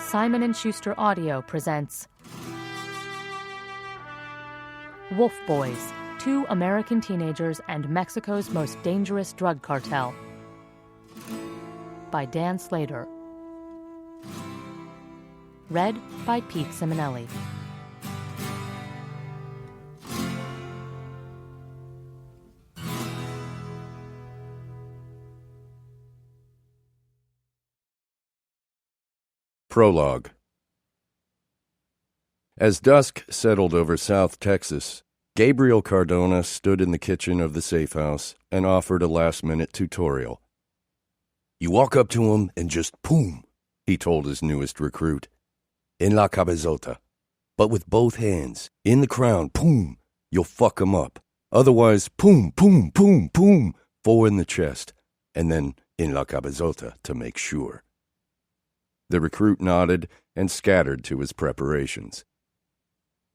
Simon & Schuster Audio presents Wolf Boys, Two American Teenagers and Mexico's Most Dangerous Drug Cartel by Dan Slater. Read by Pete Simonelli. Prologue. As dusk settled over South Texas, Gabriel Cardona stood in the kitchen of the safe house and offered a last-minute tutorial. "You walk up to him and just boom," he told his newest recruit. "En la cabezota. But with both hands, in the crown, boom, you'll fuck him up. Otherwise, boom, boom, boom, boom, 4 in the chest, and then en la cabezota to make sure." The recruit nodded and scattered to his preparations.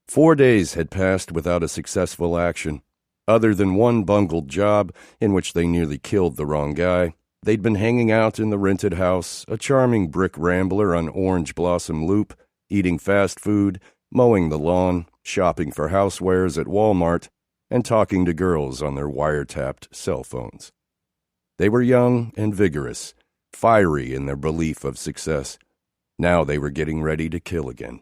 4 days had passed without a successful action. Other than one bungled job in which they nearly killed the wrong guy, they'd been hanging out in the rented house, a charming brick rambler on Orange Blossom Loop, eating fast food, mowing the lawn, shopping for housewares at Walmart, and talking to girls on their wiretapped cell phones. They were young and vigorous, fiery in their belief of success. Now they were getting ready to kill again.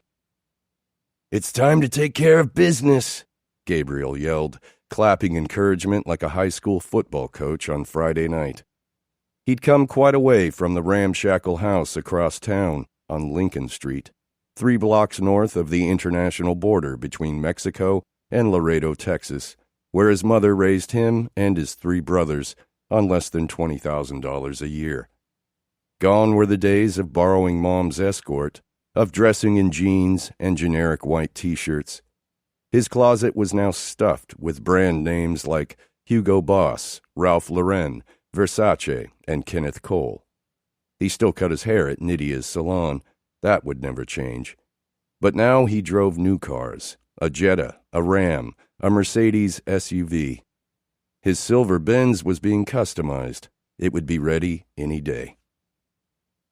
"It's time to take care of business," Gabriel yelled, clapping encouragement like a high school football coach on Friday night. He'd come quite a way from the ramshackle house across town on Lincoln Street, 3 blocks north of the international border between Mexico and Laredo, Texas, where his mother raised him and his 3 brothers on less than $20,000 a year. Gone were the days of borrowing Mom's escort, of dressing in jeans and generic white T-shirts. His closet was now stuffed with brand names like Hugo Boss, Ralph Lauren, Versace, and Kenneth Cole. He still cut his hair at Nydia's salon. That would never change. But now he drove new cars, a Jetta, a Ram, a Mercedes SUV. His silver Benz was being customized. It would be ready any day.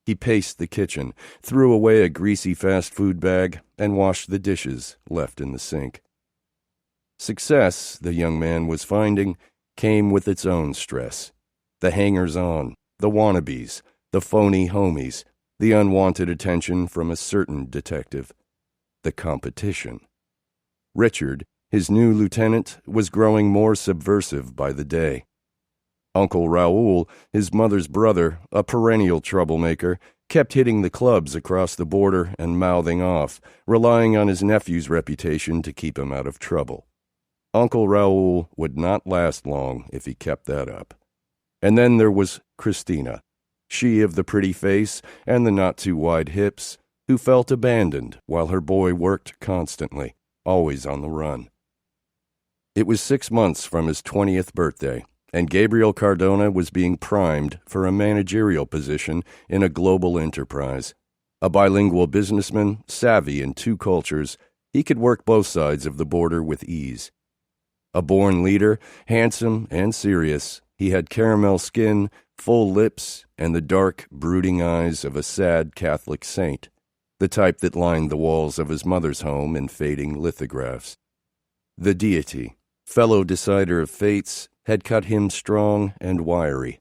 He paced the kitchen, threw away a greasy fast food bag, and washed the dishes left in the sink. Success, the young man was finding, came with its own stress. The hangers-on, the wannabes, the phony homies, the unwanted attention from a certain detective. The competition. Richard, his new lieutenant, was growing more subversive by the day. Uncle Raul, his mother's brother, a perennial troublemaker, kept hitting the clubs across the border and mouthing off, relying on his nephew's reputation to keep him out of trouble. Uncle Raul would not last long if he kept that up. And then there was Christina, she of the pretty face and the not-too-wide hips, who felt abandoned while her boy worked constantly, always on the run. It was 6 months from his 20th birthday, and Gabriel Cardona was being primed for a managerial position in a global enterprise. A bilingual businessman, savvy in 2 cultures, he could work both sides of the border with ease. A born leader, handsome and serious, he had caramel skin, full lips, and the dark, brooding eyes of a sad Catholic saint, the type that lined the walls of his mother's home in fading lithographs. The deity, fellow decider of fates, had cut him strong and wiry.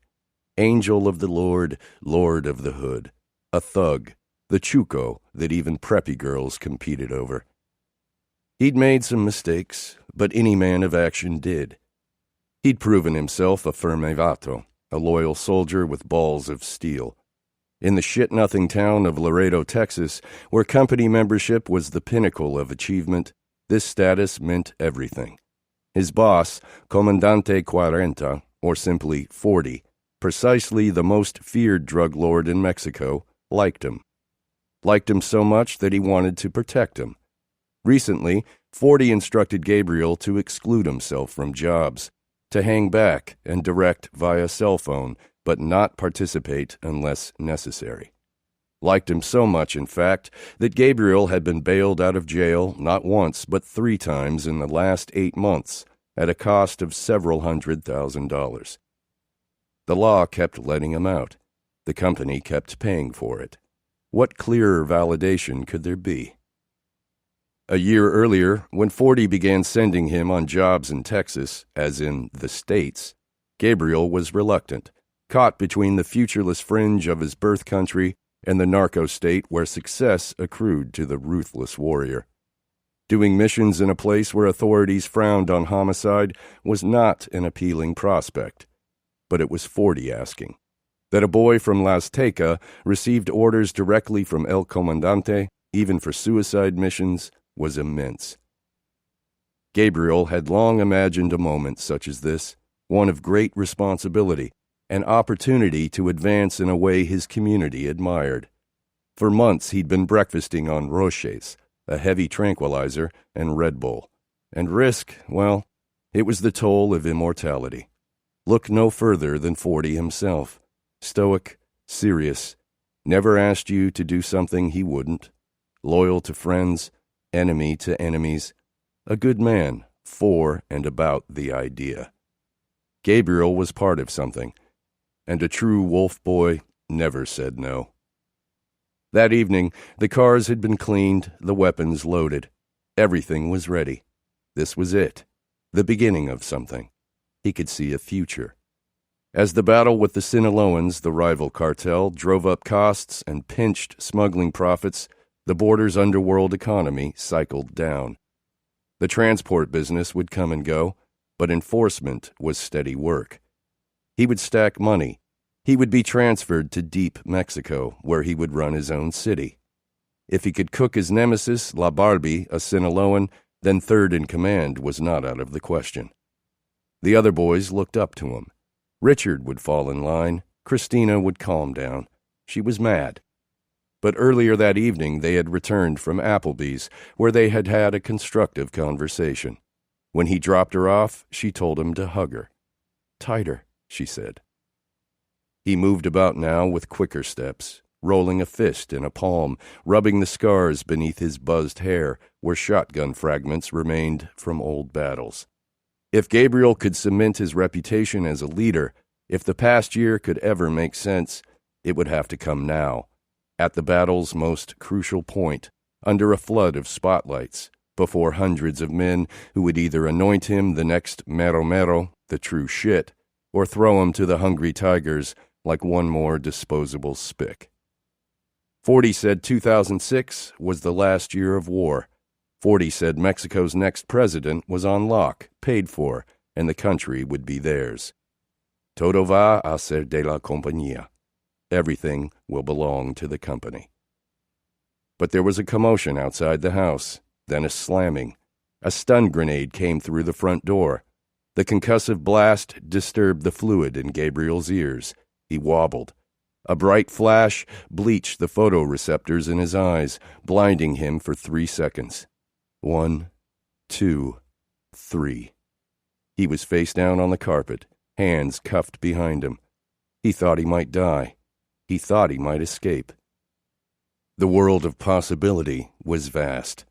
Angel of the Lord, Lord of the Hood. A thug, the chuco that even preppy girls competed over. He'd made some mistakes, but any man of action did. He'd proven himself a firme-vato, a loyal soldier with balls of steel. In the shit-nothing town of Laredo, Texas, where company membership was the pinnacle of achievement, this status meant everything. His boss, Comandante 40, or simply 40, precisely the most feared drug lord in Mexico, liked him. Liked him so much that he wanted to protect him. Recently, 40 instructed Gabriel to exclude himself from jobs, to hang back and direct via cell phone, but not participate unless necessary. Liked him so much, in fact, that Gabriel had been bailed out of jail not once but 3 times in the last 8 months, at a cost of several $100,000. The law kept letting him out. The company kept paying for it. What clearer validation could there be? A year earlier, when 40 began sending him on jobs in Texas, as in the States, Gabriel was reluctant, caught between the futureless fringe of his birth country and the narco-state where success accrued to the ruthless warrior. Doing missions in a place where authorities frowned on homicide was not an appealing prospect. But it was 40 asking. That a boy from Las Teca received orders directly from El Comandante, even for suicide missions, was immense. Gabriel had long imagined a moment such as this, one of great responsibility, an opportunity to advance in a way his community admired. For months he'd been breakfasting on Roches, a heavy tranquilizer, and Red Bull. And risk, well, it was the toll of immortality. Look no further than 40 himself. Stoic, serious, never asked you to do something he wouldn't, loyal to friends, enemy to enemies, a good man for and about the idea. Gabriel was part of something, and a true wolf boy never said no. That evening, the cars had been cleaned, the weapons loaded. Everything was ready. This was it, the beginning of something. He could see a future. As the battle with the Sinaloans, the rival cartel, drove up costs and pinched smuggling profits, the border's underworld economy cycled down. The transport business would come and go, but enforcement was steady work. He would stack money. He would be transferred to deep Mexico, where he would run his own city. If he could cook his nemesis, La Barbie, a Sinaloan, then third in command was not out of the question. The other boys looked up to him. Richard would fall in line. Christina would calm down. She was mad. But earlier that evening they had returned from Applebee's, where they had had a constructive conversation. When he dropped her off, she told him to hug her. "Tighter," she said. He moved about now with quicker steps, rolling a fist in a palm, rubbing the scars beneath his buzzed hair where shotgun fragments remained from old battles. If Gabriel could cement his reputation as a leader, if the past year could ever make sense, it would have to come now, at the battle's most crucial point, under a flood of spotlights, before hundreds of men who would either anoint him the next mero mero, the true shit, or throw him to the hungry tigers like one more disposable spick. 40 said 2006 was the last year of war. 40 said Mexico's next president was on lock, paid for, and the country would be theirs. Todo va a ser de la compañía. Everything will belong to the company. But there was a commotion outside the house, then a slamming. A stun grenade came through the front door. The concussive blast disturbed the fluid in Gabriel's ears. He wobbled. A bright flash bleached the photoreceptors in his eyes, blinding him for 3 seconds. 1, 2, 3. He was face down on the carpet, hands cuffed behind him. He thought he might die. He thought he might escape. The world of possibility was vast.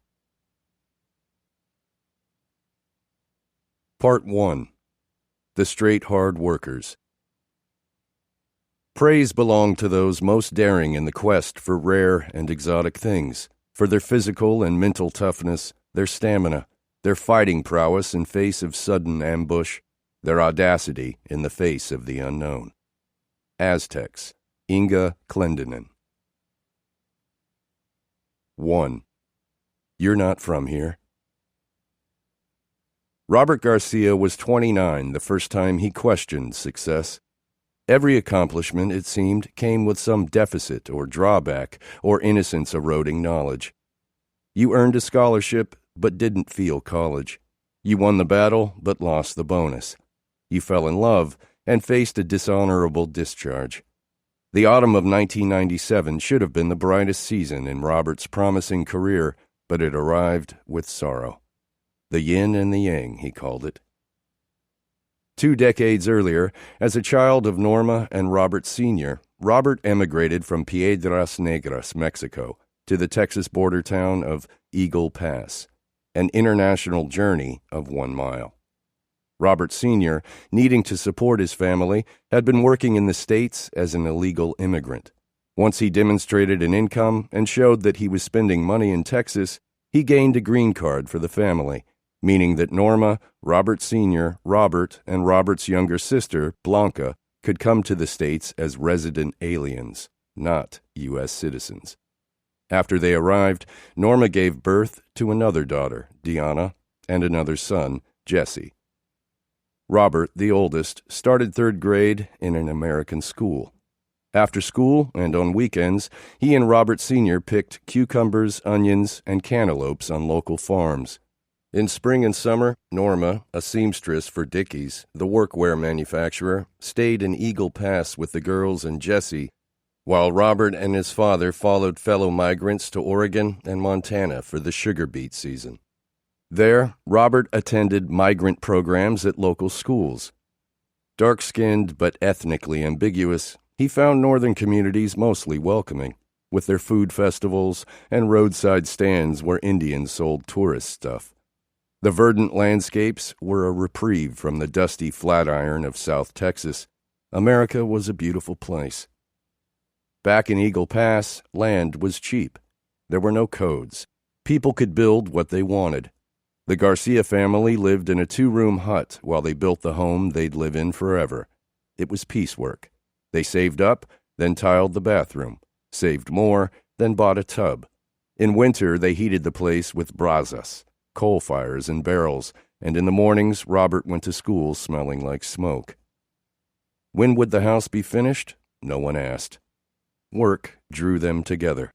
Part 1. The Straight Hard Workers. Praise belonged to those most daring in the quest for rare and exotic things, for their physical and mental toughness, their stamina, their fighting prowess in face of sudden ambush, their audacity in the face of the unknown. Aztecs. Inga Clendenin. 1. You're not from here. Robert Garcia was 29 the first time he questioned success. Every accomplishment, it seemed, came with some deficit or drawback or innocence-eroding knowledge. You earned a scholarship but didn't feel college. You won the battle but lost the bonus. You fell in love and faced a dishonorable discharge. The autumn of 1997 should have been the brightest season in Robert's promising career, but it arrived with sorrow. The yin and the yang, he called it. 2 decades earlier, as a child of Norma and Robert Sr., Robert emigrated from Piedras Negras, Mexico, to the Texas border town of Eagle Pass, an international journey of 1 mile. Robert Sr., needing to support his family, had been working in the States as an illegal immigrant. Once he demonstrated an income and showed that he was spending money in Texas, he gained a green card for the family, meaning that Norma, Robert Sr., Robert, and Robert's younger sister, Blanca, could come to the States as resident aliens, not U.S. citizens. After they arrived, Norma gave birth to another daughter, Deanna, and another son, Jesse. Robert, the oldest, started third grade in an American school. After school and on weekends, he and Robert Sr. picked cucumbers, onions, and cantaloupes on local farms. In spring and summer, Norma, a seamstress for Dickies, the workwear manufacturer, stayed in Eagle Pass with the girls and Jesse, while Robert and his father followed fellow migrants to Oregon and Montana for the sugar beet season. There, Robert attended migrant programs at local schools. Dark-skinned but ethnically ambiguous, he found northern communities mostly welcoming, with their food festivals and roadside stands where Indians sold tourist stuff. The verdant landscapes were a reprieve from the dusty flatiron of South Texas. America was a beautiful place. Back in Eagle Pass, land was cheap. There were no codes. People could build what they wanted. The Garcia family lived in a 2-room hut while they built the home they'd live in forever. It was piecework. They saved up, then tiled the bathroom, saved more, then bought a tub. In winter, they heated the place with brasas, coal fires and barrels, and in the mornings, Robert went to school smelling like smoke. When would the house be finished? No one asked. Work drew them together.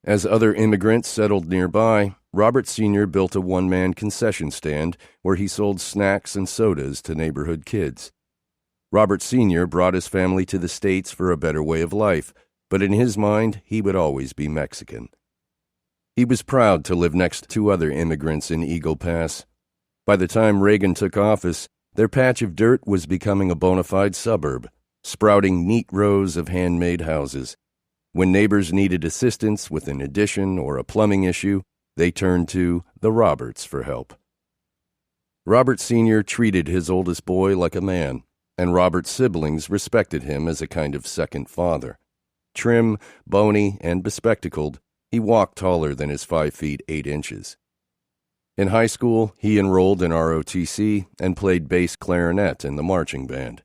As other immigrants settled nearby, Robert Sr. built a one-man concession stand where he sold snacks and sodas to neighborhood kids. Robert Sr. brought his family to the States for a better way of life, but in his mind, he would always be Mexican. He was proud to live next to other immigrants in Eagle Pass. By the time Reagan took office, their patch of dirt was becoming a bona fide suburb, sprouting neat rows of handmade houses. When neighbors needed assistance with an addition or a plumbing issue, they turned to the Roberts for help. Robert Sr. treated his oldest boy like a man, and Robert's siblings respected him as a kind of second father. Trim, bony, and bespectacled, he walked taller than his 5 feet 8 inches. In high school, he enrolled in ROTC and played bass clarinet in the marching band.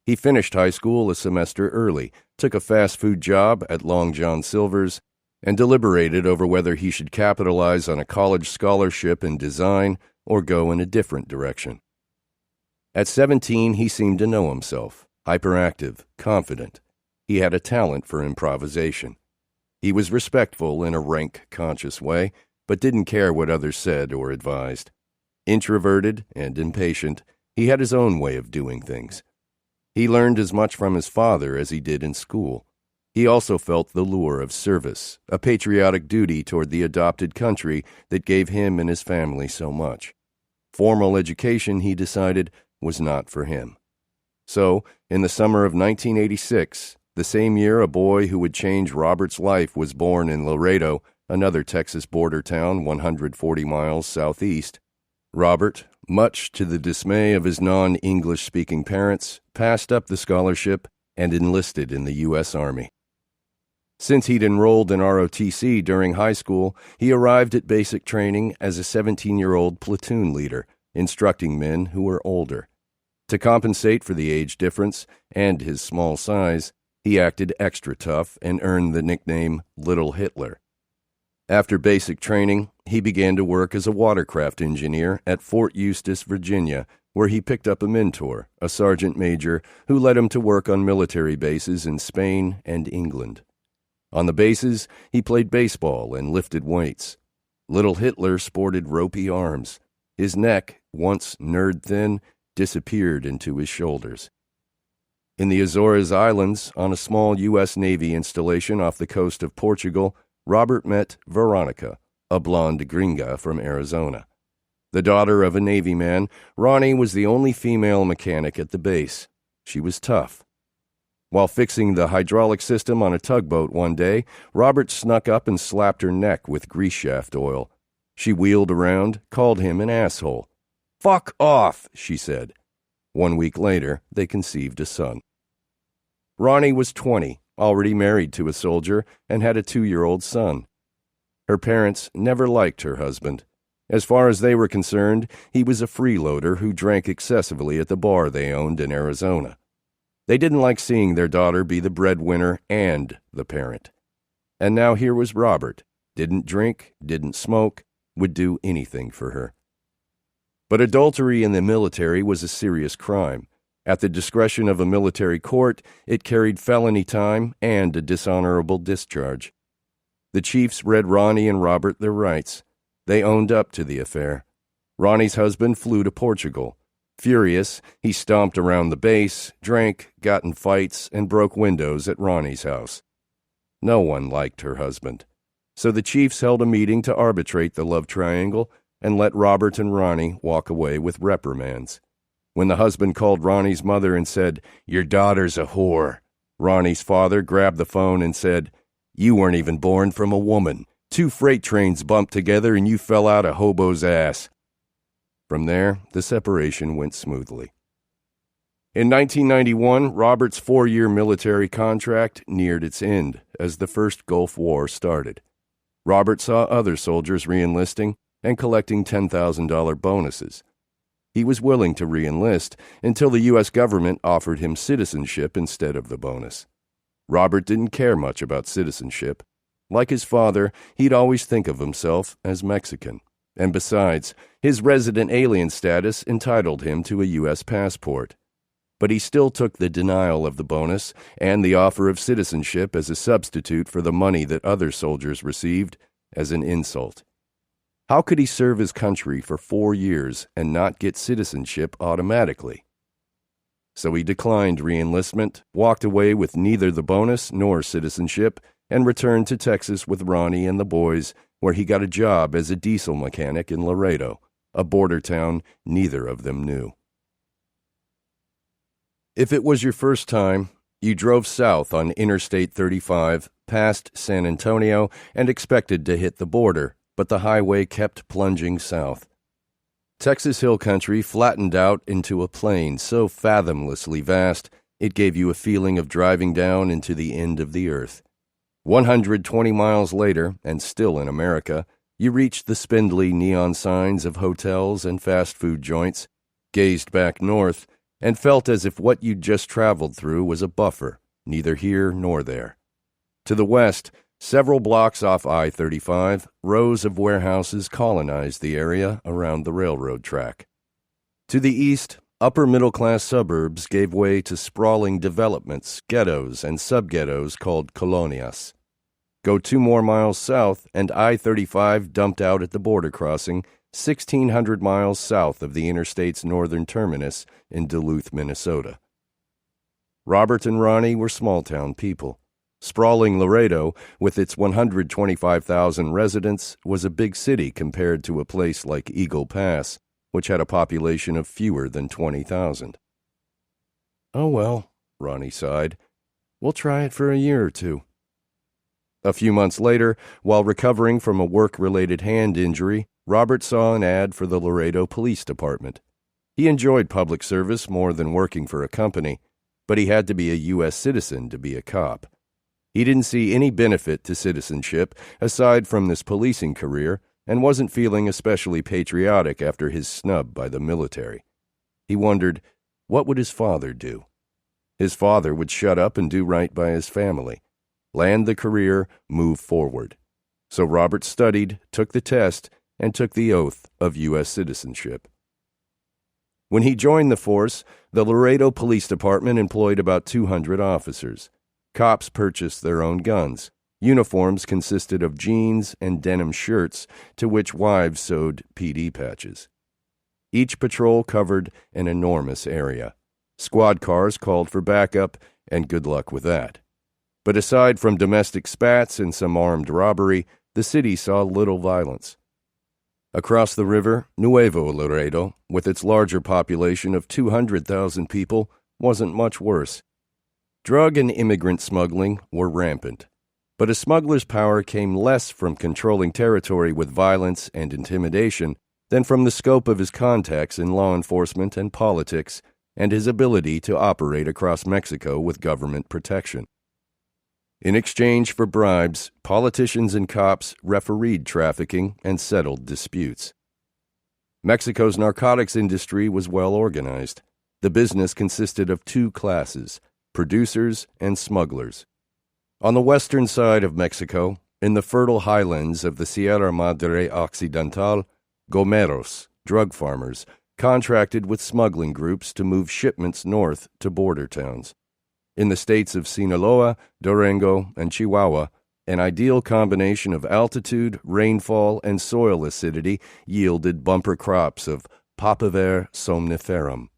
He finished high school a semester early, took a fast food job at Long John Silver's, and deliberated over whether he should capitalize on a college scholarship in design or go in a different direction. At 17, he seemed to know himself, hyperactive, confident. He had a talent for improvisation. He was respectful in a rank-conscious way, but didn't care what others said or advised. Introverted and impatient, he had his own way of doing things. He learned as much from his father as he did in school. He also felt the lure of service, a patriotic duty toward the adopted country that gave him and his family so much. Formal education, he decided, was not for him. So, in the summer of 1986, the same year a boy who would change Robert's life was born in Laredo, another Texas border town 140 miles southeast, Robert, much to the dismay of his non-English-speaking parents, passed up the scholarship and enlisted in the U.S. Army. Since he'd enrolled in ROTC during high school, he arrived at basic training as a 17-year-old platoon leader, instructing men who were older. To compensate for the age difference and his small size, he acted extra tough and earned the nickname Little Hitler. After basic training, he began to work as a watercraft engineer at Fort Eustis, Virginia, where he picked up a mentor, a sergeant major, who led him to work on military bases in Spain and England. On the bases, he played baseball and lifted weights. Little Hitler sported ropey arms. His neck, once nerd-thin, disappeared into his shoulders. In the Azores Islands, on a small U.S. Navy installation off the coast of Portugal, Robert met Veronica, a blonde gringa from Arizona. The daughter of a Navy man, Ronnie was the only female mechanic at the base. She was tough. While fixing the hydraulic system on a tugboat one day, Robert snuck up and slapped her neck with grease shaft oil. She wheeled around, called him an asshole. "Fuck off," she said. 1 week later, they conceived a son. Ronnie was 20, already married to a soldier and had a 2-year-old son. Her parents never liked her husband. As far as they were concerned, he was a freeloader who drank excessively at the bar they owned in Arizona. They didn't like seeing their daughter be the breadwinner and the parent. And now here was Robert. Didn't drink, didn't smoke, would do anything for her. But adultery in the military was a serious crime. At the discretion of a military court, it carried felony time and a dishonorable discharge. The chiefs read Ronnie and Robert their rights. They owned up to the affair. Ronnie's husband flew to Portugal. Furious, he stomped around the base, drank, got in fights, and broke windows at Ronnie's house. No one liked her husband. So the chiefs held a meeting to arbitrate the love triangle and let Robert and Ronnie walk away with reprimands. When the husband called Ronnie's mother and said, "Your daughter's a whore," Ronnie's father grabbed the phone and said, "You weren't even born from a woman. 2 freight trains bumped together and you fell out a hobo's ass." From there, the separation went smoothly. In 1991, Robert's 4-year military contract neared its end as the first Gulf War started. Robert saw other soldiers re-enlisting and collecting $10,000 bonuses. He was willing to re-enlist until the U.S. government offered him citizenship instead of the bonus. Robert didn't care much about citizenship. Like his father, he'd always think of himself as Mexican. And besides, his resident alien status entitled him to a U.S. passport. But he still took the denial of the bonus and the offer of citizenship as a substitute for the money that other soldiers received as an insult. How could he serve his country for 4 years and not get citizenship automatically? So he declined re-enlistment, walked away with neither the bonus nor citizenship, and returned to Texas with Ronnie and the boys, where he got a job as a diesel mechanic in Laredo, a border town neither of them knew. If it was your first time, you drove south on Interstate 35, past San Antonio, and expected to hit the border, but the highway kept plunging south. Texas Hill Country flattened out into a plain so fathomlessly vast, it gave you a feeling of driving down into the end of the earth. 120 miles later, and still in America, you reached the spindly neon signs of hotels and fast food joints, gazed back north, and felt as if what you'd just traveled through was a buffer, neither here nor there. To the west, several blocks off I-35, rows of warehouses colonized the area around the railroad track. To the east, upper-middle-class suburbs gave way to sprawling developments, ghettos, and sub-ghettos called colonias. Go 2 more miles south, and I-35 dumped out at the border crossing, 1,600 miles south of the interstate's northern terminus in Duluth, Minnesota. Robert and Ronnie were small-town people. Sprawling Laredo, with its 125,000 residents, was a big city compared to a place like Eagle Pass, which had a population of fewer than 20,000. "Oh well," Ronnie sighed. "We'll try it for a year or 2. A few months later, while recovering from a work-related hand injury, Robert saw an ad for the Laredo Police Department. He enjoyed public service more than working for a company, but he had to be a U.S. citizen to be a cop. He didn't see any benefit to citizenship aside from this policing career and wasn't feeling especially patriotic after his snub by the military. He wondered, what would his father do? His father would shut up and do right by his family, land the career, move forward. So Robert studied, took the test, and took the oath of U.S. citizenship. When he joined the force, the Laredo Police Department employed about 200 officers. Cops purchased their own guns. Uniforms consisted of jeans and denim shirts, to which wives sewed PD patches. Each patrol covered an enormous area. Squad cars called for backup, and good luck with that. But aside from domestic spats and some armed robbery, the city saw little violence. Across the river, Nuevo Laredo, with its larger population of 200,000 people, wasn't much worse. Drug and immigrant smuggling were rampant, but a smuggler's power came less from controlling territory with violence and intimidation than from the scope of his contacts in law enforcement and politics and his ability to operate across Mexico with government protection. In exchange for bribes, politicians and cops refereed trafficking and settled disputes. Mexico's narcotics industry was well organized. The business consisted of two classes, producers and smugglers. On the western side of Mexico, in the fertile highlands of the Sierra Madre Occidental, gomeros, drug farmers, contracted with smuggling groups to move shipments north to border towns. In the states of Sinaloa, Durango, and Chihuahua, an ideal combination of altitude, rainfall, and soil acidity yielded bumper crops of Papaver somniferum.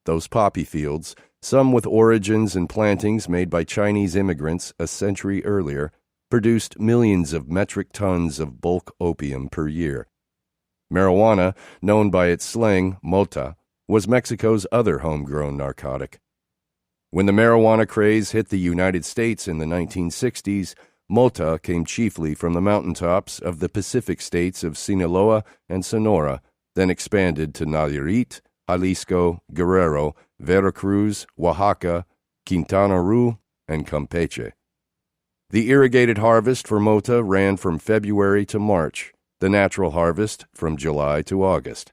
Those poppy fields, some with origins and plantings made by Chinese immigrants a century earlier, produced millions of metric tons of bulk opium per year. Marijuana, known by its slang mota, was Mexico's other homegrown narcotic. When the marijuana craze hit the United States in the 1960s, mota came chiefly from the mountaintops of the Pacific states of Sinaloa and Sonora, then expanded to Nayarit, Jalisco, Guerrero, Veracruz, Oaxaca, Quintana Roo, and Campeche. The irrigated harvest for mota ran from February to March, the natural harvest from July to August.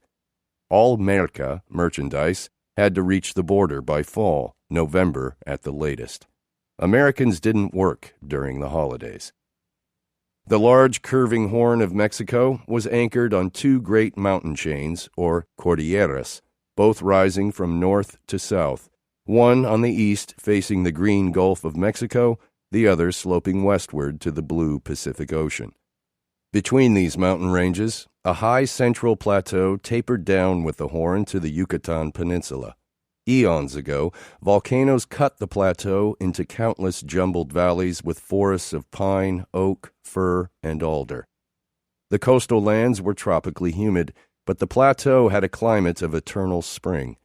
All merca, merchandise, had to reach the border by fall, November at the latest. Americans didn't work during the holidays. The large curving horn of Mexico was anchored on two great mountain chains, or cordilleras, both rising from north to south, one on the east facing the green Gulf of Mexico, the other sloping westward to the blue Pacific Ocean. Between these mountain ranges, a high central plateau tapered down with the horn to the Yucatan Peninsula. Eons ago, volcanoes cut the plateau into countless jumbled valleys with forests of pine, oak, fir, and alder. The coastal lands were tropically humid, but the plateau had a climate of eternal spring.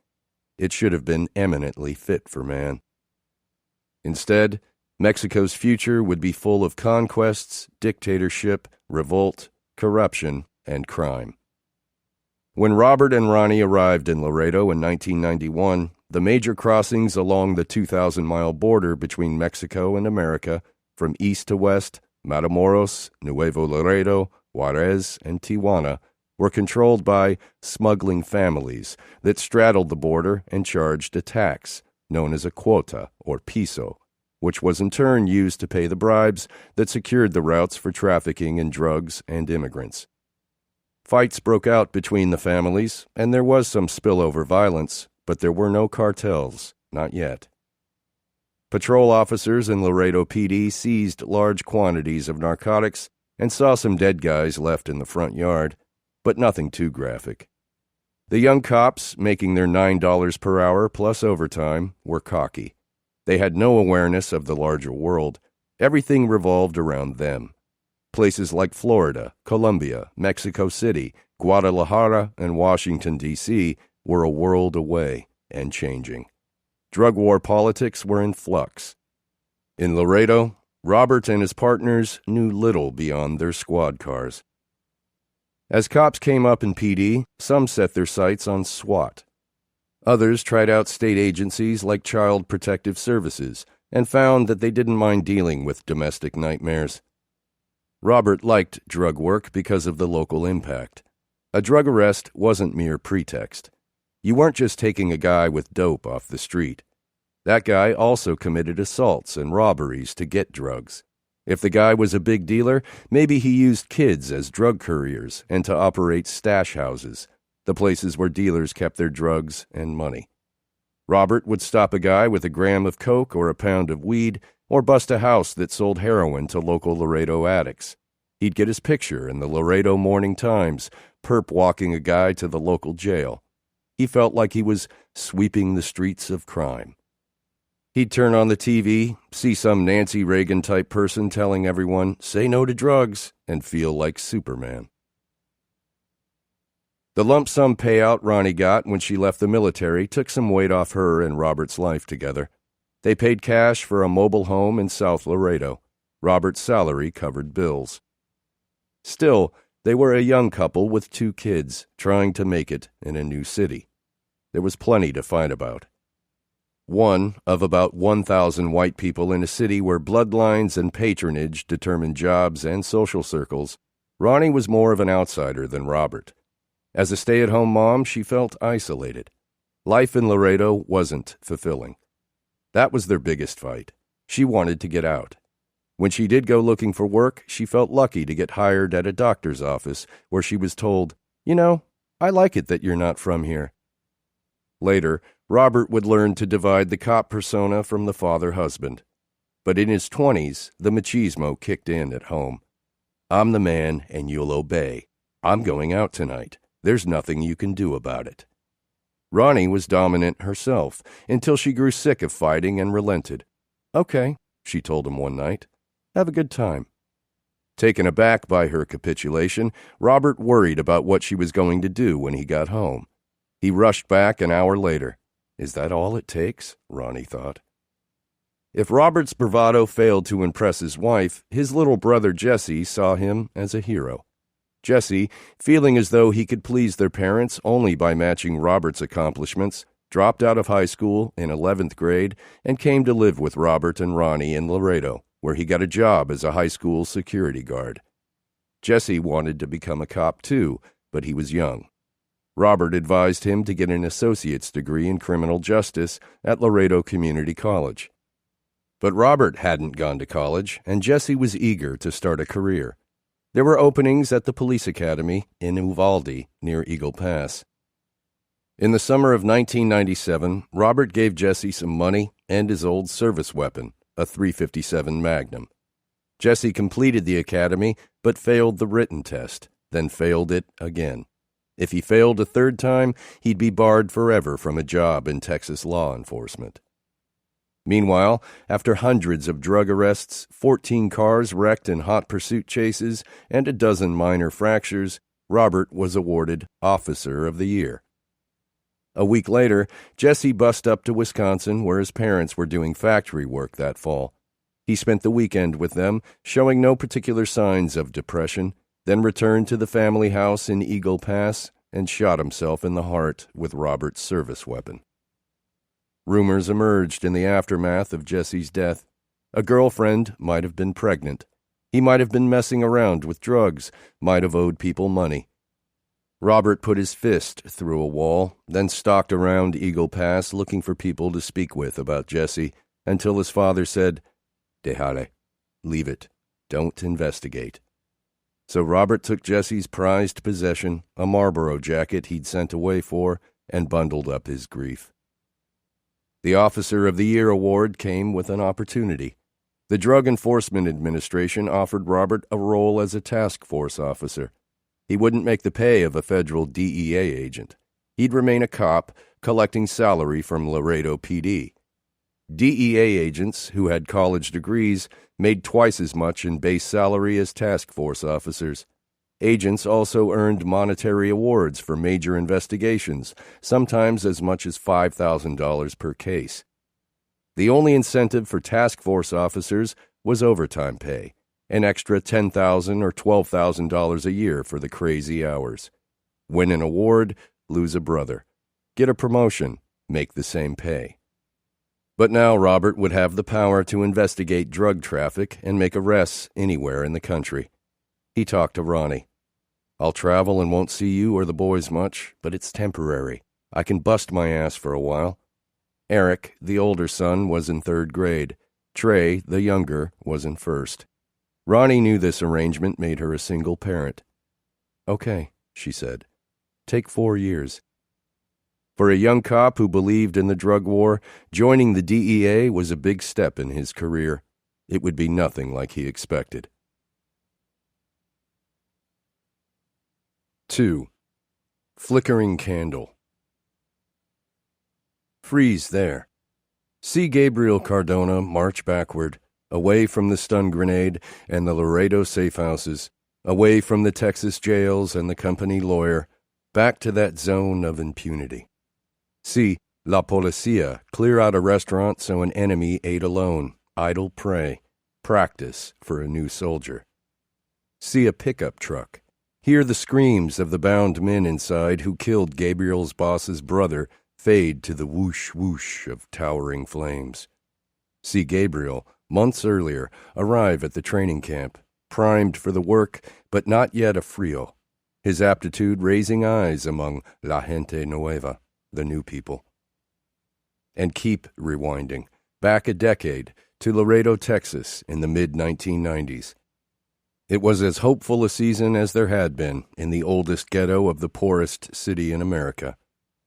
It should have been eminently fit for man. Instead, Mexico's future would be full of conquests, dictatorship, revolt, corruption, and crime. When Robert and Ronnie arrived in Laredo in 1991, the major crossings along the 2,000-mile border between Mexico and America, from east to west, Matamoros, Nuevo Laredo, Juarez, and Tijuana, were controlled by smuggling families that straddled the border and charged a tax, known as a quota, or piso, which was in turn used to pay the bribes that secured the routes for trafficking in drugs and immigrants. Fights broke out between the families, and there was some spillover violence, but there were no cartels, not yet. Patrol officers in Laredo PD seized large quantities of narcotics and saw some dead guys left in the front yard, but nothing too graphic. The young cops, making their $9 per hour plus overtime, were cocky. They had no awareness of the larger world. Everything revolved around them. Places like Florida, Colombia, Mexico City, Guadalajara, and Washington, D.C. were a world away and changing. Drug war politics were in flux. In Laredo, Robert and his partners knew little beyond their squad cars. As cops came up in PD, some set their sights on SWAT. Others tried out state agencies like Child Protective Services and found that they didn't mind dealing with domestic nightmares. Robert liked drug work because of the local impact. A drug arrest wasn't mere pretext. You weren't just taking a guy with dope off the street. That guy also committed assaults and robberies to get drugs. If the guy was a big dealer, maybe he used kids as drug couriers and to operate stash houses, the places where dealers kept their drugs and money. Robert would stop a guy with a gram of coke or a pound of weed, or bust a house that sold heroin to local Laredo addicts. He'd get his picture in the Laredo Morning Times, perp walking a guy to the local jail. He felt like he was sweeping the streets of crime. He'd turn on the TV, see some Nancy Reagan-type person telling everyone, "Say no to drugs," and feel like Superman. The lump sum payout Ronnie got when she left the military took some weight off her and Robert's life together. They paid cash for a mobile home in South Laredo. Robert's salary covered bills. Still, they were a young couple with 2 kids, trying to make it in a new city. There was plenty to fight about. One of about 1,000 white people in a city where bloodlines and patronage determined jobs and social circles, Ronnie was more of an outsider than Robert. As a stay-at-home mom, she felt isolated. Life in Laredo wasn't fulfilling. That was their biggest fight. She wanted to get out. When she did go looking for work, she felt lucky to get hired at a doctor's office where she was told, "You know, I like it that you're not from here." Later, Robert would learn to divide the cop persona from the father-husband. But in his 20s, the machismo kicked in at home. "I'm the man and you'll obey. I'm going out tonight. There's nothing you can do about it." Ronnie was dominant herself until she grew sick of fighting and relented. "Okay," she told him one night. "Have a good time." Taken aback by her capitulation, Robert worried about what she was going to do when he got home. He rushed back an hour later. Is that all it takes? Ronnie thought. If Robert's bravado failed to impress his wife, his little brother Jesse saw him as a hero. Jesse, feeling as though he could please their parents only by matching Robert's accomplishments, dropped out of high school in 11th grade and came to live with Robert and Ronnie in Laredo, where he got a job as a high school security guard. Jesse wanted to become a cop too, but he was young. Robert advised him to get an associate's degree in criminal justice at Laredo Community College. But Robert hadn't gone to college, and Jesse was eager to start a career. There were openings at the police academy in Uvalde, near Eagle Pass. In the summer of 1997, Robert gave Jesse some money and his old service weapon, a .357 Magnum. Jesse completed the academy, but failed the written test, then failed it again. If he failed a third time, he'd be barred forever from a job in Texas law enforcement. Meanwhile, after hundreds of drug arrests, 14 cars wrecked in hot pursuit chases, and a dozen minor fractures, Robert was awarded Officer of the Year. A week later, Jesse bussed up to Wisconsin, where his parents were doing factory work that fall. He spent the weekend with them, showing no particular signs of depression, then returned to the family house in Eagle Pass and shot himself in the heart with Robert's service weapon. Rumors emerged in the aftermath of Jesse's death. A girlfriend might have been pregnant. He might have been messing around with drugs, might have owed people money. Robert put his fist through a wall, then stalked around Eagle Pass looking for people to speak with about Jesse, until his father said, "Dejale, leave it, don't investigate." So Robert took Jesse's prized possession, a Marlboro jacket he'd sent away for, and bundled up his grief. The Officer of the Year award came with an opportunity. The Drug Enforcement Administration offered Robert a role as a task force officer. He wouldn't make the pay of a federal DEA agent. He'd remain a cop, collecting salary from Laredo PD. DEA agents, who had college degrees, made twice as much in base salary as task force officers. Agents also earned monetary awards for major investigations, sometimes as much as $5,000 per case. The only incentive for task force officers was overtime pay, an extra $10,000 or $12,000 a year for the crazy hours. Win an award, lose a brother. Get a promotion, make the same pay. But now Robert would have the power to investigate drug traffic and make arrests anywhere in the country. He talked to Ronnie. "I'll travel and won't see you or the boys much, but it's temporary. I can bust my ass for a while." Eric, the older son, was in 3rd grade. Trey, the younger, was in 1st. Ronnie knew this arrangement made her a single parent. "Okay," she said. "Take 4 years." For a young cop who believed in the drug war, joining the DEA was a big step in his career. It would be nothing like he expected. 2. Flickering Candle. Freeze there. See Gabriel Cardona march backward, away from the stun grenade and the Laredo safe houses, away from the Texas jails and the company lawyer, back to that zone of impunity. See La Policia clear out a restaurant so an enemy ate alone, idle prey, practice for a new soldier. See a pickup truck. Hear the screams of the bound men inside who killed Gabriel's boss's brother fade to the whoosh-whoosh of towering flames. See Gabriel, months earlier, arrive at the training camp, primed for the work, but not yet a frio, his aptitude raising eyes among la gente nueva, the new people. And keep rewinding, back a decade, to Laredo, Texas, in the mid-1990s. It was as hopeful a season as there had been in the oldest ghetto of the poorest city in America,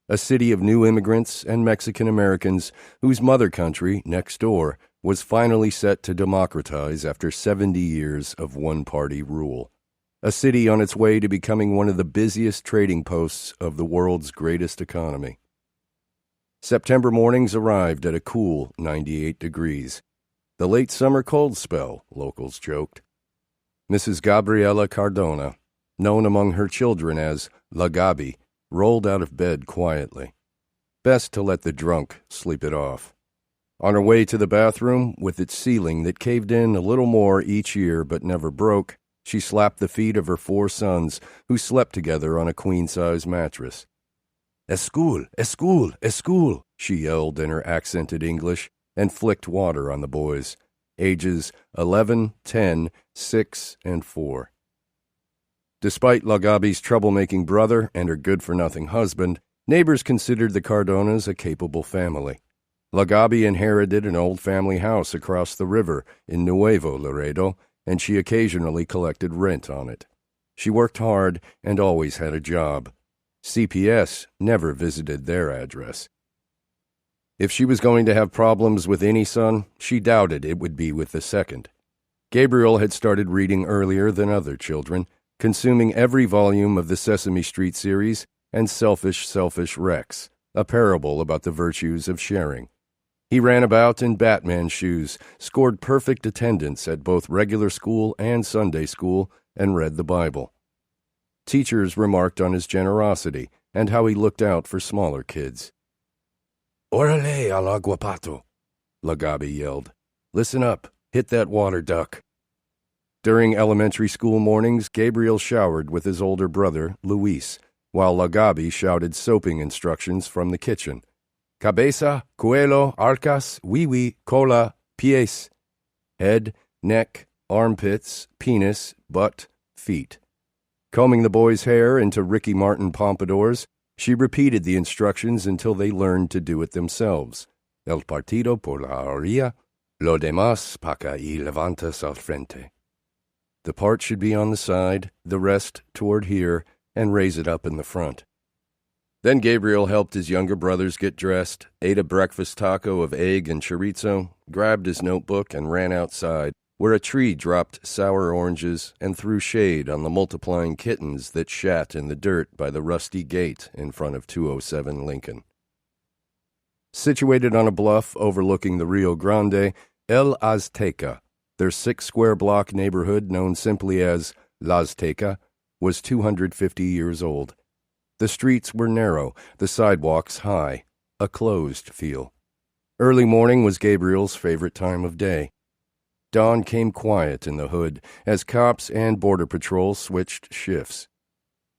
a city of new immigrants and Mexican Americans whose mother country, next door, was finally set to democratize after 70 years of one-party rule. A city on its way to becoming one of the busiest trading posts of the world's greatest economy. September mornings arrived at a cool 98 degrees. The late summer cold spell, locals joked. Mrs. Gabriela Cardona, known among her children as La Gabi, rolled out of bed quietly. Best to let the drunk sleep it off. On her way to the bathroom, with its ceiling that caved in a little more each year but never broke, she slapped the feet of her 4 sons, who slept together on a queen-size mattress. "Escool, escool, escool," she yelled in her accented English, and flicked water on the boys, ages 11, 10, 6, and 4. Despite La Gabi's troublemaking brother and her good-for-nothing husband, neighbors considered the Cardonas a capable family. La Gabi inherited an old family house across the river in Nuevo Laredo, and she occasionally collected rent on it. She worked hard and always had a job. CPS never visited their address. If she was going to have problems with any son, she doubted it would be with the second. Gabriel had started reading earlier than other children, consuming every volume of the Sesame Street series and Selfish Rex, a parable about the virtues of sharing. He ran about in Batman shoes, scored perfect attendance at both regular school and Sunday school, and read the Bible. Teachers remarked on his generosity and how he looked out for smaller kids. "Orale al aguapato," La Gabi yelled. "Listen up, hit that water duck." During elementary school mornings, Gabriel showered with his older brother, Luis, while La Gabi shouted soaping instructions from the kitchen. Cabeza, cuello, arcas, wiwi, cola, pies. Head, neck, armpits, penis, butt, feet. Combing the boys' hair into Ricky Martin pompadours, she repeated the instructions until they learned to do it themselves. El partido por la orilla, lo demás paca y levantas al frente. The part should be on the side, the rest toward here, and raise it up in the front. Then Gabriel helped his younger brothers get dressed, ate a breakfast taco of egg and chorizo, grabbed his notebook, and ran outside, where a tree dropped sour oranges and threw shade on the multiplying kittens that shat in the dirt by the rusty gate in front of 207 Lincoln. Situated on a bluff overlooking the Rio Grande, El Azteca, their 6-square-block neighborhood known simply as La Azteca, was 250 years old. The streets were narrow, the sidewalks high, a closed feel. Early morning was Gabriel's favorite time of day. Dawn came quiet in the hood as cops and Border Patrol switched shifts.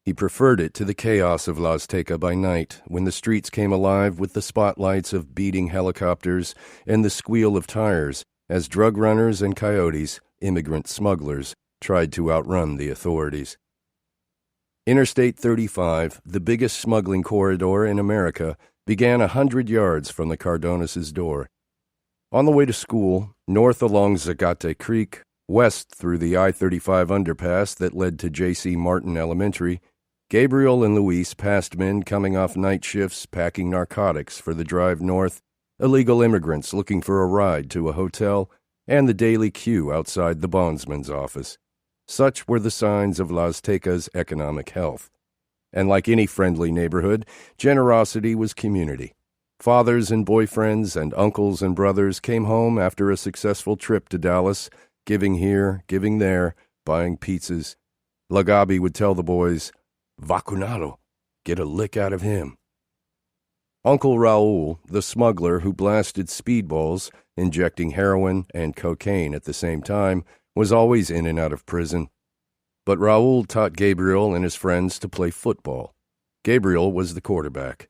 He preferred it to the chaos of La Azteca by night, when the streets came alive with the spotlights of beating helicopters and the squeal of tires as drug runners and coyotes, immigrant smugglers, tried to outrun the authorities. Interstate 35, the biggest smuggling corridor in America, began 100 yards from the Cardonas' door. On the way to school, north along Zacate Creek, west through the I-35 underpass that led to J.C. Martin Elementary, Gabriel and Luis passed men coming off night shifts packing narcotics for the drive north, illegal immigrants looking for a ride to a hotel, and the daily queue outside the bondsman's office. Such were the signs of La Azteca's economic health. And like any friendly neighborhood, generosity was community. Fathers and boyfriends and uncles and brothers came home after a successful trip to Dallas, giving here, giving there, buying pizzas. La Gabi would tell the boys, "Vacunado, get a lick out of him." Uncle Raul, the smuggler who blasted speedballs, injecting heroin and cocaine at the same time, was always in and out of prison. But Raul taught Gabriel and his friends to play football. Gabriel was the quarterback.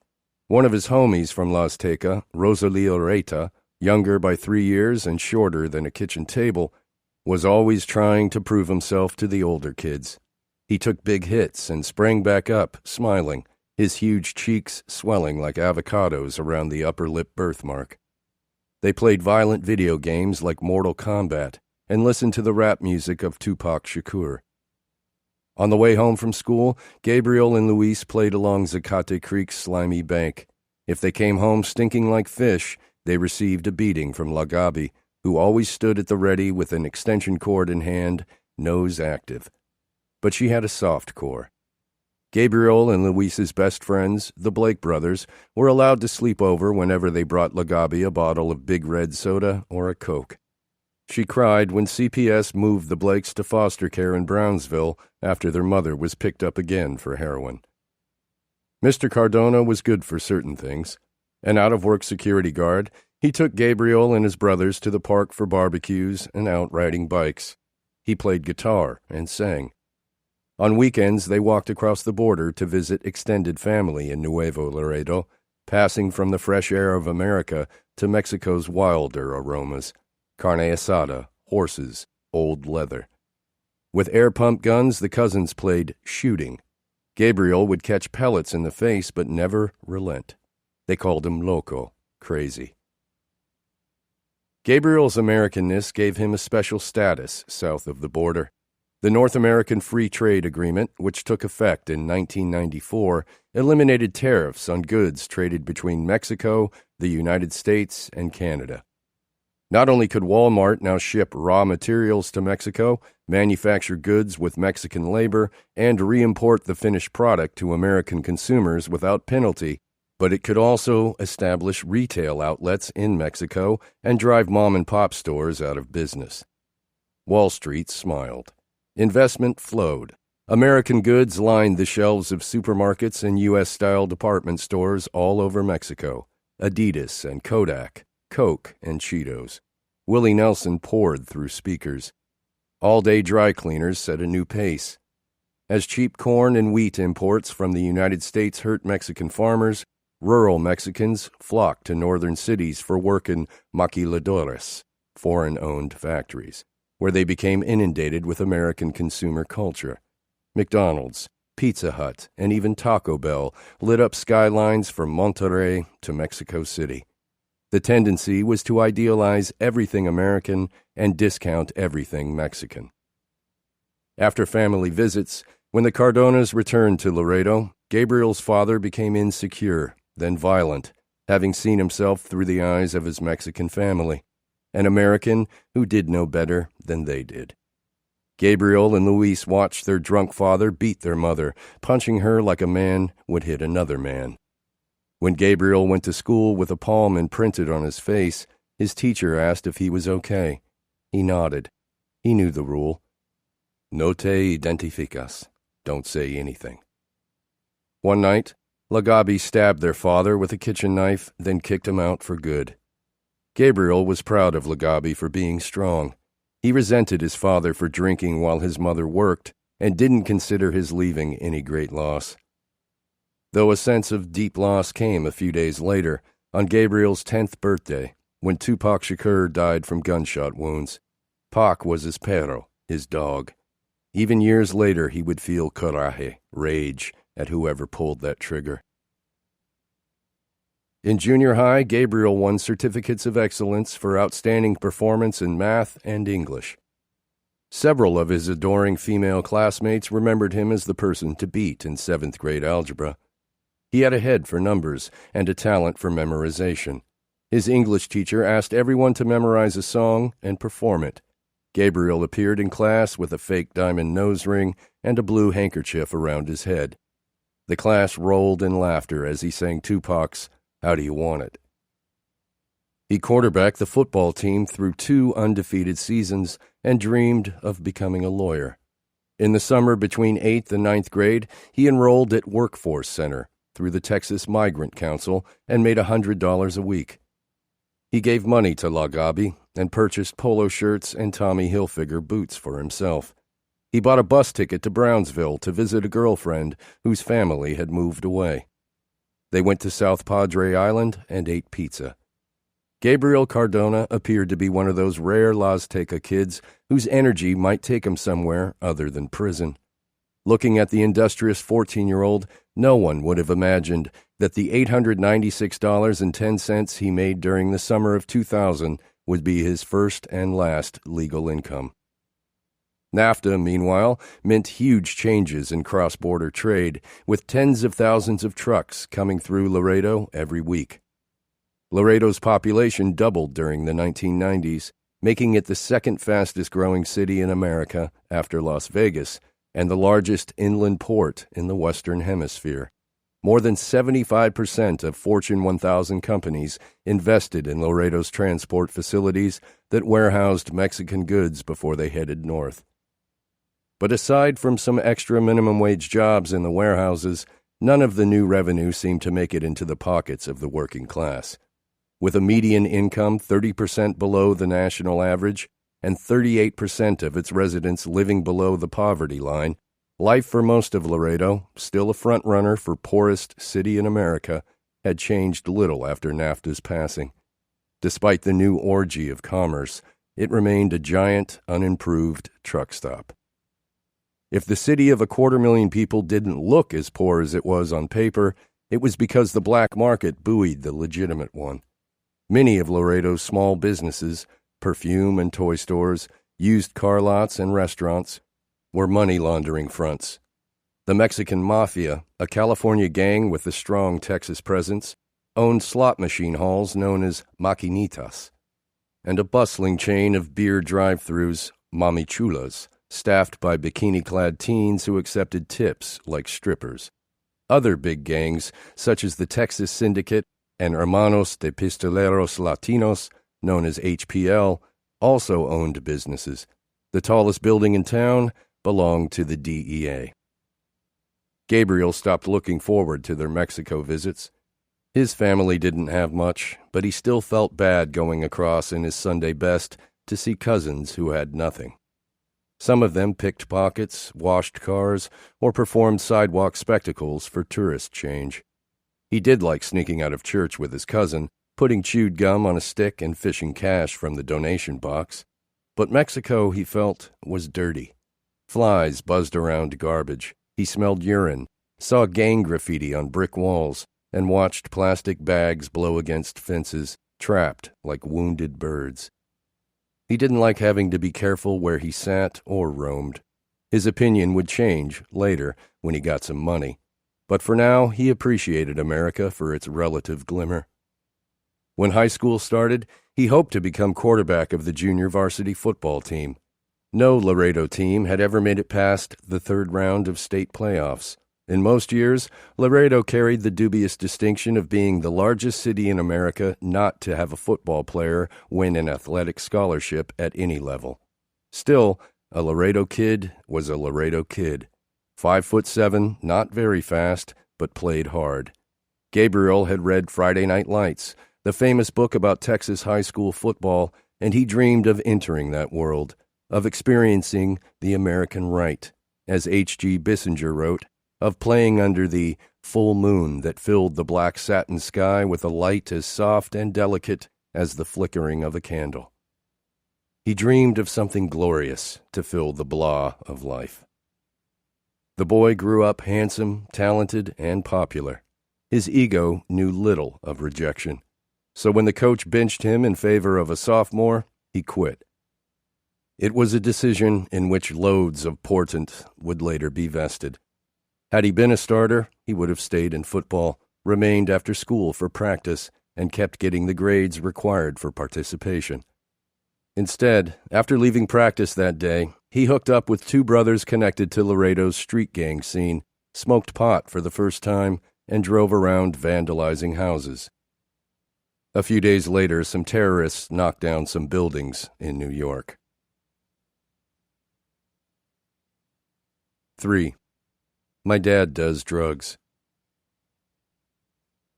One of his homies from La Azteca, Rosalía Reta, younger by 3 years and shorter than a kitchen table, was always trying to prove himself to the older kids. He took big hits and sprang back up, smiling, his huge cheeks swelling like avocados around the upper lip birthmark. They played violent video games like Mortal Kombat and listened to the rap music of Tupac Shakur. On the way home from school, Gabriel and Luis played along Zacate Creek's slimy bank. If they came home stinking like fish, they received a beating from La Gabi, who always stood at the ready with an extension cord in hand, nose active. But she had a soft core. Gabriel and Luis's best friends, the Blake brothers, were allowed to sleep over whenever they brought La Gabi a bottle of Big Red soda or a Coke. She cried when CPS moved the Blakes to foster care in Brownsville after their mother was picked up again for heroin. Mr. Cardona was good for certain things. An out-of-work security guard, he took Gabriel and his brothers to the park for barbecues and out riding bikes. He played guitar and sang. On weekends, they walked across the border to visit extended family in Nuevo Laredo, passing from the fresh air of America to Mexico's wilder aromas. Carne asada, horses, old leather. With air pump guns, the cousins played shooting. Gabriel would catch pellets in the face but never relent. They called him loco, crazy. Gabriel's Americanness gave him a special status south of the border. The North American Free Trade Agreement, which took effect in 1994, eliminated tariffs on goods traded between Mexico, the United States, and Canada. Not only could Walmart now ship raw materials to Mexico, manufacture goods with Mexican labor, and re-import the finished product to American consumers without penalty, but it could also establish retail outlets in Mexico and drive mom-and-pop stores out of business. Wall Street smiled. Investment flowed. American goods lined the shelves of supermarkets and U.S.-style department stores all over Mexico. Adidas and Kodak, Coke and Cheetos. Willie Nelson poured through speakers. All-day dry cleaners set a new pace. As cheap corn and wheat imports from the United States hurt Mexican farmers, rural Mexicans flocked to northern cities for work in maquiladoras, foreign-owned factories, where they became inundated with American consumer culture. McDonald's, Pizza Hut, and even Taco Bell lit up skylines from Monterrey to Mexico City. The tendency was to idealize everything American and discount everything Mexican. After family visits, when the Cardonas returned to Laredo, Gabriel's father became insecure, then violent, having seen himself through the eyes of his Mexican family, an American who did no better than they did. Gabriel and Luis watched their drunk father beat their mother, punching her like a man would hit another man. When Gabriel went to school with a palm imprinted on his face, his teacher asked if he was okay. He nodded. He knew the rule. No te identificas. Don't say anything. One night, La Gabi stabbed their father with a kitchen knife, then kicked him out for good. Gabriel was proud of La Gabi for being strong. He resented his father for drinking while his mother worked and didn't consider his leaving any great loss. Though a sense of deep loss came a few days later, on Gabriel's 10th birthday, when Tupac Shakur died from gunshot wounds. Pac was his perro, his dog. Even years later, he would feel coraje, rage, at whoever pulled that trigger. In junior high, Gabriel won certificates of excellence for outstanding performance in math and English. Several of his adoring female classmates remembered him as the person to beat in 7th grade algebra. He had a head for numbers and a talent for memorization. His English teacher asked everyone to memorize a song and perform it. Gabriel appeared in class with a fake diamond nose ring and a blue handkerchief around his head. The class rolled in laughter as he sang Tupac's "How Do You Want It?" He quarterbacked the football team through 2 undefeated seasons and dreamed of becoming a lawyer. In the summer between 8th and 9th grade, he enrolled at Workforce Center through the Texas Migrant Council and made $100 a week. He gave money to La Gabi and purchased polo shirts and Tommy Hilfiger boots for himself. He bought a bus ticket to Brownsville to visit a girlfriend whose family had moved away. They went to South Padre Island and ate pizza. Gabriel Cardona appeared to be one of those rare Las Teca kids whose energy might take him somewhere other than prison. Looking at the industrious 14-year-old, no one would have imagined that the $896.10 he made during the summer of 2000 would be his first and last legal income. NAFTA, meanwhile, meant huge changes in cross-border trade, with tens of thousands of trucks coming through Laredo every week. Laredo's population doubled during the 1990s, making it the second fastest-growing city in America after Las Vegas, and the largest inland port in the Western Hemisphere. More than 75% of Fortune 1000 companies invested in Laredo's transport facilities that warehoused Mexican goods before they headed north. But aside from some extra minimum wage jobs in the warehouses, none of the new revenue seemed to make it into the pockets of the working class. With a median income 30% below the national average and 38% of its residents living below the poverty line, life for most of Laredo, still a front-runner for poorest city in America, had changed little after NAFTA's passing. Despite the new orgy of commerce, it remained a giant, unimproved truck stop. If the city of 250,000 people didn't look as poor as it was on paper, it was because the black market buoyed the legitimate one. Many of Laredo's small businesses, perfume and toy stores, used car lots and restaurants, were money laundering fronts. The Mexican Mafia, a California gang with a strong Texas presence, owned slot machine halls known as maquinitas, and a bustling chain of beer drive-thrus, mamichulas, staffed by bikini-clad teens who accepted tips like strippers. Other big gangs, such as the Texas Syndicate and Hermanos de Pistoleros Latinos, known as HPL, also owned businesses. The tallest building in town belonged to the DEA. Gabriel stopped looking forward to their Mexico visits. His family didn't have much, but he still felt bad going across in his Sunday best to see cousins who had nothing. Some of them picked pockets, washed cars, or performed sidewalk spectacles for tourist change. He did like sneaking out of church with his cousin, putting chewed gum on a stick and fishing cash from the donation box. But Mexico, he felt, was dirty. Flies buzzed around garbage. He smelled urine, saw gang graffiti on brick walls, and watched plastic bags blow against fences, trapped like wounded birds. He didn't like having to be careful where he sat or roamed. His opinion would change later when he got some money, but for now he appreciated America for its relative glimmer. When high school started, he hoped to become quarterback of the junior varsity football team. No Laredo team had ever made it past the third round of state playoffs. In most years, Laredo carried the dubious distinction of being the largest city in America not to have a football player win an athletic scholarship at any level. Still, a Laredo kid was a Laredo kid. 5'7", not very fast, but played hard. Gabriel had read Friday Night Lights, the famous book about Texas high school football, and he dreamed of entering that world, of experiencing the American right, as H.G. Bissinger wrote, of playing under the full moon that filled the black satin sky with a light as soft and delicate as the flickering of a candle. He dreamed of something glorious to fill the blah of life. The boy grew up handsome, talented, and popular. His ego knew little of rejection. So when the coach benched him in favor of a sophomore, he quit. It was a decision in which loads of portent would later be vested. Had he been a starter, he would have stayed in football, remained after school for practice, and kept getting the grades required for participation. Instead, after leaving practice that day, he hooked up with two brothers connected to Laredo's street gang scene, smoked pot for the first time, and drove around vandalizing houses. A few days later, some terrorists knocked down some buildings in New York. 3. My dad does drugs.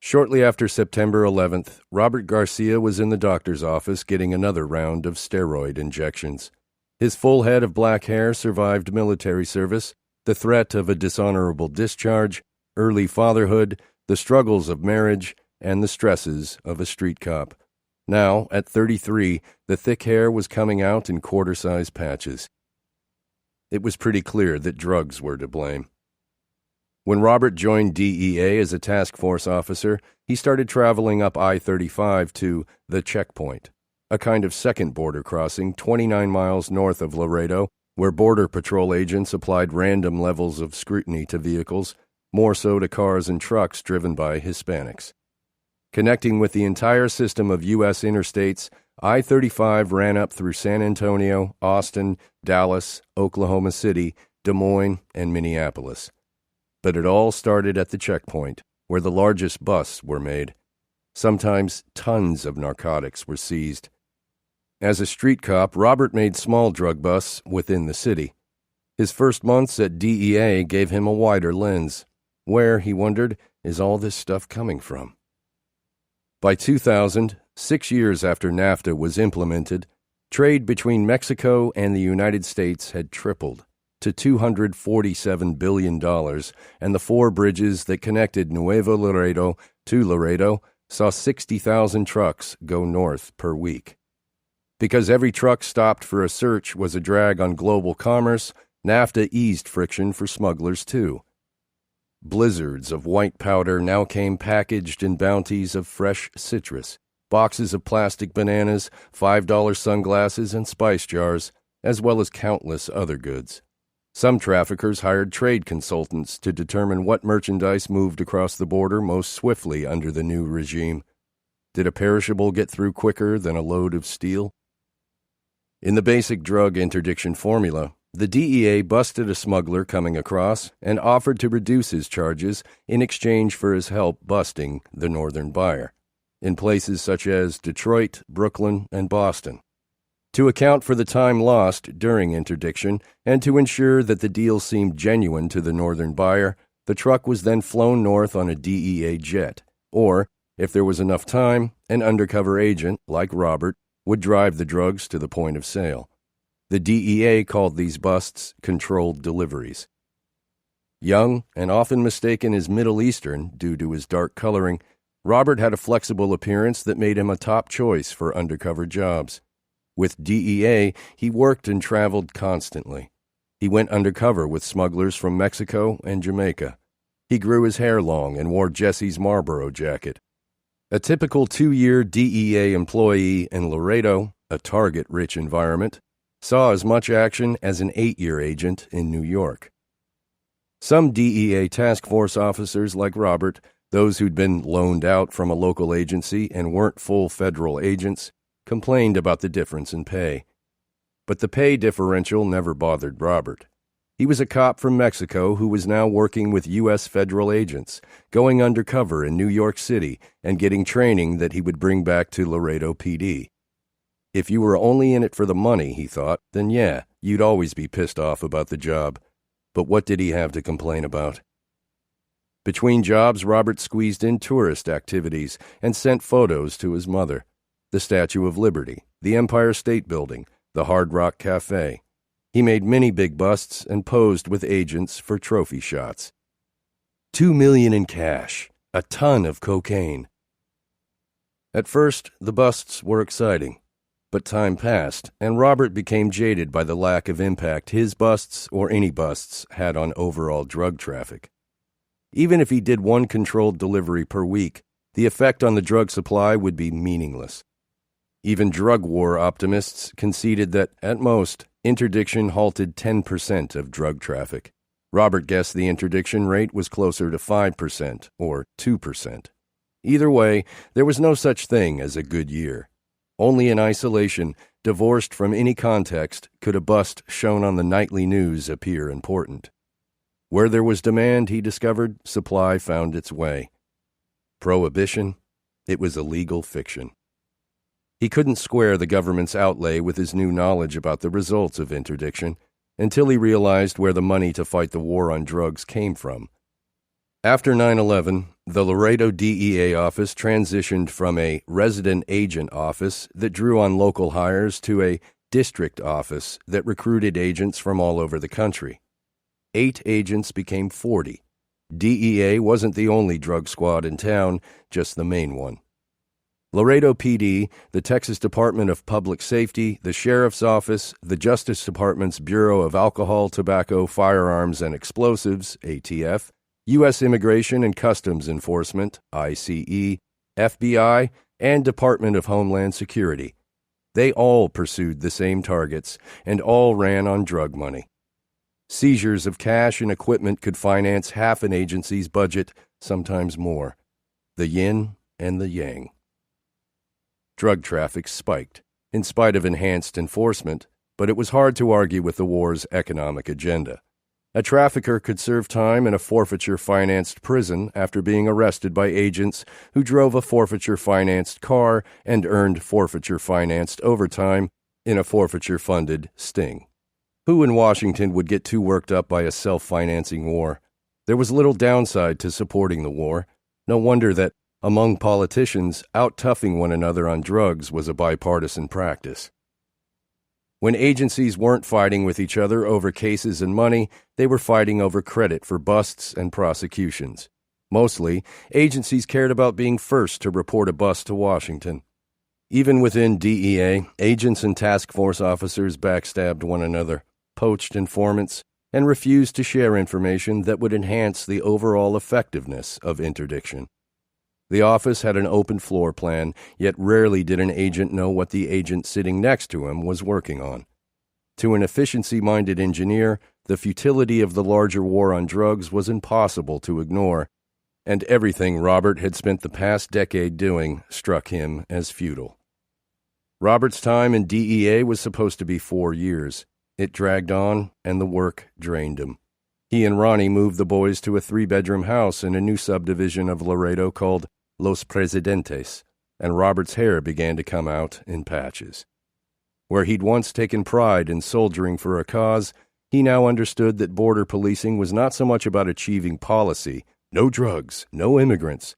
Shortly after September 11th, Robert Garcia was in the doctor's office getting another round of steroid injections. His full head of black hair survived military service, the threat of a dishonorable discharge, early fatherhood, the struggles of marriage, and the stresses of a street cop. Now, at 33, the thick hair was coming out in quarter-size patches. It was pretty clear that drugs were to blame. When Robert joined DEA as a task force officer, he started traveling up I-35 to the checkpoint, a kind of second border crossing 29 miles north of Laredo, where Border Patrol agents applied random levels of scrutiny to vehicles, more so to cars and trucks driven by Hispanics. Connecting with the entire system of U.S. interstates, I-35 ran up through San Antonio, Austin, Dallas, Oklahoma City, Des Moines, and Minneapolis. But it all started at the checkpoint, where the largest busts were made. Sometimes tons of narcotics were seized. As a street cop, Robert made small drug busts within the city. His first months at DEA gave him a wider lens. Where, he wondered, is all this stuff coming from? By 2000, 6 years after NAFTA was implemented, trade between Mexico and the United States had tripled to $247 billion, and the 4 bridges that connected Nuevo Laredo to Laredo saw 60,000 trucks go north per week. Because every truck stopped for a search was a drag on global commerce, NAFTA eased friction for smugglers too. Blizzards of white powder now came packaged in bounties of fresh citrus, boxes of plastic bananas, $5 sunglasses, and spice jars, as well as countless other goods. Some traffickers hired trade consultants to determine what merchandise moved across the border most swiftly under the new regime. Did a perishable get through quicker than a load of steel? In the basic drug interdiction formula, the DEA busted a smuggler coming across and offered to reduce his charges in exchange for his help busting the northern buyer, in places such as Detroit, Brooklyn, and Boston. To account for the time lost during interdiction and to ensure that the deal seemed genuine to the northern buyer, the truck was then flown north on a DEA jet, or, if there was enough time, an undercover agent, like Robert, would drive the drugs to the point of sale. The DEA called these busts controlled deliveries. Young and often mistaken as Middle Eastern due to his dark coloring, Robert had a flexible appearance that made him a top choice for undercover jobs. With DEA, he worked and traveled constantly. He went undercover with smugglers from Mexico and Jamaica. He grew his hair long and wore Jesse's Marlboro jacket. A typical 2-year DEA employee in Laredo, a target-rich environment, saw as much action as an 8-year agent in New York. Some DEA task force officers like Robert, those who'd been loaned out from a local agency and weren't full federal agents, complained about the difference in pay. But the pay differential never bothered Robert. He was a cop from Mexico who was now working with U.S. federal agents, going undercover in New York City and getting training that he would bring back to Laredo PD. If you were only in it for the money, he thought, then yeah, you'd always be pissed off about the job. But what did he have to complain about? Between jobs, Robert squeezed in tourist activities and sent photos to his mother. The Statue of Liberty, the Empire State Building, the Hard Rock Cafe. He made many big busts and posed with agents for trophy shots. $2 million in cash, a ton of cocaine. At first, the busts were exciting. But time passed, and Robert became jaded by the lack of impact his busts or any busts had on overall drug traffic. Even if he did one controlled delivery per week, the effect on the drug supply would be meaningless. Even drug war optimists conceded that, at most, interdiction halted 10% of drug traffic. Robert guessed the interdiction rate was closer to 5% or 2%. Either way, there was no such thing as a good year. Only in isolation, divorced from any context, could a bust shown on the nightly news appear important. Where there was demand, he discovered, supply found its way. Prohibition? It was a legal fiction. He couldn't square the government's outlay with his new knowledge about the results of interdiction until he realized where the money to fight the war on drugs came from. After 9/11, the Laredo DEA office transitioned from a resident agent office that drew on local hires to a district office that recruited agents from all over the country. 8 agents became 40. DEA wasn't the only drug squad in town, just the main one. Laredo PD, the Texas Department of Public Safety, the Sheriff's Office, the Justice Department's Bureau of Alcohol, Tobacco, Firearms, and Explosives, ATF, U.S. Immigration and Customs Enforcement, ICE, FBI, and Department of Homeland Security. They all pursued the same targets, and all ran on drug money. Seizures of cash and equipment could finance half an agency's budget, sometimes more. The yin and the yang. Drug traffic spiked, in spite of enhanced enforcement, but it was hard to argue with the war's economic agenda. A trafficker could serve time in a forfeiture-financed prison after being arrested by agents who drove a forfeiture-financed car and earned forfeiture-financed overtime in a forfeiture-funded sting. Who in Washington would get too worked up by a self-financing war? There was little downside to supporting the war. No wonder that, among politicians, out-toughing one another on drugs was a bipartisan practice. When agencies weren't fighting with each other over cases and money, they were fighting over credit for busts and prosecutions. Mostly, agencies cared about being first to report a bust to Washington. Even within DEA, agents and task force officers backstabbed one another, poached informants, and refused to share information that would enhance the overall effectiveness of interdiction. The office had an open floor plan, yet rarely did an agent know what the agent sitting next to him was working on. To an efficiency-minded engineer, the futility of the larger war on drugs was impossible to ignore, and everything Robert had spent the past decade doing struck him as futile. Robert's time in DEA was supposed to be 4 years. It dragged on, and the work drained him. He and Ronnie moved the boys to a 3-bedroom house in a new subdivision of Laredo called Los Presidentes, and Robert's hair began to come out in patches. Where he'd once taken pride in soldiering for a cause, he now understood that border policing was not so much about achieving policy, no drugs, no immigrants,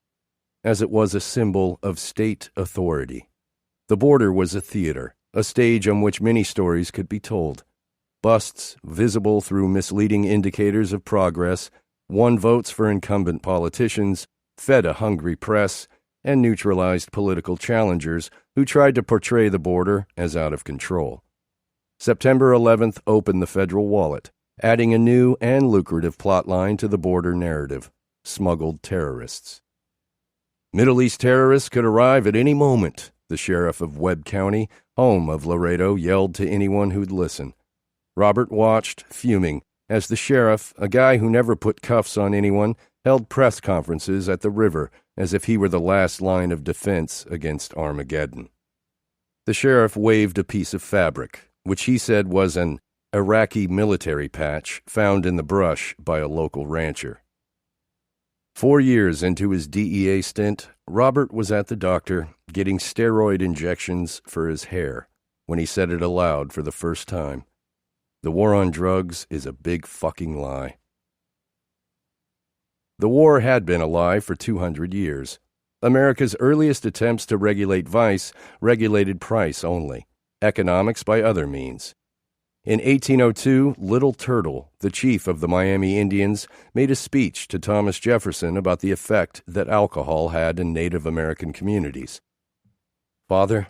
as it was a symbol of state authority. The border was a theater, a stage on which many stories could be told. Busts, visible through misleading indicators of progress, won votes for incumbent politicians, fed a hungry press, and neutralized political challengers who tried to portray the border as out of control. September 11th opened the federal wallet, adding a new and lucrative plotline to the border narrative: smuggled terrorists. Middle East terrorists could arrive at any moment, the sheriff of Webb County, home of Laredo, yelled to anyone who'd listen. Robert watched, fuming, as the sheriff, a guy who never put cuffs on anyone, held press conferences at the river as if he were the last line of defense against Armageddon. The sheriff waved a piece of fabric, which he said was an Iraqi military patch found in the brush by a local rancher. 4 years into his DEA stint, Robert was at the doctor getting steroid injections for his hair when he said it aloud for the first time. The war on drugs is a big fucking lie. The war had been a lie for 200 years. America's earliest attempts to regulate vice regulated price only, economics by other means. In 1802, Little Turtle, the chief of the Miami Indians, made a speech to Thomas Jefferson about the effect that alcohol had in Native American communities. "Father,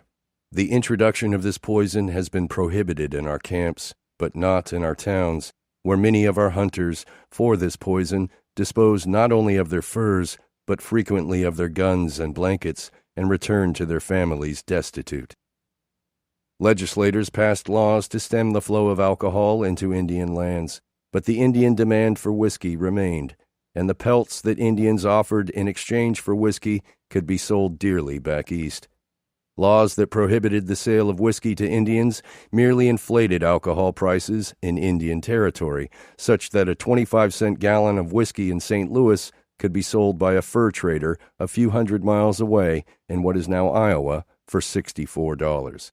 the introduction of this poison has been prohibited in our camps, but not in our towns, where many of our hunters, for this poison, dispose not only of their furs, but frequently of their guns and blankets, and return to their families destitute." Legislators passed laws to stem the flow of alcohol into Indian lands, but the Indian demand for whiskey remained, and the pelts that Indians offered in exchange for whiskey could be sold dearly back east. Laws that prohibited the sale of whiskey to Indians merely inflated alcohol prices in Indian territory, such that a 25-cent gallon of whiskey in St. Louis could be sold by a fur trader a few hundred miles away in what is now Iowa for $64.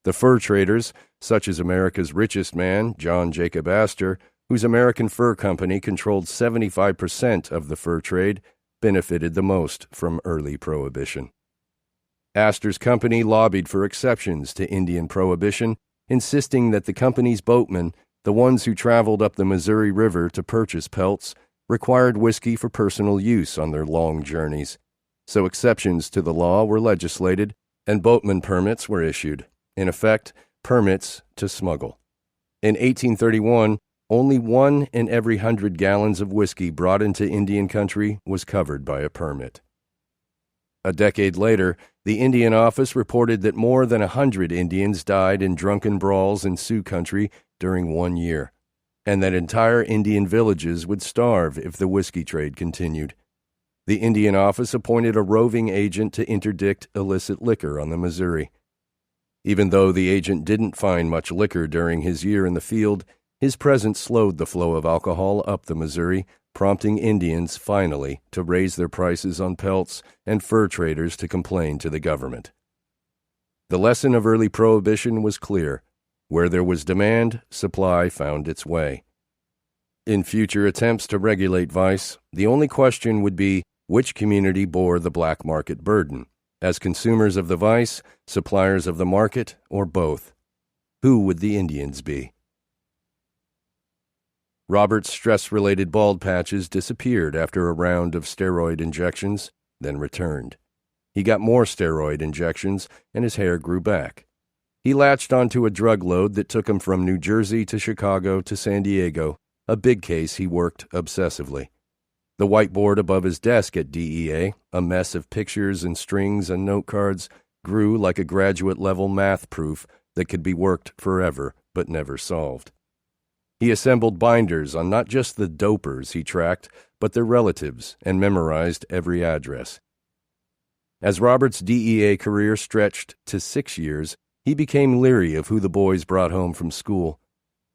The fur traders, such as America's richest man, John Jacob Astor, whose American Fur Company controlled 75% of the fur trade, benefited the most from early Prohibition. Astor's company lobbied for exceptions to Indian prohibition, insisting that the company's boatmen, the ones who traveled up the Missouri River to purchase pelts, required whiskey for personal use on their long journeys, so exceptions to the law were legislated and boatman permits were issued, in effect, permits to smuggle. In 1831, only 1 in every 100 gallons of whiskey brought into Indian country was covered by a permit. A decade later, the Indian Office reported that more than 100 Indians died in drunken brawls in Sioux country during 1 year, and that entire Indian villages would starve if the whiskey trade continued. The Indian Office appointed a roving agent to interdict illicit liquor on the Missouri. Even though the agent didn't find much liquor during his year in the field, his presence slowed the flow of alcohol up the Missouri, prompting Indians, finally, to raise their prices on pelts and fur traders to complain to the government. The lesson of early Prohibition was clear. Where there was demand, supply found its way. In future attempts to regulate vice, the only question would be which community bore the black market burden, as consumers of the vice, suppliers of the market, or both. Who would the Indians be? Robert's stress-related bald patches disappeared after a round of steroid injections, then returned. He got more steroid injections, and his hair grew back. He latched onto a drug load that took him from New Jersey to Chicago to San Diego, a big case he worked obsessively. The whiteboard above his desk at DEA, a mess of pictures and strings and note cards, grew like a graduate-level math proof that could be worked forever but never solved. He assembled binders on not just the dopers he tracked, but their relatives, and memorized every address. As Robert's DEA career stretched to 6 years, he became leery of who the boys brought home from school.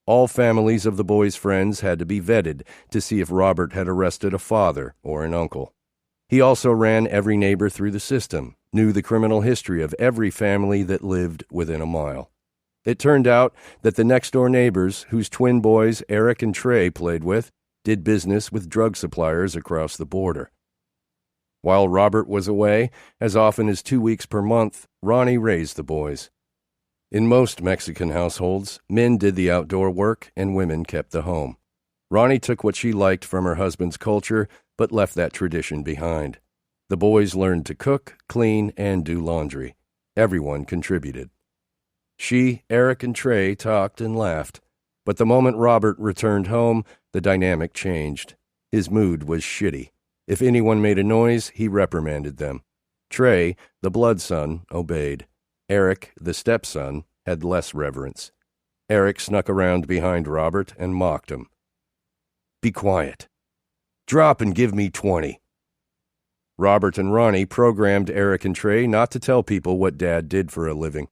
All families of the boys' friends had to be vetted to see if Robert had arrested a father or an uncle. He also ran every neighbor through the system, knew the criminal history of every family that lived within a mile. It turned out that the next-door neighbors, whose twin boys Eric and Trey played with, did business with drug suppliers across the border. While Robert was away, as often as 2 weeks per month, Ronnie raised the boys. In most Mexican households, men did the outdoor work and women kept the home. Ronnie took what she liked from her husband's culture, but left that tradition behind. The boys learned to cook, clean, and do laundry. Everyone contributed. She, Eric, and Trey talked and laughed, but the moment Robert returned home, the dynamic changed. His mood was shitty. If anyone made a noise, he reprimanded them. Trey, the blood son, obeyed. Eric, the stepson, had less reverence. Eric snuck around behind Robert and mocked him. "Be quiet. Drop and give me 20. Robert and Ronnie programmed Eric and Trey not to tell people what Dad did for a living.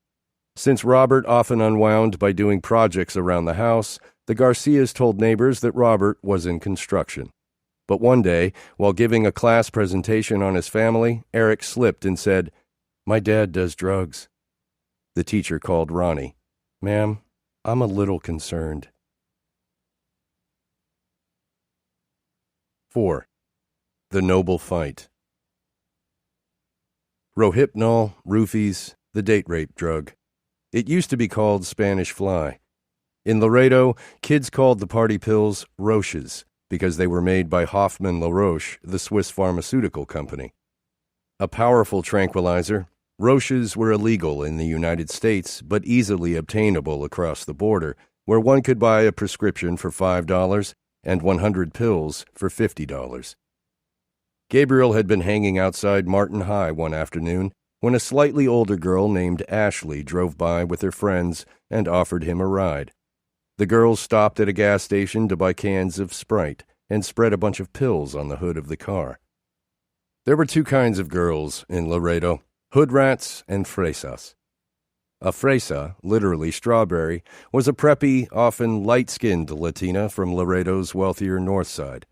Since Robert often unwound by doing projects around the house, the Garcias told neighbors that Robert was in construction. But one day, while giving a class presentation on his family, Eric slipped and said, "My dad does drugs." The teacher called Ronnie. "Ma'am, I'm a little concerned." 4. The Noble Fight. Rohypnol, roofies, the date rape drug. It used to be called Spanish fly. In Laredo, kids called the party pills Roches because they were made by Hoffmann La Roche, the Swiss pharmaceutical company. A powerful tranquilizer, Roches were illegal in the United States but easily obtainable across the border, where one could buy a prescription for $5 and 100 pills for $50. Gabriel had been hanging outside Martin High one afternoon when a slightly older girl named Ashley drove by with her friends and offered him a ride. The girls stopped at a gas station to buy cans of Sprite and spread a bunch of pills on the hood of the car. There were two kinds of girls in Laredo, hood rats and fresas. A fresa, literally strawberry, was a preppy, often light-skinned Latina from Laredo's wealthier north side.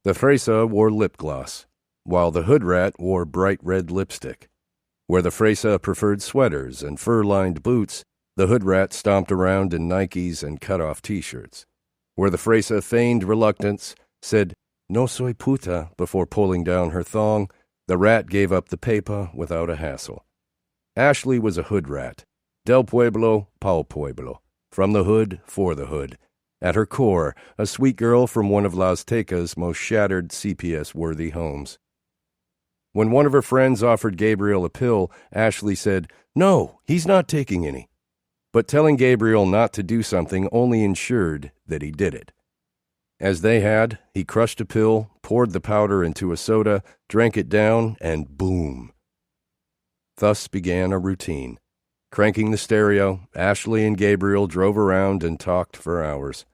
The fresa wore lip gloss, while the hood rat wore bright red lipstick. Where the fresa preferred sweaters and fur-lined boots, the hood rat stomped around in Nikes and cut-off T-shirts. Where the fresa feigned reluctance, said, "No soy puta," before pulling down her thong, the rat gave up the pepa without a hassle. Ashley was a hood rat. Del pueblo, pa'l pueblo. From the hood, for the hood. At her core, a sweet girl from one of Las Tecas' most shattered CPS-worthy homes. When one of her friends offered Gabriel a pill, Ashley said, "No, he's not taking any." But telling Gabriel not to do something only ensured that he did it. As they had, he crushed a pill, poured the powder into a soda, drank it down, and boom. Thus began a routine. Cranking the stereo, Ashley and Gabriel drove around and talked for hours.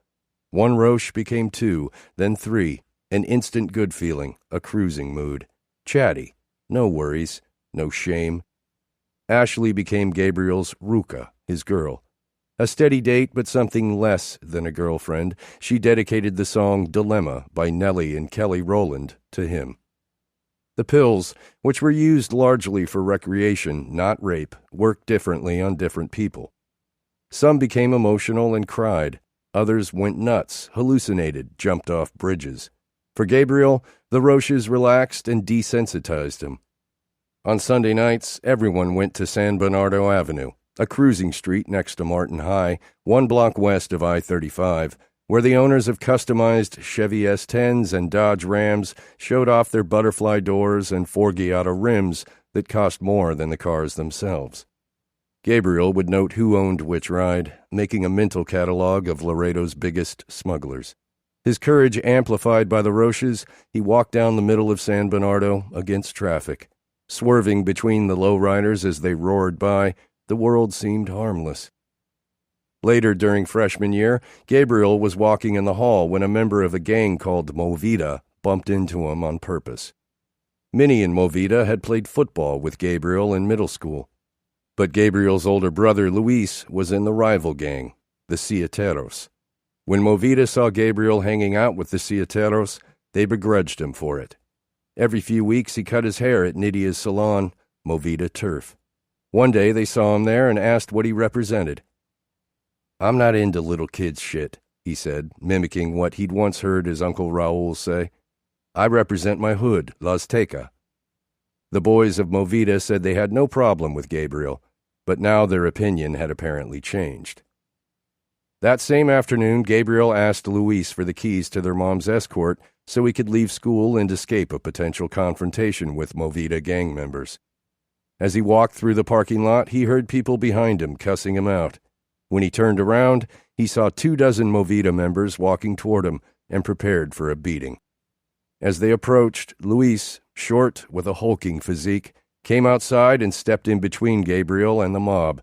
One Roche became two, then three, an instant good feeling, a cruising mood. Chatty, no worries, no shame. Ashley became Gabriel's Ruka, his girl. A steady date, but something less than a girlfriend, she dedicated the song Dilemma by Nelly and Kelly Rowland to him. The pills, which were used largely for recreation, not rape, worked differently on different people. Some became emotional and cried. Others went nuts, hallucinated, jumped off bridges. For Gabriel, the Roches relaxed and desensitized him. On Sunday nights, everyone went to San Bernardo Avenue, a cruising street next to Martin High, 1 block west of I-35, where the owners of customized Chevy S10s and Dodge Rams showed off their butterfly doors and Forgiato rims that cost more than the cars themselves. Gabriel would note who owned which ride, making a mental catalog of Laredo's biggest smugglers. His courage amplified by the Roches, he walked down the middle of San Bernardo against traffic. Swerving between the lowriders as they roared by, the world seemed harmless. Later during freshman year, Gabriel was walking in the hall when a member of a gang called Movida bumped into him on purpose. Minnie and Movida had played football with Gabriel in middle school. But Gabriel's older brother, Luis, was in the rival gang, the Cieteros. When Movida saw Gabriel hanging out with the Cieteros, they begrudged him for it. Every few weeks he cut his hair at Nydia's salon, Movida Turf. One day they saw him there and asked what he represented. "I'm not into little kids' shit," he said, mimicking what he'd once heard his Uncle Raul say. "I represent my hood, Las Tecas." The boys of Movida said they had no problem with Gabriel, but now their opinion had apparently changed. That same afternoon, Gabriel asked Luis for the keys to their mom's escort so he could leave school and escape a potential confrontation with Movida gang members. As he walked through the parking lot, he heard people behind him cussing him out. When he turned around, he saw 24 Movida members walking toward him and prepared for a beating. As they approached, Luis, short with a hulking physique, came outside and stepped in between Gabriel and the mob.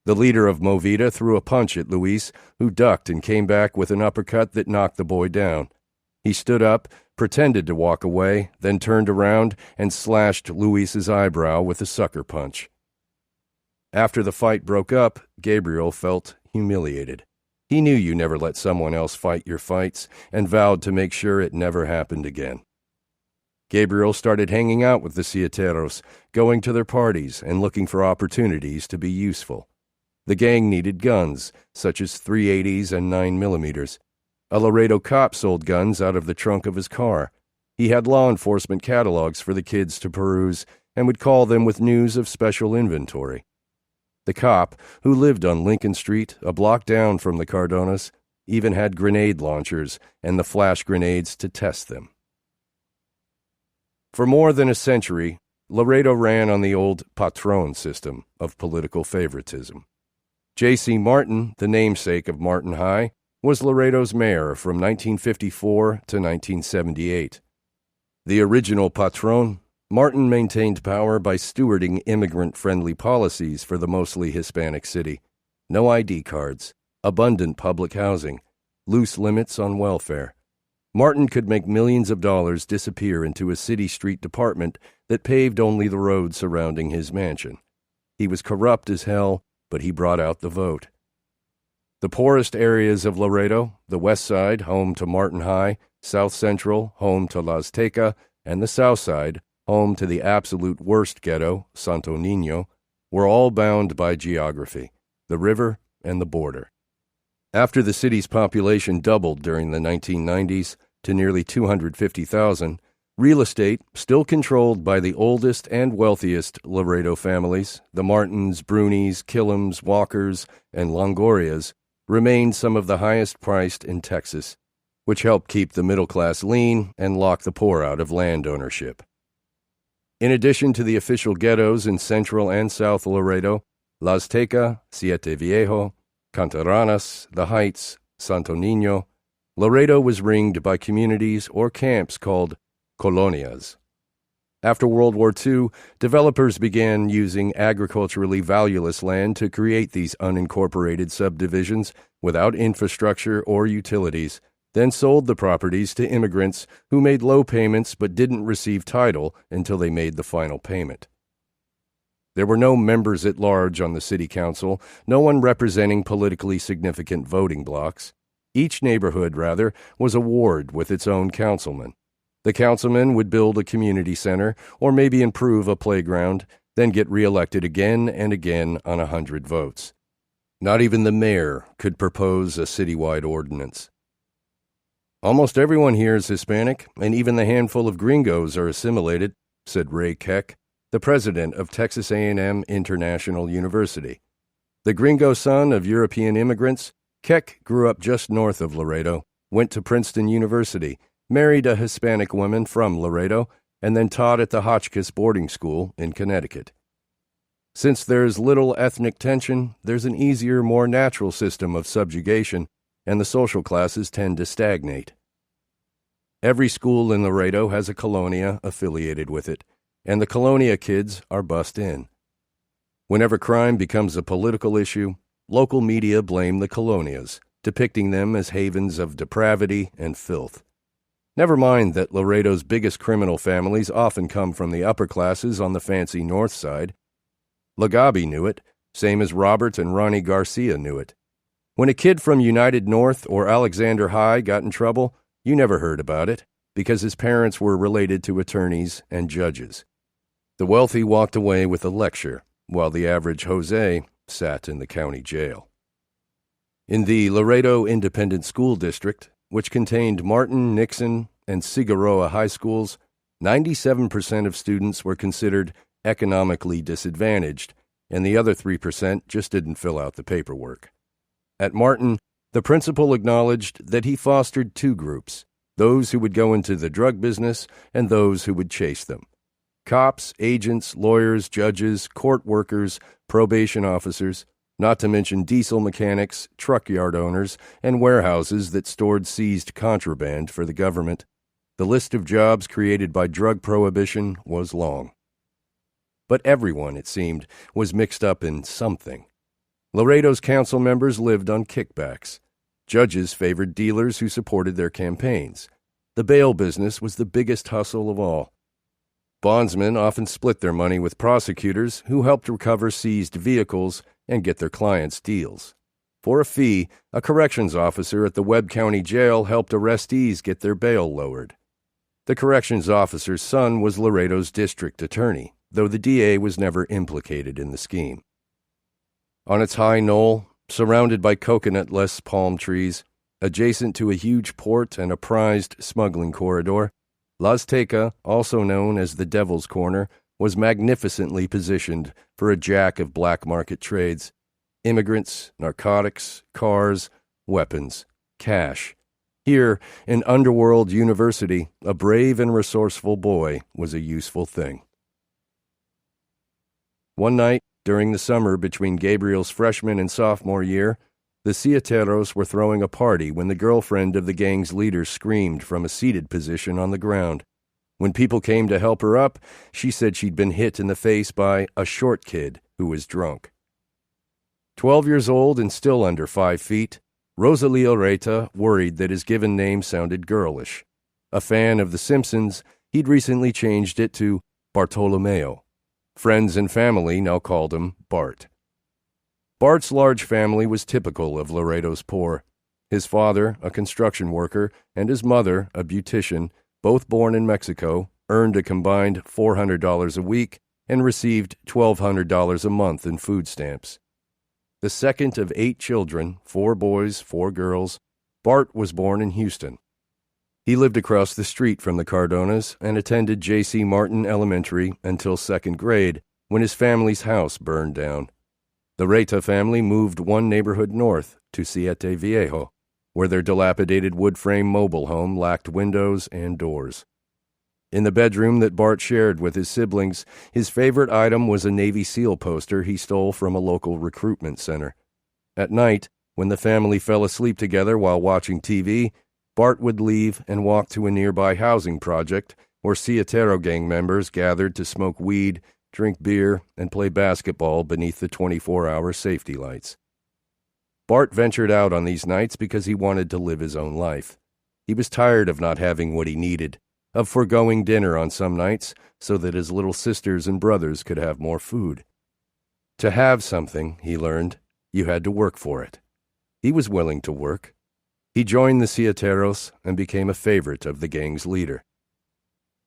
The leader of Movida threw a punch at Luis, who ducked and came back with an uppercut that knocked the boy down. He stood up, pretended to walk away, then turned around and slashed Luis's eyebrow with a sucker punch. After the fight broke up, Gabriel felt humiliated. He knew you never let someone else fight your fights and vowed to make sure it never happened again. Gabriel started hanging out with the Cieteros, going to their parties and looking for opportunities to be useful. The gang needed guns, such as .380s and 9mm. A Laredo cop sold guns out of the trunk of his car. He had law enforcement catalogs for the kids to peruse and would call them with news of special inventory. The cop, who lived on Lincoln Street, a block down from the Cardonas, even had grenade launchers and the flash grenades to test them. For more than a century, Laredo ran on the old patron system of political favoritism. J.C. Martin, the namesake of Martin High, was Laredo's mayor from 1954 to 1978. The original patron, Martin maintained power by stewarding immigrant-friendly policies for the mostly Hispanic city. No ID cards, abundant public housing, loose limits on welfare. Martin could make millions of dollars disappear into a city street department that paved only the road surrounding his mansion. He was corrupt as hell, but he brought out the vote. The poorest areas of Laredo, the West Side, home to Martin High, South Central, home to Las Tecas, and the South Side, home to the absolute worst ghetto, Santo Niño, were all bound by geography, the river and the border. After the city's population doubled during the 1990s to nearly 250,000, real estate, still controlled by the oldest and wealthiest Laredo families, the Martins, Brunis, Killams, Walkers, and Longorias, remained some of the highest priced in Texas, which helped keep the middle class lean and lock the poor out of land ownership. In addition to the official ghettos in central and south Laredo, La Azteca, Siete Viejo, Cantaranas, The Heights, Santo Niño, Laredo was ringed by communities or camps called colonias. After World War II, developers began using agriculturally valueless land to create these unincorporated subdivisions without infrastructure or utilities, then sold the properties to immigrants who made low payments but didn't receive title until they made the final payment. There were no members at large on the city council, no one representing politically significant voting blocks. Each neighborhood, rather, was a ward with its own councilman. The councilman would build a community center or maybe improve a playground, then get reelected again and again on 100 votes. Not even the mayor could propose a citywide ordinance. "Almost everyone here is Hispanic, and even the handful of gringos are assimilated," said Ray Keck, the president of Texas A&M International University. The gringo son of European immigrants, Keck grew up just north of Laredo, went to Princeton University, married a Hispanic woman from Laredo, and then taught at the Hotchkiss boarding school in Connecticut. Since there's little ethnic tension, there's an easier, more natural system of subjugation, and the social classes tend to stagnate. Every school in Laredo has a colonia affiliated with it, and the colonia kids are bussed in. Whenever crime becomes a political issue, local media blame the colonias, depicting them as havens of depravity and filth. Never mind that Laredo's biggest criminal families often come from the upper classes on the fancy north side. Lagabe knew it, same as Robert and Ronnie Garcia knew it. When a kid from United North or Alexander High got in trouble, you never heard about it, because his parents were related to attorneys and judges. The wealthy walked away with a lecture, while the average Jose sat in the county jail. In the Laredo Independent School District, which contained Martin, Nixon, and Figueroa high schools, 97% of students were considered economically disadvantaged, and the other 3% just didn't fill out the paperwork. At Martin, the principal acknowledged that he fostered two groups, those who would go into the drug business and those who would chase them. Cops, agents, lawyers, judges, court workers, probation officers, not to mention diesel mechanics, truck yard owners, and warehouses that stored seized contraband for the government. The list of jobs created by drug prohibition was long. But everyone, it seemed, was mixed up in something. Laredo's council members lived on kickbacks. Judges favored dealers who supported their campaigns. The bail business was the biggest hustle of all. Bondsmen often split their money with prosecutors who helped recover seized vehicles and get their clients deals. For a fee, a corrections officer at the Webb County Jail helped arrestees get their bail lowered. The corrections officer's son was Laredo's district attorney, though the DA was never implicated in the scheme. On its high knoll, surrounded by coconut-less palm trees, adjacent to a huge port and a prized smuggling corridor, La Azteca, also known as the Devil's Corner, was magnificently positioned for a jack of black market trades: immigrants, narcotics, cars, weapons, cash. Here, in Underworld University, a brave and resourceful boy was a useful thing. One night, during the summer between Gabriel's freshman and sophomore year, the Cieteros were throwing a party when the girlfriend of the gang's leader screamed from a seated position on the ground. When people came to help her up, she said she'd been hit in the face by a short kid who was drunk. 12 years old and still under 5 feet, Rosalio Reta worried that his given name sounded girlish. A fan of The Simpsons, he'd recently changed it to Bartolomeo. Friends and family now called him Bart. Bart's large family was typical of Laredo's poor. His father, a construction worker, and his mother, a beautician, both born in Mexico, earned a combined $400 a week and received $1,200 a month in food stamps. The second of 8 children, 4 boys, 4 girls, Bart was born in Houston. He lived across the street from the Cardonas and attended J.C. Martin Elementary until 2nd grade, when his family's house burned down. The Reta family moved one neighborhood north to Siete Viejo, where their dilapidated wood-frame mobile home lacked windows and doors. In the bedroom that Bart shared with his siblings, his favorite item was a Navy SEAL poster he stole from a local recruitment center. At night, when the family fell asleep together while watching TV, Bart would leave and walk to a nearby housing project where Sietero gang members gathered to smoke weed, drink beer, and play basketball beneath the 24-hour safety lights. Bart ventured out on these nights because he wanted to live his own life. He was tired of not having what he needed, of foregoing dinner on some nights so that his little sisters and brothers could have more food. To have something, he learned, you had to work for it. He was willing to work. He joined the Sieteros and became a favorite of the gang's leader.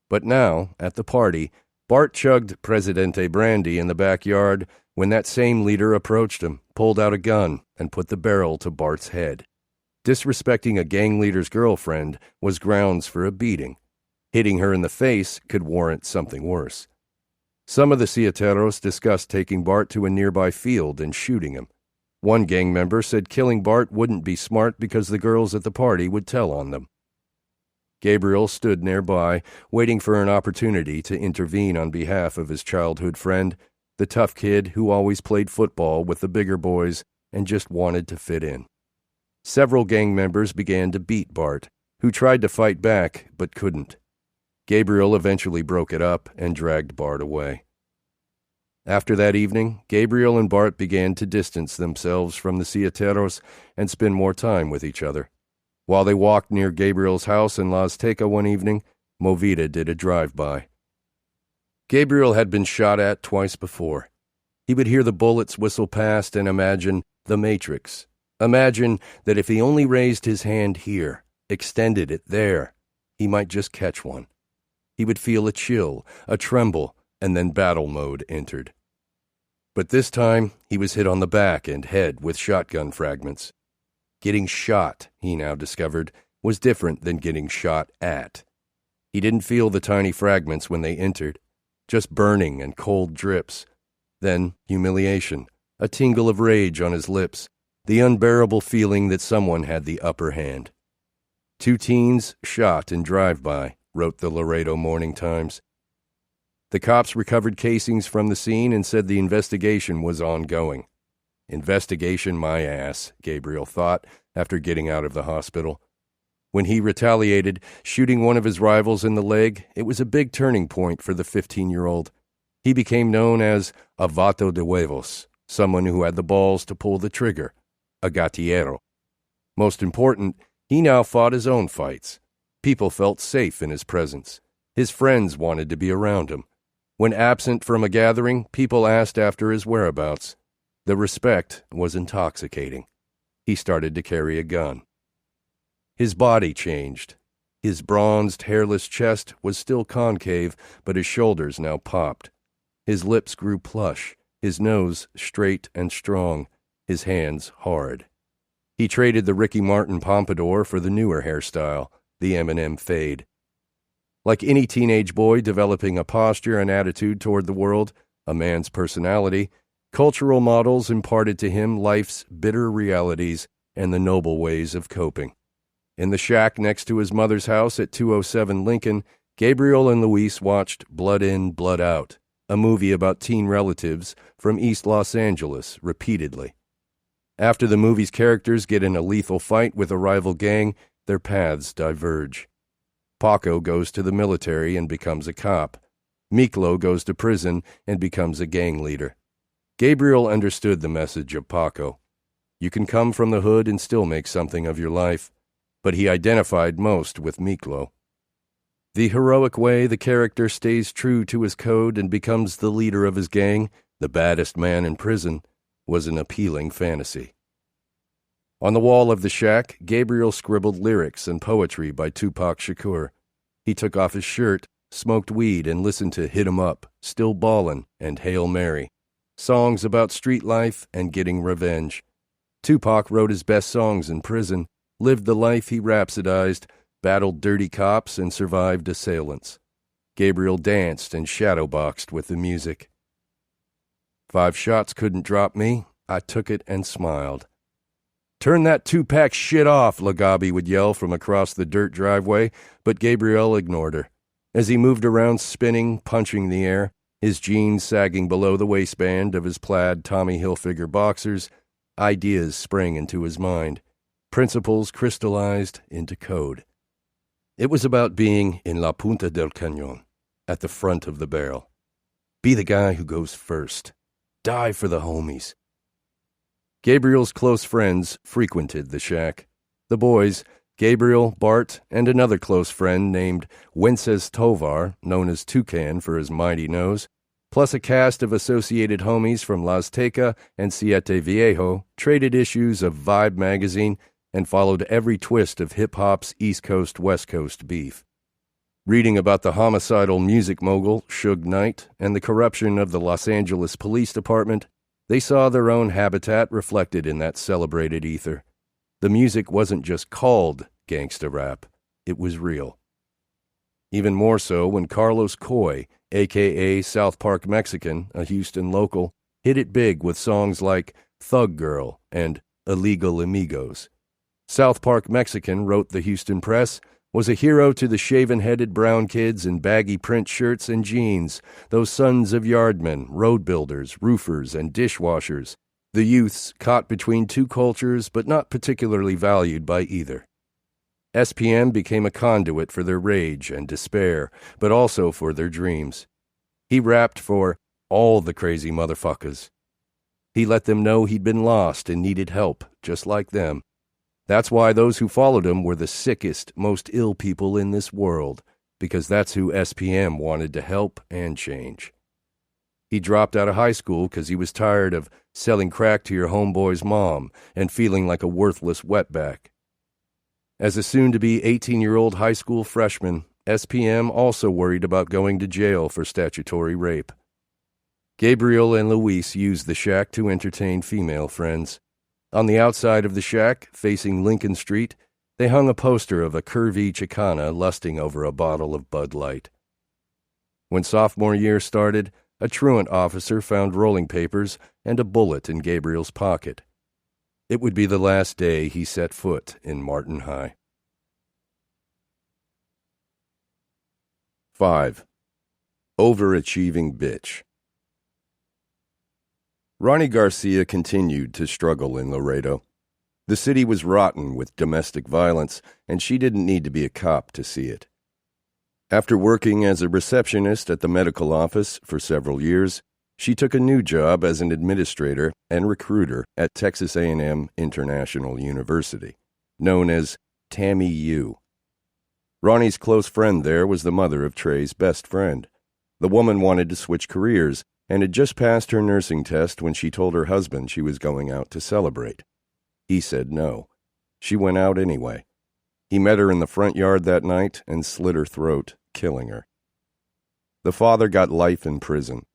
But now, at the party, Bart chugged Presidente brandy in the backyard when that same leader approached him, pulled out a gun, and put the barrel to Bart's head. Disrespecting a gang leader's girlfriend was grounds for a beating. Hitting her in the face could warrant something worse. Some of the Sieteros discussed taking Bart to a nearby field and shooting him. One gang member said killing Bart wouldn't be smart because the girls at the party would tell on them. Gabriel stood nearby, waiting for an opportunity to intervene on behalf of his childhood friend, the tough kid who always played football with the bigger boys and just wanted to fit in. Several gang members began to beat Bart, who tried to fight back but couldn't. Gabriel eventually broke it up and dragged Bart away. After that evening, Gabriel and Bart began to distance themselves from the Sieteros and spend more time with each other. While they walked near Gabriel's house in La Azteca one evening, Movida did a drive-by. Gabriel had been shot at twice before. He would hear the bullets whistle past and imagine the Matrix. Imagine that if he only raised his hand here, extended it there, he might just catch one. He would feel a chill, a tremble, and then battle mode entered. But this time, he was hit on the back and head with shotgun fragments. Getting shot, he now discovered, was different than getting shot at. He didn't feel the tiny fragments when they entered, just burning and cold drips. Then humiliation, a tingle of rage on his lips, the unbearable feeling that someone had the upper hand. 2 teens shot in drive-by, wrote the Laredo Morning Times. The cops recovered casings from the scene and said the investigation was ongoing. Investigation my ass, Gabriel thought, after getting out of the hospital. When he retaliated, shooting one of his rivals in the leg, it was a big turning point for the 15-year-old. He became known as a vato de huevos, someone who had the balls to pull the trigger, a gatillero. Most important, he now fought his own fights. People felt safe in his presence. His friends wanted to be around him. When absent from a gathering, people asked after his whereabouts. The respect was intoxicating. He started to carry a gun. His body changed. His bronzed, hairless chest was still concave, but his shoulders now popped. His lips grew plush, his nose straight and strong, his hands hard. He traded the Ricky Martin pompadour for the newer hairstyle, the Eminem fade. Like any teenage boy developing a posture and attitude toward the world, a man's personality, cultural models imparted to him life's bitter realities and the noble ways of coping. In the shack next to his mother's house at 207 Lincoln, Gabriel and Luis watched Blood In, Blood Out, a movie about teen relatives from East Los Angeles, repeatedly. After the movie's characters get in a lethal fight with a rival gang, their paths diverge. Paco goes to the military and becomes a cop. Miklo goes to prison and becomes a gang leader. Gabriel understood the message of Paco. You can come from the hood and still make something of your life. But he identified most with Miklo. The heroic way the character stays true to his code and becomes the leader of his gang, the baddest man in prison, was an appealing fantasy. On the wall of the shack, Gabriel scribbled lyrics and poetry by Tupac Shakur. He took off his shirt, smoked weed, and listened to Hit 'Em Up, Still Ballin', and Hail Mary. Songs about street life and getting revenge. Tupac wrote his best songs in prison, lived the life he rhapsodized, battled dirty cops, and survived assailants. Gabriel danced and shadowboxed with the music. 5 shots couldn't drop me. I took it and smiled. "Turn that two-pack shit off," Lagabi would yell from across the dirt driveway, but Gabriel ignored her. As he moved around spinning, punching the air, his jeans sagging below the waistband of his plaid Tommy Hilfiger boxers, ideas sprang into his mind. Principles crystallized into code. It was about being in La Punta del Cañón, at the front of the barrel. Be the guy who goes first. Die for the homies. Gabriel's close friends frequented the shack. The boys, Gabriel, Bart, and another close friend named Wences Tovar, known as Toucan for his mighty nose, plus a cast of associated homies from La Azteca and Siete Viejo, traded issues of Vibe magazine and followed every twist of hip-hop's East Coast-West Coast beef. Reading about the homicidal music mogul Suge Knight and the corruption of the Los Angeles Police Department, they saw their own habitat reflected in that celebrated ether. The music wasn't just called gangsta rap, it was real. Even more so when Carlos Coy, a.k.a. South Park Mexican, a Houston local, hit it big with songs like Thug Girl and Illegal Amigos. South Park Mexican, wrote the Houston Press, was a hero to the shaven-headed brown kids in baggy print shirts and jeans, those sons of yardmen, road builders, roofers, and dishwashers, the youths caught between two cultures but not particularly valued by either. SPM became a conduit for their rage and despair, but also for their dreams. He rapped for all the crazy motherfuckers. He let them know he'd been lost and needed help, just like them. That's why those who followed him were the sickest, most ill people in this world, because that's who SPM wanted to help and change. He dropped out of high school because he was tired of selling crack to your homeboy's mom and feeling like a worthless wetback. As a soon-to-be 18-year-old high school freshman, SPM also worried about going to jail for statutory rape. Gabriel and Luis used the shack to entertain female friends. On the outside of the shack, facing Lincoln Street, they hung a poster of a curvy Chicana lusting over a bottle of Bud Light. When sophomore year started, a truant officer found rolling papers and a bullet in Gabriel's pocket. It would be the last day he set foot in Martin High. 5. Overachieving Bitch. Ronnie Garcia continued to struggle in Laredo. The city was rotten with domestic violence, and she didn't need to be a cop to see it. After working as a receptionist at the medical office for several years, she took a new job as an administrator and recruiter at Texas A&M International University, known as Tammy U. Ronnie's close friend there was the mother of Trey's best friend. The woman wanted to switch careers and had just passed her nursing test when she told her husband she was going out to celebrate. He said no. She went out anyway. He met her in the front yard that night and slit her throat, killing her. The father got life in prison.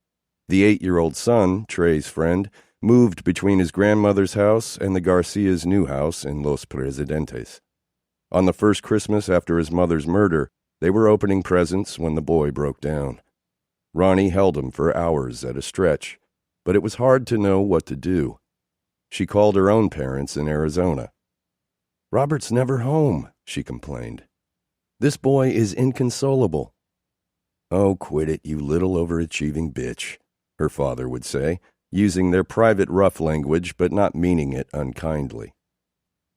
The 8-year-old son, Trey's friend, moved between his grandmother's house and the Garcia's new house in Los Presidentes. On the first Christmas after his mother's murder, they were opening presents when the boy broke down. Ronnie held him for hours at a stretch, but it was hard to know what to do. She called her own parents in Arizona. "Robert's never home," she complained. "This boy is inconsolable." "Oh, quit it, you little overachieving bitch," her father would say, using their private rough language but not meaning it unkindly.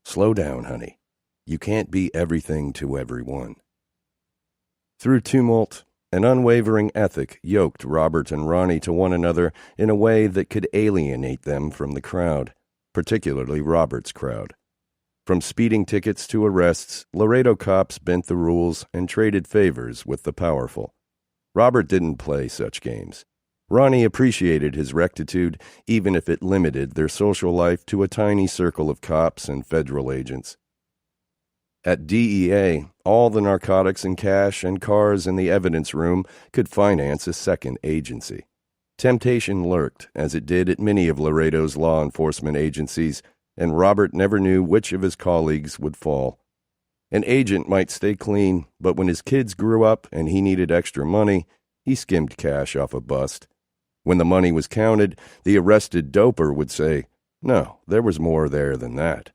"Slow down, honey. You can't be everything to everyone." Through tumult, an unwavering ethic yoked Robert and Ronnie to one another in a way that could alienate them from the crowd, particularly Robert's crowd. From speeding tickets to arrests, Laredo cops bent the rules and traded favors with the powerful. Robert didn't play such games. Ronnie appreciated his rectitude, even if it limited their social life to a tiny circle of cops and federal agents. At DEA, all the narcotics and cash and cars in the evidence room could finance a second agency. Temptation lurked, as it did at many of Laredo's law enforcement agencies, and Robert never knew which of his colleagues would fall. An agent might stay clean, but when his kids grew up and he needed extra money, he skimmed cash off a bust. When the money was counted, the arrested doper would say, No, there was more there than that.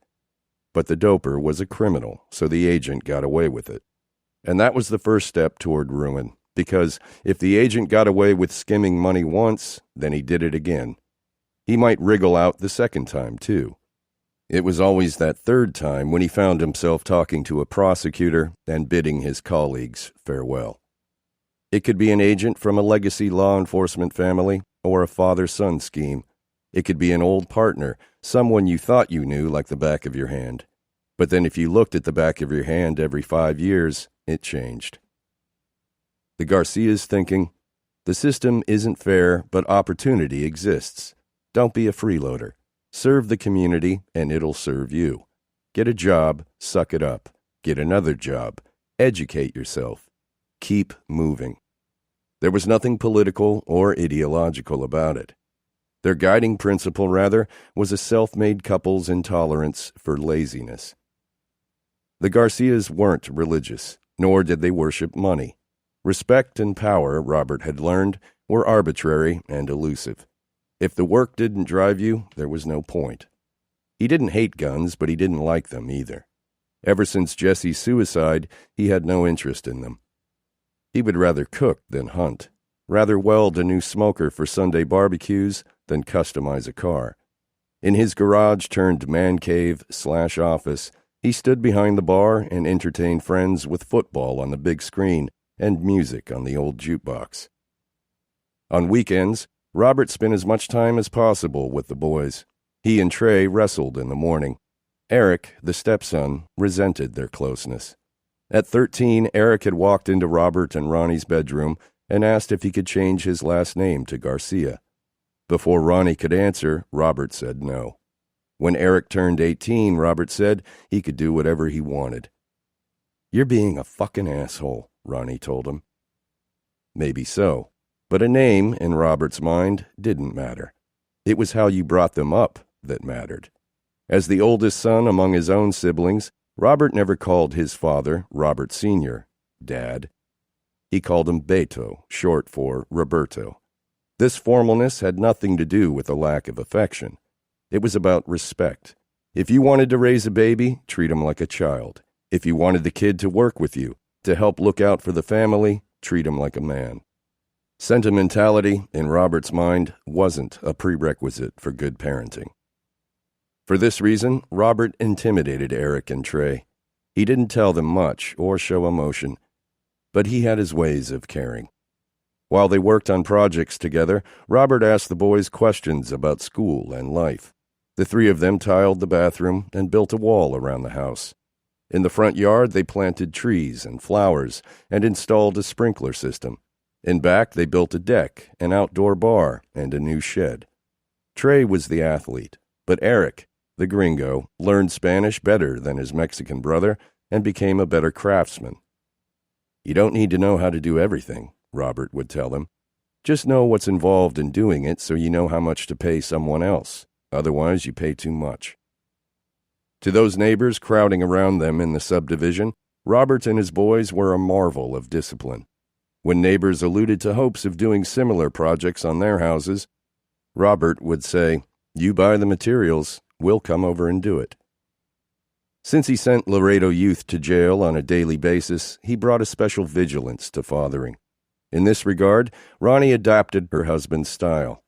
But the doper was a criminal, so the agent got away with it. And that was the first step toward ruin, because if the agent got away with skimming money once, then he did it again. He might wriggle out the second time, too. It was always that third time when he found himself talking to a prosecutor and bidding his colleagues farewell. It could be an agent from a legacy law enforcement family or a father-son scheme. It could be an old partner, someone you thought you knew like the back of your hand. But then if you looked at the back of your hand every 5 years, it changed. The Garcias thinking, the system isn't fair, but opportunity exists. Don't be a freeloader. Serve the community, and it'll serve you. Get a job, suck it up. Get another job. Educate yourself. Keep moving. There was nothing political or ideological about it. Their guiding principle, rather, was a self-made couple's intolerance for laziness. The Garcias weren't religious, nor did they worship money. Respect and power, Robert had learned, were arbitrary and elusive. If the work didn't drive you, there was no point. He didn't hate guns, but he didn't like them either. Ever since Jesse's suicide, he had no interest in them. He would rather cook than hunt, rather weld a new smoker for Sunday barbecues than customize a car. In his garage-turned-man cave/office, he stood behind the bar and entertained friends with football on the big screen and music on the old jukebox. On weekends, Robert spent as much time as possible with the boys. He and Trey wrestled in the morning. Eric, the stepson, resented their closeness. At 13, Eric had walked into Robert and Ronnie's bedroom and asked if he could change his last name to Garcia. Before Ronnie could answer, Robert said no. When Eric turned 18, Robert said he could do whatever he wanted. "You're being a fucking asshole," Ronnie told him. Maybe so, but a name, in Robert's mind, didn't matter. It was how you brought them up that mattered. As the oldest son among his own siblings, Robert never called his father, Robert Sr., Dad. He called him Beto, short for Roberto. This formalness had nothing to do with a lack of affection. It was about respect. If you wanted to raise a baby, treat him like a child. If you wanted the kid to work with you, to help look out for the family, treat him like a man. Sentimentality, in Robert's mind, wasn't a prerequisite for good parenting. For this reason, Robert intimidated Eric and Trey. He didn't tell them much or show emotion, but he had his ways of caring. While they worked on projects together, Robert asked the boys questions about school and life. The three of them tiled the bathroom and built a wall around the house. In the front yard, they planted trees and flowers and installed a sprinkler system. In back, they built a deck, an outdoor bar, and a new shed. Trey was the athlete, but Eric, the gringo, learned Spanish better than his Mexican brother and became a better craftsman. "You don't need to know how to do everything," Robert would tell them. "Just know what's involved in doing it so you know how much to pay someone else. Otherwise, you pay too much." To those neighbors crowding around them in the subdivision, Robert and his boys were a marvel of discipline. When neighbors alluded to hopes of doing similar projects on their houses, Robert would say, "You buy the materials, we'll come over and do it." Since he sent Laredo youth to jail on a daily basis, he brought a special vigilance to fathering. In this regard, Ronnie adopted her husband's style.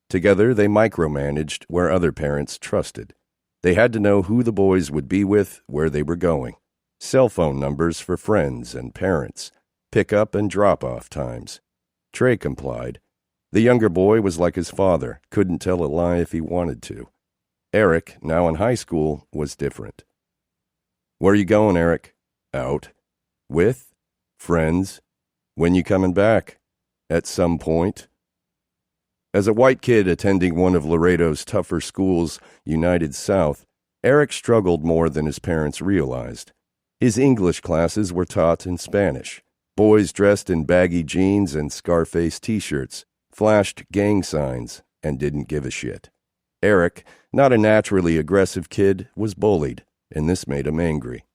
Together, they micromanaged where other parents trusted. They had to know who the boys would be with, where they were going. Cell phone numbers for friends and parents. Pick-up and drop-off times. Trey complied. The younger boy was like his father, couldn't tell a lie if he wanted to. Eric, now in high school, was different. "Where you going, Eric?" "Out." "With?" "Friends." "When you coming back?" "At some point." As a white kid attending one of Laredo's tougher schools, United South, Eric struggled more than his parents realized. His English classes were taught in Spanish. Boys dressed in baggy jeans and Scarface t-shirts, flashed gang signs, and didn't give a shit. Eric, not a naturally aggressive kid, was bullied, and this made him angry.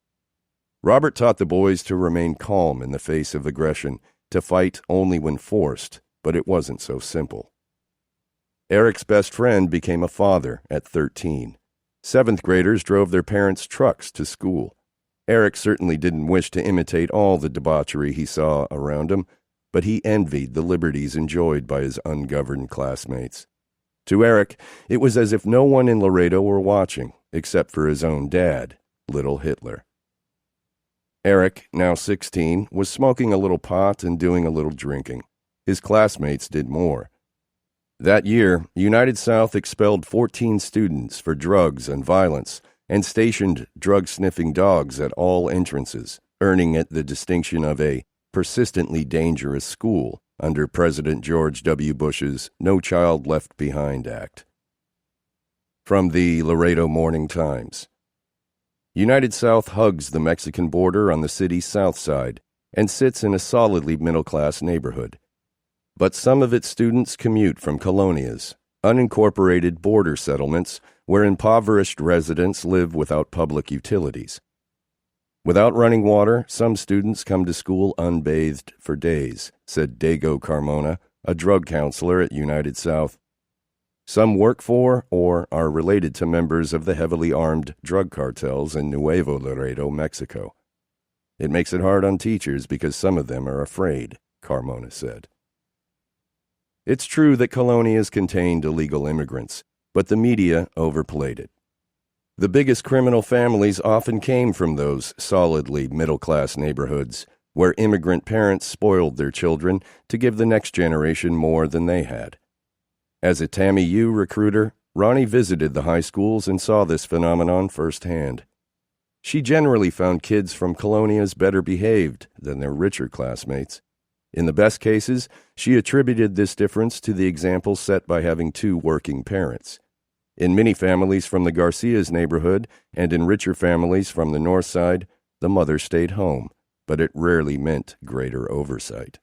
Robert taught the boys to remain calm in the face of aggression, to fight only when forced, but it wasn't so simple. Eric's best friend became a father at 13. Seventh graders drove their parents' trucks to school. Eric certainly didn't wish to imitate all the debauchery he saw around him, but he envied the liberties enjoyed by his ungoverned classmates. To Eric, it was as if no one in Laredo were watching, except for his own dad, little Hitler. Eric, now 16, was smoking a little pot and doing a little drinking. His classmates did more. That year, United South expelled 14 students for drugs and violence and stationed drug-sniffing dogs at all entrances, earning it the distinction of a persistently dangerous school under President George W. Bush's No Child Left Behind Act. From the Laredo Morning Times. United South hugs the Mexican border on the city's south side and sits in a solidly middle-class neighborhood. But some of its students commute from colonias, unincorporated border settlements where impoverished residents live without public utilities. Without running water, some students come to school unbathed for days, said Dago Carmona, a drug counselor at United South. Some work for or are related to members of the heavily armed drug cartels in Nuevo Laredo, Mexico. It makes it hard on teachers because some of them are afraid, Carmona said. It's true that colonias contained illegal immigrants, but the media overplayed it. The biggest criminal families often came from those solidly middle-class neighborhoods where immigrant parents spoiled their children to give the next generation more than they had. As a Tammy U recruiter, Ronnie visited the high schools and saw this phenomenon firsthand. She generally found kids from colonias better behaved than their richer classmates. In the best cases, she attributed this difference to the example set by having two working parents. In many families from the Garcias neighborhood and in richer families from the north side, the mother stayed home, but it rarely meant greater oversight.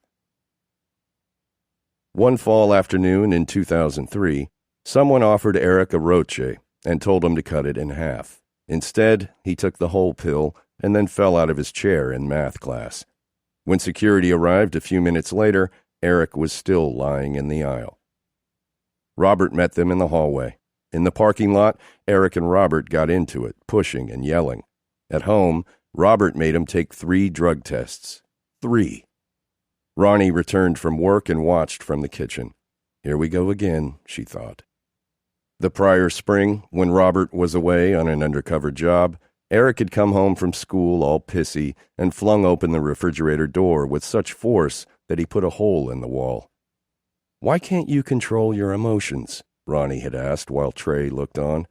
One fall afternoon in 2003, someone offered Eric a roche and told him to cut it in half. Instead, he took the whole pill and then fell out of his chair in math class. When security arrived a few minutes later, Eric was still lying in the aisle. Robert met them in the hallway. In the parking lot, Eric and Robert got into it, pushing and yelling. At home, Robert made him take 3 drug tests. 3. Ronnie returned from work and watched from the kitchen. Here we go again, she thought. The prior spring, when Robert was away on an undercover job, Eric had come home from school all pissy and flung open the refrigerator door with such force that he put a hole in the wall. "Why can't you control your emotions?" Ronnie had asked while Trey looked on.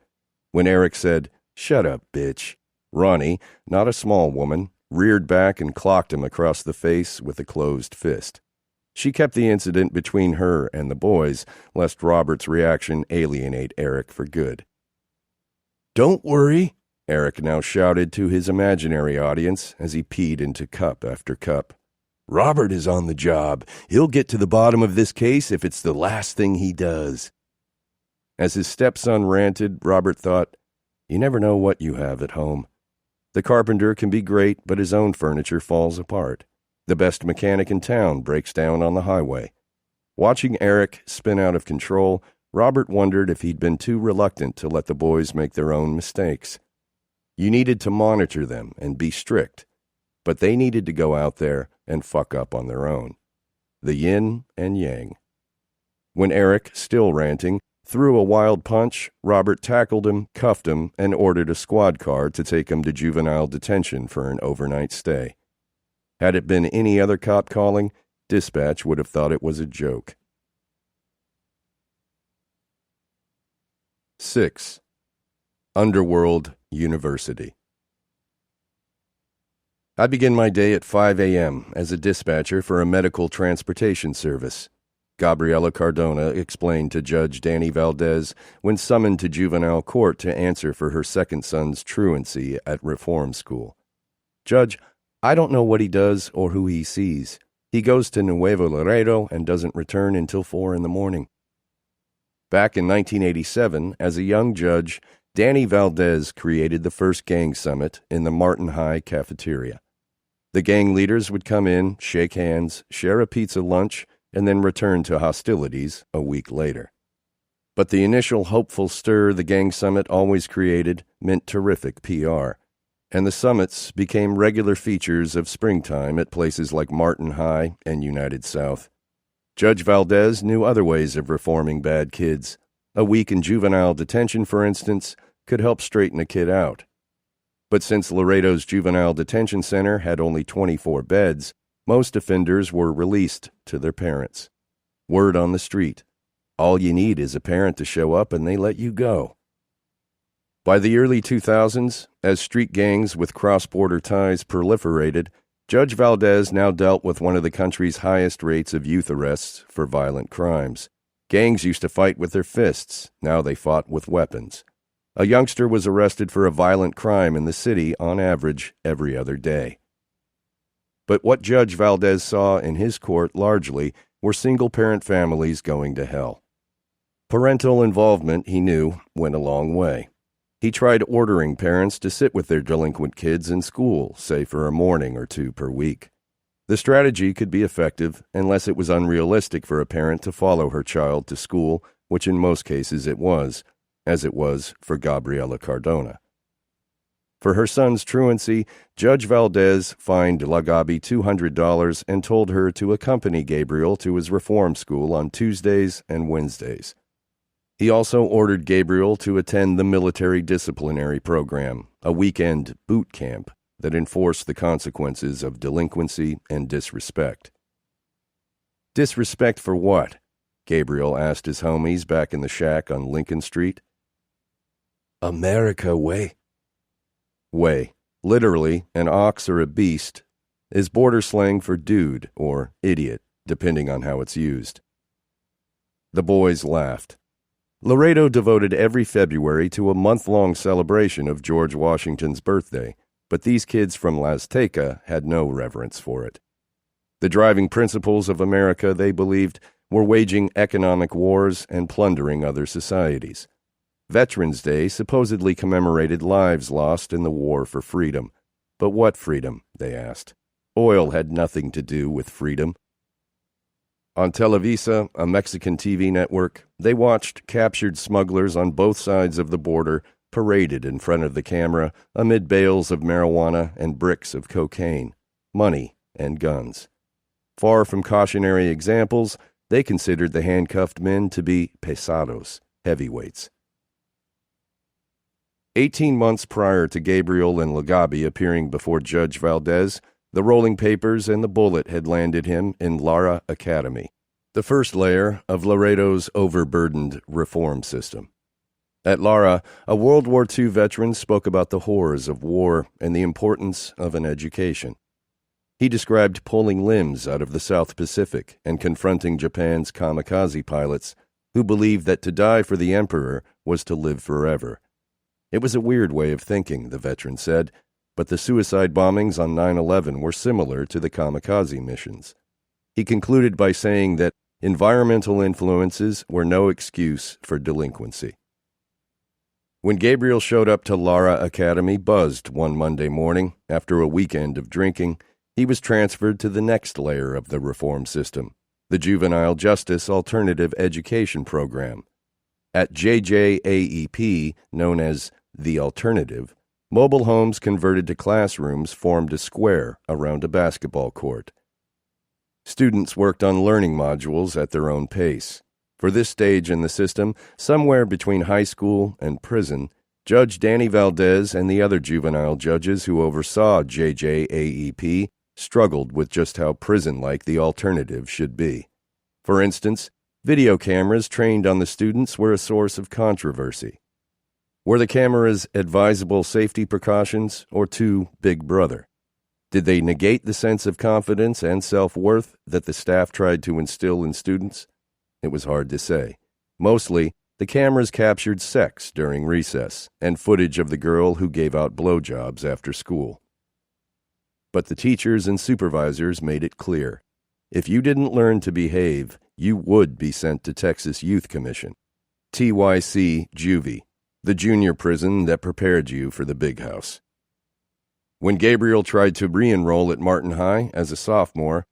When Eric said, "Shut up, bitch," Ronnie, not a small woman, reared back and clocked him across the face with a closed fist. She kept the incident between her and the boys, lest Robert's reaction alienate Eric for good. "Don't worry," Eric now shouted to his imaginary audience as he peed into cup after cup. "Robert is on the job. He'll get to the bottom of this case if it's the last thing he does." As his stepson ranted, Robert thought, "You never know what you have at home. The carpenter can be great, but his own furniture falls apart. The best mechanic in town breaks down on the highway." Watching Eric spin out of control, Robert wondered if he'd been too reluctant to let the boys make their own mistakes. You needed to monitor them and be strict, but they needed to go out there and fuck up on their own. The yin and yang. When Eric, still ranting, threw a wild punch, Robert tackled him, cuffed him, and ordered a squad car to take him to juvenile detention for an overnight stay. Had it been any other cop calling, dispatch would have thought it was a joke. 6. Underworld University. I begin my day at 5 a.m. as a dispatcher for a medical transportation service. Gabriela Cardona explained to Judge Danny Valdez when summoned to juvenile court to answer for her second son's truancy at reform school. "Judge, I don't know what he does or who he sees. He goes to Nuevo Laredo and doesn't return until 4 in the morning." Back in 1987, as a young judge, Danny Valdez created the first gang summit in the Martin High cafeteria. The gang leaders would come in, shake hands, share a pizza lunch, and then return to hostilities a week later. But the initial hopeful stir the gang summit always created meant terrific PR, and the summits became regular features of springtime at places like Martin High and United South. Judge Valdez knew other ways of reforming bad kids. A week in juvenile detention, for instance, could help straighten a kid out. But since Laredo's juvenile detention center had only 24 beds, most offenders were released to their parents. Word on the street: all you need is a parent to show up and they let you go. By the early 2000s, as street gangs with cross-border ties proliferated, Judge Valdez now dealt with one of the country's highest rates of youth arrests for violent crimes. Gangs used to fight with their fists. Now they fought with weapons. A youngster was arrested for a violent crime in the city on average every other day. But what Judge Valdez saw in his court largely were single-parent families going to hell. Parental involvement, he knew, went a long way. He tried ordering parents to sit with their delinquent kids in school, say for a morning or two per week. The strategy could be effective unless it was unrealistic for a parent to follow her child to school, which in most cases it was, as it was for Gabriela Cardona. For her son's truancy, Judge Valdez fined Lagabi $200 and told her to accompany Gabriel to his reform school on Tuesdays and Wednesdays. He also ordered Gabriel to attend the military disciplinary program, a weekend boot camp that enforced the consequences of delinquency and disrespect. Disrespect for what? Gabriel asked his homies back in the shack on Lincoln Street. America way. Way, literally an ox or a beast, is border slang for dude or idiot, depending on how it's used. The boys laughed. Laredo devoted every February to a month-long celebration of George Washington's birthday, but these kids from La Azteca had no reverence for it. The driving principles of America, they believed, were waging economic wars and plundering other societies. Veterans Day supposedly commemorated lives lost in the war for freedom. But what freedom, they asked. Oil had nothing to do with freedom. On Televisa, a Mexican TV network, they watched captured smugglers on both sides of the border paraded in front of the camera amid bales of marijuana and bricks of cocaine, money, and guns. Far from cautionary examples, they considered the handcuffed men to be pesados, heavyweights. 18 months prior to Gabriel and Lagabi appearing before Judge Valdez, the rolling papers and the bullet had landed him in Lara Academy, the first layer of Laredo's overburdened reform system. At Lara, a World War II veteran spoke about the horrors of war and the importance of an education. He described pulling limbs out of the South Pacific and confronting Japan's kamikaze pilots who believed that to die for the emperor was to live forever. It was a weird way of thinking, the veteran said, but the suicide bombings on 9/11 were similar to the kamikaze missions. He concluded by saying that environmental influences were no excuse for delinquency. When Gabriel showed up to Lara Academy buzzed one Monday morning after a weekend of drinking, he was transferred to the next layer of the reform system, the Juvenile Justice Alternative Education Program. At JJAEP, known as the Alternative, mobile homes converted to classrooms formed a square around a basketball court. Students worked on learning modules at their own pace. For this stage in the system, somewhere between high school and prison, Judge Danny Valdez and the other juvenile judges who oversaw JJAEP struggled with just how prison-like the alternative should be. For instance, video cameras trained on the students were a source of controversy. Were the cameras advisable safety precautions or too Big Brother? Did they negate the sense of confidence and self-worth that the staff tried to instill in students? It was hard to say. Mostly, the cameras captured sex during recess and footage of the girl who gave out blowjobs after school. But the teachers and supervisors made it clear. If you didn't learn to behave, you would be sent to Texas Youth Commission, TYC Juvie, the junior prison that prepared you for the big house. When Gabriel tried to re-enroll at Martin High as a sophomore,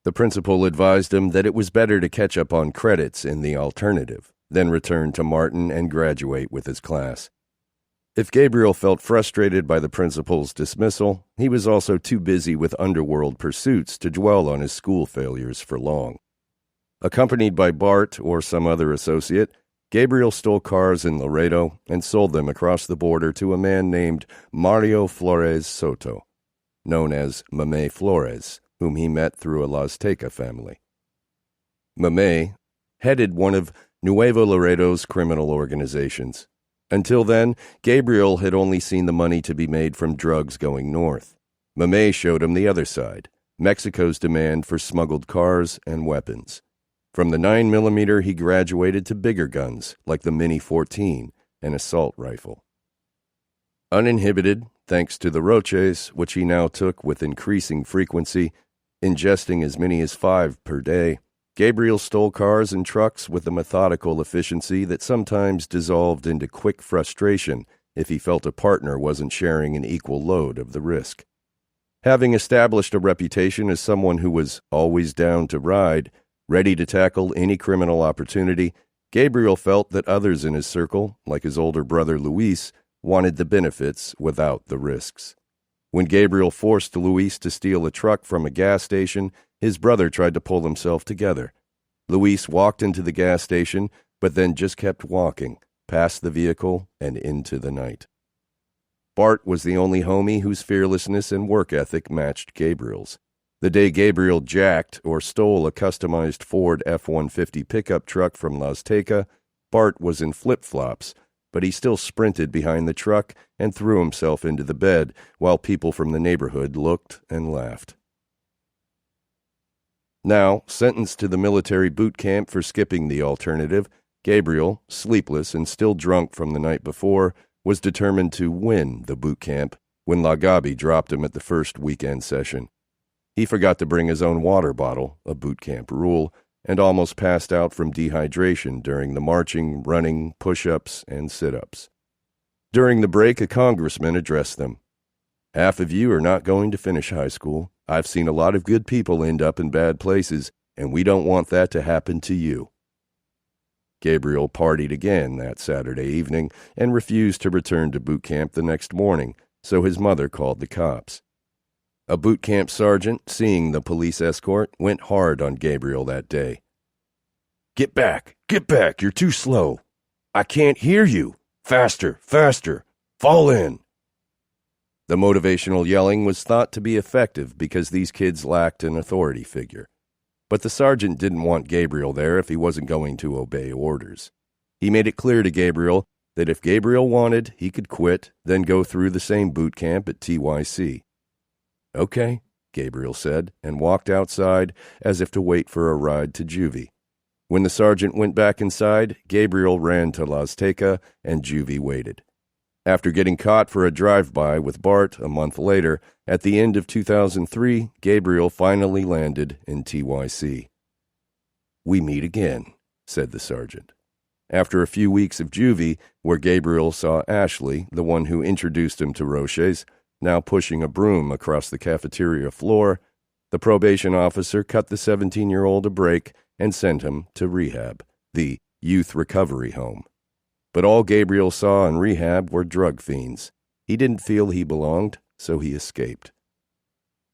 the principal advised him that it was better to catch up on credits in the alternative, then return to Martin and graduate with his class. If Gabriel felt frustrated by the principal's dismissal, he was also too busy with underworld pursuits to dwell on his school failures for long. Accompanied by Bart or some other associate, Gabriel stole cars in Laredo and sold them across the border to a man named Mario Flores Soto, known as Mame Flores, whom he met through a Las Teca family. Mame headed one of Nuevo Laredo's criminal organizations. Until then, Gabriel had only seen the money to be made from drugs going north. Mame showed him the other side, Mexico's demand for smuggled cars and weapons. From the 9mm, he graduated to bigger guns, like the Mini 14, an assault rifle. Uninhibited, thanks to the roches, which he now took with increasing frequency, ingesting as many as 5 per day, Gabriel stole cars and trucks with a methodical efficiency that sometimes dissolved into quick frustration if he felt a partner wasn't sharing an equal load of the risk. Having established a reputation as someone who was always down to ride, ready to tackle any criminal opportunity, Gabriel felt that others in his circle, like his older brother Luis, wanted the benefits without the risks. When Gabriel forced Luis to steal a truck from a gas station, his brother tried to pull himself together. Luis walked into the gas station, but then just kept walking, past the vehicle and into the night. Bart was the only homie whose fearlessness and work ethic matched Gabriel's. The day Gabriel jacked or stole a customized Ford F-150 pickup truck from Las Teca, Bart was in flip-flops, but he still sprinted behind the truck and threw himself into the bed while people from the neighborhood looked and laughed. Now, sentenced to the military boot camp for skipping the alternative, Gabriel, sleepless and still drunk from the night before, was determined to win the boot camp when La Gabi dropped him at the first weekend session. He forgot to bring his own water bottle, a boot camp rule, and almost passed out from dehydration during the marching, running, push-ups, and sit-ups. During the break, a congressman addressed them. "Half of you are not going to finish high school. I've seen a lot of good people end up in bad places, and we don't want that to happen to you." Gabriel partied again that Saturday evening and refused to return to boot camp the next morning, so his mother called the cops. A boot camp sergeant, seeing the police escort, went hard on Gabriel that day. Get back, you're too slow. I can't hear you. Faster, fall in." The motivational yelling was thought to be effective because these kids lacked an authority figure. But the sergeant didn't want Gabriel there if he wasn't going to obey orders. He made it clear to Gabriel that if Gabriel wanted, he could quit, then go through the same boot camp at TYC. "Okay," Gabriel said, and walked outside as if to wait for a ride to juvie. When the sergeant went back inside, Gabriel ran to Las Teca, and juvie waited. After getting caught for a drive-by with Bart a month later, at the end of 2003, Gabriel finally landed in TYC. "We meet again," said the sergeant. After a few weeks of juvie, where Gabriel saw Ashley, the one who introduced him to Roches, now pushing a broom across the cafeteria floor, the probation officer cut the 17-year-old a break and sent him to rehab, the youth recovery home. But all Gabriel saw in rehab were drug fiends. He didn't feel he belonged, so he escaped.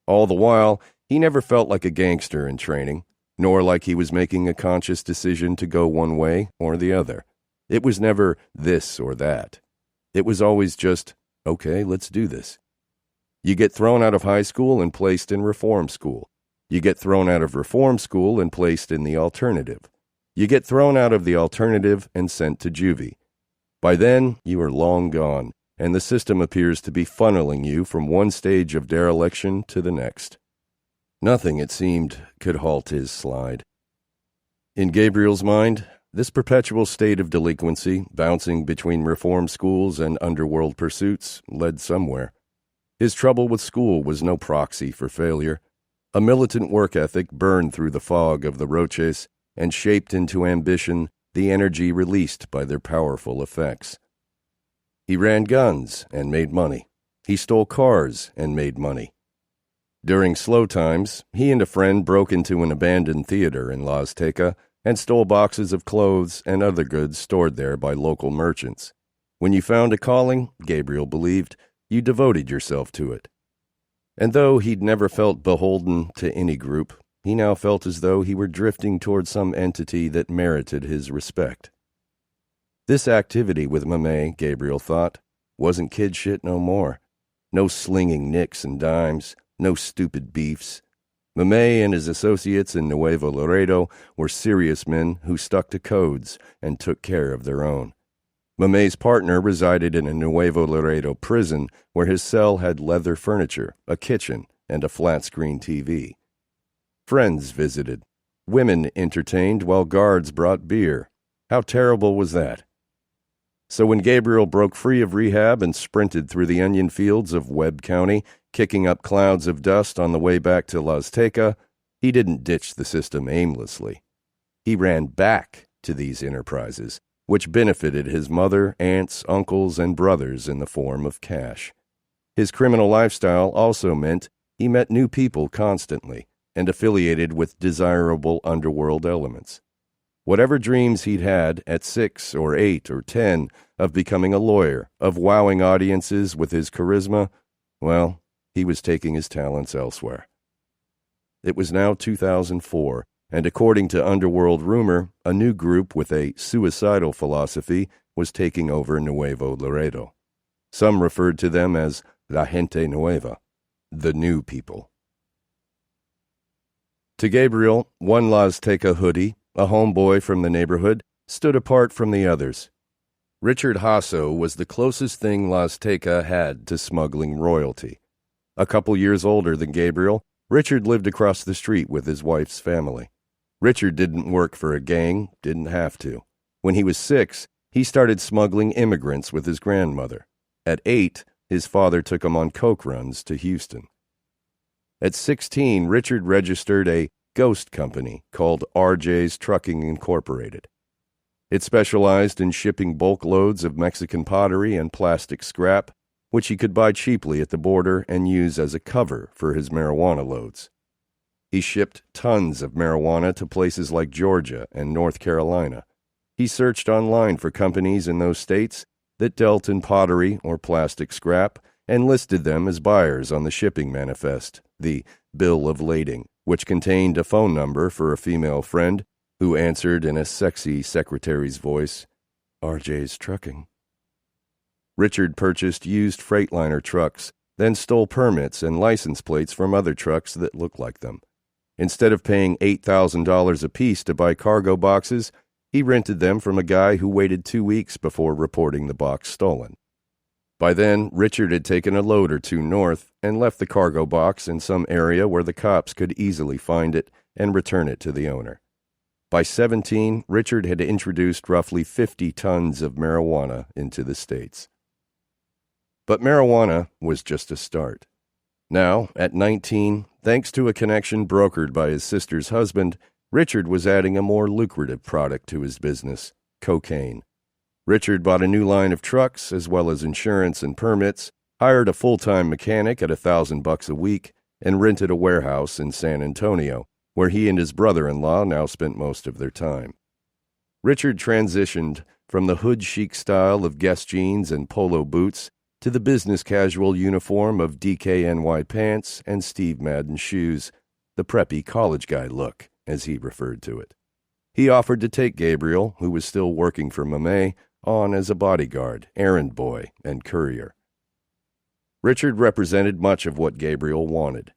All the while, he never felt like a gangster in training, nor like he was making a conscious decision to go one way or the other. It was never this or that. It was always just, okay, let's do this. You get thrown out of high school and placed in reform school. You get thrown out of reform school and placed in the alternative. You get thrown out of the alternative and sent to juvie. By then, you are long gone, and the system appears to be funneling you from one stage of dereliction to the next. Nothing, it seemed, could halt his slide. In Gabriel's mind, this perpetual state of delinquency, bouncing between reform schools and underworld pursuits, led somewhere. His trouble with school was no proxy for failure. A militant work ethic burned through the fog of the Roches and shaped into ambition the energy released by their powerful effects. He ran guns and made money. He stole cars and made money. During slow times, he and a friend broke into an abandoned theater in Las Teca, and stole boxes of clothes and other goods stored there by local merchants. When you found a calling, Gabriel believed, you devoted yourself to it. And though he'd never felt beholden to any group, he now felt as though he were drifting toward some entity that merited his respect. This activity with Mamé, Gabriel thought, wasn't kid shit no more. No slinging nicks and dimes, no stupid beefs. Mamé and his associates in Nuevo Laredo were serious men who stuck to codes and took care of their own. Mamé's partner resided in a Nuevo Laredo prison where his cell had leather furniture, a kitchen, and a flat-screen TV. Friends visited. Women entertained while guards brought beer. How terrible was that? So when Gabriel broke free of rehab and sprinted through the onion fields of Webb County, kicking up clouds of dust on the way back to La Azteca, he didn't ditch the system aimlessly. He ran back to these enterprises, which benefited his mother, aunts, uncles, and brothers in the form of cash. His criminal lifestyle also meant he met new people constantly and affiliated with desirable underworld elements. Whatever dreams he'd had at 6 or 8 or 10 of becoming a lawyer, of wowing audiences with his charisma, well, he was taking his talents elsewhere. It was now 2004, and according to underworld rumor, a new group with a suicidal philosophy was taking over Nuevo Laredo. Some referred to them as La Gente Nueva, the new people. To Gabriel, one La Azteca hoodie, a homeboy from the neighborhood, stood apart from the others. Richard Hasso was the closest thing La Azteca had to smuggling royalty. A couple years older than Gabriel, Richard lived across the street with his wife's family. Richard didn't work for a gang, didn't have to. When he was 6, he started smuggling immigrants with his grandmother. At 8, his father took him on coke runs to Houston. At 16, Richard registered a ghost company called RJ's Trucking Incorporated. It specialized in shipping bulk loads of Mexican pottery and plastic scrap, which he could buy cheaply at the border and use as a cover for his marijuana loads. He shipped tons of marijuana to places like Georgia and North Carolina. He searched online for companies in those states that dealt in pottery or plastic scrap and listed them as buyers on the shipping manifest, the bill of lading, which contained a phone number for a female friend who answered in a sexy secretary's voice, RJ's Trucking. Richard purchased used Freightliner trucks, then stole permits and license plates from other trucks that looked like them. Instead of paying $8,000 apiece to buy cargo boxes, he rented them from a guy who waited 2 weeks before reporting the box stolen. By then, Richard had taken a load or two north and left the cargo box in some area where the cops could easily find it and return it to the owner. By 17, Richard had introduced roughly 50 tons of marijuana into the States. But marijuana was just a start. Now, at 19, thanks to a connection brokered by his sister's husband, Richard was adding a more lucrative product to his business, cocaine. Richard bought a new line of trucks, as well as insurance and permits, hired a full-time mechanic at $1,000 a week, and rented a warehouse in San Antonio, where he and his brother-in-law now spent most of their time. Richard transitioned from the hood chic style of Guess jeans and polo boots to the business casual uniform of DKNY pants and Steve Madden shoes, the preppy college guy look, as he referred to it. He offered to take Gabriel, who was still working for Mamé, on as a bodyguard, errand boy, and courier. Richard represented much of what Gabriel wanted.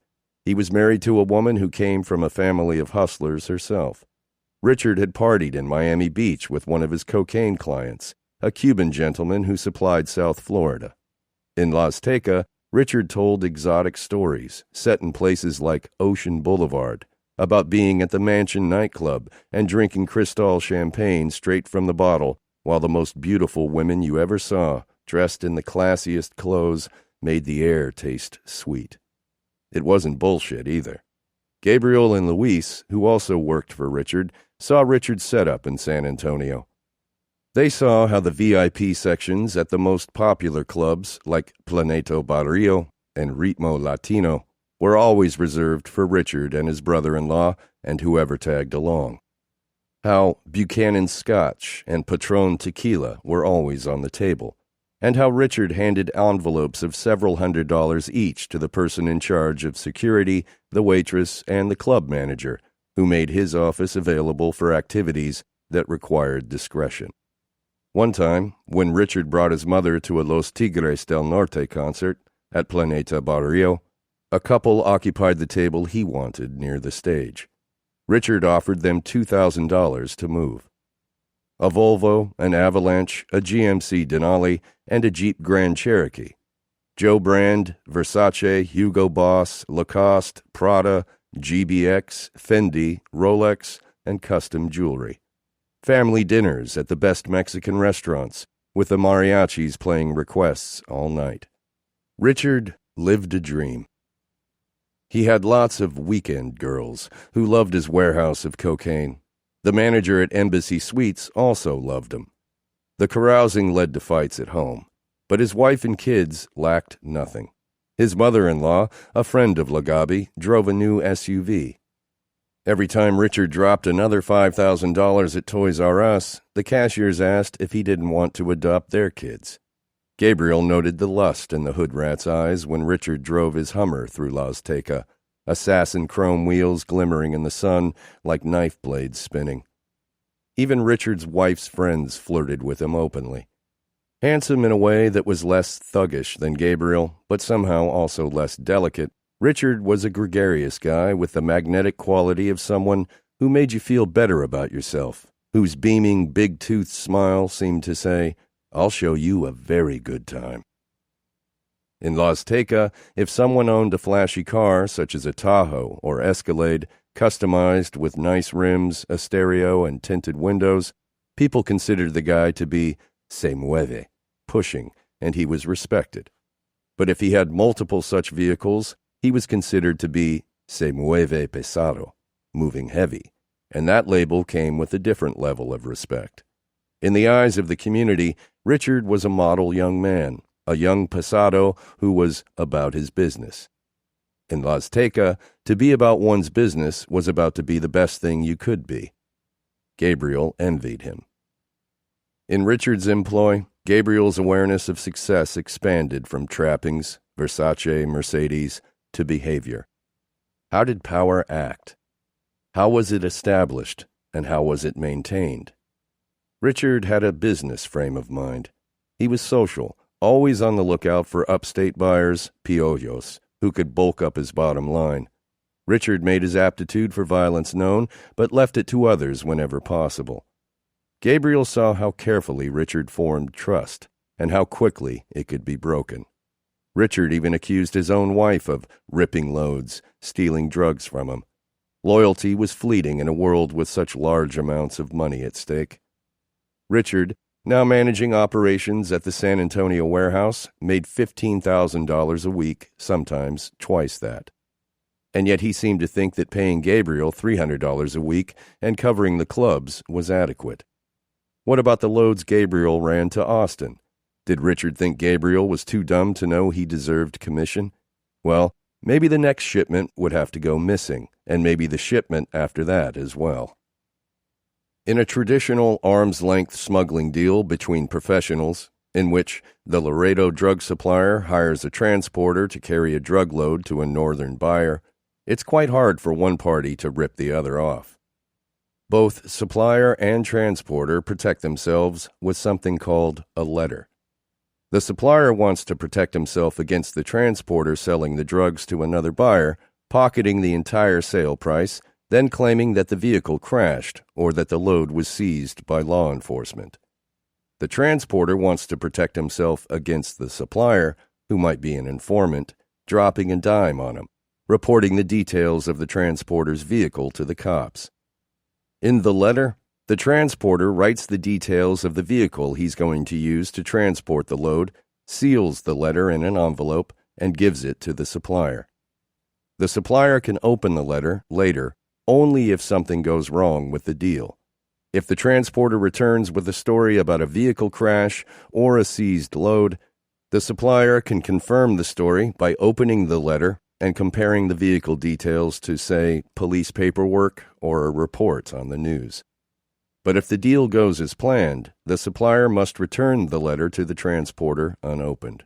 He was married to a woman who came from a family of hustlers herself. Richard had partied in Miami Beach with one of his cocaine clients, a Cuban gentleman who supplied South Florida. In La Azteca, Richard told exotic stories, set in places like Ocean Boulevard, about being at the Mansion nightclub and drinking Cristal champagne straight from the bottle, while the most beautiful women you ever saw, dressed in the classiest clothes, made the air taste sweet. It wasn't bullshit either. Gabriel and Luis, who also worked for Richard, saw Richard's setup in San Antonio. They saw how the VIP sections at the most popular clubs, like Planeto Barrio and Ritmo Latino, were always reserved for Richard and his brother-in-law and whoever tagged along. how Buchanan Scotch and Patron Tequila were always on the table, and how Richard handed envelopes of several $100s each to the person in charge of security, the waitress, and the club manager, who made his office available for activities that required discretion. One time, when Richard brought his mother to a Los Tigres del Norte concert at Planeta Barrio, a couple occupied the table he wanted near the stage. Richard offered them $2,000 to move. A Volvo, an Avalanche, a GMC Denali, and a Jeep Grand Cherokee. Joe Brand, Versace, Hugo Boss, Lacoste, Prada, GBX, Fendi, Rolex, and custom jewelry. Family dinners at the best Mexican restaurants, with the mariachis playing requests all night. Richard lived a dream. He had lots of weekend girls who loved his warehouse of cocaine. The manager at Embassy Suites also loved him. The carousing led to fights at home, but his wife and kids lacked nothing. His mother-in-law, a friend of Lagabi, drove a new SUV. Every time Richard dropped another $5,000 at Toys R Us, the cashiers asked if he didn't want to adopt their kids. Gabriel noted the lust in the hood rat's eyes when Richard drove his Hummer through La Azteca, assassin chrome wheels glimmering in the sun like knife blades spinning. Even Richard's wife's friends flirted with him openly. Handsome in a way that was less thuggish than Gabriel, but somehow also less delicate, Richard was a gregarious guy with the magnetic quality of someone who made you feel better about yourself, whose beaming, big-toothed smile seemed to say, "I'll show you a very good time." In La Azteca, if someone owned a flashy car, such as a Tahoe or Escalade, customized with nice rims, a stereo, and tinted windows, people considered the guy to be se mueve, pushing, and he was respected. But if he had multiple such vehicles, he was considered to be se mueve pesado, moving heavy, and that label came with a different level of respect. In the eyes of the community, Richard was a model young man, a young pesado who was about his business. In La Azteca, to be about one's business was about to be the best thing you could be. Gabriel envied him. In Richard's employ, Gabriel's awareness of success expanded from trappings, Versace, Mercedes, to behavior. How did power act? How was it established, and how was it maintained? Richard had a business frame of mind. He was social, always on the lookout for upstate buyers, piojos, who could bulk up his bottom line. Richard made his aptitude for violence known, but left it to others whenever possible. Gabriel saw how carefully Richard formed trust, and how quickly it could be broken. Richard even accused his own wife of ripping loads, stealing drugs from him. Loyalty was fleeting in a world with such large amounts of money at stake. Richard, now managing operations at the San Antonio warehouse, made $15,000 a week, sometimes twice that. And yet he seemed to think that paying Gabriel $300 a week and covering the clubs was adequate. What about the loads Gabriel ran to Austin? Did Richard think Gabriel was too dumb to know he deserved commission? Well, maybe the next shipment would have to go missing, and maybe the shipment after that as well. In a traditional arm's-length smuggling deal between professionals, in which the Laredo drug supplier hires a transporter to carry a drug load to a northern buyer, it's quite hard for one party to rip the other off. Both supplier and transporter protect themselves with something called a letter. The supplier wants to protect himself against the transporter selling the drugs to another buyer, pocketing the entire sale price, then claiming that the vehicle crashed or that the load was seized by law enforcement. The transporter wants to protect himself against the supplier, who might be an informant, dropping a dime on him, reporting the details of the transporter's vehicle to the cops. In the letter, the transporter writes the details of the vehicle he's going to use to transport the load, seals the letter in an envelope, and gives it to the supplier. The supplier can open the letter later only if something goes wrong with the deal. If the transporter returns with a story about a vehicle crash or a seized load, the supplier can confirm the story by opening the letter and comparing the vehicle details to, say, police paperwork or a report on the news. But if the deal goes as planned, the supplier must return the letter to the transporter unopened.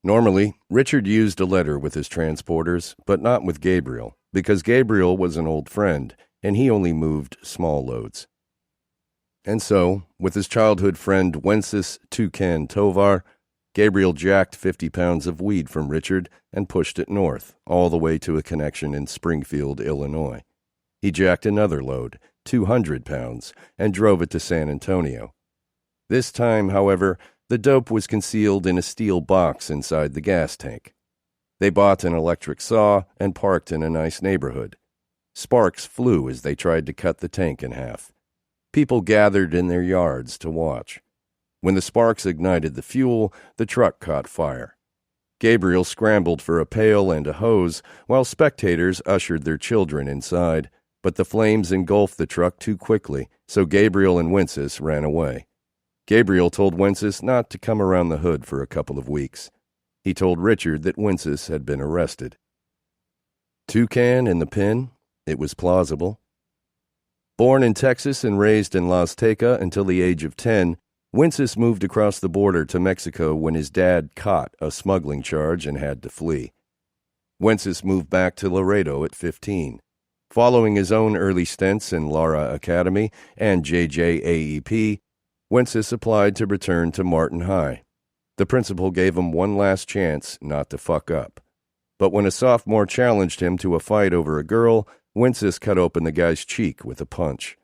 Normally, Richard used a letter with his transporters, but not with Gabriel, because Gabriel was an old friend, and he only moved small loads. And so, with his childhood friend Wenceslas Toucan Tovar, Gabriel jacked 50 pounds of weed from Richard and pushed it north, all the way to a connection in Springfield, Illinois. He jacked another load, 200 pounds, and drove it to San Antonio. This time, however, the dope was concealed in a steel box inside the gas tank. They bought an electric saw and parked in a nice neighborhood. Sparks flew as they tried to cut the tank in half. People gathered in their yards to watch. When the sparks ignited the fuel, the truck caught fire. Gabriel scrambled for a pail and a hose, while spectators ushered their children inside, but the flames engulfed the truck too quickly, so Gabriel and Wenceslas ran away. Gabriel told Wenceslas not to come around the hood for a couple of weeks. He told Richard that Wenceslas had been arrested. Toucan in the pen? It was plausible. Born in Texas and raised in La Azteca until the age of 10, Wenceslas moved across the border to Mexico when his dad caught a smuggling charge and had to flee. Wenceslas moved back to Laredo at 15. Following his own early stints in Lara Academy and JJAEP, Wenceslas applied to return to Martin High. The principal gave him one last chance not to fuck up. But when a sophomore challenged him to a fight over a girl, Wenceslas cut open the guy's cheek with a punch.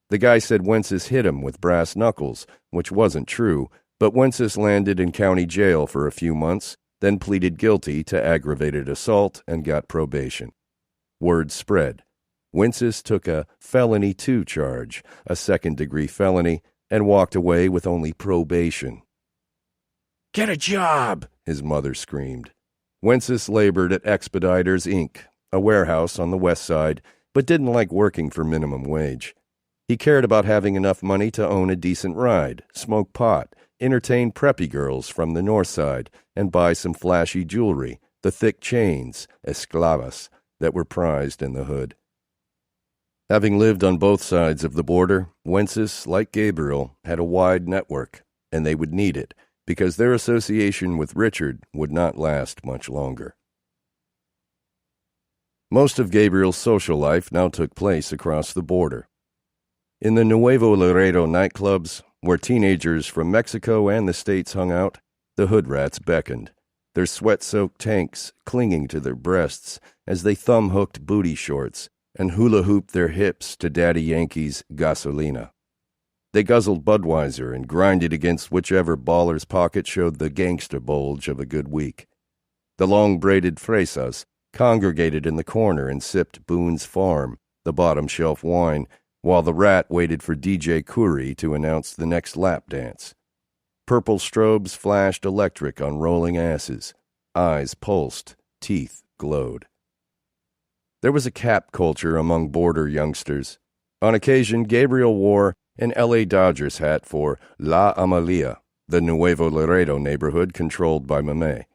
The guy said Wenceslas hit him with brass knuckles, which wasn't true, but Wenceslas landed in county jail for a few months, then pleaded guilty to aggravated assault and got probation. Word spread. Wenceslas took a felony 2 charge, a second-degree felony, and walked away with only probation. "Get a job!" his mother screamed. Wenceslas labored at Expeditors, Inc., a warehouse on the west side, but didn't like working for minimum wage. He cared about having enough money to own a decent ride, smoke pot, entertain preppy girls from the north side, and buy some flashy jewelry, the thick chains, esclavas, that were prized in the hood. Having lived on both sides of the border, Wenceslas, like Gabriel, had a wide network, and they would need it, because their association with Richard would not last much longer. Most of Gabriel's social life now took place across the border. In the Nuevo Laredo nightclubs, where teenagers from Mexico and the States hung out, the hood rats beckoned, their sweat-soaked tanks clinging to their breasts as they thumb-hooked booty shorts and hula-hooped their hips to Daddy Yankee's Gasolina. They guzzled Budweiser and grinded against whichever baller's pocket showed the gangster bulge of a good week. The long-braided fresas congregated in the corner and sipped Boone's Farm, the bottom-shelf wine, while the rat waited for DJ Curry to announce the next lap dance. Purple strobes flashed electric on rolling asses. Eyes pulsed, teeth glowed. There was a cap culture among border youngsters. On occasion, Gabriel wore an L.A. Dodgers hat for La Amalia, the Nuevo Laredo neighborhood controlled by Mamey.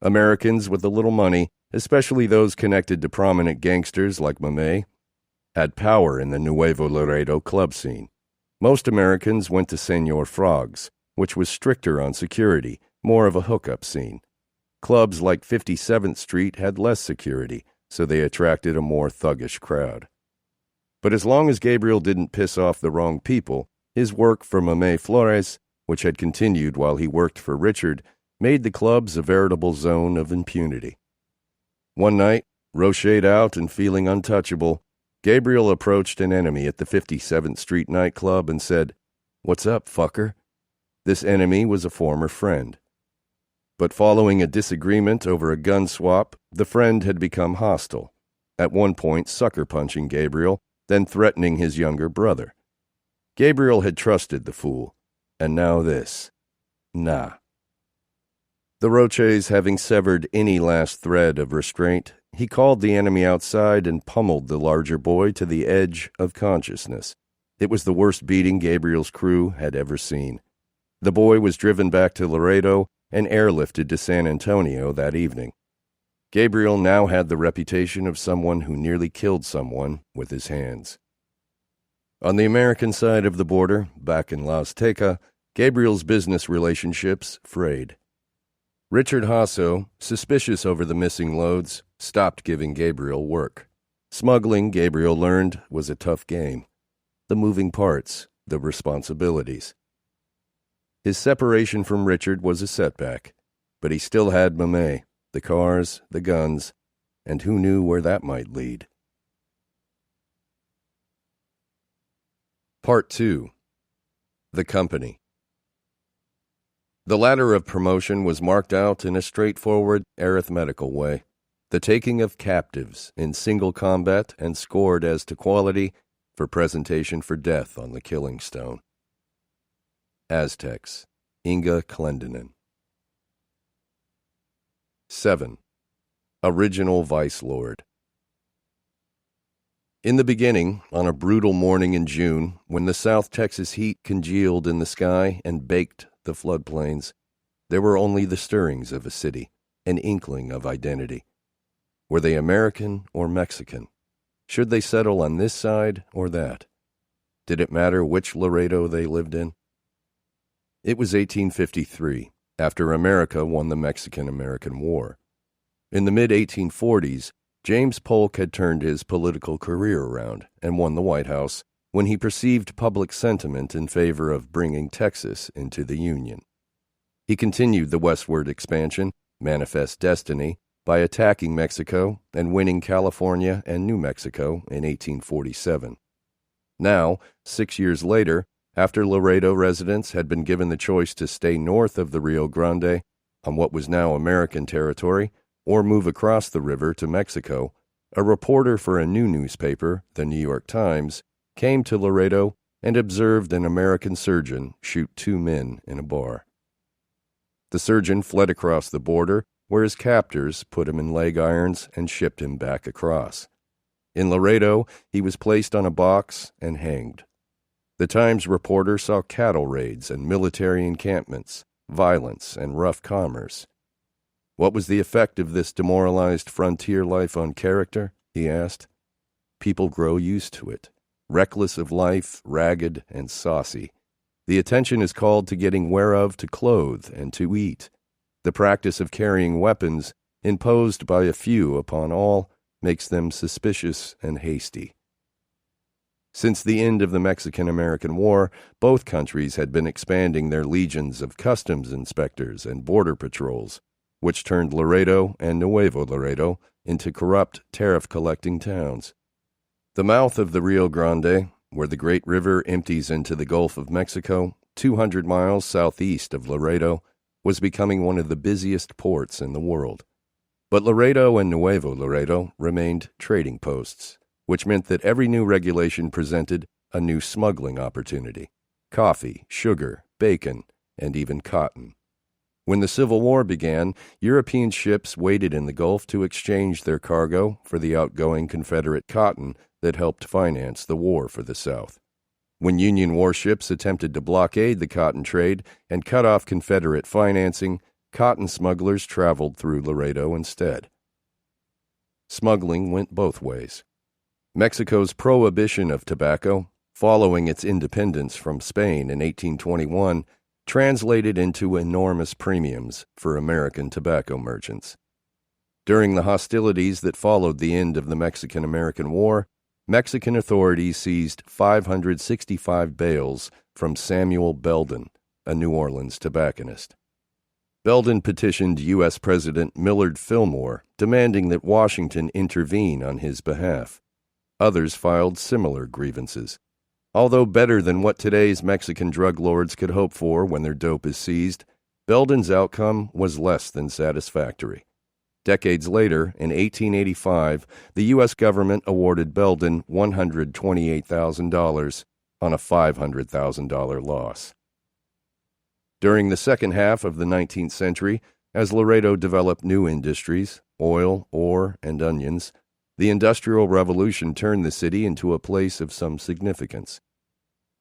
Americans with a little money, especially those connected to prominent gangsters like Mamey, had power in the Nuevo Laredo club scene. Most Americans went to Senor Frog's, which was stricter on security, more of a hookup scene. Clubs like 57th Street had less security, so they attracted a more thuggish crowd. But as long as Gabriel didn't piss off the wrong people, his work for Mamey Flores, which had continued while he worked for Richard, made the clubs a veritable zone of impunity. One night, rocheted out and feeling untouchable, Gabriel approached an enemy at the 57th Street nightclub and said, "What's up, fucker?" This enemy was a former friend. But following a disagreement over a gun swap, the friend had become hostile, at one point sucker-punching Gabriel, then threatening his younger brother. Gabriel had trusted the fool, and now this. Nah. The Roches having severed any last thread of restraint, he called the enemy outside and pummeled the larger boy to the edge of consciousness. It was the worst beating Gabriel's crew had ever seen. The boy was driven back to Laredo and airlifted to San Antonio that evening. Gabriel now had the reputation of someone who nearly killed someone with his hands. On the American side of the border, back in La Azteca, Gabriel's business relationships frayed. Richard Hasso, suspicious over the missing loads, stopped giving Gabriel work. Smuggling, Gabriel learned, was a tough game. The moving parts, the responsibilities. His separation from Richard was a setback, but he still had Mamé, the cars, the guns, and who knew where that might lead. Part 2. The Company. The ladder of promotion was marked out in a straightforward, arithmetical way. The taking of captives in single combat and scored as to quality for presentation for death on the killing stone. Aztecs. Inga Clendenin. 7. Original Vice Lord. In the beginning, on a brutal morning in June, when the South Texas heat congealed in the sky and baked the floodplains, there were only the stirrings of a city, an inkling of identity. Were they American or Mexican? Should they settle on this side or that? Did it matter which Laredo they lived in? It was 1853, after America won the Mexican-American War. In the mid-1840s, James Polk had turned his political career around and won the White House when he perceived public sentiment in favor of bringing Texas into the Union. He continued the westward expansion, Manifest Destiny, by attacking Mexico and winning California and New Mexico in 1847. Now, 6 years later, after Laredo residents had been given the choice to stay north of the Rio Grande on what was now American territory or move across the river to Mexico, a reporter for a new newspaper, the New York Times, came to Laredo and observed an American surgeon shoot 2 men in a bar. The surgeon fled across the border, where his captors put him in leg irons and shipped him back across. In Laredo, he was placed on a box and hanged. The Times reporter saw cattle raids and military encampments, violence and rough commerce. What was the effect of this demoralized frontier life on character? He asked. People grow used to it. Reckless of life, ragged, and saucy. The attention is called to getting whereof to clothe and to eat. The practice of carrying weapons, imposed by a few upon all, makes them suspicious and hasty. Since the end of the Mexican-American War, both countries had been expanding their legions of customs inspectors and border patrols, which turned Laredo and Nuevo Laredo into corrupt, tariff-collecting towns. The mouth of the Rio Grande, where the great river empties into the Gulf of Mexico, 200 miles southeast of Laredo, was becoming one of the busiest ports in the world. But Laredo and Nuevo Laredo remained trading posts, which meant that every new regulation presented a new smuggling opportunity: coffee, sugar, bacon, and even cotton. When the Civil War began, European ships waited in the Gulf to exchange their cargo for the outgoing Confederate cotton that helped finance the war for the South. When Union warships attempted to blockade the cotton trade and cut off Confederate financing, cotton smugglers traveled through Laredo instead. Smuggling went both ways. Mexico's prohibition of tobacco, following its independence from Spain in 1821, translated into enormous premiums for American tobacco merchants. During the hostilities that followed the end of the Mexican-American War, Mexican authorities seized 565 bales from Samuel Belden, a New Orleans tobacconist. Belden petitioned U.S. President Millard Fillmore, demanding that Washington intervene on his behalf. Others filed similar grievances. Although better than what today's Mexican drug lords could hope for when their dope is seized, Belden's outcome was less than satisfactory. Decades later, in 1885, the U.S. government awarded Belden $128,000 on a $500,000 loss. During the second half of the 19th century, as Laredo developed new industries, oil, ore, and onions, the Industrial Revolution turned the city into a place of some significance.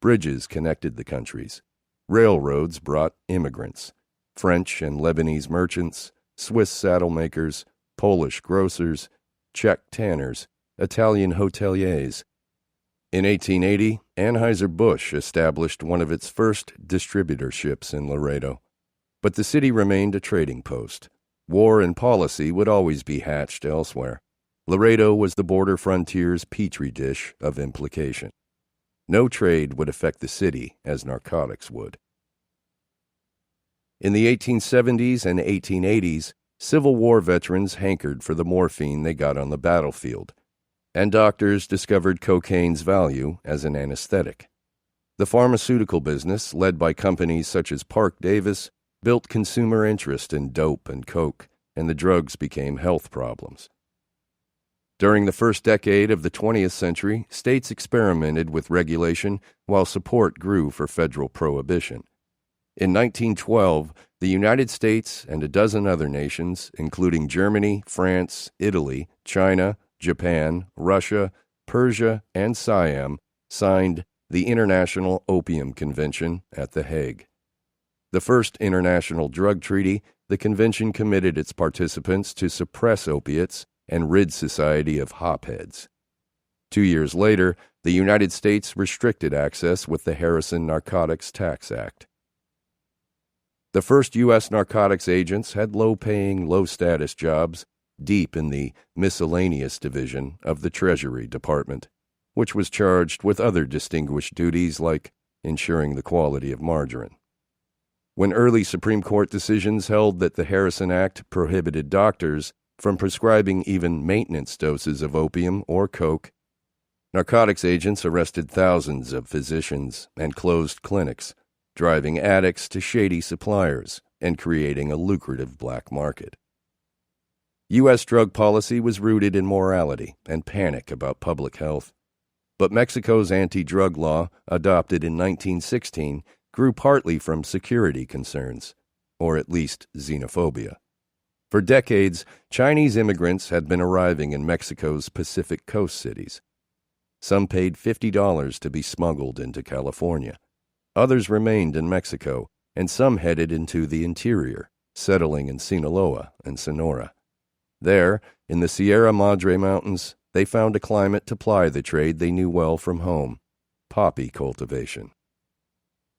Bridges connected the countries. Railroads brought immigrants. French and Lebanese merchants, Swiss saddle makers, Polish grocers, Czech tanners, Italian hoteliers. In 1880, Anheuser-Busch established one of its first distributorships in Laredo, but the city remained a trading post. War and policy would always be hatched elsewhere. Laredo was the border frontier's petri dish of implication. No trade would affect the city as narcotics would. In the 1870s and 1880s, Civil War veterans hankered for the morphine they got on the battlefield, and doctors discovered cocaine's value as an anesthetic. The pharmaceutical business, led by companies such as Parke-Davis, built consumer interest in dope and coke, and the drugs became health problems. During the first decade of the 20th century, states experimented with regulation while support grew for federal prohibition. In 1912, the United States and a dozen other nations, including Germany, France, Italy, China, Japan, Russia, Persia, and Siam, signed the International Opium Convention at The Hague. The first international drug treaty, the convention committed its participants to suppress opiates and rid society of hopheads. 2 years later, the United States restricted access with the Harrison Narcotics Tax Act. The first U.S. narcotics agents had low-paying, low-status jobs deep in the miscellaneous division of the Treasury Department, which was charged with other distinguished duties like ensuring the quality of margarine. When early Supreme Court decisions held that the Harrison Act prohibited doctors from prescribing even maintenance doses of opium or coke, narcotics agents arrested thousands of physicians and closed clinics, driving addicts to shady suppliers and creating a lucrative black market. U.S. drug policy was rooted in morality and panic about public health, but Mexico's anti-drug law, adopted in 1916, grew partly from security concerns, or at least xenophobia. For decades, Chinese immigrants had been arriving in Mexico's Pacific Coast cities. Some paid $50 to be smuggled into California. Others remained in Mexico, and some headed into the interior, settling in Sinaloa and Sonora. There, in the Sierra Madre Mountains, they found a climate to ply the trade they knew well from home: poppy cultivation.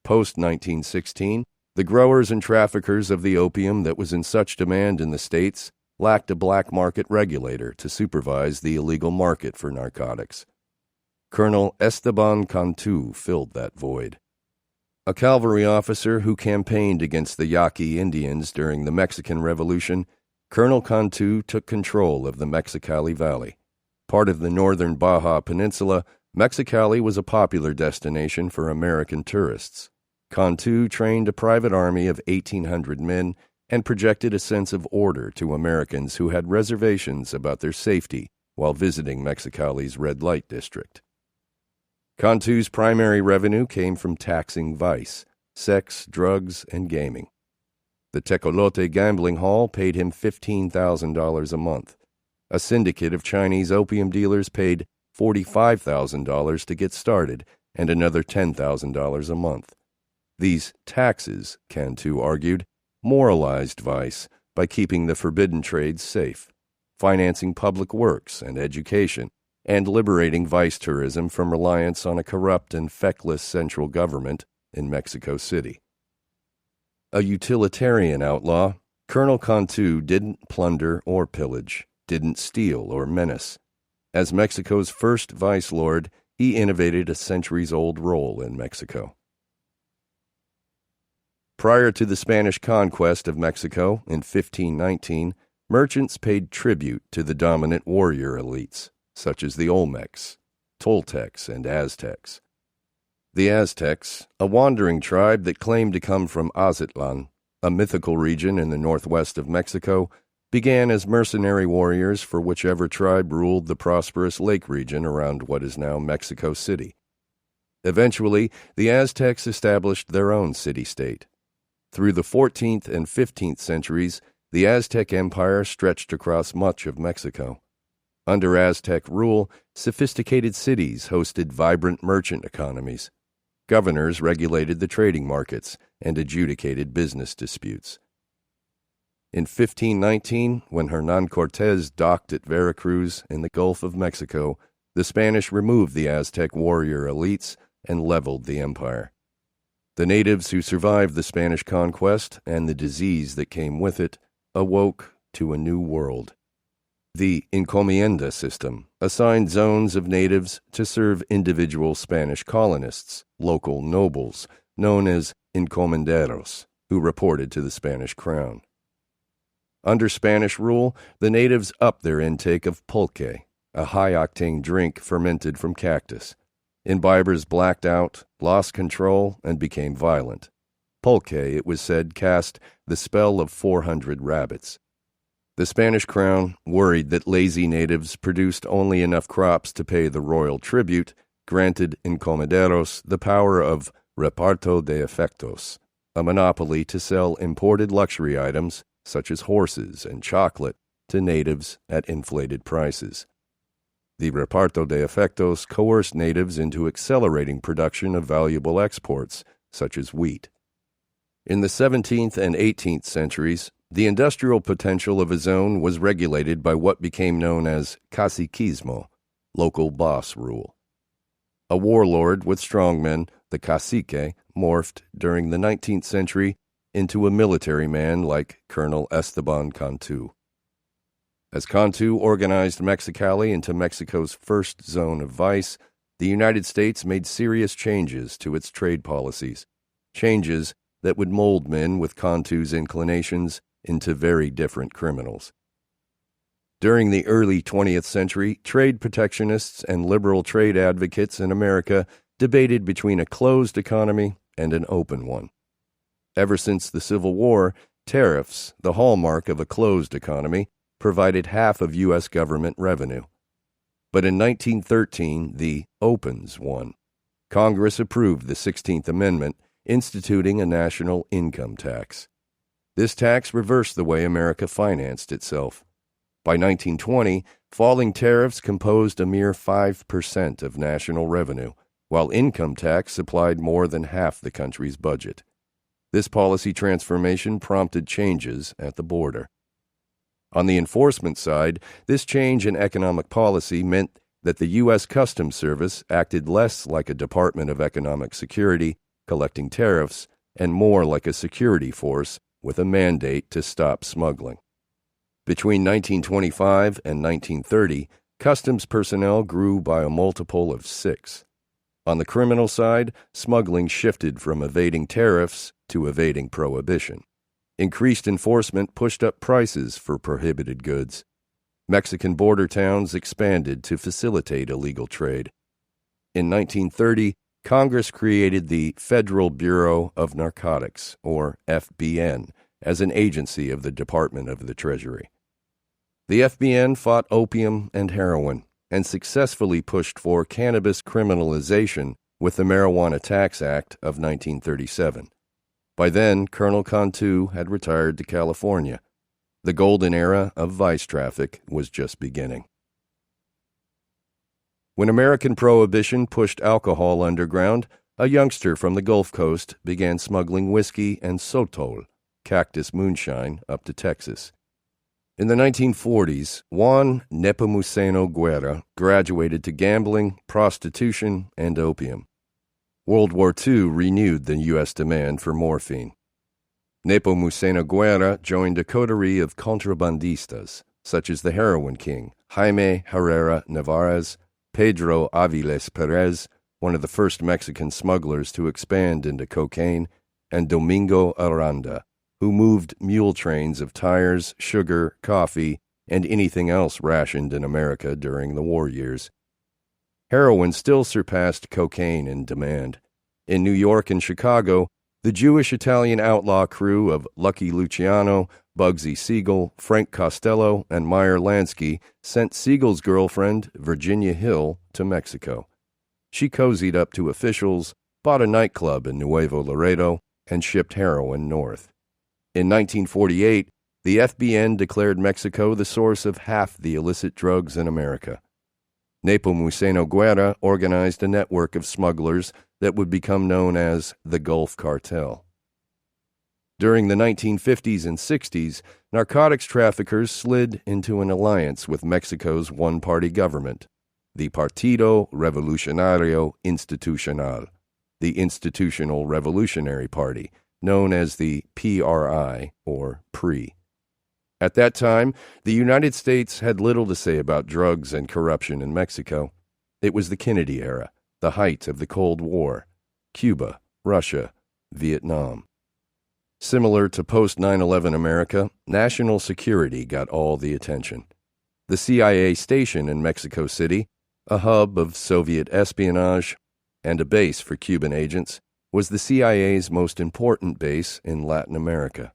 Post-1916, the growers and traffickers of the opium that was in such demand in the States lacked a black market regulator to supervise the illegal market for narcotics. Colonel Esteban Cantu filled that void. A cavalry officer who campaigned against the Yaqui Indians during the Mexican Revolution, Colonel Cantu took control of the Mexicali Valley. Part of the northern Baja Peninsula, Mexicali was a popular destination for American tourists. Cantu trained a private army of 1,800 men and projected a sense of order to Americans who had reservations about their safety while visiting Mexicali's red light district. Cantu's primary revenue came from taxing vice, sex, drugs, and gaming. The Tecolote gambling hall paid him $15,000 a month. A syndicate of Chinese opium dealers paid $45,000 to get started, and another $10,000 a month. These taxes, Cantu argued, moralized vice by keeping the forbidden trades safe, financing public works and education, and liberating vice tourism from reliance on a corrupt and feckless central government in Mexico City. A utilitarian outlaw, Colonel Cantu didn't plunder or pillage, didn't steal or menace. As Mexico's first vice lord, he innovated a centuries-old role in Mexico. Prior to the Spanish conquest of Mexico in 1519, merchants paid tribute to the dominant warrior elites, such as the Olmecs, Toltecs, and Aztecs. The Aztecs, a wandering tribe that claimed to come from Aztlan, a mythical region in the northwest of Mexico, began as mercenary warriors for whichever tribe ruled the prosperous lake region around what is now Mexico City. Eventually, the Aztecs established their own city-state. Through the 14th and 15th centuries, the Aztec Empire stretched across much of Mexico. Under Aztec rule, sophisticated cities hosted vibrant merchant economies. Governors regulated the trading markets and adjudicated business disputes. In 1519, when Hernán Cortés docked at Veracruz in the Gulf of Mexico, the Spanish removed the Aztec warrior elites and leveled the empire. The natives who survived the Spanish conquest and the disease that came with it awoke to a new world. The encomienda system assigned zones of natives to serve individual Spanish colonists, local nobles, known as encomenderos, who reported to the Spanish crown. Under Spanish rule, the natives upped their intake of pulque, a high-octane drink fermented from cactus. Imbibers blacked out, lost control, and became violent. Pulque, it was said, cast the spell of 400 rabbits. The Spanish crown, worried that lazy natives produced only enough crops to pay the royal tribute, granted encomenderos the power of reparto de efectos, a monopoly to sell imported luxury items, such as horses and chocolate, to natives at inflated prices. The reparto de efectos coerced natives into accelerating production of valuable exports, such as wheat. In the 17th and 18th centuries, the industrial potential of a zone was regulated by what became known as caciquismo, local boss rule. A warlord with strongmen, the cacique, morphed during the 19th century into a military man like Colonel Esteban Cantu. As Cantu organized Mexicali into Mexico's first zone of vice, the United States made serious changes to its trade policies, changes that would mold men with Cantu's inclinations into very different criminals. During the early 20th century, trade protectionists and liberal trade advocates in America debated between a closed economy and an open one. Ever since the Civil War, tariffs, the hallmark of a closed economy, provided half of U.S. government revenue. But in 1913, the opens won. Congress approved the 16th Amendment, instituting a national income tax. This tax reversed the way America financed itself. By 1920, falling tariffs composed a mere 5% of national revenue, while income tax supplied more than half the country's budget. This policy transformation prompted changes at the border. On the enforcement side, this change in economic policy meant that the U.S. Customs Service acted less like a Department of Economic Security, collecting tariffs, and more like a security force with a mandate to stop smuggling. Between 1925 and 1930, customs personnel grew by a multiple of 6. On the criminal side, smuggling shifted from evading tariffs to evading prohibition. Increased enforcement pushed up prices for prohibited goods. Mexican border towns expanded to facilitate illegal trade. In 1930, Congress created the Federal Bureau of Narcotics, or FBN, as an agency of the Department of the Treasury. The FBN fought opium and heroin and successfully pushed for cannabis criminalization with the Marijuana Tax Act of 1937. By then, Colonel Cantu had retired to California. The golden era of vice traffic was just beginning. When American Prohibition pushed alcohol underground, a youngster from the Gulf Coast began smuggling whiskey and sotol, cactus moonshine, up to Texas. In the 1940s, Juan Nepomuceno Guerra graduated to gambling, prostitution, and opium. World War II renewed the U.S. demand for morphine. Nepomuceno Guerra joined a coterie of contrabandistas, such as the heroin king, Jaime Herrera Navarez, Pedro Aviles Perez, one of the first Mexican smugglers to expand into cocaine, and Domingo Aranda, who moved mule trains of tires, sugar, coffee, and anything else rationed in America during the war years. Heroin still surpassed cocaine in demand. In New York and Chicago, the Jewish-Italian outlaw crew of Lucky Luciano, Bugsy Siegel, Frank Costello, and Meyer Lansky sent Siegel's girlfriend, Virginia Hill, to Mexico. She cozied up to officials, bought a nightclub in Nuevo Laredo, and shipped heroin north. In 1948, the FBN declared Mexico the source of half the illicit drugs in America. Nepomuceno Guerra organized a network of smugglers that would become known as the Gulf Cartel. During the 1950s and 60s, narcotics traffickers slid into an alliance with Mexico's one-party government. the Partido Revolucionario Institucional, the Institutional Revolutionary Party, known as the PRI, or PRI. At that time, the United States had little to say about drugs and corruption in Mexico. It was the Kennedy era, the height of the Cold War, Cuba, Russia, Vietnam. Similar to post-9/11 America, national security got all the attention. The CIA station in Mexico City, a hub of Soviet espionage and a base for Cuban agents, was the CIA's most important base in Latin America.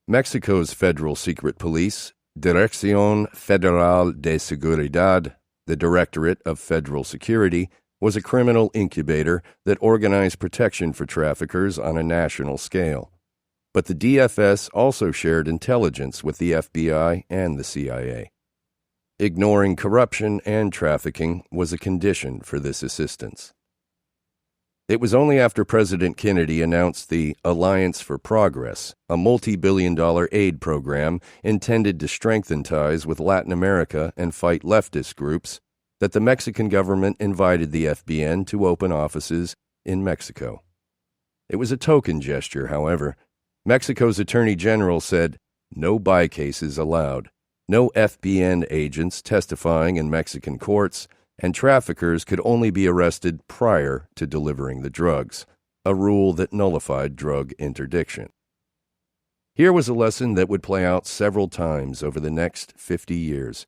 Mexico's federal secret police, Dirección Federal de Seguridad, the Directorate of Federal Security, was a criminal incubator that organized protection for traffickers on a national scale. But the DFS also shared intelligence with the FBI and the CIA. Ignoring corruption and trafficking was a condition for this assistance. It was only after President Kennedy announced the Alliance for Progress, a multi-billion-dollar aid program intended to strengthen ties with Latin America and fight leftist groups, that the Mexican government invited the FBN to open offices in Mexico. It was a token gesture, however. Mexico's Attorney General said, "No buy cases allowed, no FBN agents testifying in Mexican courts, and traffickers could only be arrested prior to delivering the drugs, a rule that nullified drug interdiction." Here was a lesson that would play out several times over the next 50 years.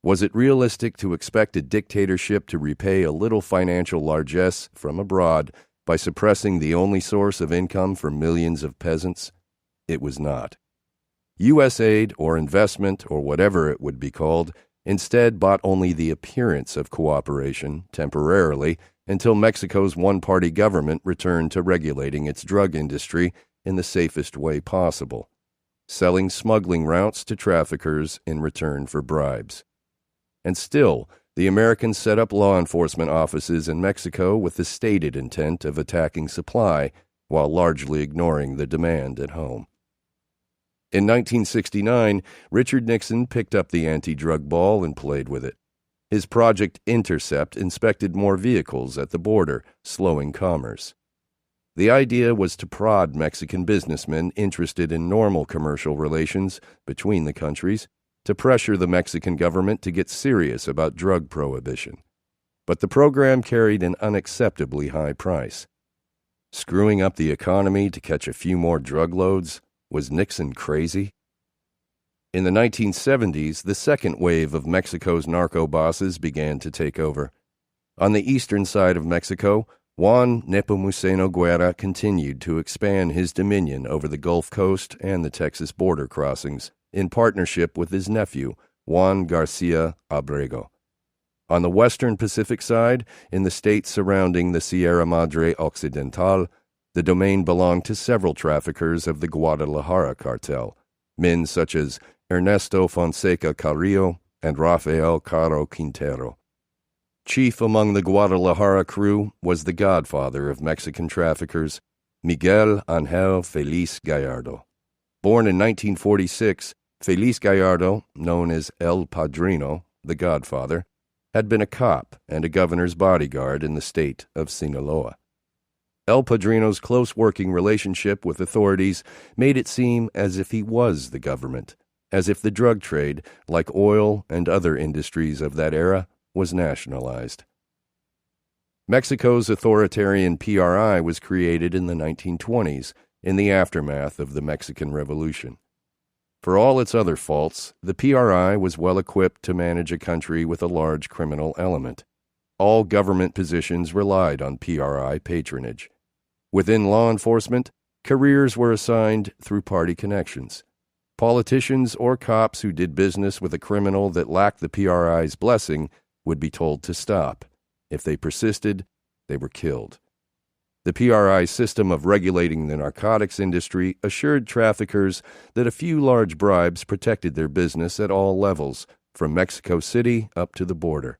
Was it realistic to expect a dictatorship to repay a little financial largesse from abroad by suppressing the only source of income for millions of peasants? It was not. U.S. aid or investment, or whatever it would be called, instead bought only the appearance of cooperation, temporarily, until Mexico's one-party government returned to regulating its drug industry in the safest way possible, selling smuggling routes to traffickers in return for bribes. And still, the Americans set up law enforcement offices in Mexico with the stated intent of attacking supply, while largely ignoring the demand at home. In 1969, Richard Nixon picked up the anti-drug ball and played with it. His Project Intercept inspected more vehicles at the border, slowing commerce. The idea was to prod Mexican businessmen interested in normal commercial relations between the countries, to pressure the Mexican government to get serious about drug prohibition. But the program carried an unacceptably high price. Screwing up the economy to catch a few more drug loads? Was Nixon crazy? In the 1970s, the second wave of Mexico's narco bosses began to take over. On the eastern side of Mexico, Juan Nepomuceno Guerra continued to expand his dominion over the Gulf Coast and the Texas border crossings, in partnership with his nephew, Juan Garcia Abrego. On the western Pacific side, in the states surrounding the Sierra Madre Occidental, the domain belonged to several traffickers of the Guadalajara cartel, men such as Ernesto Fonseca Carrillo and Rafael Caro Quintero. Chief among the Guadalajara crew was the godfather of Mexican traffickers, Miguel Ángel Feliz Gallardo. Born in 1946, Feliz Gallardo, known as El Padrino, the Godfather, had been a cop and a governor's bodyguard in the state of Sinaloa. El Padrino's close working relationship with authorities made it seem as if he was the government, as if the drug trade, like oil and other industries of that era, was nationalized. Mexico's authoritarian PRI was created in the 1920s, in the aftermath of the Mexican Revolution. For all its other faults, the PRI was well equipped to manage a country with a large criminal element. All government positions relied on PRI patronage. Within law enforcement, careers were assigned through party connections. Politicians or cops who did business with a criminal that lacked the PRI's blessing would be told to stop. If they persisted, they were killed. The PRI system of regulating the narcotics industry assured traffickers that a few large bribes protected their business at all levels, from Mexico City up to the border.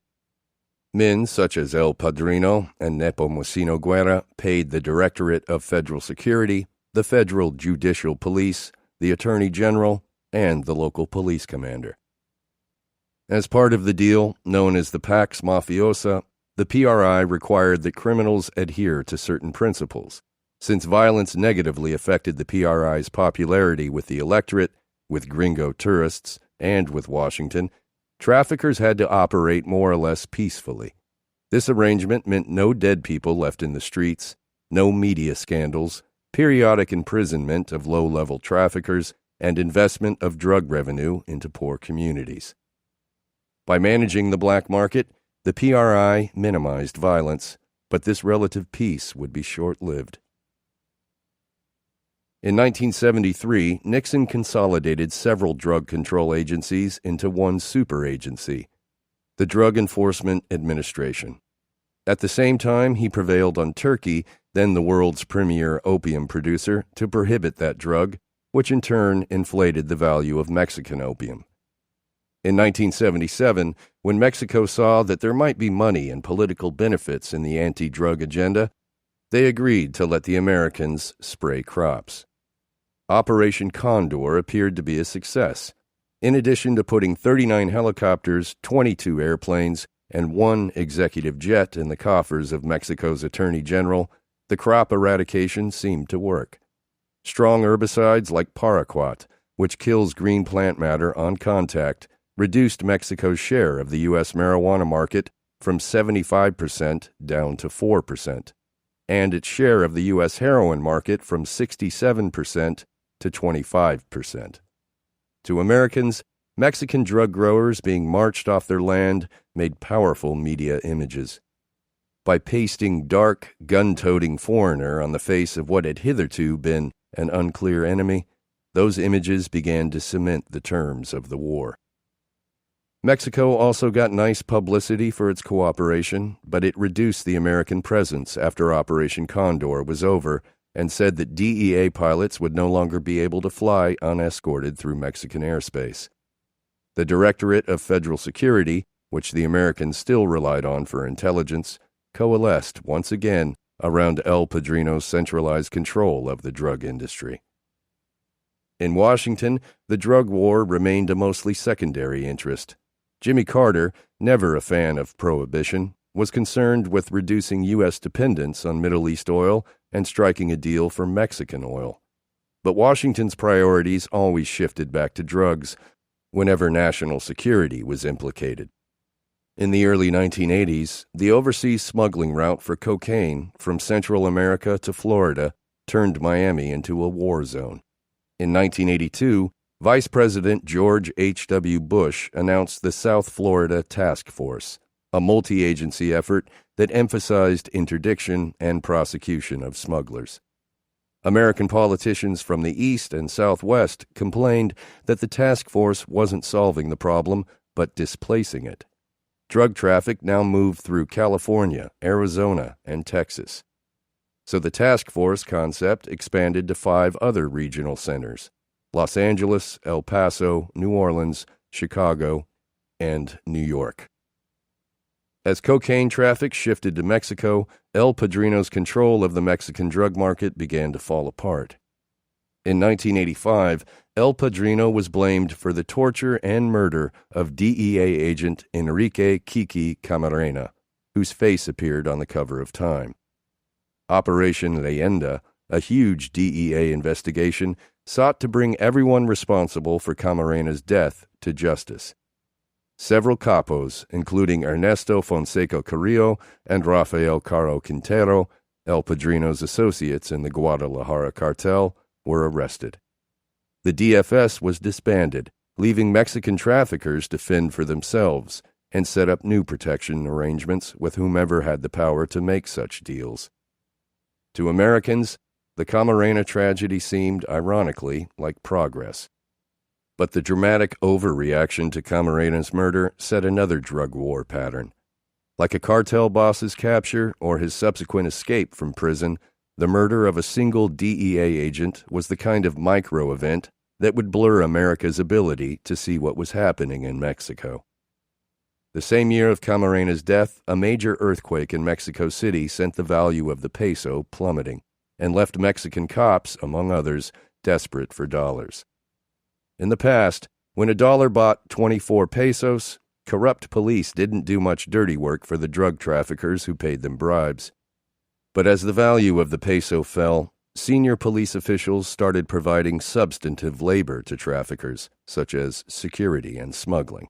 Men such as El Padrino and Nepomuceno Guerra paid the Directorate of Federal Security, the Federal Judicial Police, the Attorney General, and the local police commander. As part of the deal, known as the Pax Mafiosa, the PRI required that criminals adhere to certain principles. Since violence negatively affected the PRI's popularity with the electorate, with gringo tourists, and with Washington, traffickers had to operate more or less peacefully. This arrangement meant no dead people left in the streets, no media scandals, periodic imprisonment of low-level traffickers, and investment of drug revenue into poor communities. By managing the black market, the PRI minimized violence, but this relative peace would be short-lived. In 1973, Nixon consolidated several drug control agencies into one super agency, the Drug Enforcement Administration. At the same time, he prevailed on Turkey, then the world's premier opium producer, to prohibit that drug, which in turn inflated the value of Mexican opium. In 1977, when Mexico saw that there might be money and political benefits in the anti-drug agenda, they agreed to let the Americans spray crops. Operation Condor appeared to be a success. In addition to putting 39 helicopters, 22 airplanes, and 1 executive jet in the coffers of Mexico's Attorney General, the crop eradication seemed to work. Strong herbicides like paraquat, which kills green plant matter on contact, reduced Mexico's share of the U.S. marijuana market from 75% down to 4%, and its share of the U.S. heroin market from 67% to 25%. To Americans, Mexican drug growers being marched off their land made powerful media images. By pasting dark, gun-toting foreigner on the face of what had hitherto been an unclear enemy, those images began to cement the terms of the war. Mexico also got nice publicity for its cooperation, but it reduced the American presence after Operation Condor was over and said that DEA pilots would no longer be able to fly unescorted through Mexican airspace. The Directorate of Federal Security, which the Americans still relied on for intelligence, coalesced once again around El Padrino's centralized control of the drug industry. In Washington, the drug war remained a mostly secondary interest. Jimmy Carter, never a fan of prohibition, was concerned with reducing U.S. dependence on Middle East oil and striking a deal for Mexican oil. But Washington's priorities always shifted back to drugs whenever national security was implicated. In the early 1980s, the overseas smuggling route for cocaine from Central America to Florida turned Miami into a war zone. In 1982, Vice President George H.W. Bush announced the South Florida Task Force, a multi-agency effort that emphasized interdiction and prosecution of smugglers. American politicians from the East and Southwest complained that the task force wasn't solving the problem, but displacing it. Drug traffic now moved through California, Arizona, and Texas. So the task force concept expanded to 5 other regional centers: Los Angeles, El Paso, New Orleans, Chicago, and New York. As cocaine traffic shifted to Mexico, El Padrino's control of the Mexican drug market began to fall apart. In 1985, El Padrino was blamed for the torture and murder of DEA agent Enrique Kiki Camarena, whose face appeared on the cover of Time. Operation Leyenda, a huge DEA investigation, sought to bring everyone responsible for Camarena's death to justice. Several capos, including Ernesto Fonseca Carrillo and Rafael Caro Quintero, El Padrino's associates in the Guadalajara cartel, were arrested. The DFS was disbanded, leaving Mexican traffickers to fend for themselves and set up new protection arrangements with whomever had the power to make such deals. To Americans, the Camarena tragedy seemed, ironically, like progress. But the dramatic overreaction to Camarena's murder set another drug war pattern. Like a cartel boss's capture or his subsequent escape from prison, the murder of a single DEA agent was the kind of micro-event that would blur America's ability to see what was happening in Mexico. The same year of Camarena's death, a major earthquake in Mexico City sent the value of the peso plummeting and left Mexican cops, among others, desperate for dollars. In the past, when a dollar bought 24 pesos, Corrupt police didn't do much dirty work for the drug traffickers who paid them bribes. But as the value of the peso fell, senior police officials started providing substantive labor to traffickers, such as security and smuggling.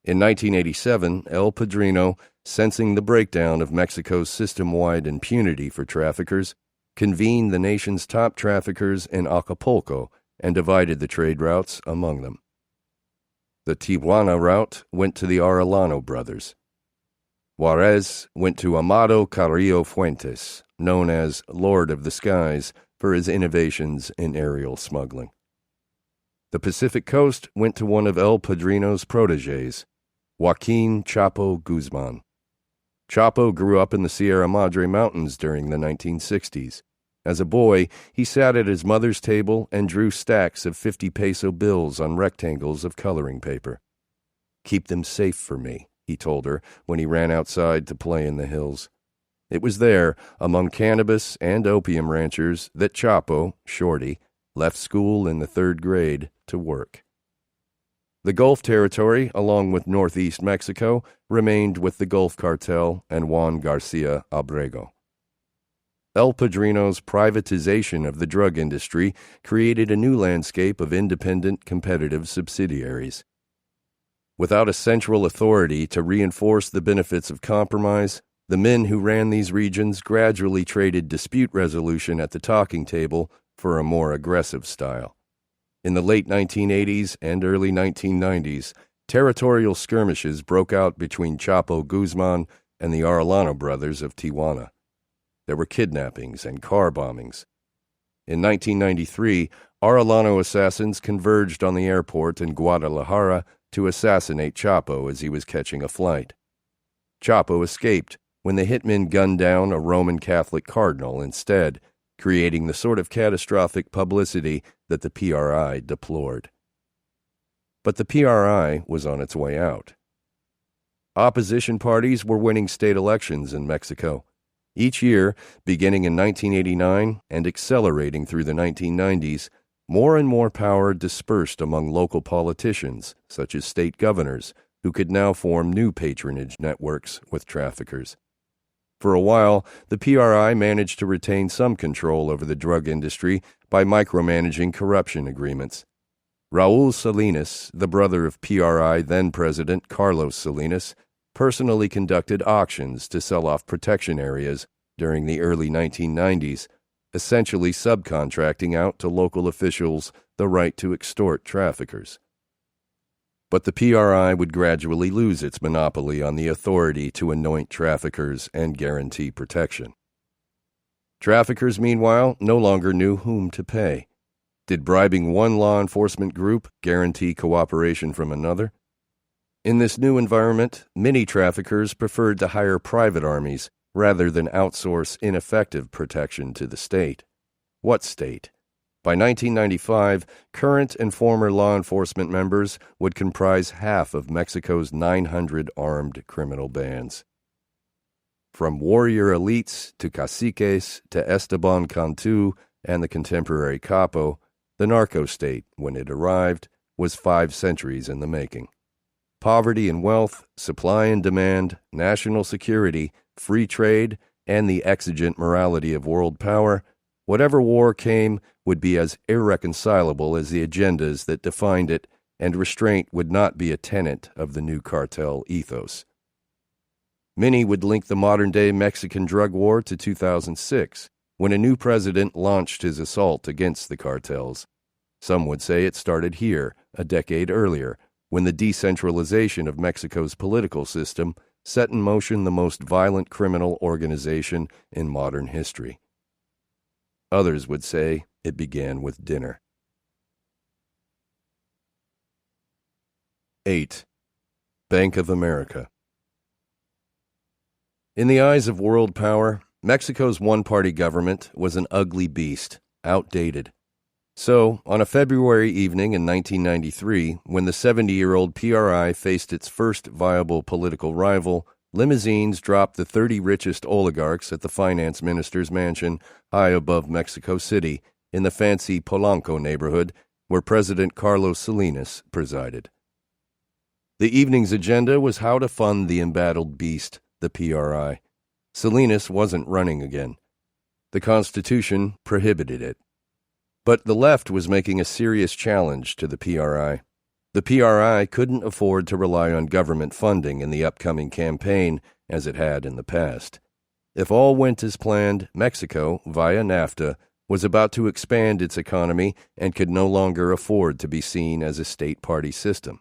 In 1987, El Padrino, sensing the breakdown of Mexico's system-wide impunity for traffickers, convened the nation's top traffickers in Acapulco and divided the trade routes among them. The Tijuana route went to the Arellano brothers. Juarez went to Amado Carrillo Fuentes, known as Lord of the Skies, for his innovations in aerial smuggling. The Pacific Coast went to one of El Padrino's protégés, Joaquin Chapo Guzman. Chapo grew up in the Sierra Madre Mountains during the 1960s. As a boy, he sat at his mother's table and drew stacks of 50-peso bills on rectangles of coloring paper. "Keep them safe for me," he told her when he ran outside to play in the hills. It was there, among cannabis and opium ranchers, that Chapo, Shorty, left school in the 3rd grade to work. The Gulf Territory, along with northeast Mexico, remained with the Gulf Cartel and Juan Garcia Abrego. El Padrino's privatization of the drug industry created a new landscape of independent, competitive subsidiaries. Without a central authority to reinforce the benefits of compromise, the men who ran these regions gradually traded dispute resolution at the talking table for a more aggressive style. In the late 1980s and early 1990s, territorial skirmishes broke out between Chapo Guzman and the Arellano brothers of Tijuana. There were kidnappings and car bombings. In 1993, Arellano assassins converged on the airport in Guadalajara to assassinate Chapo as he was catching a flight. Chapo escaped when the hitmen gunned down a Roman Catholic cardinal instead, creating the sort of catastrophic publicity that the PRI deplored. But the PRI was on its way out. Opposition parties were winning state elections in Mexico. Each year, beginning in 1989 and accelerating through the 1990s, more and more power dispersed among local politicians, such as state governors, who could now form new patronage networks with traffickers. For a while, the PRI managed to retain some control over the drug industry by micromanaging corruption agreements. Raul Salinas, the brother of PRI then-President Carlos Salinas, personally conducted auctions to sell off protection areas during the early 1990s, essentially subcontracting out to local officials the right to extort traffickers. But the PRI would gradually lose its monopoly on the authority to anoint traffickers and guarantee protection. Traffickers, meanwhile, no longer knew whom to pay. Did bribing one law enforcement group guarantee cooperation from another? In this new environment, many traffickers preferred to hire private armies rather than outsource ineffective protection to the state. What state? By 1995, current and former law enforcement members would comprise half of Mexico's 900 armed criminal bands. From warrior elites to caciques to Esteban Cantu and the contemporary capo, the narco-state, when it arrived, was 5 centuries in the making. Poverty and wealth, supply and demand, national security, free trade, and the exigent morality of world power, whatever war came would be as irreconcilable as the agendas that defined it, and restraint would not be a tenet of the new cartel ethos. Many would link the modern-day Mexican drug war to 2006, when a new president launched his assault against the cartels. Some would say it started here, a decade earlier, when the decentralization of Mexico's political system set in motion the most violent criminal organization in modern history. Others would say it began with dinner. 8. Bank of America. In the eyes of world power, Mexico's one-party government was an ugly beast, outdated. So, on a February evening in 1993, when the 70-year-old PRI faced its first viable political rival, limousines dropped the 30 richest oligarchs at the finance minister's mansion high above Mexico City in the fancy Polanco neighborhood where President Carlos Salinas presided. The evening's agenda was how to fund the embattled beast, the PRI. Salinas wasn't running again. The Constitution prohibited it. But the left was making a serious challenge to the PRI. The PRI couldn't afford to rely on government funding in the upcoming campaign as it had in the past. If all went as planned, Mexico, via NAFTA, was about to expand its economy and could no longer afford to be seen as a state party system.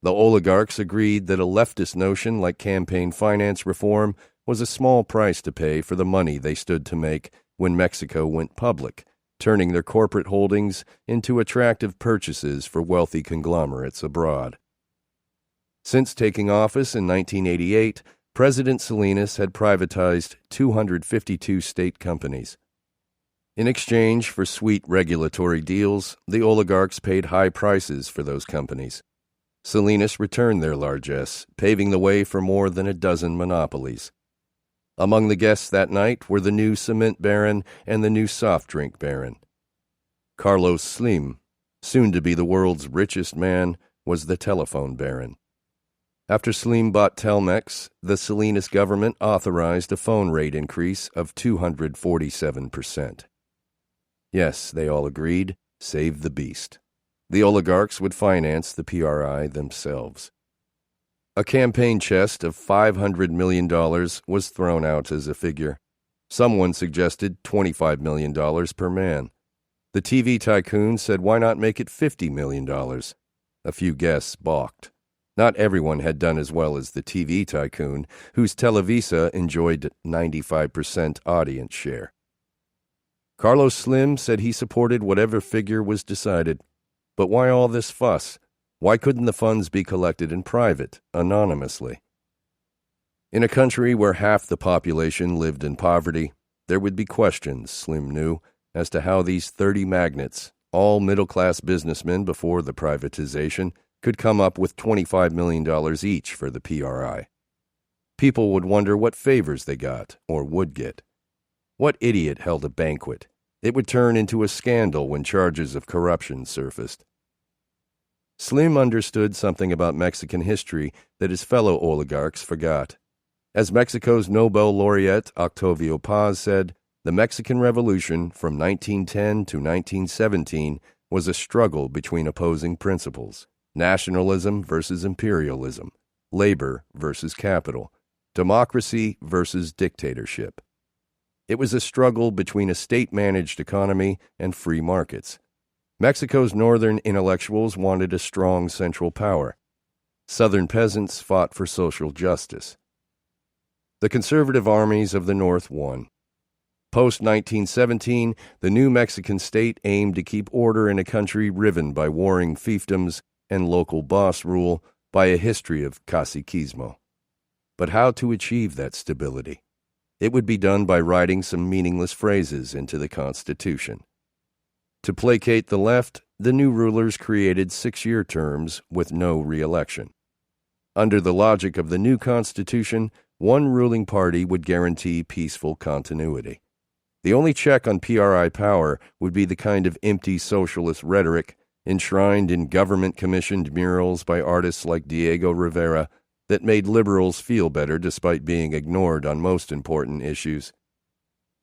The oligarchs agreed that a leftist notion like campaign finance reform was a small price to pay for the money they stood to make when Mexico went public, turning their corporate holdings into attractive purchases for wealthy conglomerates abroad. Since taking office in 1988, President Salinas had privatized 252 state companies. In exchange for sweet regulatory deals, the oligarchs paid high prices for those companies. Salinas returned their largesse, paving the way for more than a dozen monopolies. Among the guests that night were the new cement baron and the new soft drink baron. Carlos Slim, soon to be the world's richest man, was the telephone baron. After Slim bought Telmex, the Salinas government authorized a phone rate increase of 247%. Yes, they all agreed, save the beast. The oligarchs would finance the PRI themselves. A campaign chest of $500 million was thrown out as a figure. Someone suggested $25 million per man. The TV tycoon said why not make it $50 million? A few guests balked. Not everyone had done as well as the TV tycoon, whose Televisa enjoyed 95% audience share. Carlos Slim said he supported whatever figure was decided. But why all this fuss? Why couldn't the funds be collected in private, anonymously? In a country where half the population lived in poverty, there would be questions, Slim knew, as to how these 30 magnates, all middle-class businessmen before the privatization, could come up with $25 million each for the PRI. People would wonder what favors they got, or would get. What idiot held a banquet? It would turn into a scandal when charges of corruption surfaced. Slim understood something about Mexican history that his fellow oligarchs forgot. As Mexico's Nobel laureate Octavio Paz said, the Mexican Revolution from 1910 to 1917 was a struggle between opposing principles: nationalism versus imperialism, labor versus capital, democracy versus dictatorship. It was a struggle between a state-managed economy and free markets. Mexico's northern intellectuals wanted a strong central power. Southern peasants fought for social justice. The conservative armies of the North won. Post-1917, the new Mexican state aimed to keep order in a country riven by warring fiefdoms and local boss rule, by a history of caciquismo. But how to achieve that stability? It would be done by writing some meaningless phrases into the Constitution. To placate the left, the new rulers created 6-year terms with no re-election. Under the logic of the new Constitution, one ruling party would guarantee peaceful continuity. The only check on PRI power would be the kind of empty socialist rhetoric enshrined in government-commissioned murals by artists like Diego Rivera that made liberals feel better despite being ignored on most important issues.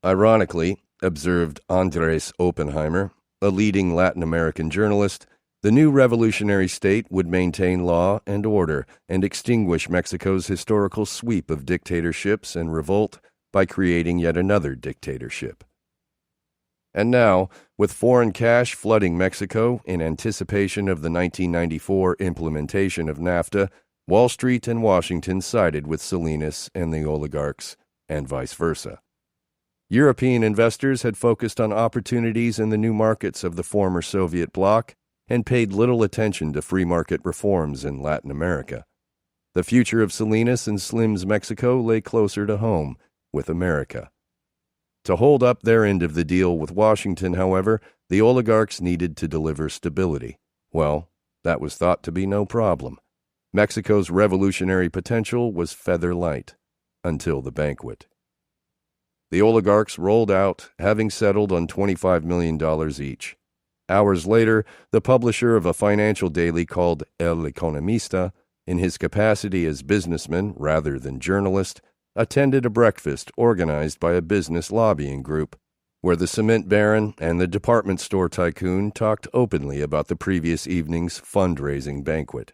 Ironically, observed Andres Oppenheimer, a leading Latin American journalist, the new revolutionary state would maintain law and order and extinguish Mexico's historical sweep of dictatorships and revolt by creating yet another dictatorship. And now, with foreign cash flooding Mexico in anticipation of the 1994 implementation of NAFTA, Wall Street and Washington sided with Salinas and the oligarchs, and vice versa. European investors had focused on opportunities in the new markets of the former Soviet bloc and paid little attention to free market reforms in Latin America. The future of Salinas and Slim's Mexico lay closer to home, with America. To hold up their end of the deal with Washington, however, the oligarchs needed to deliver stability. Well, that was thought to be no problem. Mexico's revolutionary potential was feather light, until the banquet. The oligarchs rolled out, having settled on $25 million each. Hours later, the publisher of a financial daily called El Economista in his capacity as businessman rather than journalist, attended a breakfast organized by a business lobbying group, where the cement baron and the department store tycoon talked openly about the previous evening's fundraising banquet.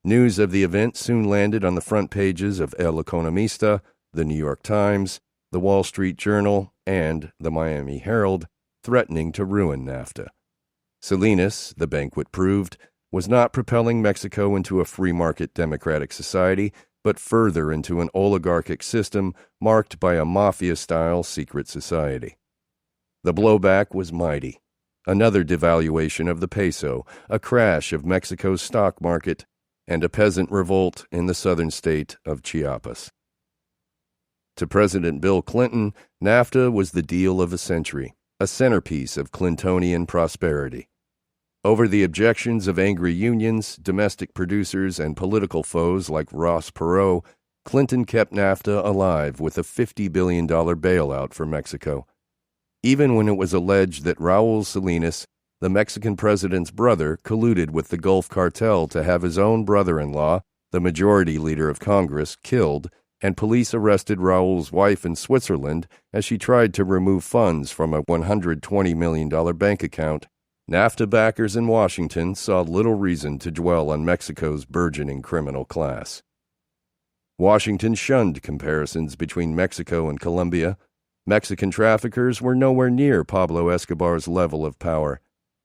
News of the event soon landed on the front pages of El Economista, the New York Times, the Wall Street Journal, and the Miami Herald, threatening to ruin NAFTA. Salinas, the banquet proved, was not propelling Mexico into a free market democratic society, but further into an oligarchic system marked by a mafia-style secret society. The blowback was mighty. Another devaluation of the peso, a crash of Mexico's stock market, and a peasant revolt in the southern state of Chiapas. To President Bill Clinton, NAFTA was the deal of the century, a centerpiece of Clintonian prosperity. Over the objections of angry unions, domestic producers, and political foes like Ross Perot, Clinton kept NAFTA alive with a $50 billion bailout for Mexico. Even when it was alleged that Raul Salinas, the Mexican president's brother, colluded with the Gulf Cartel to have his own brother-in-law, the majority leader of Congress, killed, and police arrested Raul's wife in Switzerland as she tried to remove funds from a $120 million bank account, NAFTA backers in Washington saw little reason to dwell on Mexico's burgeoning criminal class. Washington shunned comparisons between Mexico and Colombia. Mexican traffickers were nowhere near Pablo Escobar's level of power.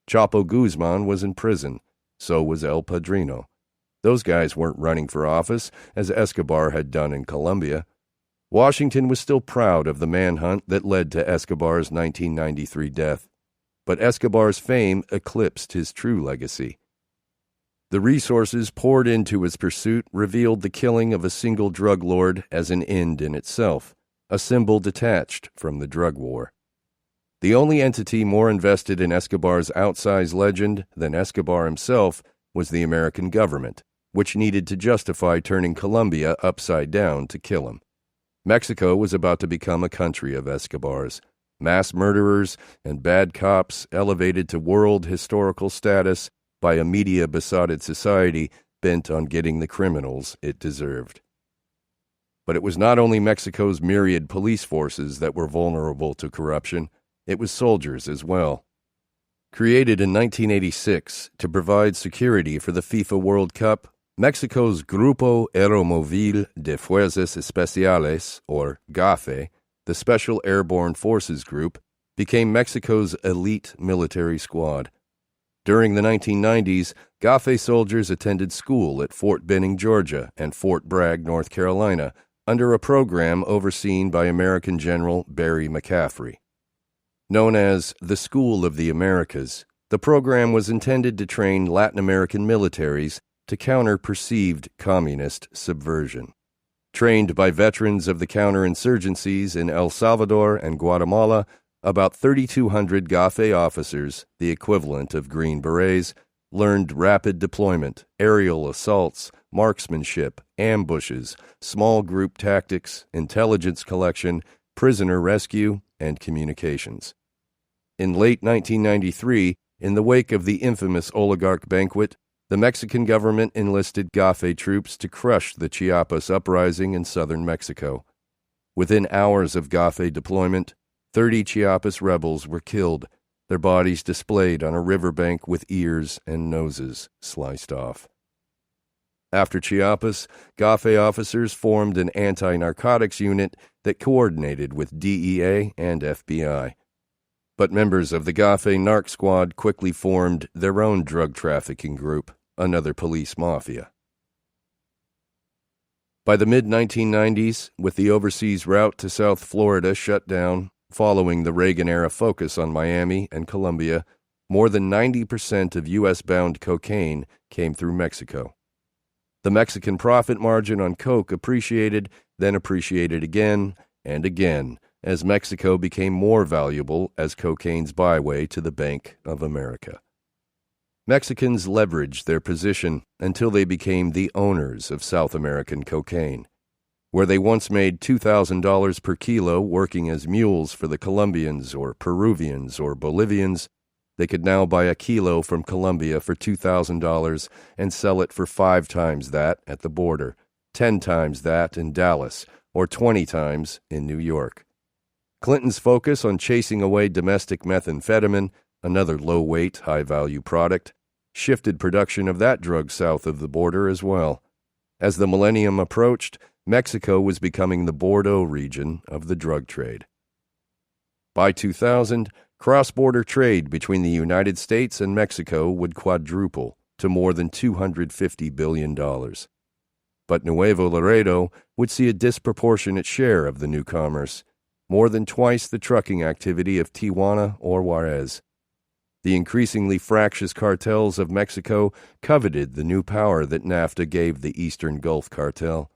Chapo Guzman was in prison. So was El Padrino. Those guys weren't running for office, as Escobar had done in Colombia. Washington was still proud of the manhunt that led to Escobar's 1993 death. But Escobar's fame eclipsed his true legacy. The resources poured into his pursuit revealed the killing of a single drug lord as an end in itself, a symbol detached from the drug war. The only entity more invested in Escobar's outsized legend than Escobar himself was the American government, which needed to justify turning Colombia upside down to kill him. Mexico was about to become a country of Escobars. Mass murderers and bad cops elevated to world historical status by a media-besotted society bent on getting the criminals it deserved. But it was not only Mexico's myriad police forces that were vulnerable to corruption, it was soldiers as well. Created in 1986 to provide security for the FIFA World Cup, Mexico's Grupo Aeromóvil de Fuerzas Especiales, or GAFE, the Special Airborne Forces Group, became Mexico's elite military squad. During the 1990s, GAFE soldiers attended school at Fort Benning, Georgia, and Fort Bragg, North Carolina, under a program overseen by American General Barry McCaffrey. Known as the School of the Americas, the program was intended to train Latin American militaries to counter perceived communist subversion. Trained by veterans of the counterinsurgencies in El Salvador and Guatemala, about 3,200 GAFE officers, the equivalent of Green Berets, learned rapid deployment, aerial assaults, marksmanship, ambushes, small group tactics, intelligence collection, prisoner rescue, and communications. In late 1993, in the wake of the infamous oligarch banquet, the Mexican government enlisted GAFE troops to crush the Chiapas uprising in southern Mexico. Within hours of GAFE deployment, 30 Chiapas rebels were killed, their bodies displayed on a riverbank with ears and noses sliced off. After Chiapas, GAFE officers formed an anti-narcotics unit that coordinated with DEA and FBI. But members of the GAFE narc squad quickly formed their own drug trafficking group, another police mafia. By the mid-1990s, with the overseas route to South Florida shut down, following the Reagan-era focus on Miami and Colombia, more than 90% of U.S.-bound cocaine came through Mexico. The Mexican profit margin on coke appreciated, then appreciated again and again, as Mexico became more valuable as cocaine's byway to the Bank of America. Mexicans leveraged their position until they became the owners of South American cocaine. Where they once made $2,000 per kilo working as mules for the Colombians or Peruvians or Bolivians, They could now buy a kilo from Colombia for $2,000 and sell it for 5 times that at the border, 10 times that in Dallas, or 20 times in New York. Clinton's focus on chasing away domestic methamphetamine, another low-weight, high-value product, shifted production of that drug south of the border as well. As the millennium approached, Mexico was becoming the Bordeaux region of the drug trade. By 2000, cross-border trade between the United States and Mexico would quadruple to more than $250 billion. But Nuevo Laredo would see a disproportionate share of the new commerce, more than twice the trucking activity of Tijuana or Juarez. The increasingly fractious cartels of Mexico coveted the new power that NAFTA gave the Eastern Gulf Cartel.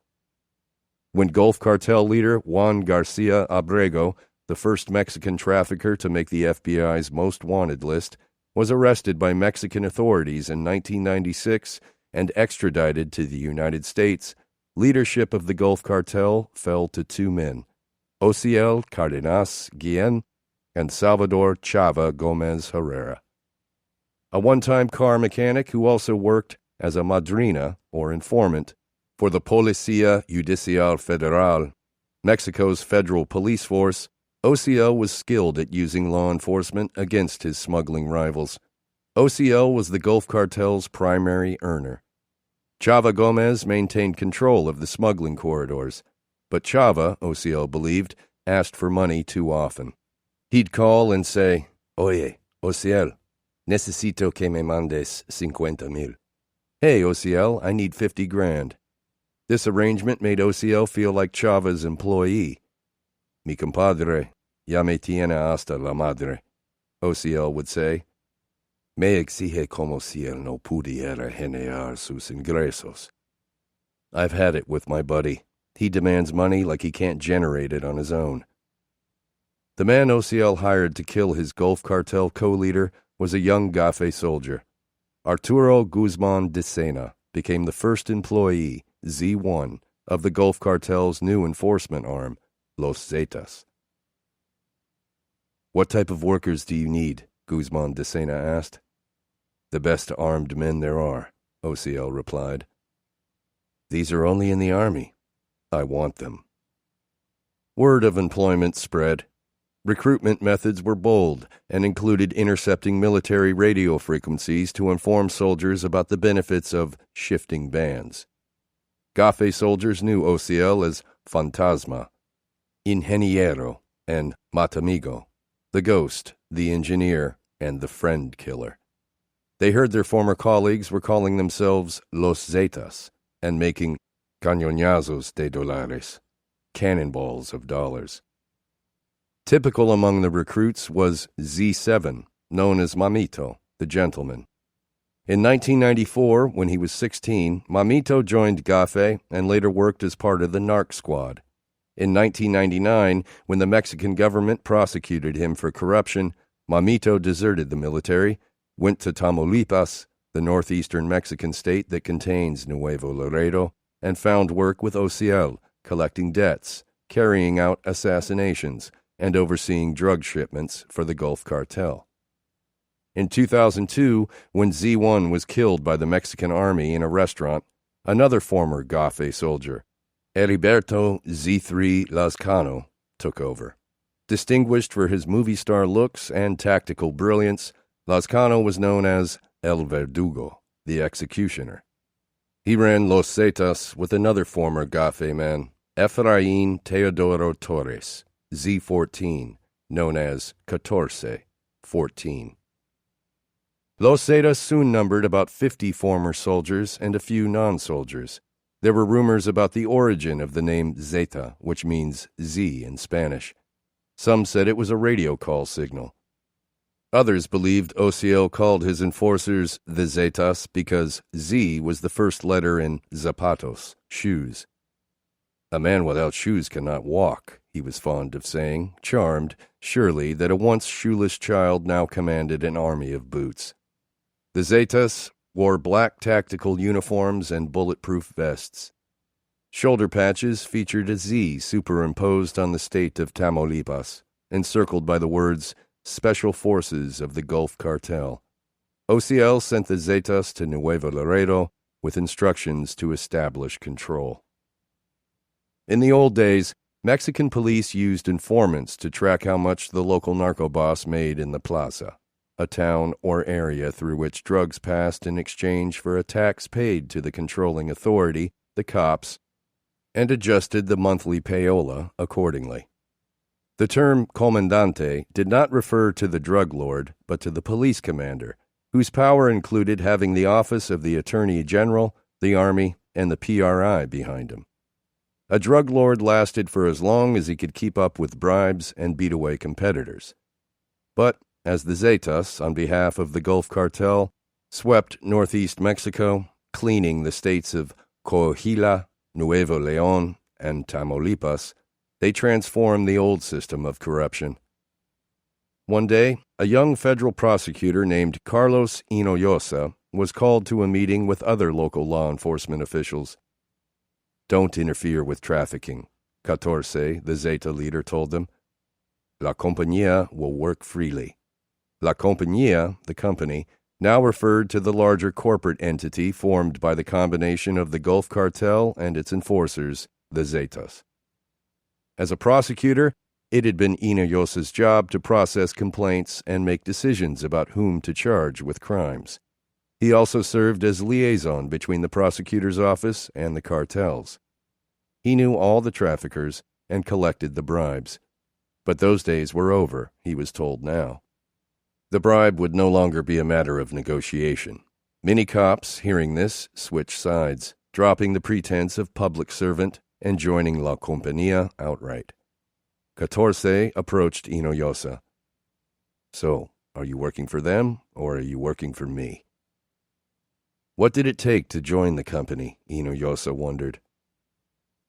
When Gulf Cartel leader Juan Garcia Abrego, the first Mexican trafficker to make the FBI's most wanted list, was arrested by Mexican authorities in 1996 and extradited to the United States, leadership of the Gulf Cartel fell to 2 men, Ociel Cardenas Guillen and Salvador Chava Gomez Herrera. A one-time car mechanic who also worked as a madrina, or informant, for the Policía Judicial Federal, Mexico's federal police force, Ociel was skilled at using law enforcement against his smuggling rivals. Ociel was the Gulf Cartel's primary earner. Chava Gomez maintained control of the smuggling corridors, but Chava, Ociel believed, asked for money too often. He'd call and say, "Oye, Ociel, necesito que me mandes 50,000. Hey, Ociel, I need 50 grand. This arrangement made Ociel feel like Chava's employee. Mi compadre, ya me tiene hasta la madre, Ociel would say. Me exige como si él no pudiera generar sus ingresos. I've had it with my buddy. He demands money like he can't generate it on his own. The man Ociel hired to kill his Gulf Cartel co-leader was a young Gafe soldier. Arturo Guzman de Sena became the first employee, Z1, of the Gulf Cartel's new enforcement arm, Los Zetas. What type of workers do you need? Guzman de Sena asked. The best armed men there are, Ociel replied. These are only in the army. I want them. Word of employment spread. Recruitment methods were bold and included intercepting military radio frequencies to inform soldiers about the benefits of shifting bands. Gafe soldiers knew Ociel as Fantasma, Ingeniero, and Matamigo, the ghost, the engineer, and the friend killer. They heard their former colleagues were calling themselves Los Zetas and making cañonazos de dólares, cannonballs of dollars. Typical among the recruits was Z7, known as Mamito, the gentleman. In 1994, when he was 16, Mamito joined Gafe and later worked as part of the narc squad. In 1999, when the Mexican government prosecuted him for corruption, Mamito deserted the military, went to Tamaulipas, the northeastern Mexican state that contains Nuevo Laredo, and found work with Ociel, collecting debts, carrying out assassinations, and overseeing drug shipments for the Gulf Cartel. In 2002, when Z1 was killed by the Mexican army in a restaurant, another former Gafe soldier, Heriberto Z3 Lazcano, took over. Distinguished for his movie star looks and tactical brilliance, Lazcano was known as El Verdugo, the executioner. He ran Los Zetas with another former Gafe man, Efraín Teodoro Torres, Z14, known as 14. Los Zetas soon numbered about 50 former soldiers and a few non-soldiers. There were rumors about the origin of the name Zeta, which means Z in Spanish. Some said it was a radio call signal. Others believed Ociel called his enforcers the Zetas because Z was the first letter in zapatos, shoes. A man without shoes cannot walk, he was fond of saying, charmed, surely, that a once shoeless child now commanded an army of boots. The Zetas wore black tactical uniforms and bulletproof vests. Shoulder patches featured a Z superimposed on the state of Tamaulipas, encircled by the words Special Forces of the Gulf Cartel. OCL sent the Zetas to Nuevo Laredo with instructions to establish control. In the old days, Mexican police used informants to track how much the local narco boss made in the plaza, a town or area through which drugs passed in exchange for a tax paid to the controlling authority, the cops, and adjusted the monthly payola accordingly. The term comandante did not refer to the drug lord, but to the police commander, whose power included having the office of the Attorney General, the Army, and the PRI behind him. A drug lord lasted for as long as he could keep up with bribes and beat away competitors. But as the Zetas, on behalf of the Gulf Cartel, swept northeast Mexico, cleaning the states of Coahuila, Nuevo León, and Tamaulipas, they transformed the old system of corruption. One day, a young federal prosecutor named Carlos Hinojosa was called to a meeting with other local law enforcement officials. "Don't interfere with trafficking," 14, the Zeta leader, told them. "La Compañía will work freely." La Compañía, the company, now referred to the larger corporate entity formed by the combination of the Gulf Cartel and its enforcers, the Zetas. As a prosecutor, it had been Hinojosa's job to process complaints and make decisions about whom to charge with crimes. He also served as liaison between the prosecutor's office and the cartels. He knew all the traffickers and collected the bribes. But those days were over, he was told now. The bribe would no longer be a matter of negotiation. Many cops, hearing this, switched sides, dropping the pretense of public servant and joining La Compañía outright. 14 approached Hinojosa. "So, are you working for them, or are you working for me?" What did it take to join the company, Hinojosa wondered.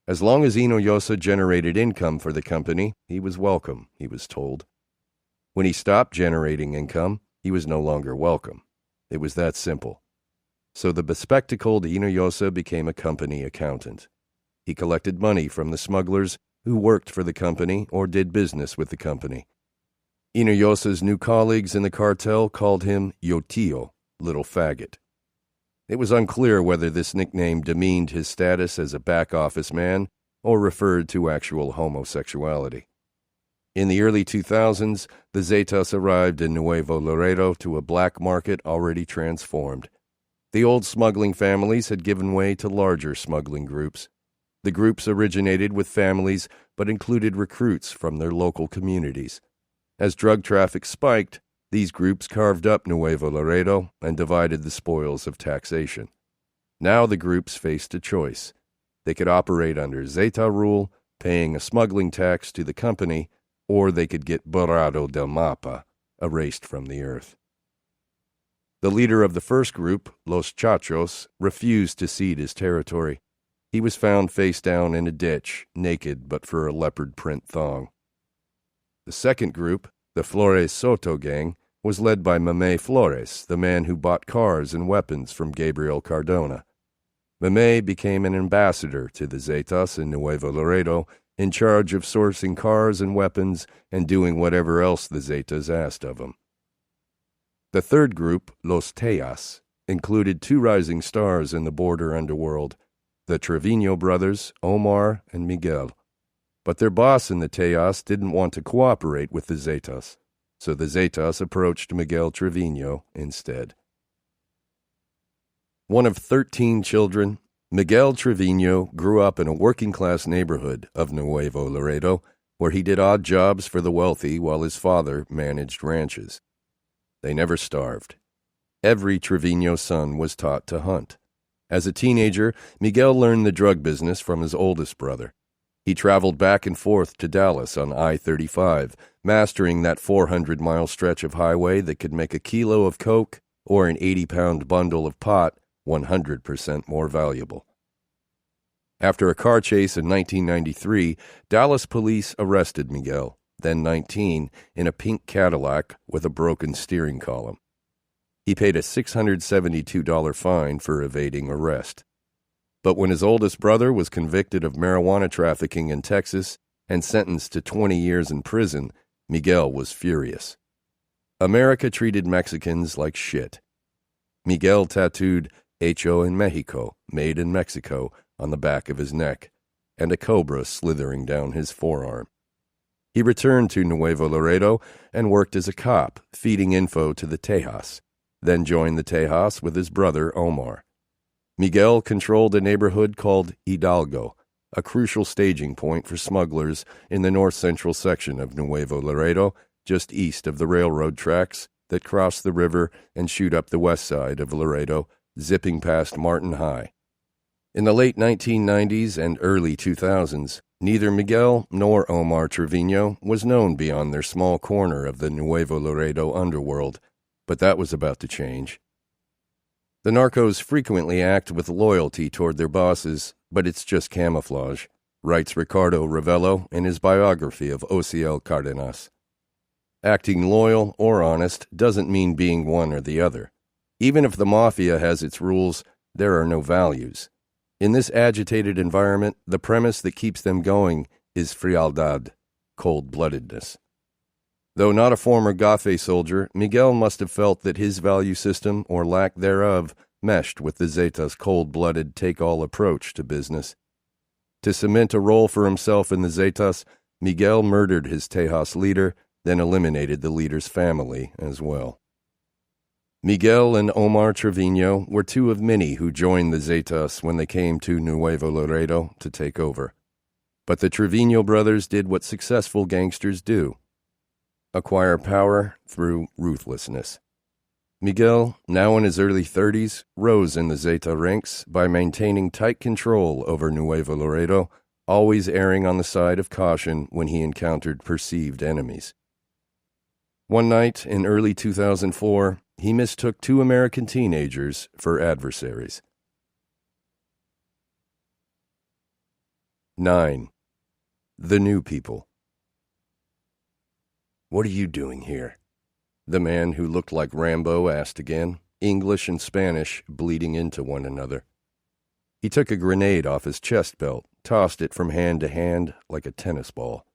As long as Hinojosa generated income for the company, he was welcome, he was told. When he stopped generating income, he was no longer welcome. It was that simple. So the bespectacled Hinojosa became a company accountant. He collected money from the smugglers who worked for the company or did business with the company. Hinojosa's new colleagues in the cartel called him Yotillo, little faggot. It was unclear whether this nickname demeaned his status as a back-office man or referred to actual homosexuality. In the early 2000s, the Zetas arrived in Nuevo Laredo to a black market already transformed. The old smuggling families had given way to larger smuggling groups. The groups originated with families but included recruits from their local communities. As drug traffic spiked, these groups carved up Nuevo Laredo and divided the spoils of taxation. Now the groups faced a choice. They could operate under Zeta rule, paying a smuggling tax to the company, or they could get borrado del mapa, erased from the earth. The leader of the first group, Los Chachos, refused to cede his territory. He was found face down in a ditch, naked but for a leopard print thong. The second group, the Flores Soto gang, was led by Mame Flores, the man who bought cars and weapons from Gabriel Cardona. Mame became an ambassador to the Zetas in Nuevo Laredo, in charge of sourcing cars and weapons and doing whatever else the Zetas asked of him. The third group, Los Tejas, included two rising stars in the border underworld, the Trevino brothers, Omar and Miguel. But their boss in the Tejas didn't want to cooperate with the Zetas, so the Zetas approached Miguel Trevino instead. One of 13 children, Miguel Trevino grew up in a working-class neighborhood of Nuevo Laredo, where he did odd jobs for the wealthy while his father managed ranches. They never starved. Every Trevino son was taught to hunt. As a teenager, Miguel learned the drug business from his oldest brother. He traveled back and forth to Dallas on I-35, mastering that 400-mile stretch of highway that could make a kilo of coke or an 80-pound bundle of pot 100% more valuable. After a car chase in 1993, Dallas police arrested Miguel, then 19, in a pink Cadillac with a broken steering column. He paid a $672 fine for evading arrest. But when his oldest brother was convicted of marijuana trafficking in Texas and sentenced to 20 years in prison, Miguel was furious. America treated Mexicans like shit. Miguel tattooed Hecho en Mexico, made in Mexico, on the back of his neck, and a cobra slithering down his forearm. He returned to Nuevo Laredo and worked as a cop, feeding info to the Tejas, then joined the Tejas with his brother Omar. Miguel controlled a neighborhood called Hidalgo, a crucial staging point for smugglers in the north-central section of Nuevo Laredo, just east of the railroad tracks that cross the river and shoot up the west side of Laredo, zipping past Martin High. In the late 1990s and early 2000s, neither Miguel nor Omar Trevino was known beyond their small corner of the Nuevo Laredo underworld, but that was about to change. The narcos frequently act with loyalty toward their bosses, but it's just camouflage, writes Ricardo Ravello in his biography of Ociel Cardenas. Acting loyal or honest doesn't mean being one or the other. Even if the mafia has its rules, there are no values. In this agitated environment, the premise that keeps them going is frialdad, cold-bloodedness. Though not a former Gafe soldier, Miguel must have felt that his value system, or lack thereof, meshed with the Zetas' cold-blooded take-all approach to business. To cement a role for himself in the Zetas, Miguel murdered his Tejas leader, then eliminated the leader's family as well. Miguel and Omar Trevino were two of many who joined the Zetas when they came to Nuevo Laredo to take over. But the Trevino brothers did what successful gangsters do: acquire power through ruthlessness. Miguel, now in his early 30s, rose in the Zeta ranks by maintaining tight control over Nuevo Laredo, always erring on the side of caution when he encountered perceived enemies. One night in early 2004, he mistook two American teenagers for adversaries. 9. The New People. "What are you doing here?" the man who looked like Rambo asked again, English and Spanish bleeding into one another. He took a grenade off his chest belt, tossed it from hand to hand like a tennis ball.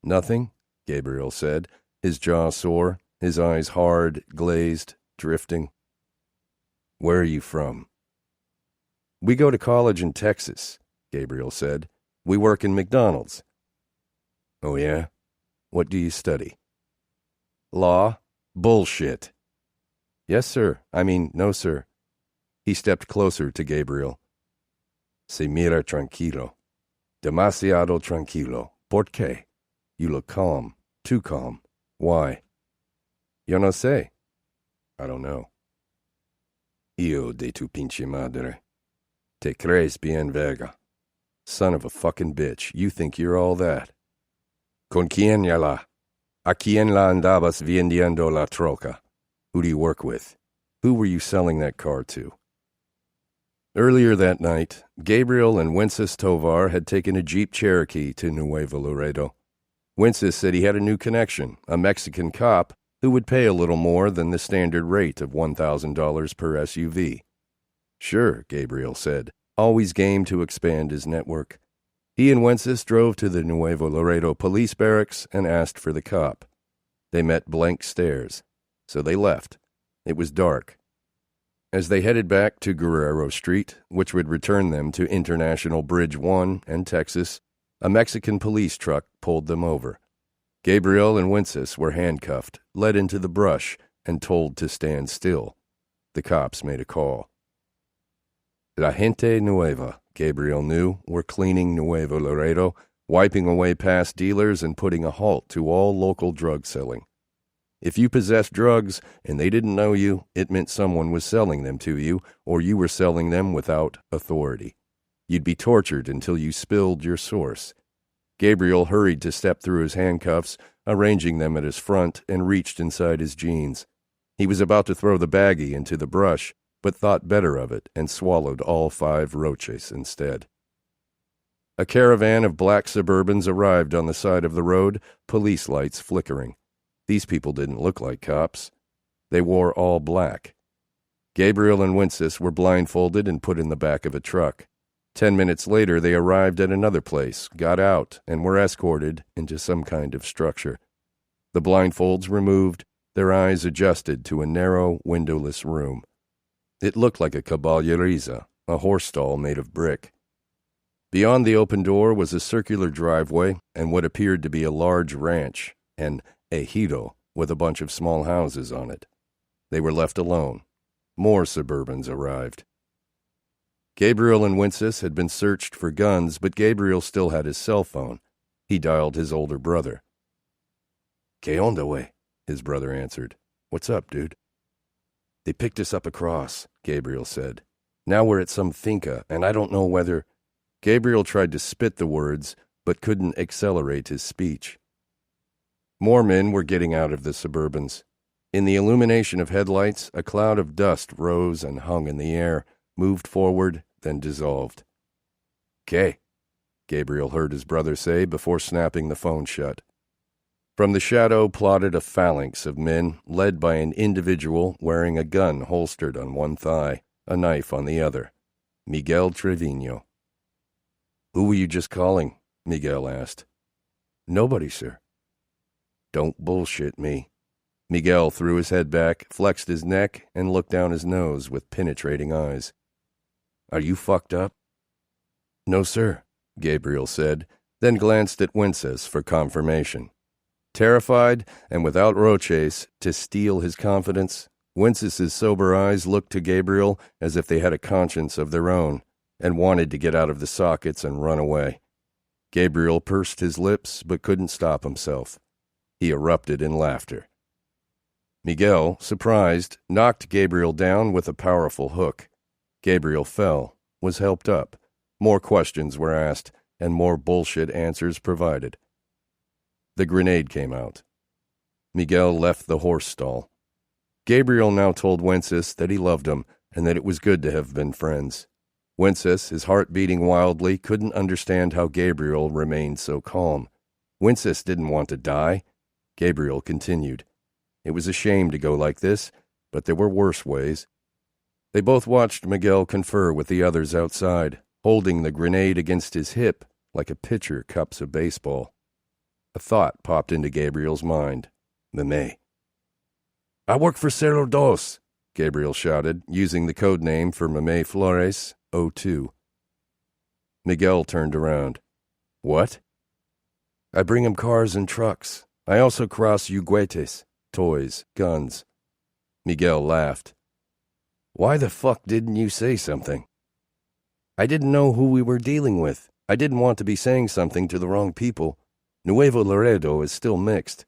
"Nothing," Gabriel said, his jaw sore, his eyes hard, glazed, drifting. "Where are you from?" "We go to college in Texas," Gabriel said. "We work in McDonald's." "Oh, yeah? What do you study?" "Law." "Bullshit." "Yes, sir. No, sir." He stepped closer to Gabriel. "Se mira tranquilo. Demasiado tranquilo. ¿Por qué? You look calm. Too calm. Why?" "Yo no sé." "I don't know." "Hijo de tu pinche madre. Te crees bien verga. Son of a fucking bitch. You think you're all that." "Con quién ya la? ¿A quién la andabas vendiendo la troca? Who do you work with? Who were you selling that car to?" Earlier that night, Gabriel and Wences Tovar had taken a Jeep Cherokee to Nuevo Laredo. Wences said he had a new connection, a Mexican cop, who would pay a little more than the standard rate of $1,000 per SUV. "Sure," Gabriel said, always game to expand his network. He and Wences drove to the Nuevo Laredo police barracks and asked for the cop. They met blank stares, so they left. It was dark. As they headed back to Guerrero Street, which would return them to International Bridge 1 and Texas, a Mexican police truck pulled them over. Gabriel and Wences were handcuffed, led into the brush, and told to stand still. The cops made a call. La gente nueva, Gabriel knew, were cleaning Nuevo Laredo, wiping away past dealers and putting a halt to all local drug selling. If you possessed drugs and they didn't know you, it meant someone was selling them to you, or you were selling them without authority. You'd be tortured until you spilled your source. Gabriel hurried to step through his handcuffs, arranging them at his front, and reached inside his jeans. He was about to throw the baggie into the brush, but thought better of it and swallowed all 5 roches instead. A caravan of black Suburbans arrived on the side of the road, police lights flickering. These people didn't look like cops. They wore all black. Gabriel and Wences were blindfolded and put in the back of a truck. 10 minutes later, they arrived at another place, got out, and were escorted into some kind of structure. The blindfolds removed, their eyes adjusted to a narrow, windowless room. It looked like a caballeriza, a horse stall made of brick. Beyond the open door was a circular driveway and what appeared to be a large ranch, an ejido with a bunch of small houses on it. They were left alone. More Suburbans arrived. Gabriel and Wences had been searched for guns, but Gabriel still had his cell phone. He dialed his older brother. "Que onda, wey?" his brother answered. "What's up, dude?" "They picked us up across," Gabriel said. "Now we're at some finca, and I don't know whether—" Gabriel tried to spit the words, but couldn't accelerate his speech. More men were getting out of the Suburbans. In the illumination of headlights, a cloud of dust rose and hung in the air, moved forward, then dissolved. "Que?" Gabriel heard his brother say before snapping the phone shut. From the shadow plodded a phalanx of men, led by an individual wearing a gun holstered on one thigh, a knife on the other. Miguel Trevino. "Who were you just calling?" Miguel asked. "Nobody, sir." "Don't bullshit me." Miguel threw his head back, flexed his neck, and looked down his nose with penetrating eyes. "Are you fucked up?" "No, sir," Gabriel said, then glanced at Wences for confirmation. Terrified, and without Roches to steal his confidence, Wences's sober eyes looked to Gabriel as if they had a conscience of their own, and wanted to get out of the sockets and run away. Gabriel pursed his lips, but couldn't stop himself. He erupted in laughter. Miguel, surprised, knocked Gabriel down with a powerful hook. Gabriel fell, was helped up. More questions were asked, and more bullshit answers provided. The grenade came out. Miguel left the horse stall. Gabriel now told Wences that he loved him, and that it was good to have been friends. Wences, his heart beating wildly, couldn't understand how Gabriel remained so calm. Wences didn't want to die. Gabriel continued. It was a shame to go like this, but there were worse ways. They both watched Miguel confer with the others outside, holding the grenade against his hip like a pitcher cups a baseball. A thought popped into Gabriel's mind. Meme. "I work for 6h13m, Gabriel shouted, using the code name for Meme Flores, 02. Miguel turned around. "What?" "I bring him cars and trucks. I also cross juguetes, toys, guns." Miguel laughed. "Why the fuck didn't you say something?" "I didn't know who we were dealing with. I didn't want to be saying something to the wrong people. Nuevo Laredo is still mixed."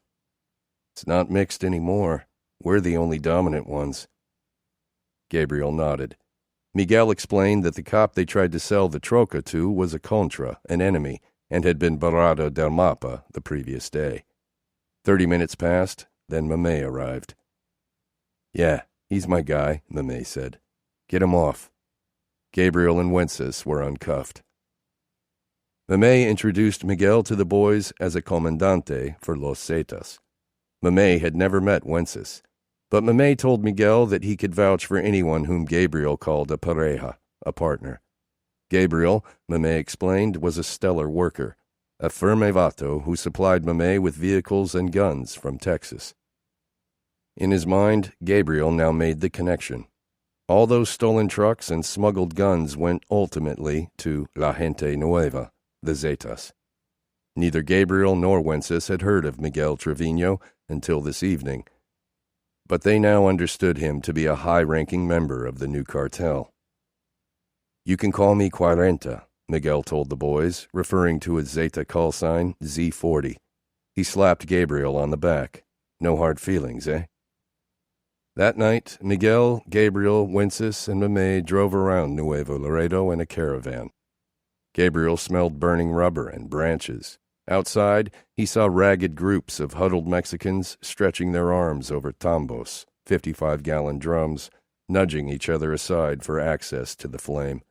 "It's not mixed anymore. We're the only dominant ones." Gabriel nodded. Miguel explained that the cop they tried to sell the troca to was a contra, an enemy, and had been barrado del mapa the previous day. 30 minutes passed, then Mame arrived. "Yeah, he's my guy," Mame said. "Get him off." Gabriel and Wences were uncuffed. Mame introduced Miguel to the boys as a comandante for Los Zetas. Mame had never met Wences, but Mame told Miguel that he could vouch for anyone whom Gabriel called a pareja, a partner. Gabriel, Mame explained, was a stellar worker, a firme vato who supplied Mame with vehicles and guns from Texas. In his mind, Gabriel now made the connection. All those stolen trucks and smuggled guns went ultimately to La Gente Nueva, the Zetas. Neither Gabriel nor Wences had heard of Miguel Trevino until this evening, but they now understood him to be a high-ranking member of the new cartel. "You can call me Cuarenta," Miguel told the boys, referring to his Zeta call sign, Z40. He slapped Gabriel on the back. "No hard feelings, eh?" That night, Miguel, Gabriel, Wences, and Mame drove around Nuevo Laredo in a caravan. Gabriel smelled burning rubber and branches. Outside, he saw ragged groups of huddled Mexicans stretching their arms over tambos, 55-gallon drums, nudging each other aside for access to the flame.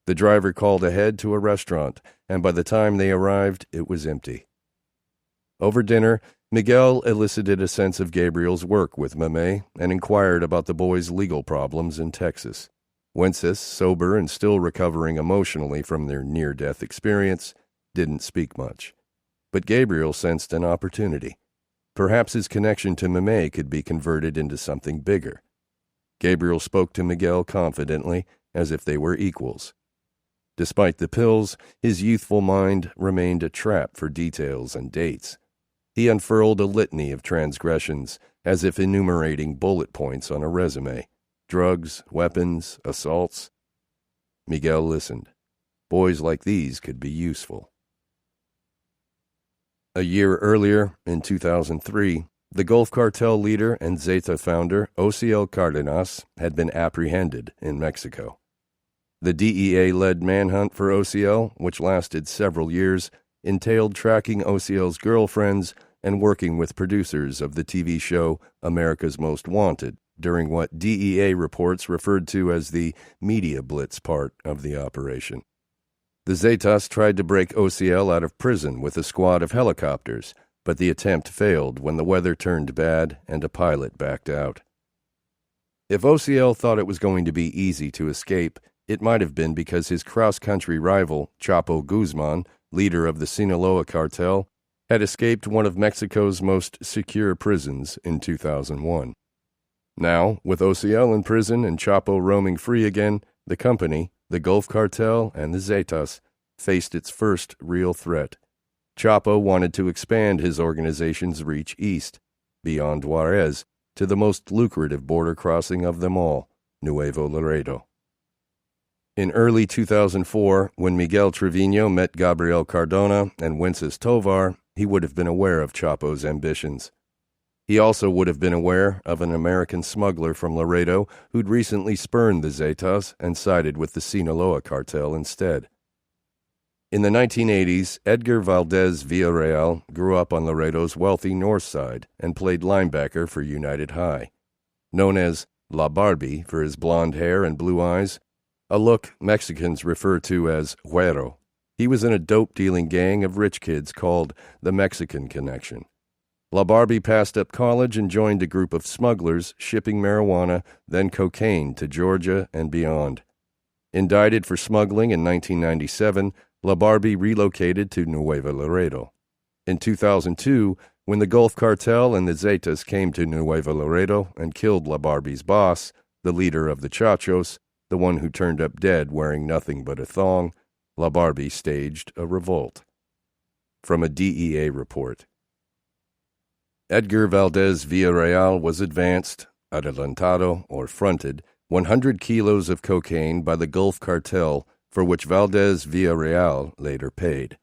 The driver called ahead to a restaurant, and by the time they arrived, it was empty. Over dinner, Miguel elicited a sense of Gabriel's work with Mame and inquired about the boys' legal problems in Texas. Wences, sober and still recovering emotionally from their near-death experience, didn't speak much. But Gabriel sensed an opportunity. Perhaps his connection to Mame could be converted into something bigger. Gabriel spoke to Miguel confidently, as if they were equals. Despite the pills, his youthful mind remained a trap for details and dates. He unfurled a litany of transgressions, as if enumerating bullet points on a resume. Drugs, weapons, assaults. Miguel listened. Boys like these could be useful. A year earlier, in 2003, the Gulf Cartel leader and Zeta founder, Ociel Cardenas, had been apprehended in Mexico. The DEA-led manhunt for Ociel, which lasted several years, entailed tracking Ociel's girlfriends and working with producers of the TV show America's Most Wanted during what DEA reports referred to as the media blitz part of the operation. The Zetas tried to break Ociel out of prison with a squad of helicopters, but the attempt failed when the weather turned bad and a pilot backed out. If Ociel thought it was going to be easy to escape, it might have been because his cross-country rival, Chapo Guzman, leader of the Sinaloa cartel, had escaped one of Mexico's most secure prisons in 2001. Now, with Ociel in prison and Chapo roaming free again, the company, the Gulf Cartel, and the Zetas faced its first real threat. Chapo wanted to expand his organization's reach east, beyond Juarez, to the most lucrative border crossing of them all, Nuevo Laredo. In early 2004, when Miguel Trevino met Gabriel Cardona and Wences Tovar, he would have been aware of Chapo's ambitions. He also would have been aware of an American smuggler from Laredo who'd recently spurned the Zetas and sided with the Sinaloa cartel instead. In the 1980s, Edgar Valdez Villarreal grew up on Laredo's wealthy north side and played linebacker for United High. Known as La Barbie for his blonde hair and blue eyes, a look Mexicans refer to as güero, he was in a dope-dealing gang of rich kids called the Mexican Connection. La Barbie passed up college and joined a group of smugglers shipping marijuana, then cocaine to Georgia and beyond. Indicted for smuggling in 1997, La Barbie relocated to Nuevo Laredo. In 2002, when the Gulf Cartel and the Zetas came to Nuevo Laredo and killed La Barbie's boss, the leader of the Chachos, the one who turned up dead wearing nothing but a thong, La Barbie staged a revolt. From a DEA report. Edgar Valdez Villarreal was advanced, adelantado, or fronted, 100 kilos of cocaine by the Gulf Cartel, for which Valdez Villarreal later paid.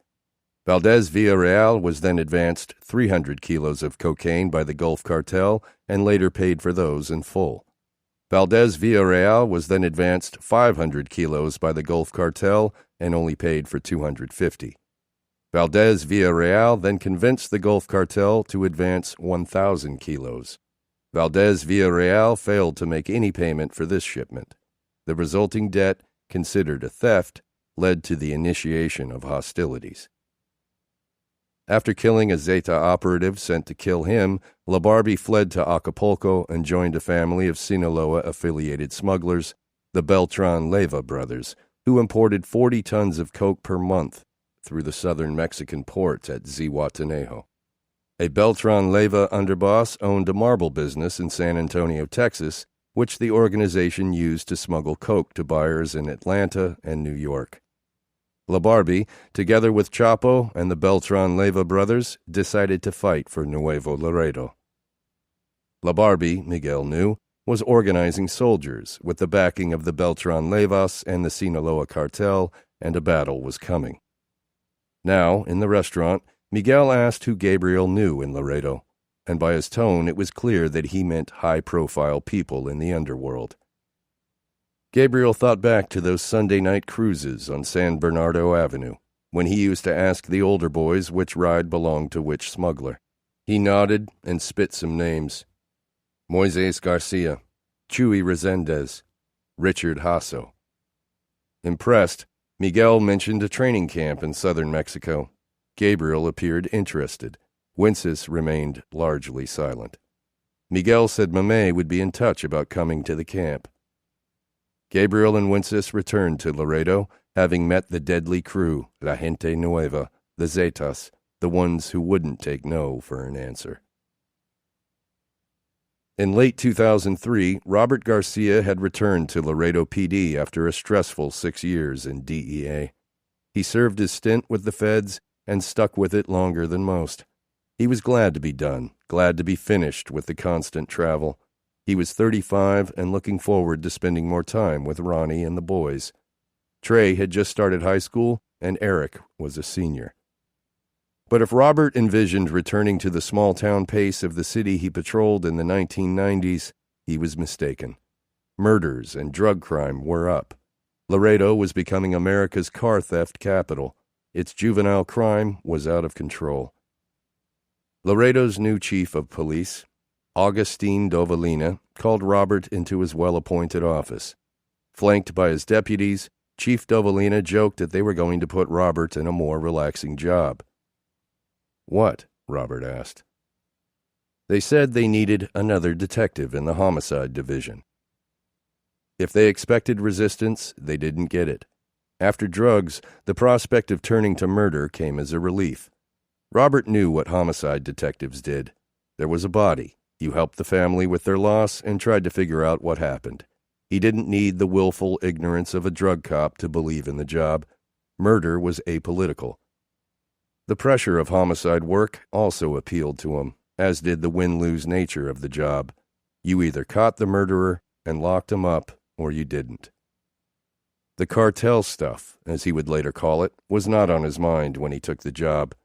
Valdez Villarreal was then advanced 300 kilos of cocaine by the Gulf Cartel and later paid for those in full. Valdez Villarreal was then advanced 500 kilos by the Gulf Cartel and only paid for 250. Valdez Villarreal then convinced the Gulf Cartel to advance 1,000 kilos. Valdez Villarreal failed to make any payment for this shipment. The resulting debt, considered a theft, led to the initiation of hostilities. After killing a Zeta operative sent to kill him, La Barbie fled to Acapulco and joined a family of Sinaloa-affiliated smugglers, the Beltran Leyva brothers, who imported 40 tons of coke per month through the southern Mexican ports at Zihuatanejo. A Beltran Leyva underboss owned a marble business in San Antonio, Texas, which the organization used to smuggle coke to buyers in Atlanta and New York. La Barbie, together with Chapo and the Beltran Leyva brothers, decided to fight for Nuevo Laredo. La Barbie, Miguel knew, was organizing soldiers with the backing of the Beltran Leyvas and the Sinaloa cartel, and a battle was coming. Now, in the restaurant, Miguel asked who Gabriel knew in Laredo, and by his tone it was clear that he meant high-profile people in the underworld. Gabriel thought back to those Sunday night cruises on San Bernardo Avenue, when he used to ask the older boys which ride belonged to which smuggler. He nodded and spit some names. Moises Garcia, Chuy Resendez, Richard Hasso. Impressed, Miguel mentioned a training camp in southern Mexico. Gabriel appeared interested. Wences remained largely silent. Miguel said Mame would be in touch about coming to the camp. Gabriel and Wences returned to Laredo, having met the deadly crew, La Gente Nueva, the Zetas, the ones who wouldn't take no for an answer. In late 2003, Robert Garcia had returned to Laredo PD after a stressful 6 years in DEA. He served his stint with the feds and stuck with it longer than most. He was glad to be done, glad to be finished with the constant travel. He was 35 and looking forward to spending more time with Ronnie and the boys. Trey had just started high school, and Eric was a senior. But if Robert envisioned returning to the small-town pace of the city he patrolled in the 1990s, he was mistaken. Murders and drug crime were up. Laredo was becoming America's car theft capital. Its juvenile crime was out of control. Laredo's new chief of police, Augustine Dovalina, called Robert into his well-appointed office. Flanked by his deputies, Chief Dovalina joked that they were going to put Robert in a more relaxing job. "What?" Robert asked. They said they needed another detective in the homicide division. If they expected resistance, they didn't get it. After drugs, the prospect of turning to murder came as a relief. Robert knew what homicide detectives did. There was a body. You helped the family with their loss and tried to figure out what happened. He didn't need the willful ignorance of a drug cop to believe in the job. Murder was apolitical. The pressure of homicide work also appealed to him, as did the win-lose nature of the job. You either caught the murderer and locked him up, or you didn't. The cartel stuff, as he would later call it, was not on his mind when he took the job.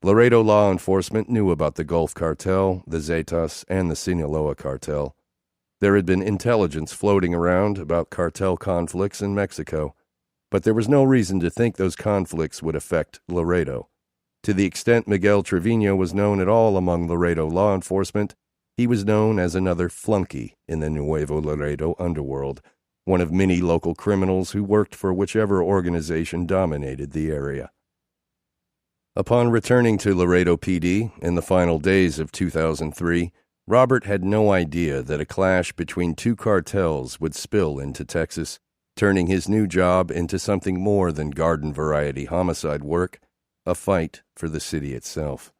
Laredo law enforcement knew about the Gulf Cartel, the Zetas, and the Sinaloa Cartel. There had been intelligence floating around about cartel conflicts in Mexico, but there was no reason to think those conflicts would affect Laredo. To the extent Miguel Trevino was known at all among Laredo law enforcement, he was known as another flunky in the Nuevo Laredo underworld, one of many local criminals who worked for whichever organization dominated the area. Upon returning to Laredo PD in the final days of 2003, Robert had no idea that a clash between two cartels would spill into Texas, turning his new job into something more than garden-variety homicide work, a fight for the city itself.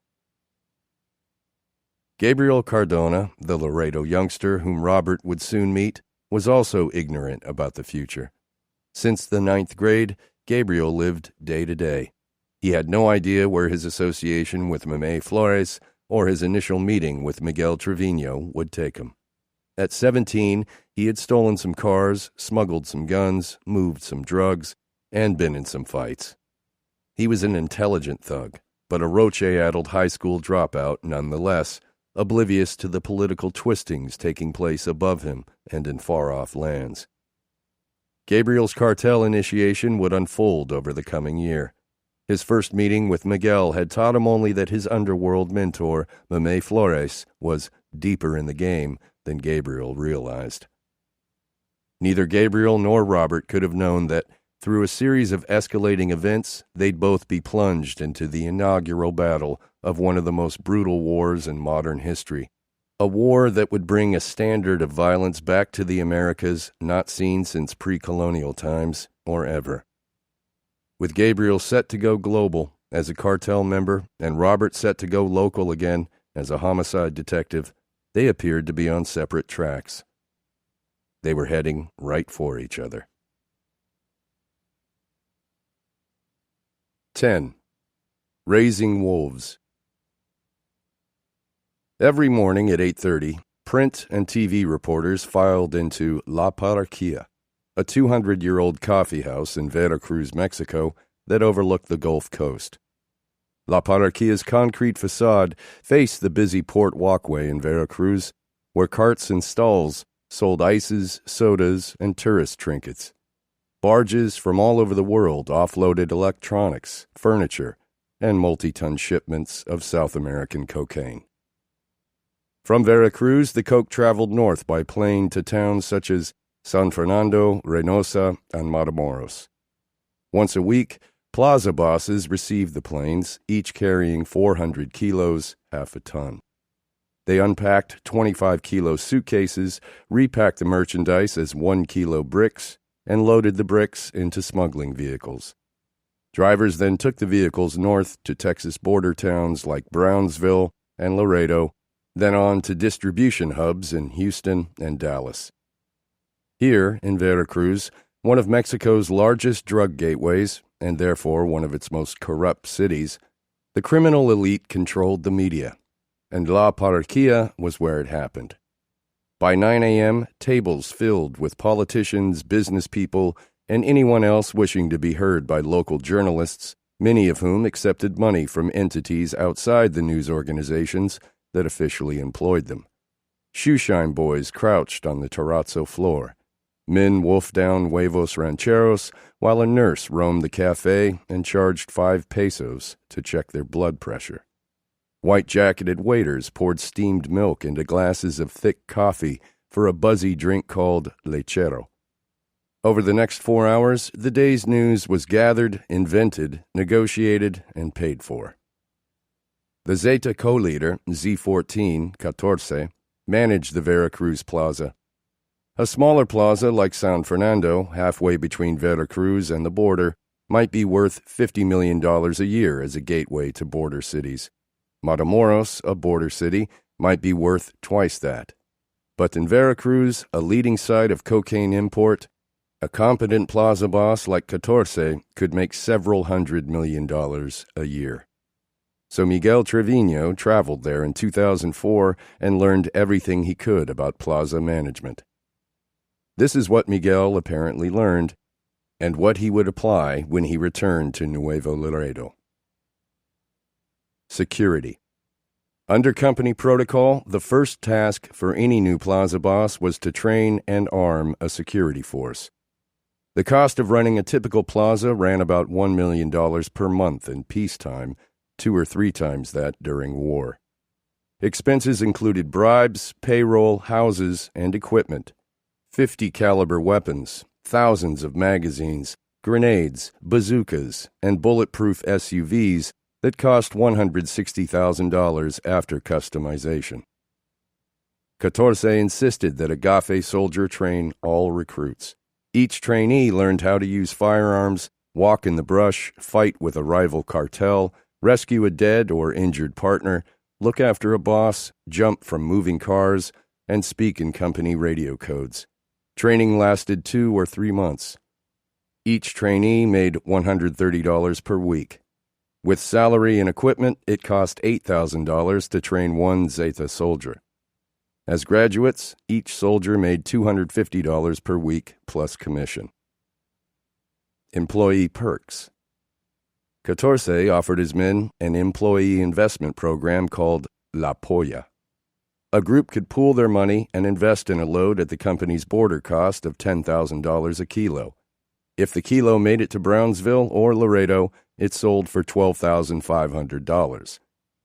Gabriel Cardona, the Laredo youngster whom Robert would soon meet, was also ignorant about the future. Since the 9th grade, Gabriel lived day to day. He had no idea where his association with Mame Flores or his initial meeting with Miguel Trevino would take him. At 17, he had stolen some cars, smuggled some guns, moved some drugs, and been in some fights. He was an intelligent thug, but a Roche-addled high school dropout nonetheless, oblivious to the political twistings taking place above him and in far-off lands. Gabriel's cartel initiation would unfold over the coming year. His first meeting with Miguel had taught him only that his underworld mentor, Mame Flores, was deeper in the game than Gabriel realized. Neither Gabriel nor Robert could have known that, through a series of escalating events, they'd both be plunged into the inaugural battle of one of the most brutal wars in modern history, a war that would bring a standard of violence back to the Americas not seen since pre-colonial times or ever. With Gabriel set to go global as a cartel member and Robert set to go local again as a homicide detective, they appeared to be on separate tracks. They were heading right for each other. 10. Raising Wolves. Every morning at 8:30, print and TV reporters filed into La Parroquia, a 200-year-old coffee house in Veracruz, Mexico, that overlooked the Gulf Coast. La Parroquia's concrete facade faced the busy port walkway in Veracruz, where carts and stalls sold ices, sodas, and tourist trinkets. Barges from all over the world offloaded electronics, furniture, and multi-ton shipments of South American cocaine. From Veracruz, the coke traveled north by plane to towns such as San Fernando, Reynosa, and Matamoros. Once a week, plaza bosses received the planes, each carrying 400 kilos, half a ton. They unpacked 25-kilo suitcases, repacked the merchandise as 1-kilo bricks, and loaded the bricks into smuggling vehicles. Drivers then took the vehicles north to Texas border towns like Brownsville and Laredo, then on to distribution hubs in Houston and Dallas. Here, in Veracruz, one of Mexico's largest drug gateways, and therefore one of its most corrupt cities, the criminal elite controlled the media, and La Parroquia was where it happened. By 9 a.m., tables filled with politicians, business people, and anyone else wishing to be heard by local journalists, many of whom accepted money from entities outside the news organizations that officially employed them. Shoeshine boys crouched on the terrazzo floor. Men wolfed down huevos rancheros, while a nurse roamed the cafe and charged 5 pesos to check their blood pressure. White-jacketed waiters poured steamed milk into glasses of thick coffee for a buzzy drink called lechero. Over the next 4 hours, the day's news was gathered, invented, negotiated, and paid for. The Zeta co-leader, Z14, managed the Veracruz Plaza. A smaller plaza like San Fernando, halfway between Veracruz and the border, might be worth $50 million a year as a gateway to border cities. Matamoros, a border city, might be worth twice that. But in Veracruz, a leading site of cocaine import, a competent plaza boss like 14 could make several $100 million a year. So Miguel Trevino traveled there in 2004 and learned everything he could about plaza management. This is what Miguel apparently learned, and what he would apply when he returned to Nuevo Laredo. Security. Under company protocol, the first task for any new plaza boss was to train and arm a security force. The cost of running a typical plaza ran about $1 million per month in peacetime, 2 or 3 times that during war. Expenses included bribes, payroll, houses, and equipment. 50 caliber weapons, thousands of magazines, grenades, bazookas, and bulletproof SUVs that cost $160,000 after customization. 14 insisted that a Gafe soldier train all recruits. Each trainee learned how to use firearms, walk in the brush, fight with a rival cartel, rescue a dead or injured partner, look after a boss, jump from moving cars, and speak in company radio codes. Training lasted 2 or 3 months. Each trainee made $130 per week. With salary and equipment, it cost $8,000 to train one Zeta soldier. As graduates, each soldier made $250 per week plus commission. Employee perks. 14 offered his men an employee investment program called La Polla. A group could pool their money and invest in a load at the company's border cost of $10,000 a kilo. If the kilo made it to Brownsville or Laredo, it sold for $12,500,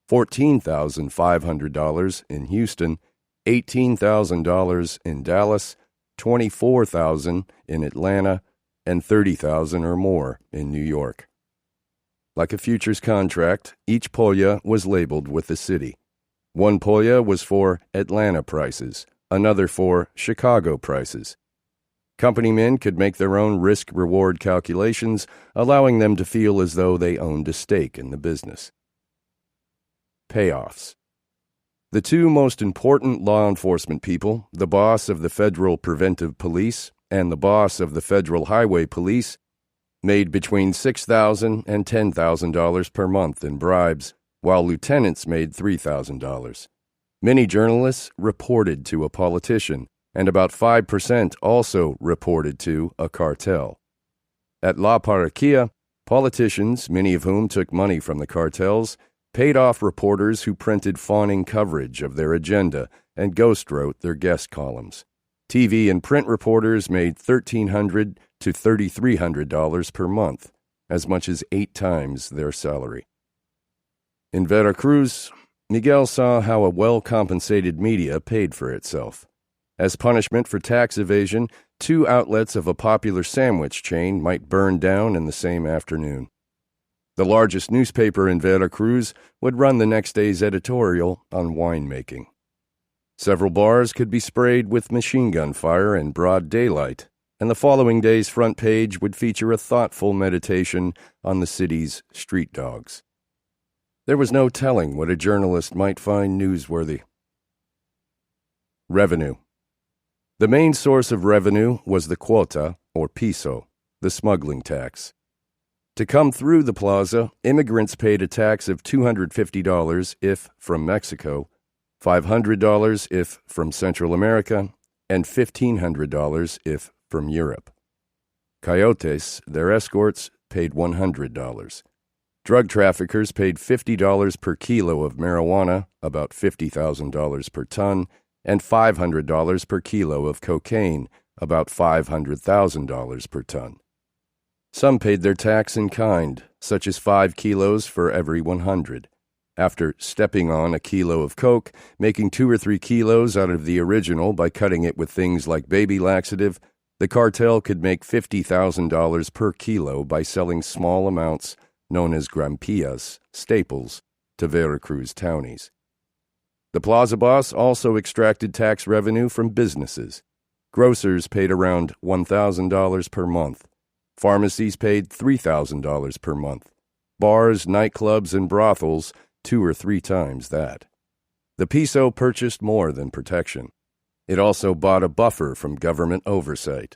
$14,500 in Houston, $18,000 in Dallas, $24,000 in Atlanta, and $30,000 or more in New York. Like a futures contract, each polla was labeled with the city. One polla was for Atlanta prices, another for Chicago prices. Company men could make their own risk-reward calculations, allowing them to feel as though they owned a stake in the business. Payoffs. The 2 most important law enforcement people, the boss of the Federal Preventive Police and the boss of the Federal Highway Police, made between $6,000 and $10,000 per month in bribes, while lieutenants made $3,000. Many journalists reported to a politician, and about 5% also reported to a cartel. At La Parroquia, politicians, many of whom took money from the cartels, paid off reporters who printed fawning coverage of their agenda and ghost-wrote their guest columns. TV and print reporters made $1,300 to $3,300 per month, as much as 8 times their salary. In Veracruz, Miguel saw how a well-compensated media paid for itself. As punishment for tax evasion, 2 outlets of a popular sandwich chain might burn down in the same afternoon. The largest newspaper in Veracruz would run the next day's editorial on winemaking. Several bars could be sprayed with machine gun fire in broad daylight, and the following day's front page would feature a thoughtful meditation on the city's street dogs. There was no telling what a journalist might find newsworthy. Revenue. The main source of revenue was the quota, or piso, the smuggling tax. To come through the plaza, immigrants paid a tax of $250 if from Mexico, $500 if from Central America, and $1,500 if from Europe. Coyotes, their escorts, paid $100. Drug traffickers paid $50 per kilo of marijuana, about $50,000 per ton, and $500 per kilo of cocaine, about $500,000 per ton. Some paid their tax in kind, such as 5 kilos for every 100. After stepping on a kilo of coke, making 2 or 3 kilos out of the original by cutting it with things like baby laxative, the cartel could make $50,000 per kilo by selling small amounts known as grampillas, staples, to Veracruz townies. The plaza boss also extracted tax revenue from businesses. Grocers paid around $1,000 per month. Pharmacies paid $3,000 per month. Bars, nightclubs, and brothels 2 or 3 times that. The piso purchased more than protection. It also bought a buffer from government oversight.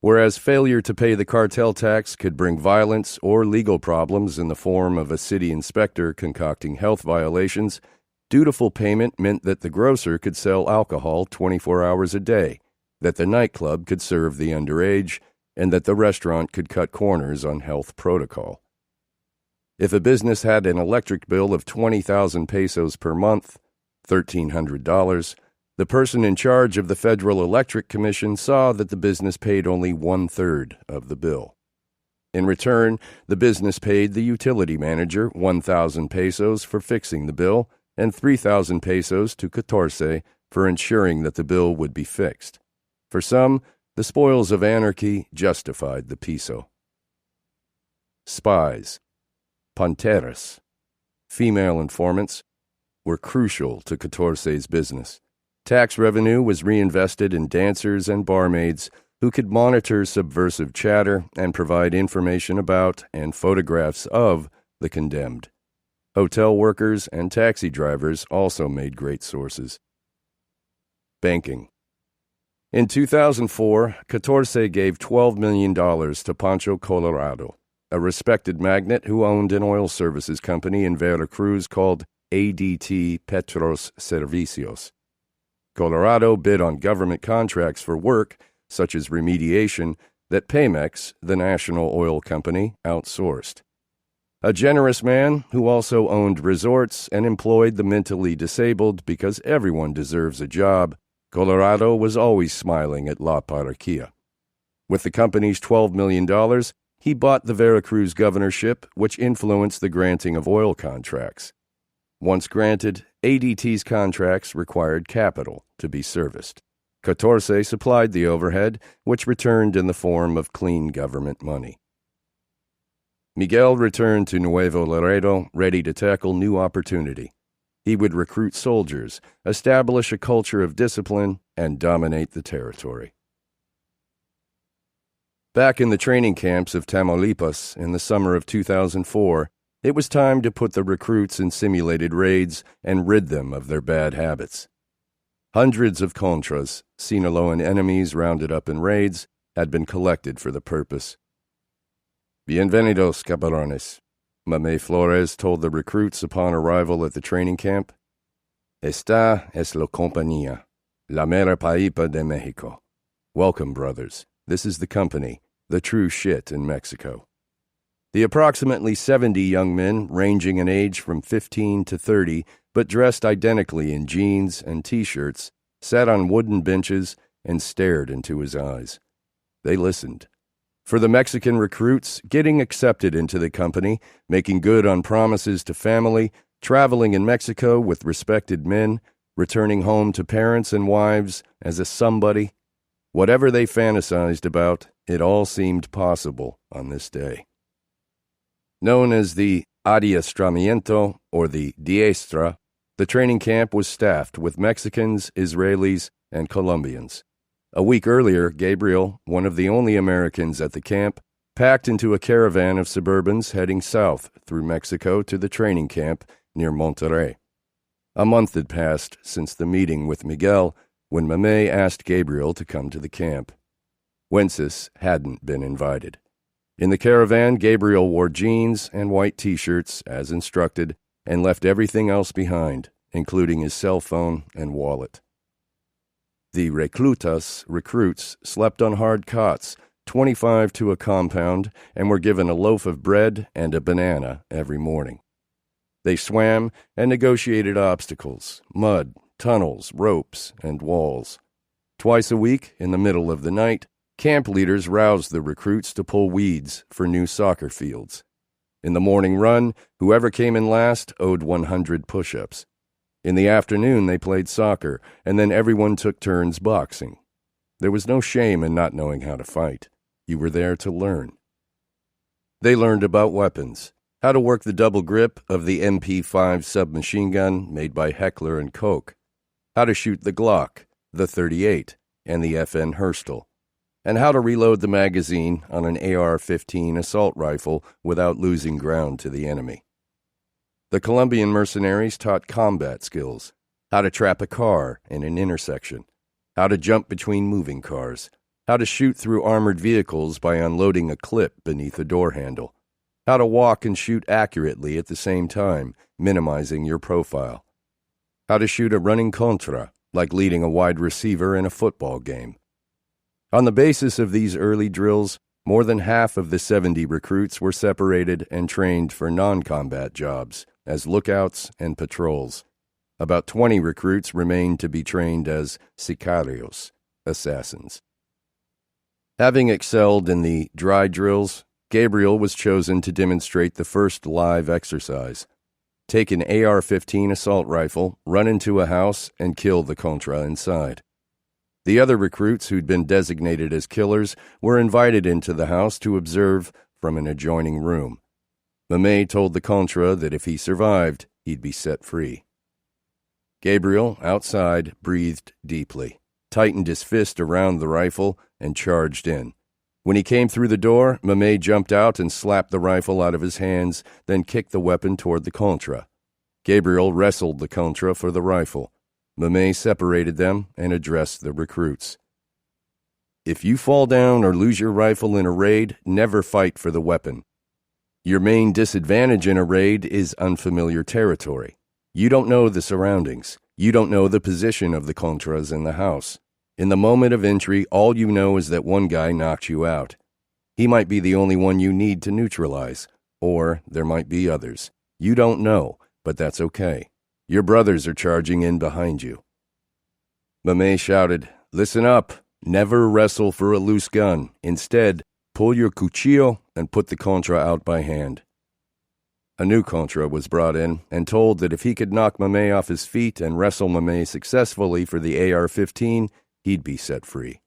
Whereas failure to pay the cartel tax could bring violence or legal problems in the form of a city inspector concocting health violations, dutiful payment meant that the grocer could sell alcohol 24 hours a day, that the nightclub could serve the underage, and that the restaurant could cut corners on health protocol. If a business had an electric bill of 20,000 pesos per month, $1,300, the person in charge of the Federal Electric Commission saw that the business paid only 1/3 of the bill. In return, the business paid the utility manager 1,000 pesos for fixing the bill and 3,000 pesos to 14 for ensuring that the bill would be fixed. For some, the spoils of anarchy justified the piso. Spies, panteras, female informants, were crucial to 14's business. Tax revenue was reinvested in dancers and barmaids who could monitor subversive chatter and provide information about and photographs of the condemned. Hotel workers and taxi drivers also made great sources. Banking. In 2004, 14 gave $12 million to Pancho Colorado, a respected magnate who owned an oil services company in Veracruz called ADT Petros Servicios. Colorado bid on government contracts for work, such as remediation, that Pemex, the national oil company, outsourced. A generous man who also owned resorts and employed the mentally disabled because everyone deserves a job, Colorado was always smiling at La Parroquia. With the company's $12 million, he bought the Veracruz governorship, which influenced the granting of oil contracts. Once granted, ADT's contracts required capital to be serviced. 14 supplied the overhead, which returned in the form of clean government money. Miguel returned to Nuevo Laredo ready to tackle new opportunity. He would recruit soldiers, establish a culture of discipline, and dominate the territory. Back in the training camps of Tamaulipas in the summer of 2004, it was time to put the recruits in simulated raids and rid them of their bad habits. Hundreds of contras, Sinaloan enemies rounded up in raids, had been collected for the purpose. Bienvenidos, cabrones, Mamé Flores told the recruits upon arrival at the training camp. Esta es la compañía, la mera paipa de Mexico. Welcome, brothers. This is the company, the true shit in Mexico. The approximately 70 young men, ranging in age from 15 to 30, but dressed identically in jeans and T-shirts, sat on wooden benches and stared into his eyes. They listened. For the Mexican recruits, getting accepted into the company, making good on promises to family, traveling in Mexico with respected men, returning home to parents and wives as a somebody, whatever they fantasized about, it all seemed possible on this day. Known as the adiestramiento, or the diestra, the training camp was staffed with Mexicans, Israelis, and Colombians. A week earlier, Gabriel, one of the only Americans at the camp, packed into a caravan of Suburbans heading south through Mexico to the training camp near Monterrey. A month had passed since the meeting with Miguel, when Mamé asked Gabriel to come to the camp. Wences hadn't been invited. In the caravan, Gabriel wore jeans and white T-shirts, as instructed, and left everything else behind, including his cell phone and wallet. The recruits, slept on hard cots, 25 to a compound, and were given a loaf of bread and a banana every morning. They swam and negotiated obstacles, mud, tunnels, ropes, and walls. Twice a week, in the middle of the night, camp leaders roused the recruits to pull weeds for new soccer fields. In the morning run, whoever came in last owed 100 push-ups. In the afternoon, they played soccer, and then everyone took turns boxing. There was no shame in not knowing how to fight. You were there to learn. They learned about weapons, how to work the double grip of the MP5 submachine gun made by Heckler & Koch, how to shoot the Glock, the .38, and the FN Herstal, and how to reload the magazine on an AR-15 assault rifle without losing ground to the enemy. The Colombian mercenaries taught combat skills, how to trap a car in an intersection, how to jump between moving cars, how to shoot through armored vehicles by unloading a clip beneath a door handle, how to walk and shoot accurately at the same time, minimizing your profile, how to shoot a running contra, like leading a wide receiver in a football game. On the basis of these early drills, more than half of the 70 recruits were separated and trained for non-combat jobs, as lookouts and patrols. About 20 recruits remained to be trained as sicarios, assassins. Having excelled in the dry drills, Gabriel was chosen to demonstrate the first live exercise. Take an AR-15 assault rifle, run into a house, and kill the contra inside. The other recruits who'd been designated as killers were invited into the house to observe from an adjoining room. Mamé told the contra that if he survived, he'd be set free. Gabriel, outside, breathed deeply, tightened his fist around the rifle, and charged in. When he came through the door, Mamé jumped out and slapped the rifle out of his hands, then kicked the weapon toward the contra. Gabriel wrestled the contra for the rifle. Mamé separated them and addressed the recruits. If you fall down or lose your rifle in a raid, never fight for the weapon. Your main disadvantage in a raid is unfamiliar territory. You don't know the surroundings. You don't know the position of the contras in the house. In the moment of entry, all you know is that one guy knocked you out. He might be the only one you need to neutralize, or there might be others. You don't know, but that's okay. Your brothers are charging in behind you. Mamé shouted, "Listen up. Never wrestle for a loose gun. Instead, pull your cuchillo and put the contra out by hand." A new contra was brought in and told that if he could knock Mamé off his feet and wrestle Mamé successfully for the AR-15, he'd be set free.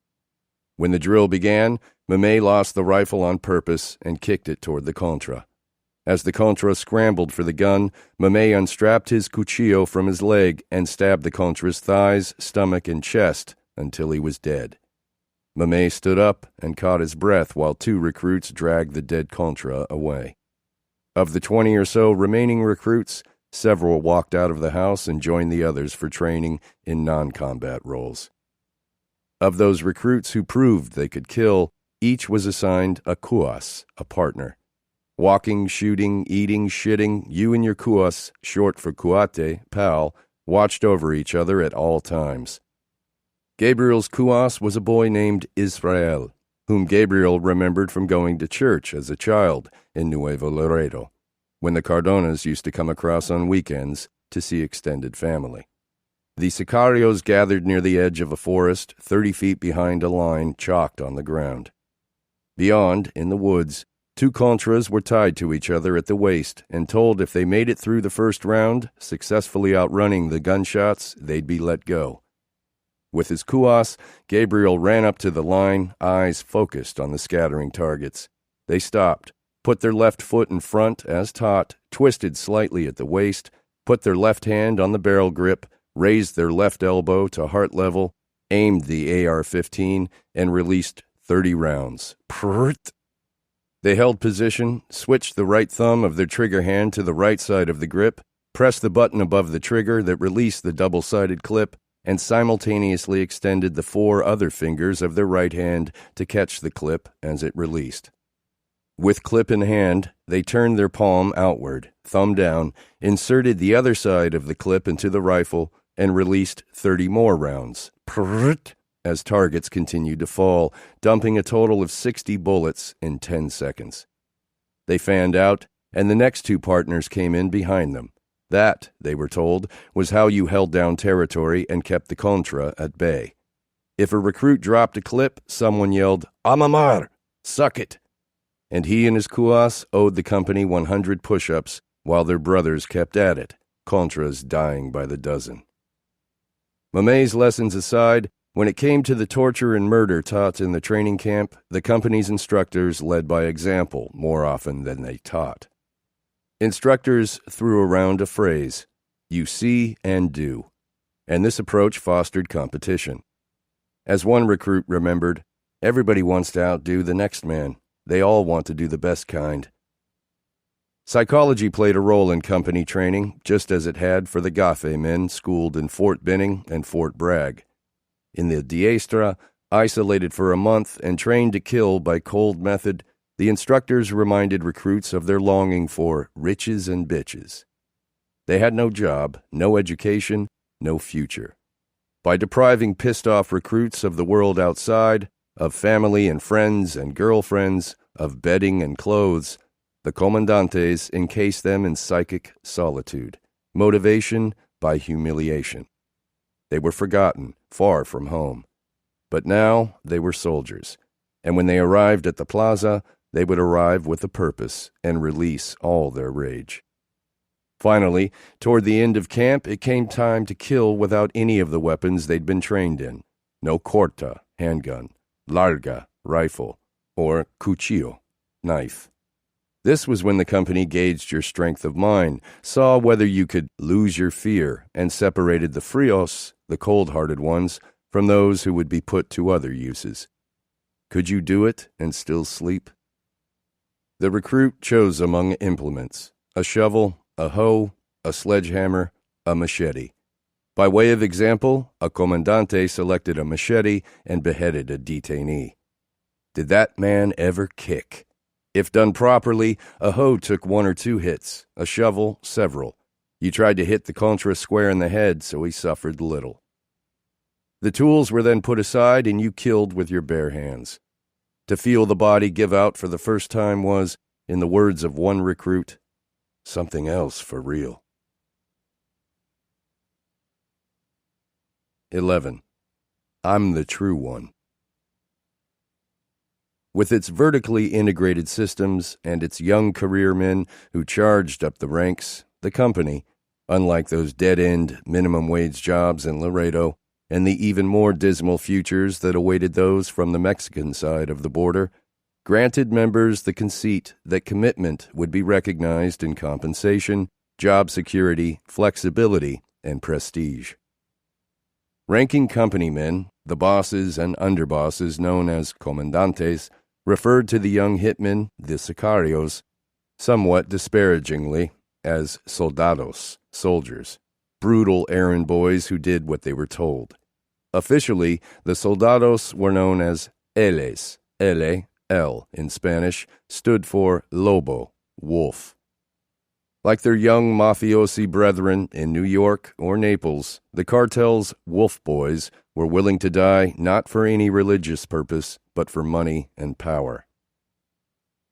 When the drill began, Mamé lost the rifle on purpose and kicked it toward the contra. As the contra scrambled for the gun, Mamé unstrapped his cuchillo from his leg and stabbed the contra's thighs, stomach, and chest until he was dead. Mamé stood up and caught his breath while two recruits dragged the dead contra away. Of the 20 or so remaining recruits, several walked out of the house and joined the others for training in non-combat roles. Of those recruits who proved they could kill, each was assigned a kuas, a partner. Walking, shooting, eating, shitting, you and your kuas, short for kuate, pal, watched over each other at all times. Gabriel's kuas was a boy named Israel, whom Gabriel remembered from going to church as a child in Nuevo Laredo, when the Cardonas used to come across on weekends to see extended family. The sicarios gathered near the edge of a forest, 30 feet behind a line chalked on the ground. Beyond, in the woods, two contras were tied to each other at the waist and told if they made it through the first round, successfully outrunning the gunshots, they'd be let go. With his kuas, Gabriel ran up to the line, eyes focused on the scattering targets. They stopped, put their left foot in front as taught, twisted slightly at the waist, put their left hand on the barrel grip, raised their left elbow to heart level, aimed the AR-15, and released 30 rounds. Prrrt. They held position, switched the right thumb of their trigger hand to the right side of the grip, pressed the button above the trigger that released the double-sided clip, and simultaneously extended the 4 other fingers of their right hand to catch the clip as it released. With clip in hand, they turned their palm outward, thumb down, inserted the other side of the clip into the rifle, and released 30 more rounds, as targets continued to fall, dumping a total of 60 bullets in 10 seconds. They fanned out, and the next 2 partners came in behind them. That, they were told, was how you held down territory and kept the Contra at bay. If a recruit dropped a clip, someone yelled, "Amamar! Suck it!" And he and his kuas owed the company 100 push-ups while their brothers kept at it, Contras dying by the dozen. Mamet's lessons aside, when it came to the torture and murder taught in the training camp, the company's instructors led by example more often than they taught. Instructors threw around a phrase, "You see and do," and this approach fostered competition. As one recruit remembered, everybody wants to outdo the next man. They all want to do the best kind. Psychology played a role in company training, just as it had for the Gafe men schooled in Fort Benning and Fort Bragg. In the Diestra, isolated for a month and trained to kill by cold method, the instructors reminded recruits of their longing for riches and bitches. They had no job, no education, no future. By depriving pissed-off recruits of the world outside, of family and friends and girlfriends, of bedding and clothes, the comandantes encased them in psychic solitude, motivation by humiliation. They were forgotten, far from home. But now they were soldiers, and when they arrived at the plaza, they would arrive with a purpose and release all their rage. Finally, toward the end of camp, it came time to kill without any of the weapons they'd been trained in. No corta, handgun, larga, rifle, or cuchillo, knife. This was when the company gauged your strength of mind, saw whether you could lose your fear, and separated the frios, the cold-hearted ones, from those who would be put to other uses. Could you do it and still sleep? The recruit chose among implements: a shovel, a hoe, a sledgehammer, a machete. By way of example, a comandante selected a machete and beheaded a detainee. Did that man ever kick? If done properly, a hoe took 1 or 2 hits, a shovel several. You tried to hit the Contra square in the head, so he suffered little. The tools were then put aside and you killed with your bare hands. To feel the body give out for the first time was, in the words of one recruit, something else for real. 11. I'm the true one. With its vertically integrated systems and its young careermen who charged up the ranks, the company, unlike those dead-end minimum-wage jobs in Laredo and the even more dismal futures that awaited those from the Mexican side of the border, granted members the conceit that commitment would be recognized in compensation, job security, flexibility, and prestige. Ranking company men, the bosses and underbosses known as comandantes, referred to the young hitmen, the sicarios, somewhat disparagingly as soldados, soldiers, brutal errand boys who did what they were told. Officially, the soldados were known as Ls. L in Spanish stood for lobo, wolf. Like their young mafiosi brethren in New York or Naples, the cartel's wolf boys were willing to die not for any religious purpose, but for money and power.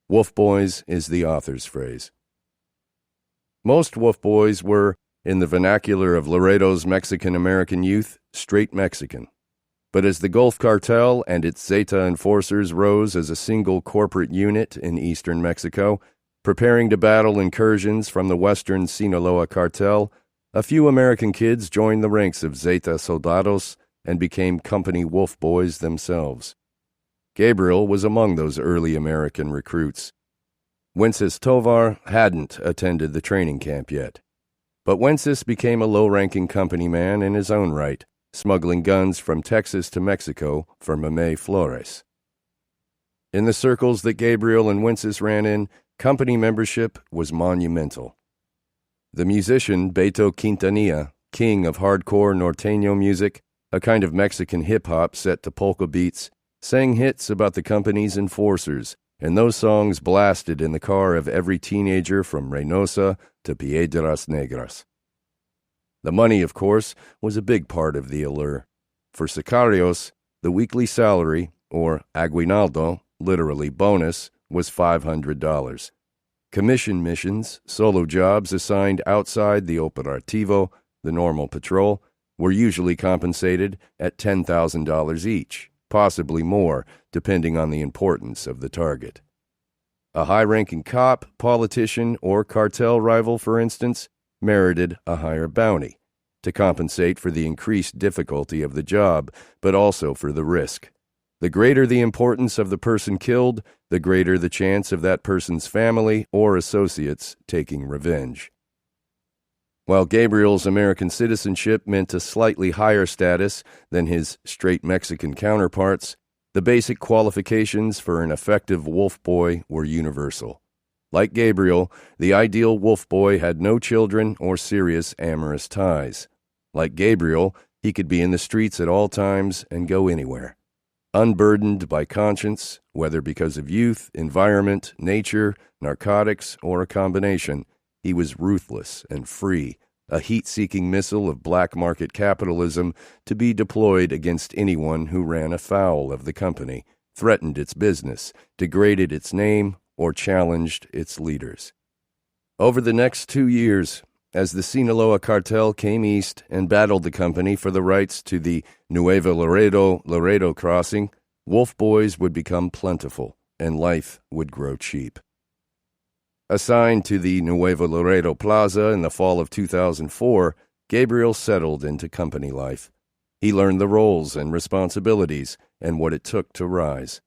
Wolf boys is the author's phrase. Most wolf boys were, in the vernacular of Laredo's Mexican-American youth, straight Mexican. But as the Gulf Cartel and its Zeta enforcers rose as a single corporate unit in eastern Mexico, preparing to battle incursions from the western Sinaloa cartel, a few American kids joined the ranks of Zeta soldados and became company wolf boys themselves. Gabriel was among those early American recruits. Wences Tovar hadn't attended the training camp yet. But Wences became a low-ranking company man in his own right, smuggling guns from Texas to Mexico for Mamet Flores. In the circles that Gabriel and Wences ran in, company membership was monumental. The musician Beto Quintanilla, king of hardcore norteño music, a kind of Mexican hip-hop set to polka beats, sang hits about the company's enforcers, and those songs blasted in the car of every teenager from Reynosa to Piedras Negras. The money, of course, was a big part of the allure. For sicarios, the weekly salary, or aguinaldo, literally bonus, was $500. Commission missions, solo jobs assigned outside the operativo, the normal patrol, were usually compensated at $10,000 each, possibly more, depending on the importance of the target. A high-ranking cop, politician, or cartel rival, for instance, merited a higher bounty to compensate for the increased difficulty of the job, but also for the risk. The greater the importance of the person killed, the greater the chance of that person's family or associates taking revenge. While Gabriel's American citizenship meant a slightly higher status than his straight Mexican counterparts, the basic qualifications for an effective wolf boy were universal. Like Gabriel, the ideal wolf boy had no children or serious amorous ties. Like Gabriel, he could be in the streets at all times and go anywhere. Unburdened by conscience, whether because of youth, environment, nature, narcotics, or a combination, he was ruthless and free, a heat-seeking missile of black market capitalism to be deployed against anyone who ran afoul of the company, threatened its business, degraded its name, or challenged its leaders. Over the next 2 years, as the Sinaloa cartel came east and battled the company for the rights to the Nuevo Laredo crossing, wolf boys would become plentiful, and life would grow cheap. Assigned to the Nuevo Laredo Plaza in the fall of 2004, Gabriel settled into company life. He learned the roles and responsibilities and what it took to rise.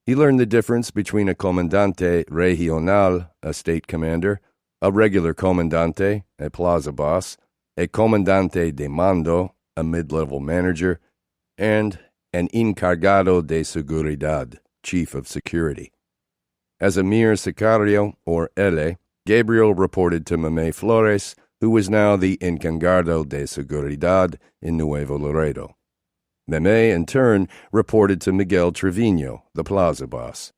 He learned the difference between a comandante regional, a state commander, a regular comandante, a plaza boss, a comandante de mando, a mid-level manager, and an encargado de seguridad, chief of security. As a mere sicario, or L, Gabriel reported to Mame Flores, who was now the encargado de seguridad in Nuevo Laredo. Meme, in turn, reported to Miguel Trevino, the plaza boss.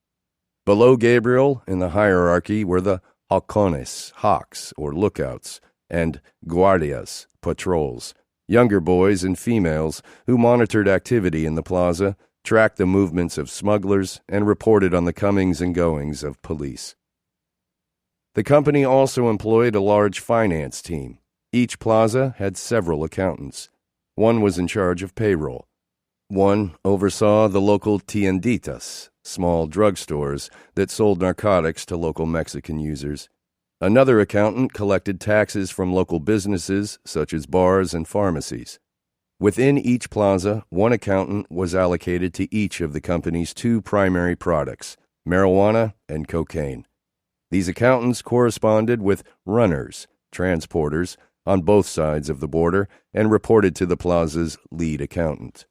Below Gabriel, in the hierarchy, were the halcones, hawks, or lookouts, and guardias, patrols, younger boys and females who monitored activity in the plaza, tracked the movements of smugglers, and reported on the comings and goings of police. The company also employed a large finance team. Each plaza had several accountants. One was in charge of payroll. One oversaw the local tienditas, small drugstores that sold narcotics to local Mexican users. Another accountant collected taxes from local businesses, such as bars and pharmacies. Within each plaza, one accountant was allocated to each of the company's 2 primary products, marijuana and cocaine. These accountants corresponded with runners, transporters, on both sides of the border and reported to the plaza's lead accountant.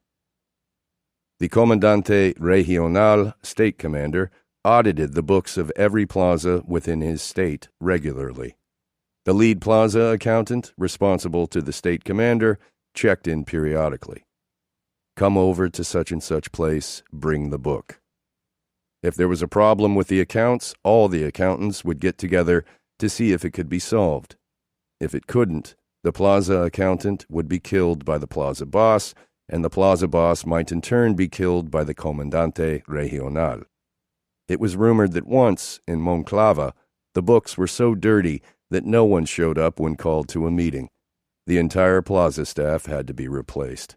The Comandante Regional, state commander, audited the books of every plaza within his state regularly. The lead plaza accountant, responsible to the state commander, checked in periodically. Come over to such and such place, bring the book. If there was a problem with the accounts, all the accountants would get together to see if it could be solved. If it couldn't, the plaza accountant would be killed by the plaza boss, and the plaza boss might in turn be killed by the Comandante Regional. It was rumored that once, in Monclova, the books were so dirty that no one showed up when called to a meeting. The entire plaza staff had to be replaced.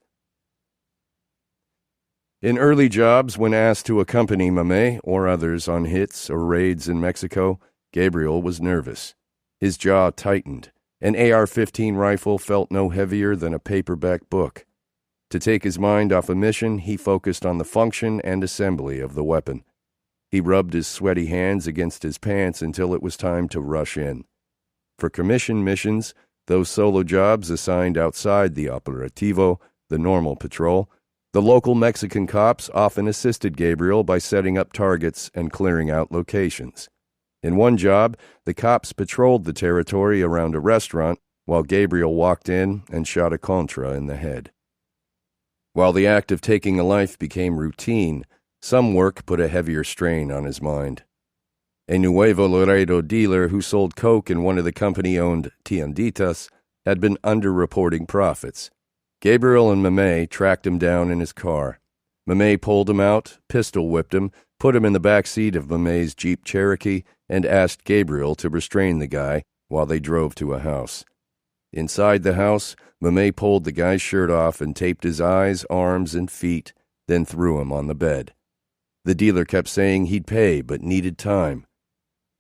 In early jobs, when asked to accompany Mame or others on hits or raids in Mexico, Gabriel was nervous. His jaw tightened. An AR-15 rifle felt no heavier than a paperback book. To take his mind off a mission, he focused on the function and assembly of the weapon. He rubbed his sweaty hands against his pants until it was time to rush in. For commission missions, those solo jobs assigned outside the operativo, the normal patrol, the local Mexican cops often assisted Gabriel by setting up targets and clearing out locations. In one job, the cops patrolled the territory around a restaurant while Gabriel walked in and shot a Contra in the head. While the act of taking a life became routine, some work put a heavier strain on his mind. A Nuevo Laredo dealer who sold coke in one of the company-owned tienditas had been underreporting profits. Gabriel and Mamey tracked him down in his car. Mamey pulled him out, pistol-whipped him, put him in the back seat of Mamey's Jeep Cherokee, and asked Gabriel to restrain the guy while they drove to a house. Inside the house, Mamey pulled the guy's shirt off and taped his eyes, arms, and feet, then threw him on the bed. The dealer kept saying he'd pay but needed time.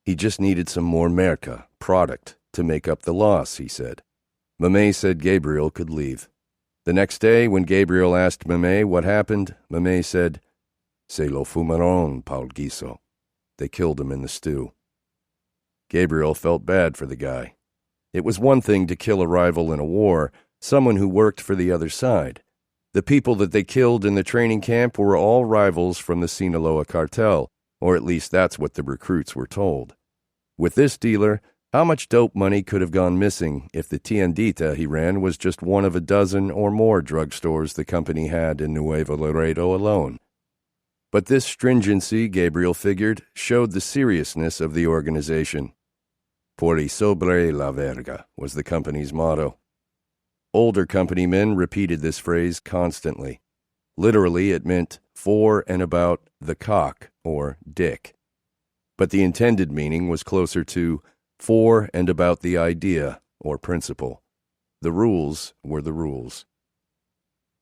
He just needed some more merca, product, to make up the loss, he said. Mamey said Gabriel could leave. The next day, when Gabriel asked Mamey what happened, Mamey said, "Se lo fumaron, Paul Guiso." They killed him in the stew. Gabriel felt bad for the guy. It was one thing to kill a rival in a war, someone who worked for the other side. The people that they killed in the training camp were all rivals from the Sinaloa cartel, or at least that's what the recruits were told. With this dealer, how much dope money could have gone missing if the tiendita he ran was just one of a dozen or more drugstores the company had in Nuevo Laredo alone? But this stringency, Gabriel figured, showed the seriousness of the organization. Por y sobre la verga was the company's motto. Older company men repeated this phrase constantly. Literally, it meant for and about the cock, or dick. But the intended meaning was closer to for and about the idea, or principle. The rules were the rules.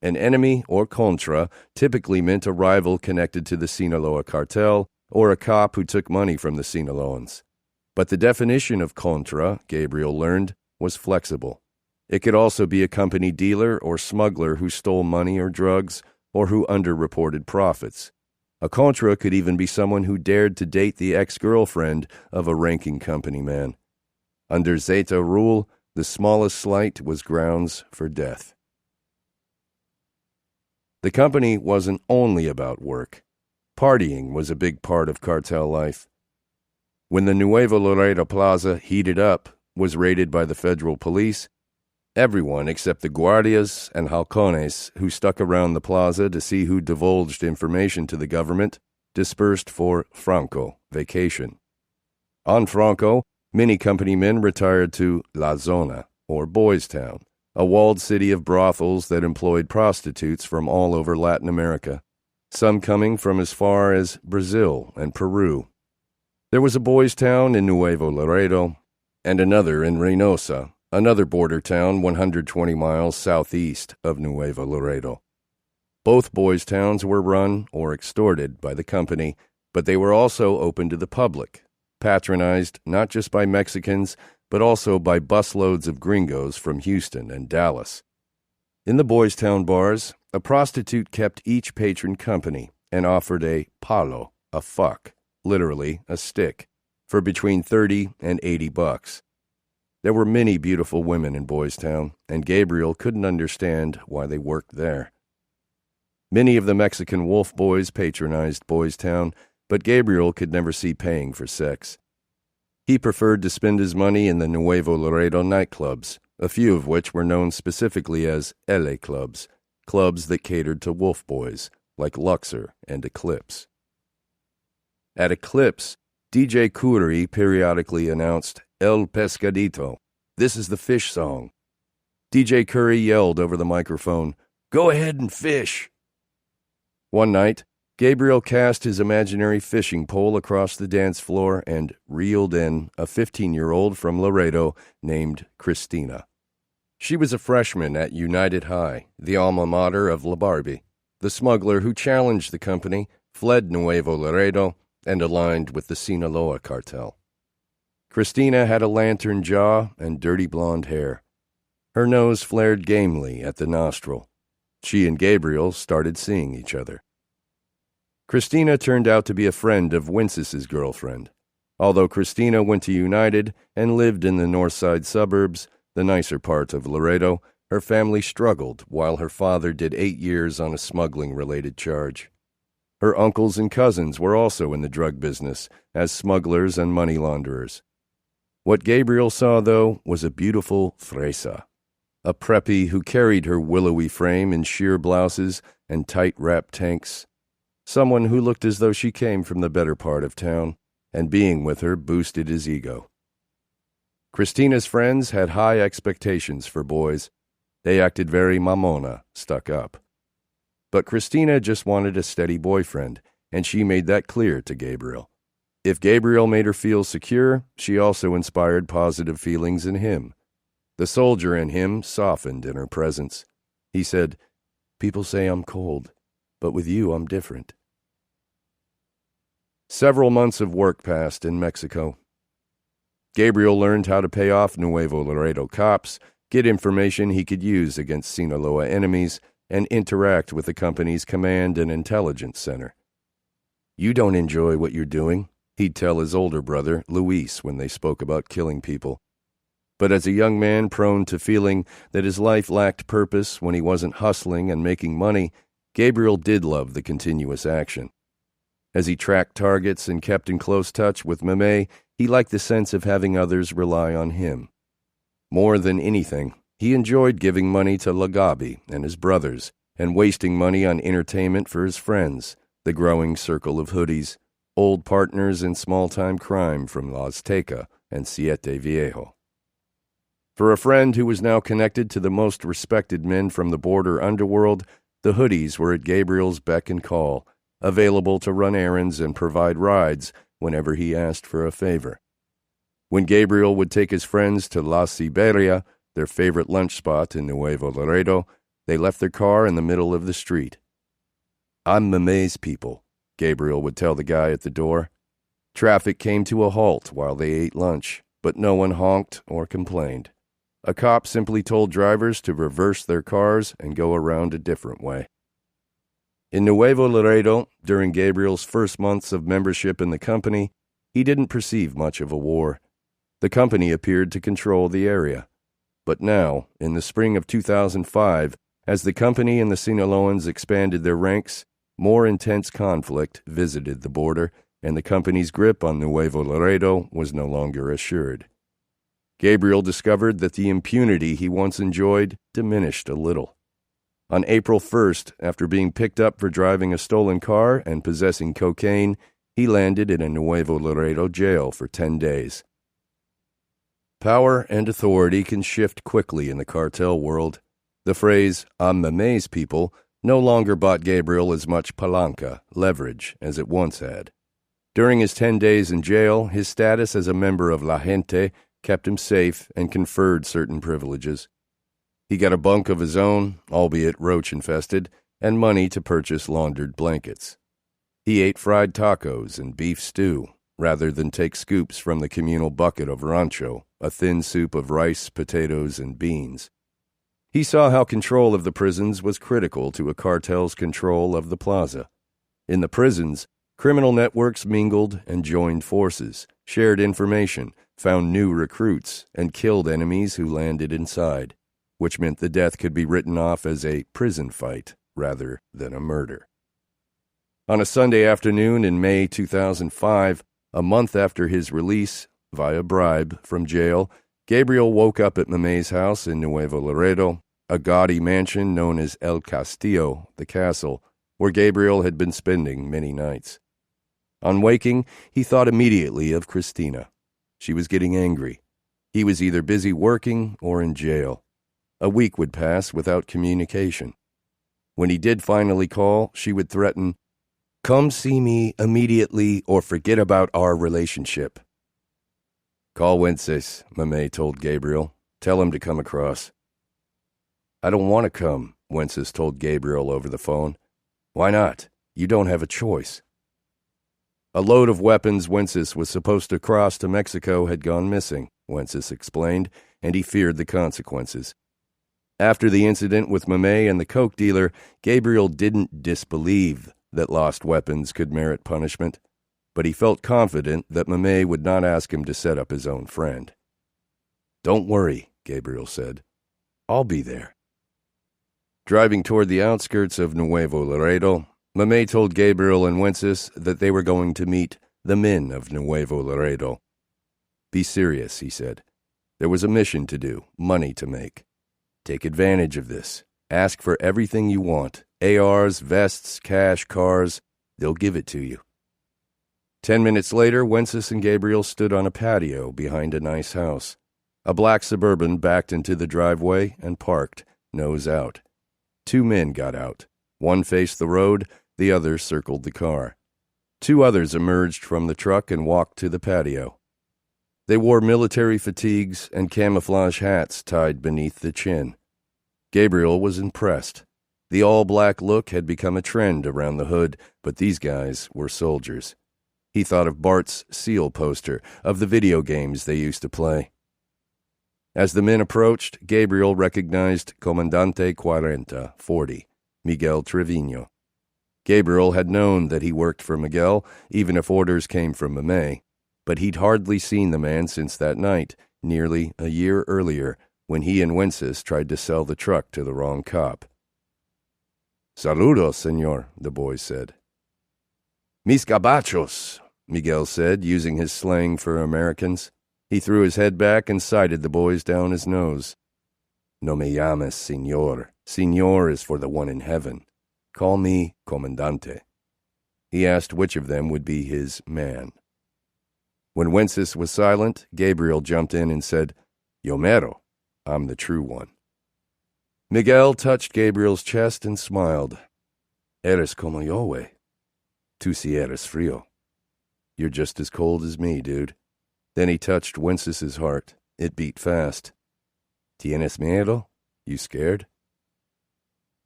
An enemy, or contra, typically meant a rival connected to the Sinaloa cartel, or a cop who took money from the Sinaloans. But the definition of contra, Gabriel learned, was flexible. It could also be a company dealer or smuggler who stole money or drugs, or who underreported profits. A contra could even be someone who dared to date the ex-girlfriend of a ranking company man. Under Zeta rule, the smallest slight was grounds for death. The company wasn't only about work. Partying was a big part of cartel life. When the Nuevo Laredo Plaza heated up, was raided by the federal police, everyone except the guardias and halcones who stuck around the plaza to see who divulged information to the government dispersed for Franco, vacation. On Franco, many company men retired to La Zona, or Boys Town, a walled city of brothels that employed prostitutes from all over Latin America, some coming from as far as Brazil and Peru. There was a boys' town in Nuevo Laredo, and another in Reynosa, another border town 120 miles southeast of Nuevo Laredo. Both boys' towns were run or extorted by the company, but they were also open to the public, patronized not just by Mexicans, but also by busloads of gringos from Houston and Dallas. In the boys' town bars, a prostitute kept each patron company and offered a palo, a fuck, literally a stick, for between $30 and $80. There were many beautiful women in Boys Town, and Gabriel couldn't understand why they worked there. Many of the Mexican wolf boys patronized Boys Town, but Gabriel could never see paying for sex. He preferred to spend his money in the Nuevo Laredo nightclubs, a few of which were known specifically as LA clubs, clubs that catered to wolf boys, like Luxor and Eclipse. At Eclipse, DJ Curry periodically announced, "El Pescadito, this is the fish song." DJ Curry yelled over the microphone, "Go ahead and fish." One night, Gabriel cast his imaginary fishing pole across the dance floor and reeled in a 15-year-old from Laredo named Christina. She was a freshman at United High, the alma mater of LaBarbie, the smuggler who challenged the company, fled Nuevo Laredo, and aligned with the Sinaloa cartel. Christina had a lantern jaw and dirty blonde hair. Her nose flared gamely at the nostril. She and Gabriel started seeing each other. Christina turned out to be a friend of Wences's girlfriend. Although Christina went to United and lived in the north side suburbs, the nicer part of Laredo, her family struggled while her father did 8 years on a smuggling-related charge. Her uncles and cousins were also in the drug business as smugglers and money launderers. What Gabriel saw, though, was a beautiful fresa, a preppy who carried her willowy frame in sheer blouses and tight-wrapped tanks, someone who looked as though she came from the better part of town, and being with her boosted his ego. Christina's friends had high expectations for boys. They acted very mamona, stuck up. But Christina just wanted a steady boyfriend, and she made that clear to Gabriel. If Gabriel made her feel secure, she also inspired positive feelings in him. The soldier in him softened in her presence. He said, "People say I'm cold, but with you I'm different." Several months of work passed in Mexico. Gabriel learned how to pay off Nuevo Laredo cops, get information he could use against Sinaloa enemies, and interact with the company's command and intelligence center. "You don't enjoy what you're doing," he'd tell his older brother, Luis, when they spoke about killing people. But as a young man prone to feeling that his life lacked purpose when he wasn't hustling and making money, Gabriel did love the continuous action. As he tracked targets and kept in close touch with Mame, he liked the sense of having others rely on him. More than anything, he enjoyed giving money to Lagabi and his brothers, and wasting money on entertainment for his friends, the growing circle of hoodies, old partners in small-time crime from La Azteca and Siete Viejo. For a friend who was now connected to the most respected men from the border underworld, the hoodies were at Gabriel's beck and call, available to run errands and provide rides whenever he asked for a favor. When Gabriel would take his friends to La Siberia, their favorite lunch spot in Nuevo Laredo, they left their car in the middle of the street. "I'm Mame's people," Gabriel would tell the guy at the door. Traffic came to a halt while they ate lunch, but no one honked or complained. A cop simply told drivers to reverse their cars and go around a different way. In Nuevo Laredo, during Gabriel's first months of membership in the company, he didn't perceive much of a war. The company appeared to control the area. But now, in the spring of 2005, as the company and the Sinaloans expanded their ranks, more intense conflict visited the border, and the company's grip on Nuevo Laredo was no longer assured. Gabriel discovered that the impunity he once enjoyed diminished a little. On April 1st, after being picked up for driving a stolen car and possessing cocaine, he landed in a Nuevo Laredo jail for 10 days. Power and authority can shift quickly in the cartel world. The phrase, "I'm Mame's people," no longer bought Gabriel as much palanca, leverage, as it once had. During his 10 days in jail, his status as a member of La Gente kept him safe and conferred certain privileges. He got a bunk of his own, albeit roach-infested, and money to purchase laundered blankets. He ate fried tacos and beef stew, rather than take scoops from the communal bucket of rancho, a thin soup of rice, potatoes, and beans. He saw how control of the prisons was critical to a cartel's control of the plaza. In the prisons, criminal networks mingled and joined forces, shared information, found new recruits, and killed enemies who landed inside, which meant the death could be written off as a prison fight rather than a murder. On a Sunday afternoon in May 2005, a month after his release, via bribe, from jail, Gabriel woke up at Mame's house in Nuevo Laredo, a gaudy mansion known as El Castillo, the castle, where Gabriel had been spending many nights. On waking, he thought immediately of Christina. She was getting angry. He was either busy working or in jail. A week would pass without communication. When he did finally call, she would threaten, "Come see me immediately or forget about our relationship." "Call Wences," Mame told Gabriel. "Tell him to come across." "I don't want to come," Wences told Gabriel over the phone. "Why not? You don't have a choice." A load of weapons Wences was supposed to cross to Mexico had gone missing, Wences explained, and he feared the consequences. After the incident with Mame and the coke dealer, Gabriel didn't disbelieve that lost weapons could merit punishment, but he felt confident that Mame would not ask him to set up his own friend. "Don't worry," Gabriel said. "I'll be there." Driving toward the outskirts of Nuevo Laredo, Mame told Gabriel and Wences that they were going to meet the men of Nuevo Laredo. Be serious, he said. There was a mission to do, money to make. Take advantage of this. Ask for everything you want. ARs, vests, cash, cars. They'll give it to you. 10 minutes later, Wences and Gabriel stood on a patio behind a nice house. A black Suburban backed into the driveway and parked, nose out. 2 men got out. One faced the road, the other circled the car. 2 others emerged from the truck and walked to the patio. They wore military fatigues and camouflage hats tied beneath the chin. Gabriel was impressed. The all-black look had become a trend around the hood, but these guys were soldiers. He thought of Bart's SEAL poster, of the video games they used to play. As the men approached, Gabriel recognized Comandante 40, Miguel Trevino. Gabriel had known that he worked for Miguel, even if orders came from Mamey, but he'd hardly seen the man since that night, nearly a year earlier, when he and Wences tried to sell the truck to the wrong cop. "Saludos, señor," the boy said. "Mis gabachos," Miguel said, using his slang for Americans. He threw his head back and sighted the boys down his nose. "No me llames, señor. Señor is for the one in heaven. Call me Comandante." He asked which of them would be his man. When Wences was silent, Gabriel jumped in and said, "Yo mero, I'm the true one." Miguel touched Gabriel's chest and smiled. "Eres como yo, güey. Tú si eres frío. You're just as cold as me, dude." Then he touched Wences's heart. It beat fast. "Tienes miedo? You scared?"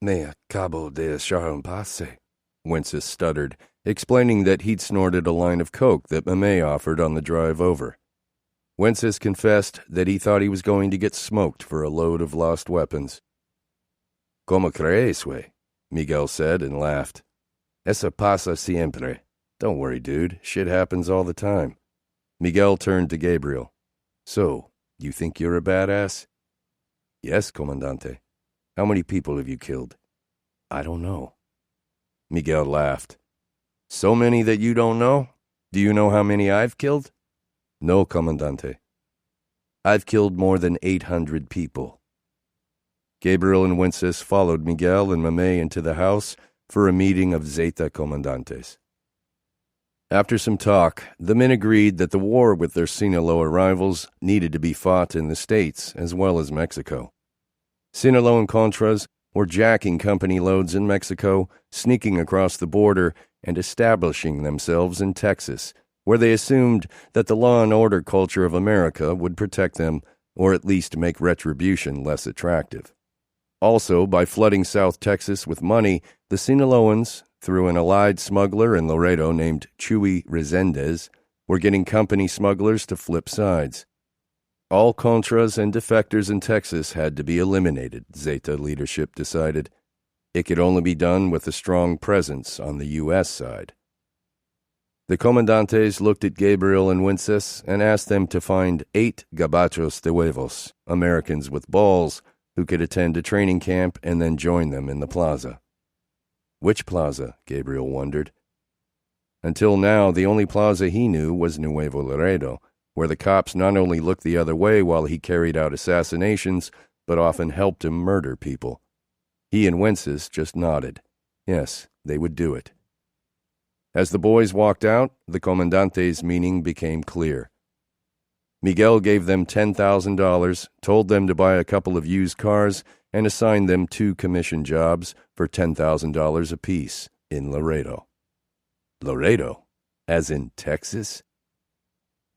"Me acabo de echar un pase," Wences stuttered, explaining that he'd snorted a line of coke that Mamey offered on the drive over. Wences confessed that he thought he was going to get smoked for a load of lost weapons. "Como crees, güey?" Miguel said and laughed. "Eso pasa siempre. Don't worry, dude. Shit happens all the time." Miguel turned to Gabriel. "So, you think you're a badass?" "Yes, Comandante. How many people have you killed?" "I don't know." Miguel laughed. "So many that you don't know? Do you know how many I've killed?" "No, Comandante. I've killed more than 800 people." Gabriel and Wences followed Miguel and Mamey into the house for a meeting of Zeta Comandantes. After some talk, the men agreed that the war with their Sinaloa rivals needed to be fought in the States as well as Mexico. Sinaloan Contras were jacking company loads in Mexico, sneaking across the border, and establishing themselves in Texas, where they assumed that the law and order culture of America would protect them, or at least make retribution less attractive. Also, by flooding South Texas with money, the Sinaloans, through an allied smuggler in Laredo named Chuy Resendez, were getting company smugglers to flip sides. All Contras and defectors in Texas had to be eliminated, Zeta leadership decided. It could only be done with a strong presence on the U.S. side. The Comandantes looked at Gabriel and Wences and asked them to find 8 gabachos de huevos, Americans with balls, who could attend a training camp and then join them in the plaza. Which plaza? Gabriel wondered. Until now, the only plaza he knew was Nuevo Laredo, where the cops not only looked the other way while he carried out assassinations, but often helped him murder people. He and Wences just nodded. Yes, they would do it. As the boys walked out, the Comandante's meaning became clear. Miguel gave them $10,000, told them to buy a couple of used cars, and assigned them 2 commission jobs for $10,000 apiece in Laredo. Laredo? As in Texas?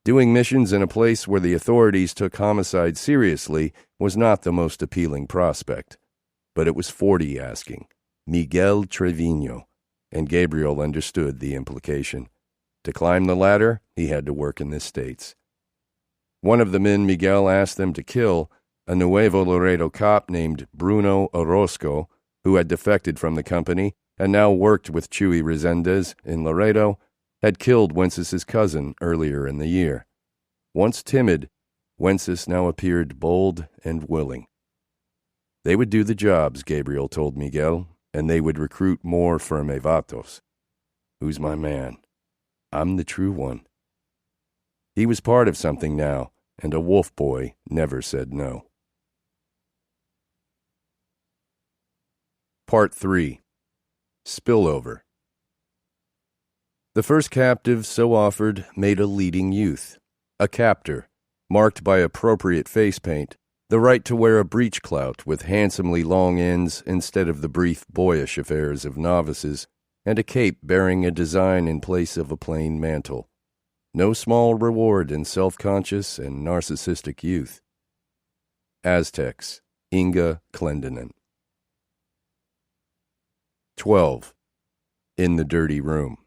Doing missions in a place where the authorities took homicide seriously was not the most appealing prospect. But it was 40 asking. Miguel Trevino. And Gabriel understood the implication. To climb the ladder, he had to work in the States. One of the men Miguel asked them to kill, a Nuevo Laredo cop named Bruno Orozco, who had defected from the company and now worked with Chuy Resendez in Laredo, had killed Wences's cousin earlier in the year. Once timid, Wences now appeared bold and willing. They would do the jobs, Gabriel told Miguel, and they would recruit more firme vatos. Who's my man? I'm the true one. He was part of something now, and a wolf boy never said no. Part 3. Spillover. The first captive so offered made a leading youth, a captor, marked by appropriate face paint, the right to wear a breechclout with handsomely long ends instead of the brief boyish affairs of novices, and a cape bearing a design in place of a plain mantle. No small reward in self-conscious and narcissistic youth. Aztecs, Inga Clendenin. 12. In the dirty room.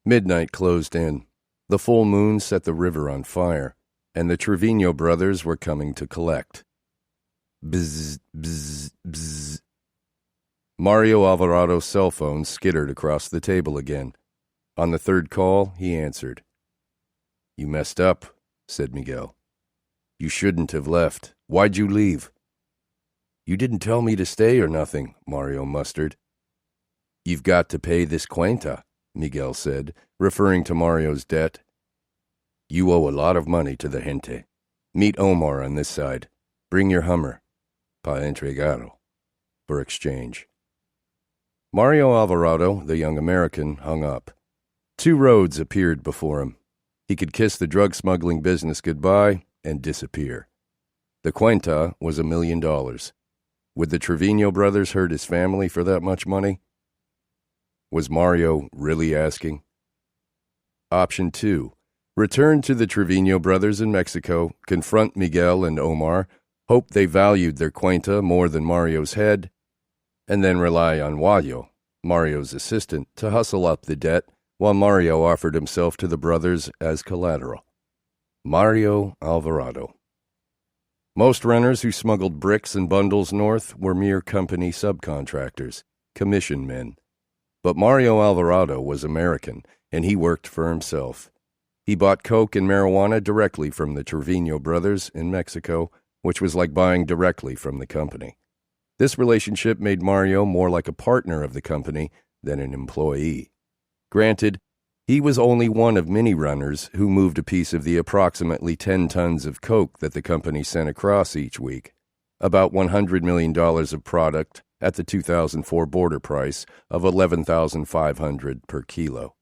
Midnight closed in. The full moon set the river on fire, and the Trevino brothers were coming to collect. Bzz, bzz, bzz. Mario Alvarado's cell phone skittered across the table again. On the third call, he answered. "You messed up," said Miguel. "You shouldn't have left. Why'd you leave?" "You didn't tell me to stay or nothing," Mario mustered. "You've got to pay this cuenta," Miguel said, referring to Mario's debt. "You owe a lot of money to the gente. Meet Omar on this side. Bring your Hummer. Pa entregado. For exchange." Mario Alvarado, the young American, hung up. 2 roads appeared before him. He could kiss the drug-smuggling business goodbye and disappear. The cuenta was $1 million. Would the Trevino brothers hurt his family for that much money? Was Mario really asking? Option 2. Return to the Trevino brothers in Mexico, confront Miguel and Omar, hope they valued their cuenta more than Mario's head, and then rely on Wallo, Mario's assistant, to hustle up the debt while Mario offered himself to the brothers as collateral. Mario Alvarado. Most runners who smuggled bricks and bundles north were mere company subcontractors, commission men. But Mario Alvarado was American, and he worked for himself. He bought coke and marijuana directly from the Trevino brothers in Mexico, which was like buying directly from the company. This relationship made Mario more like a partner of the company than an employee. Granted, he was only one of many runners who moved a piece of the approximately 10 tons of coke that the company sent across each week, about $100 million of product at the 2004 border price of $11,500 per kilo.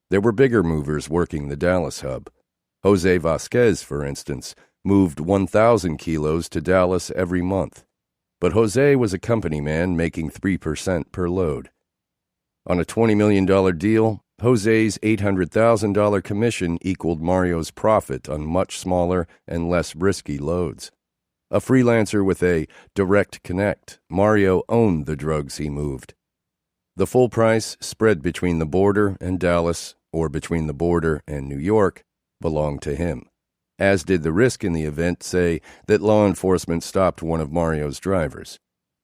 There were bigger movers working the Dallas hub. Jose Vasquez, for instance, moved 1,000 kilos to Dallas every month. But Jose was a company man making 3% per load. On a $20 million deal, Jose's $800,000 commission equaled Mario's profit on much smaller and less risky loads. A freelancer with a direct connect, Mario owned the drugs he moved. The full price spread between the border and Dallas, or between the border and New York, belonged to him, as did the risk in the event, say, that law enforcement stopped one of Mario's drivers.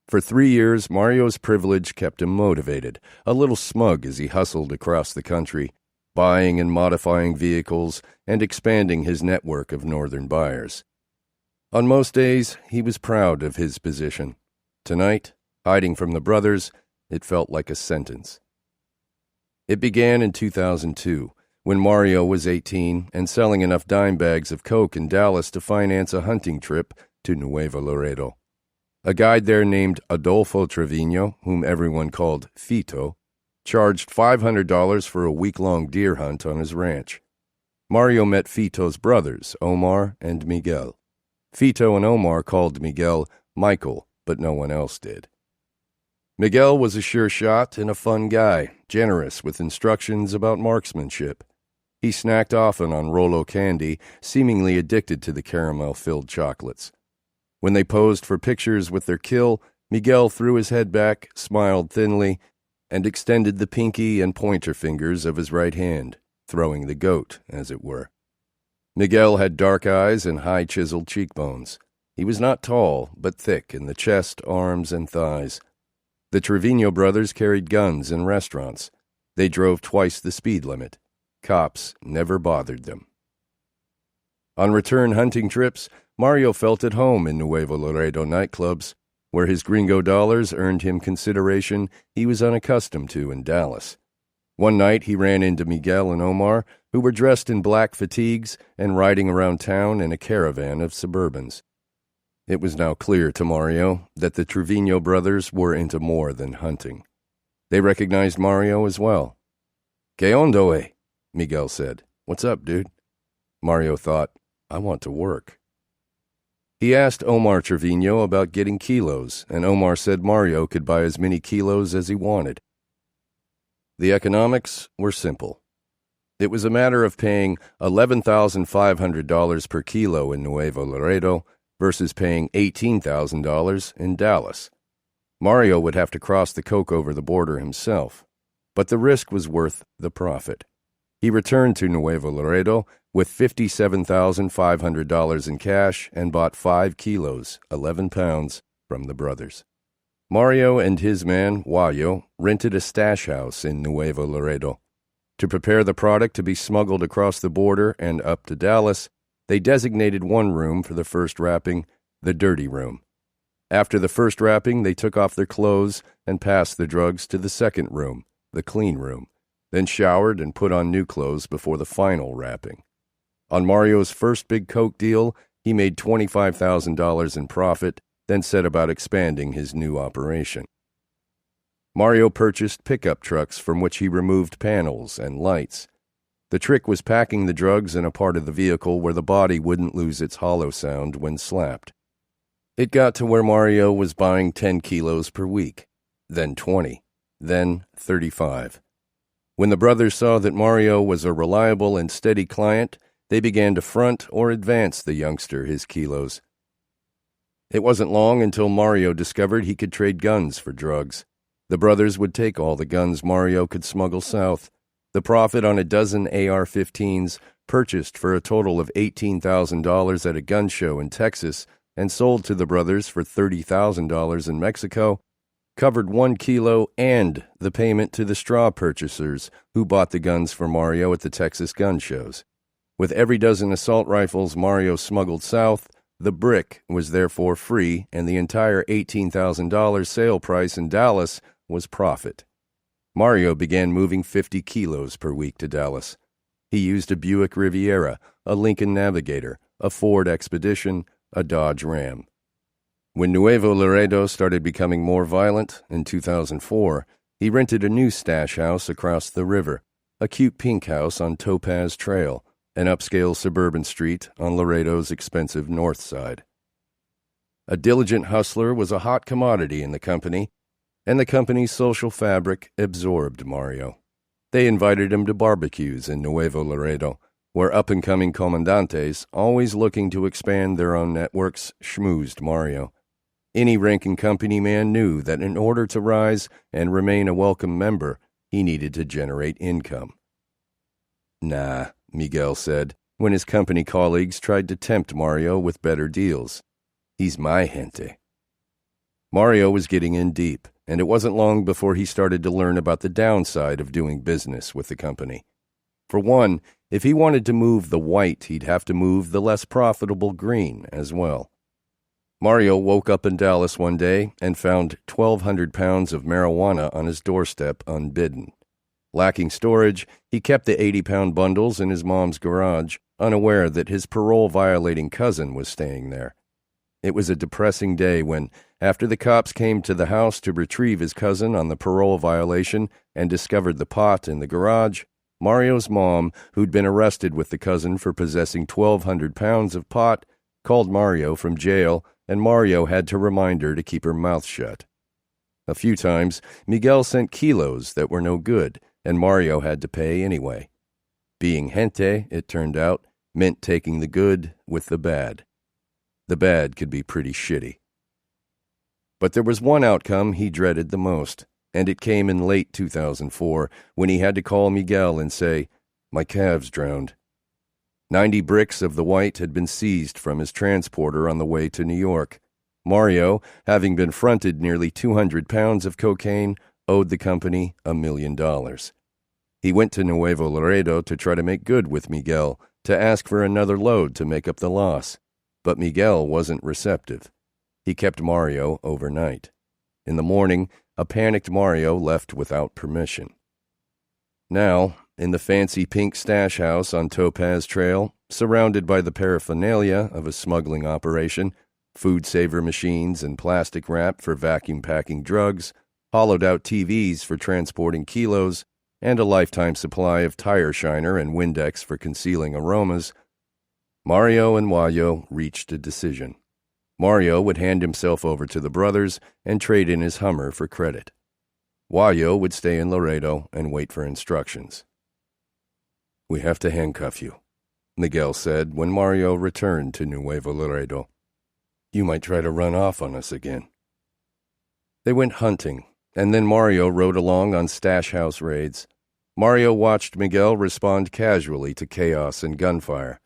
For 3 years, Mario's privilege kept him motivated, a little smug as he hustled across the country, buying and modifying vehicles and expanding his network of northern buyers. On most days, he was proud of his position. Tonight, hiding from the brothers, it felt like a sentence. It began in 2002, when Mario was 18 and selling enough dime bags of coke in Dallas to finance a hunting trip to Nuevo Laredo. A guide there named Adolfo Trevino, whom everyone called Fito, charged $500 for a week-long deer hunt on his ranch. Mario met Fito's brothers, Omar and Miguel. Fito and Omar called Miguel Michael, but no one else did. Miguel was a sure shot and a fun guy, generous with instructions about marksmanship. He snacked often on Rolo candy, seemingly addicted to the caramel-filled chocolates. When they posed for pictures with their kill, Miguel threw his head back, smiled thinly, and extended the pinky and pointer fingers of his right hand, throwing the goat, as it were. Miguel had dark eyes and high-chiseled cheekbones. He was not tall, but thick in the chest, arms, and thighs. The Trevino brothers carried guns in restaurants. They drove twice the speed limit. Cops never bothered them. On return hunting trips, Mario felt at home in Nuevo Laredo nightclubs, where his gringo dollars earned him consideration he was unaccustomed to in Dallas. One night he ran into Miguel and Omar, who were dressed in black fatigues and riding around town in a caravan of Suburbans. It was now clear to Mario that the Trevino brothers were into more than hunting. They recognized Mario as well. "Que ondo, eh?" Miguel said. "What's up, dude?" Mario thought, "I want to work." He asked Omar Trevino about getting kilos, and Omar said Mario could buy as many kilos as he wanted. The economics were simple. It was a matter of paying $11,500 per kilo in Nuevo Laredo versus paying $18,000 in Dallas. Mario would have to cross the coke over the border himself, but the risk was worth the profit. He returned to Nuevo Laredo with $57,500 in cash and bought 5 kilos, 11 pounds, from the brothers. Mario and his man, Wayo, rented a stash house in Nuevo Laredo. To prepare the product to be smuggled across the border and up to Dallas, they designated one room for the first wrapping, the dirty room. After the first wrapping, they took off their clothes and passed the drugs to the second room, the clean room, then showered and put on new clothes before the final wrapping. On Mario's first big coke deal, he made $25,000 in profit, then set about expanding his new operation. Mario purchased pickup trucks from which he removed panels and lights. The trick was packing the drugs in a part of the vehicle where the body wouldn't lose its hollow sound when slapped. It got to where Mario was buying 10 kilos per week, then 20, then 35. When the brothers saw that Mario was a reliable and steady client, they began to front or advance the youngster his kilos. It wasn't long until Mario discovered he could trade guns for drugs. The brothers would take all the guns Mario could smuggle south. The profit on a dozen AR-15s, purchased for a total of $18,000 at a gun show in Texas and sold to the brothers for $30,000 in Mexico, covered 1 kilo and the payment to the straw purchasers who bought the guns for Mario at the Texas gun shows. With every dozen assault rifles Mario smuggled south, the brick was therefore free, and the entire $18,000 sale price in Dallas was profit. Mario began moving 50 kilos per week to Dallas. He used a Buick Riviera, a Lincoln Navigator, a Ford Expedition, a Dodge Ram. When Nuevo Laredo started becoming more violent in 2004, he rented a new stash house across the river, a cute pink house on Topaz Trail, an upscale suburban street on Laredo's expensive north side. A diligent hustler was a hot commodity in the company, and the company's social fabric absorbed Mario. They invited him to barbecues in Nuevo Laredo, where up-and-coming comandantes, always looking to expand their own networks, schmoozed Mario. Any ranking company man knew that in order to rise and remain a welcome member, he needed to generate income. "Nah," Miguel said, when his company colleagues tried to tempt Mario with better deals. "He's my gente." Mario was getting in deep, and it wasn't long before he started to learn about the downside of doing business with the company. For one, if he wanted to move the white, he'd have to move the less profitable green as well. Mario woke up in Dallas one day and found 1,200 pounds of marijuana on his doorstep unbidden. Lacking storage, he kept the 80-pound bundles in his mom's garage, unaware that his parole-violating cousin was staying there. It was a depressing day when, after the cops came to the house to retrieve his cousin on the parole violation and discovered the pot in the garage, Mario's mom, who'd been arrested with the cousin for possessing 1,200 pounds of pot, called Mario from jail, and Mario had to remind her to keep her mouth shut. A few times, Miguel sent kilos that were no good, and Mario had to pay anyway. Being gente, it turned out, meant taking the good with the bad. The bad could be pretty shitty. But there was one outcome he dreaded the most, and it came in late 2004 when he had to call Miguel and say, "My calves drowned." 90 bricks of the white had been seized from his transporter on the way to New York. Mario, having been fronted nearly 200 pounds of cocaine, owed the company $1 million. He went to Nuevo Laredo to try to make good with Miguel, to ask for another load to make up the loss. But Miguel wasn't receptive. He kept Mario overnight. In the morning, a panicked Mario left without permission. Now, in the fancy pink stash house on Topaz Trail, surrounded by the paraphernalia of a smuggling operation, food saver machines and plastic wrap for vacuum packing drugs, hollowed-out TVs for transporting kilos, and a lifetime supply of tire shiner and Windex for concealing aromas, Mario and Wayo reached a decision. Mario would hand himself over to the brothers and trade in his Hummer for credit. Wayo would stay in Laredo and wait for instructions. "We have to handcuff you," Miguel said when Mario returned to Nuevo Laredo. "You might try to run off on us again." They went hunting, and then Mario rode along on stash house raids. Mario watched Miguel respond casually to chaos and gunfire.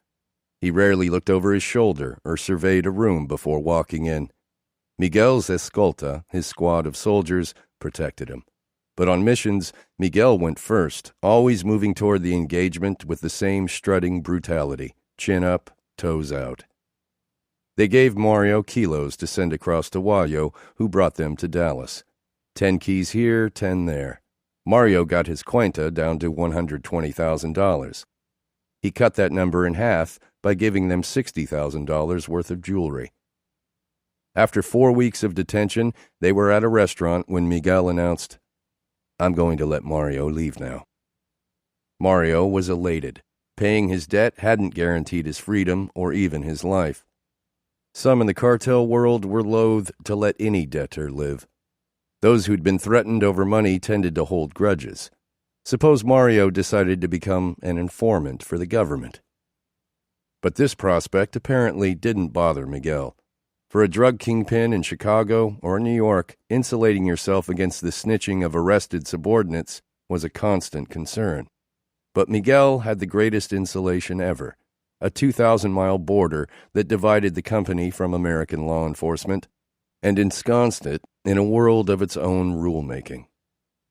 He rarely looked over his shoulder or surveyed a room before walking in. Miguel's escolta, his squad of soldiers, protected him. But on missions, Miguel went first, always moving toward the engagement with the same strutting brutality, chin up, toes out. They gave Mario kilos to send across to Wayo, who brought them to Dallas. 10 keys here, 10 there. Mario got his cuenta down to $120,000. He cut that number in half by giving them $60,000 worth of jewelry. After 4 weeks of detention, they were at a restaurant when Miguel announced, "I'm going to let Mario leave now." Mario was elated. Paying his debt hadn't guaranteed his freedom or even his life. Some in the cartel world were loath to let any debtor live. Those who'd been threatened over money tended to hold grudges. Suppose Mario decided to become an informant for the government. But this prospect apparently didn't bother Miguel. For a drug kingpin in Chicago or New York, insulating yourself against the snitching of arrested subordinates was a constant concern. But Miguel had the greatest insulation ever, a 2,000-mile border that divided the company from American law enforcement and ensconced it in a world of its own rulemaking.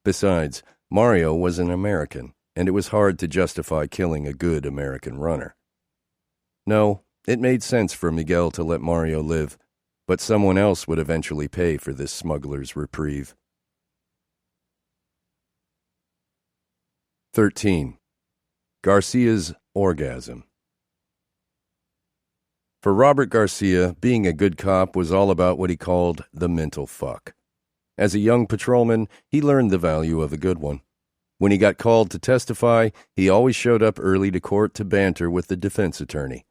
Besides, Mario was an American, and it was hard to justify killing a good American runner. No, it made sense for Miguel to let Mario live, but someone else would eventually pay for this smuggler's reprieve. 13. Garcia's orgasm. For Robert Garcia, being a good cop was all about what he called the mental fuck. As a young patrolman, he learned the value of a good one. When he got called to testify, he always showed up early to court to banter with the defense attorney.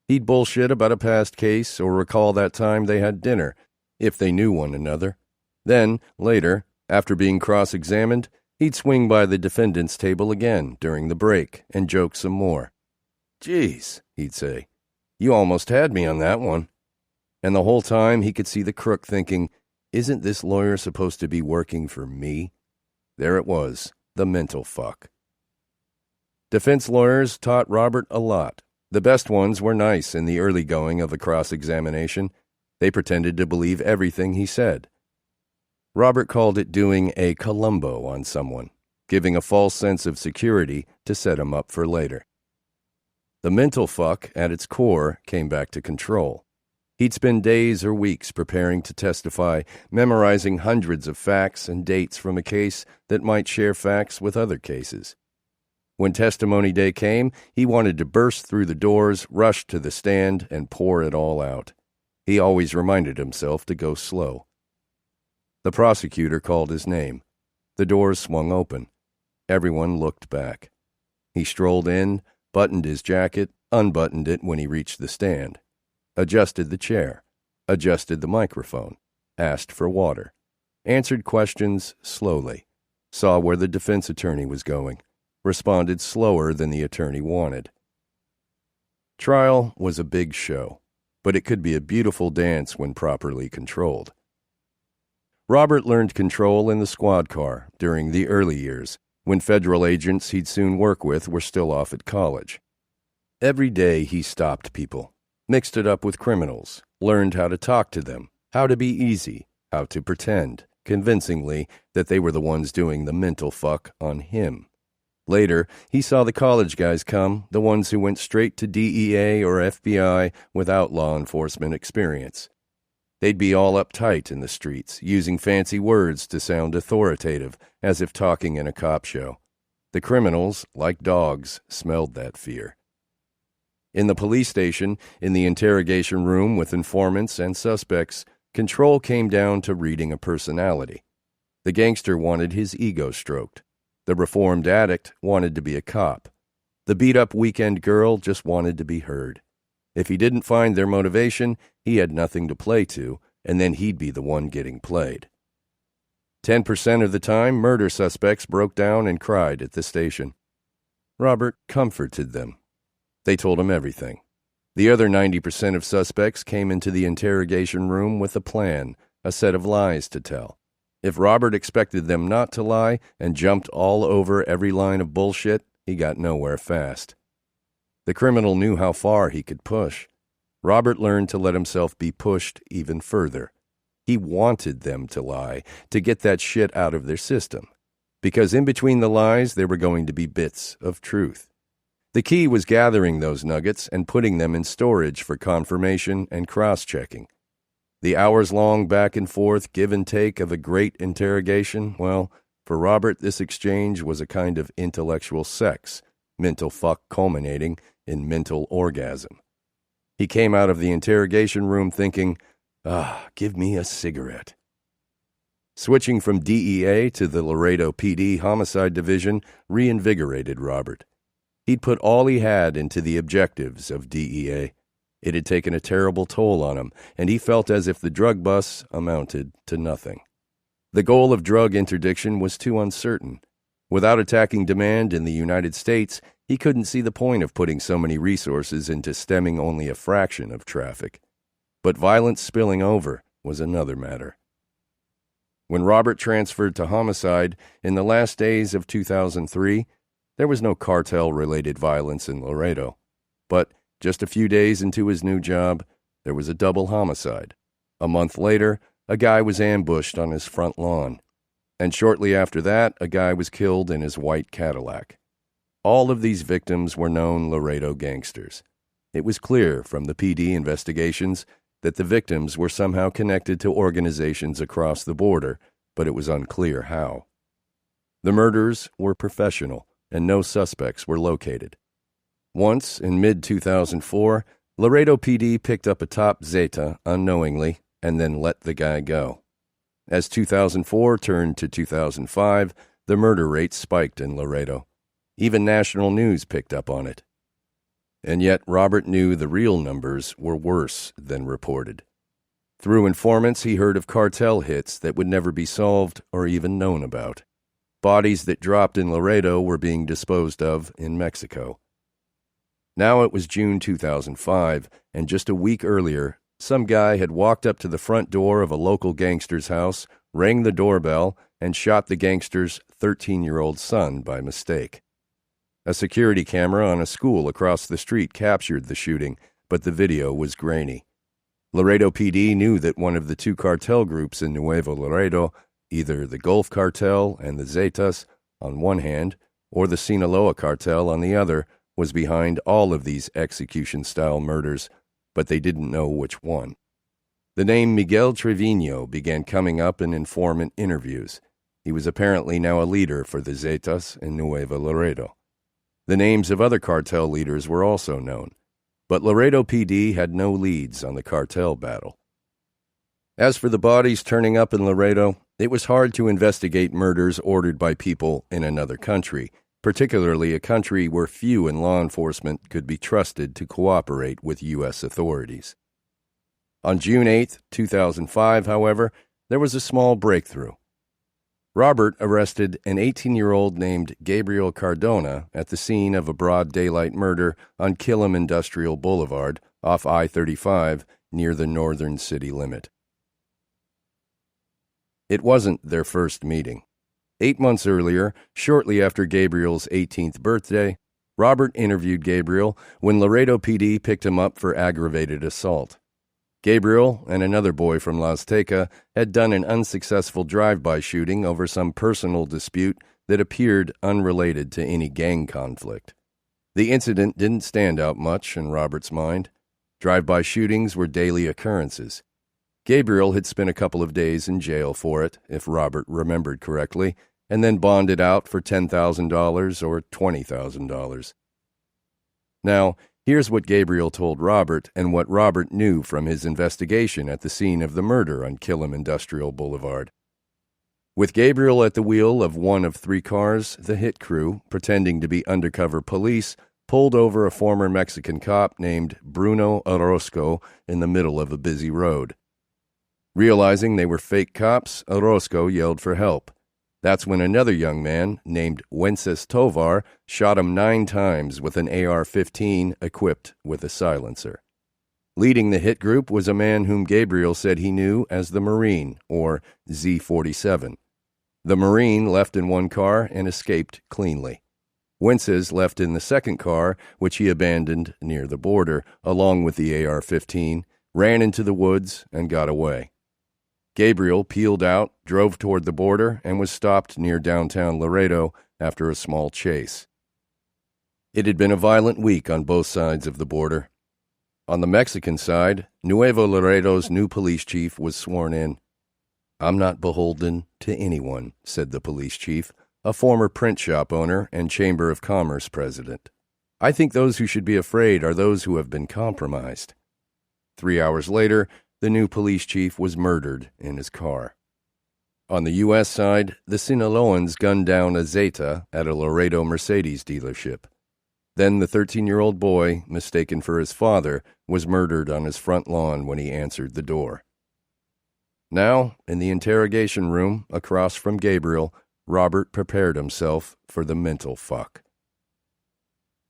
He'd bullshit about a past case or recall that time they had dinner, if they knew one another. Then, later, after being cross-examined, he'd swing by the defendant's table again during the break and joke some more. "Geez," he'd say, "you almost had me on that one." And the whole time he could see the crook thinking, "Isn't this lawyer supposed to be working for me?" There it was, the mental fuck. Defense lawyers taught Robert a lot. The best ones were nice in the early going of a cross-examination. They pretended to believe everything he said. Robert called it doing a Columbo on someone, giving a false sense of security to set him up for later. The mental fuck, at its core, came back to control. He'd spend days or weeks preparing to testify, memorizing hundreds of facts and dates from a case that might share facts with other cases. When testimony day came, he wanted to burst through the doors, rush to the stand, and pour it all out. He always reminded himself to go slow. The prosecutor called his name. The doors swung open. Everyone looked back. He strolled in, buttoned his jacket, unbuttoned it when he reached the stand, adjusted the chair, adjusted the microphone, asked for water, answered questions slowly, saw where the defense attorney was going, responded slower than the attorney wanted. Trial was a big show, but it could be a beautiful dance when properly controlled. Robert learned control in the squad car during the early years, when federal agents he'd soon work with were still off at college. Every day he stopped people, mixed it up with criminals, learned how to talk to them, how to be easy, how to pretend, convincingly, that they were the ones doing the mental fuck on him. Later, he saw the college guys come, the ones who went straight to DEA or FBI without law enforcement experience. They'd be all uptight in the streets, using fancy words to sound authoritative, as if talking in a cop show. The criminals, like dogs, smelled that fear. In the police station, in the interrogation room with informants and suspects, control came down to reading a personality. The gangster wanted his ego stroked. The reformed addict wanted to be a cop. The beat-up weekend girl just wanted to be heard. If he didn't find their motivation, he had nothing to play to, and then he'd be the one getting played. 10% of the time, murder suspects broke down and cried at the station. Robert comforted them. They told him everything. The other 90% of suspects came into the interrogation room with a plan, a set of lies to tell. If Robert expected them not to lie and jumped all over every line of bullshit, he got nowhere fast. The criminal knew how far he could push. Robert learned to let himself be pushed even further. He wanted them to lie, to get that shit out of their system. Because in between the lies, there were going to be bits of truth. The key was gathering those nuggets and putting them in storage for confirmation and cross-checking. The hours-long back and forth give and take of a great interrogation, well, for Robert, this exchange was a kind of intellectual sex, mental fuck culminating in mental orgasm. He came out of the interrogation room thinking, give me a cigarette. Switching from DEA to the Laredo PD Homicide Division reinvigorated Robert. He'd put all he had into the objectives of DEA. It had taken a terrible toll on him, and he felt as if the drug bust amounted to nothing. The goal of drug interdiction was too uncertain. Without attacking demand in the United States, he couldn't see the point of putting so many resources into stemming only a fraction of traffic. But violence spilling over was another matter. When Robert transferred to homicide in the last days of 2003, there was no cartel-related violence in Laredo. But just a few days into his new job, there was a double homicide. A month later, a guy was ambushed on his front lawn. And shortly after that, a guy was killed in his white Cadillac. All of these victims were known Laredo gangsters. It was clear from the PD investigations that the victims were somehow connected to organizations across the border, but it was unclear how. The murders were professional, and no suspects were located. Once, in mid-2004, Laredo PD picked up a top Zeta unknowingly and then let the guy go. As 2004 turned to 2005, the murder rate spiked in Laredo. Even national news picked up on it. And yet Robert knew the real numbers were worse than reported. Through informants, he heard of cartel hits that would never be solved or even known about. Bodies that dropped in Laredo were being disposed of in Mexico. Now it was June 2005, and just a week earlier, some guy had walked up to the front door of a local gangster's house, rang the doorbell, and shot the gangster's 13-year-old son by mistake. A security camera on a school across the street captured the shooting, but the video was grainy. Laredo PD knew that one of the two cartel groups in Nuevo Laredo, either the Gulf Cartel and the Zetas on one hand, or the Sinaloa Cartel on the other, was behind all of these execution-style murders, but they didn't know which one. The name Miguel Trevino began coming up in informant interviews. He was apparently now a leader for the Zetas in Nuevo Laredo. The names of other cartel leaders were also known, but Laredo PD had no leads on the cartel battle. As for the bodies turning up in Laredo, it was hard to investigate murders ordered by people in another country, particularly a country where few in law enforcement could be trusted to cooperate with U.S. authorities. On June 8, 2005, however, there was a small breakthrough. Robert arrested an 18-year-old named Gabriel Cardona at the scene of a broad daylight murder on Killam Industrial Boulevard off I-35 near the northern city limit. It wasn't their first meeting. 8 months earlier, shortly after Gabriel's 18th birthday, Robert interviewed Gabriel when Laredo PD picked him up for aggravated assault. Gabriel and another boy from La Azteca had done an unsuccessful drive-by shooting over some personal dispute that appeared unrelated to any gang conflict. The incident didn't stand out much in Robert's mind. Drive-by shootings were daily occurrences. Gabriel had spent a couple of days in jail for it, if Robert remembered correctly, and then bonded out for $10,000 or $20,000. Now, here's what Gabriel told Robert and what Robert knew from his investigation at the scene of the murder on Killam Industrial Boulevard. With Gabriel at the wheel of one of 3 cars, the hit crew, pretending to be undercover police, pulled over a former Mexican cop named Bruno Orozco in the middle of a busy road. Realizing they were fake cops, Orozco yelled for help. That's when another young man, named Wences Tovar, shot him 9 times with an AR-15 equipped with a silencer. Leading the hit group was a man whom Gabriel said he knew as the Marine, or Z-47. The Marine left in one car and escaped cleanly. Wences left in the second car, which he abandoned near the border, along with the AR-15, ran into the woods, and got away. Gabriel peeled out, drove toward the border, and was stopped near downtown Laredo after a small chase. It had been a violent week on both sides of the border. On the Mexican side, Nuevo Laredo's new police chief was sworn in. "I'm not beholden to anyone," said the police chief, a former print shop owner and Chamber of Commerce president. "I think those who should be afraid are those who have been compromised." 3 hours later, the new police chief was murdered in his car. On the U.S. side, the Sinaloans gunned down a Zeta at a Laredo Mercedes dealership. Then the 13-year-old boy, mistaken for his father, was murdered on his front lawn when he answered the door. Now, in the interrogation room across from Gabriel, Robert prepared himself for the mental fuck.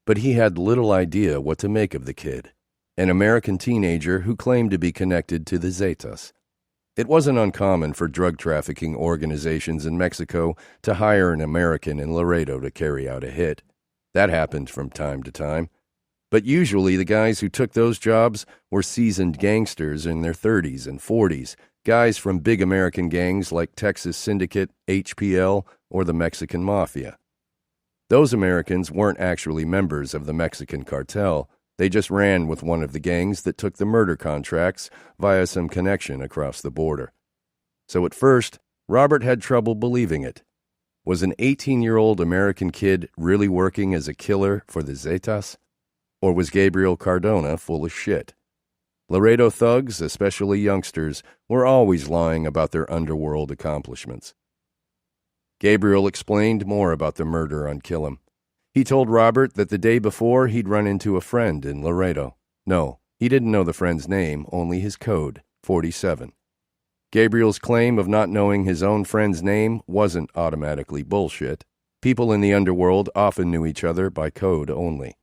But he had little idea what to make of the kid, an American teenager who claimed to be connected to the Zetas. It wasn't uncommon for drug trafficking organizations in Mexico to hire an American in Laredo to carry out a hit. That happened from time to time. But usually the guys who took those jobs were seasoned gangsters in their 30s and 40s, guys from big American gangs like Texas Syndicate, HPL, or the Mexican Mafia. Those Americans weren't actually members of the Mexican cartel. They just ran with one of the gangs that took the murder contracts via some connection across the border. So at first, Robert had trouble believing it. Was an 18-year-old American kid really working as a killer for the Zetas? Or was Gabriel Cardona full of shit? Laredo thugs, especially youngsters, were always lying about their underworld accomplishments. Gabriel explained more about the murder on Killam. He told Robert that the day before he'd run into a friend in Laredo. No, he didn't know the friend's name, only his code, 47. Gabriel's claim of not knowing his own friend's name wasn't automatically bullshit. People in the underworld often knew each other by code only.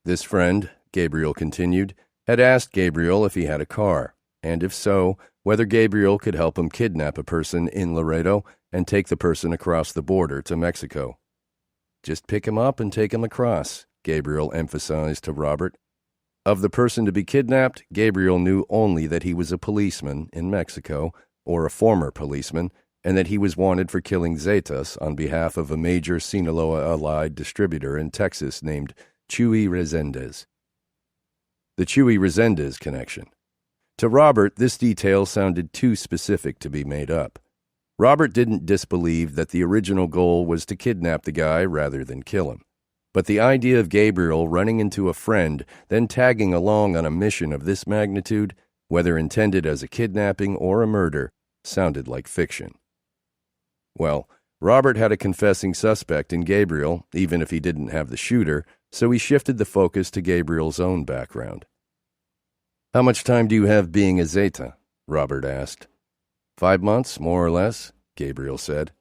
This friend, Gabriel continued, had asked Gabriel if he had a car, and if so, whether Gabriel could help him kidnap a person in Laredo and take the person across the border to Mexico. "Just pick him up and take him across," Gabriel emphasized to Robert. Of the person to be kidnapped, Gabriel knew only that he was a policeman in Mexico, or a former policeman, and that he was wanted for killing Zetas on behalf of a major Sinaloa-allied distributor in Texas named Chuy Resendez. The Chuy Resendez connection. To Robert, this detail sounded too specific to be made up. Robert didn't disbelieve that the original goal was to kidnap the guy rather than kill him. But the idea of Gabriel running into a friend, then tagging along on a mission of this magnitude, whether intended as a kidnapping or a murder, sounded like fiction. Well, Robert had a confessing suspect in Gabriel, even if he didn't have the shooter, so he shifted the focus to Gabriel's own background. "How much time do you have being a Zeta?" Robert asked. 5 months, more or less, Gabriel said.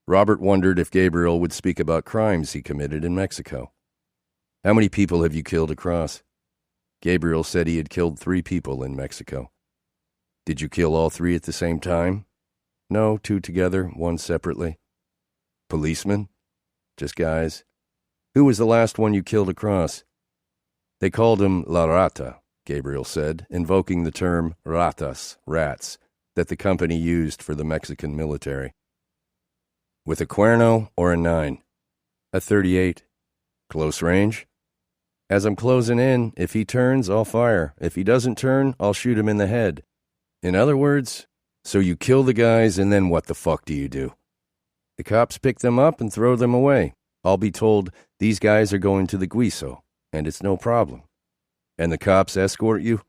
Robert wondered if Gabriel would speak about crimes he committed in Mexico. "How many people have you killed across?" Gabriel said he had killed 3 people in Mexico. "Did you kill all 3 at the same time?" "No, 2 together, 1 separately." "Policemen?" "Just guys." "Who was the last one you killed across?" "They called him La Rata," Gabriel said, invoking the term ratas, rats, that the company used for the Mexican military. "With a Cuerno or a 9? "A 38. "Close range?" "As I'm closing in, if he turns, I'll fire. If he doesn't turn, I'll shoot him in the head." "In other words, so you kill the guys and then what the fuck do you do?" The cops pick them up and throw them away. I'll be told, these guys are going to the Guiso, and it's no problem. And the cops escort you?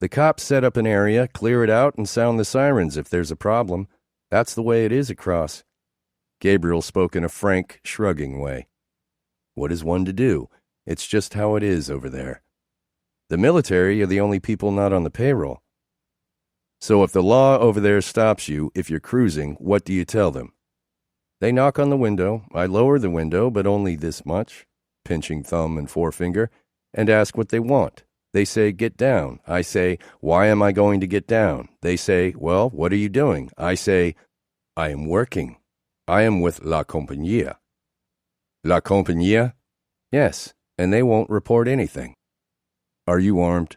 The cops set up an area, clear it out, and sound the sirens if there's a problem. That's the way it is across. Gabriel spoke in a frank, shrugging way. What is one to do? It's just how it is over there. The military are the only people not on the payroll. So if the law over there stops you, if you're cruising, what do you tell them? They knock on the window. I lower the window, but only this much, pinching thumb and forefinger, and ask what they want. They say, get down. I say, why am I going to get down? They say, well, what are you doing? I say, I am working. I am with La Compañía. La Compañía? Yes, and they won't report anything. Are you armed?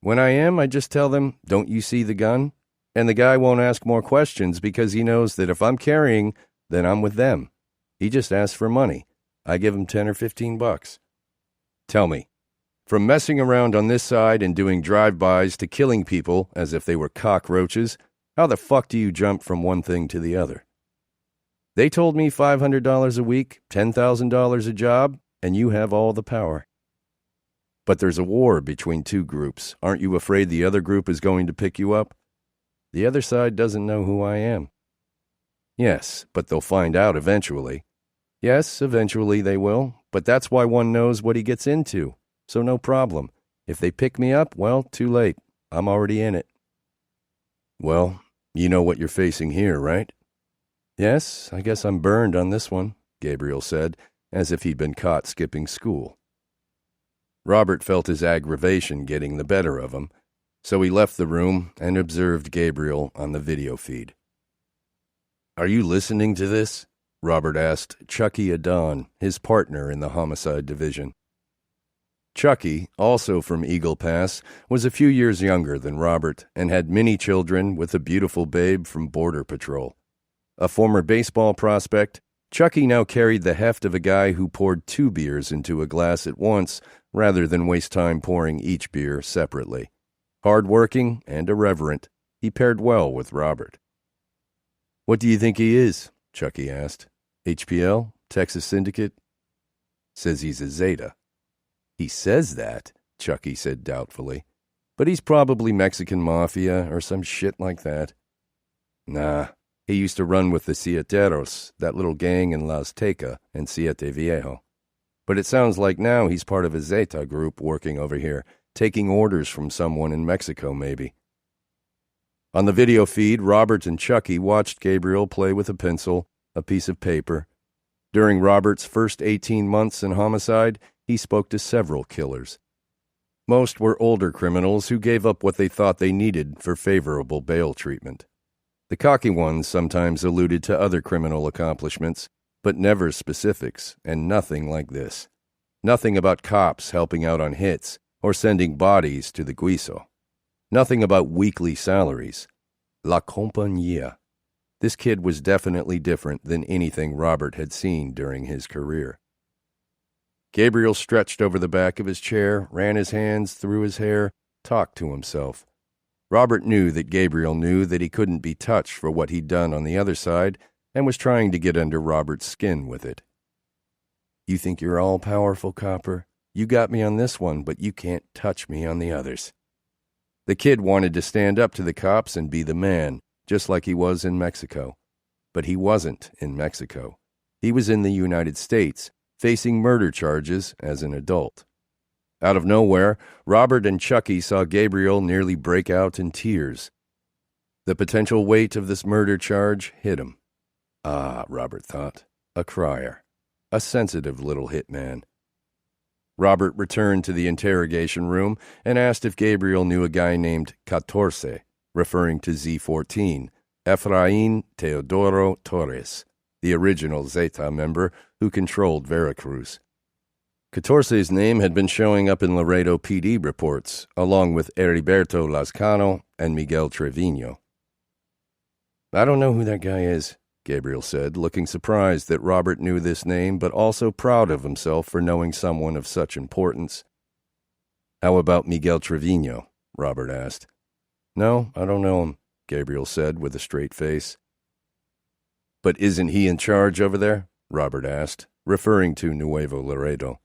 When I am, I just tell them, don't you see the gun? And the guy won't ask more questions because he knows that if I'm carrying, then I'm with them. He just asks for money. I give him 10 or 15 bucks. Tell me, from messing around on this side and doing drive-bys to killing people as if they were cockroaches, how the fuck do you jump from one thing to the other? They told me $500 a week, $10,000 a job, and you have all the power. But there's a war between two groups. Aren't you afraid the other group is going to pick you up? The other side doesn't know who I am. Yes, but they'll find out eventually. Yes, eventually they will, but that's why one knows what he gets into. So no problem. If they pick me up, well, too late. I'm already in it. Well, you know what you're facing here, right? Yes, I guess I'm burned on this one, Gabriel said, as if he'd been caught skipping school. Robert felt his aggravation getting the better of him, so he left the room and observed Gabriel on the video feed. Are you listening to this? Robert asked Chucky Adon, his partner in the homicide division. Chucky, also from Eagle Pass, was a few years younger than Robert and had many children with a beautiful babe from Border Patrol. A former baseball prospect, Chucky now carried the heft of a guy who poured 2 beers into a glass at once rather than waste time pouring each beer separately. Hard-working and irreverent, he paired well with Robert. What do you think he is? Chucky asked. HPL? Texas Syndicate? Says he's a Zeta. He says that, Chucky said doubtfully. But he's probably Mexican Mafia or some shit like that. Nah, he used to run with the Sieteros, that little gang in La Azteca and Siete Viejo. But it sounds like now he's part of a Zeta group working over here, taking orders from someone in Mexico maybe. On the video feed, Robert and Chucky watched Gabriel play with a pencil, a piece of paper. During Robert's first 18 months in homicide, he spoke to several killers. Most were older criminals who gave up what they thought they needed for favorable bail treatment. The cocky ones sometimes alluded to other criminal accomplishments, but never specifics, and nothing like this. Nothing about cops helping out on hits or sending bodies to the Guiso. Nothing about weekly salaries. La Compañía. This kid was definitely different than anything Robert had seen during his career. Gabriel stretched over the back of his chair, ran his hands through his hair, talked to himself. Robert knew that Gabriel knew that he couldn't be touched for what he'd done on the other side and was trying to get under Robert's skin with it. You think you're all-powerful, copper? You got me on this one, but you can't touch me on the others. The kid wanted to stand up to the cops and be the man, just like he was in Mexico. But he wasn't in Mexico. He was in the United States, facing murder charges as an adult. Out of nowhere, Robert and Chucky saw Gabriel nearly break out in tears. The potential weight of this murder charge hit him. Ah, Robert thought, a crier, a sensitive little hitman. Robert returned to the interrogation room and asked if Gabriel knew a guy named 14, referring to Z14, Efraín Teodoro Torres, the original Zeta member who controlled Veracruz. 14's name had been showing up in Laredo PD reports, along with Heriberto Lascano and Miguel Trevino. I don't know who that guy is, Gabriel said, looking surprised that Robert knew this name, but also proud of himself for knowing someone of such importance. How about Miguel Trevino? Robert asked. No, I don't know him, Gabriel said with a straight face. But isn't he in charge over there? Robert asked, referring to Nuevo Laredo.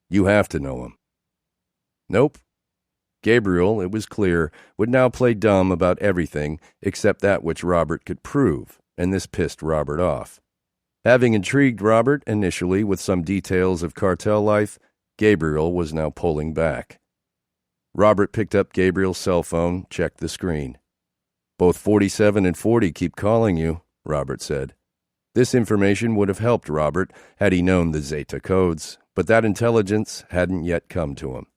You have to know him. Nope. Gabriel, it was clear, would now play dumb about everything except that which Robert could prove, and this pissed Robert off. Having intrigued Robert initially with some details of cartel life, Gabriel was now pulling back. Robert picked up Gabriel's cell phone, checked the screen. Both 47 and 40 keep calling you, Robert said. This information would have helped Robert had he known the Zeta codes, but that intelligence hadn't yet come to him.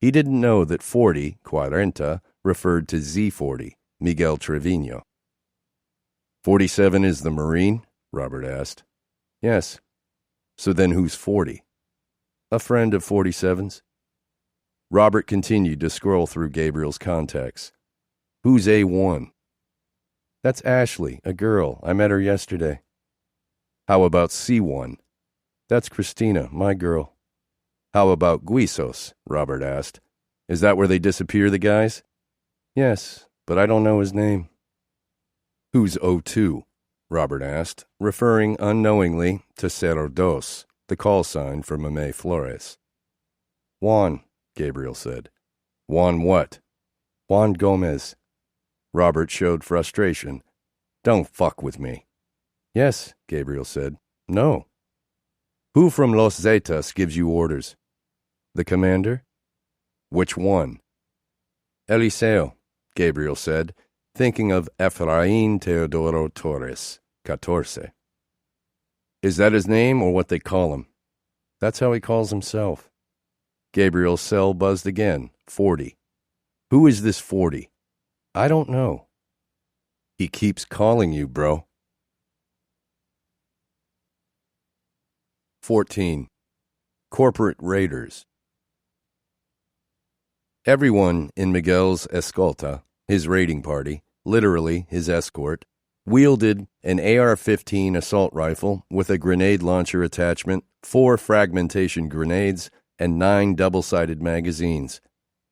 He didn't know that 40, Cuarenta, referred to Z40, Miguel Trevino. 47 is the Marine? Robert asked. Yes. So then who's 40? A friend of 47's. Robert continued to scroll through Gabriel's contacts. Who's A1? That's Ashley, a girl. I met her yesterday. How about C1? That's Christina, my girl. How about Guisos? Robert asked. Is that where they disappear, the guys? Yes, but I don't know his name. Who's O2? Robert asked, referring unknowingly to 6h13m32s, the call sign for Mame Flores. Juan, Gabriel said. Juan what? Juan Gomez. Robert showed frustration. Don't fuck with me. Yes, Gabriel said. No. Who from Los Zetas gives you orders? The commander? Which one? Eliseo, Gabriel said, thinking of Efraín Teodoro Torres, 14. Is that his name or what they call him? That's how he calls himself. Gabriel's cell buzzed again. 40. Who is this 40? I don't know. He keeps calling you, bro. 14. Corporate Raiders. Everyone in Miguel's escolta, his raiding party, literally his escort, wielded an AR-15 assault rifle with a grenade launcher attachment, 4 fragmentation grenades, and 9 double-sided magazines,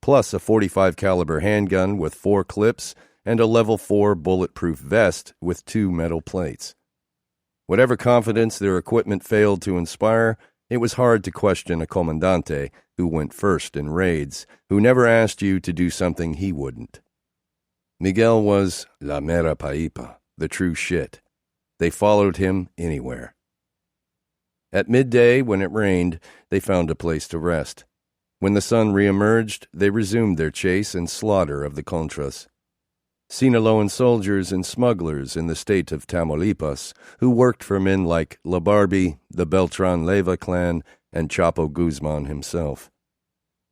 plus a .45 caliber handgun with 4 clips and a level 4 bulletproof vest with 2 metal plates. Whatever confidence their equipment failed to inspire, it was hard to question a comandante who went first in raids, who never asked you to do something he wouldn't. Miguel was la mera paipa, the true shit. They followed him anywhere. At midday, when it rained, they found a place to rest. When the sun reemerged, they resumed their chase and slaughter of the Contras. Sinaloan soldiers and smugglers in the state of Tamaulipas, who worked for men like La Barbie, the Beltran Leyva clan, and Chapo Guzman himself.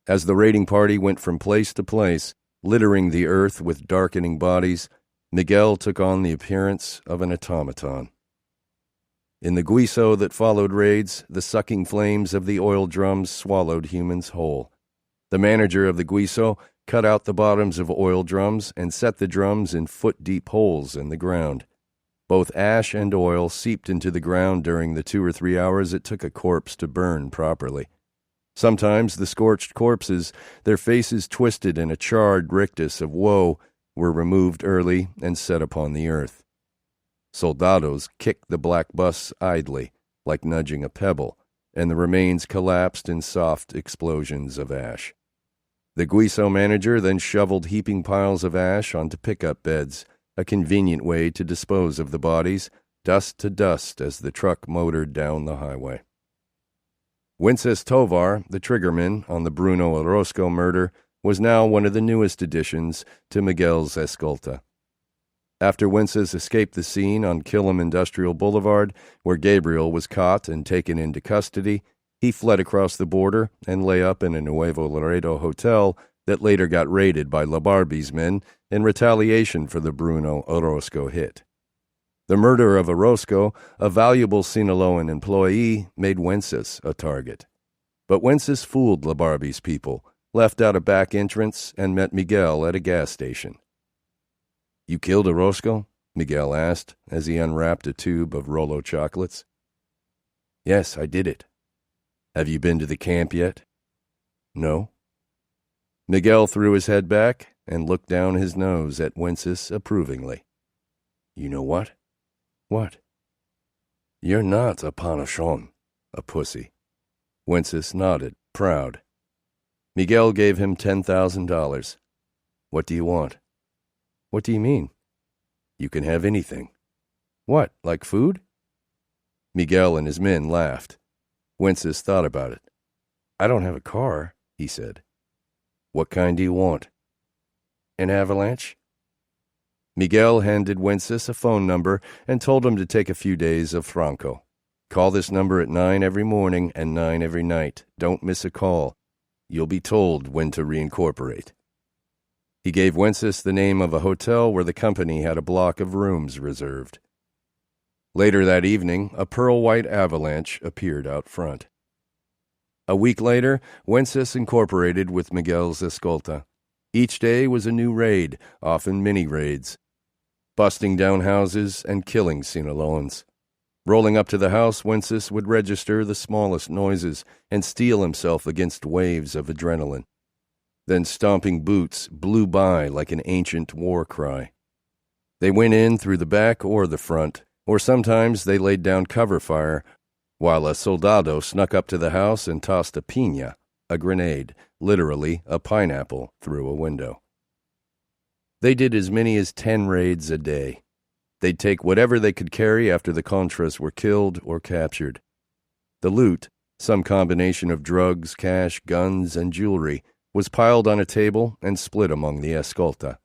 As the raiding party went from place to place, littering the earth with darkening bodies, Miguel took on the appearance of an automaton. In the guiso that followed raids, the sucking flames of the oil drums swallowed humans whole. The manager of the guiso cut out the bottoms of oil drums and set the drums in foot-deep holes in the ground. Both ash and oil seeped into the ground during the 2 or 3 hours it took a corpse to burn properly. Sometimes the scorched corpses, their faces twisted in a charred rictus of woe, were removed early and set upon the earth. Soldados kicked the black busts idly, like nudging a pebble, and the remains collapsed in soft explosions of ash. The guiso manager then shoveled heaping piles of ash onto pickup beds, a convenient way to dispose of the bodies, dust to dust as the truck motored down the highway. Wences Tovar, the triggerman on the Bruno Orozco murder, was now one of the newest additions to Miguel's escolta. After Wences escaped the scene on Killam Industrial Boulevard, where Gabriel was caught and taken into custody, he fled across the border and lay up in a Nuevo Laredo hotel that later got raided by La Barbie's men in retaliation for the Bruno Orozco hit. The murder of Orozco, a valuable Sinaloan employee, made Wences a target. But Wences fooled La Barbie's people, left out a back entrance, and met Miguel at a gas station. "You killed Orozco?" Miguel asked as he unwrapped a tube of Rolo chocolates. "Yes, I did it." "Have you been to the camp yet?" "No." Miguel threw his head back and looked down his nose at Wences approvingly. "You know what?" "What?" You're not a panochon, a pussy. Wences nodded, proud. Miguel gave him $10,000. What do you want? What do you mean? You can have anything. What, like food? Miguel and his men laughed. Wences thought about it. I don't have a car, he said. What kind do you want? An avalanche? Miguel handed Wences a phone number and told him to take a few days of Franco. Call this number at 9 every morning and 9 every night. Don't miss a call. You'll be told when to reincorporate. He gave Wences the name of a hotel where the company had a block of rooms reserved. Later that evening, a pearl-white avalanche appeared out front. A week later, Wences incorporated with Miguel's escolta. Each day was a new raid, often mini-raids, busting down houses and killing Sinaloans. Rolling up to the house, Wences would register the smallest noises and steel himself against waves of adrenaline. Then stomping boots blew by like an ancient war cry. They went in through the back or the front, or sometimes they laid down cover fire, while a soldado snuck up to the house and tossed a piña, a grenade, literally a pineapple, through a window. They did as many as 10 raids a day. They'd take whatever they could carry after the Contras were killed or captured. The loot, some combination of drugs, cash, guns, and jewelry, was piled on a table and split among the escolta.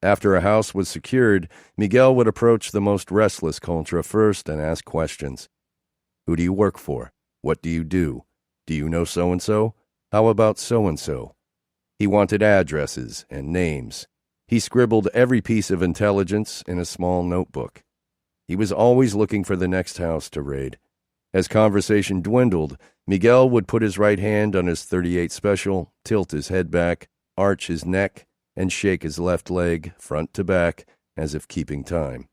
After a house was secured, Miguel would approach the most restless Contra first and ask questions. Who do you work for? What do you do? Do you know so-and-so? How about so-and-so? He wanted addresses and names. He scribbled every piece of intelligence in a small notebook. He was always looking for the next house to raid. As conversation dwindled, Miguel would put his right hand on his .38 Special, tilt his head back, arch his neck, and shake his left leg front to back as if keeping time.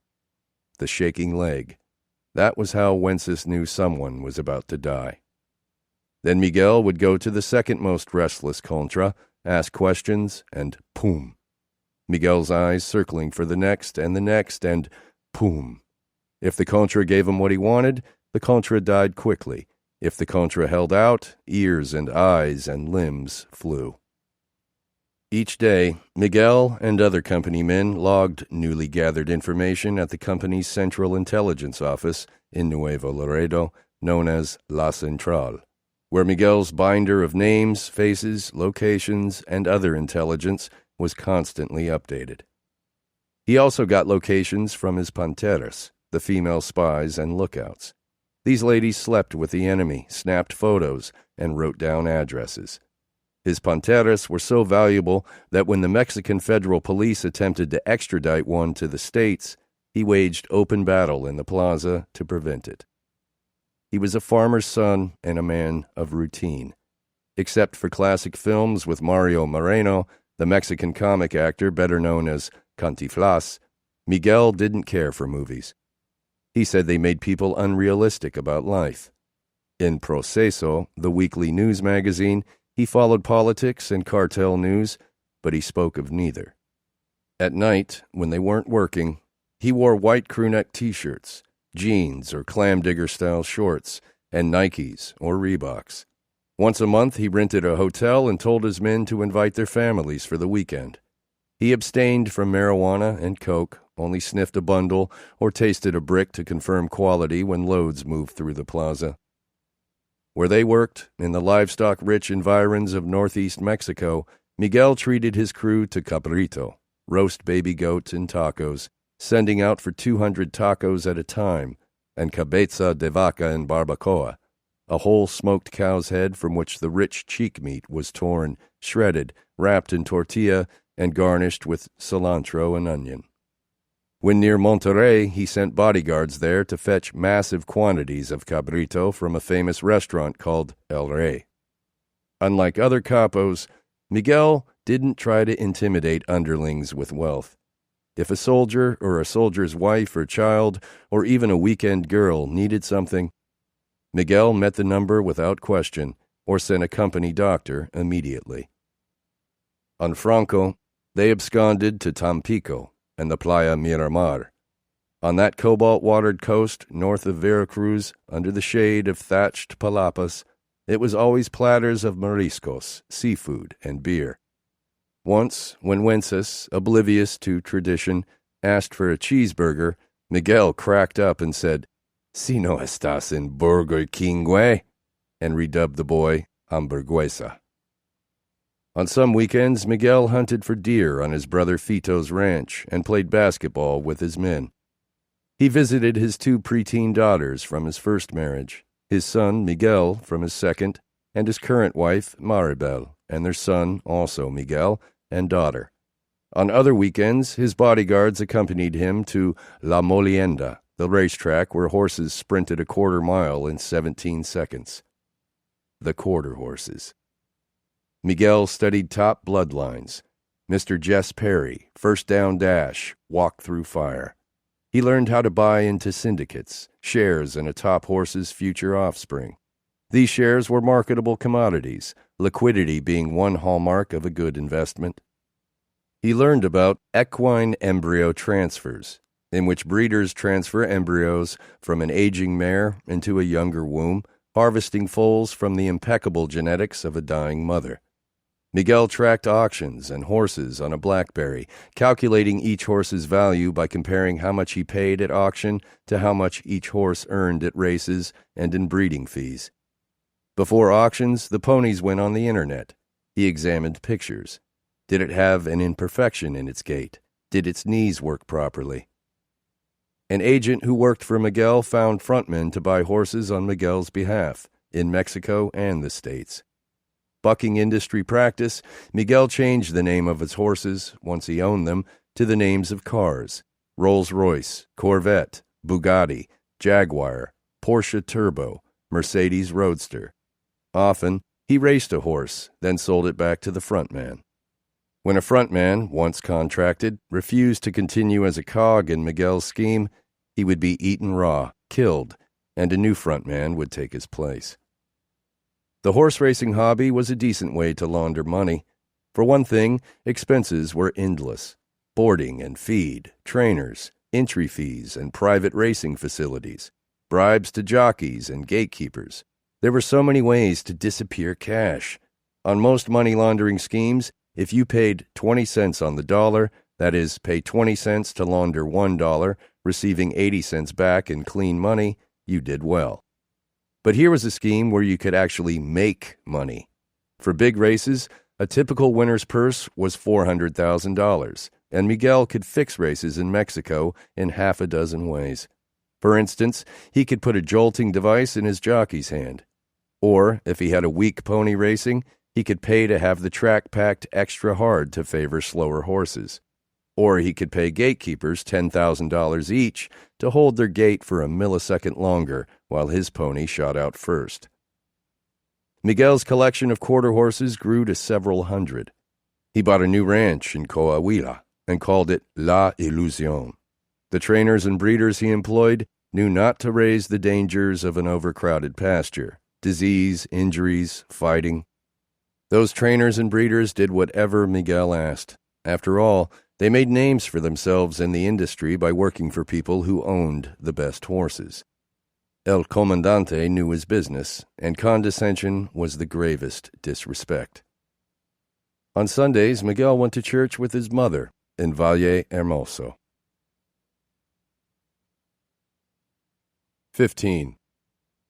The shaking leg. That was how Wences knew someone was about to die. Then Miguel would go to the second most restless Contra, ask questions, and poom. Miguel's eyes circling for the next, and poom. If the Contra gave him what he wanted, the Contra died quickly. If the Contra held out, ears and eyes and limbs flew. Each day, Miguel and other company men logged newly gathered information at the company's Central Intelligence Office in Nuevo Laredo, known as La Central, where Miguel's binder of names, faces, locations, and other intelligence was constantly updated. He also got locations from his panteras, the female spies and lookouts. These ladies slept with the enemy, snapped photos, and wrote down addresses. His panteras were so valuable that when the Mexican Federal Police attempted to extradite one to the States, he waged open battle in the plaza to prevent it. He was a farmer's son and a man of routine. Except for classic films with Mario Moreno, the Mexican comic actor better known as Cantinflas, Miguel didn't care for movies. He said they made people unrealistic about life. In Proceso, the weekly news magazine, he followed politics and cartel news, but he spoke of neither. At night, when they weren't working, he wore white crewneck t-shirts, jeans or clam-digger-style shorts, and Nikes or Reeboks. Once a month, he rented a hotel and told his men to invite their families for the weekend. He abstained from marijuana and coke, only sniffed a bundle or tasted a brick to confirm quality when loads moved through the plaza. Where they worked, in the livestock-rich environs of northeast Mexico, Miguel treated his crew to cabrito, roast baby goat and tacos, sending out for 200 tacos at a time, and cabeza de vaca and barbacoa, a whole smoked cow's head from which the rich cheek meat was torn, shredded, wrapped in tortilla, and garnished with cilantro and onion. When near Monterrey, he sent bodyguards there to fetch massive quantities of cabrito from a famous restaurant called El Rey. Unlike other capos, Miguel didn't try to intimidate underlings with wealth. If a soldier or a soldier's wife or child, or even a weekend girl needed something, Miguel met the number without question or sent a company doctor immediately. On Franco, they absconded to Tampico and the Playa Miramar. On that cobalt-watered coast north of Veracruz, under the shade of thatched palapas, it was always platters of mariscos, seafood, and beer. Once, when Wenceslas, oblivious to tradition, asked for a cheeseburger, Miguel cracked up and said, "Si no estás en Burger King, güey," and redubbed the boy Hamburguesa. On some weekends, Miguel hunted for deer on his brother Fito's ranch and played basketball with his men. He visited his 2 preteen daughters from his first marriage, his son Miguel from his second, and his current wife Maribel, and their son, also Miguel, and daughter. On other weekends, his bodyguards accompanied him to La Molienda, the racetrack where horses sprinted a quarter mile in 17 seconds. The quarter horses. Miguel studied top bloodlines. Mr. Jess Perry, First Down Dash, Walk Through Fire. He learned how to buy into syndicates, shares in a top horse's future offspring. These shares were marketable commodities, liquidity being one hallmark of a good investment. He learned about equine embryo transfers, in which breeders transfer embryos from an aging mare into a younger womb, harvesting foals from the impeccable genetics of a dying mother. Miguel tracked auctions and horses on a BlackBerry, calculating each horse's value by comparing how much he paid at auction to how much each horse earned at races and in breeding fees. Before auctions, the ponies went on the internet. He examined pictures. Did it have an imperfection in its gait? Did its knees work properly? An agent who worked for Miguel found frontmen to buy horses on Miguel's behalf, in Mexico and the States. Bucking industry practice, Miguel changed the name of his horses, once he owned them, to the names of cars: Rolls-Royce, Corvette, Bugatti, Jaguar, Porsche Turbo, Mercedes Roadster. Often, he raced a horse, then sold it back to the frontman. When a frontman, once contracted, refused to continue as a cog in Miguel's scheme, he would be eaten raw, killed, and a new frontman would take his place. The horse racing hobby was a decent way to launder money. For one thing, expenses were endless: boarding and feed, trainers, entry fees, and private racing facilities, bribes to jockeys and gatekeepers. There were so many ways to disappear cash. On most money laundering schemes, if you paid 20 cents on the dollar, that is, pay 20 cents to launder $1, receiving 80 cents back in clean money, you did well. But here was a scheme where you could actually make money. For big races, a typical winner's purse was $400,000, and Miguel could fix races in Mexico in half a dozen ways. For instance, he could put a jolting device in his jockey's hand. Or, if he had a weak pony racing, he could pay to have the track packed extra hard to favor slower horses. Or he could pay gatekeepers $10,000 each to hold their gate for a millisecond longer while his pony shot out first. Miguel's collection of quarter horses grew to several hundred. He bought a new ranch in Coahuila and called it La Ilusión. The trainers and breeders he employed knew not to raise the dangers of an overcrowded pasture: disease, injuries, fighting. Those trainers and breeders did whatever Miguel asked. After all, they made names for themselves in the industry by working for people who owned the best horses. El Comandante knew his business, and condescension was the gravest disrespect. On Sundays, Miguel went to church with his mother in Valle Hermoso. 15.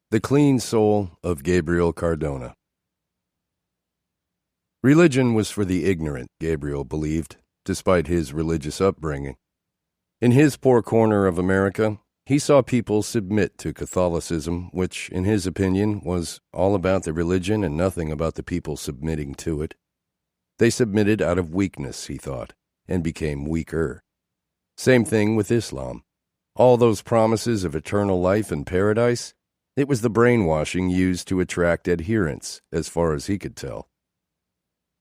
The Clean Soul of Gabriel Cardona. Religion was for the ignorant, Gabriel believed, despite his religious upbringing. In his poor corner of America, he saw people submit to Catholicism, which, in his opinion, was all about the religion and nothing about the people submitting to it. They submitted out of weakness, he thought, and became weaker. Same thing with Islam. All those promises of eternal life and paradise, it was the brainwashing used to attract adherents, as far as he could tell.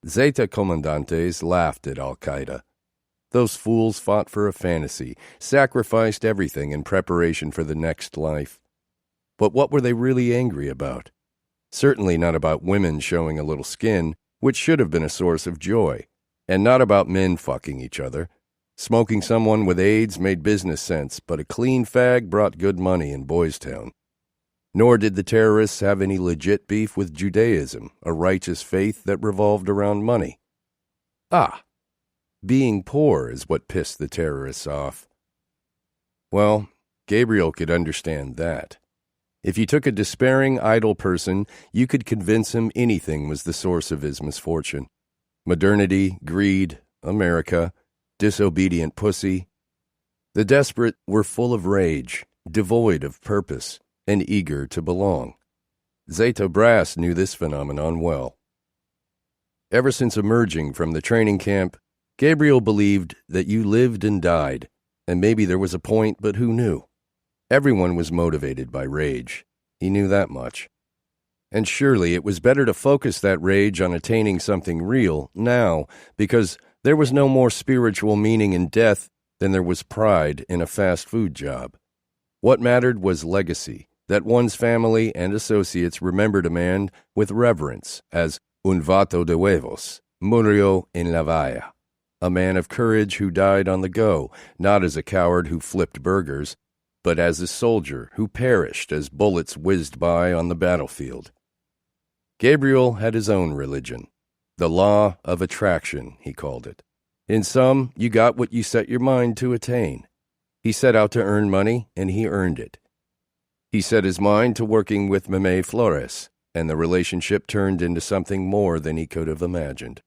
Zeta Comandantes laughed at Al-Qaeda. Those fools fought for a fantasy, sacrificed everything in preparation for the next life. But what were they really angry about? Certainly not about women showing a little skin, which should have been a source of joy, and not about men fucking each other. Smoking someone with AIDS made business sense, but a clean fag brought good money in Boys Town. Nor did the terrorists have any legit beef with Judaism, a righteous faith that revolved around money. Being poor is what pissed the terrorists off. Well, Gabriel could understand that. If you took a despairing, idle person, you could convince him anything was the source of his misfortune. Modernity, greed, America, disobedient pussy. The desperate were full of rage, devoid of purpose, and eager to belong. Zeta Brass knew this phenomenon well. Ever since emerging from the training camp, Gabriel believed that you lived and died, and maybe there was a point, but who knew? Everyone was motivated by rage. He knew that much. And surely it was better to focus that rage on attaining something real now, because there was no more spiritual meaning in death than there was pride in a fast food job. What mattered was legacy, that one's family and associates remembered a man with reverence as un vato de huevos, murió en la valla, a man of courage who died on the go, not as a coward who flipped burgers, but as a soldier who perished as bullets whizzed by on the battlefield. Gabriel had his own religion. The law of attraction, he called it. In sum, you got what you set your mind to attain. He set out to earn money, and he earned it. He set his mind to working with Meme Flores, and the relationship turned into something more than he could have imagined.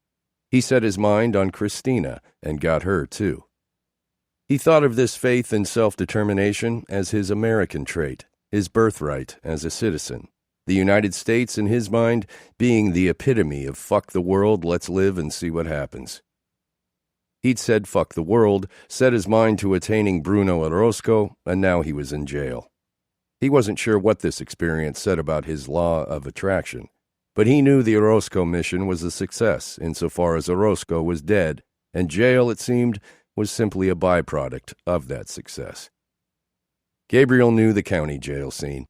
He set his mind on Christina, and got her, too. He thought of this faith and self-determination as his American trait, his birthright as a citizen. The United States, in his mind, being the epitome of fuck the world, let's live and see what happens. He'd said fuck the world, set his mind to attaining Bruno Orozco, and now he was in jail. He wasn't sure what this experience said about his law of attraction, but he knew the Orozco mission was a success insofar as Orozco was dead, and jail, it seemed, was simply a byproduct of that success. Gabriel knew the county jail scene.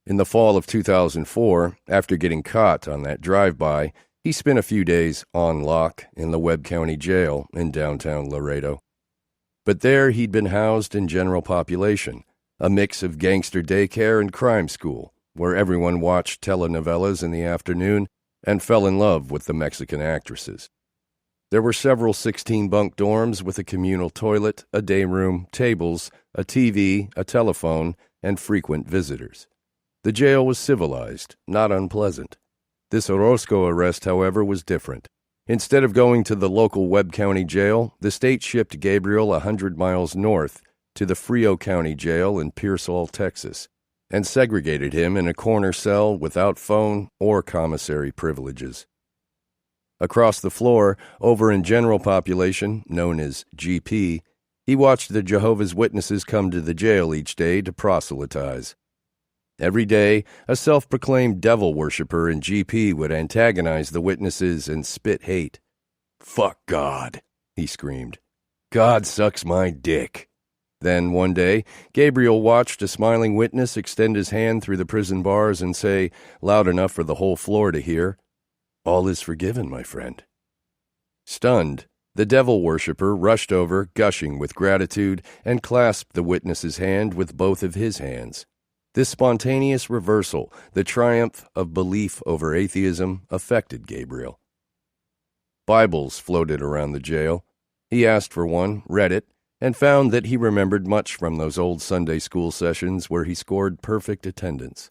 In the fall of 2004, after getting caught on that drive-by, he spent a few days on lock in the Webb County Jail in downtown Laredo. But there he'd been housed in general population, a mix of gangster daycare and crime school, where everyone watched telenovelas in the afternoon and fell in love with the Mexican actresses. There were several 16-bunk dorms with a communal toilet, a day room, tables, a TV, a telephone, and frequent visitors. The jail was civilized, not unpleasant. This Orozco arrest, however, was different. Instead of going to the local Webb County Jail, the state shipped Gabriel 100 miles north to the Frio County Jail in Pearsall, Texas, and segregated him in a corner cell without phone or commissary privileges. Across the floor, over in general population, known as GP, he watched the Jehovah's Witnesses come to the jail each day to proselytize. Every day, a self-proclaimed devil worshiper in GP would antagonize the witnesses and spit hate. "Fuck God," he screamed. "God sucks my dick." Then, one day, Gabriel watched a smiling witness extend his hand through the prison bars and say, loud enough for the whole floor to hear, "All is forgiven, my friend." Stunned, the devil worshiper rushed over, gushing with gratitude, and clasped the witness's hand with both of his hands. This spontaneous reversal, the triumph of belief over atheism, affected Gabriel. Bibles floated around the jail. He asked for one, read it, and found that he remembered much from those old Sunday school sessions where he scored perfect attendance.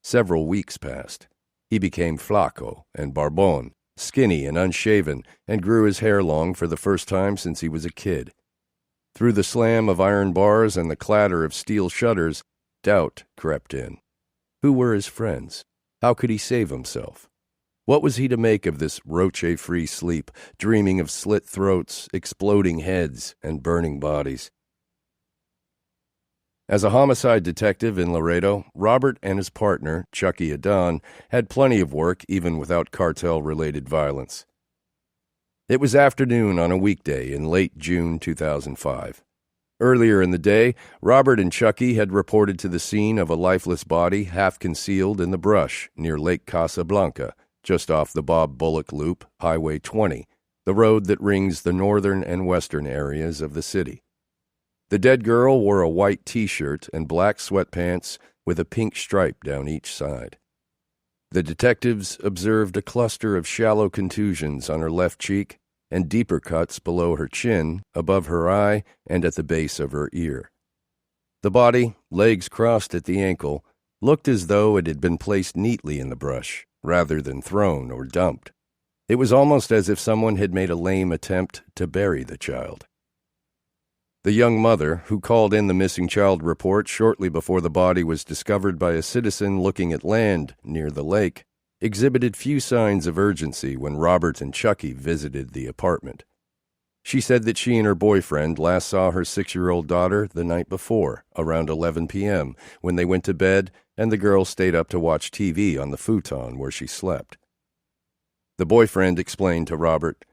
Several weeks passed. He became flaco and barbón, skinny and unshaven, and grew his hair long for the first time since he was a kid. Through the slam of iron bars and the clatter of steel shutters, doubt crept in. Who were his friends? How could he save himself? What was he to make of this roche-free sleep, dreaming of slit throats, exploding heads, and burning bodies? As a homicide detective in Laredo, Robert and his partner, Chucky Adon, had plenty of work even without cartel-related violence. It was afternoon on a weekday in late June 2005. Earlier in the day, Robert and Chucky had reported to the scene of a lifeless body half concealed in the brush near Lake Casablanca, just off the Bob Bullock Loop, Highway 20, the road that rings the northern and western areas of the city. The dead girl wore a white T-shirt and black sweatpants with a pink stripe down each side. The detectives observed a cluster of shallow contusions on her left cheek and deeper cuts below her chin, above her eye, and at the base of her ear. The body, legs crossed at the ankle, looked as though it had been placed neatly in the brush, rather than thrown or dumped. It was almost as if someone had made a lame attempt to bury the child. The young mother, who called in the missing child report shortly before the body was discovered by a citizen looking at land near the lake, exhibited few signs of urgency when Robert and Chucky visited the apartment. She said that she and her boyfriend last saw her 6-year-old daughter the night before, around 11 p.m., when they went to bed and the girl stayed up to watch TV on the futon where she slept. The boyfriend explained to Robert,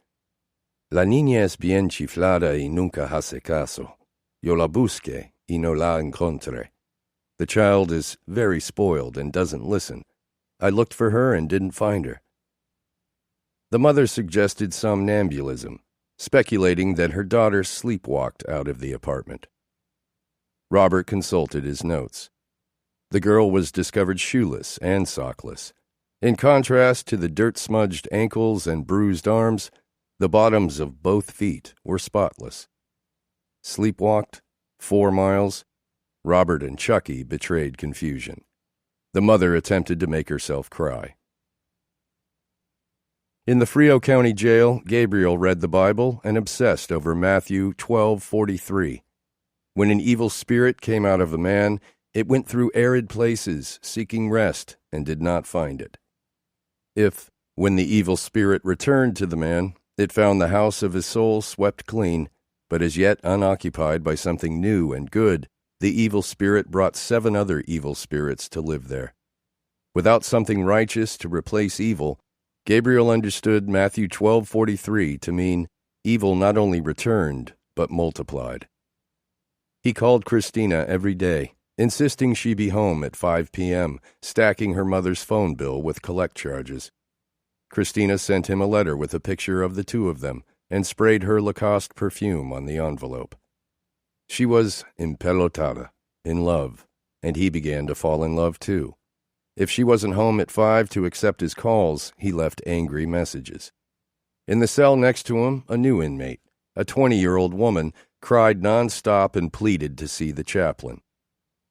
"La niña es bien chiflada y nunca hace caso. Yo la busqué y no la encontré." The child is very spoiled and doesn't listen. I looked for her and didn't find her. The mother suggested somnambulism, speculating that her daughter sleepwalked out of the apartment. Robert consulted his notes. The girl was discovered shoeless and sockless. In contrast to the dirt-smudged ankles and bruised arms, the bottoms of both feet were spotless. Sleepwalked? 4 miles? Robert and Chucky betrayed confusion. The mother attempted to make herself cry. In the Frio County Jail, Gabriel read the Bible and obsessed over Matthew 12:43. When an evil spirit came out of a man, it went through arid places, seeking rest, and did not find it. If, when the evil spirit returned to the man, it found the house of his soul swept clean, but as yet unoccupied by something new and good, the evil spirit brought 7 other evil spirits to live there. Without something righteous to replace evil, Gabriel understood Matthew 12:43 to mean evil not only returned, but multiplied. He called Christina every day, insisting she be home at 5 p.m., stacking her mother's phone bill with collect charges. Christina sent him a letter with a picture of the two of them and sprayed her Lacoste perfume on the envelope. She was empelotada, in love, and he began to fall in love too. If she wasn't home at 5 to accept his calls, he left angry messages. In the cell next to him, a new inmate, a 20-year-old woman, cried nonstop and pleaded to see the chaplain.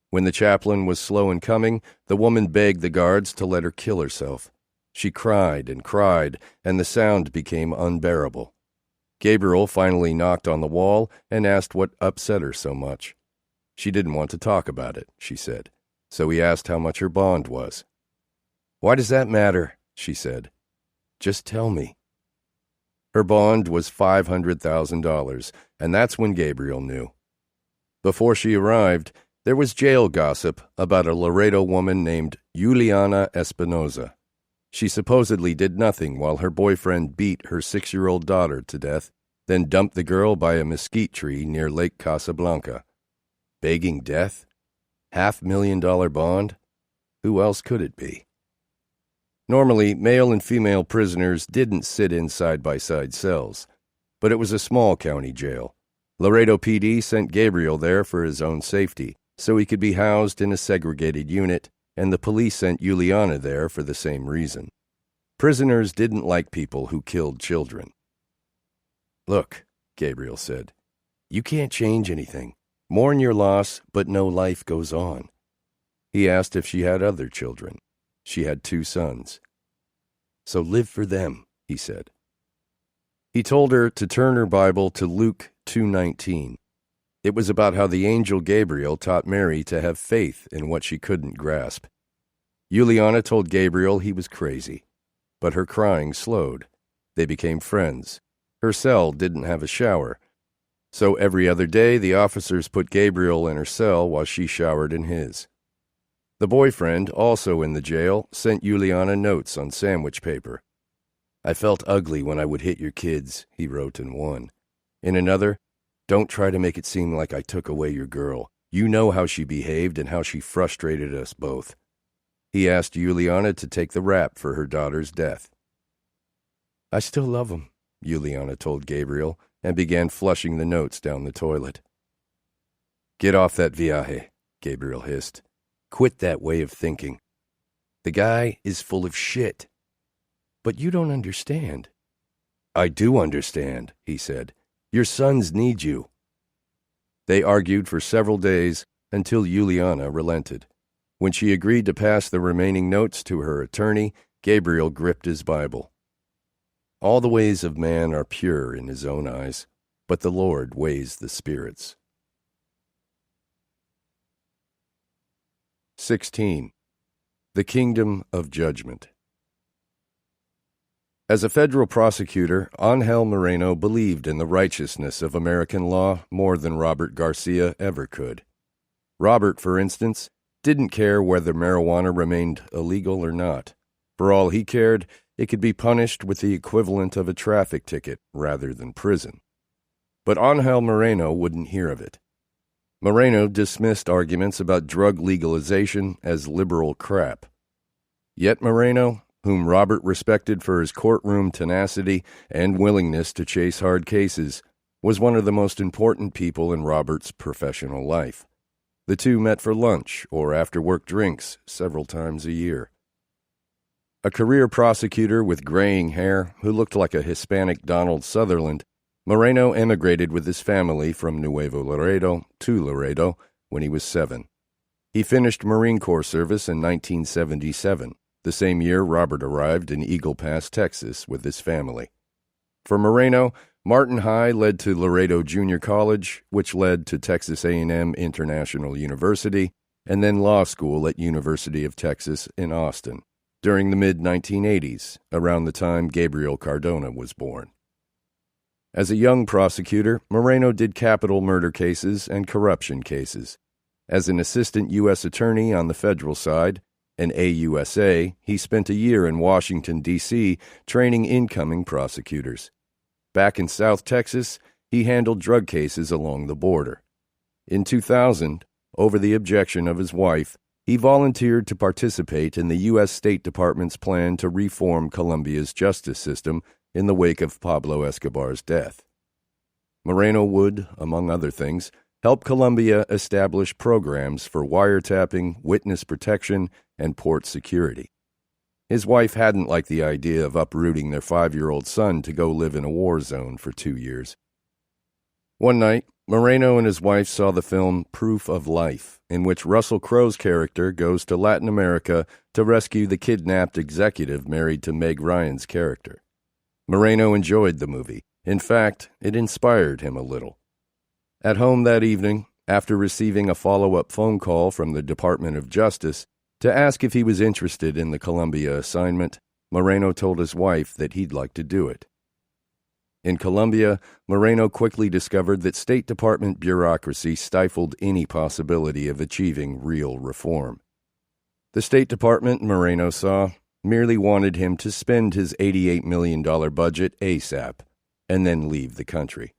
When the chaplain was slow in coming, the woman begged the guards to let her kill herself. She cried, and the sound became unbearable. Gabriel finally knocked on the wall and asked what upset her so much. She didn't want to talk about it, she said, so he asked how much her bond was. "Why does that matter?" she said. "Just tell me." Her bond was $500,000, and that's when Gabriel knew. Before she arrived, there was jail gossip about a Laredo woman named Juliana Espinoza. She supposedly did nothing while her boyfriend beat her 6-year-old daughter to death, then dumped the girl by a mesquite tree near Lake Casablanca. Begging death? $500,000 bond? Who else could it be? Normally, male and female prisoners didn't sit in side-by-side cells, but it was a small county jail. Laredo PD sent Gabriel there for his own safety, so he could be housed in a segregated unit, and the police sent Juliana there for the same reason. Prisoners didn't like people who killed children. "Look," Gabriel said, "you can't change anything. Mourn your loss, but no life goes on." He asked if she had other children. She had 2 sons. "So live for them," he said. He told her to turn her Bible to Luke 2:19. It was about how the angel Gabriel taught Mary to have faith in what she couldn't grasp. Juliana told Gabriel he was crazy, but her crying slowed. They became friends. Her cell didn't have a shower, so every other day the officers put Gabriel in her cell while she showered in his. The boyfriend, also in the jail, sent Juliana notes on sandwich paper. "I felt ugly when I would hit your kids," he wrote in one. In another, "Don't try to make it seem like I took away your girl. You know how she behaved and how she frustrated us both." He asked Juliana to take the rap for her daughter's death. "I still love him," Juliana told Gabriel, and began flushing the notes down the toilet. Get off that viaje, Gabriel hissed. Quit that way of thinking. The guy is full of shit. But you don't understand. I do understand, he said. Your sons need you. They argued for several days until Juliana relented. When she agreed to pass the remaining notes to her attorney, Gabriel gripped his Bible. All the ways of man are pure in his own eyes, but the Lord weighs the spirits. 16. The Kingdom of Judgment. As a federal prosecutor, Ángel Moreno believed in the righteousness of American law more than Robert Garcia ever could. Robert, for instance, didn't care whether marijuana remained illegal or not. For all he cared, it could be punished with the equivalent of a traffic ticket rather than prison. But Ángel Moreno wouldn't hear of it. Moreno dismissed arguments about drug legalization as liberal crap. Yet Moreno, whom Robert respected for his courtroom tenacity and willingness to chase hard cases, was one of the most important people in Robert's professional life. The two met for lunch or after-work drinks several times a year. A career prosecutor with graying hair who looked like a Hispanic Donald Sutherland, Moreno emigrated with his family from Nuevo Laredo to Laredo when he was 7. He finished Marine Corps service in 1977, the same year Robert arrived in Eagle Pass, Texas, with his family. For Moreno, Martin High led to Laredo Junior College, which led to Texas A&M International University, and then law school at University of Texas in Austin, during the mid-1980s, around the time Gabriel Cardona was born. As a young prosecutor, Moreno did capital murder cases and corruption cases. As an assistant U.S. attorney on the federal side, an AUSA, he spent a year in Washington, D.C., training incoming prosecutors. Back in South Texas, he handled drug cases along the border. In 2000, over the objection of his wife, he volunteered to participate in the U.S. State Department's plan to reform Colombia's justice system in the wake of Pablo Escobar's death. Moreno would, among other things, help Colombia establish programs for wiretapping, witness protection, and port security. His wife hadn't liked the idea of uprooting their 5-year-old son to go live in a war zone for 2 years. One night, Moreno and his wife saw the film Proof of Life, in which Russell Crowe's character goes to Latin America to rescue the kidnapped executive married to Meg Ryan's character. Moreno enjoyed the movie. In fact, it inspired him a little. At home that evening, after receiving a follow-up phone call from the Department of Justice to ask if he was interested in the Colombia assignment, Moreno told his wife that he'd like to do it. In Colombia, Moreno quickly discovered that State Department bureaucracy stifled any possibility of achieving real reform. The State Department, Moreno saw, merely wanted him to spend his $88 million budget ASAP and then leave the country.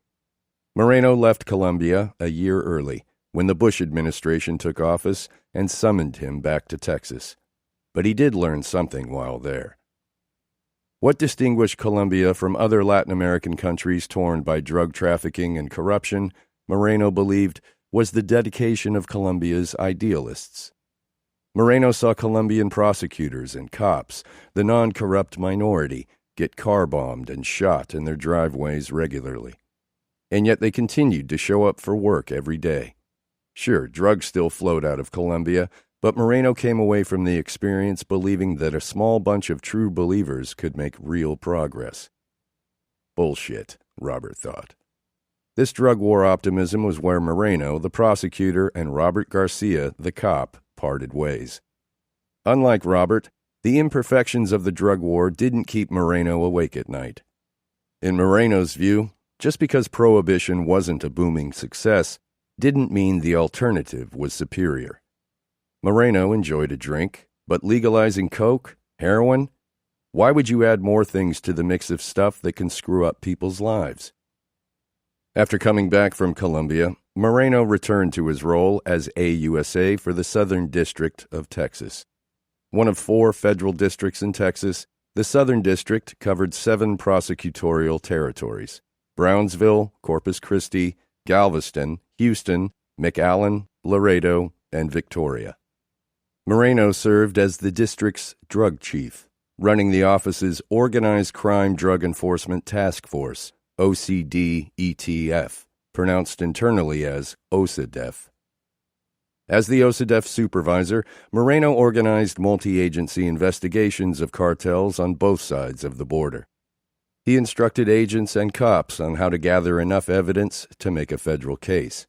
Moreno left Colombia a year early, when the Bush administration took office and summoned him back to Texas. But he did learn something while there. What distinguished Colombia from other Latin American countries torn by drug trafficking and corruption, Moreno believed, was the dedication of Colombia's idealists. Moreno saw Colombian prosecutors and cops, the non-corrupt minority, get car-bombed and shot in their driveways regularly. And yet they continued to show up for work every day. Sure, drugs still flowed out of Colombia, but Moreno came away from the experience believing that a small bunch of true believers could make real progress. Bullshit, Robert thought. This drug war optimism was where Moreno, the prosecutor, and Robert Garcia, the cop, parted ways. Unlike Robert, the imperfections of the drug war didn't keep Moreno awake at night. In Moreno's view, just because prohibition wasn't a booming success didn't mean the alternative was superior. Moreno enjoyed a drink, but legalizing coke, heroin? Why would you add more things to the mix of stuff that can screw up people's lives? After coming back from Colombia, Moreno returned to his role as AUSA for the Southern District of Texas. One of 4 federal districts in Texas, The Southern District covered 7 prosecutorial territories: Brownsville, Corpus Christi, Galveston, Houston, McAllen, Laredo, and Victoria. Moreno served as the district's drug chief, running the office's Organized Crime Drug Enforcement Task Force, OCD-ETF, pronounced internally as OSADEF. As the OSADEF supervisor, Moreno organized multi-agency investigations of cartels on both sides of the border. He instructed agents and cops on how to gather enough evidence to make a federal case.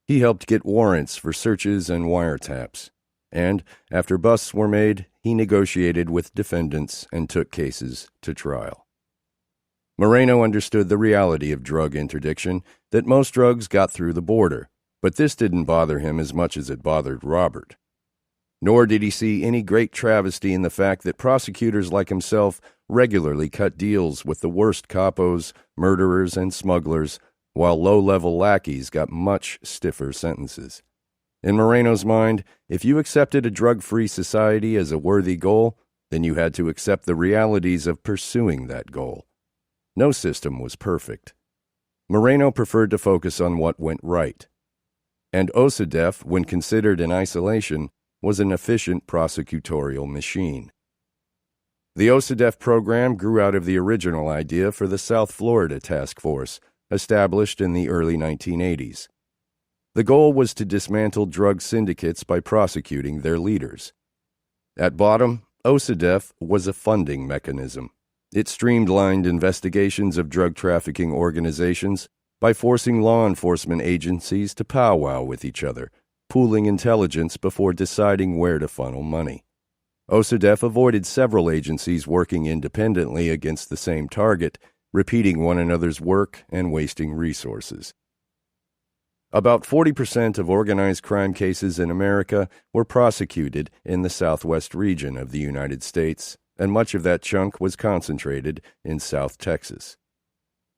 He helped get warrants for searches and wiretaps, and after busts were made, he negotiated with defendants and took cases to trial. Moreno understood the reality of drug interdiction, that most drugs got through the border, but this didn't bother him as much as it bothered Robert. Nor did he see any great travesty in the fact that prosecutors like himself regularly cut deals with the worst capos, murderers, and smugglers, while low-level lackeys got much stiffer sentences. In Moreno's mind, if you accepted a drug-free society as a worthy goal, then you had to accept the realities of pursuing that goal. No system was perfect. Moreno preferred to focus on what went right. And OSADEF, when considered in isolation, was an efficient prosecutorial machine. The OSADEF program grew out of the original idea for the South Florida Task Force, established in the early 1980s. The goal was to dismantle drug syndicates by prosecuting their leaders. At bottom, OSADEF was a funding mechanism. It streamlined investigations of drug trafficking organizations by forcing law enforcement agencies to powwow with each other, pooling intelligence before deciding where to funnel money. OSADEF avoided several agencies working independently against the same target, repeating one another's work and wasting resources. About 40% of organized crime cases in America were prosecuted in the southwest region of the United States, and much of that chunk was concentrated in South Texas.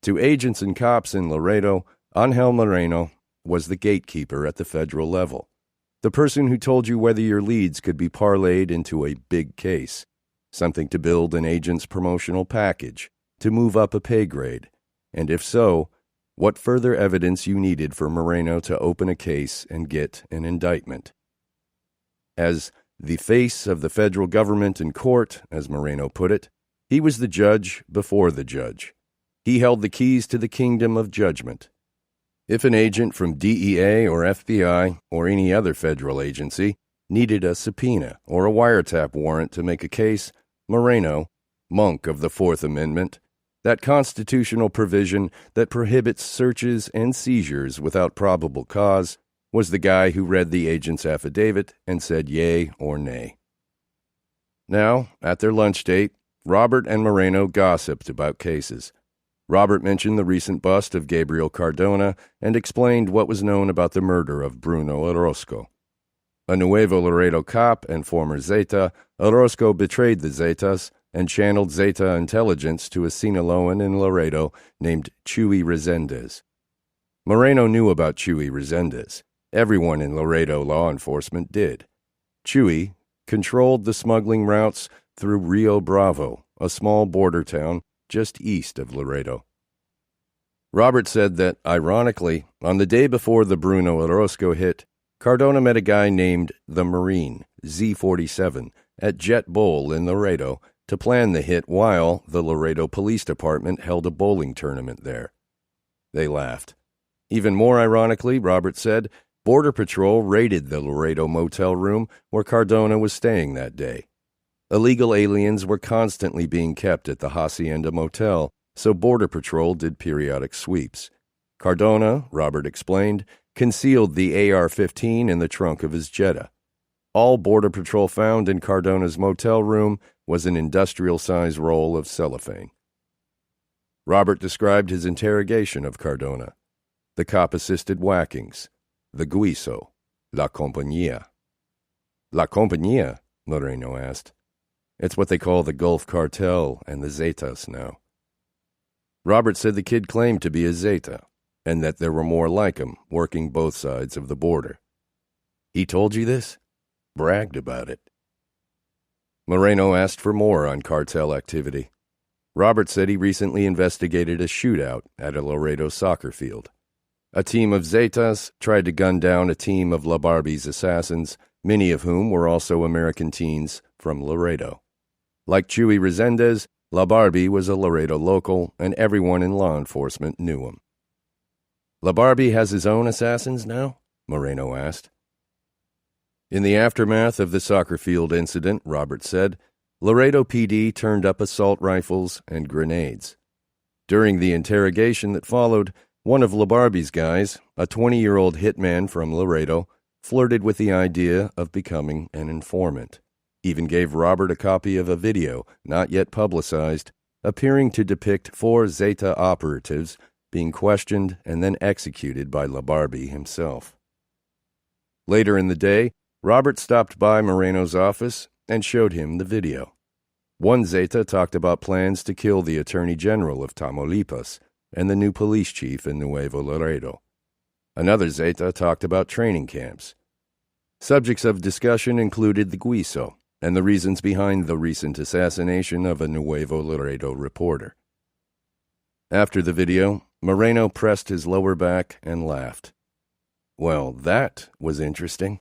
To agents and cops in Laredo, Angel Moreno was the gatekeeper at the federal level, the person who told you whether your leads could be parlayed into a big case, something to build an agent's promotional package, to move up a pay grade, and if so, what further evidence you needed for Moreno to open a case and get an indictment. As the face of the federal government in court, as Moreno put it, he was the judge before the judge. He held the keys to the kingdom of judgment. If an agent from DEA or FBI or any other federal agency needed a subpoena or a wiretap warrant to make a case, Moreno, monk of the Fourth Amendment, that constitutional provision that prohibits searches and seizures without probable cause, was the guy who read the agent's affidavit and said yea or nay. Now, at their lunch date, Robert and Moreno gossiped about cases. Robert mentioned the recent bust of Gabriel Cardona and explained what was known about the murder of Bruno Orozco. A Nuevo Laredo cop and former Zeta, Orozco betrayed the Zetas and channeled Zeta intelligence to a Sinaloan in Laredo named Chuy Resendez. Moreno knew about Chuy Resendez. Everyone in Laredo law enforcement did. Chuy controlled the smuggling routes through Rio Bravo, a small border town just east of Laredo. Robert said that, ironically, on the day before the Bruno Orozco hit, Cardona met a guy named the Marine, Z-47, at Jet Bowl in Laredo to plan the hit while the Laredo Police Department held a bowling tournament there. They laughed. Even more ironically, Robert said, Border Patrol raided the Laredo motel room where Cardona was staying that day. Illegal aliens were constantly being kept at the Hacienda Motel, so Border Patrol did periodic sweeps. Cardona, Robert explained, concealed the AR-15 in the trunk of his Jetta. All Border Patrol found in Cardona's motel room was an industrial-size roll of cellophane. Robert described his interrogation of Cardona. The cop-assisted whackings, the guiso, la compañía. La compañía? Moreno asked. It's what they call the Gulf Cartel and the Zetas now. Robert said the kid claimed to be a Zeta, and that there were more like him working both sides of the border. He told you this? Bragged about it. Moreno asked for more on cartel activity. Robert said he recently investigated a shootout at a Laredo soccer field. A team of Zetas tried to gun down a team of La Barbie's assassins, many of whom were also American teens from Laredo. Like Chuy Resendez, La Barbie was a Laredo local, and everyone in law enforcement knew him. La Barbie has his own assassins now? Moreno asked. In the aftermath of the soccer field incident, Robert said, Laredo PD turned up assault rifles and grenades. During the interrogation that followed, one of La Barbie's guys, a 20-year-old hitman from Laredo, flirted with the idea of becoming an informant. Even gave Robert a copy of a video, not yet publicized, appearing to depict 4 Zeta operatives being questioned and then executed by La Barbie himself. Later in the day, Robert stopped by Moreno's office and showed him the video. One Zeta talked about plans to kill the Attorney General of Tamaulipas and the new police chief in Nuevo Laredo. Another Zeta talked about training camps. Subjects of discussion included the Guiso and the reasons behind the recent assassination of a Nuevo Laredo reporter. After the video, Moreno pressed his lower back and laughed. Well, that was interesting.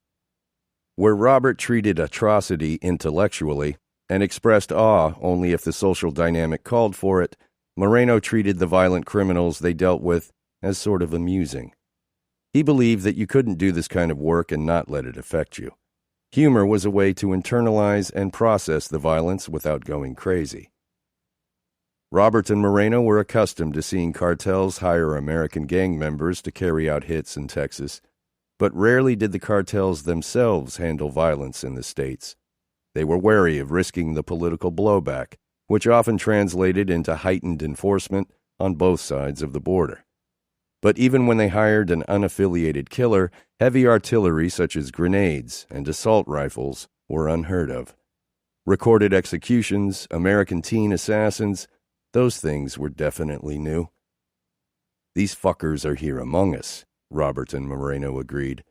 Where Robert treated atrocity intellectually and expressed awe only if the social dynamic called for it, Moreno treated the violent criminals they dealt with as sort of amusing. He believed that you couldn't do this kind of work and not let it affect you. Humor was a way to internalize and process the violence without going crazy. Robert and Moreno were accustomed to seeing cartels hire American gang members to carry out hits in Texas, but rarely did the cartels themselves handle violence in the states. They were wary of risking the political blowback, which often translated into heightened enforcement on both sides of the border. But even when they hired an unaffiliated killer, heavy artillery such as grenades and assault rifles were unheard of. Recorded executions, American teen assassins, those things were definitely new. These fuckers are here among us, Robert and Moreno agreed.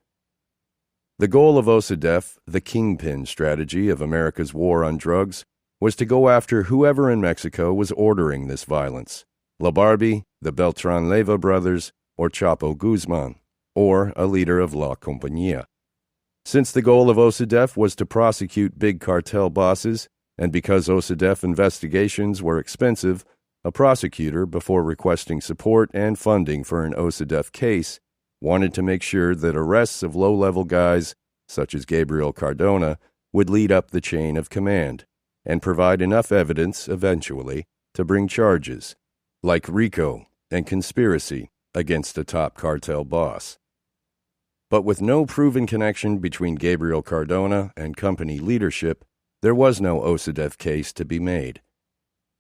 The goal of OSADEF, the kingpin strategy of America's war on drugs, was to go after whoever in Mexico was ordering this violence, La Barbie, the Beltran Leyva brothers, or Chapo Guzman, or a leader of La Compañía. Since the goal of OSADEF was to prosecute big cartel bosses, and because OSADEF investigations were expensive, a prosecutor, before requesting support and funding for an OSADEF case, wanted to make sure that arrests of low-level guys, such as Gabriel Cardona, would lead up the chain of command and provide enough evidence, eventually, to bring charges, like RICO and conspiracy against a top cartel boss. But with no proven connection between Gabriel Cardona and company leadership, there was no OSADEF case to be made.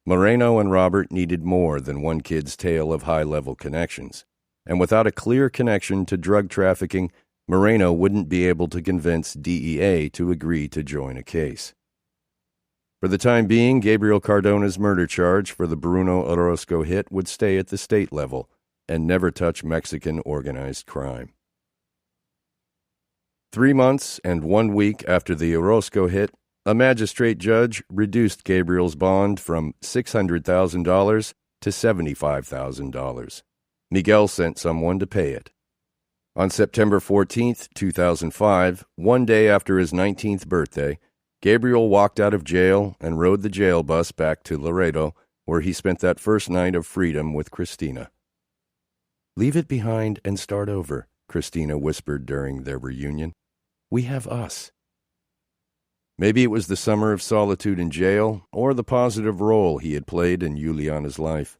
Moreno and Robert needed more than one kid's tale of high-level connections. And without a clear connection to drug trafficking, Moreno wouldn't be able to convince DEA to agree to join a case. For the time being, Gabriel Cardona's murder charge for the Bruno Orozco hit would stay at the state level and never touch Mexican organized crime. 3 months and 1 week after the Orozco hit, a magistrate judge reduced Gabriel's bond from $600,000 to $75,000. Miguel sent someone to pay it. On September 14, 2005, one day after his 19th birthday, Gabriel walked out of jail and rode the jail bus back to Laredo, where he spent that first night of freedom with Christina. "Leave it behind and start over," Christina whispered during their reunion. "We have us." Maybe it was the summer of solitude in jail, or the positive role he had played in Juliana's life.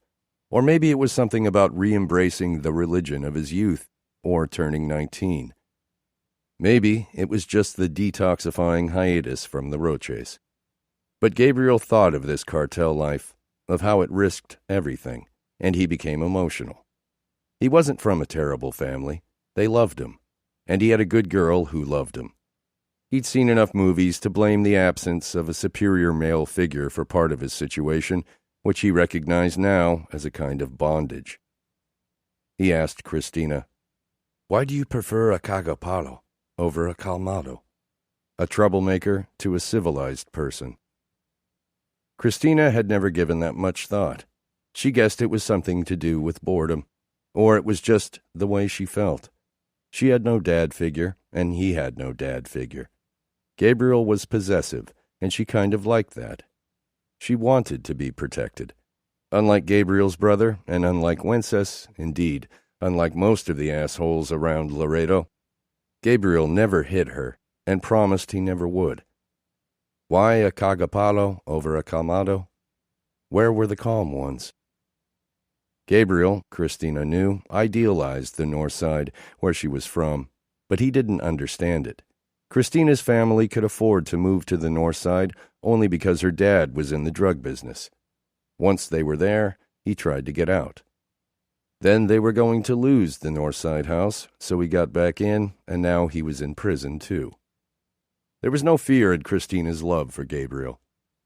Or maybe it was something about re-embracing the religion of his youth, or turning 19. Maybe it was just the detoxifying hiatus from the Roches. But Gabriel thought of this cartel life, of how it risked everything, and he became emotional. He wasn't from a terrible family. They loved him, and he had a good girl who loved him. He'd seen enough movies to blame the absence of a superior male figure for part of his situation, which he recognized now as a kind of bondage. He asked Christina, "Why do you prefer a cagapalo over a calmado?" A troublemaker to a civilized person, Christina had never given that much thought. She guessed it was something to do with boredom, or it was just the way she felt. She had no dad figure, and he had no dad figure. Gabriel was possessive, and she kind of liked that. She wanted to be protected. Unlike Gabriel's brother, and unlike Wences, indeed, unlike most of the assholes around Laredo, Gabriel never hit her, and promised he never would. Why a cagapalo over a calmado? Where were the calm ones? Gabriel, Christina knew, idealized the North Side, where she was from, but he didn't understand it. Christina's family could afford to move to the North Side only because her dad was in the drug business. Once they were there, he tried to get out. Then they were going to lose the North Side house, so he got back in, and now he was in prison too. There was no fear in Christina's love for Gabriel.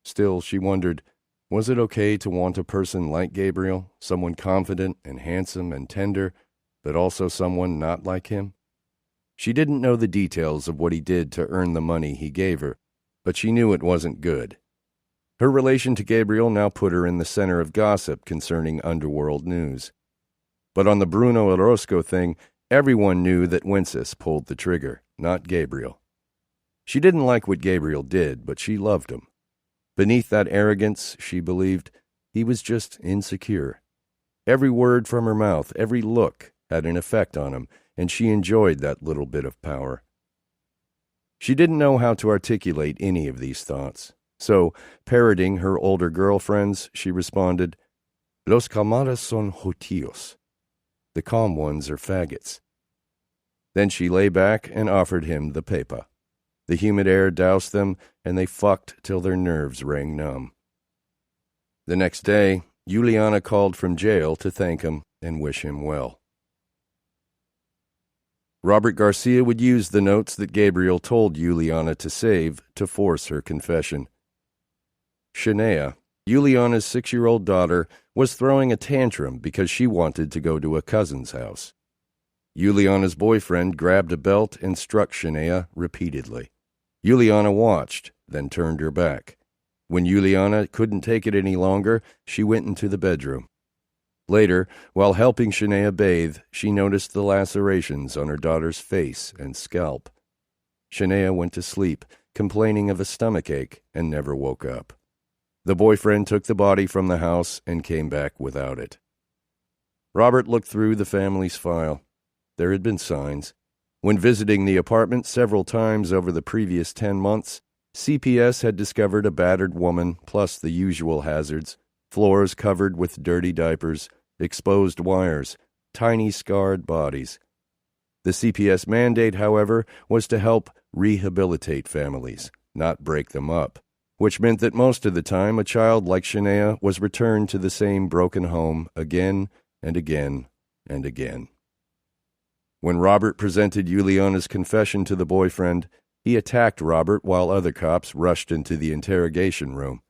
Still, she wondered, was it okay to want a person like Gabriel, someone confident and handsome and tender, but also someone not like him? She didn't know the details of what he did to earn the money he gave her, but she knew it wasn't good. Her relation to Gabriel now put her in the center of gossip concerning underworld news. But on the Bruno Orozco thing, everyone knew that Wences pulled the trigger, not Gabriel. She didn't like what Gabriel did, but she loved him. Beneath that arrogance, she believed, he was just insecure. Every word from her mouth, every look, had an effect on him, and she enjoyed that little bit of power. She didn't know how to articulate any of these thoughts, so, parroting her older girlfriends, she responded, Los calmadas son jotillos. The calm ones are faggots. Then she lay back and offered him the pepa. The humid air doused them, and they fucked till their nerves rang numb. The next day, Juliana called from jail to thank him and wish him well. Robert Garcia would use the notes that Gabriel told Juliana to save to force her confession. Shania, Juliana's 6-year-old daughter, was throwing a tantrum because she wanted to go to a cousin's house. Juliana's boyfriend grabbed a belt and struck Shania repeatedly. Juliana watched, then turned her back. When Juliana couldn't take it any longer, she went into the bedroom. Later, while helping Shania bathe, she noticed the lacerations on her daughter's face and scalp. Shania went to sleep, complaining of a stomachache, and never woke up. The boyfriend took the body from the house and came back without it. Robert looked through the family's file. There had been signs. When visiting the apartment several times over the previous 10 months, CPS had discovered a battered woman plus the usual hazards, floors covered with dirty diapers, exposed wires, tiny scarred bodies. The CPS mandate, however, was to help rehabilitate families, not break them up, which meant that most of the time a child like Shania was returned to the same broken home again and again and again. When Robert presented Juliana's confession to the boyfriend, he attacked Robert while other cops rushed into the interrogation room.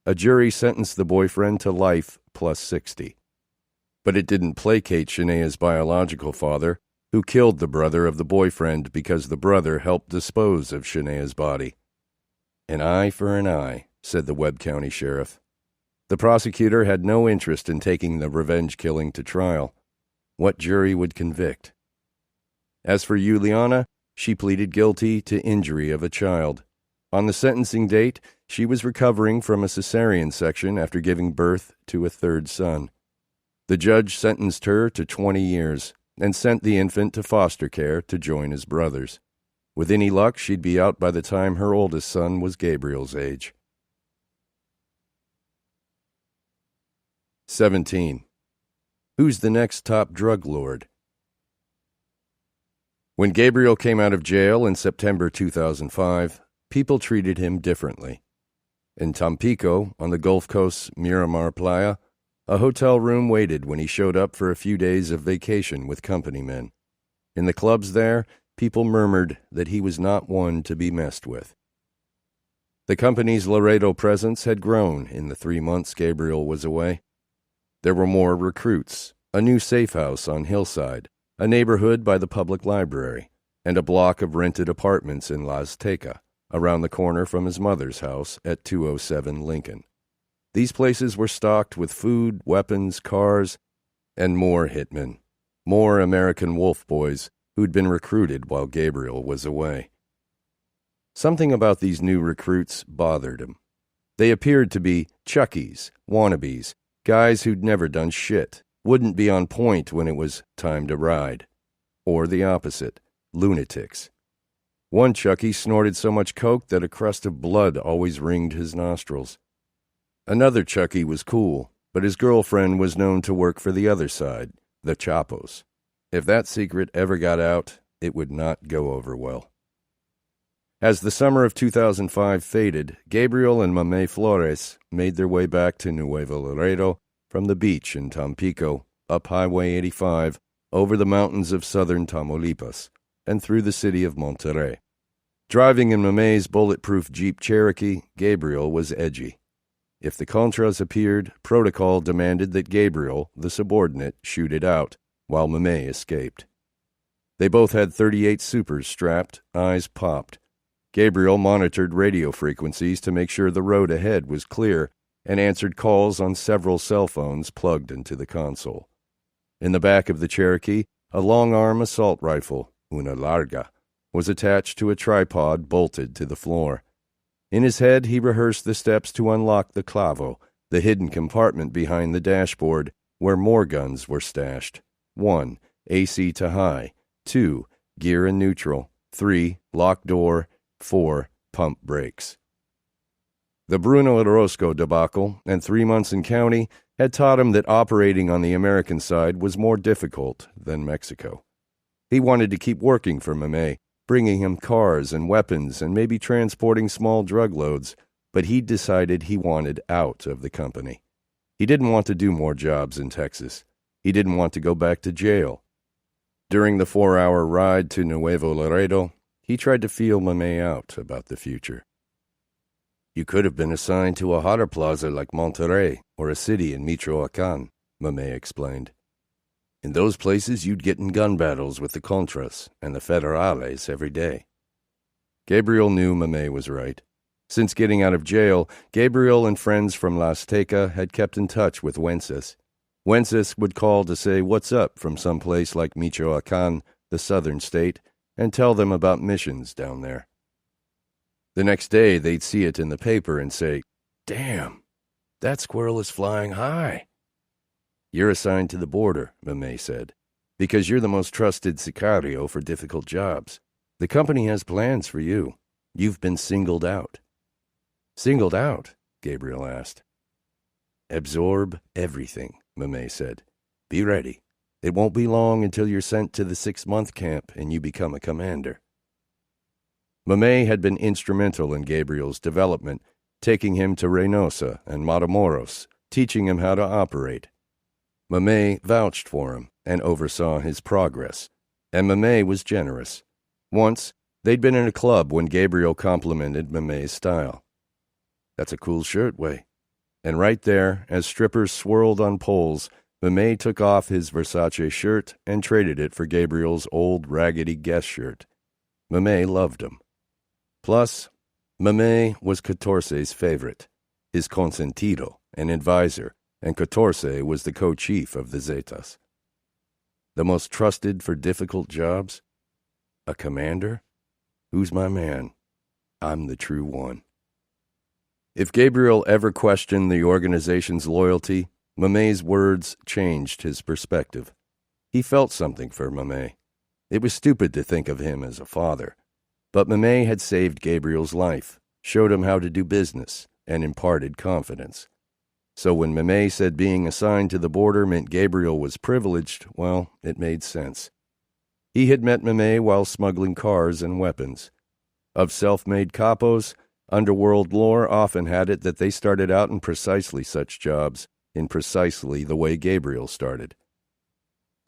A jury sentenced the boyfriend to life plus 60. But it didn't placate Shania's biological father, who killed the brother of the boyfriend because the brother helped dispose of Shania's body. An eye for an eye, said the Webb County Sheriff. The prosecutor had no interest in taking the revenge killing to trial. What jury would convict? As for Juliana, she pleaded guilty to injury of a child. On the sentencing date, she was recovering from a cesarean section after giving birth to a third son. The judge sentenced her to 20 years and sent the infant to foster care to join his brothers. With any luck, she'd be out by the time her oldest son was Gabriel's age. 17. Who's the next top drug lord? When Gabriel came out of jail in September 2005, people treated him differently. In Tampico, on the Gulf Coast's Miramar Playa, a hotel room waited when he showed up for a few days of vacation with company men. In the clubs there, people murmured that he was not one to be messed with. The company's Laredo presence had grown in the 3 months Gabriel was away. There were more recruits, a new safe house on Hillside, a neighborhood by the public library, and a block of rented apartments in La Azteca, around the corner from his mother's house at 207 Lincoln. These places were stocked with food, weapons, cars, and more hitmen, more American wolf boys who'd been recruited while Gabriel was away. Something about these new recruits bothered him. They appeared to be chuckies, wannabes, guys who'd never done shit, wouldn't be on point when it was time to ride. Or the opposite, lunatics. One chucky snorted so much coke that a crust of blood always ringed his nostrils. Another chucky was cool, but his girlfriend was known to work for the other side, the Chapos. If that secret ever got out, it would not go over well. As the summer of 2005 faded, Gabriel and Mame Flores made their way back to Nuevo Laredo from the beach in Tampico, up Highway 85, over the mountains of southern Tamaulipas, and through the city of Monterrey. Driving in Mame's bulletproof Jeep Cherokee, Gabriel was edgy. If the Contras appeared, protocol demanded that Gabriel, the subordinate, shoot it out, while Mame escaped. They both had .38 Supers strapped, eyes popped. Gabriel monitored radio frequencies to make sure the road ahead was clear and answered calls on several cell phones plugged into the console. In the back of the Cherokee, a long-arm assault rifle, una larga, was attached to a tripod bolted to the floor. In his head, he rehearsed the steps to unlock the clavo, the hidden compartment behind the dashboard where more guns were stashed. 1. AC to high. 2. Gear and neutral. 3. Lock door. 4. Pump brakes. The Bruno Orozco debacle and 3 months in county had taught him that operating on the American side was more difficult than Mexico. He wanted to keep working for Mame, bringing him cars and weapons and maybe transporting small drug loads, but he decided he wanted out of the company. He didn't want to do more jobs in Texas. He didn't want to go back to jail. During the 4-hour ride to Nuevo Laredo, he tried to feel Mame out about the future. You could have been assigned to a hotter plaza like Monterrey or a city in Michoacán, Mame explained. In those places, you'd get in gun battles with the Contras and the Federales every day. Gabriel knew Mame was right. Since getting out of jail, Gabriel and friends from La Azteca had kept in touch with Wences. Wences would call to say what's up from some place like Michoacán, the southern state, and tell them about missions down there. The next day, they'd see it in the paper and say, "Damn, that squirrel is flying high." "You're assigned to the border," Mame said, "because you're the most trusted sicario for difficult jobs. The company has plans for you. You've been singled out." "Singled out?" Gabriel asked. "Absorb everything," Mame said. "Be ready. It won't be long until you're sent to the 6-month camp and you become a commander." Mame had been instrumental in Gabriel's development, taking him to Reynosa and Matamoros, teaching him how to operate. Mame vouched for him and oversaw his progress, and Mame was generous. Once, they'd been in a club when Gabriel complimented Mame's style. "That's a cool shirt, Way." And right there, as strippers swirled on poles, Mame took off his Versace shirt and traded it for Gabriel's old raggedy Guess shirt. Mame loved him. Plus, Mame was Catorce's favorite, his consentido and advisor, and Catorce was the co-chief of the Zetas. The most trusted for difficult jobs? A commander? Who's my man? I'm the true one. If Gabriel ever questioned the organization's loyalty, Mame's words changed his perspective. He felt something for Mame. It was stupid to think of him as a father, but Mame had saved Gabriel's life, showed him how to do business, and imparted confidence. So when Mame said being assigned to the border meant Gabriel was privileged, well, it made sense. He had met Mame while smuggling cars and weapons. Of self-made capos, underworld lore often had it that they started out in precisely such jobs, in precisely the way Gabriel started.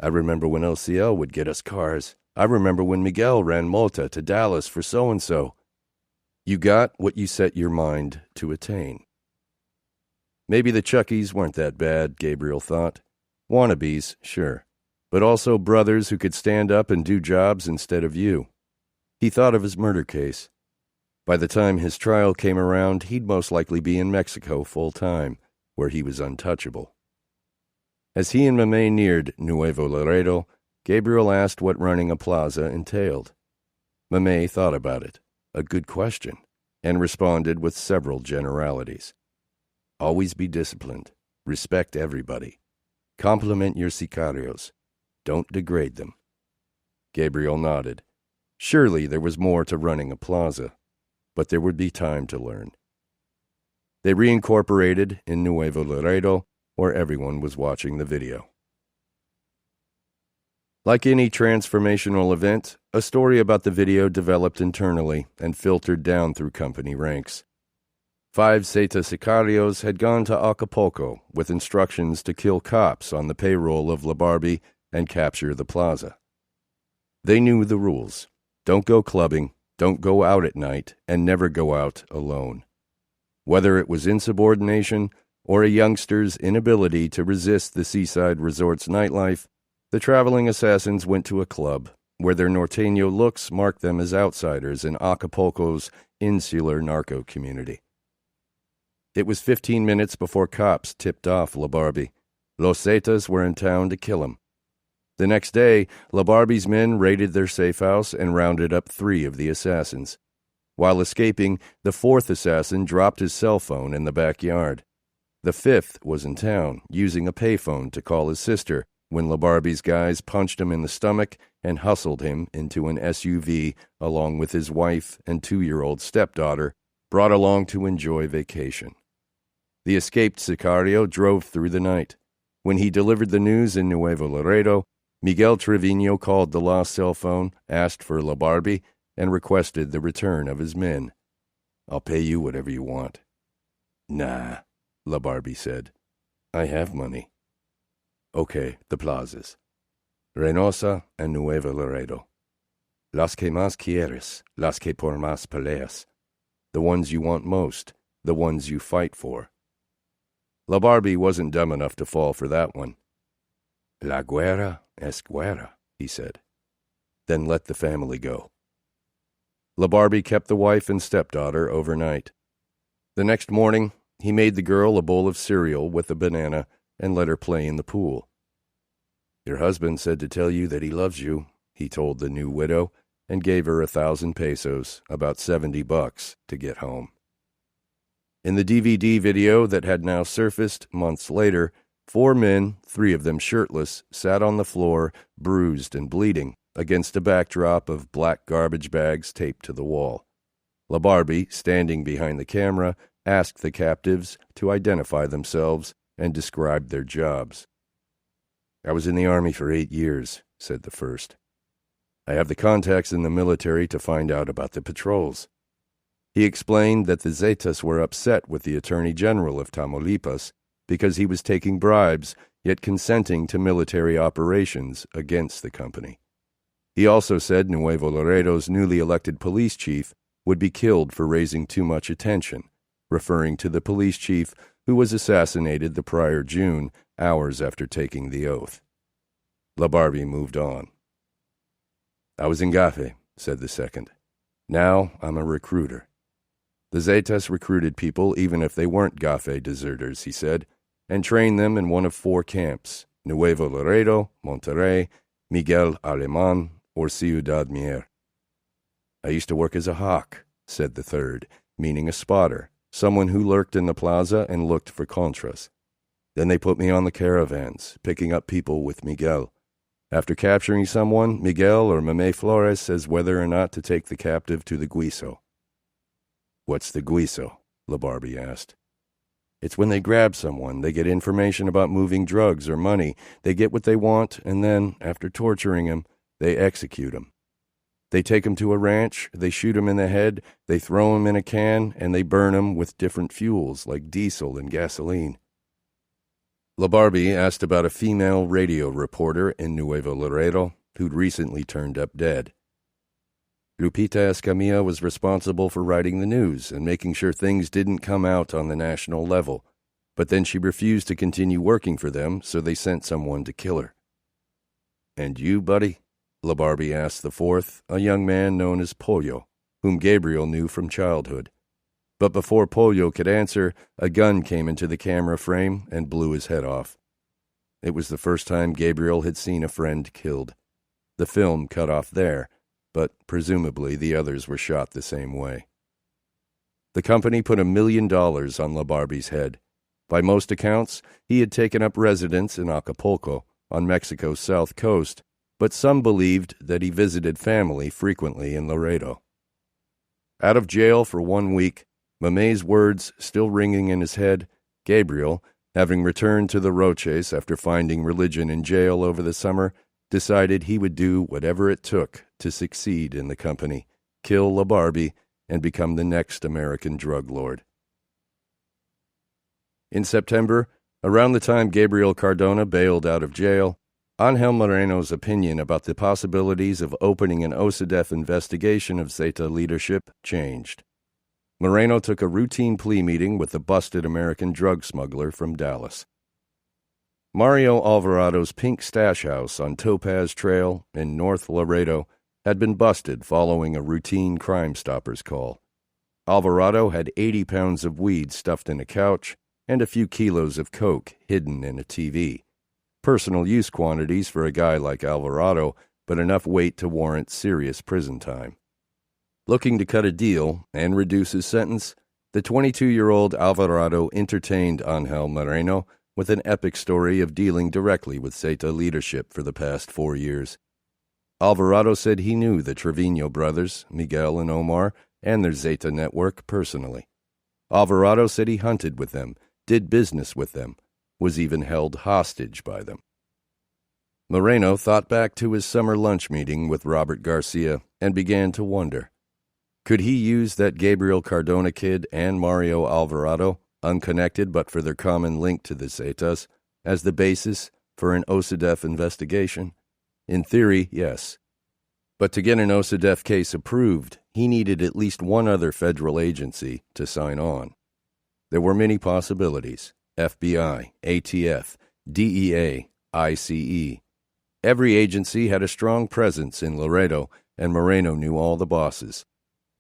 "I remember when LCL would get us cars. I remember when Miguel ran Mota to Dallas for so-and-so." You got what you set your mind to attain. Maybe the Chuckies weren't that bad, Gabriel thought. Wannabes, sure, but also brothers who could stand up and do jobs instead of you. He thought of his murder case. By the time his trial came around, he'd most likely be in Mexico full-time, where he was untouchable. As he and Mamé neared Nuevo Laredo, Gabriel asked what running a plaza entailed. Mamé thought about it, a good question, and responded with several generalities. Always be disciplined. Respect everybody. Compliment your sicarios. Don't degrade them. Gabriel nodded. Surely there was more to running a plaza, but there would be time to learn. They reincorporated in Nuevo Laredo, where everyone was watching the video. Like any transformational event, a story about the video developed internally and filtered down through company ranks. 5 Zeta sicarios had gone to Acapulco with instructions to kill cops on the payroll of LaBarbie and capture the plaza. They knew the rules. Don't go clubbing, don't go out at night, and never go out alone. Whether it was insubordination or a youngster's inability to resist the seaside resort's nightlife, the traveling assassins went to a club where their norteño looks marked them as outsiders in Acapulco's insular narco community. It was 15 minutes before cops tipped off LaBarbie. Los Zetas were in town to kill him. The next day, LaBarbie's men raided their safe house and rounded up 3 of the assassins. While escaping, the 4th assassin dropped his cell phone in the backyard. The 5th was in town, using a payphone to call his sister, when LaBarbie's guys punched him in the stomach and hustled him into an SUV along with his wife and 2-year-old stepdaughter, brought along to enjoy vacation. The escaped sicario drove through the night. When he delivered the news in Nuevo Laredo, Miguel Trevino called the lost cell phone, asked for LaBarbie, and requested the return of his men. I'll pay you whatever you want. Nah, LaBarbie said. I have money. Okay, the plazas. Reynosa and Nuevo Laredo. Las que más quieres, las que por más peleas. The ones you want most, the ones you fight for. LaBarbie wasn't dumb enough to fall for that one. La guerra es guerra, he said. Then let the family go. LaBarbie kept the wife and stepdaughter overnight. The next morning, he made the girl a bowl of cereal with a banana and let her play in the pool. Your husband said to tell you that he loves you, he told the new widow, and gave her 1,000 pesos, about $70, to get home. In the DVD video that had now surfaced months later, 4 men, 3 of them shirtless, sat on the floor, bruised and bleeding, against a backdrop of black garbage bags taped to the wall. LaBarbie, standing behind the camera, asked the captives to identify themselves and describe their jobs. I was in the Army for 8 years, said the first. I have the contacts in the military to find out about the patrols. He explained that the Zetas were upset with the Attorney General of Tamaulipas because he was taking bribes, yet consenting to military operations against the company. He also said Nuevo Laredo's newly elected police chief would be killed for raising too much attention, referring to the police chief who was assassinated the prior June, hours after taking the oath. LaBarbie moved on. I was in Gafe, said the second. Now I'm a recruiter. The Zetas recruited people even if they weren't Gafe deserters, he said, and trained them in one of 4 camps, Nuevo Laredo, Monterrey, Miguel Alemán, or Ciudad Mier. I used to work as a hawk, said the third, meaning a spotter, someone who lurked in the plaza and looked for contras. Then they put me on the caravans, picking up people with Miguel. After capturing someone, Miguel or Mamé Flores says whether or not to take the captive to the guiso. What's the guiso? LaBarbie asked. It's when they grab someone, they get information about moving drugs or money, they get what they want, and then, after torturing him, they execute him. They take him to a ranch, they shoot him in the head, they throw him in a can, and they burn him with different fuels like diesel and gasoline. LaBarbie asked about a female radio reporter in Nuevo Laredo who'd recently turned up dead. Lupita Escamilla was responsible for writing the news and making sure things didn't come out on the national level, but then she refused to continue working for them, so they sent someone to kill her. And you, buddy? LaBarbie asked the fourth, a young man known as Pollo, whom Gabriel knew from childhood. But before Pollo could answer, a gun came into the camera frame and blew his head off. It was the first time Gabriel had seen a friend killed. The film cut off there, but presumably the others were shot the same way. The company put $1 million on Labarbe's head. By most accounts, he had taken up residence in Acapulco, on Mexico's south coast, but some believed that he visited family frequently in Laredo. Out of jail for 1 week, Mamé's words still ringing in his head, Gabriel, having returned to the Roches after finding religion in jail over the summer, decided he would do whatever it took to succeed in the company, kill Labarbe, and become the next American drug lord. In September, around the time Gabriel Cardona bailed out of jail, Angel Moreno's opinion about the possibilities of opening an OCDETF investigation of Zeta leadership changed. Moreno took a routine plea meeting with the busted American drug smuggler from Dallas. Mario Alvarado's Pink Stash House on Topaz Trail in North Laredo had been busted following a routine Crime Stoppers call. Alvarado had 80 pounds of weed stuffed in a couch and a few kilos of coke hidden in a TV. Personal use quantities for a guy like Alvarado, but enough weight to warrant serious prison time. Looking to cut a deal and reduce his sentence, the 22-year-old Alvarado entertained Angel Moreno with an epic story of dealing directly with Zeta leadership for the past 4 years. Alvarado said he knew the Trevino brothers, Miguel and Omar, and their Zeta network personally. Alvarado said he hunted with them, did business with them, was even held hostage by them. Moreno thought back to his summer lunch meeting with Robert Garcia and began to wonder. Could he use that Gabriel Cardona kid and Mario Alvarado, unconnected but for their common link to the Zetas, as the basis for an OCDETF investigation? In theory, yes. But to get an OCDETF case approved, he needed at least one other federal agency to sign on. There were many possibilities: FBI, ATF, DEA, ICE. Every agency had a strong presence in Laredo, and Moreno knew all the bosses.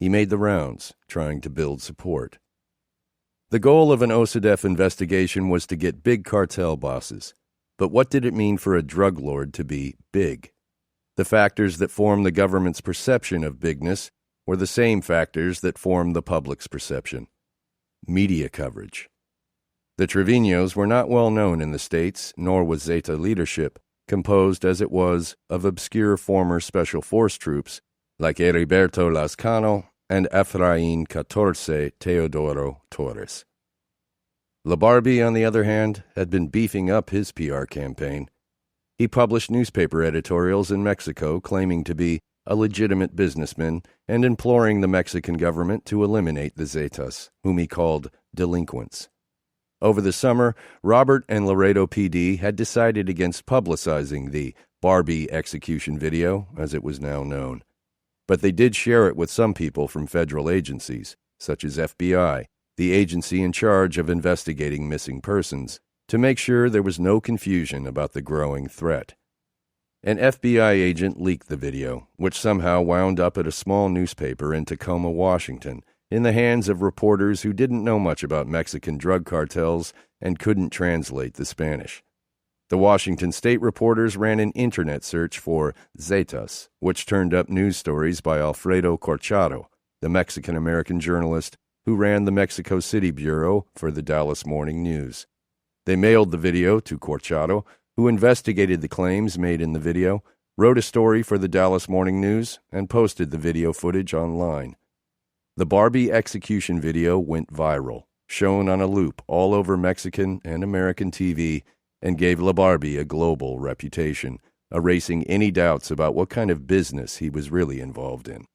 He made the rounds, trying to build support. The goal of an OCDETF investigation was to get big cartel bosses. But what did it mean for a drug lord to be big? The factors that form the government's perception of bigness were the same factors that form the public's perception. Media coverage. The Treviños were not well known in the States, nor was Zeta leadership, composed as it was of obscure former Special Force troops like Heriberto Lascano and Efraín Catorce Teodoro Torres. Labarbe, on the other hand, had been beefing up his PR campaign. He published newspaper editorials in Mexico claiming to be a legitimate businessman and imploring the Mexican government to eliminate the Zetas, whom he called delinquents. Over the summer, Robert and Laredo PD had decided against publicizing the Barbie execution video, as it was now known. But they did share it with some people from federal agencies, such as FBI, the agency in charge of investigating missing persons, to make sure there was no confusion about the growing threat. An FBI agent leaked the video, which somehow wound up at a small newspaper in Tacoma, Washington, in the hands of reporters who didn't know much about Mexican drug cartels and couldn't translate the Spanish. The Washington State reporters ran an internet search for Zetas, which turned up news stories by Alfredo Corchado, the Mexican-American journalist who ran the Mexico City bureau for the Dallas Morning News. They mailed the video to Corchado, who investigated the claims made in the video, wrote a story for the Dallas Morning News, and posted the video footage online. The Barbie execution video went viral, shown on a loop all over Mexican and American TV, and gave Labarbe a global reputation, erasing any doubts about what kind of business he was really involved in.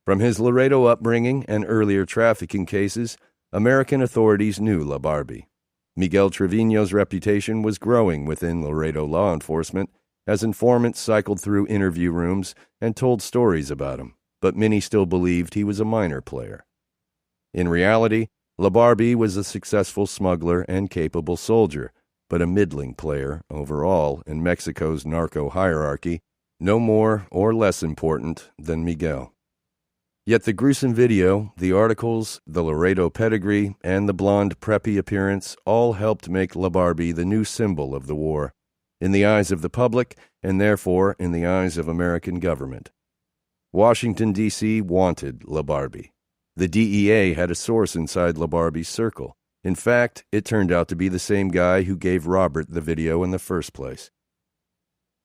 From his Laredo upbringing and earlier trafficking cases, American authorities knew Labarbe. Miguel Trevino's reputation was growing within Laredo law enforcement as informants cycled through interview rooms and told stories about him, but many still believed he was a minor player. In reality, Labarbe was a successful smuggler and capable soldier, but a middling player overall in Mexico's narco hierarchy, no more or less important than Miguel. Yet the gruesome video, the articles, the Laredo pedigree, and the blonde preppy appearance all helped make LaBarbie the new symbol of the war, in the eyes of the public, and therefore in the eyes of American government. Washington, D.C. wanted LaBarbie. The DEA had a source inside LaBarbie's circle. In fact, it turned out to be the same guy who gave Robert the video in the first place.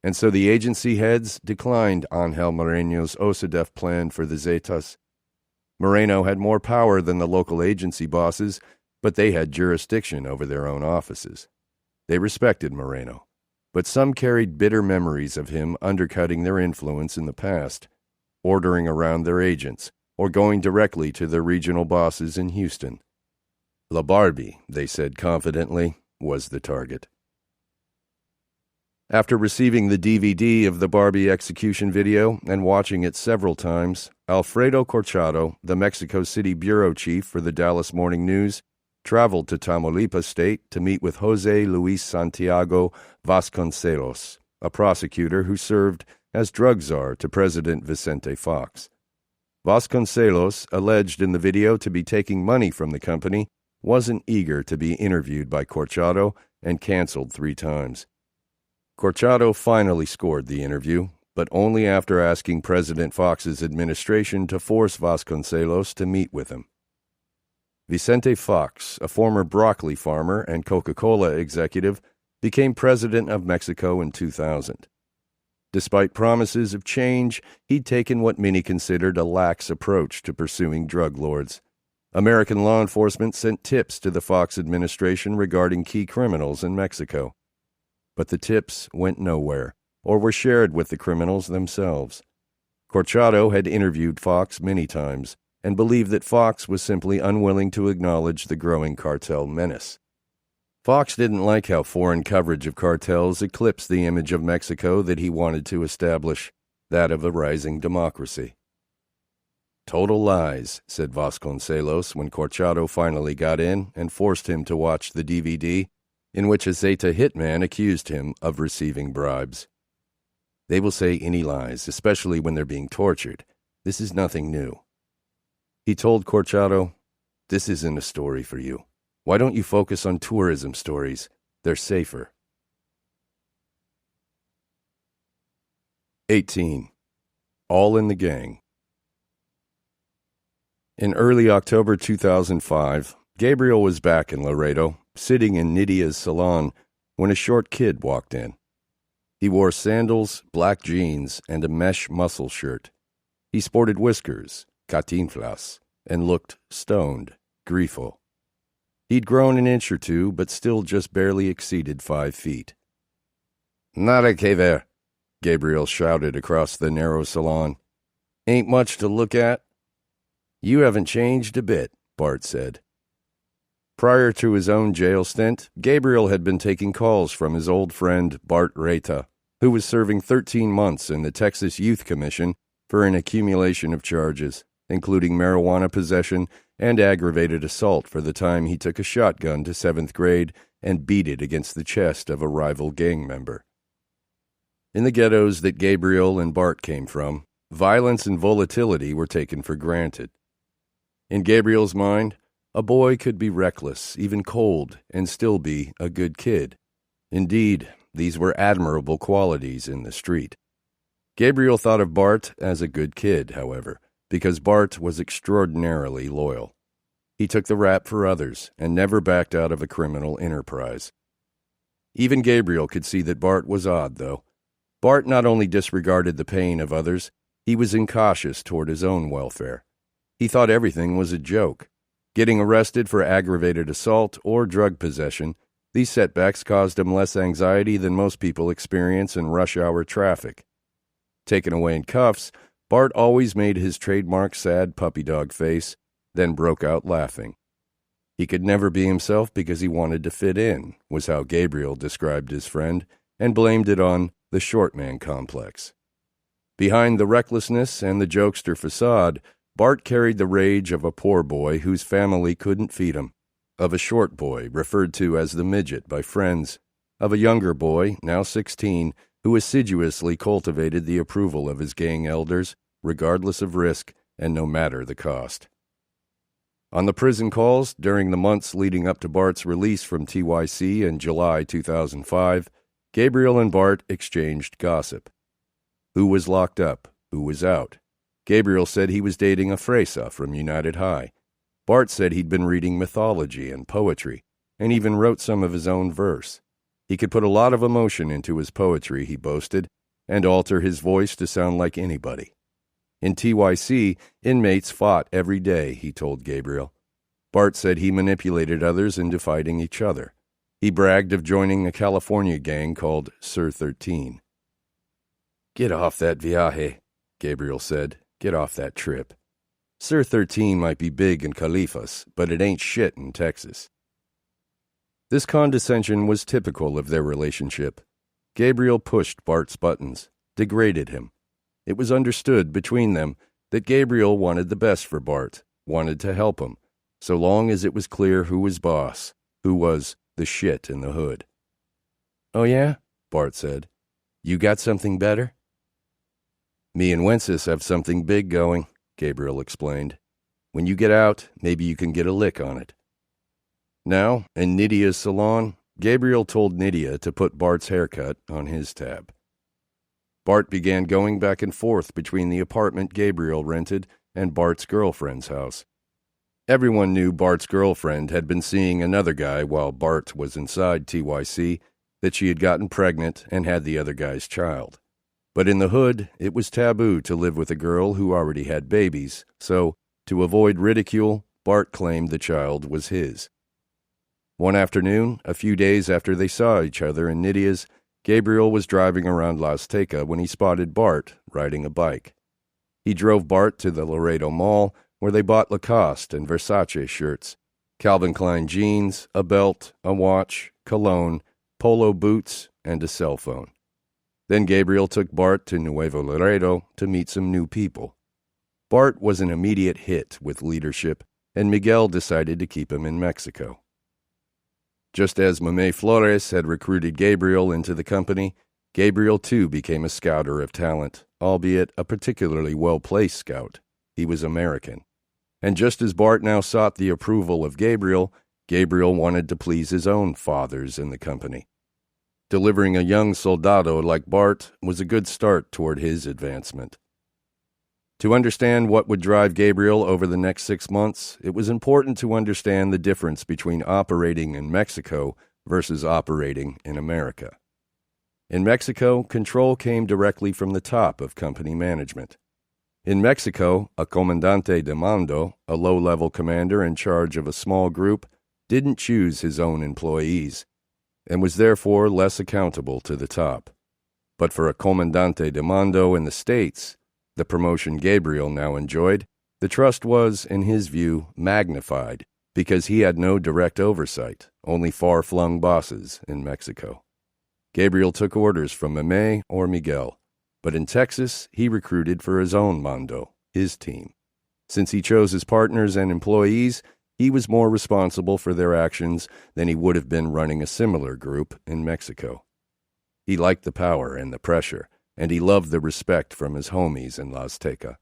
And so the agency heads declined Angel Moreno's OSADEF plan for the Zetas. Moreno had more power than the local agency bosses, but they had jurisdiction over their own offices. They respected Moreno, but some carried bitter memories of him undercutting their influence in the past, ordering around their agents, or going directly to their regional bosses in Houston. LaBarbie, they said confidently, was the target. After receiving the DVD of the Barbie execution video and watching it several times, Alfredo Corchado, the Mexico City bureau chief for the Dallas Morning News, traveled to Tamaulipas State to meet with Jose Luis Santiago Vasconcelos, a prosecutor who served as drug czar to President Vicente Fox. Vasconcelos, alleged in the video to be taking money from the company, wasn't eager to be interviewed by Corchado and canceled 3 times. Corchado finally scored the interview, but only after asking President Fox's administration to force Vasconcelos to meet with him. Vicente Fox, a former broccoli farmer and Coca-Cola executive, became president of Mexico in 2000. Despite promises of change, he'd taken what many considered a lax approach to pursuing drug lords. American law enforcement sent tips to the Fox administration regarding key criminals in Mexico. But the tips went nowhere, or were shared with the criminals themselves. Corchado had interviewed Fox many times, and believed that Fox was simply unwilling to acknowledge the growing cartel menace. Fox didn't like how foreign coverage of cartels eclipsed the image of Mexico that he wanted to establish, that of a rising democracy. "Total lies," said Vasconcelos when Corchado finally got in and forced him to watch the DVD, in which a Zeta hitman accused him of receiving bribes. "They will say any lies, especially when they're being tortured. This is nothing new." He told Corchado, "This isn't a story for you. Why don't you focus on tourism stories? They're safer." 18. All in the Gang. In early October 2005, Gabriel was back in Laredo, sitting in Nydia's salon, when a short kid walked in. He wore sandals, black jeans, and a mesh muscle shirt. He sported whiskers, catinflas, and looked stoned, grifo. He'd grown an inch or two, but still just barely exceeded 5 feet. "Nada que ver," Gabriel shouted across the narrow salon. "Ain't much to look at." "You haven't changed a bit," Bart said. Prior to his own jail stint, Gabriel had been taking calls from his old friend Bart Reta, who was serving 13 months in the Texas Youth Commission for an accumulation of charges, including marijuana possession and aggravated assault for the time he took a shotgun to 7th grade and beat it against the chest of a rival gang member. In the ghettos that Gabriel and Bart came from, violence and volatility were taken for granted. In Gabriel's mind, a boy could be reckless, even cold, and still be a good kid. Indeed, these were admirable qualities in the street. Gabriel thought of Bart as a good kid, however, because Bart was extraordinarily loyal. He took the rap for others and never backed out of a criminal enterprise. Even Gabriel could see that Bart was odd, though. Bart not only disregarded the pain of others, he was incautious toward his own welfare. He thought everything was a joke. Getting arrested for aggravated assault or drug possession, these setbacks caused him less anxiety than most people experience in rush-hour traffic. Taken away in cuffs, Bart always made his trademark sad puppy dog face, then broke out laughing. He could never be himself because he wanted to fit in, was how Gabriel described his friend, and blamed it on the short man complex. Behind the recklessness and the jokester facade, Bart carried the rage of a poor boy whose family couldn't feed him, of a short boy referred to as the midget by friends, of a younger boy, now 16, who assiduously cultivated the approval of his gang elders, regardless of risk, and no matter the cost. On the prison calls, during the months leading up to Bart's release from TYC in July 2005, Gabriel and Bart exchanged gossip. Who was locked up? Who was out? Gabriel said he was dating a fresa from United High. Bart said he'd been reading mythology and poetry, and even wrote some of his own verse. He could put a lot of emotion into his poetry, he boasted, and alter his voice to sound like anybody. In TYC, inmates fought every day, he told Gabriel. Bart said he manipulated others into fighting each other. He bragged of joining a California gang called 6h13. Get off that viaje, Gabriel said. Get off that trip. 6h13 might be big in Califas, but it ain't shit in Texas. This condescension was typical of their relationship. Gabriel pushed Bart's buttons, degraded him. It was understood between them that Gabriel wanted the best for Bart, wanted to help him, so long as it was clear who was boss, who was the shit in the hood. Oh yeah? Bart said. You got something better? Me and Wences have something big going, Gabriel explained. When you get out, maybe you can get a lick on it. Now, in Nydia's salon, Gabriel told Nydia to put Bart's haircut on his tab. Bart began going back and forth between the apartment Gabriel rented and Bart's girlfriend's house. Everyone knew Bart's girlfriend had been seeing another guy while Bart was inside TYC, that she had gotten pregnant and had the other guy's child. But in the hood, it was taboo to live with a girl who already had babies, so, to avoid ridicule, Bart claimed the child was his. One afternoon, a few days after they saw each other in Nydia's, Gabriel was driving around La Azteca when he spotted Bart riding a bike. He drove Bart to the Laredo Mall, where they bought Lacoste and Versace shirts, Calvin Klein jeans, a belt, a watch, cologne, polo boots, and a cell phone. Then Gabriel took Bart to Nuevo Laredo to meet some new people. Bart was an immediate hit with leadership, and Miguel decided to keep him in Mexico. Just as Mame Flores had recruited Gabriel into the company, Gabriel too became a scouter of talent, albeit a particularly well-placed scout. He was American. And just as Bart now sought the approval of Gabriel, Gabriel wanted to please his own fathers in the company. Delivering a young soldado like Bart was a good start toward his advancement. To understand what would drive Gabriel over the next 6 months, it was important to understand the difference between operating in Mexico versus operating in America. In Mexico, control came directly from the top of company management. In Mexico, a comandante de mando, a low-level commander in charge of a small group, didn't choose his own employees, and was therefore less accountable to the top. But for a comandante de mando in the States, the promotion Gabriel now enjoyed, the trust was, in his view, magnified because he had no direct oversight, only far-flung bosses in Mexico. Gabriel took orders from Mame or Miguel, but in Texas he recruited for his own mando, his team. Since he chose his partners and employees, he was more responsible for their actions than he would have been running a similar group in Mexico. He liked the power and the pressure, and he loved the respect from his homies in La Azteca,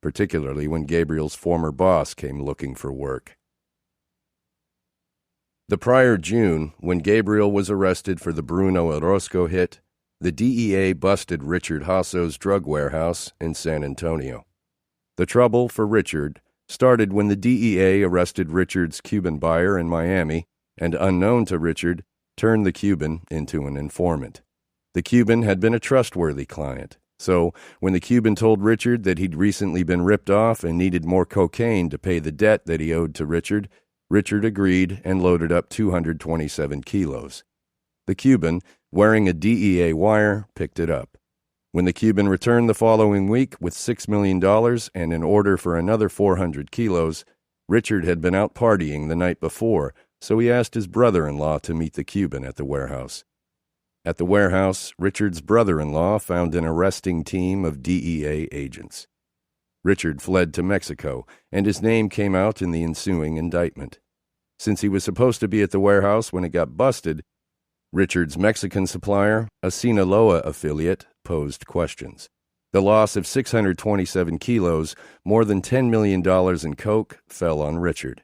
particularly when Gabriel's former boss came looking for work. The prior June, when Gabriel was arrested for the Bruno Orozco hit, the DEA busted Richard Hasso's drug warehouse in San Antonio. The trouble for Richard started when the DEA arrested Richard's Cuban buyer in Miami and, unknown to Richard, turned the Cuban into an informant. The Cuban had been a trustworthy client, so when the Cuban told Richard that he'd recently been ripped off and needed more cocaine to pay the debt that he owed to Richard, Richard agreed and loaded up 227 kilos. The Cuban, wearing a DEA wire, picked it up. When the Cuban returned the following week with $6 million and an order for another 400 kilos, Richard had been out partying the night before, so he asked his brother-in-law to meet the Cuban at the warehouse. At the warehouse, Richard's brother-in-law found an arresting team of DEA agents. Richard fled to Mexico, and his name came out in the ensuing indictment. Since he was supposed to be at the warehouse when it got busted, Richard's Mexican supplier, a Sinaloa affiliate, posed questions. The loss of 627 kilos, more than $10 million in coke, fell on Richard.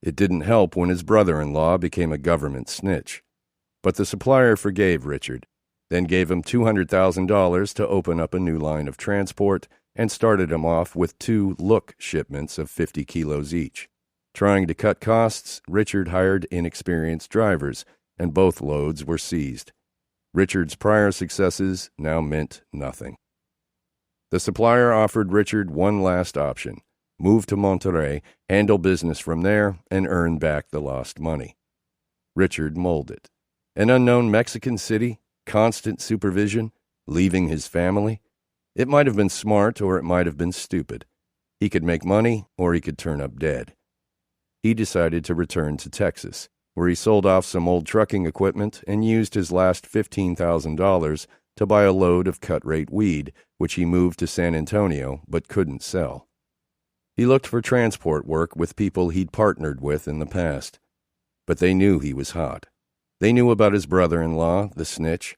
It didn't help when his brother-in-law became a government snitch. But the supplier forgave Richard, then gave him $200,000 to open up a new line of transport and started him off with 2 look shipments of 50 kilos each. Trying to cut costs, Richard hired inexperienced drivers, and both loads were seized. Richard's prior successes now meant nothing. The supplier offered Richard one last option: move to Monterrey, handle business from there, and earn back the lost money. Richard mulled it. An unknown Mexican city, constant supervision, leaving his family. It might have been smart or it might have been stupid. He could make money or he could turn up dead. He decided to return to Texas, where he sold off some old trucking equipment and used his last $15,000 to buy a load of cut-rate weed, which he moved to San Antonio but couldn't sell. He looked for transport work with people he'd partnered with in the past. But they knew he was hot. They knew about his brother-in-law, the snitch.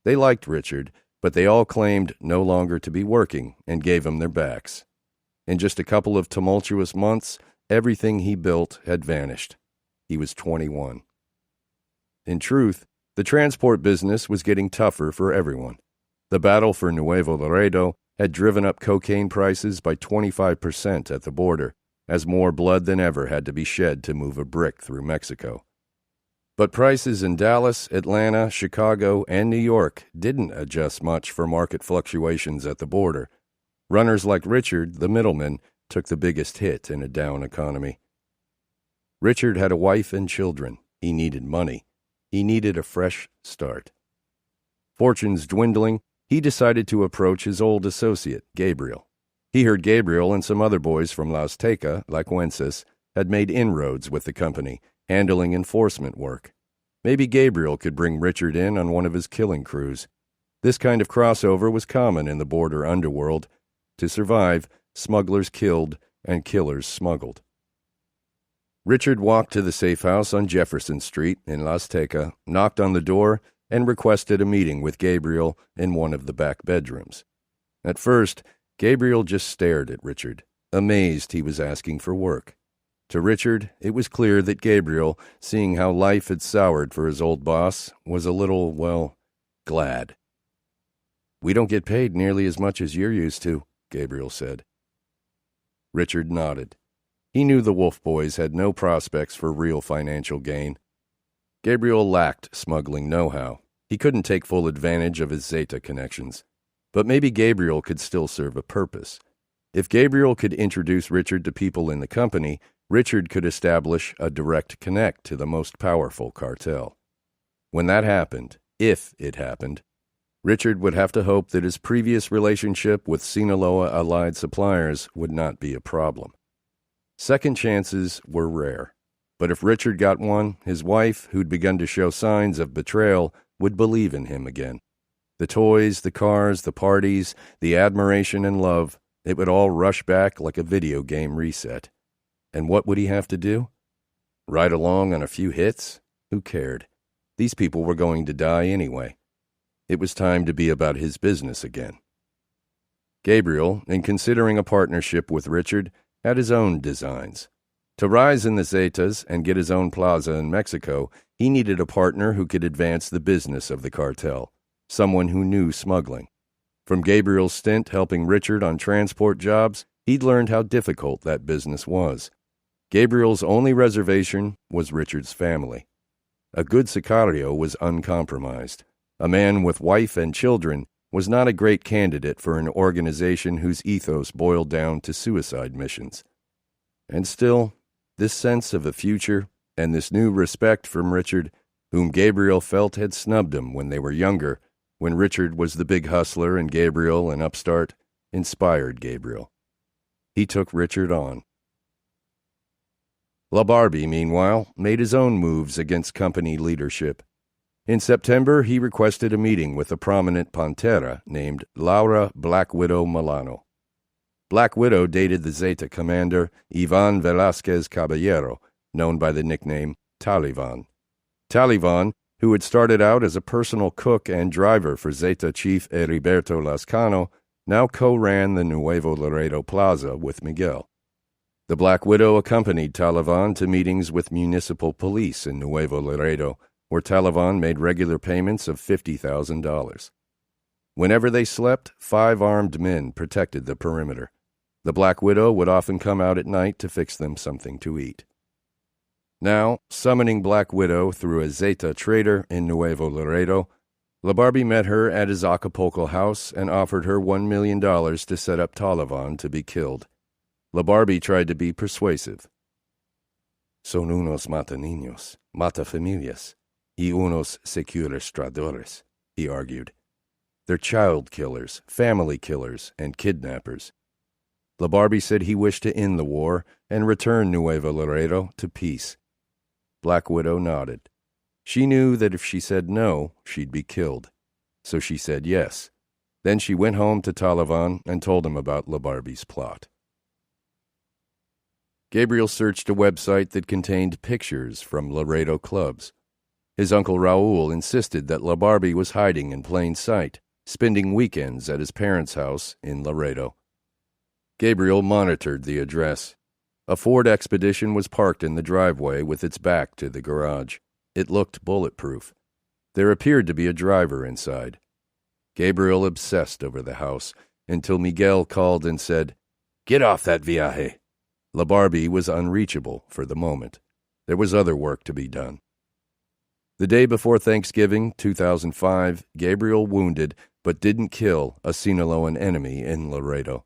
They liked Richard, but they all claimed no longer to be working and gave him their backs. In just a couple of tumultuous months, everything he built had vanished. He was 21. In truth, the transport business was getting tougher for everyone. The battle for Nuevo Laredo had driven up cocaine prices by 25% at the border, as more blood than ever had to be shed to move a brick through Mexico. But prices in Dallas, Atlanta, Chicago, and New York didn't adjust much for market fluctuations at the border. Runners like Richard, the middleman, took the biggest hit in a down economy. Richard had a wife and children. He needed money. He needed a fresh start. Fortunes dwindling, he decided to approach his old associate, Gabriel. He heard Gabriel and some other boys from La Azteca, like Wences, had made inroads with the company, handling enforcement work. Maybe Gabriel could bring Richard in on one of his killing crews. This kind of crossover was common in the border underworld. To survive, smugglers killed and killers smuggled. Richard walked to the safe house on Jefferson Street in La Azteca, knocked on the door, and requested a meeting with Gabriel in one of the back bedrooms. At first, Gabriel just stared at Richard, amazed he was asking for work. To Richard, it was clear that Gabriel, seeing how life had soured for his old boss, was a little, well, glad. "We don't get paid nearly as much as you're used to," Gabriel said. Richard nodded. He knew the Wolf Boys had no prospects for real financial gain. Gabriel lacked smuggling know-how. He couldn't take full advantage of his Zeta connections. But maybe Gabriel could still serve a purpose. If Gabriel could introduce Richard to people in the company, Richard could establish a direct connect to the most powerful cartel. When that happened, if it happened, Richard would have to hope that his previous relationship with Sinaloa-allied suppliers would not be a problem. Second chances were rare. But if Richard got one, his wife, who'd begun to show signs of betrayal, would believe in him again. The toys, the cars, the parties, the admiration and love, it would all rush back like a video game reset. And what would he have to do? Ride along on a few hits? Who cared? These people were going to die anyway. It was time to be about his business again. Gabriel, in considering a partnership with Richard, had his own designs. To rise in the Zetas and get his own plaza in Mexico, he needed a partner who could advance the business of the cartel, someone who knew smuggling. From Gabriel's stint helping Richard on transport jobs, he'd learned how difficult that business was. Gabriel's only reservation was Richard's family. A good sicario was uncompromised. A man with wife and children was not a great candidate for an organization whose ethos boiled down to suicide missions. And still, this sense of a future and this new respect from Richard, whom Gabriel felt had snubbed him when they were younger, when Richard was the big hustler and Gabriel an upstart, inspired Gabriel. He took Richard on. La Barbie, meanwhile, made his own moves against company leadership. In September, he requested a meeting with a prominent pantera named Laura Black Widow Milano. Black Widow dated the Zeta commander Ivan Velázquez Caballero, known by the nickname Taliban. Taliban, who had started out as a personal cook and driver for Zeta chief Heriberto Lascano, now co-ran the Nuevo Laredo Plaza with Miguel. The Black Widow accompanied Talavan to meetings with municipal police in Nuevo Laredo, where Talavan made regular payments of $50,000. Whenever they slept, 5 armed men protected the perimeter. The Black Widow would often come out at night to fix them something to eat. Now, summoning Black Widow through a Zeta trader in Nuevo Laredo, LaBarbie met her at his Acapulco house and offered her $1 million to set up Talavan to be killed. LaBarbie tried to be persuasive. Son unos mata niños, mata familias, y unos secuestradores, he argued. They're child killers, family killers, and kidnappers. LaBarbie said he wished to end the war and return Nuevo Laredo to peace. Black Widow nodded. She knew that if she said no, she'd be killed. So she said yes. Then she went home to Talavan and told him about LaBarbie's plot. Gabriel searched a website that contained pictures from Laredo clubs. His uncle Raul insisted that LaBarbie was hiding in plain sight, spending weekends at his parents' house in Laredo. Gabriel monitored the address. A Ford Expedition was parked in the driveway with its back to the garage. It looked bulletproof. There appeared to be a driver inside. Gabriel obsessed over the house until Miguel called and said, "Get off that viaje." LaBarbie was unreachable for the moment. There was other work to be done. The day before Thanksgiving, 2005, Gabriel wounded but didn't kill a Sinaloan enemy in Laredo.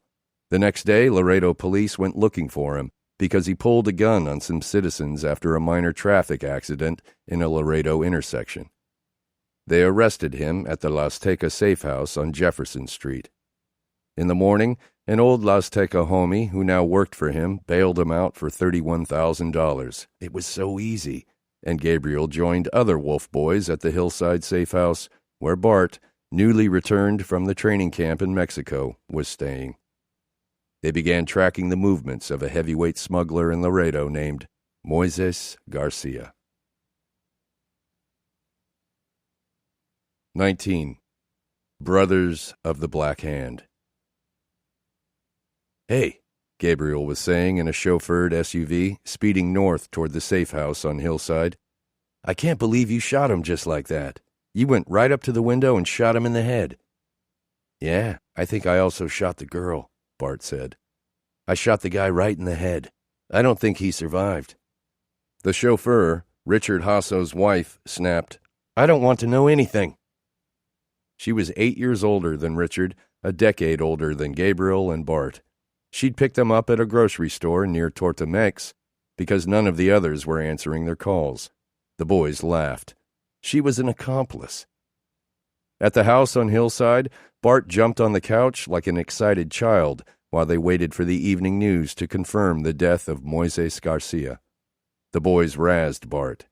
The next day, Laredo police went looking for him because he pulled a gun on some citizens after a minor traffic accident in a Laredo intersection. They arrested him at the Las Tecas safe house on Jefferson Street. In the morning, an old Las Tecas homie who now worked for him bailed him out for $31,000. It was so easy, and Gabriel joined other Wolf boys at the Hillside safe house, where Bart, newly returned from the training camp in Mexico, was staying. They began tracking the movements of a heavyweight smuggler in Laredo named Moises Garcia. 19. Brothers of the Black Hand. "Hey," Gabriel was saying in a chauffeured SUV, speeding north toward the safe house on Hillside. "I can't believe you shot him just like that. You went right up to the window and shot him in the head." "Yeah, I think I also shot the girl," Bart said. "I shot the guy right in the head. I don't think he survived." The chauffeur, Richard Hasso's wife, snapped, "I don't want to know anything." She was 8 years older than Richard, a decade older than Gabriel and Bart. She'd picked them up at a grocery store near Tortamex because none of the others were answering their calls. The boys laughed. She was an accomplice. At the house on Hillside, Bart jumped on the couch like an excited child while they waited for the evening news to confirm the death of Moises Garcia. The boys razzed Bart.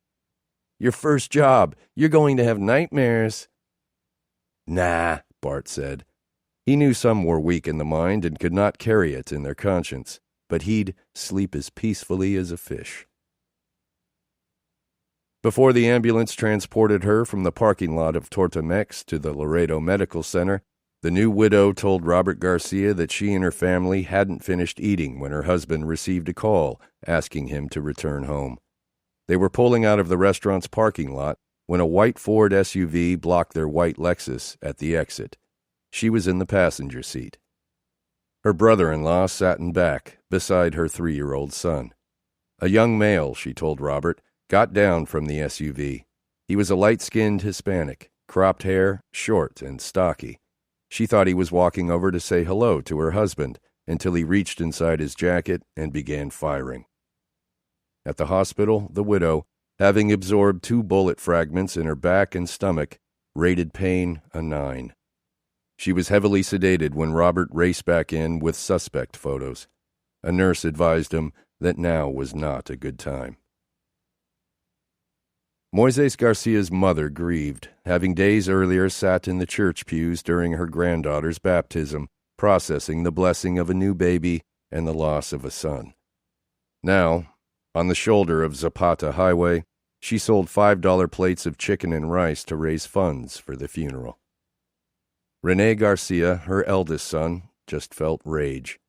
"Your first job. You're going to have nightmares." "Nah," Bart said. He knew some were weak in the mind and could not carry it in their conscience, but he'd sleep as peacefully as a fish. Before the ambulance transported her from the parking lot of Tortamex to the Laredo Medical Center, the new widow told Robert Garcia that she and her family hadn't finished eating when her husband received a call asking him to return home. They were pulling out of the restaurant's parking lot when a white Ford SUV blocked their white Lexus at the exit. She was in the passenger seat. Her brother-in-law sat in back, beside her 3-year-old son. A young male, she told Robert, got down from the SUV. He was a light-skinned Hispanic, cropped hair, short and stocky. She thought he was walking over to say hello to her husband until he reached inside his jacket and began firing. At the hospital, the widow, having absorbed 2 bullet fragments in her back and stomach, rated pain a 9. She was heavily sedated when Robert raced back in with suspect photos. A nurse advised him that now was not a good time. Moises Garcia's mother grieved, having days earlier sat in the church pews during her granddaughter's baptism, processing the blessing of a new baby and the loss of a son. Now, on the shoulder of Zapata Highway, she sold $5 plates of chicken and rice to raise funds for the funeral. Rene Garcia, her eldest son, just felt rage.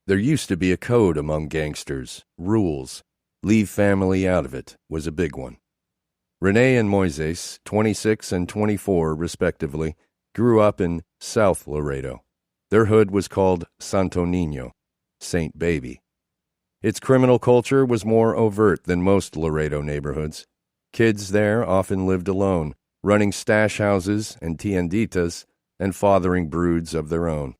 There used to be a code among gangsters, rules. Leave family out of it was a big one. Rene and Moises, 26 and 24 respectively, grew up in South Laredo. Their hood was called Santo Niño, Saint Baby. Its criminal culture was more overt than most Laredo neighborhoods. Kids there often lived alone, running stash houses and tienditas and fathering broods of their own.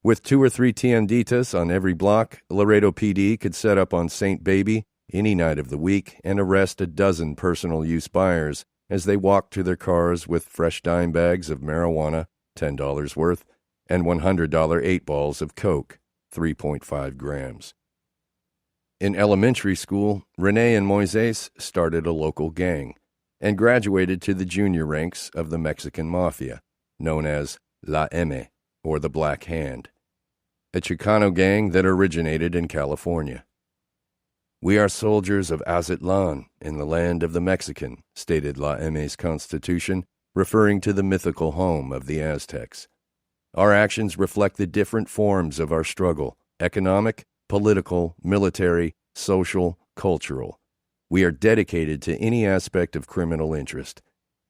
With 2 or 3 tienditas on every block, Laredo PD could set up on Saint Baby any night of the week and arrest a dozen personal-use buyers as they walked to their cars with fresh dime bags of marijuana, $10 worth, and $100 8-balls of Coke, 3.5 grams. In elementary school, Rene and Moises started a local gang and graduated to the junior ranks of the Mexican Mafia, known as La M, or the Black Hand, a Chicano gang that originated in California. "We are soldiers of Aztlan in the land of the Mexican," stated La M's constitution, referring to the mythical home of the Aztecs. "Our actions reflect the different forms of our struggle, economic, political, military, social, cultural. We are dedicated to any aspect of criminal interest.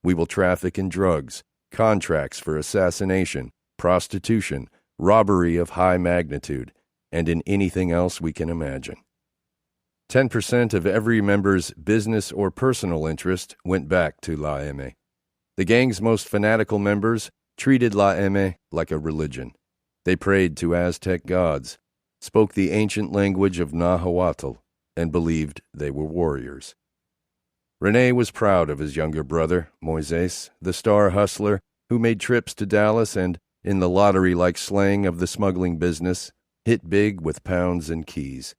We will traffic in drugs, contracts for assassination, prostitution, robbery of high magnitude, and in anything else we can imagine." 10% of every member's business or personal interest went back to La M. The gang's most fanatical members treated La M like a religion. They prayed to Aztec gods, spoke the ancient language of Nahuatl, and believed they were warriors. Rene was proud of his younger brother, Moises, the star hustler who made trips to Dallas and, in the lottery-like slang of the smuggling business, hit big with pounds and keys.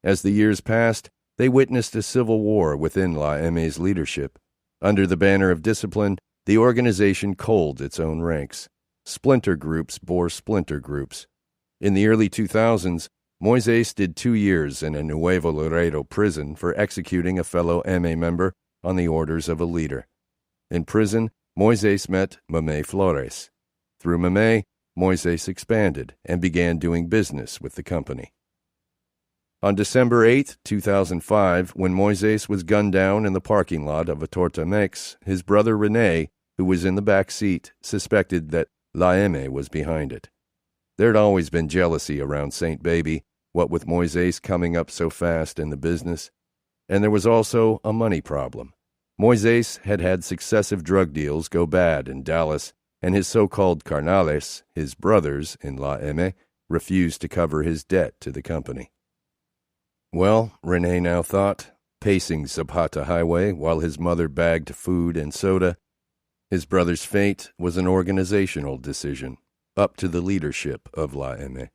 As the years passed, they witnessed a civil war within La M's leadership. Under the banner of discipline, the organization culled its own ranks. Splinter groups bore splinter groups. In the early 2000s, Moises did 2 years in a Nuevo Laredo prison for executing a fellow MA member on the orders of a leader. In prison, Moises met Mame Flores. Through Mame, Moises expanded and began doing business with the company. On December 8, 2005, when Moises was gunned down in the parking lot of a Torta-Mex, his brother Rene, who was in the back seat, suspected that La M was behind it. There'd always been jealousy around Saint Baby, what with Moises coming up so fast in the business. And there was also a money problem. Moises had had successive drug deals go bad in Dallas, and his so-called carnales, his brothers in La M, refused to cover his debt to the company. Well, Rene now thought, pacing Zapata Highway while his mother bagged food and soda, his brother's fate was an organizational decision, up to the leadership of La M.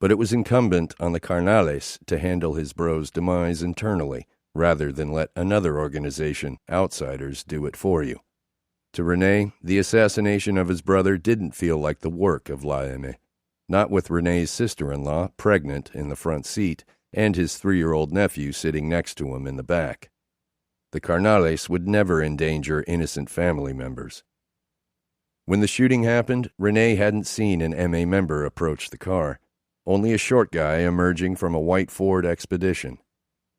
But it was incumbent on the carnales to handle his bro's demise internally, rather than let another organization, outsiders, do it for you. To Rene, the assassination of his brother didn't feel like the work of La M. Not with Rene's sister-in-law, pregnant, in the front seat, and his 3-year-old nephew sitting next to him in the back. The carnales would never endanger innocent family members. When the shooting happened, Rene hadn't seen an MA member approach the car, only a short guy emerging from a white Ford Expedition.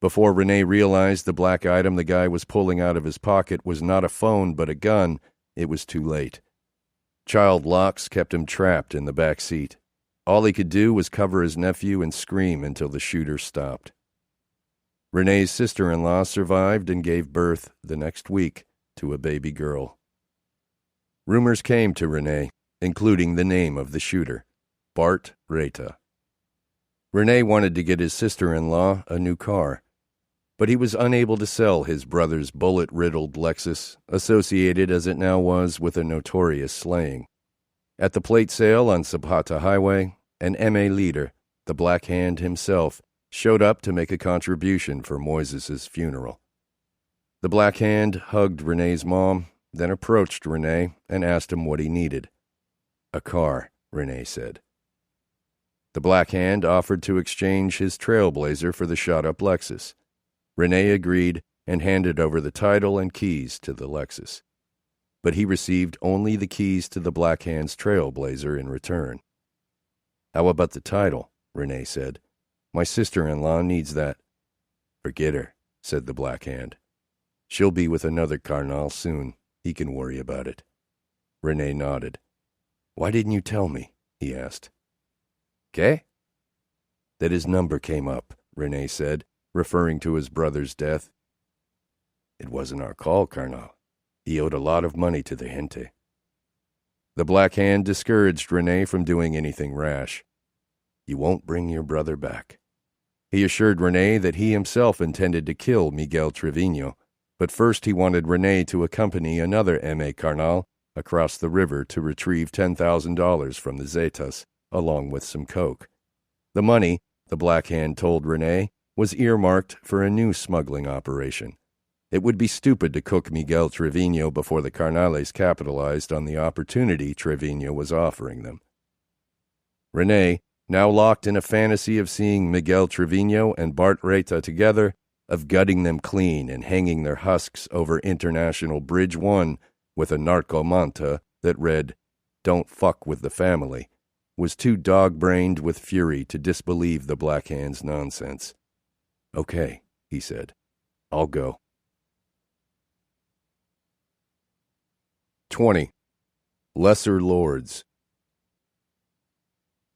Before Rene realized the black item the guy was pulling out of his pocket was not a phone but a gun, it was too late. Child locks kept him trapped in the back seat. All he could do was cover his nephew and scream until the shooter stopped. Rene's sister-in-law survived and gave birth the next week to a baby girl. Rumors came to Rene, including the name of the shooter, Bart Reta. Rene wanted to get his sister-in-law a new car, but he was unable to sell his brother's bullet-riddled Lexus, associated as it now was with a notorious slaying. At the plate sale on Zapata Highway, an MA leader, the Black Hand himself, showed up to make a contribution for Moises's funeral. The Black Hand hugged Rene's mom, then approached Rene and asked him what he needed. "A car," Rene said. The Black Hand offered to exchange his Trailblazer for the shot-up Lexus. Rene agreed and handed over the title and keys to the Lexus. but he received only the keys to the Black Hand's Trailblazer in return. "How about the title?" Renee said. "My sister-in-law needs that." "Forget her," said the Black Hand. "She'll be with another Carnal soon. He can worry about it." Renee nodded. "Why didn't you tell me?" he asked. "Qué?" "That his number came up," Renee said, referring to his brother's death. "It wasn't our call, Carnal. He owed a lot of money to the gente." The Black Hand discouraged Renee from doing anything rash. "You won't bring your brother back." He assured Renee that he himself intended to kill Miguel Trevino, but first he wanted Renee to accompany another M.A. Carnal across the river to retrieve $10,000 from the Zetas, along with some coke. The money, the Black Hand told Renee, was earmarked for a new smuggling operation. It would be stupid to cook Miguel Trevino before the Carnales capitalized on the opportunity Trevino was offering them. Renee, now locked in a fantasy of seeing Miguel Trevino and Bart Reta together, of gutting them clean and hanging their husks over International Bridge 1 with a narco-manta that read, "Don't fuck with the family," was too dog-brained with fury to disbelieve the Black Hand's nonsense. "Okay," he said. "I'll go." 20. Lesser Lords.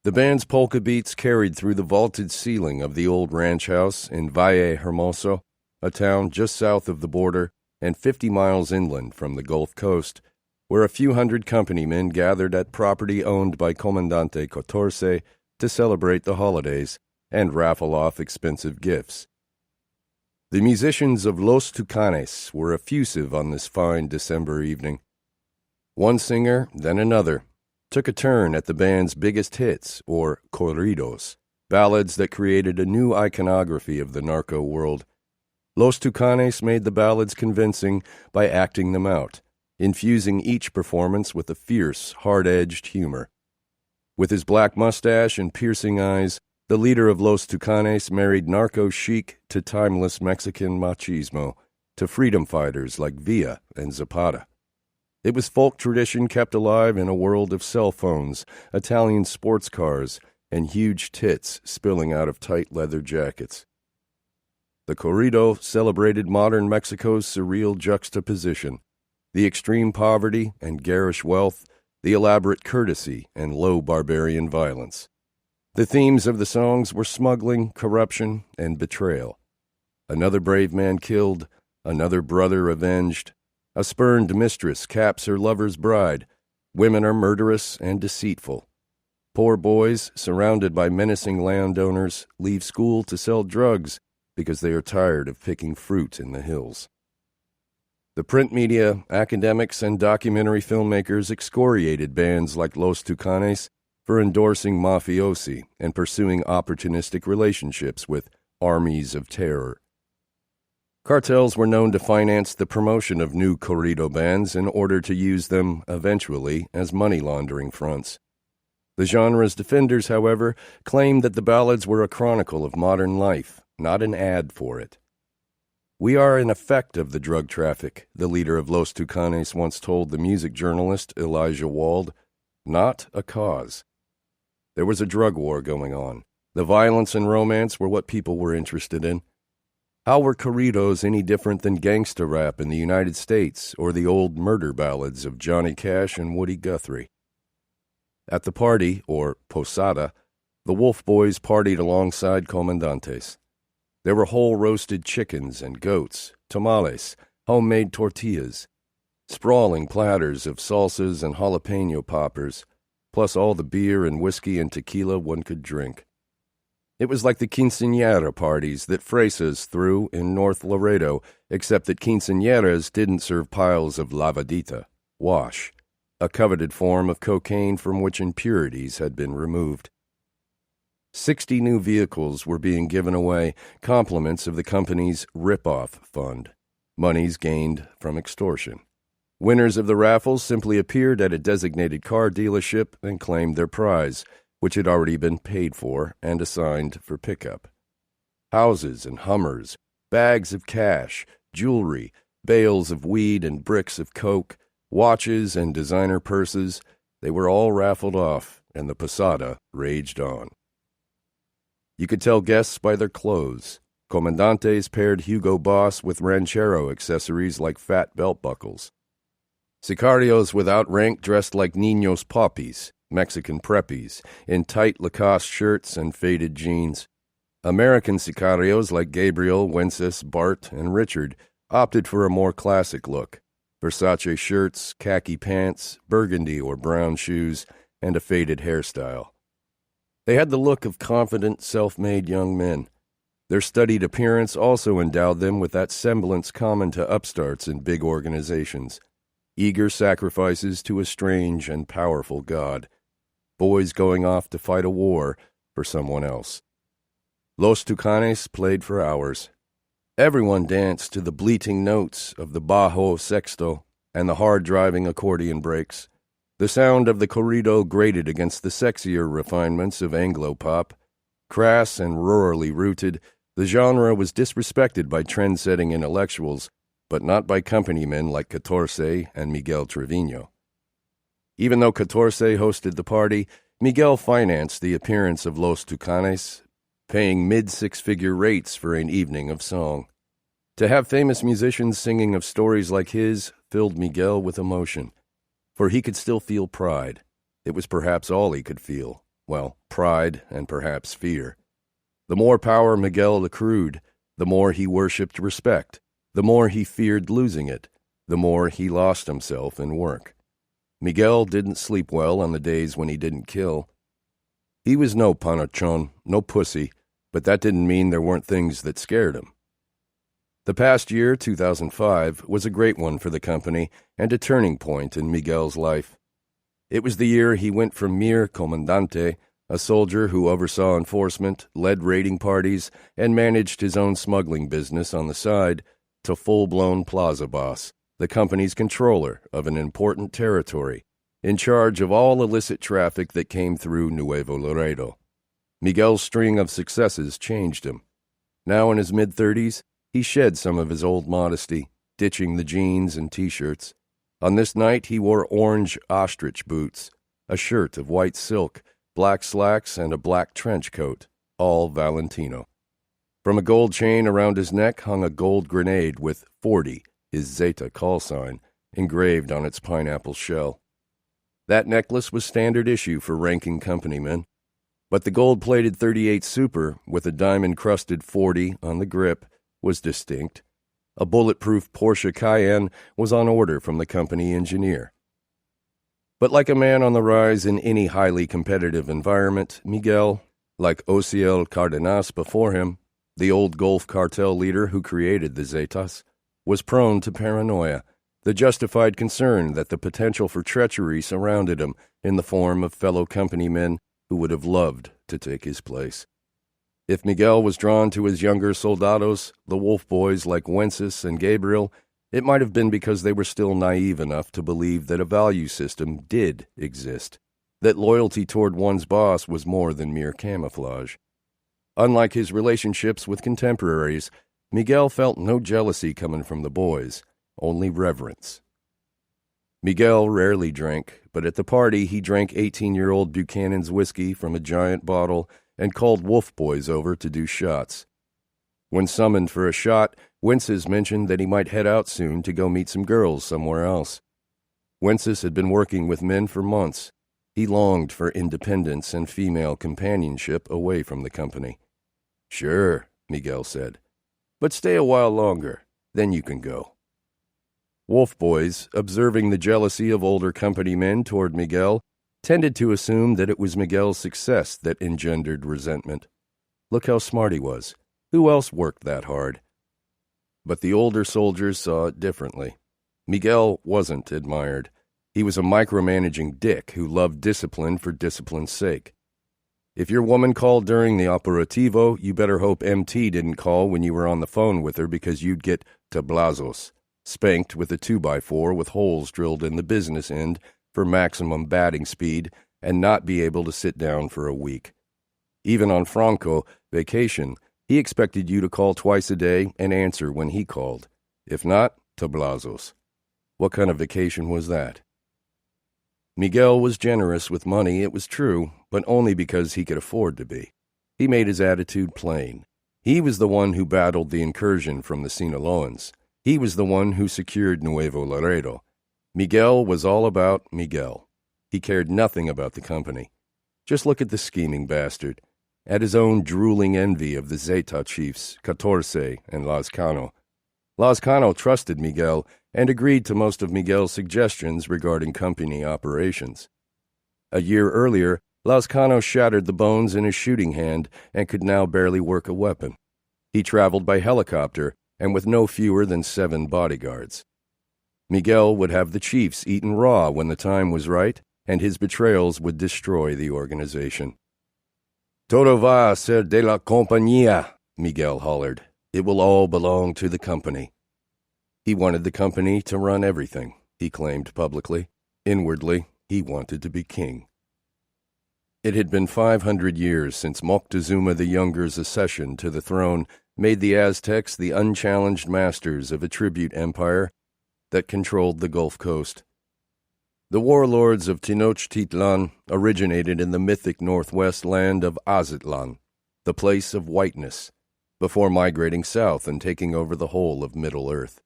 The band's polka beats carried through the vaulted ceiling of the old ranch house in Valle Hermoso, a town just south of the border and 50 miles inland from the Gulf Coast, where a few hundred company men gathered at property owned by Comandante Catorce to celebrate the holidays and raffle off expensive gifts. The musicians of Los Tucanes were effusive on this fine December evening. One singer, then another, took a turn at the band's biggest hits, or corridos, ballads that created a new iconography of the narco world. Los Tucanes made the ballads convincing by acting them out, infusing each performance with a fierce, hard-edged humor. With his black mustache and piercing eyes, the leader of Los Tucanes married narco chic to timeless Mexican machismo, to freedom fighters like Villa and Zapata. It was folk tradition kept alive in a world of cell phones, Italian sports cars, and huge tits spilling out of tight leather jackets. The corrido celebrated modern Mexico's surreal juxtaposition, the extreme poverty and garish wealth, the elaborate courtesy and low barbarian violence. The themes of the songs were smuggling, corruption, and betrayal. Another brave man killed, another brother avenged. A spurned mistress caps her lover's bride. Women are murderous and deceitful. Poor boys, surrounded by menacing landowners, leave school to sell drugs because they are tired of picking fruit in the hills. The print media, academics, and documentary filmmakers excoriated bands like Los Tucanes for endorsing mafiosi and pursuing opportunistic relationships with armies of terror. Cartels were known to finance the promotion of new corrido bands in order to use them, eventually, as money laundering fronts. The genre's defenders, however, claimed that the ballads were a chronicle of modern life, not an ad for it. "We are an effect of the drug traffic," the leader of Los Tucanes once told the music journalist Elijah Wald, "not a cause." There was a drug war going on. The violence and romance were what people were interested in. How were corridos any different than gangsta rap in the United States or the old murder ballads of Johnny Cash and Woody Guthrie? At the party, or posada, the Wolf Boys partied alongside Comandantes. There were whole roasted chickens and goats, tamales, homemade tortillas, sprawling platters of salsas and jalapeno poppers, plus all the beer and whiskey and tequila one could drink. It was like the quinceañera parties that Fresas threw in North Laredo, except that quinceañeras didn't serve piles of lavadita, wash, a coveted form of cocaine from which impurities had been removed. 60 new vehicles were being given away, compliments of the company's rip-off fund, monies gained from extortion. Winners of the raffles simply appeared at a designated car dealership and claimed their prize, which had already been paid for and assigned for pickup. Houses and Hummers, bags of cash, jewelry, bales of weed and bricks of coke, Watches and designer purses, they were all raffled off, and the posada raged on. You could tell guests by their clothes. Comandantes paired Hugo Boss with ranchero accessories like fat belt buckles. Sicarios without rank dressed like niños poppies, Mexican preppies, in tight Lacoste shirts and faded jeans. American sicarios like Gabriel, Wences, Bart, and Richard opted for a more classic look. Versace shirts, khaki pants, burgundy or brown shoes, and a faded hairstyle. They had the look of confident, self-made young men. Their studied appearance also endowed them with that semblance common to upstarts in big organizations. Eager sacrifices to a strange and powerful god. Boys going off to fight a war for someone else. Los Tucanes played for hours. Everyone danced to the bleating notes of the bajo sexto and the hard-driving accordion breaks. The sound of the corrido grated against the sexier refinements of Anglo-pop. Crass and rurally rooted, the genre was disrespected by trend-setting intellectuals, but not by company men like Catorce and Miguel Trevino. Even though Catorce hosted the party, Miguel financed the appearance of Los Tucanes, paying mid-six-figure rates for an evening of song. To have famous musicians singing of stories like his filled Miguel with emotion, for he could still feel pride. It was perhaps all he could feel. Well, pride and perhaps fear. The more power Miguel accrued, the more he worshipped respect. The more he feared losing it, the more he lost himself in work. Miguel didn't sleep well on the days when he didn't kill. He was no panachon, no pussy, but that didn't mean there weren't things that scared him. The past year, 2005, was a great one for the company and a turning point in Miguel's life. It was the year he went from mere comandante, a soldier who oversaw enforcement, led raiding parties, and managed his own smuggling business on the side, to full-blown plaza boss, the company's controller of an important territory, in charge of all illicit traffic that came through Nuevo Laredo. Miguel's string of successes changed him. Now in his mid-30s, he shed some of his old modesty, ditching the jeans and T-shirts. On this night, he wore orange ostrich boots, a shirt of white silk, black slacks, and a black trench coat, all Valentino. From a gold chain around his neck hung a gold grenade with 40, his Zeta call sign, engraved on its pineapple shell. That necklace was standard issue for ranking companymen, but the gold-plated 38 Super with a diamond-crusted 40 on the grip was distinct. A bulletproof Porsche Cayenne was on order from the company engineer. But like a man on the rise in any highly competitive environment, Miguel, like Ociel Cardenas before him, the old Gulf cartel leader who created the Zetas, was prone to paranoia, the justified concern that the potential for treachery surrounded him in the form of fellow companymen who would have loved to take his place. If Miguel was drawn to his younger soldados, the wolf boys like Wences and Gabriel, it might have been because they were still naive enough to believe that a value system did exist, that loyalty toward one's boss was more than mere camouflage. Unlike his relationships with contemporaries, Miguel felt no jealousy coming from the boys, only reverence. Miguel rarely drank, but at the party he drank 18-year-old Buchanan's whiskey from a giant bottle and called wolf boys over to do shots. When summoned for a shot, Wences mentioned that he might head out soon to go meet some girls somewhere else. Wences had been working with men for months. He longed for independence and female companionship away from the company. "Sure," Miguel said, "but stay a while longer, then you can go." Wolf boys, observing the jealousy of older company men toward Miguel, tended to assume that it was Miguel's success that engendered resentment. Look how smart he was. Who else worked that hard? But the older soldiers saw it differently. Miguel wasn't admired. He was a micromanaging dick who loved discipline for discipline's sake. If your woman called during the aperitivo, you better hope MT didn't call when you were on the phone with her because you'd get tablazos, spanked with a 2x4 with holes drilled in the business end for maximum batting speed, and not be able to sit down for a week. Even on Franco, vacation, he expected you to call twice a day and answer when he called. If not, tablazos. What kind of vacation was that? Miguel was generous with money, it was true, but only because he could afford to be. He made his attitude plain. He was the one who battled the incursion from the Sinaloans. He was the one who secured Nuevo Laredo. Miguel was all about Miguel. He cared nothing about the company. Just look at the scheming bastard, at his own drooling envy of the Zeta chiefs, 14 and Lazcano. Lazcano trusted Miguel and agreed to most of Miguel's suggestions regarding company operations. A year earlier, Lazcano shattered the bones in his shooting hand and could now barely work a weapon. He traveled by helicopter and with no fewer than 7 bodyguards. Miguel would have the chiefs eaten raw when the time was right, and his betrayals would destroy the organization. Todo va a ser de la compañía, Miguel hollered. It will all belong to the company. He wanted the company to run everything, he claimed publicly. Inwardly, he wanted to be king. It had been 500 years since Moctezuma the Younger's accession to the throne made the Aztecs the unchallenged masters of a tribute empire that controlled the Gulf Coast. The warlords of Tenochtitlan originated in the mythic northwest land of Aztlan, the place of whiteness, before migrating south and taking over the whole of Middle Earth.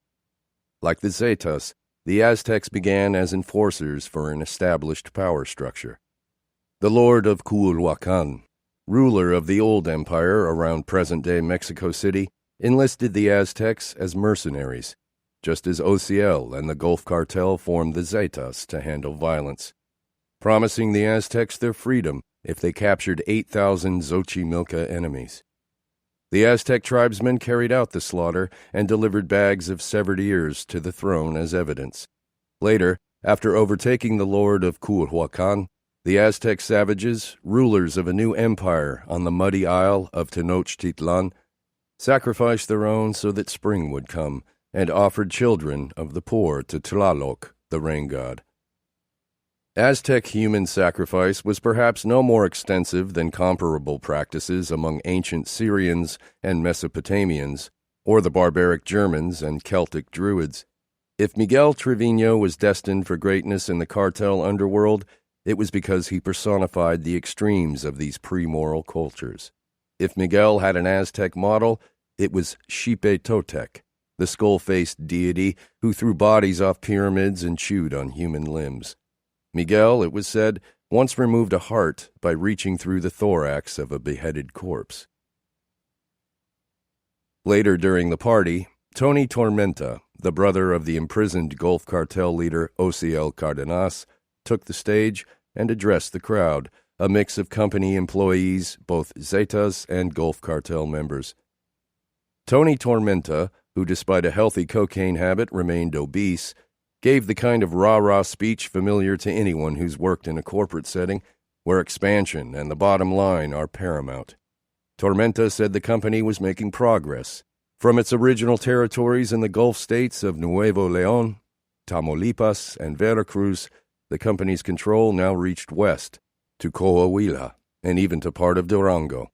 Like the Zetas, the Aztecs began as enforcers for an established power structure. The Lord of Culhuacan, ruler of the old empire around present-day Mexico City, enlisted the Aztecs as mercenaries, just as Ociel and the Gulf Cartel formed the Zetas to handle violence, promising the Aztecs their freedom if they captured 8,000 Xochimilca enemies. The Aztec tribesmen carried out the slaughter and delivered bags of severed ears to the throne as evidence. Later, after overtaking the Lord of Culhuacan, the Aztec savages, rulers of a new empire on the muddy isle of Tenochtitlan, sacrificed their own so that spring would come, and offered children of the poor to Tlaloc, the rain god. Aztec human sacrifice was perhaps no more extensive than comparable practices among ancient Syrians and Mesopotamians, or the barbaric Germans and Celtic Druids. If Miguel Trevino was destined for greatness in the cartel underworld, it was because he personified the extremes of these pre-moral cultures. If Miguel had an Aztec model, it was Xipe Totec, the skull-faced deity who threw bodies off pyramids and chewed on human limbs. Miguel, it was said, once removed a heart by reaching through the thorax of a beheaded corpse. Later during the party, Tony Tormenta, the brother of the imprisoned Gulf Cartel leader Ociel Cardenas, took the stage and addressed the crowd, a mix of company employees, both Zetas and Gulf Cartel members. Tony Tormenta, who despite a healthy cocaine habit remained obese, gave the kind of rah-rah speech familiar to anyone who's worked in a corporate setting where expansion and the bottom line are paramount. Tormenta said the company was making progress. From its original territories in the Gulf states of Nuevo León, Tamaulipas, and Veracruz, the company's control now reached west, to Coahuila, and even to part of Durango,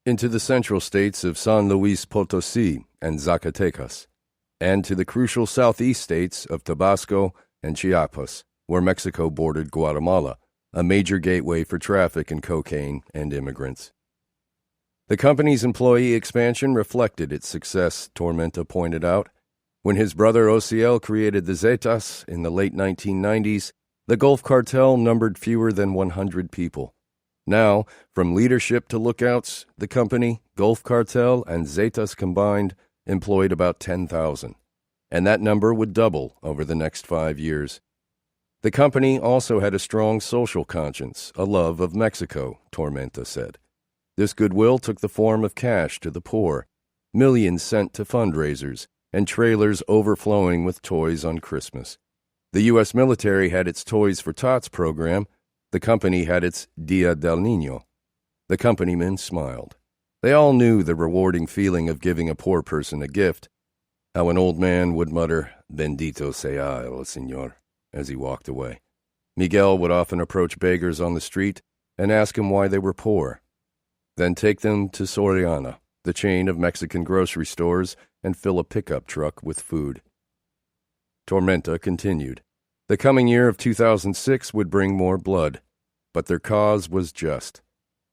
into the central states of San Luis Potosí and Zacatecas, and to the crucial southeast states of Tabasco and Chiapas, where Mexico bordered Guatemala, a major gateway for traffic in cocaine and immigrants. The company's employee expansion reflected its success, Tormenta pointed out. When his brother Ociel created the Zetas in the late 1990s, the Gulf Cartel numbered fewer than 100 people. Now, from leadership to lookouts, the company, Gulf Cartel, and Zetas combined employed about 10,000, and that number would double over the next 5 years. The company also had a strong social conscience, a love of Mexico, Tormenta said. This goodwill took the form of cash to the poor, millions sent to fundraisers, and trailers overflowing with toys on Christmas. The U.S. military had its Toys for Tots program. The company had its Dia del Niño. The companymen smiled. They all knew the rewarding feeling of giving a poor person a gift, how an old man would mutter, "Bendito sea el Señor," as he walked away. Miguel would often approach beggars on the street and ask them why they were poor, then take them to Soriana, the chain of Mexican grocery stores, and fill a pickup truck with food. Tormenta continued. The coming year of 2006 would bring more blood, but their cause was just.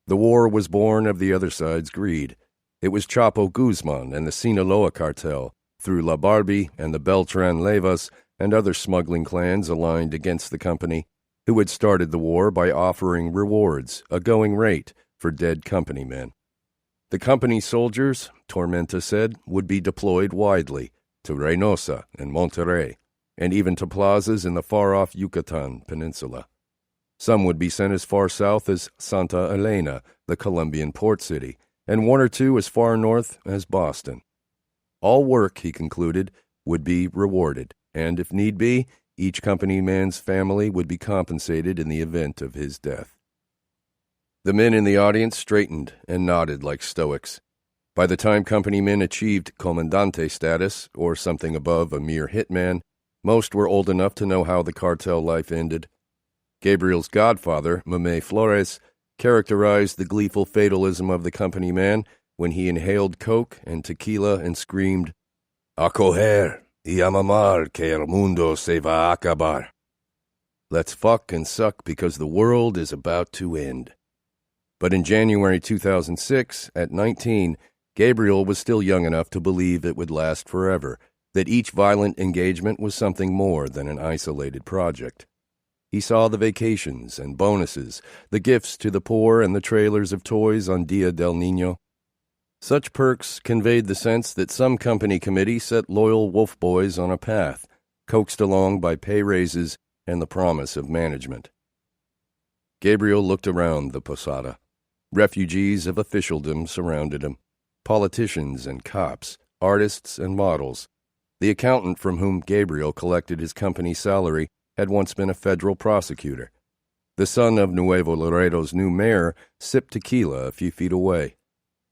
The war was born of the other side's greed. It was Chapo Guzman and the Sinaloa cartel, through La Barbie and the Beltran Leyvas and other smuggling clans aligned against the company, who had started the war by offering rewards, a going rate, for dead company men. The company soldiers, Tormenta said, would be deployed widely, to Reynosa and Monterrey, and even to plazas in the far-off Yucatan Peninsula. Some would be sent as far south as Santa Elena, the Colombian port city, and one or two as far north as Boston. All work, he concluded, would be rewarded, and if need be, each company man's family would be compensated in the event of his death. The men in the audience straightened and nodded like stoics. By the time company men achieved comandante status, or something above a mere hitman, most were old enough to know how the cartel life ended. Gabriel's godfather, Mame Flores, characterized the gleeful fatalism of the company man when he inhaled coke and tequila and screamed, "A coger y a mamar que el mundo se va a acabar." Let's fuck and suck because the world is about to end. But in January 2006, at 19, Gabriel was still young enough to believe it would last forever, that each violent engagement was something more than an isolated project. He saw the vacations and bonuses, the gifts to the poor and the trailers of toys on Dia del Niño. Such perks conveyed the sense that some company committee set loyal wolf boys on a path, coaxed along by pay raises and the promise of management. Gabriel looked around the posada. Refugees of officialdom surrounded him. Politicians and cops, artists and models. The accountant from whom Gabriel collected his company salary had once been a federal prosecutor. The son of Nuevo Laredo's new mayor sipped tequila a few feet away.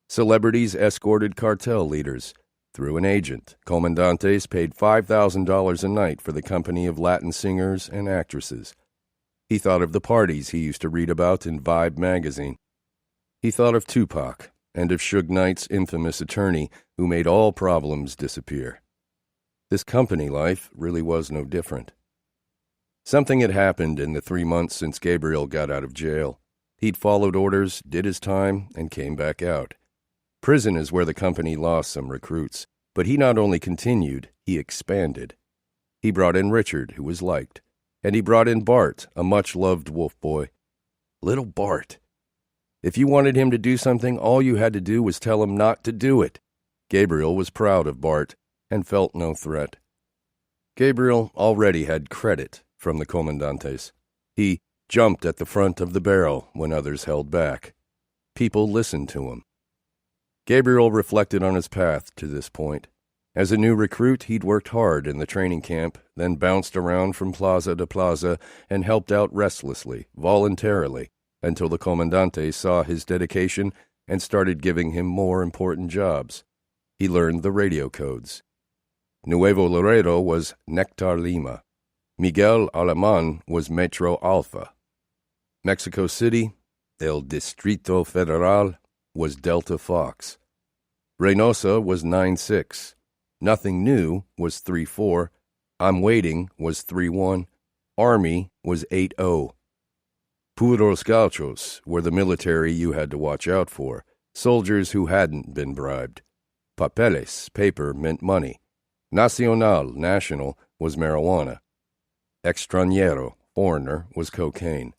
Celebrities escorted cartel leaders. Through an agent, comandantes paid $5,000 a night for the company of Latin singers and actresses. He thought of the parties he used to read about in Vibe magazine. He thought of Tupac and of Suge Knight's infamous attorney who made all problems disappear. This company life really was no different. Something had happened in the 3 months since Gabriel got out of jail. He'd followed orders, did his time, and came back out. Prison is where the company lost some recruits, but he not only continued, he expanded. He brought in Richard, who was liked, and he brought in Bart, a much-loved wolf boy. Little Bart. If you wanted him to do something, all you had to do was tell him not to do it. Gabriel was proud of Bart and felt no threat. Gabriel already had credit from the comandantes. He jumped at the front of the barrel when others held back. People listened to him. Gabriel reflected on his path to this point. As a new recruit, he'd worked hard in the training camp, then bounced around from plaza to plaza and helped out restlessly, voluntarily, until the comandante saw his dedication and started giving him more important jobs. He learned the radio codes. Nuevo Laredo was Nectar Lima. Miguel Alemán was Metro Alpha. Mexico City, El Distrito Federal, was Delta Fox. Reynosa was 9-6. Nothing New was 3-4. I'm Waiting was 3-1. Army was 8-0. Puros Gauchos were the military you had to watch out for, soldiers who hadn't been bribed. Papeles, paper, meant money. Nacional, national, was marijuana. Extranjero, foreigner, was cocaine.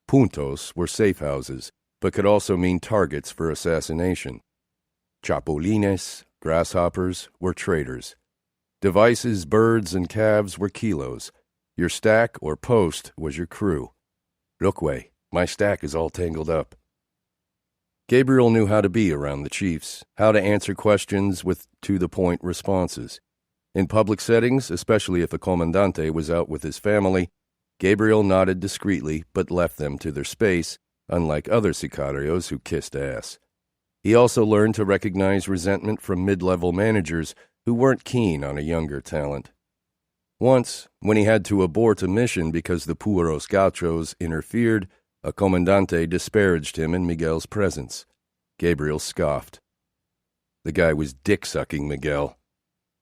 Puntos were safe houses, but could also mean targets for assassination. Chapulines, grasshoppers, were traitors. Devices, birds, and calves were kilos. Your stack or post was your crew. Look way, my stack is all tangled up. Gabriel knew how to be around the chiefs, how to answer questions with to-the-point responses. In public settings, especially if a comandante was out with his family, Gabriel nodded discreetly but left them to their space, unlike other sicarios who kissed ass. He also learned to recognize resentment from mid-level managers who weren't keen on a younger talent. Once, when he had to abort a mission because the Puros Gauchos interfered, a comandante disparaged him in Miguel's presence. Gabriel scoffed. The guy was dick-sucking Miguel.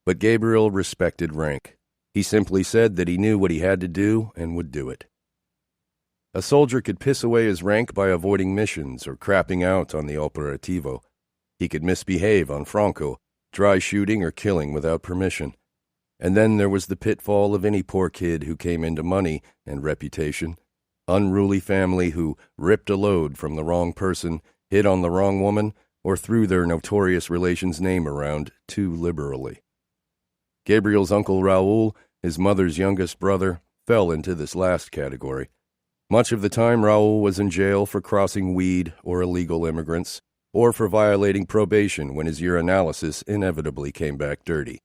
But Gabriel respected rank. He simply said that he knew what he had to do and would do it. A soldier could piss away his rank by avoiding missions or crapping out on the operativo. He could misbehave on Franco, dry shooting or killing without permission. And then there was the pitfall of any poor kid who came into money and reputation. Unruly family who ripped a load from the wrong person, hit on the wrong woman, or threw their notorious relation's name around too liberally. Gabriel's uncle Raoul, his mother's youngest brother, fell into this last category. Much of the time Raoul was in jail for crossing weed or illegal immigrants, or for violating probation when his urinalysis inevitably came back dirty.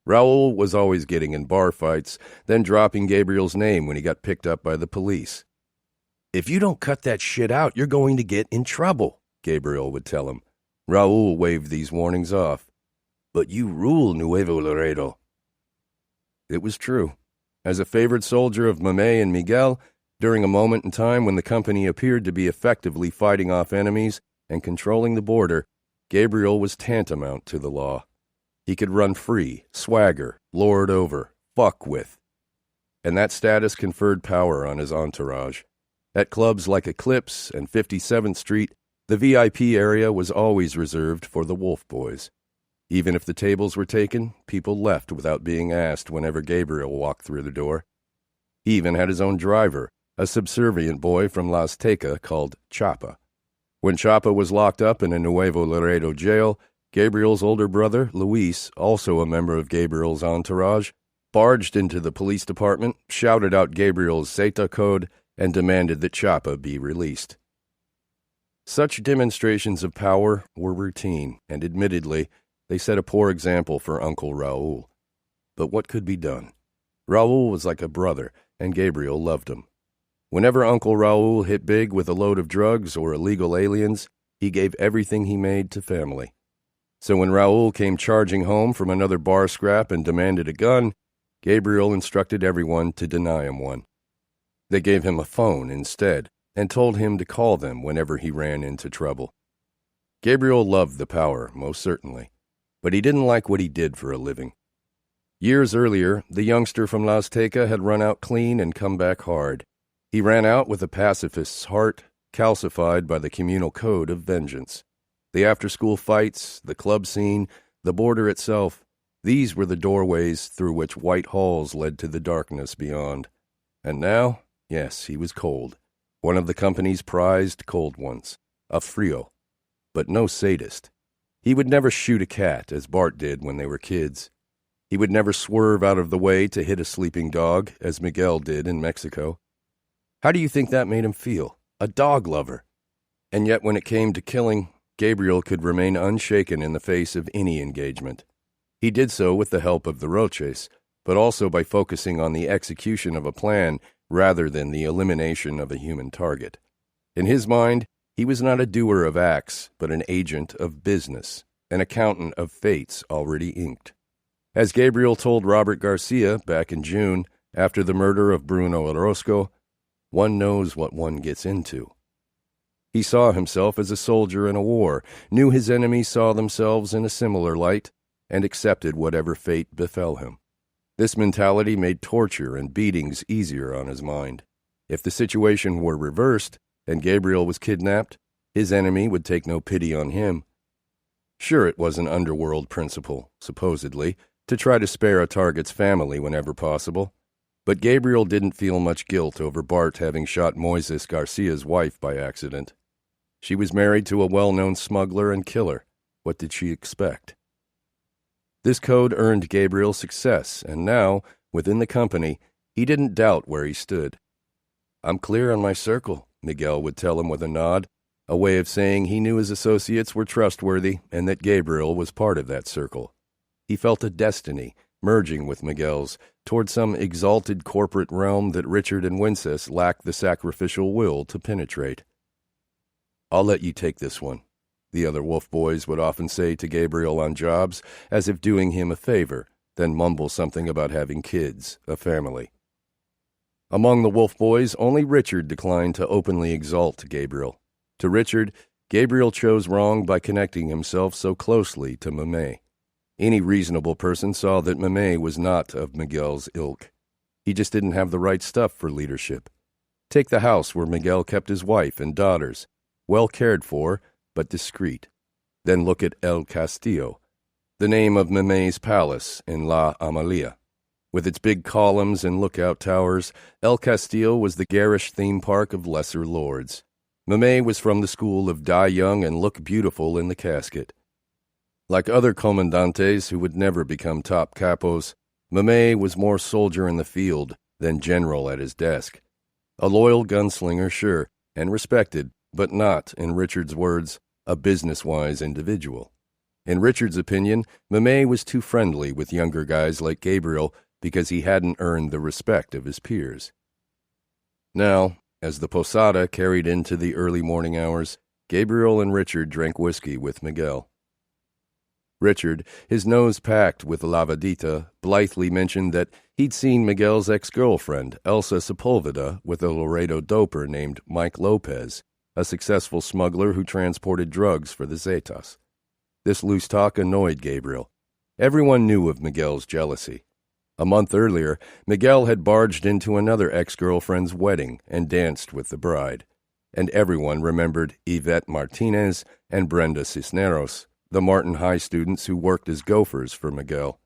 Raoul was always getting in bar fights, then dropping Gabriel's name when he got picked up by the police. "If you don't cut that shit out, you're going to get in trouble," Gabriel would tell him. Raoul waved these warnings off. "But you rule, Nuevo Laredo." It was true. As a favored soldier of Mamé and Miguel, during a moment in time when the company appeared to be effectively fighting off enemies and controlling the border, Gabriel was tantamount to the law. He could run free, swagger, lord over, fuck with. And that status conferred power on his entourage. At clubs like Eclipse and 57th Street, the VIP area was always reserved for the Wolf Boys. Even if the tables were taken, people left without being asked whenever Gabriel walked through the door. He even had his own driver, a subservient boy from La Azteca called Chapa. When Chapa was locked up in a Nuevo Laredo jail, Gabriel's older brother, Luis, also a member of Gabriel's entourage, barged into the police department, shouted out Gabriel's Zeta code, and demanded that Chapa be released. Such demonstrations of power were routine, and admittedly, they set a poor example for Uncle Raoul. But what could be done? Raoul was like a brother, and Gabriel loved him. Whenever Uncle Raoul hit big with a load of drugs or illegal aliens, he gave everything he made to family. So when Raoul came charging home from another bar scrap and demanded a gun, Gabriel instructed everyone to deny him one. They gave him a phone instead, and told him to call them whenever he ran into trouble. Gabriel loved the power, most certainly, but he didn't like what he did for a living. Years earlier, the youngster from La Azteca had run out clean and come back hard. He ran out with a pacifist's heart, calcified by the communal code of vengeance. The after-school fights, the club scene, the border itself, these were the doorways through which white halls led to the darkness beyond. And now, yes, he was cold. One of the company's prized cold ones, a frio, but no sadist. He would never shoot a cat, as Bart did when they were kids. He would never swerve out of the way to hit a sleeping dog, as Miguel did in Mexico. How do you think that made him feel? A dog lover. And yet when it came to killing, Gabriel could remain unshaken in the face of any engagement. He did so with the help of the Roches, but also by focusing on the execution of a plan rather than the elimination of a human target. In his mind, he was not a doer of acts, but an agent of business, an accountant of fates already inked. As Gabriel told Robert Garcia back in June, after the murder of Bruno Orozco, one knows what one gets into. He saw himself as a soldier in a war, knew his enemies saw themselves in a similar light, and accepted whatever fate befell him. This mentality made torture and beatings easier on his mind. If the situation were reversed, and Gabriel was kidnapped, his enemy would take no pity on him. Sure, it was an underworld principle, supposedly, to try to spare a target's family whenever possible, but Gabriel didn't feel much guilt over Bart having shot Moises Garcia's wife by accident. She was married to a well-known smuggler and killer. What did she expect? This code earned Gabriel success, and now, within the company, he didn't doubt where he stood. "I'm clear on my circle," Miguel would tell him with a nod, a way of saying he knew his associates were trustworthy and that Gabriel was part of that circle. He felt a destiny, merging with Miguel's, toward some exalted corporate realm that Richard and Wences lacked the sacrificial will to penetrate. "I'll let you take this one," the other Wolf Boys would often say to Gabriel on jobs, as if doing him a favor, then mumble something about having kids, a family. Among the Wolf Boys, only Richard declined to openly exalt Gabriel. To Richard, Gabriel chose wrong by connecting himself so closely to Mamé. Any reasonable person saw that Mamey was not of Miguel's ilk. He just didn't have the right stuff for leadership. Take the house where Miguel kept his wife and daughters, well cared for, but discreet. Then look at El Castillo, the name of Mamey's palace in La Amalia. With its big columns and lookout towers, El Castillo was the garish theme park of lesser lords. Mamey was from the school of die young and look beautiful in the casket. Like other comandantes who would never become top capos, Mamey was more soldier in the field than general at his desk. A loyal gunslinger, sure, and respected, but not, in Richard's words, a business-wise individual. In Richard's opinion, Mamey was too friendly with younger guys like Gabriel because he hadn't earned the respect of his peers. Now, as the posada carried into the early morning hours, Gabriel and Richard drank whiskey with Miguel. Richard, his nose packed with lavadita, blithely mentioned that he'd seen Miguel's ex-girlfriend, Elsa Sepulveda, with a Laredo doper named Mike Lopez, a successful smuggler who transported drugs for the Zetas. This loose talk annoyed Gabriel. Everyone knew of Miguel's jealousy. A month earlier, Miguel had barged into another ex-girlfriend's wedding and danced with the bride. And everyone remembered Yvette Martinez and Brenda Cisneros, the Martin High students who worked as gophers for Miguel.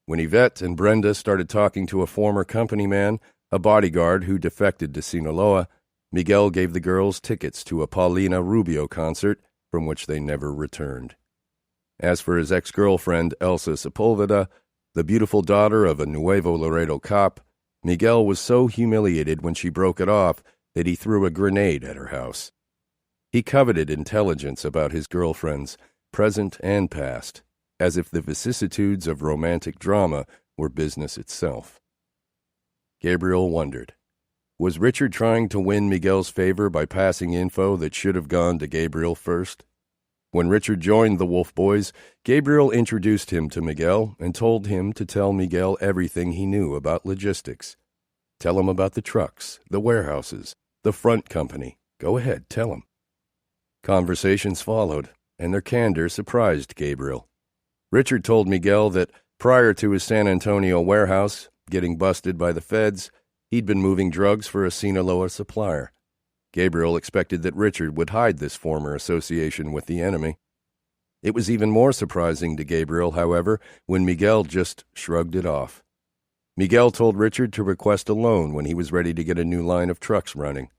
When Yvette and Brenda started talking to a former company man, a bodyguard who defected to Sinaloa, Miguel gave the girls tickets to a Paulina Rubio concert from which they never returned. As for his ex-girlfriend, Elsa Sepulveda, the beautiful daughter of a Nuevo Laredo cop, Miguel was so humiliated when she broke it off that he threw a grenade at her house. He coveted intelligence about his girlfriends, present and past, as if the vicissitudes of romantic drama were business itself. Gabriel wondered, was Richard trying to win Miguel's favor by passing info that should have gone to Gabriel first? When Richard joined the Wolf Boys, Gabriel introduced him to Miguel and told him to tell Miguel everything he knew about logistics. Tell him about the trucks, the warehouses, the front company. Go ahead, tell him. Conversations followed, and their candor surprised Gabriel. Richard told Miguel that prior to his San Antonio warehouse getting busted by the feds, he'd been moving drugs for a Sinaloa supplier. Gabriel expected that Richard would hide this former association with the enemy. It was even more surprising to Gabriel, however, when Miguel just shrugged it off. Miguel told Richard to request a loan when he was ready to get a new line of trucks running.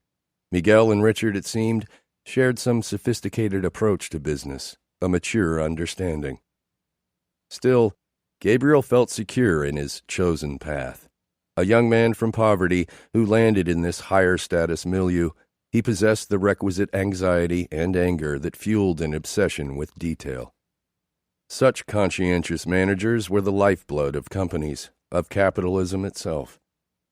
Miguel and Richard, it seemed, shared some sophisticated approach to business, a mature understanding. Still, Gabriel felt secure in his chosen path. A young man from poverty who landed in this higher status milieu, he possessed the requisite anxiety and anger that fueled an obsession with detail. Such conscientious managers were the lifeblood of companies, of capitalism itself.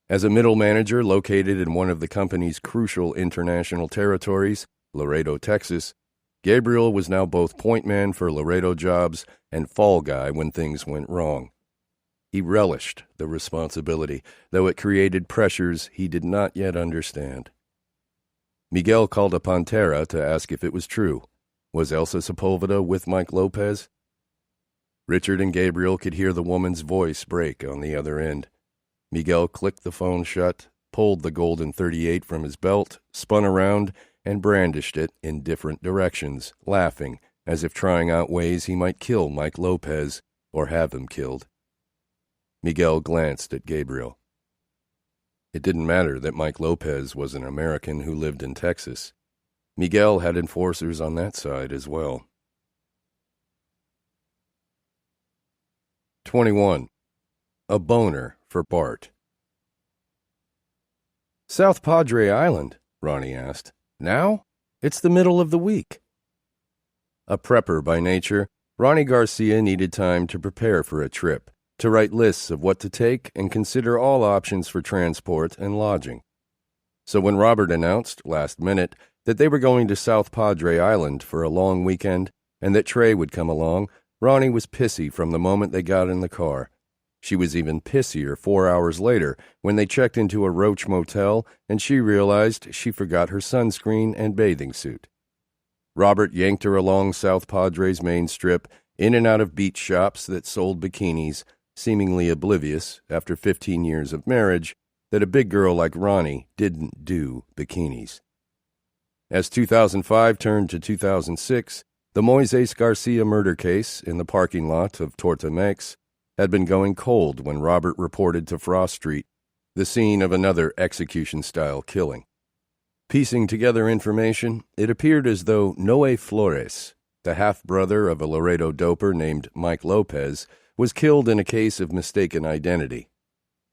As a middle manager located in one of the company's crucial international territories, Laredo, Texas, Gabriel was now both point man for Laredo jobs and fall guy when things went wrong. He relished the responsibility, though it created pressures he did not yet understand. Miguel called upon Tara to ask if it was true. Was Elsa Sepulveda with Mike Lopez? Richard and Gabriel could hear the woman's voice break on the other end. Miguel clicked the phone shut, pulled the golden .38 from his belt, spun around, and brandished it in different directions, laughing, as if trying out ways he might kill Mike Lopez or have him killed. Miguel glanced at Gabriel. It didn't matter that Mike Lopez was an American who lived in Texas. Miguel had enforcers on that side as well. 21. A boner for Bart. South Padre Island, Ronnie asked. Now? It's the middle of the week. A prepper by nature, Ronnie Garcia needed time to prepare for a trip, to write lists of what to take and consider all options for transport and lodging. So when Robert announced, last minute, that they were going to South Padre Island for a long weekend and that Trey would come along, Ronnie was pissy from the moment they got in the car. She was even pissier 4 hours later when they checked into a Roach motel and she realized she forgot her sunscreen and bathing suit. Robert yanked her along South Padre's main strip, in and out of beach shops that sold bikinis, seemingly oblivious, after 15 years of marriage, that a big girl like Ronnie didn't do bikinis. As 2005 turned to 2006, the Moises Garcia murder case in the parking lot of Torta-Mex had been going cold when Robert reported to Frost Street, the scene of another execution-style killing. Piecing together information, it appeared as though Noe Flores, the half-brother of a Laredo doper named Mike Lopez, was killed in a case of mistaken identity.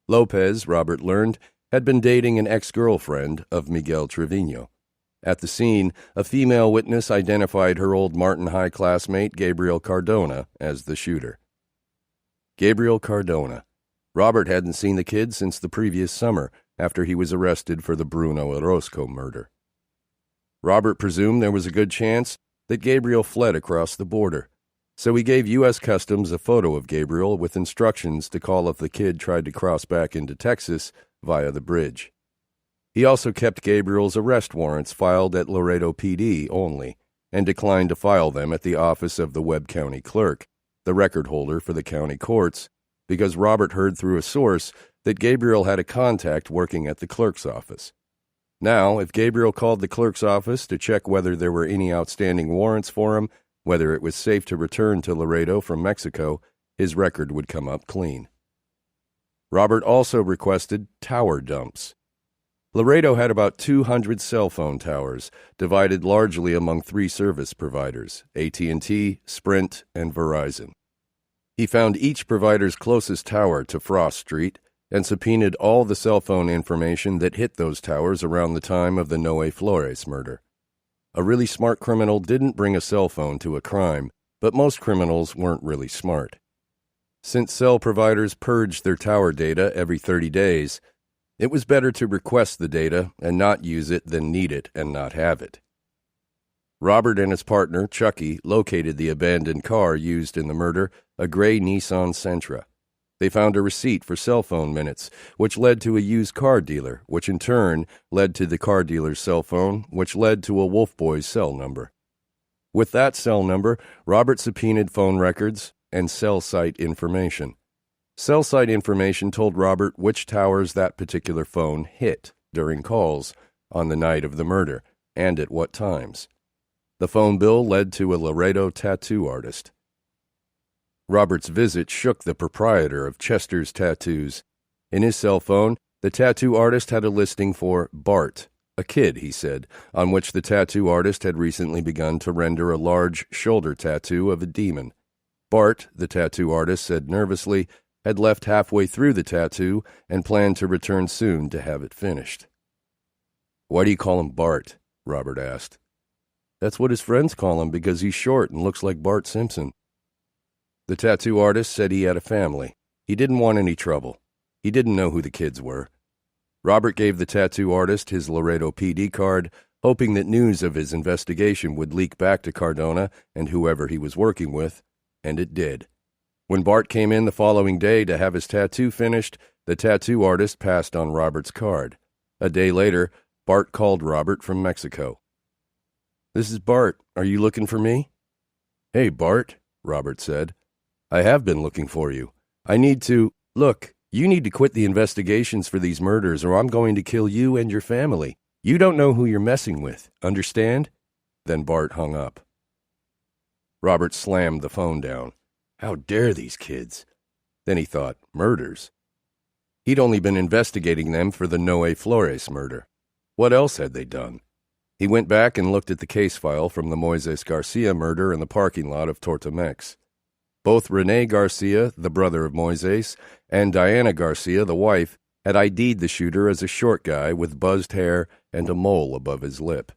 Lopez, Robert learned, had been dating an ex-girlfriend of Miguel Trevino. At the scene, a female witness identified her old Martin High classmate Gabriel Cardona as the shooter. Gabriel Cardona. Robert hadn't seen the kid since the previous summer, after he was arrested for the Bruno Orozco murder. Robert presumed there was a good chance that Gabriel fled across the border, so he gave U.S. Customs a photo of Gabriel with instructions to call if the kid tried to cross back into Texas via the bridge. He also kept Gabriel's arrest warrants filed at Laredo PD only, and declined to file them at the office of the Webb County Clerk, the record holder for the county courts, because Robert heard through a source that Gabriel had a contact working at the clerk's office. Now, if Gabriel called the clerk's office to check whether there were any outstanding warrants for him, whether it was safe to return to Laredo from Mexico, his record would come up clean. Robert also requested tower dumps. Laredo had about 200 cell phone towers, divided largely among 3 service providers, AT&T, Sprint, and Verizon. He found each provider's closest tower to Frost Street and subpoenaed all the cell phone information that hit those towers around the time of the Noe Flores murder. A really smart criminal didn't bring a cell phone to a crime, but most criminals weren't really smart. Since cell providers purged their tower data every 30 days, it was better to request the data and not use it than need it and not have it. Robert and his partner, Chucky, located the abandoned car used in the murder, a gray Nissan Sentra. They found a receipt for cell phone minutes, which led to a used car dealer, which in turn led to the car dealer's cell phone, which led to a Wolf Boys cell number. With that cell number, Robert subpoenaed phone records and cell site information. Cell site information told Robert which towers that particular phone hit during calls on the night of the murder and at what times. The phone bill led to a Laredo tattoo artist. Robert's visit shook the proprietor of Chester's Tattoos. In his cell phone, the tattoo artist had a listing for Bart, a kid, he said, on which the tattoo artist had recently begun to render a large shoulder tattoo of a demon. Bart, the tattoo artist said nervously, had left halfway through the tattoo and planned to return soon to have it finished. "Why do you call him Bart?" Robert asked. "That's what his friends call him because he's short and looks like Bart Simpson." The tattoo artist said he had a family. He didn't want any trouble. He didn't know who the kids were. Robert gave the tattoo artist his Laredo PD card, hoping that news of his investigation would leak back to Cardona and whoever he was working with, and it did. When Bart came in the following day to have his tattoo finished, the tattoo artist passed on Robert's card. A day later, Bart called Robert from Mexico. "This is Bart. Are you looking for me?" "Hey, Bart," Robert said. "I have been looking for you. I need to... Look, you need to quit the investigations for these murders or I'm going to kill you and your family. You don't know who you're messing with. Understand?" Then Bart hung up. Robert slammed the phone down. How dare these kids? Then he thought, murders. He'd only been investigating them for the Noe Flores murder. What else had they done? He went back and looked at the case file from the Moises Garcia murder in the parking lot of Torta-Mex. Both Rene Garcia, the brother of Moises, and Diana Garcia, the wife, had ID'd the shooter as a short guy with buzzed hair and a mole above his lip.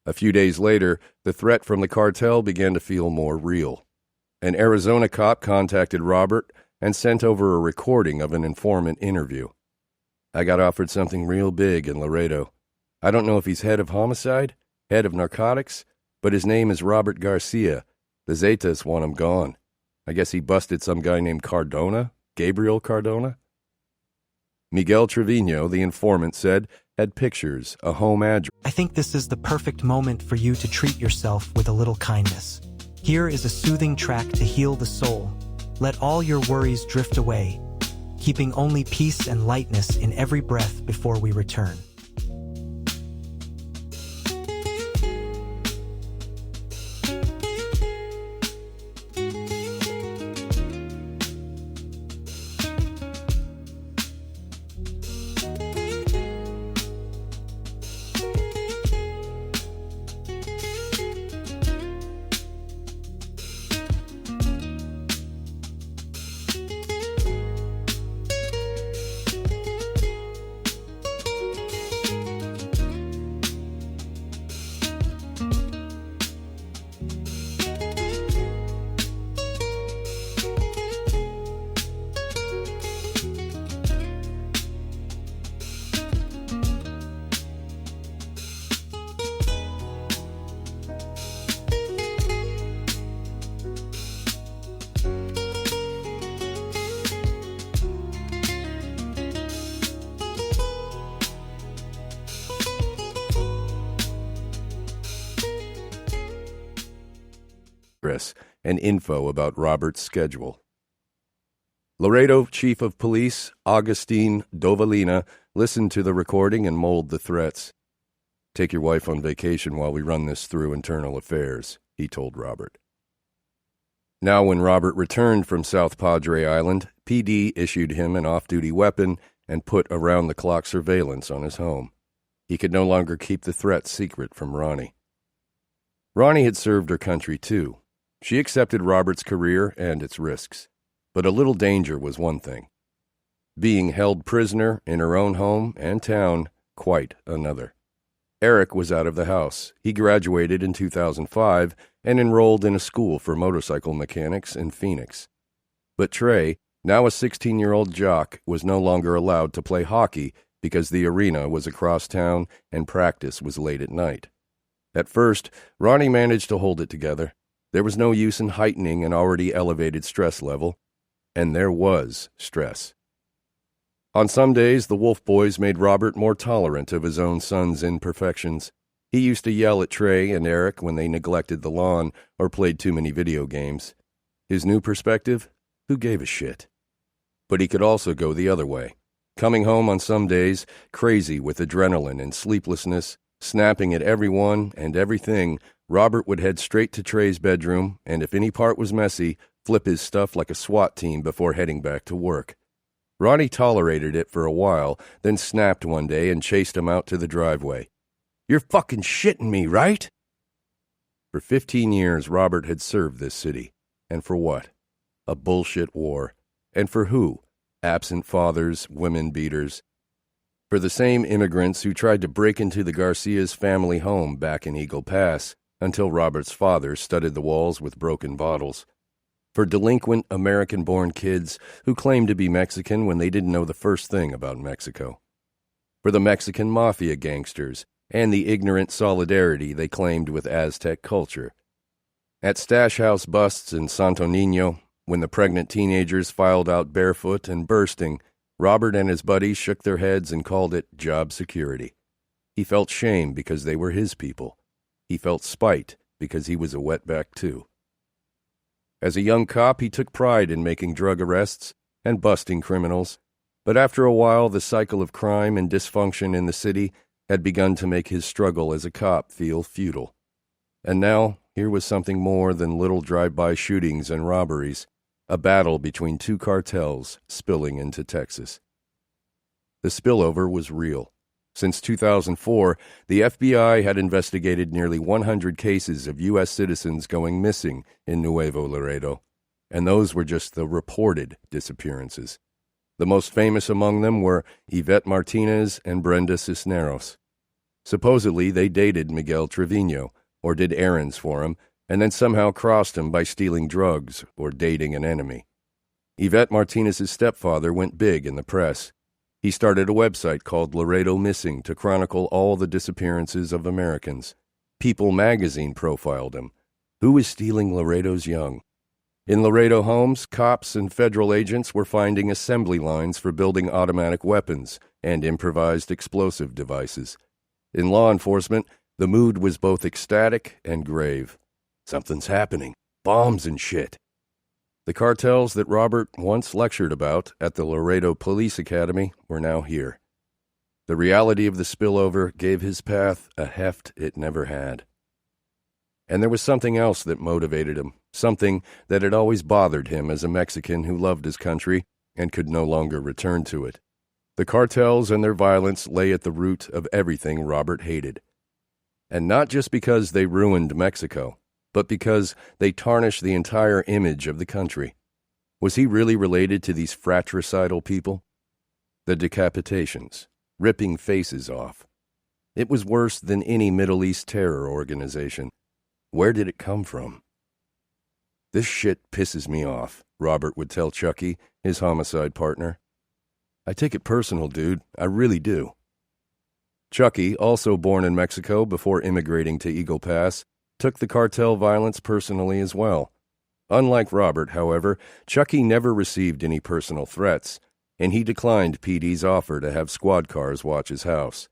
A few days later, the threat from the cartel began to feel more real. An Arizona cop contacted Robert and sent over a recording of an informant interview. "I got offered something real big in Laredo. I don't know if he's head of homicide, head of narcotics, but his name is Robert Garcia. The Zetas want him gone. I guess he busted some guy named Cardona, Gabriel Cardona." Miguel Trevino, the informant, said, had pictures, a home address. "I think this is the perfect moment for you to treat yourself with a little kindness. Here is a soothing track to heal the soul. Let all your worries drift away, keeping only peace and lightness in every breath before we return. And info about Robert's schedule. Laredo Chief of Police Augustine Dovalina listened to the recording and mulled the threats. "Take your wife on vacation while we run this through internal affairs," he told Robert. Now when Robert returned from South Padre Island, PD issued him an off-duty weapon and put around-the-clock surveillance on his home. He could no longer keep the threat secret from Ronnie. Ronnie had served her country, too. She accepted Robert's career and its risks. But a little danger was one thing. Being held prisoner in her own home and town, quite another. Eric was out of the house. He graduated in 2005 and enrolled in a school for motorcycle mechanics in Phoenix. But Trey, now a 16-year-old jock, was no longer allowed to play hockey because the arena was across town and practice was late at night. At first, Ronnie managed to hold it together. There was no use in heightening an already elevated stress level, and there was stress. On some days, the Wolf Boys made Robert more tolerant of his own son's imperfections. He used to yell at Trey and Eric when they neglected the lawn or played too many video games. His new perspective? Who gave a shit? But he could also go the other way. Coming home on some days, crazy with adrenaline and sleeplessness, snapping at everyone and everything, Robert would head straight to Trey's bedroom, and if any part was messy, flip his stuff like a SWAT team before heading back to work. Ronnie tolerated it for a while, then snapped one day and chased him out to the driveway. "You're fucking shitting me, right?" For 15 years, Robert had served this city. And for what? A bullshit war. And for who? Absent fathers, women beaters. For the same immigrants who tried to break into the Garcia's family home back in Eagle Pass, until Robert's father studded the walls with broken bottles. For delinquent American-born kids who claimed to be Mexican when they didn't know the first thing about Mexico. For the Mexican mafia gangsters and the ignorant solidarity they claimed with Aztec culture. At Stash House busts in Santo Niño, when the pregnant teenagers filed out barefoot and bursting, Robert and his buddies shook their heads and called it job security. He felt shame because they were his people. He felt spite because he was a wetback too. As a young cop, he took pride in making drug arrests and busting criminals, but after a while the cycle of crime and dysfunction in the city had begun to make his struggle as a cop feel futile. And now, here was something more than little drive-by shootings and robberies, a battle between two cartels spilling into Texas. The spillover was real. Since 2004, the FBI had investigated nearly 100 cases of U.S. citizens going missing in Nuevo Laredo, and those were just the reported disappearances. The most famous among them were Yvette Martinez and Brenda Cisneros. Supposedly, they dated Miguel Trevino, or did errands for him, and then somehow crossed him by stealing drugs or dating an enemy. Yvette Martinez's stepfather went big in the press. He started a website called Laredo Missing to chronicle all the disappearances of Americans. People magazine profiled him. Who is stealing Laredo's young? In Laredo homes, cops and federal agents were finding assembly lines for building automatic weapons and improvised explosive devices. In law enforcement, the mood was both ecstatic and grave. Something's happening. Bombs and shit. The cartels that Robert once lectured about at the Laredo Police Academy were now here. The reality of the spillover gave his path a heft it never had. And there was something else that motivated him, something that had always bothered him as a Mexican who loved his country and could no longer return to it. The cartels and their violence lay at the root of everything Robert hated. And not just because they ruined Mexico, but because they tarnished the entire image of the country. Was he really related to these fratricidal people? The decapitations, ripping faces off. It was worse than any Middle East terror organization. Where did it come from? This shit pisses me off, Robert would tell Chucky, his homicide partner. I take it personal, dude. I really do. Chucky, also born in Mexico before immigrating to Eagle Pass, took the cartel violence personally as well. Unlike Robert, however, Chucky never received any personal threats, and he declined PD's offer to have squad cars watch his house.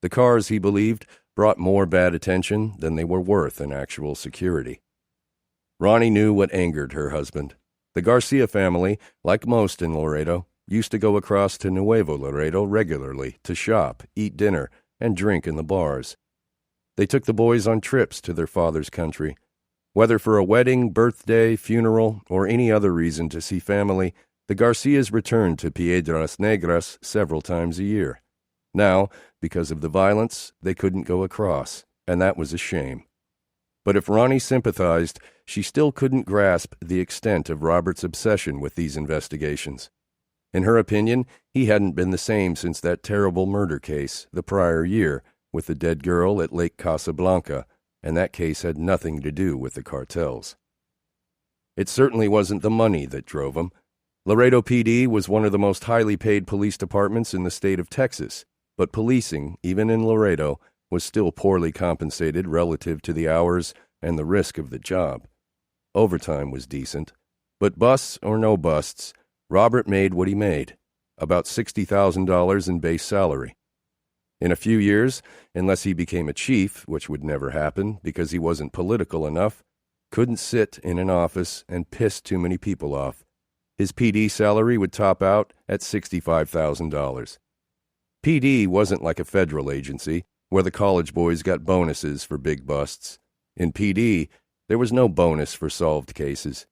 The cars, he believed, brought more bad attention than they were worth in actual security. Ronnie knew what angered her husband. The Garcia family, like most in Laredo, used to go across to Nuevo Laredo regularly to shop, eat dinner, and drink in the bars. They took the boys on trips to their father's country. Whether for a wedding, birthday, funeral, or any other reason to see family, the Garcias returned to Piedras Negras several times a year. Now, because of the violence, they couldn't go across, and that was a shame. But if Ronnie sympathized, she still couldn't grasp the extent of Robert's obsession with these investigations. In her opinion, he hadn't been the same since that terrible murder case the prior year with the dead girl at Lake Casablanca, and that case had nothing to do with the cartels. It certainly wasn't the money that drove him. Laredo PD was one of the most highly paid police departments in the state of Texas, but policing, even in Laredo, was still poorly compensated relative to the hours and the risk of the job. Overtime was decent, but busts or no busts, Robert made what he made, about $60,000 in base salary. In a few years, unless he became a chief, which would never happen because he wasn't political enough, couldn't sit in an office and piss too many people off, his PD salary would top out at $65,000. PD wasn't like a federal agency where the college boys got bonuses for big busts. In PD, there was no bonus for solved cases.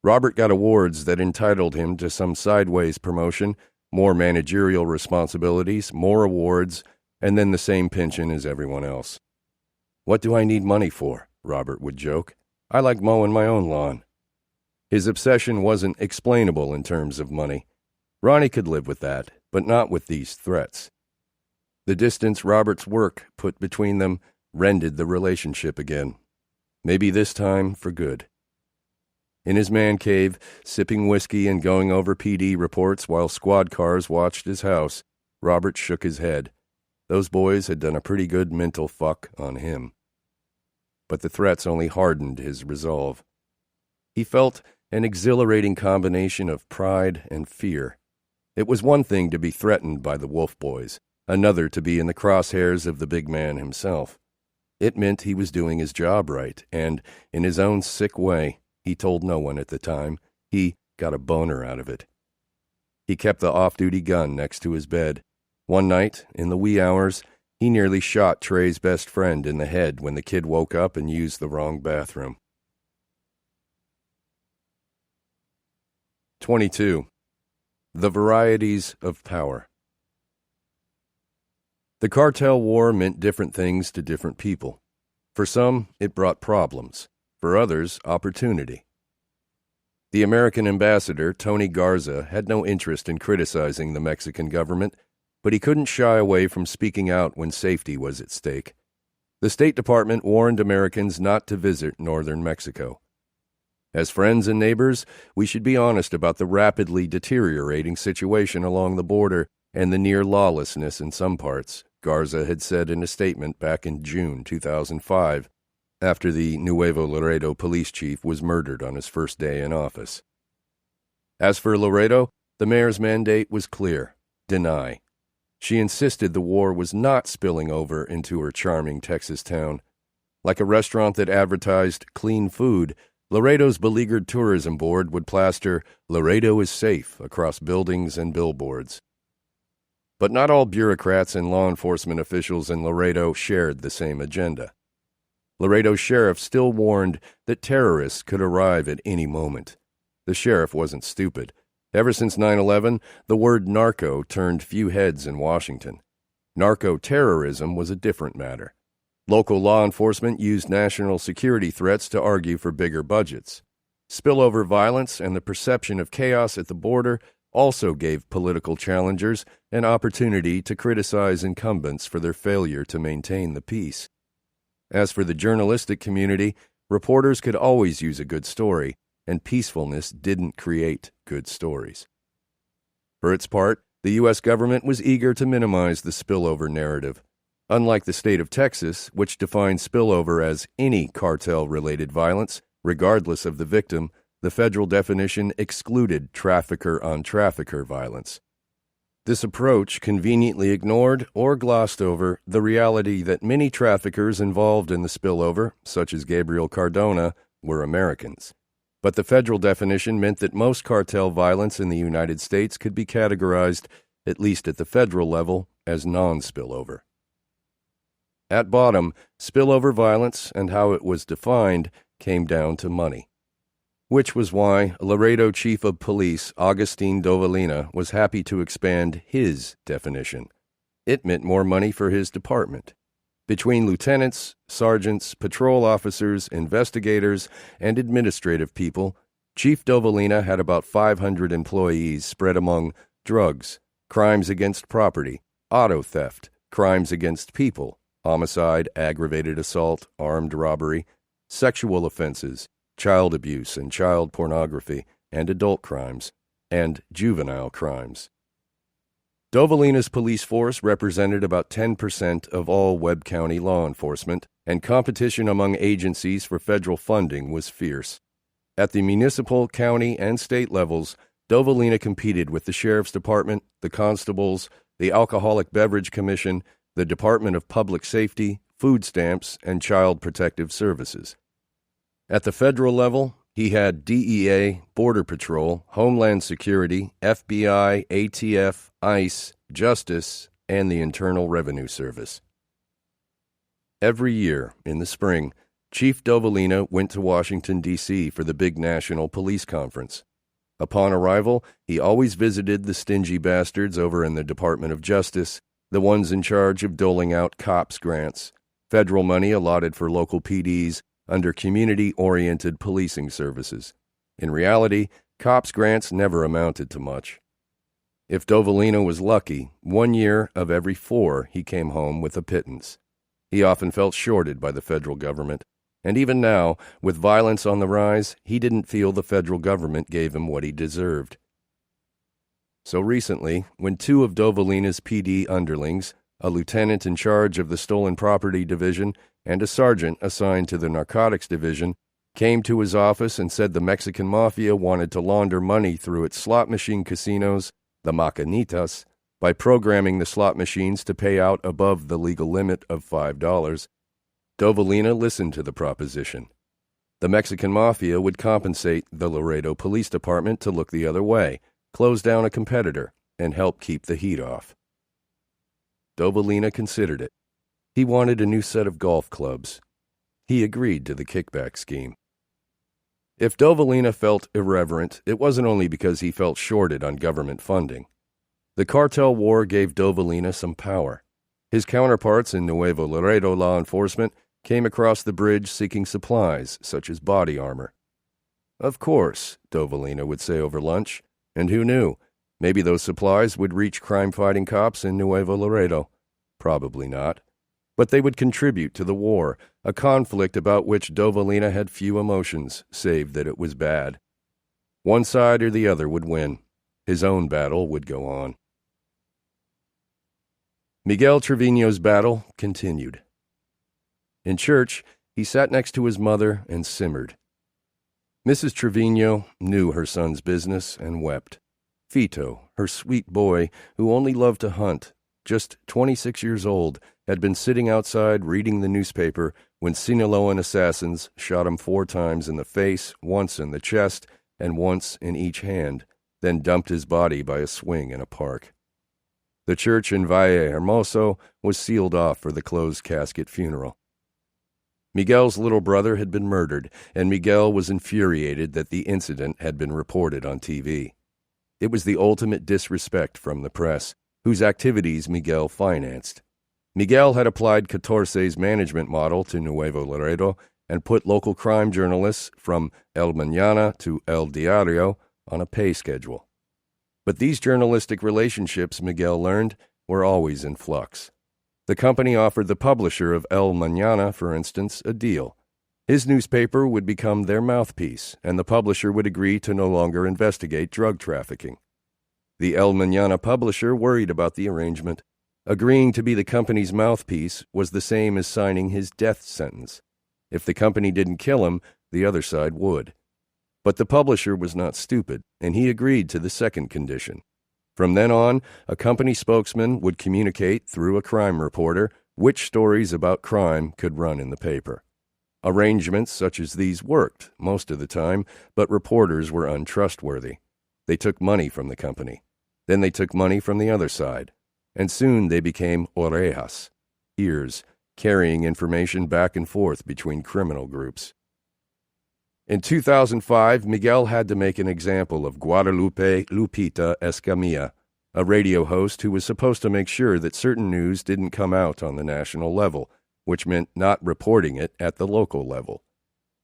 Robert got awards that entitled him to some sideways promotion, more managerial responsibilities, more awards, and then the same pension as everyone else. What do I need money for? Robert would joke. I like mowing my own lawn. His obsession wasn't explainable in terms of money. Ronnie could live with that, but not with these threats. The distance Robert's work put between them rended the relationship again. Maybe this time for good. In his man cave, sipping whiskey and going over PD reports while squad cars watched his house, Robert shook his head. Those boys had done a pretty good mental fuck on him. But the threats only hardened his resolve. He felt an exhilarating combination of pride and fear. It was one thing to be threatened by the Wolf Boys, another to be in the crosshairs of the big man himself. It meant he was doing his job right, and, in his own sick way, he told no one at the time, he got a boner out of it. He kept the off-duty gun next to his bed. One night, in the wee hours, he nearly shot Trey's best friend in the head when the kid woke up and used the wrong bathroom. 22. The Varieties of Power. The cartel war meant different things to different people. For some, it brought problems. For others, opportunity. The American ambassador, Tony Garza, had no interest in criticizing the Mexican government, but he couldn't shy away from speaking out when safety was at stake. The State Department warned Americans not to visit northern Mexico. As friends and neighbors, we should be honest about the rapidly deteriorating situation along the border and the near lawlessness in some parts, Garza had said in a statement back in June 2005, after the Nuevo Laredo police chief was murdered on his first day in office. As for Laredo, the mayor's mandate was clear: deny. She insisted the war was not spilling over into her charming Texas town. Like a restaurant that advertised clean food, Laredo's beleaguered tourism board would plaster "Laredo is safe" across buildings and billboards. But not all bureaucrats and law enforcement officials in Laredo shared the same agenda. Laredo's sheriff still warned that terrorists could arrive at any moment. The sheriff wasn't stupid. Ever since 9/11, the word narco turned few heads in Washington. Narco-terrorism was a different matter. Local law enforcement used national security threats to argue for bigger budgets. Spillover violence and the perception of chaos at the border also gave political challengers an opportunity to criticize incumbents for their failure to maintain the peace. As for the journalistic community, reporters could always use a good story, and peacefulness didn't create good stories. For its part, the U.S. government was eager to minimize the spillover narrative. Unlike the state of Texas, which defined spillover as any cartel-related violence, regardless of the victim, the federal definition excluded trafficker-on-trafficker violence. This approach conveniently ignored or glossed over the reality that many traffickers involved in the spillover, such as Gabriel Cardona, were Americans. But the federal definition meant that most cartel violence in the United States could be categorized, at least at the federal level, as non-spillover. At bottom, spillover violence and how it was defined came down to money, which was why Laredo Chief of Police Agustin Dovalina was happy to expand his definition. It meant more money for his department. Between lieutenants, sergeants, patrol officers, investigators, and administrative people, Chief Dovalina had about 500 employees spread among drugs, crimes against property, auto theft, crimes against people, homicide, aggravated assault, armed robbery, sexual offenses, child abuse and child pornography, and adult crimes, and juvenile crimes. Dovalina's police force represented about 10% of all Webb County law enforcement, and competition among agencies for federal funding was fierce. At the municipal, county, and state levels, Dovalina competed with the Sheriff's Department, the Constables, the Alcoholic Beverage Commission, the Department of Public Safety, Food Stamps, and Child Protective Services. At the federal level, he had DEA, Border Patrol, Homeland Security, FBI, ATF, ICE, Justice, and the Internal Revenue Service. Every year, in the spring, Chief Dovalina went to Washington, D.C. for the big national police conference. Upon arrival, he always visited the stingy bastards over in the Department of Justice, the ones in charge of doling out COPS grants, federal money allotted for local PDs under community-oriented policing services. In reality, COPS grants never amounted to much. If Dovalina was lucky, 1 year of every 4 he came home with a pittance. He often felt shorted by the federal government, and even now, with violence on the rise, he didn't feel the federal government gave him what he deserved. So recently, when 2 of Dovalina's PD underlings, a lieutenant in charge of the Stolen Property Division and a sergeant assigned to the Narcotics Division, came to his office and said the Mexican Mafia wanted to launder money through its slot machine casinos, the Macanitas, by programming the slot machines to pay out above the legal limit of $5, Dovalina listened to the proposition. The Mexican Mafia would compensate the Laredo Police Department to look the other way, close down a competitor, and help keep the heat off. Dovalina considered it. He wanted a new set of golf clubs. He agreed to the kickback scheme. If Dovalina felt irreverent, it wasn't only because he felt shorted on government funding. The cartel war gave Dovalina some power. His counterparts in Nuevo Laredo law enforcement came across the bridge seeking supplies, such as body armor. Of course, Dovalina would say over lunch, and who knew? Maybe those supplies would reach crime-fighting cops in Nuevo Laredo. Probably not. But they would contribute to the war, a conflict about which Dovalina had few emotions, save that it was bad. One side or the other would win. His own battle would go on. Miguel Trevino's battle continued. In church, he sat next to his mother and simmered. Mrs. Trevino knew her son's business and wept. Fito, her sweet boy, who only loved to hunt, just 26 years old, had been sitting outside reading the newspaper when Sinaloan assassins shot him 4 times in the face, once in the chest, and once in each hand, then dumped his body by a swing in a park. The church in Valle Hermoso was sealed off for the closed-casket funeral. Miguel's little brother had been murdered, and Miguel was infuriated that the incident had been reported on TV. It was the ultimate disrespect from the press, whose activities Miguel financed. Miguel had applied Catorce's management model to Nuevo Laredo and put local crime journalists from El Mañana to El Diario on a pay schedule. But these journalistic relationships, Miguel learned, were always in flux. The company offered the publisher of El Mañana, for instance, a deal. His newspaper would become their mouthpiece, and the publisher would agree to no longer investigate drug trafficking. The El Mañana publisher worried about the arrangement. Agreeing to be the company's mouthpiece was the same as signing his death sentence. If the company didn't kill him, the other side would. But the publisher was not stupid, and he agreed to the second condition. From then on, a company spokesman would communicate through a crime reporter which stories about crime could run in the paper. Arrangements such as these worked most of the time, but reporters were untrustworthy. They took money from the company. Then they took money from the other side. And soon they became orejas, ears, carrying information back and forth between criminal groups. In 2005, Miguel had to make an example of Guadalupe Lupita Escamilla, a radio host who was supposed to make sure that certain news didn't come out on the national level, which meant not reporting it at the local level.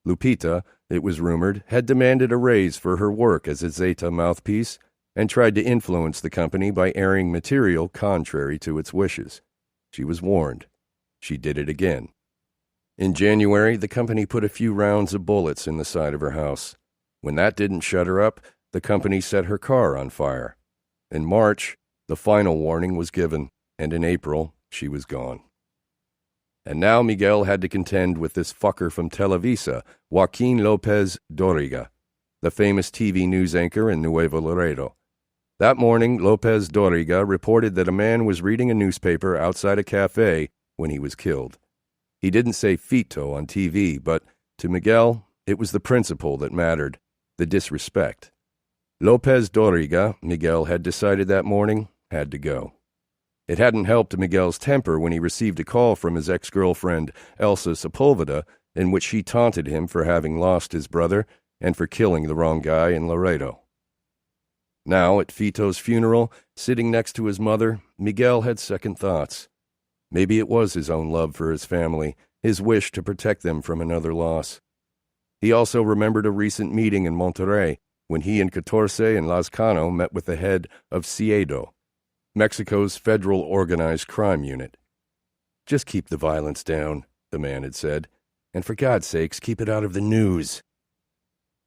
Lupita, it was rumored, had demanded a raise for her work as a Zeta mouthpiece and tried to influence the company by airing material contrary to its wishes. She was warned. She did it again. In January, the company put a few rounds of bullets in the side of her house. When that didn't shut her up, the company set her car on fire. In March, the final warning was given, and in April, she was gone. And now Miguel had to contend with this fucker from Televisa, Joaquin Lopez Doriga, the famous TV news anchor in Nuevo Laredo. That morning, Lopez Doriga reported that a man was reading a newspaper outside a cafe when he was killed. He didn't say Fito on TV, but to Miguel, it was the principle that mattered, the disrespect. Lopez Doriga, Miguel had decided that morning, had to go. It hadn't helped Miguel's temper when he received a call from his ex-girlfriend, Elsa Sepulveda, in which she taunted him for having lost his brother and for killing the wrong guy in Laredo. Now, at Fito's funeral, sitting next to his mother, Miguel had second thoughts. Maybe it was his own love for his family, his wish to protect them from another loss. He also remembered a recent meeting in Monterrey when he and Catorce and Lazcano met with the head of CIEDO, Mexico's federal organized crime unit. "Just keep the violence down," the man had said, "and for God's sakes, keep it out of the news."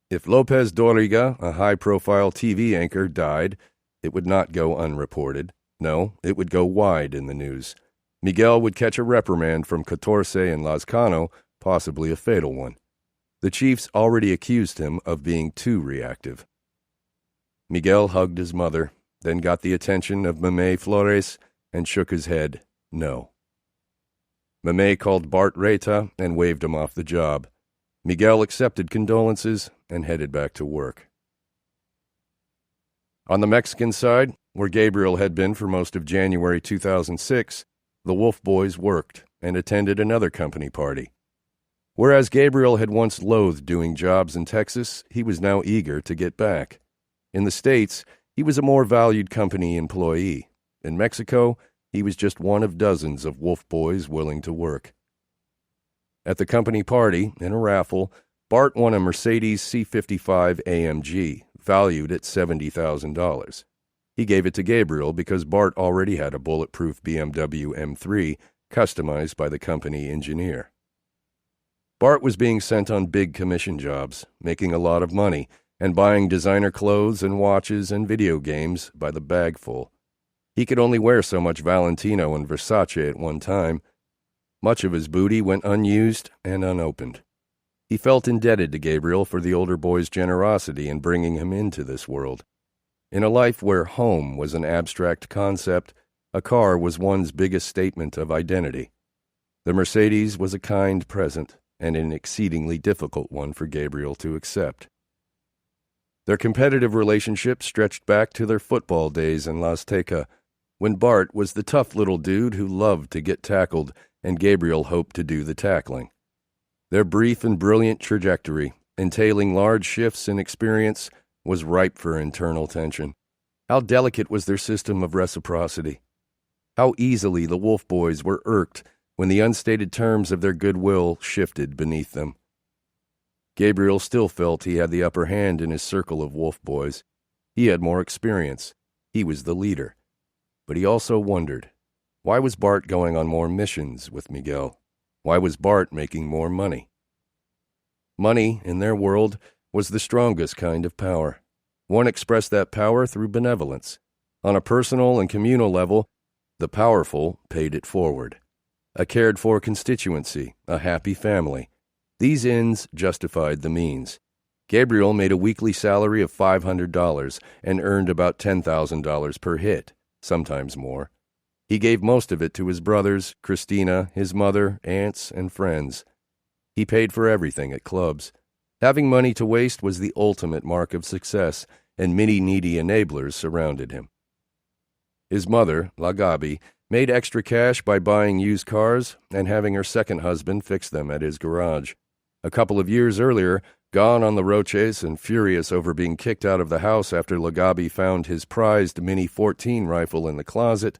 If Lopez Doriga, a high-profile TV anchor, died, it would not go unreported. No, it would go wide in the news. Miguel would catch a reprimand from Catorce and Lazcano, possibly a fatal one. The chiefs already accused him of being too reactive. Miguel hugged his mother, then got the attention of Mame Flores and shook his head no. Mame called Bart Reta and waved him off the job. Miguel accepted condolences and headed back to work. On the Mexican side, where Gabriel had been for most of January 2006, the Wolf Boys worked and attended another company party. Whereas Gabriel had once loathed doing jobs in Texas, he was now eager to get back. In the States, he was a more valued company employee. In Mexico, he was just one of dozens of Wolf Boys willing to work. At the company party, in a raffle, Bart won a Mercedes C55 AMG, valued at $70,000. He gave it to Gabriel because Bart already had a bulletproof BMW M3 customized by the company engineer. Bart was being sent on big commission jobs, making a lot of money, and buying designer clothes and watches and video games by the bagful. He could only wear so much Valentino and Versace at one time. Much of his booty went unused and unopened. He felt indebted to Gabriel for the older boy's generosity in bringing him into this world. In a life where home was an abstract concept, A car was one's biggest statement of identity. The Mercedes was a kind present, and an exceedingly difficult one for Gabriel to accept. Their competitive relationship stretched back to their football days in La Azteca, when Bart was the tough little dude who loved to get tackled, and Gabriel hoped to do the tackling. Their brief and brilliant trajectory, entailing large shifts in experience, was ripe for internal tension. How delicate was their system of reciprocity. How easily the Wolf Boys were irked when the unstated terms of their goodwill shifted beneath them. Gabriel still felt he had the upper hand in his circle of Wolf Boys. He had more experience. He was the leader. But he also wondered, why was Bart going on more missions with Miguel? Why was Bart making more money? Money, in their world, was the strongest kind of power. One expressed that power through benevolence. On a personal and communal level, the powerful paid it forward. A cared-for constituency, a happy family. These ends justified the means. Gabriel made a weekly salary of $500 and earned about $10,000 per hit, sometimes more. He gave most of it to his brothers, Christina, his mother, aunts, and friends. He paid for everything at clubs. Having money to waste was the ultimate mark of success, and many needy enablers surrounded him. His mother, La Gabi, made extra cash by buying used cars and having her second husband fix them at his garage. A couple of years earlier, gone on the Roches and furious over being kicked out of the house after La Gabi found his prized Mini 14 rifle in the closet,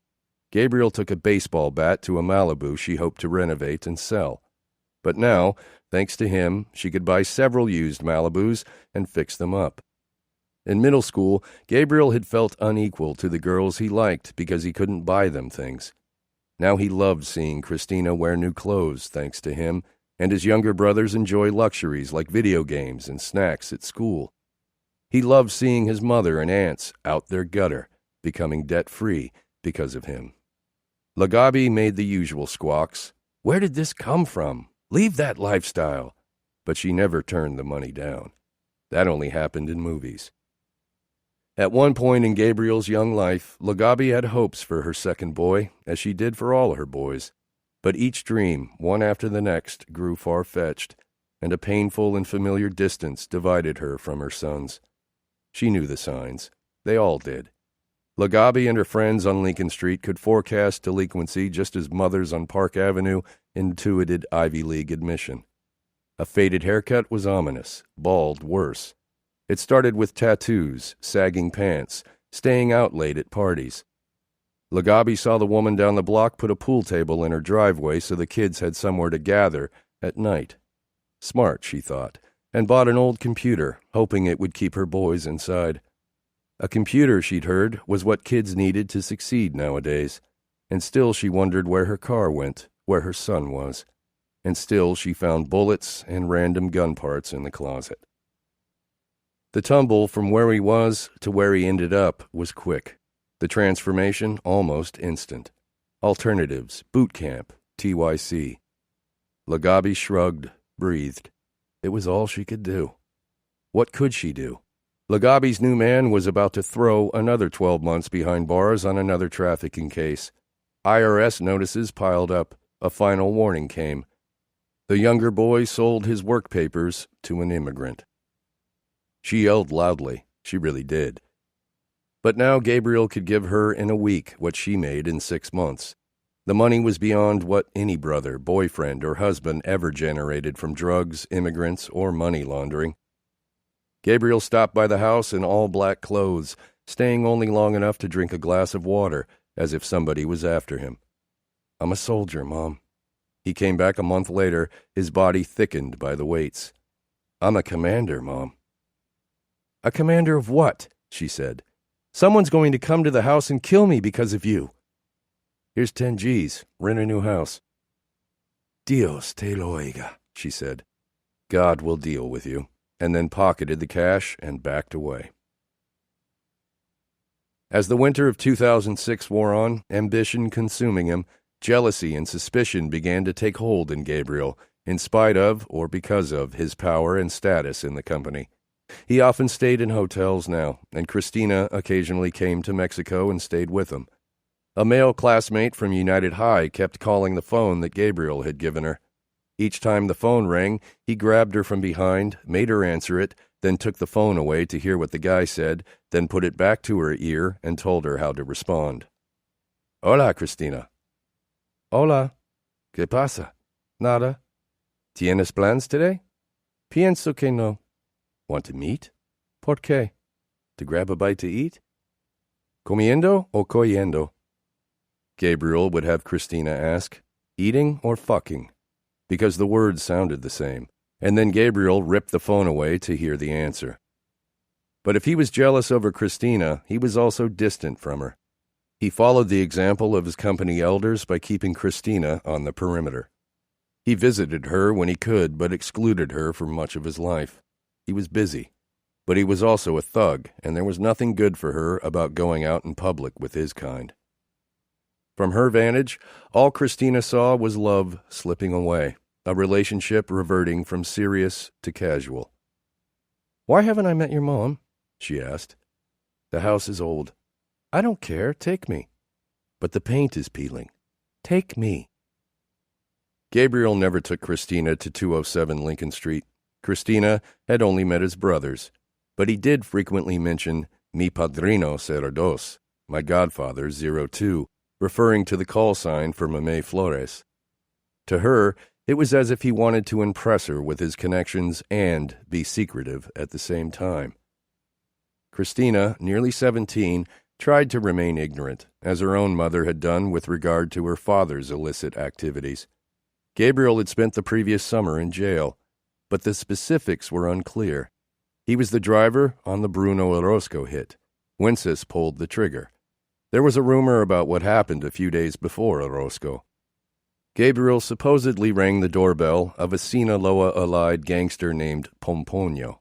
Gabriel took a baseball bat to a Malibu she hoped to renovate and sell. But now, thanks to him, she could buy several used Malibus and fix them up. In middle school, Gabriel had felt unequal to the girls he liked because he couldn't buy them things. Now he loved seeing Christina wear new clothes, thanks to him, and his younger brothers enjoy luxuries like video games and snacks at school. He loved seeing his mother and aunts out their gutter, becoming debt-free because of him. La Gabi made the usual squawks. Where did this come from? Leave that lifestyle. But she never turned the money down. That only happened in movies. At one point in Gabriel's young life, La Gabi had hopes for her second boy, as she did for all her boys. But each dream, one after the next, grew far-fetched, and a painful and familiar distance divided her from her sons. She knew the signs. They all did. La Gabi and her friends on Lincoln Street could forecast delinquency just as mothers on Park Avenue intuited Ivy League admission. A faded haircut was ominous, bald worse. It started with tattoos, sagging pants, staying out late at parties. La Gabi saw the woman down the block put a pool table in her driveway so the kids had somewhere to gather at night. Smart, she thought, and bought an old computer, hoping it would keep her boys inside. A computer, she'd heard, was what kids needed to succeed nowadays, and still she wondered where her car went, where her son was, and still she found bullets and random gun parts in the closet. The tumble from where he was to where he ended up was quick. The transformation almost instant. Alternatives, boot camp, TYC. La Gabi shrugged, breathed. It was all she could do. What could she do? La Gabi's new man was about to throw another 12 months behind bars on another trafficking case. IRS notices piled up. A final warning came. The younger boy sold his work papers to an immigrant. She yelled loudly. She really did. But now Gabriel could give her in a week what she made in 6 months. The money was beyond what any brother, boyfriend, or husband ever generated from drugs, immigrants, or money laundering. Gabriel stopped by the house in all black clothes, staying only long enough to drink a glass of water, as if somebody was after him. I'm a soldier, Mom. He came back a month later, his body thickened by the weights. I'm a commander, Mom. A commander of what? She said. Someone's going to come to the house and kill me because of you. Here's 10 G's. Rent a new house. Dios te lo oiga, she said. God will deal with you, and then pocketed the cash and backed away. As the winter of 2006 wore on, ambition consuming him, jealousy and suspicion began to take hold in Gabriel, in spite of, or because of, his power and status in the company. He often stayed in hotels now, and Christina occasionally came to Mexico and stayed with him. A male classmate from United High kept calling the phone that Gabriel had given her. Each time the phone rang, he grabbed her from behind, made her answer it, then took the phone away to hear what the guy said, then put it back to her ear and told her how to respond. Hola, Cristina. Hola. ¿Qué pasa? Nada. ¿Tienes plans today? Pienso que no. Want to meet? ¿Por qué? To grab a bite to eat? Comiendo o coyendo? Gabriel would have Cristina ask, eating or fucking? Because the words sounded the same, and then Gabriel ripped the phone away to hear the answer. But if he was jealous over Cristina, he was also distant from her. He followed the example of his company elders by keeping Cristina on the perimeter. He visited her when he could, but excluded her for much of his life. He was busy, but he was also a thug, and there was nothing good for her about going out in public with his kind. From her vantage, all Cristina saw was love slipping away, a relationship reverting from serious to casual. "Why haven't I met your mom?" she asked. "The house is old." "I don't care, take me." "But the paint is peeling." "Take me." Gabriel never took Cristina to 207 Lincoln Street. Cristina had only met his brothers, but he did frequently mention mi padrino 02, my godfather 02, referring to the call sign for Mamé Flores. To her, it was as if he wanted to impress her with his connections and be secretive at the same time. Cristina, nearly 17, tried to remain ignorant, as her own mother had done with regard to her father's illicit activities. Gabriel had spent the previous summer in jail, but the specifics were unclear. He was the driver on the Bruno Orozco hit. Wences pulled the trigger. There was a rumor about what happened a few days before Orozco. Gabriel supposedly rang the doorbell of a Sinaloa-allied gangster named Pomponio,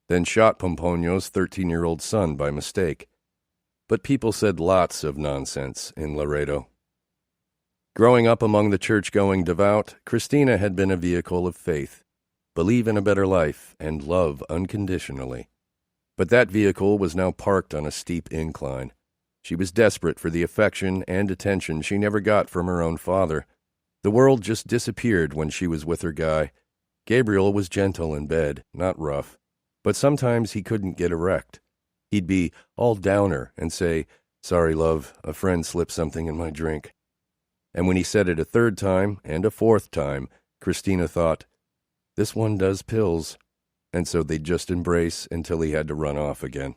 then shot Pomponio's 13-year-old son by mistake. But people said lots of nonsense in Laredo. Growing up among the church-going devout, Cristina had been a vehicle of faith, believe in a better life, and love unconditionally. But that vehicle was now parked on a steep incline. She was desperate for the affection and attention she never got from her own father. The world just disappeared when she was with her guy. Gabriel was gentle in bed, not rough, but sometimes he couldn't get erect. He'd be all downer and say, "Sorry, love, a friend slipped something in my drink." And when he said it a third time and a fourth time, Cristina thought, "This one does pills," and so they'd just embrace until he had to run off again.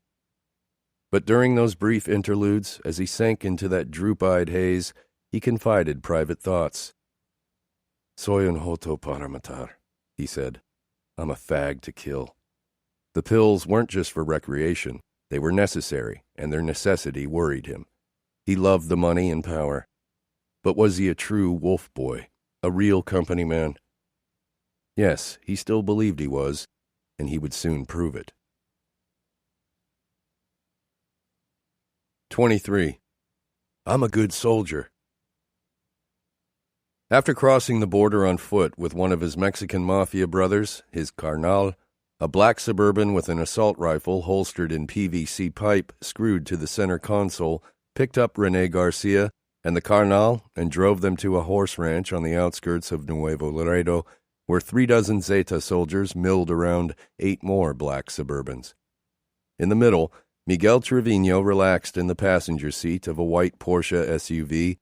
But during those brief interludes, as he sank into that droop-eyed haze, he confided private thoughts. "Soy un joto para matar," he said. "I'm a fag to kill." The pills weren't just for recreation. They were necessary, and their necessity worried him. He loved the money and power. But was he a true wolf boy, a real company man? Yes, he still believed he was, and he would soon prove it. 23. I'm a good soldier. After crossing the border on foot with one of his Mexican mafia brothers, his carnal, a black Suburban with an assault rifle holstered in PVC pipe screwed to the center console picked up René Garcia and the carnal and drove them to a horse ranch on the outskirts of Nuevo Laredo, where 36 Zeta soldiers milled around 8 more black Suburbans. In the middle, Miguel Trevino relaxed in the passenger seat of a white Porsche SUV,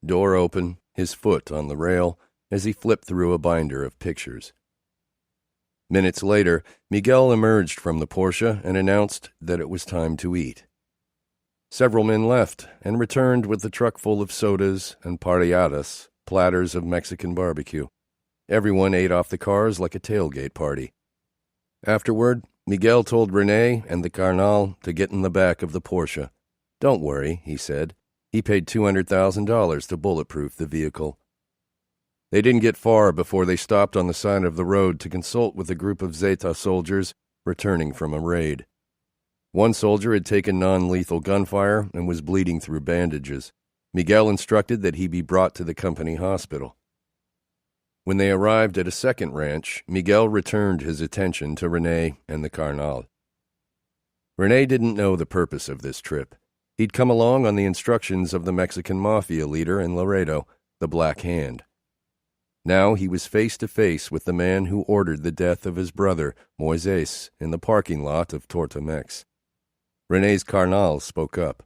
door open, his foot on the rail, as he flipped through a binder of pictures. Minutes later, Miguel emerged from the Porsche and announced that it was time to eat. Several men left and returned with the truck full of sodas and parrilladas, platters of Mexican barbecue. Everyone ate off the cars like a tailgate party. Afterward, Miguel told René and the carnal to get in the back of the Porsche. "Don't worry," he said. He paid $200,000 to bulletproof the vehicle. They didn't get far before they stopped on the side of the road to consult with a group of Zeta soldiers returning from a raid. One soldier had taken non-lethal gunfire and was bleeding through bandages. Miguel instructed that he be brought to the company hospital. When they arrived at a second ranch, Miguel returned his attention to René and the carnal. René didn't know the purpose of this trip. He'd come along on the instructions of the Mexican mafia leader in Laredo, the Black Hand. Now he was face to face with the man who ordered the death of his brother, Moises, in the parking lot of Tortamex. René's carnal spoke up.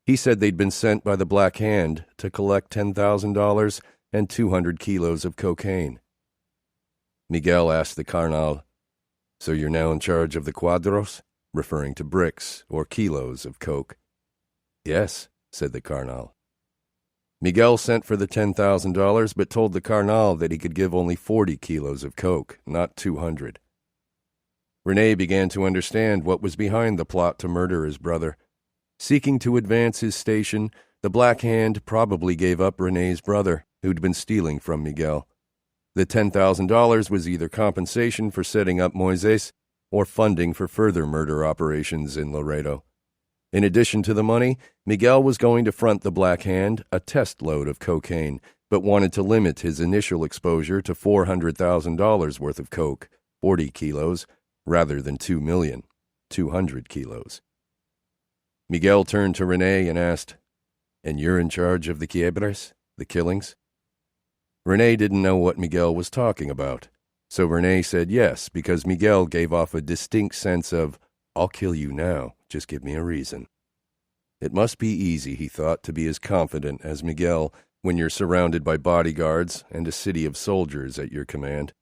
He said they'd been sent by the Black Hand to collect $10,000 and 200 kilos of cocaine. Miguel asked the carnal, "So you're now in charge of the cuadros?" referring to bricks or kilos of coke. "Yes," said the carnal. Miguel sent for the $10,000 but told the carnal that he could give only 40 kilos of coke, not 200. René began to understand what was behind the plot to murder his brother. Seeking to advance his station, the Black Hand probably gave up René's brother, who'd been stealing from Miguel. The $10,000 was either compensation for setting up Moises or funding for further murder operations in Laredo. In addition to the money, Miguel was going to front the Black Hand a test load of cocaine, but wanted to limit his initial exposure to $400,000 worth of coke, 40 kilos, rather than 2 million, 200 kilos. Miguel turned to René and asked, "And you're in charge of the quiebres, the killings?" René didn't know what Miguel was talking about, so René said yes, because Miguel gave off a distinct sense of, "I'll kill you now, just give me a reason." It must be easy, he thought, to be as confident as Miguel when you're surrounded by bodyguards and a city of soldiers at your command.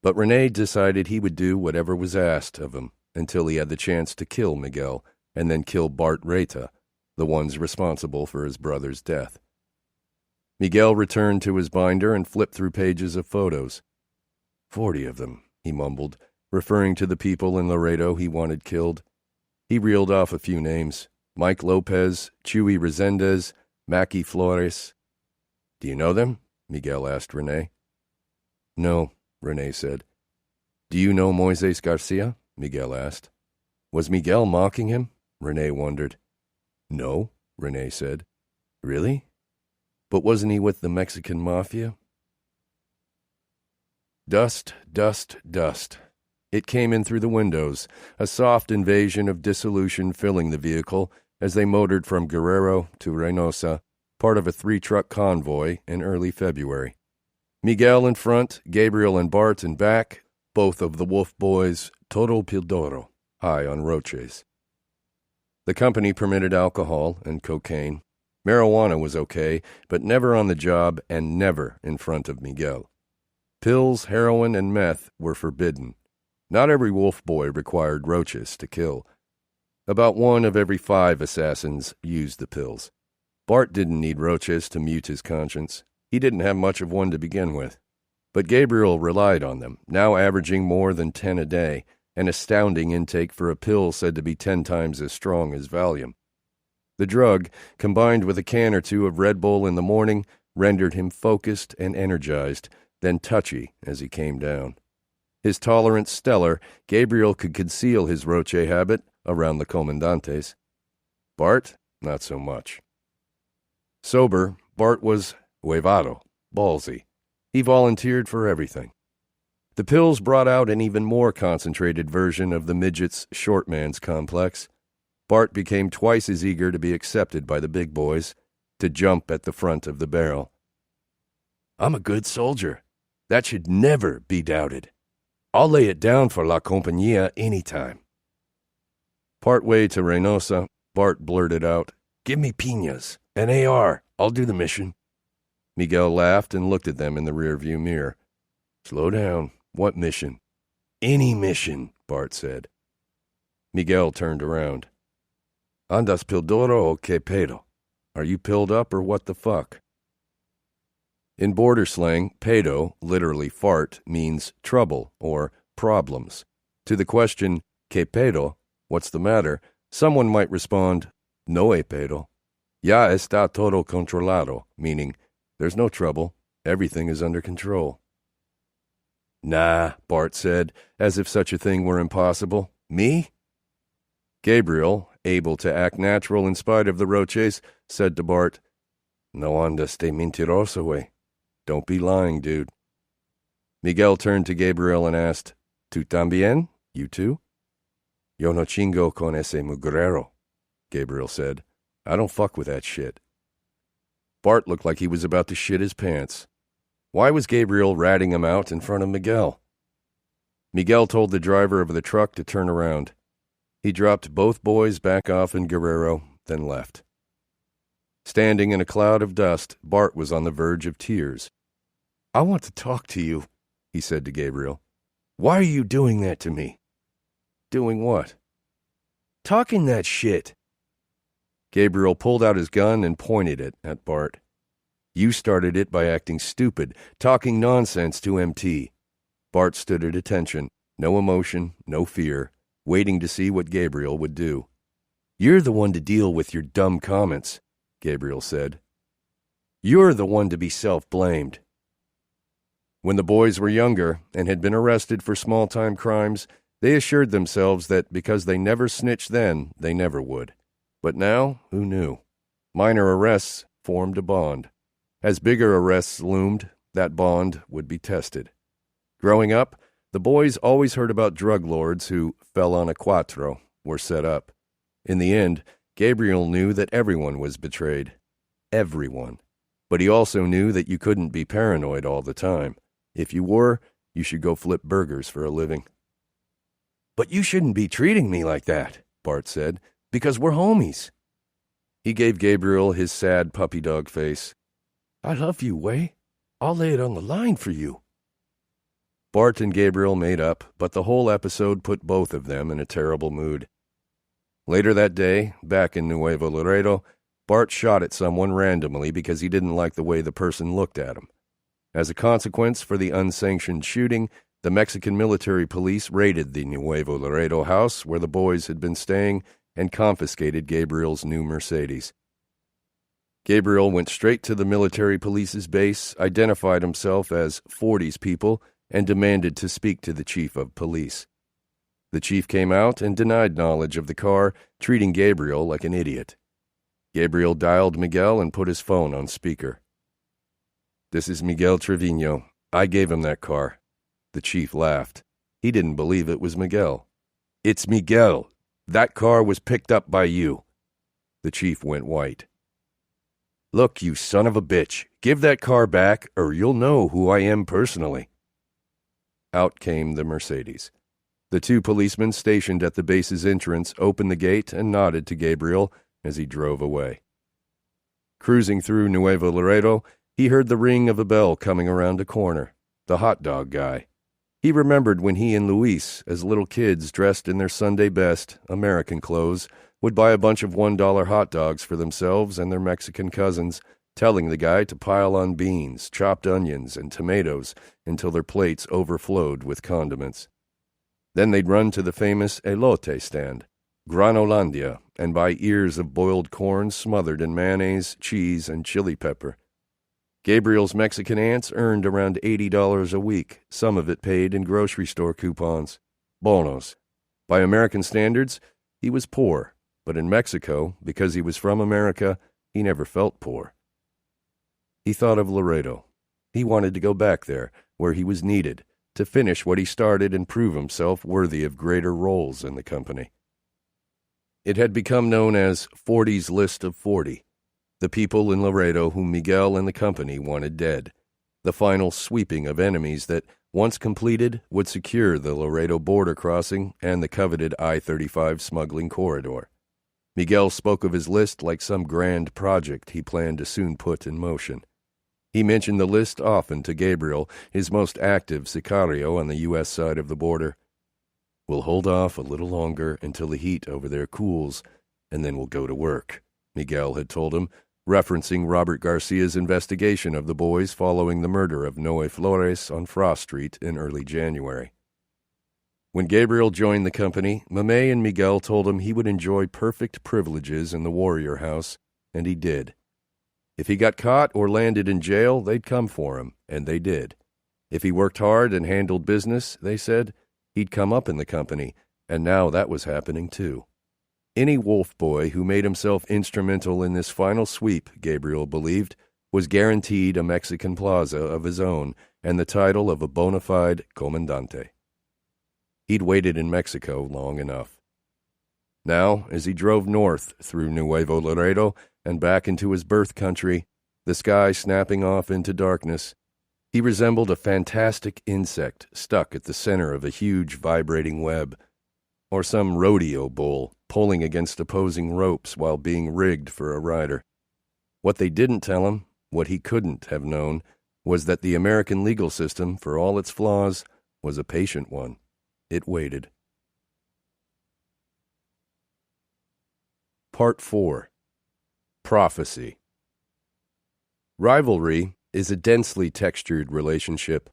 But René decided he would do whatever was asked of him until he had the chance to kill Miguel and then kill Bart Reta, the ones responsible for his brother's death. Miguel returned to his binder and flipped through pages of photos. 40 of them, he mumbled, referring to the people in Laredo he wanted killed. He reeled off a few names: Mike Lopez, Chuy Resendez, Mackie Flores. "Do you know them?" Miguel asked René. "No," René said. "Do you know Moises Garcia?" Miguel asked. Was Miguel mocking him? René wondered. "No," René said. "Really? But wasn't he with the Mexican mafia?" Dust, dust, dust. It came in through the windows, a soft invasion of dissolution filling the vehicle as they motored from Guerrero to Reynosa, part of a 3-truck convoy in early February. Miguel in front, Gabriel and Bart in back, both of the Wolf Boys, todo pildoro, high on roches. The company permitted alcohol and cocaine. Marijuana was okay, but never on the job and never in front of Miguel. Pills, heroin, and meth were forbidden. Not every wolf boy required roaches to kill. About 1 of every 5 assassins used the pills. Bart didn't need roaches to mute his conscience. He didn't have much of one to begin with. But Gabriel relied on them, now averaging more than 10 a day, an astounding intake for a pill said to be 10 times as strong as Valium. The drug, combined with a can or 2 of Red Bull in the morning, rendered him focused and energized, then touchy as he came down. His tolerance stellar, Gabriel could conceal his roche habit around the comandantes. Bart, not so much. Sober, Bart was huevado, ballsy. He volunteered for everything. The pills brought out an even more concentrated version of the midget's short man's complex. Bart became twice as eager to be accepted by the big boys, to jump at the front of the barrel. "I'm a good soldier. That should never be doubted. I'll lay it down for La Compañía any time." Part way to Reynosa, Bart blurted out, "Give me piñas, an AR. I'll do the mission." Miguel laughed and looked at them in the rearview mirror. "Slow down. What mission?" "Any mission," Bart said. Miguel turned around. "Andas pildoro o que pedo? Are you pilled up or what the fuck?" In border slang, pedo, literally fart, means trouble or problems. To the question, que pedo, what's the matter, someone might respond, no hay pedo. Ya está todo controlado, meaning, there's no trouble, everything is under control. "Nah," Bart said, as if such a thing were impossible. "Me?" Gabriel, able to act natural in spite of the roches, said to Bart, "No andas de mentiroso, güey. Don't be lying, dude." Miguel turned to Gabriel and asked, "Tú también? You too?" "Yo no chingo con ese mugrero," Gabriel said. I don't fuck with that shit. Bart looked like he was about to shit his pants. Why was Gabriel ratting him out in front of Miguel? Miguel told the driver of the truck to turn around. He dropped both boys back off in Guerrero, then left. Standing in a cloud of dust, Bart was on the verge of tears. I want to talk to you, he said to Gabriel. Why are you doing that to me? Doing what? Talking that shit. Gabriel pulled out his gun and pointed it at Bart. You started it by acting stupid, talking nonsense to MT. Bart stood at attention, no emotion, no fear, waiting to see what Gabriel would do. You're the one to deal with your dumb comments, Gabriel said. You're the one to be self-blamed. When the boys were younger and had been arrested for small-time crimes, they assured themselves that because they never snitched then, they never would. But now, who knew? Minor arrests formed a bond. As bigger arrests loomed, that bond would be tested. Growing up, the boys always heard about drug lords who fell on a cuatro, were set up. In the end, Gabriel knew that everyone was betrayed. Everyone. But he also knew that you couldn't be paranoid all the time. If you were, you should go flip burgers for a living. But you shouldn't be treating me like that, Bart said, because we're homies. He gave Gabriel his sad puppy dog face. I love you, Way. I'll lay it on the line for you. Bart and Gabriel made up, but the whole episode put both of them in a terrible mood. Later that day, back in Nuevo Laredo, Bart shot at someone randomly because he didn't like the way the person looked at him. As a consequence for the unsanctioned shooting, the Mexican military police raided the Nuevo Laredo house where the boys had been staying and confiscated Gabriel's new Mercedes. Gabriel went straight to the military police's base, identified himself as 40s people, and demanded to speak to the chief of police. The chief came out and denied knowledge of the car, treating Gabriel like an idiot. Gabriel dialed Miguel and put his phone on speaker. This is Miguel Trevino. I gave him that car. The chief laughed. He didn't believe it was Miguel. It's Miguel. That car was picked up by you. The chief went white. Look, you son of a bitch. Give that car back, or you'll know who I am personally. Out came the Mercedes. The two policemen stationed at the base's entrance opened the gate and nodded to Gabriel as he drove away. Cruising through Nuevo Laredo, he heard the ring of a bell coming around a corner. The hot dog guy. He remembered when he and Luis, as little kids dressed in their Sunday best, American clothes, would buy a bunch of $1 hot dogs for themselves and their Mexican cousins, telling the guy to pile on beans, chopped onions, and tomatoes until their plates overflowed with condiments. Then they'd run to the famous elote stand, Granolandia, and buy ears of boiled corn smothered in mayonnaise, cheese, and chili pepper. Gabriel's Mexican aunts earned around $80 a week, some of it paid in grocery store coupons, bonos. By American standards, he was poor, but in Mexico, because he was from America, he never felt poor. He thought of Laredo. He wanted to go back there, where he was needed, to finish what he started and prove himself worthy of greater roles in the company. It had become known as 40's List of 40, the people in Laredo whom Miguel and the company wanted dead, the final sweeping of enemies that, once completed, would secure the Laredo border crossing and the coveted I-35 smuggling corridor. Miguel spoke of his list like some grand project he planned to soon put in motion. He mentioned the list often to Gabriel, his most active sicario on the U.S. side of the border. We'll hold off a little longer until the heat over there cools, and then we'll go to work, Miguel had told him, referencing Robert Garcia's investigation of the boys following the murder of Noe Flores on Frost Street in early January. When Gabriel joined the company, Mamé and Miguel told him he would enjoy perfect privileges in the Warrior House, and he did. If he got caught or landed in jail, they'd come for him, and they did. If he worked hard and handled business, they said, he'd come up in the company, and now that was happening too. Any wolf boy who made himself instrumental in this final sweep, Gabriel believed, was guaranteed a Mexican plaza of his own and the title of a bona fide comandante. He'd waited in Mexico long enough. Now, as he drove north through Nuevo Laredo and back into his birth country, the sky snapping off into darkness, he resembled a fantastic insect stuck at the center of a huge vibrating web, or some rodeo bull pulling against opposing ropes while being rigged for a rider. What they didn't tell him, what he couldn't have known, was that the American legal system, for all its flaws, was a patient one. It waited. Part 4. Prophecy. Rivalry is a densely textured relationship,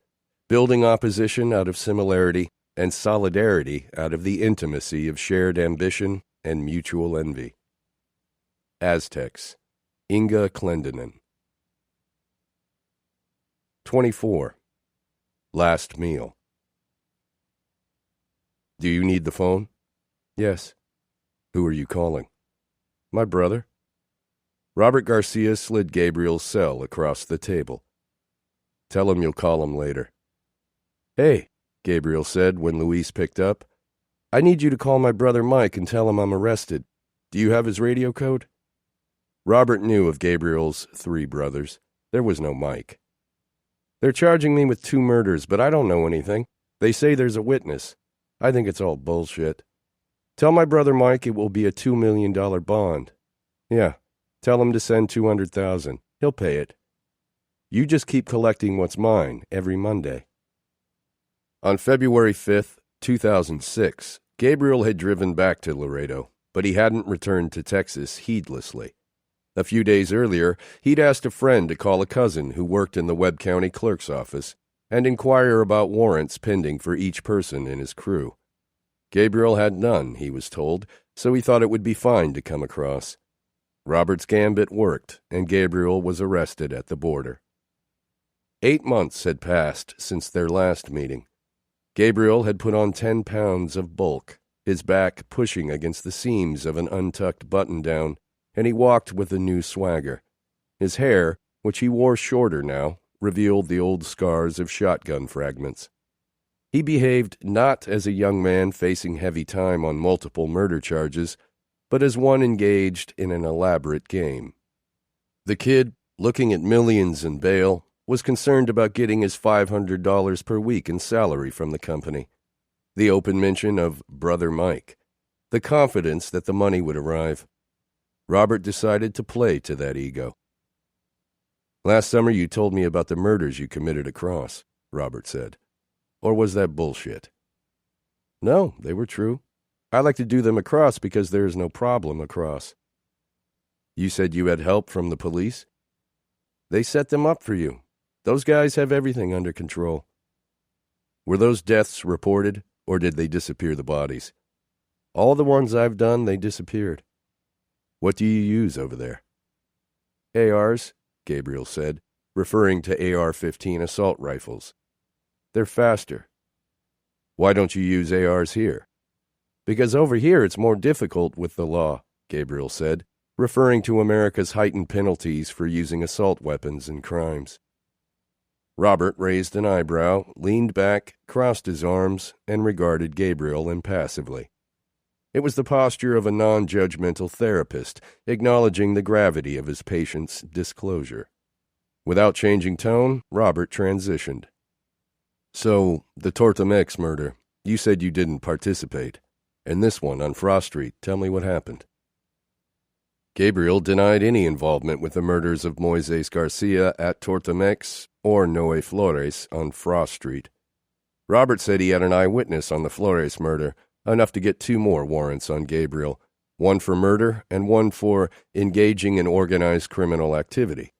building opposition out of similarity and solidarity out of the intimacy of shared ambition and mutual envy. Aztecs. Inga Clendenin. 24. Last meal. Do you need the phone? Yes. Who are you calling? My brother. Robert Garcia slid Gabriel's cell across the table. Tell him you'll call him later. Hey, Gabriel said when Luis picked up. I need you to call my brother Mike and tell him I'm arrested. Do you have his radio code? Robert knew of Gabriel's 3 brothers. There was no Mike. They're charging me with 2 murders, but I don't know anything. They say there's a witness. I think it's all bullshit. Tell my brother Mike it will be a $2 million bond. Yeah, tell him to send $200,000. He'll pay it. You just keep collecting what's mine every Monday. On February 5th, 2006, Gabriel had driven back to Laredo, but he hadn't returned to Texas heedlessly. A few days earlier, he'd asked a friend to call a cousin who worked in the Webb County clerk's office and inquire about warrants pending for each person in his crew. Gabriel had none, he was told, so he thought it would be fine to come across. Robert's gambit worked, and Gabriel was arrested at the border. 8 months had passed since their last meeting. Gabriel had put on 10 pounds of bulk, his back pushing against the seams of an untucked button-down, and he walked with a new swagger. His hair, which he wore shorter now, revealed the old scars of shotgun fragments. He behaved not as a young man facing heavy time on multiple murder charges, but as one engaged in an elaborate game. The kid, looking at millions in bail, was concerned about getting his $500 per week in salary from the company. The open mention of Brother Mike. The confidence that the money would arrive. Robert decided to play to that ego. Last summer you told me about the murders you committed across, Robert said. Or was that bullshit? No, they were true. I like to do them across because there is no problem across. You said you had help from the police? They set them up for you. Those guys have everything under control. Were those deaths reported, or did they disappear the bodies? All the ones I've done, they disappeared. What do you use over there? ARs, Gabriel said, referring to AR-15 assault rifles. They're faster. Why don't you use ARs here? Because over here it's more difficult with the law, Gabriel said, referring to America's heightened penalties for using assault weapons in crimes. Robert raised an eyebrow, leaned back, crossed his arms, and regarded Gabriel impassively. It was the posture of a non-judgmental therapist, acknowledging the gravity of his patient's disclosure. Without changing tone, Robert transitioned. So, the Tortomex murder, you said you didn't participate. And this one on Frost Street, tell me what happened. Gabriel denied any involvement with the murders of Moises Garcia at Tortomex or Noe Flores on Frost Street. Robert said he had an eyewitness on the Flores murder, enough to get 2 more warrants on Gabriel, one for murder and one for engaging in organized criminal activity.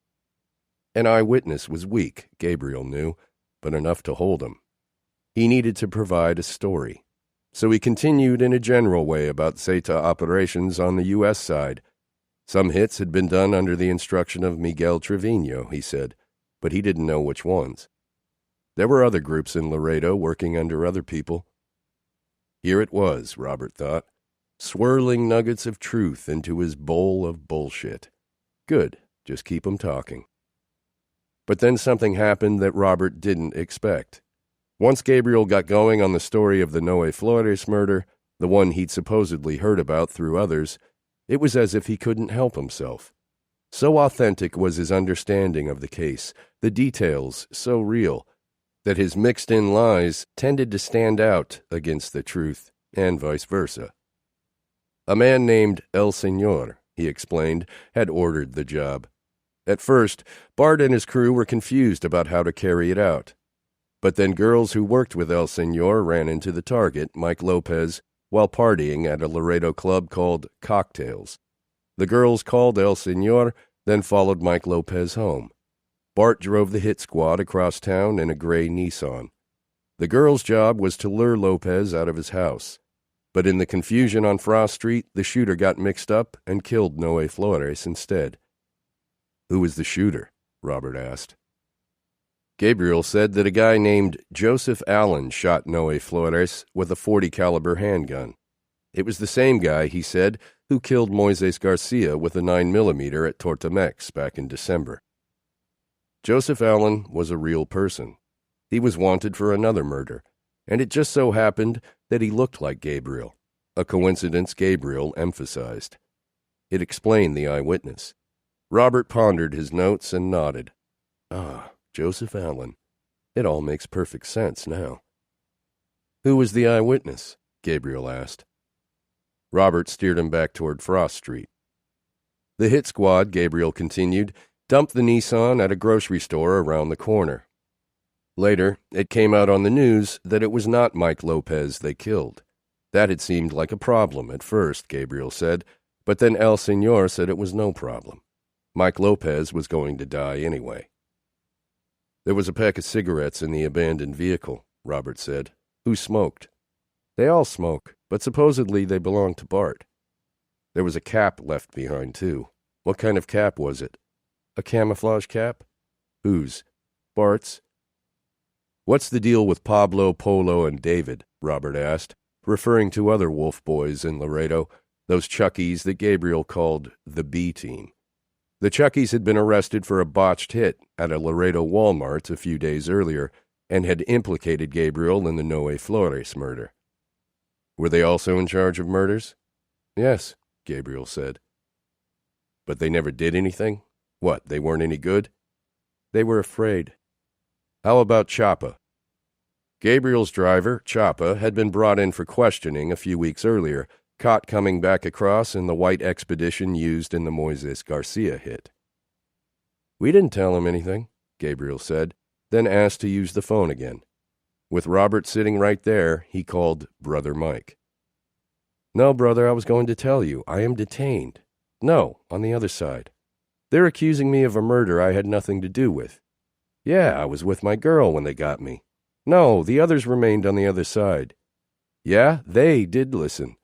An eyewitness was weak, Gabriel knew, but enough to hold him. He needed to provide a story. So he continued in a general way about Zeta operations on the U.S. side. Some hits had been done under the instruction of Miguel Trevino, he said, but he didn't know which ones. There were other groups in Laredo working under other people. Here it was, Robert thought, swirling nuggets of truth into his bowl of bullshit. Good, just keep 'em talking. But then something happened that Robert didn't expect. Once Gabriel got going on the story of the Noe Flores murder, the one he'd supposedly heard about through others, it was as if he couldn't help himself. So authentic was his understanding of the case, the details so real, that his mixed-in lies tended to stand out against the truth, and vice versa. A man named El Señor, he explained, had ordered the job. At first, Bart and his crew were confused about how to carry it out. But then girls who worked with El Señor ran into the target, Mike Lopez, while partying at a Laredo club called Cocktails. The girls called El Señor, then followed Mike Lopez home. Bart drove the hit squad across town in a gray Nissan. The girls' job was to lure Lopez out of his house. But in the confusion on Frost Street, the shooter got mixed up and killed Noe Flores instead. "Who was the shooter?" Robert asked. Gabriel said that a guy named Joseph Allen shot Noe Flores with a .40 caliber handgun. It was the same guy, he said, who killed Moises Garcia with a 9mm at Tortamex back in December. Joseph Allen was a real person. He was wanted for another murder, and it just so happened that he looked like Gabriel, a coincidence Gabriel emphasized. It explained the eyewitness. Robert pondered his notes and nodded. Ah, Joseph Allen. It all makes perfect sense now. "Who was the eyewitness?" Gabriel asked. Robert steered him back toward Frost Street. "The hit squad," Gabriel continued, "dumped the Nissan at a grocery store around the corner. Later, it came out on the news that it was not Mike Lopez they killed. That had seemed like a problem at first," Gabriel said, "but then El Señor said it was no problem. Mike Lopez was going to die anyway." "There was a pack of cigarettes in the abandoned vehicle," Robert said. "Who smoked?" "They all smoke, but supposedly they belonged to Bart. There was a cap left behind, too. What kind of cap was it?" "A camouflage cap." "Whose?" "Bart's." "What's the deal with Pablo, Polo, and David?" Robert asked, referring to other Wolf boys in Laredo, those Chuckies that Gabriel called the B Team. The Chuckies had been arrested for a botched hit at a Laredo Walmart a few days earlier and had implicated Gabriel in the Noe Flores murder. "Were they also in charge of murders?" "Yes," Gabriel said. "But they never did anything? What, they weren't any good?" "They were afraid." "How about Chapa?" Gabriel's driver, Chapa, had been brought in for questioning a few weeks earlier, caught coming back across in the white Expedition used in the Moises Garcia hit. "We didn't tell him anything," Gabriel said, then asked to use the phone again. With Robert sitting right there, he called Brother Mike. "No, brother, I was going to tell you. I am detained." "No, on the other side." "They're accusing me of a murder I had nothing to do with." "Yeah, I was with my girl when they got me." "No, the others remained on the other side." "Yeah, they did listen.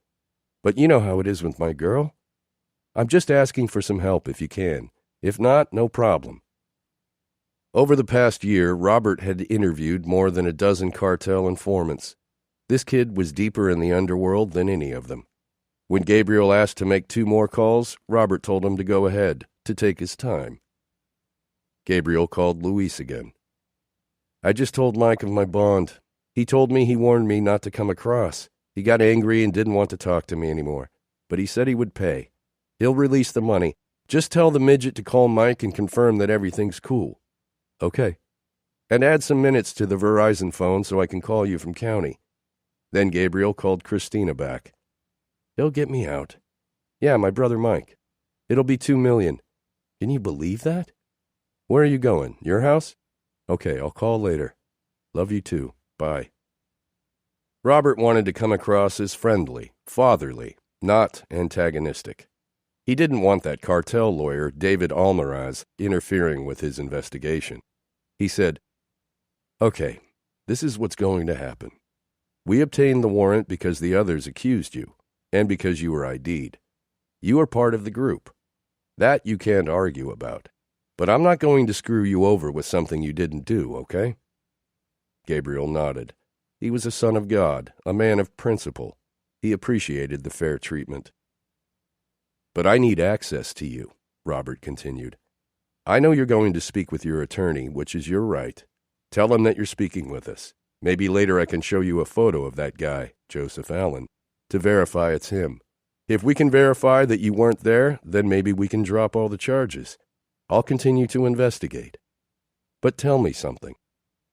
But you know how it is with my girl. I'm just asking for some help if you can. If not, no problem." Over the past year, Robert had interviewed more than a dozen cartel informants. This kid was deeper in the underworld than any of them. When Gabriel asked to make 2 more calls, Robert told him to go ahead, to take his time. Gabriel called Luis again. "I just told Mike of my bond. He told me he warned me not to come across. He got angry and didn't want to talk to me anymore. But he said he would pay. He'll release the money. Just tell the midget to call Mike and confirm that everything's cool." "Okay. And add some minutes to the Verizon phone so I can call you from county." Then Gabriel called Christina back. "He'll get me out." "Yeah, my brother Mike. It'll be $2 million. Can you believe that?" "Where are you going? Your house?" "Okay, I'll call later. Love you too. Bye." Robert wanted to come across as friendly, fatherly, not antagonistic. He didn't want that cartel lawyer, David Almaraz, interfering with his investigation. He said, "Okay, this is what's going to happen. We obtained the warrant because the others accused you, and because you were ID'd. You are part of the group. That you can't argue about. But I'm not going to screw you over with something you didn't do, okay?" Gabriel nodded. He was a son of God, a man of principle. He appreciated the fair treatment. "But I need access to you," Robert continued. "I know you're going to speak with your attorney, which is your right. Tell him that you're speaking with us. Maybe later I can show you a photo of that guy, Joseph Allen. to verify it's him. If we can verify that you weren't there, then maybe we can drop all the charges. I'll continue to investigate. But tell me something.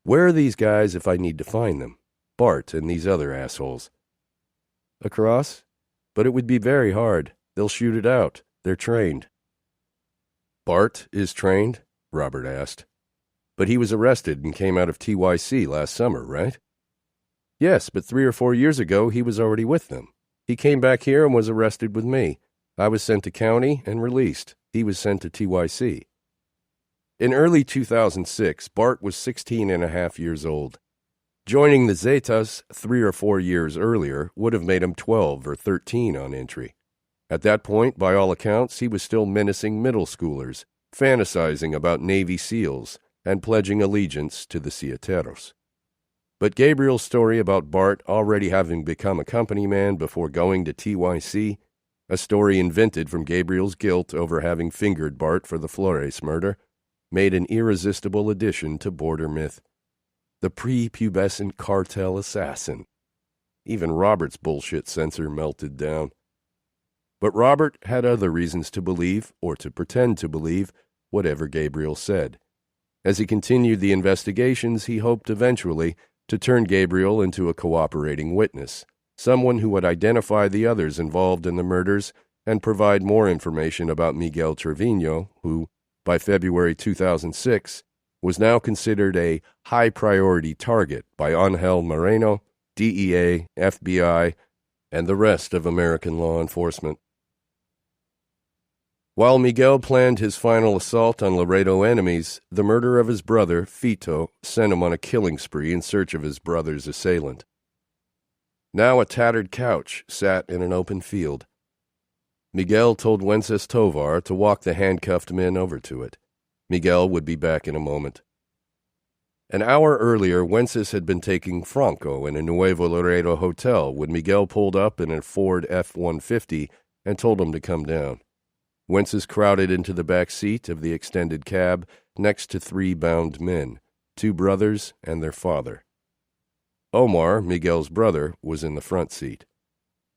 Where are these guys if I need to find them? Bart and these other assholes. Across? But it would be very hard. They'll shoot it out. They're trained. Bart is trained? Robert asked. But he was arrested and came out of TYC last summer, right? Yes, but 3 or 4 years ago he was already with them. He came back here and was arrested with me. I was sent to county and released. He was sent to TYC. In early 2006, Bart was 16 and a half years old. Joining the Zetas 3 or 4 years earlier would have made him 12 or 13 on entry. At that point, by all accounts, he was still menacing middle schoolers, fantasizing about Navy SEALs, and pledging allegiance to the Cieteros. But Gabriel's story about Bart already having become a company man before going to TYC, a story invented from Gabriel's guilt over having fingered Bart for the Flores murder, made an irresistible addition to border myth. The prepubescent cartel assassin. Even Robert's bullshit sensor melted down. But Robert had other reasons to believe, or to pretend to believe, whatever Gabriel said. As he continued the investigations, he hoped eventually to turn Gabriel into a cooperating witness, someone who would identify the others involved in the murders and provide more information about Miguel Trevino, who, by February 2006, was now considered a high-priority target by Angel Moreno, DEA, FBI, and the rest of American law enforcement. While Miguel planned his final assault on Laredo enemies, the murder of his brother, Fito, sent him on a killing spree in search of his brother's assailant. Now a tattered couch sat in an open field. Miguel told Wences Tovar to walk the handcuffed men over to it. Miguel would be back in a moment. An hour earlier, Wences had been taking Franco in a Nuevo Laredo hotel when Miguel pulled up in a Ford F-150 and told him to come down. Wences crowded into the back seat of the extended cab next to 3 bound men, 2 brothers and their father. Omar, Miguel's brother, was in the front seat.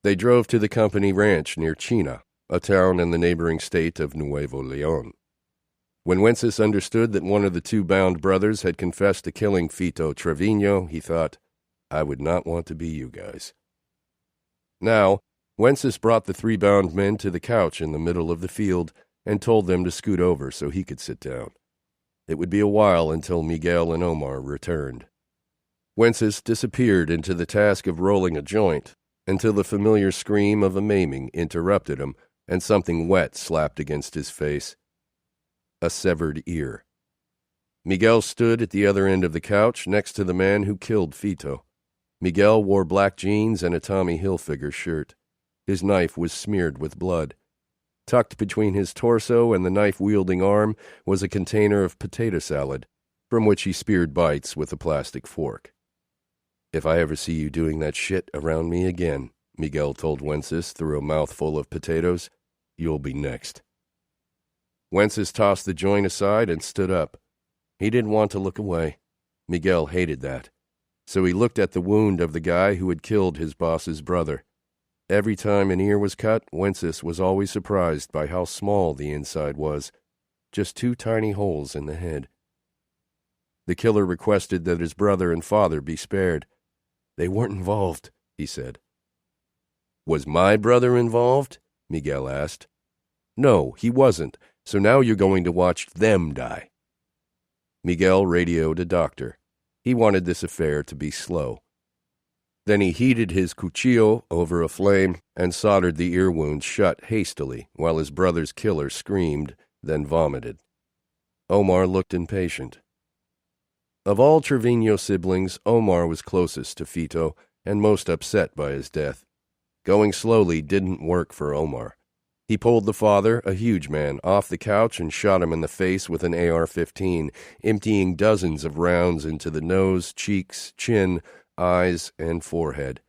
They drove to the company ranch near China, a town in the neighboring state of Nuevo León. When Wences understood that one of the 2 bound brothers had confessed to killing Fito Trevino, he thought, I would not want to be you guys. Now, Wences brought the 3 bound men to the couch in the middle of the field and told them to scoot over so he could sit down. It would be a while until Miguel and Omar returned. Wences disappeared into the task of rolling a joint until the familiar scream of a maiming interrupted him and something wet slapped against his face. A severed ear. Miguel stood at the other end of the couch next to the man who killed Fito. Miguel wore black jeans and a Tommy Hilfiger shirt. His knife was smeared with blood. Tucked between his torso and the knife-wielding arm was a container of potato salad, from which he speared bites with a plastic fork. If I ever see you doing that shit around me again, Miguel told Wences through a mouthful of potatoes, you'll be next. Wences tossed the joint aside and stood up. He didn't want to look away. Miguel hated that. So he looked at the wound of the guy who had killed his boss's brother. Every time an ear was cut, Wences was always surprised by how small the inside was. Just 2 tiny holes in the head. The killer requested that his brother and father be spared. They weren't involved, he said. Was my brother involved? Miguel asked. No, he wasn't, so now you're going to watch them die. Miguel radioed a doctor. He wanted this affair to be slow. Then he heated his cuchillo over a flame and soldered the ear wound shut hastily while his brother's killer screamed, then vomited. Omar looked impatient. Of all Trevino siblings, Omar was closest to Fito and most upset by his death. Going slowly didn't work for Omar. He pulled the father, a huge man, off the couch and shot him in the face with an AR-15, emptying dozens of rounds into the nose, cheeks, chin, eyes, and forehead.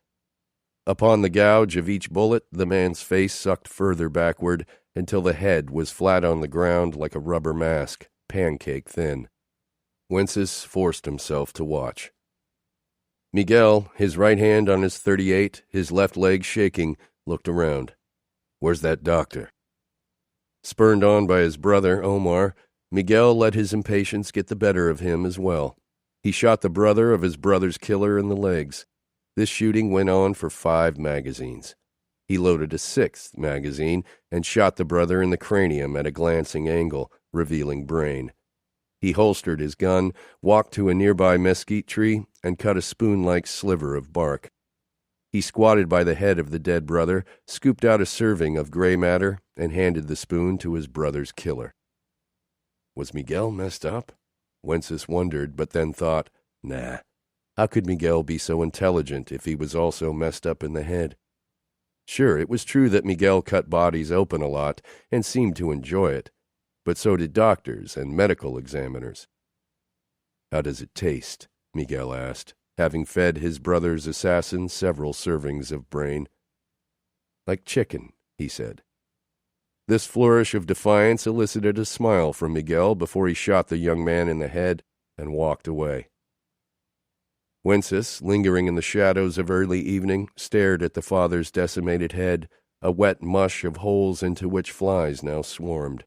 Upon the gouge of each bullet, the man's face sucked further backward until the head was flat on the ground like a rubber mask, pancake thin. Wences forced himself to watch. Miguel, his right hand on his .38, his left leg shaking, looked around. Where's that doctor? Spurred on by his brother, Omar, Miguel let his impatience get the better of him as well. He shot the brother of his brother's killer in the legs. This shooting went on for 5 magazines. He loaded a 6th magazine and shot the brother in the cranium at a glancing angle, revealing brain. He holstered his gun, walked to a nearby mesquite tree, and cut a spoon-like sliver of bark. He squatted by the head of the dead brother, scooped out a serving of gray matter, and handed the spoon to his brother's killer. Was Miguel messed up? Wences wondered, but then thought, nah, how could Miguel be so intelligent if he was also messed up in the head? Sure, it was true that Miguel cut bodies open a lot and seemed to enjoy it, but so did doctors and medical examiners. How does it taste? Miguel asked, having fed his brother's assassin several servings of brain. Like chicken, he said. This flourish of defiance elicited a smile from Miguel before he shot the young man in the head and walked away. Wences, lingering in the shadows of early evening, stared at the father's decimated head, a wet mush of holes into which flies now swarmed.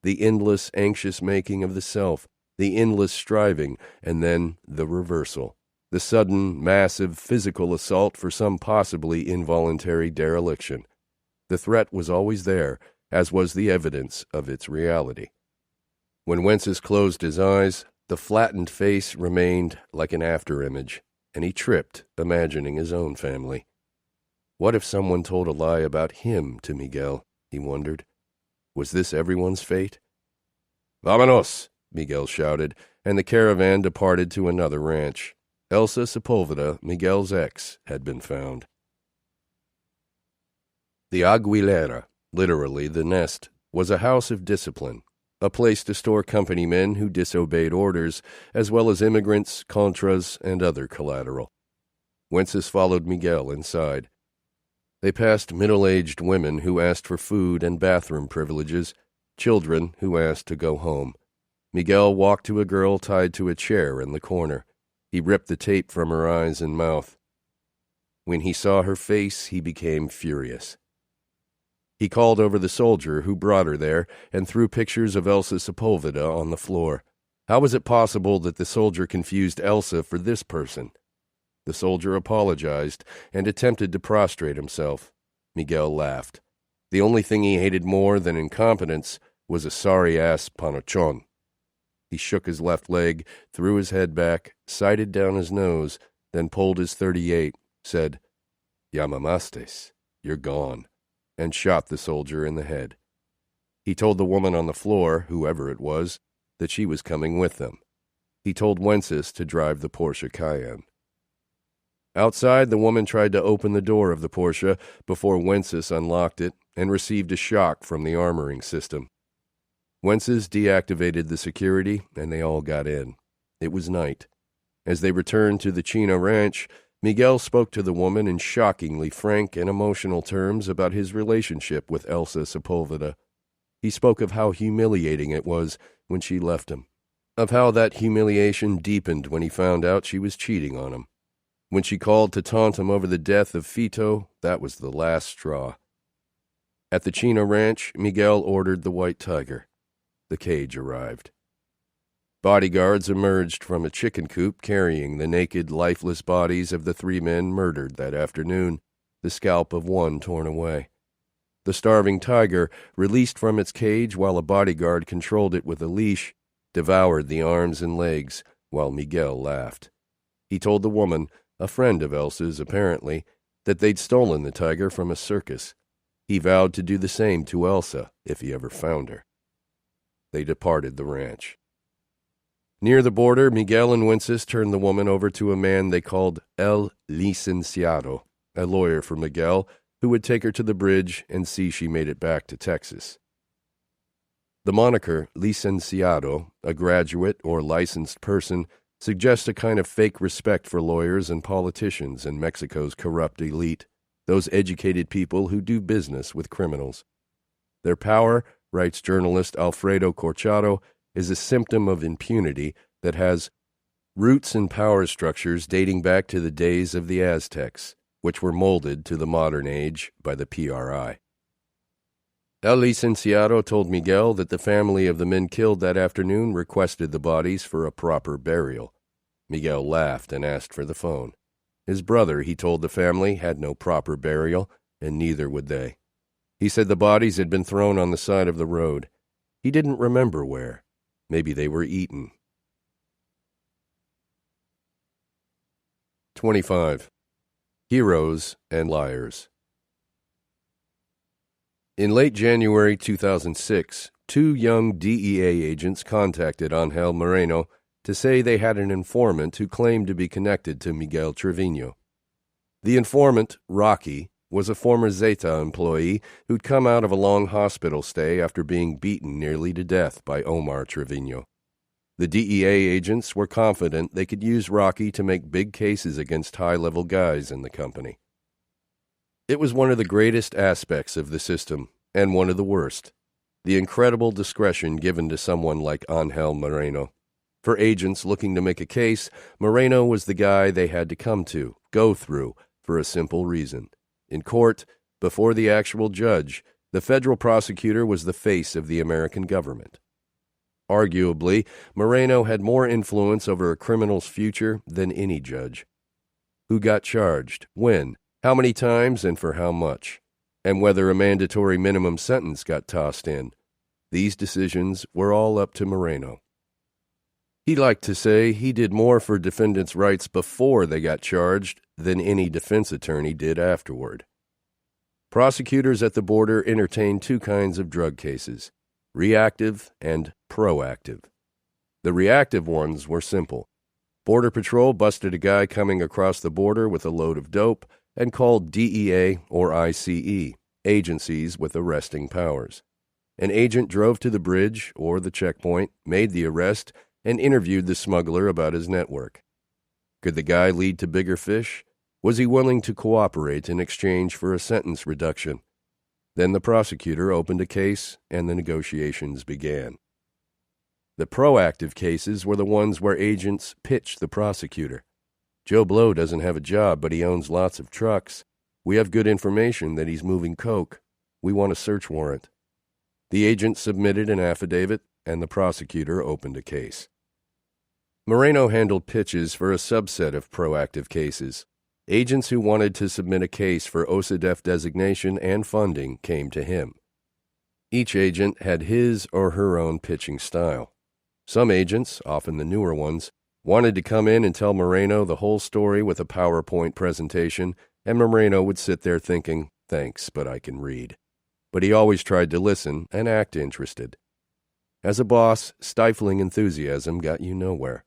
The endless, anxious making of the self, the endless striving, and then the reversal, the sudden, massive physical assault for some possibly involuntary dereliction. The threat was always there, as was the evidence of its reality. When Wences closed his eyes, the flattened face remained like an afterimage, and he tripped, imagining his own family. What if someone told a lie about him to Miguel, he wondered. Was this everyone's fate? Vámonos, Miguel shouted, and the caravan departed to another ranch. Elsa Sepulveda, Miguel's ex, had been found. The Aguilera, literally the nest, was a house of discipline, a place to store company men who disobeyed orders, as well as immigrants, contras, and other collateral. Wences followed Miguel inside. They passed middle-aged women who asked for food and bathroom privileges, children who asked to go home. Miguel walked to a girl tied to a chair in the corner. He ripped the tape from her eyes and mouth. When he saw her face, he became furious. He called over the soldier who brought her there and threw pictures of Elsa Sepulveda on the floor. How was it possible that the soldier confused Elsa for this person? The soldier apologized and attempted to prostrate himself. Miguel laughed. The only thing he hated more than incompetence was a sorry-ass panochon. He shook his left leg, threw his head back, sighted down his nose, then pulled his .38, said, "Ya mamastes, you're gone," and shot the soldier in the head. He told the woman on the floor, whoever it was, that she was coming with them. He told Wences to drive the Porsche Cayenne. Outside, the woman tried to open the door of the Porsche before Wences unlocked it and received a shock from the armoring system. Wences deactivated the security, and they all got in. It was night. As they returned to the Chino Ranch, Miguel spoke to the woman in shockingly frank and emotional terms about his relationship with Elsa Sepulveda. He spoke of how humiliating it was when she left him, of how that humiliation deepened when he found out she was cheating on him. When she called to taunt him over the death of Fito, that was the last straw. At the Chino Ranch, Miguel ordered the white tiger. The cage arrived. Bodyguards emerged from a chicken coop carrying the naked, lifeless bodies of the 3 men murdered that afternoon, the scalp of one torn away. The starving tiger, released from its cage while a bodyguard controlled it with a leash, devoured the arms and legs while Miguel laughed. He told the woman, a friend of Elsa's apparently, that they'd stolen the tiger from a circus. He vowed to do the same to Elsa if he ever found her. They departed the ranch. Near the border, Miguel and Wences turned the woman over to a man they called El Licenciado, a lawyer for Miguel, who would take her to the bridge and see she made it back to Texas. The moniker Licenciado, a graduate or licensed person, suggests a kind of fake respect for lawyers and politicians in Mexico's corrupt elite, those educated people who do business with criminals. Their power, writes journalist Alfredo Corchado, is a symptom of impunity that has roots and power structures dating back to the days of the Aztecs, which were molded to the modern age by the PRI. El Licenciado told Miguel that the family of the men killed that afternoon requested the bodies for a proper burial. Miguel laughed and asked for the phone. His brother, he told the family, had no proper burial, and neither would they. He said the bodies had been thrown on the side of the road. He didn't remember where. Maybe they were eaten. 25. Heroes and Liars. In late January 2006, 2 young DEA agents contacted Angel Moreno to say they had an informant who claimed to be connected to Miguel Trevino. The informant, Rocky, was a former Zeta employee who'd come out of a long hospital stay after being beaten nearly to death by Omar Trevino. The DEA agents were confident they could use Rocky to make big cases against high-level guys in the company. It was one of the greatest aspects of the system, and one of the worst, the incredible discretion given to someone like Angel Moreno. For agents looking to make a case, Moreno was the guy they had to go through, for a simple reason. In court, before the actual judge, the federal prosecutor was the face of the American government. Arguably, Moreno had more influence over a criminal's future than any judge. Who got charged, when, how many times, and for how much, and whether a mandatory minimum sentence got tossed in. These decisions were all up to Moreno. He liked to say he did more for defendants' rights before they got charged than any defense attorney did afterward. Prosecutors at the border entertained 2 kinds of drug cases, reactive and proactive. The reactive ones were simple. Border Patrol busted a guy coming across the border with a load of dope and called DEA or ICE, agencies with arresting powers. An agent drove to the bridge or the checkpoint, made the arrest, and interviewed the smuggler about his network. Could the guy lead to bigger fish? Was he willing to cooperate in exchange for a sentence reduction? Then the prosecutor opened a case, and the negotiations began. The proactive cases were the ones where agents pitched the prosecutor. Joe Blow doesn't have a job, but he owns lots of trucks. We have good information that he's moving coke. We want a search warrant. The agent submitted an affidavit, and the prosecutor opened a case. Moreno handled pitches for a subset of proactive cases. Agents who wanted to submit a case for OCDETF designation and funding came to him. Each agent had his or her own pitching style. Some agents, often the newer ones, wanted to come in and tell Moreno the whole story with a PowerPoint presentation, and Moreno would sit there thinking, "Thanks, but I can read." But he always tried to listen and act interested. As a boss, stifling enthusiasm got you nowhere.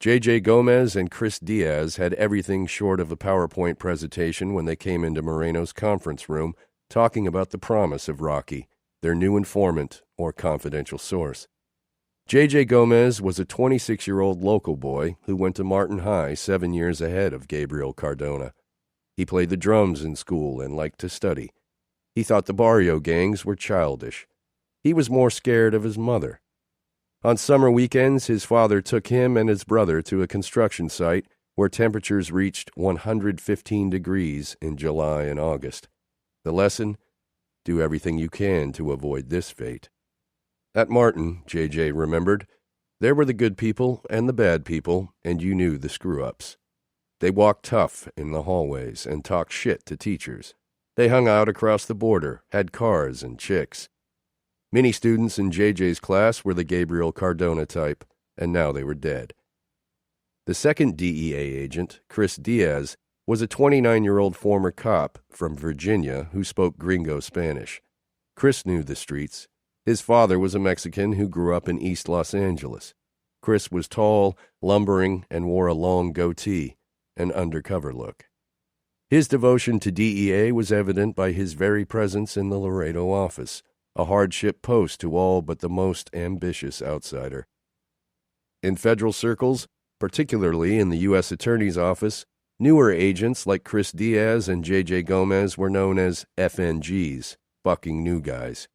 J.J. Gomez and Chris Diaz had everything short of a PowerPoint presentation when they came into Moreno's conference room talking about the promise of Rocky, their new informant or confidential source. J.J. Gomez was a 26-year-old local boy who went to Martin High 7 years ahead of Gabriel Cardona. He played the drums in school and liked to study. He thought the barrio gangs were childish. He was more scared of his mother. On summer weekends, his father took him and his brother to a construction site where temperatures reached 115 degrees in July and August. The lesson? Do everything you can to avoid this fate. At Martin, J.J. remembered, there were the good people and the bad people, and you knew the screw-ups. They walked tough in the hallways and talked shit to teachers. They hung out across the border, had cars and chicks. Many students in J.J.'s class were the Gabriel Cardona type, and now they were dead. The second DEA agent, Chris Diaz, was a 29-year-old former cop from Virginia who spoke gringo Spanish. Chris knew the streets. His father was a Mexican who grew up in East Los Angeles. Chris was tall, lumbering, and wore a long goatee, an undercover look. His devotion to DEA was evident by his very presence in the Laredo office, a hardship post to all but the most ambitious outsider. In federal circles, particularly in the U.S. Attorney's Office, newer agents like Chris Diaz and J.J. Gomez were known as FNGs, fucking new guys.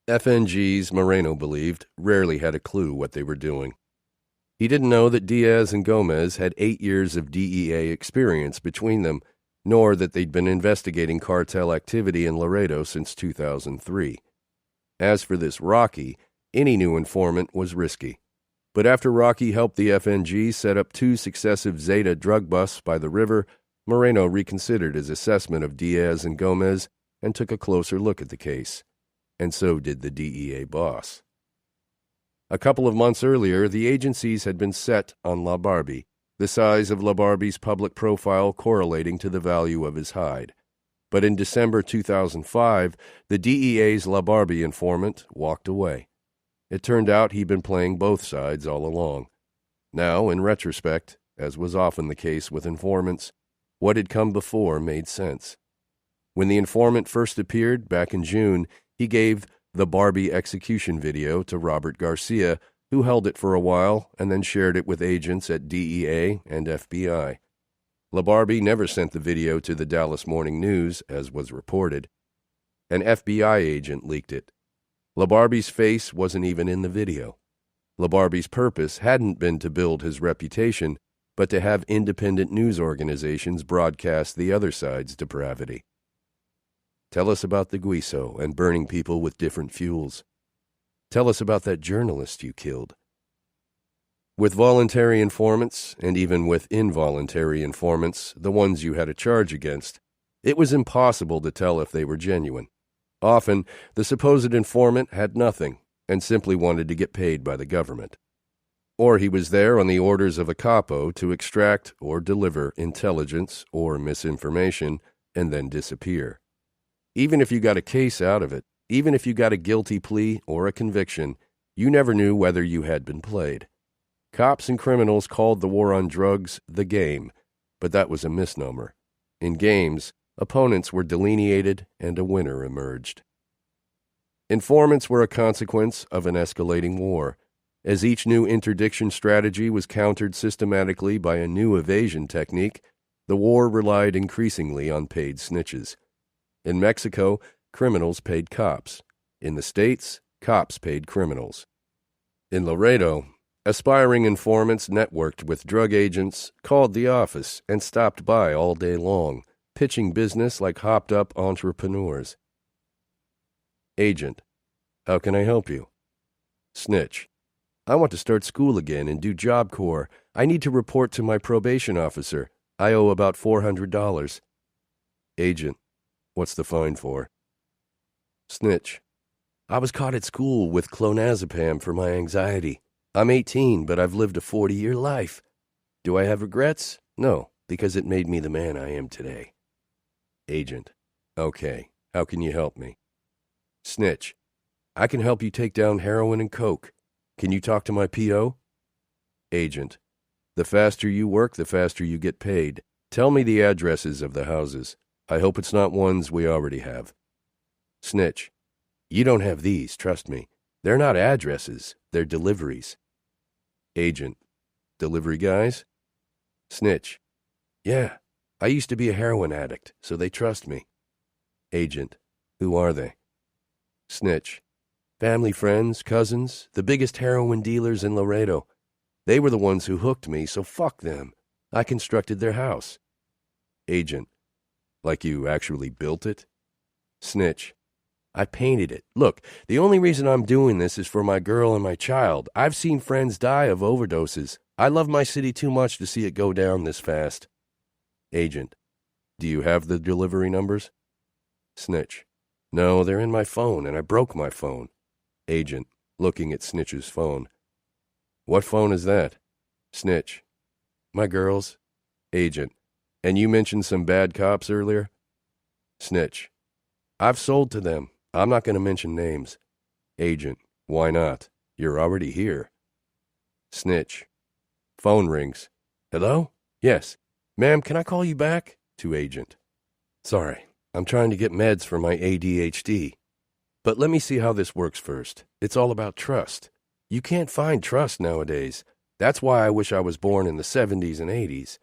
FNGs, Moreno believed, rarely had a clue what they were doing. He didn't know that Diaz and Gomez had 8 years of DEA experience between them, nor that they'd been investigating cartel activity in Laredo since 2003. As for this Rocky, any new informant was risky. But after Rocky helped the FNG set up 2 successive Zeta drug busts by the river, Moreno reconsidered his assessment of Diaz and Gomez and took a closer look at the case. And so did the DEA boss. A couple of months earlier, the agencies had been set on La Barbie, the size of La Barbie's public profile correlating to the value of his hide. But in December 2005, the DEA's La Barbie informant walked away. It turned out he'd been playing both sides all along. Now, in retrospect, as was often the case with informants, what had come before made sense. When the informant first appeared back in June, he gave the Barbie execution video to Robert Garcia, who held it for a while and then shared it with agents at DEA and FBI. La Barbie never sent the video to the Dallas Morning News, as was reported. An FBI agent leaked it. La Barbie's face wasn't even in the video. La Barbie's purpose hadn't been to build his reputation, but to have independent news organizations broadcast the other side's depravity. Tell us about the Guiso and burning people with different fuels. Tell us about that journalist you killed. With voluntary informants, and even with involuntary informants, the ones you had a charge against, it was impossible to tell if they were genuine. Often, the supposed informant had nothing and simply wanted to get paid by the government. Or he was there on the orders of a capo to extract or deliver intelligence or misinformation and then disappear. Even if you got a case out of it, even if you got a guilty plea or a conviction, you never knew whether you had been played. Cops and criminals called the war on drugs the game, but that was a misnomer. In games, opponents were delineated and a winner emerged. Informants were a consequence of an escalating war. As each new interdiction strategy was countered systematically by a new evasion technique, the war relied increasingly on paid snitches. In Mexico, criminals paid cops. In the States, cops paid criminals. In Laredo, aspiring informants networked with drug agents, called the office, and stopped by all day long, pitching business like hopped-up entrepreneurs. Agent: How can I help you? Snitch: I want to start school again and do Job Corps. I need to report to my probation officer. I owe about $400. Agent: What's the fine for? Snitch: I was caught at school with clonazepam for my anxiety. I'm 18, but I've lived a 40-year life. Do I have regrets? No, because it made me the man I am today. Agent: Okay, how can you help me? Snitch: I can help you take down heroin and coke. Can you talk to my P.O.? Agent: The faster you work, the faster you get paid. Tell me the addresses of the houses. I hope it's not ones we already have. Snitch: You don't have these, trust me. They're not addresses, they're deliveries. Agent: Delivery guys? Snitch: Yeah, I used to be a heroin addict, so they trust me. Agent: Who are they? Snitch: Family friends, cousins, the biggest heroin dealers in Laredo. They were the ones who hooked me, so fuck them. I constructed their house. Agent: Like you actually built it? Snitch: I painted it. Look, the only reason I'm doing this is for my girl and my child. I've seen friends die of overdoses. I love my city too much to see it go down this fast. Agent: Do you have the delivery numbers? Snitch: No, they're in my phone, and I broke my phone. Agent, looking at Snitch's phone: What phone is that? Snitch: My girl's. Agent: And you mentioned some bad cops earlier? Snitch: I've sold to them. I'm not going to mention names. Agent: Why not? You're already here. Snitch: Phone rings. Hello? Yes. Ma'am, can I call you back? To Agent: Sorry, I'm trying to get meds for my ADHD. But let me see how this works first. It's all about trust. You can't find trust nowadays. That's why I wish I was born in the 70s and 80s.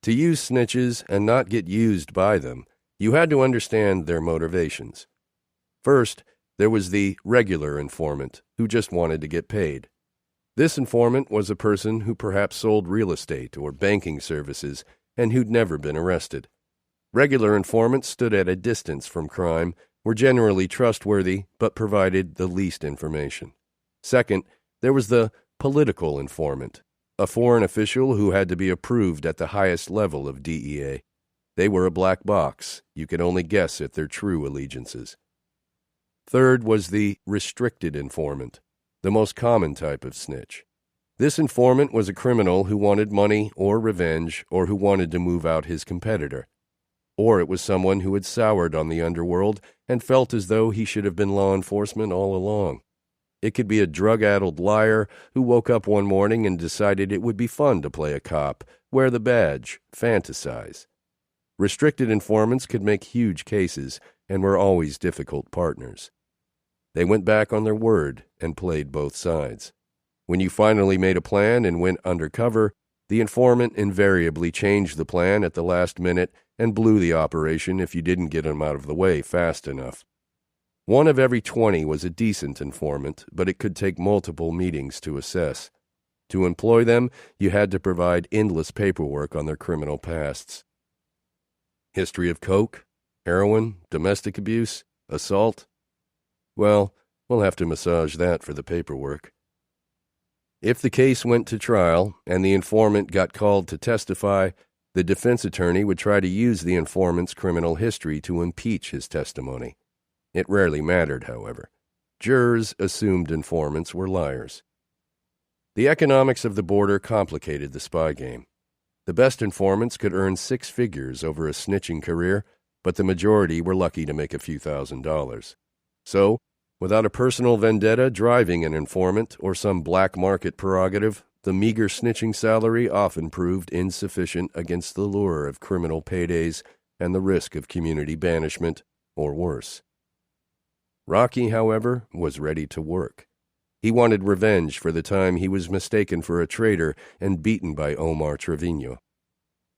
To use snitches and not get used by them, you had to understand their motivations. First, there was the regular informant who just wanted to get paid. This informant was a person who perhaps sold real estate or banking services and who'd never been arrested. Regular informants stood at a distance from crime, were generally trustworthy, but provided the least information. Second, there was the political informant, a foreign official who had to be approved at the highest level of DEA. They were a black box. You could only guess at their true allegiances. Third was the restricted informant, the most common type of snitch. This informant was a criminal who wanted money or revenge or who wanted to move out his competitor. Or it was someone who had soured on the underworld and felt as though he should have been law enforcement all along. It could be a drug-addled liar who woke up one morning and decided it would be fun to play a cop, wear the badge, fantasize. Restricted informants could make huge cases and were always difficult partners. They went back on their word and played both sides. When you finally made a plan and went undercover, the informant invariably changed the plan at the last minute and blew the operation if you didn't get him out of the way fast enough. 1 of every 20 was a decent informant, but it could take multiple meetings to assess. To employ them, you had to provide endless paperwork on their criminal pasts. History of coke, heroin, domestic abuse, assault? Well, we'll have to massage that for the paperwork. If the case went to trial and the informant got called to testify, the defense attorney would try to use the informant's criminal history to impeach his testimony. It rarely mattered, however. Jurors assumed informants were liars. The economics of the border complicated the spy game. The best informants could earn 6 figures over a snitching career, but the majority were lucky to make a few $1,000s. So, without a personal vendetta driving an informant or some black market prerogative, the meager snitching salary often proved insufficient against the lure of criminal paydays and the risk of community banishment, or worse. Rocky, however, was ready to work. He wanted revenge for the time he was mistaken for a traitor and beaten by Omar Trevino.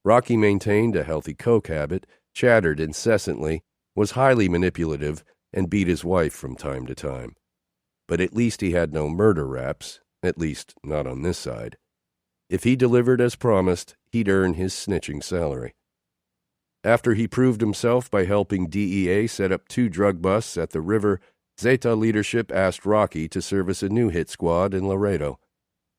Rocky maintained a healthy coke habit, chattered incessantly, was highly manipulative, and beat his wife from time to time. But at least he had no murder raps, at least not on this side. If he delivered as promised, he'd earn his snitching salary. After he proved himself by helping DEA set up 2 drug busts at the river, Zeta leadership asked Rocky to service a new hit squad in Laredo.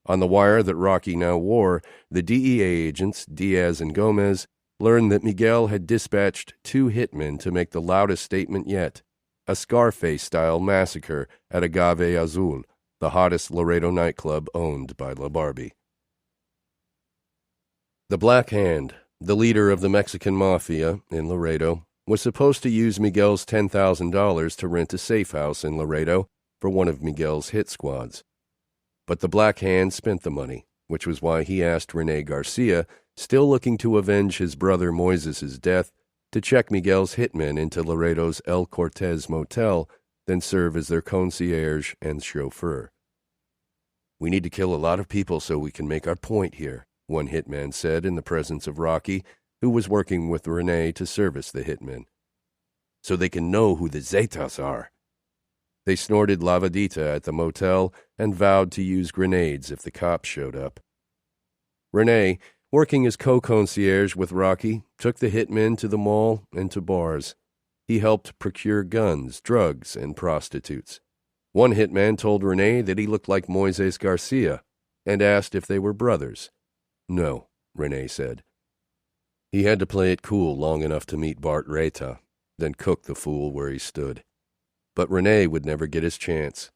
On the wire that Rocky now wore, the DEA agents, Diaz and Gomez, learned that Miguel had dispatched 2 hitmen to make the loudest statement yet, a Scarface-style massacre at Agave Azul, the hottest Laredo nightclub owned by La Barbie. The Black Hand, the leader of the Mexican Mafia in Laredo, was supposed to use Miguel's $10,000 to rent a safe house in Laredo for one of Miguel's hit squads. But the Black Hand spent the money, which was why he asked Rene Garcia, still looking to avenge his brother Moises' death, to check Miguel's hitmen into Laredo's El Cortez motel, then serve as their concierge and chauffeur. "We need to kill a lot of people so we can make our point here," one hitman said in the presence of Rocky, who was working with Rene to service the hitmen. "So they can know who the Zetas are." They snorted lavadita at the motel and vowed to use grenades if the cops showed up. Rene, working as co-concierge with Rocky, took the hitmen to the mall and to bars. He helped procure guns, drugs, and prostitutes. One hitman told Rene that he looked like Moises Garcia and asked if they were brothers. "No," Rene said. He had to play it cool long enough to meet Bart Reta, then cook the fool where he stood. But Rene would never get his chance.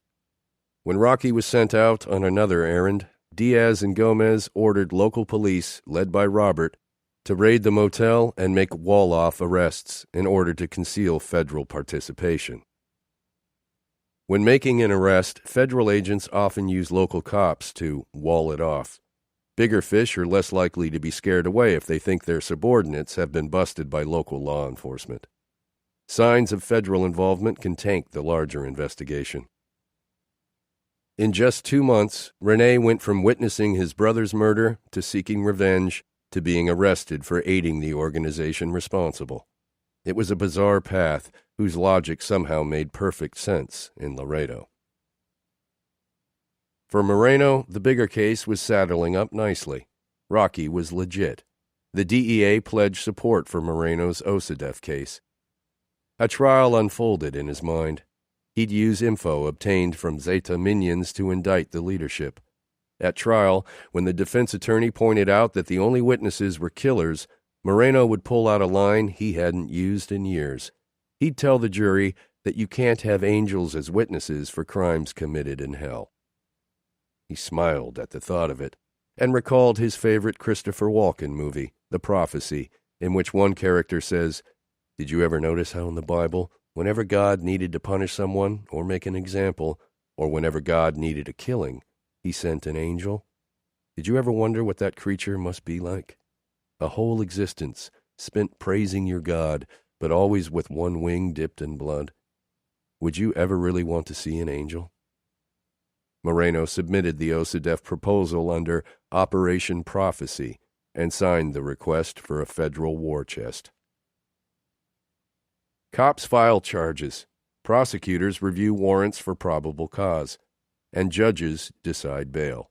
When Rocky was sent out on another errand, Diaz and Gomez ordered local police, led by Robert, to raid the motel and make wall-off arrests in order to conceal federal participation. When making an arrest, federal agents often use local cops to wall it off. Bigger fish are less likely to be scared away if they think their subordinates have been busted by local law enforcement. Signs of federal involvement can tank the larger investigation. In just 2 months, Rene went from witnessing his brother's murder to seeking revenge to being arrested for aiding the organization responsible. It was a bizarre path whose logic somehow made perfect sense in Laredo. For Moreno, the bigger case was saddling up nicely. Rocky was legit. The DEA pledged support for Moreno's Osadef case. A trial unfolded in his mind. He'd use info obtained from Zeta minions to indict the leadership. At trial, when the defense attorney pointed out that the only witnesses were killers, Moreno would pull out a line he hadn't used in years. He'd tell the jury that you can't have angels as witnesses for crimes committed in hell. He smiled at the thought of it, and recalled his favorite Christopher Walken movie, The Prophecy, in which one character says, "Did you ever notice how in the Bible, whenever God needed to punish someone or make an example, or whenever God needed a killing, he sent an angel? Did you ever wonder what that creature must be like? A whole existence spent praising your God, but always with one wing dipped in blood. Would you ever really want to see an angel?" Moreno submitted the Osadef proposal under Operation Prophecy and signed the request for a federal war chest. Cops file charges, prosecutors review warrants for probable cause, and judges decide bail.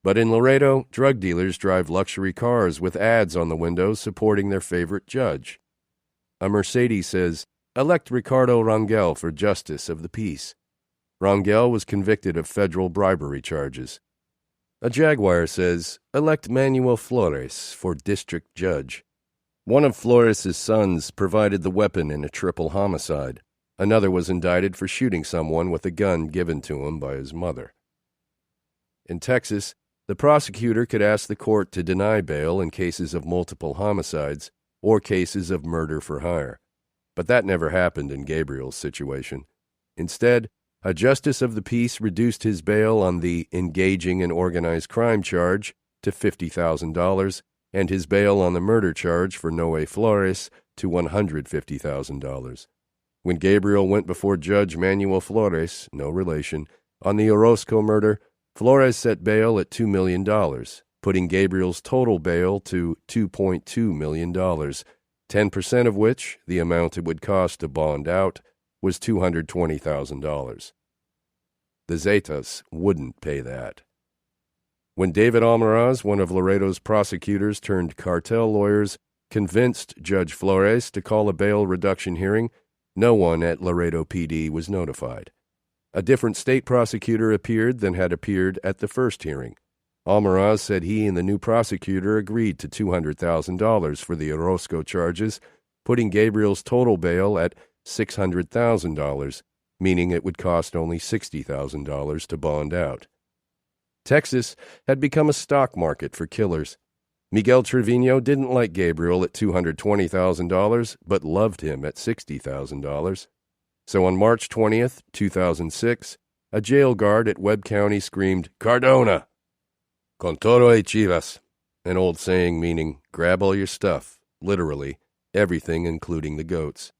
But in Laredo, drug dealers drive luxury cars with ads on the windows supporting their favorite judge. A Mercedes says, "Elect Ricardo Rangel for Justice of the Peace." Rangel was convicted of federal bribery charges. A Jaguar says, "Elect Manuel Flores for District Judge." One of Flores' sons provided the weapon in a triple homicide. Another was indicted for shooting someone with a gun given to him by his mother. In Texas, the prosecutor could ask the court to deny bail in cases of multiple homicides or cases of murder for hire. But that never happened in Gabriel's situation. Instead, a justice of the peace reduced his bail on the engaging in organized crime charge to $50,000 and his bail on the murder charge for Noe Flores to $150,000. When Gabriel went before Judge Manuel Flores, no relation, on the Orozco murder, Flores set bail at $2 million, putting Gabriel's total bail to $2.2 million, 10% of which, the amount it would cost to bond out, was $220,000. The Zetas wouldn't pay that. When David Almaraz, one of Laredo's prosecutors turned cartel lawyers, convinced Judge Flores to call a bail reduction hearing, no one at Laredo PD was notified. A different state prosecutor appeared than had appeared at the first hearing. Almaraz said he and the new prosecutor agreed to $200,000 for the Orozco charges, putting Gabriel's total bail at $600,000, meaning it would cost only $60,000 to bond out. Texas had become a stock market for killers. Miguel Trevino didn't like Gabriel at $220,000, but loved him at $60,000. So on March 20th, 2006, a jail guard at Webb County screamed, "Cardona! Con todo y chivas," an old saying meaning, grab all your stuff, literally, everything including the goats.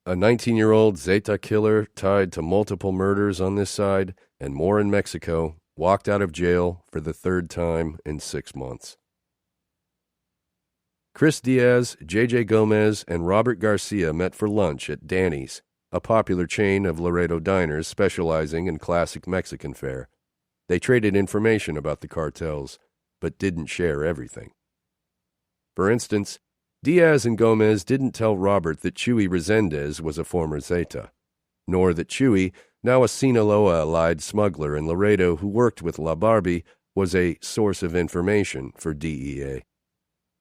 A 19-year-old Zeta killer tied to multiple murders on this side and more in Mexico walked out of jail for the third time in 6 months. Chris Diaz, J.J. Gomez, and Robert Garcia met for lunch at Danny's, a popular chain of Laredo diners specializing in classic Mexican fare. They traded information about the cartels, but didn't share everything. For instance, Diaz and Gomez didn't tell Robert that Chuy Resendez was a former Zeta, nor that Chuy, now a Sinaloa-allied smuggler in Laredo who worked with La Barbie, was a source of information for DEA.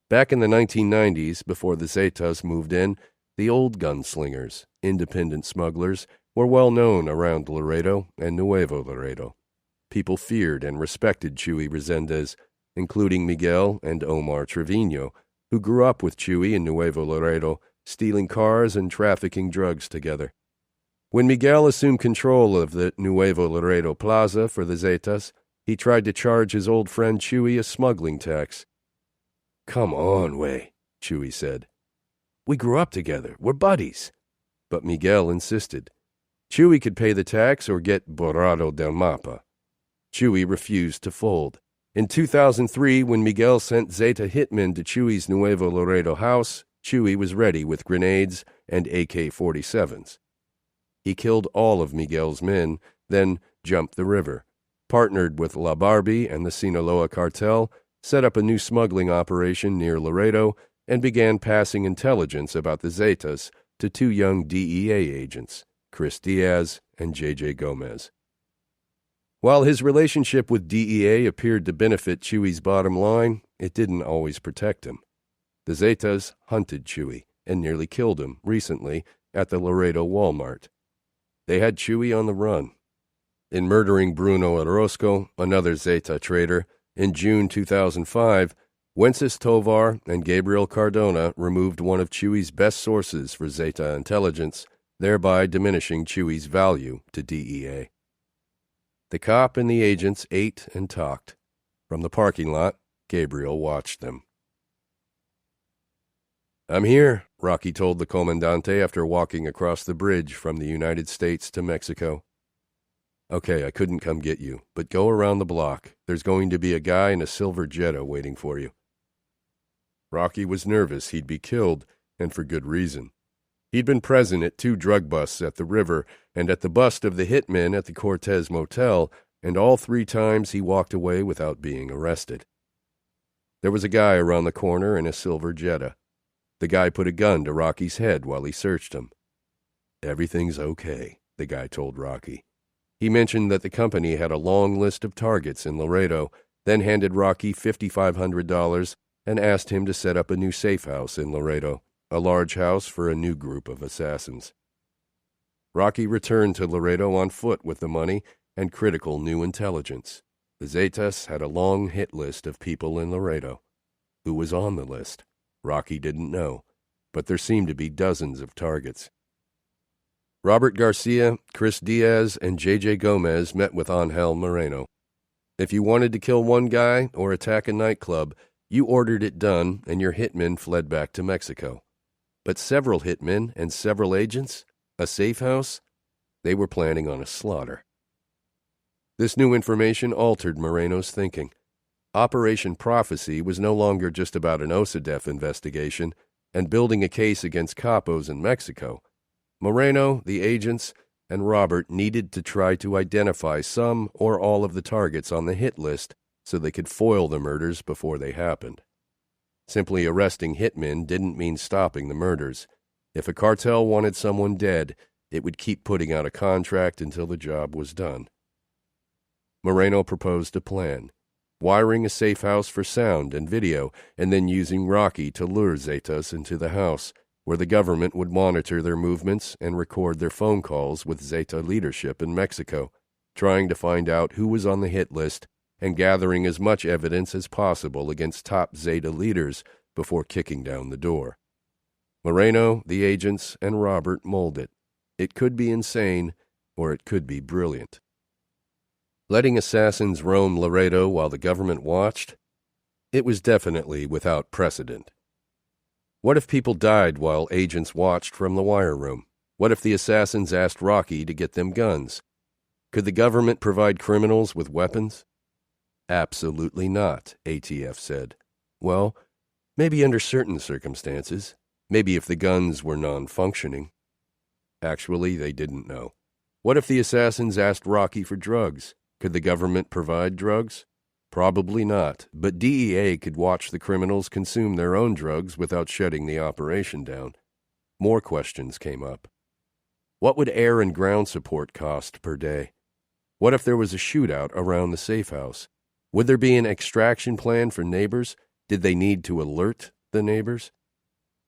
Back in the 1990s, before the Zetas moved in, the old gunslingers, independent smugglers, were well known around Laredo and Nuevo Laredo. People feared and respected Chuy Resendez, including Miguel and Omar Trevino, who grew up with Chuy in Nuevo Laredo, stealing cars and trafficking drugs together. When Miguel assumed control of the Nuevo Laredo Plaza for the Zetas, he tried to charge his old friend Chuy a smuggling tax. "Come on, way," Chuy said. "We grew up together. We're buddies." But Miguel insisted. Chuy could pay the tax or get borrado del mapa. Chuy refused to fold. In 2003, when Miguel sent Zeta hitmen to Chuy's Nuevo Laredo house, Chuy was ready with grenades and AK-47s. He killed all of Miguel's men, then jumped the river. partnered with La Barbie and the Sinaloa cartel, set up a new smuggling operation near Laredo, and began passing intelligence about the Zetas to two young DEA agents, Chris Diaz and J.J. Gomez. While his relationship with DEA appeared to benefit Chewy's bottom line, it didn't always protect him. The Zetas hunted Chewy and nearly killed him recently at the Laredo Walmart. They had Chewy on the run. In murdering Bruno Orozco, another Zeta trader, in June 2005, Wences Tovar and Gabriel Cardona removed one of Chewy's best sources for Zeta intelligence, thereby diminishing Chewy's value to DEA. The cop and the agents ate and talked. From the parking lot, Gabriel watched them. "I'm here," Rocky told the comandante after walking across the bridge from the United States to Mexico. "Okay, I couldn't come get you, but go around the block. There's going to be a guy in a silver Jetta waiting for you." Rocky was nervous he'd be killed, and for good reason. He'd been present at 2 drug busts at the river and at the bust of the hitmen at the Cortez Motel, and all 3 times he walked away without being arrested. There was a guy around the corner in a silver Jetta. The guy put a gun to Rocky's head while he searched him. "Everything's okay," the guy told Rocky. He mentioned that the company had a long list of targets in Laredo, then handed Rocky $5,500 and asked him to set up a new safe house in Laredo, a large house for a new group of assassins. Rocky returned to Laredo on foot with the money and critical new intelligence. The Zetas had a long hit list of people in Laredo. Who was on the list? Rocky didn't know, but there seemed to be dozens of targets. Robert Garcia, Chris Diaz, and J.J. Gomez met with Angel Moreno. If you wanted to kill one guy or attack a nightclub, you ordered it done and your hitmen fled back to Mexico. But several hitmen and several agents? A safe house? They were planning on a slaughter. This new information altered Moreno's thinking. Operation Prophecy was no longer just about an OSADEF investigation and building a case against capos in Mexico. Moreno, the agents, and Robert needed to try to identify some or all of the targets on the hit list so they could foil the murders before they happened. Simply arresting hitmen didn't mean stopping the murders. If a cartel wanted someone dead, it would keep putting out a contract until the job was done. Moreno proposed a plan: wiring a safe house for sound and video, and then using Rocky to lure Zetas into the house, where the government would monitor their movements and record their phone calls with Zeta leadership in Mexico, trying to find out who was on the hit list and gathering as much evidence as possible against top Zeta leaders before kicking down the door. Moreno, the agents, and Robert mulled it. It could be insane, or it could be brilliant. Letting assassins roam Laredo while the government watched? It was definitely without precedent. What if people died while agents watched from the wire room? What if the assassins asked Rocky to get them guns? Could the government provide criminals with weapons? Absolutely not, ATF said. Well, maybe under certain circumstances. Maybe if the guns were non-functioning. Actually, they didn't know. What if the assassins asked Rocky for drugs? Could the government provide drugs? Probably not, but DEA could watch the criminals consume their own drugs without shutting the operation down. More questions came up. What would air and ground support cost per day? What if there was a shootout around the safe house? Would there be an extraction plan for neighbors? Did they need to alert the neighbors?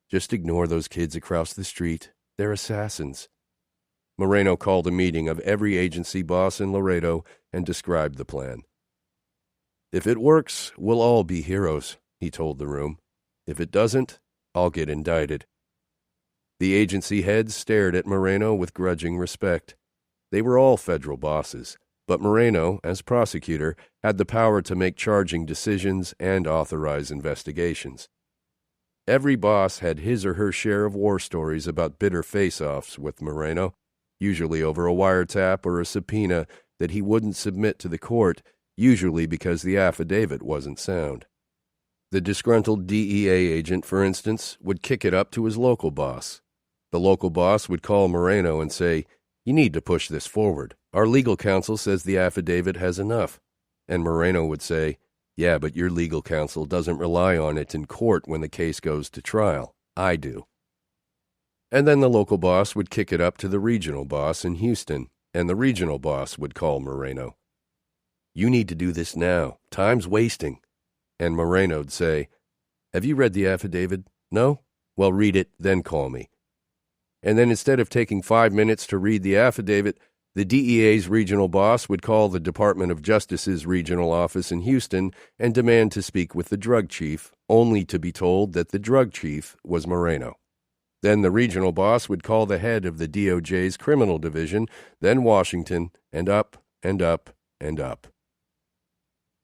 Just ignore those kids across the street. They're assassins. Moreno called a meeting of every agency boss in Laredo and described the plan. If it works, we'll all be heroes, he told the room. If it doesn't, I'll get indicted. The agency heads stared at Moreno with grudging respect. They were all federal bosses, but Moreno, as prosecutor, had the power to make charging decisions and authorize investigations. Every boss had his or her share of war stories about bitter face-offs with Moreno, usually over a wiretap or a subpoena that he wouldn't submit to the court, usually because the affidavit wasn't sound. The disgruntled DEA agent, for instance, would kick it up to his local boss. The local boss would call Moreno and say, "You need to push this forward. Our legal counsel says the affidavit has enough." And Moreno would say, "Yeah, but your legal counsel doesn't rely on it in court when the case goes to trial. I do." And then the local boss would kick it up to the regional boss in Houston, and the regional boss would call Moreno. "You need to do this now. Time's wasting." And Moreno'd say, "Have you read the affidavit? No? Well, read it, then call me." And then instead of taking 5 minutes to read the affidavit, the DEA's regional boss would call the Department of Justice's regional office in Houston and demand to speak with the drug chief, only to be told that the drug chief was Moreno. Then the regional boss would call the head of the DOJ's criminal division, then Washington, and up and up and up.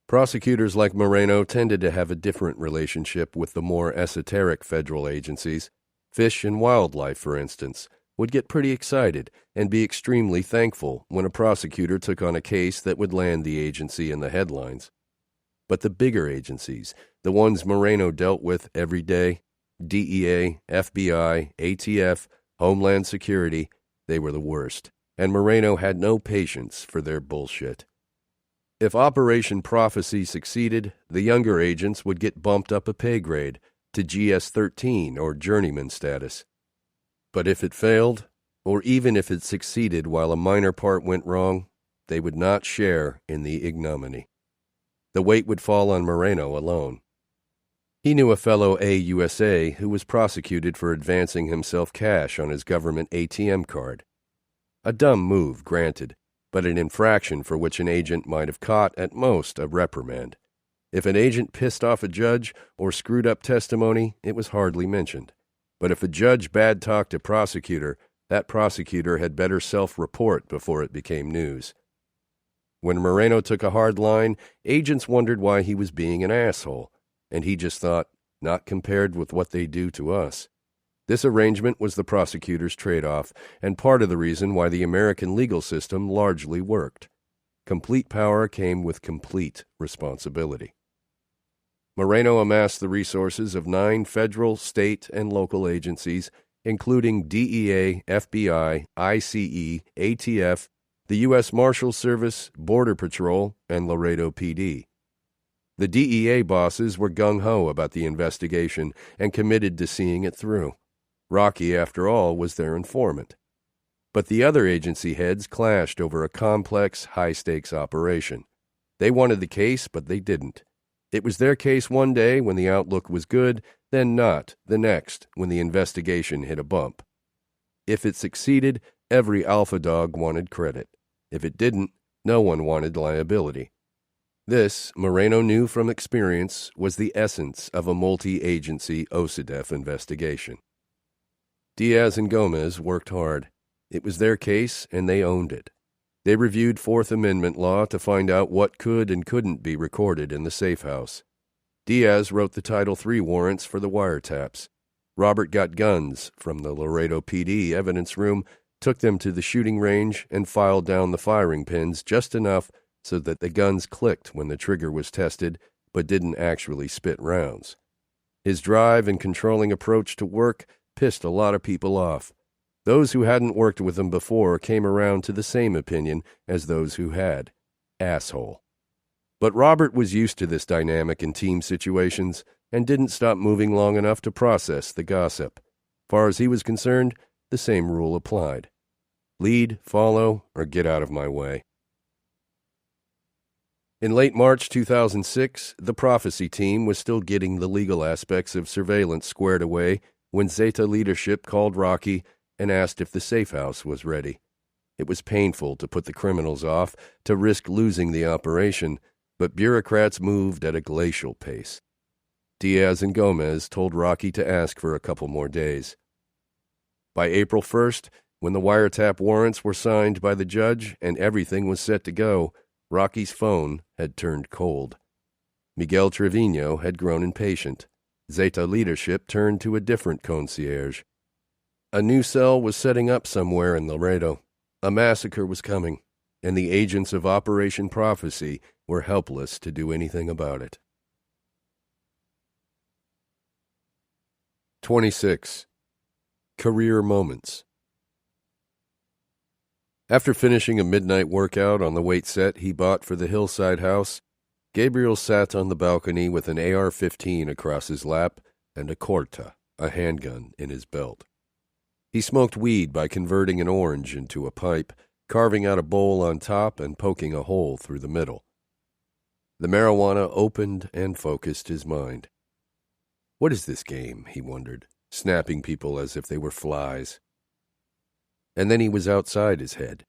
Prosecutors like Moreno tended to have a different relationship with the more esoteric federal agencies. Fish and Wildlife, for instance, would get pretty excited and be extremely thankful when a prosecutor took on a case that would land the agency in the headlines. But the bigger agencies, the ones Moreno dealt with every day, DEA, FBI, ATF, Homeland Security, they were the worst, and Moreno had no patience for their bullshit. If Operation Prophecy succeeded, the younger agents would get bumped up a pay grade to GS-13 or journeyman status. But if it failed, or even if it succeeded while a minor part went wrong, they would not share in the ignominy. The weight would fall on Moreno alone. He knew a fellow AUSA who was prosecuted for advancing himself cash on his government ATM card. A dumb move, granted, but an infraction for which an agent might have caught, at most, a reprimand. If an agent pissed off a judge or screwed up testimony, it was hardly mentioned. But if a judge bad-talked a prosecutor, that prosecutor had better self-report before it became news. When Moreno took a hard line, agents wondered why he was being an asshole, and he just thought, not compared with what they do to us. This arrangement was the prosecutor's trade-off, and part of the reason why the American legal system largely worked. Complete power came with complete responsibility. Moreno amassed the resources of 9 federal, state, and local agencies, including DEA, FBI, ICE, ATF, the U.S. Marshals Service, Border Patrol, and Laredo PD. The DEA bosses were gung-ho about the investigation and committed to seeing it through. Rocky, after all, was their informant. But the other agency heads clashed over a complex, high-stakes operation. They wanted the case, but they didn't. It was their case one day when the outlook was good, then not the next when the investigation hit a bump. If it succeeded, every alpha dog wanted credit. If it didn't, no one wanted liability. This, Moreno knew from experience, was the essence of a multi-agency OCDETF investigation. Diaz and Gomez worked hard. It was their case, and they owned it. They reviewed Fourth Amendment law to find out what could and couldn't be recorded in the safe house. Diaz wrote the Title III warrants for the wiretaps. Robert got guns from the Laredo PD evidence room, took them to the shooting range, and filed down the firing pins just enough so that the guns clicked when the trigger was tested, but didn't actually spit rounds. His drive and controlling approach to work pissed a lot of people off. Those who hadn't worked with him before came around to the same opinion as those who had. Asshole. But Robert was used to this dynamic in team situations and didn't stop moving long enough to process the gossip. Far as he was concerned, the same rule applied. Lead, follow, or get out of my way. In late March 2006, the Prophecy team was still getting the legal aspects of surveillance squared away when Zeta leadership called Rocky and asked if the safe house was ready. It was painful to put the criminals off, to risk losing the operation, but bureaucrats moved at a glacial pace. Diaz and Gomez told Rocky to ask for a couple more days. By April 1st, when the wiretap warrants were signed by the judge and everything was set to go, Rocky's phone had turned cold. Miguel Trevino had grown impatient. Zeta leadership turned to a different concierge. A new cell was setting up somewhere in Laredo. A massacre was coming, and the agents of Operation Prophecy were helpless to do anything about it. 26. Career Moments. After finishing a midnight workout on the weight set he bought for the hillside house, Gabriel sat on the balcony with an AR-15 across his lap and a Corta, a handgun, in his belt. He smoked weed by converting an orange into a pipe, carving out a bowl on top and poking a hole through the middle. The marijuana opened and focused his mind. What is this game, he wondered, snapping people as if they were flies? And then he was outside his head.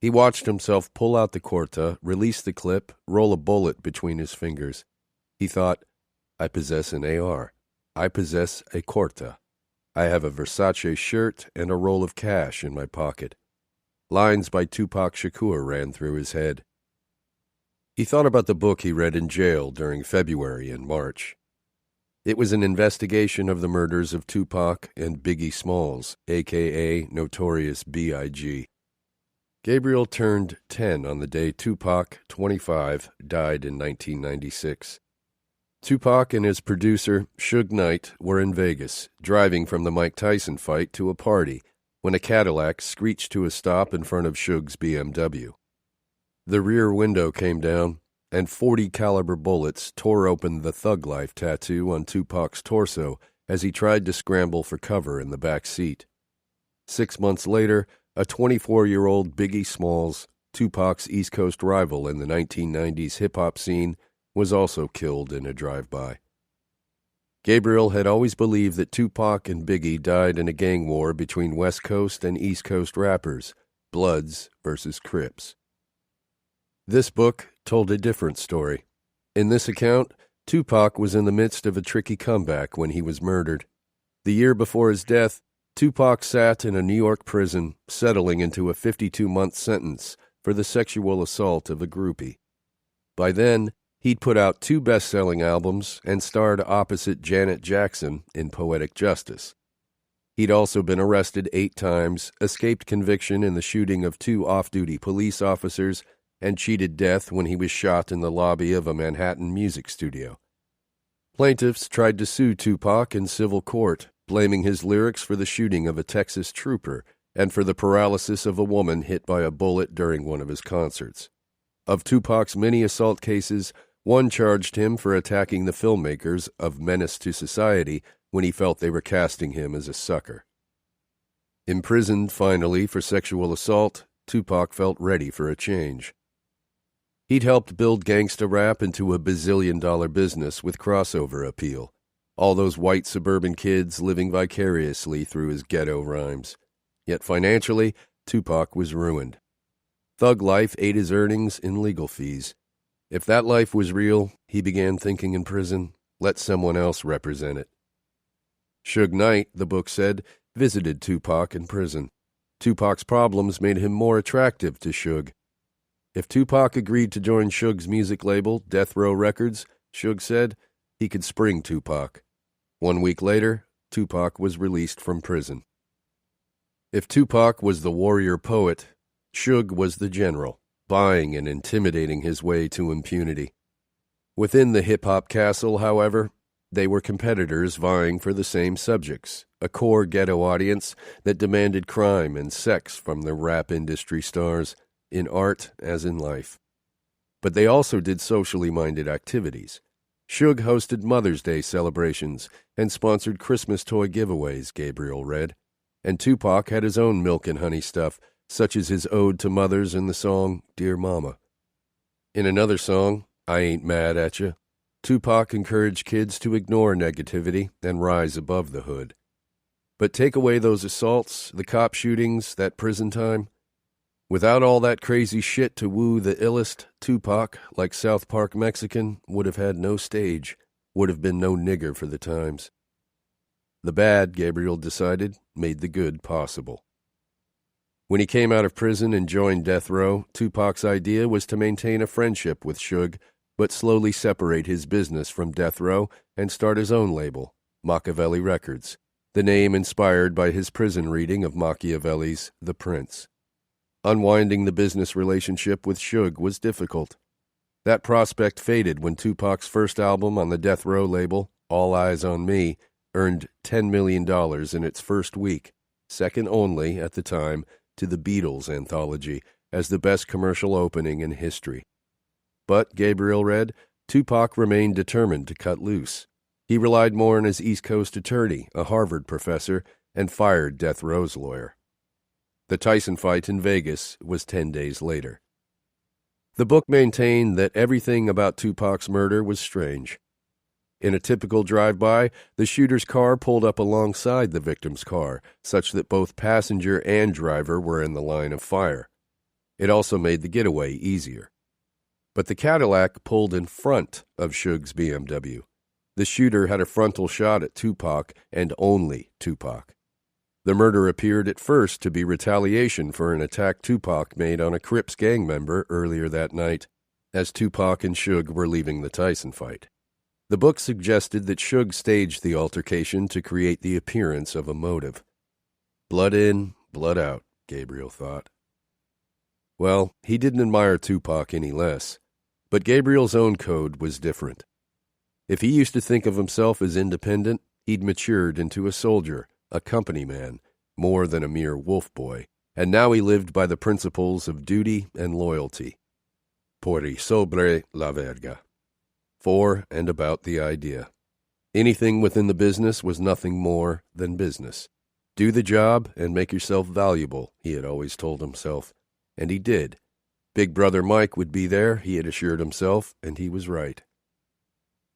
He watched himself pull out the Corta, release the clip, roll a bullet between his fingers. He thought, I possess an AR. I possess a Corta. I have a Versace shirt and a roll of cash in my pocket. Lines by Tupac Shakur ran through his head. He thought about the book he read in jail during February and March. It was an investigation of the murders of Tupac and Biggie Smalls, a.k.a. Notorious B.I.G. Gabriel turned 10 on the day Tupac, 25, died in 1996. Tupac and his producer, Suge Knight, were in Vegas, driving from the Mike Tyson fight to a party, when a Cadillac screeched to a stop in front of Suge's BMW. The rear window came down, and .40 caliber bullets tore open the Thug Life tattoo on Tupac's torso as he tried to scramble for cover in the back seat. 6 months later, a 24-year-old Biggie Smalls, Tupac's East Coast rival in the 1990s hip-hop scene, was also killed in a drive-by. Gabriel had always believed that Tupac and Biggie died in a gang war between West Coast and East Coast rappers, Bloods versus Crips. This book told a different story. In this account, Tupac was in the midst of a tricky comeback when he was murdered. The year before his death, Tupac sat in a New York prison, settling into a 52-month sentence for the sexual assault of a groupie. By then, he'd put out 2 best-selling albums and starred opposite Janet Jackson in Poetic Justice. He'd also been arrested 8 times, escaped conviction in the shooting of 2 off-duty police officers, and cheated death when he was shot in the lobby of a Manhattan music studio. Plaintiffs tried to sue Tupac in civil court, blaming his lyrics for the shooting of a Texas trooper and for the paralysis of a woman hit by a bullet during one of his concerts. Of Tupac's many assault cases, one charged him for attacking the filmmakers of Menace to Society when he felt they were casting him as a sucker. Imprisoned finally for sexual assault, Tupac felt ready for a change. He'd helped build gangsta rap into a bazillion-dollar business with crossover appeal. All those white suburban kids living vicariously through his ghetto rhymes. Yet financially, Tupac was ruined. Thug life ate his earnings in legal fees. If that life was real, he began thinking in prison, let someone else represent it. Suge Knight, the book said, visited Tupac in prison. Tupac's problems made him more attractive to Suge. If Tupac agreed to join Suge's music label, Death Row Records, Suge said, he could spring Tupac. 1 week later, Tupac was released from prison. If Tupac was the warrior poet, Suge was the general, buying and intimidating his way to impunity. Within the hip-hop castle, however, they were competitors vying for the same subjects, a core ghetto audience that demanded crime and sex from the rap industry stars, in art as in life. But they also did socially minded activities. Suge hosted Mother's Day celebrations and sponsored Christmas toy giveaways, Gabriel read. And Tupac had his own milk and honey stuff, such as his ode to mothers in the song Dear Mama. In another song, I Ain't Mad at Ya, Tupac encouraged kids to ignore negativity and rise above the hood. But take away those assaults, the cop shootings, that prison time. Without all that crazy shit to woo the illest, Tupac, like South Park Mexican, would have had no stage, would have been no nigger for the times. The bad, Gabriel decided, made the good possible. When he came out of prison and joined Death Row, Tupac's idea was to maintain a friendship with Suge, but slowly separate his business from Death Row and start his own label, Machiavelli Records, the name inspired by his prison reading of Machiavelli's The Prince. Unwinding the business relationship with Suge was difficult. That prospect faded when Tupac's first album on the Death Row label, All Eyes on Me, earned $10 million in its first week, second only, at the time, to the Beatles anthology as the best commercial opening in history. But, Gabriel read, Tupac remained determined to cut loose. He relied more on his East Coast attorney, a Harvard professor, and fired death row's lawyer. The Tyson fight in Vegas was 10 days later. The book maintained that everything about Tupac's murder was strange. In a typical drive-by, the shooter's car pulled up alongside the victim's car, such that both passenger and driver were in the line of fire. It also made the getaway easier. But the Cadillac pulled in front of Suge's BMW. The shooter had a frontal shot at Tupac, and only Tupac. The murder appeared at first to be retaliation for an attack Tupac made on a Crips gang member earlier that night, as Tupac and Suge were leaving the Tyson fight. The book suggested that Suge staged the altercation to create the appearance of a motive. Blood in, blood out, Gabriel thought. Well, he didn't admire Tupac any less, but Gabriel's own code was different. If he used to think of himself as independent, he'd matured into a soldier, a company man, more than a mere wolf boy, and now he lived by the principles of duty and loyalty. Por y sobre la verga. For and about the idea. Anything within the business was nothing more than business. Do the job and make yourself valuable, he had always told himself. And he did. Big Brother Mike would be there, he had assured himself, and he was right.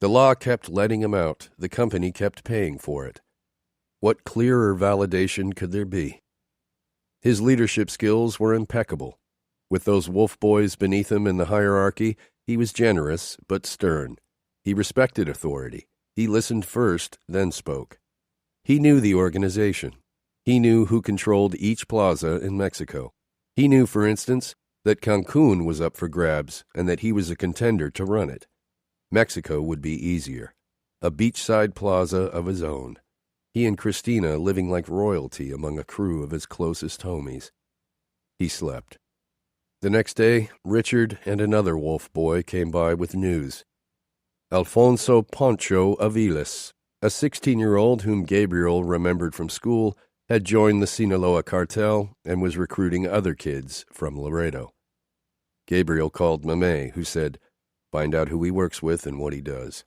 The law kept letting him out. The company kept paying for it. What clearer validation could there be? His leadership skills were impeccable. With those wolf boys beneath him in the hierarchy, he was generous but stern. He respected authority. He listened first, then spoke. He knew the organization. He knew who controlled each plaza in Mexico. He knew, for instance, that Cancun was up for grabs and that he was a contender to run it. Mexico would be easier. A beachside plaza of his own. He and Christina living like royalty among a crew of his closest homies. He slept. The next day, Richard and another wolf boy came by with news. Alfonso Poncho Aviles, a 16-year-old whom Gabriel remembered from school, had joined the Sinaloa cartel and was recruiting other kids from Laredo. Gabriel called Mame, who said, "Find out who he works with and what he does."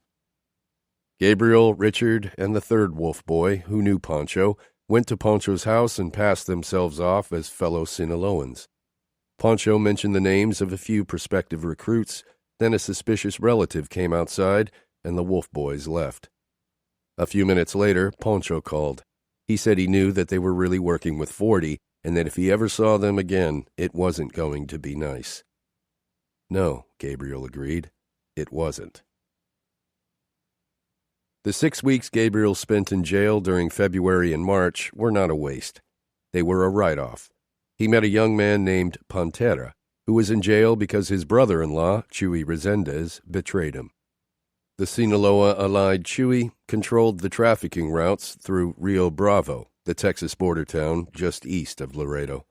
Gabriel, Richard, and the third wolf boy, who knew Poncho, went to Poncho's house and passed themselves off as fellow Sinaloans. Poncho mentioned the names of a few prospective recruits, then a suspicious relative came outside, and the wolf boys left. A few minutes later, Poncho called. He said he knew that they were really working with 40, and that if he ever saw them again, it wasn't going to be nice. No, Gabriel agreed, it wasn't. The 6 weeks Gabriel spent in jail during February and March were not a waste. They were a write-off. He met a young man named Pantera, who was in jail because his brother-in-law, Chuy Resendez, betrayed him. The Sinaloa-allied Chuy controlled the trafficking routes through Rio Bravo, the Texas border town just east of Laredo.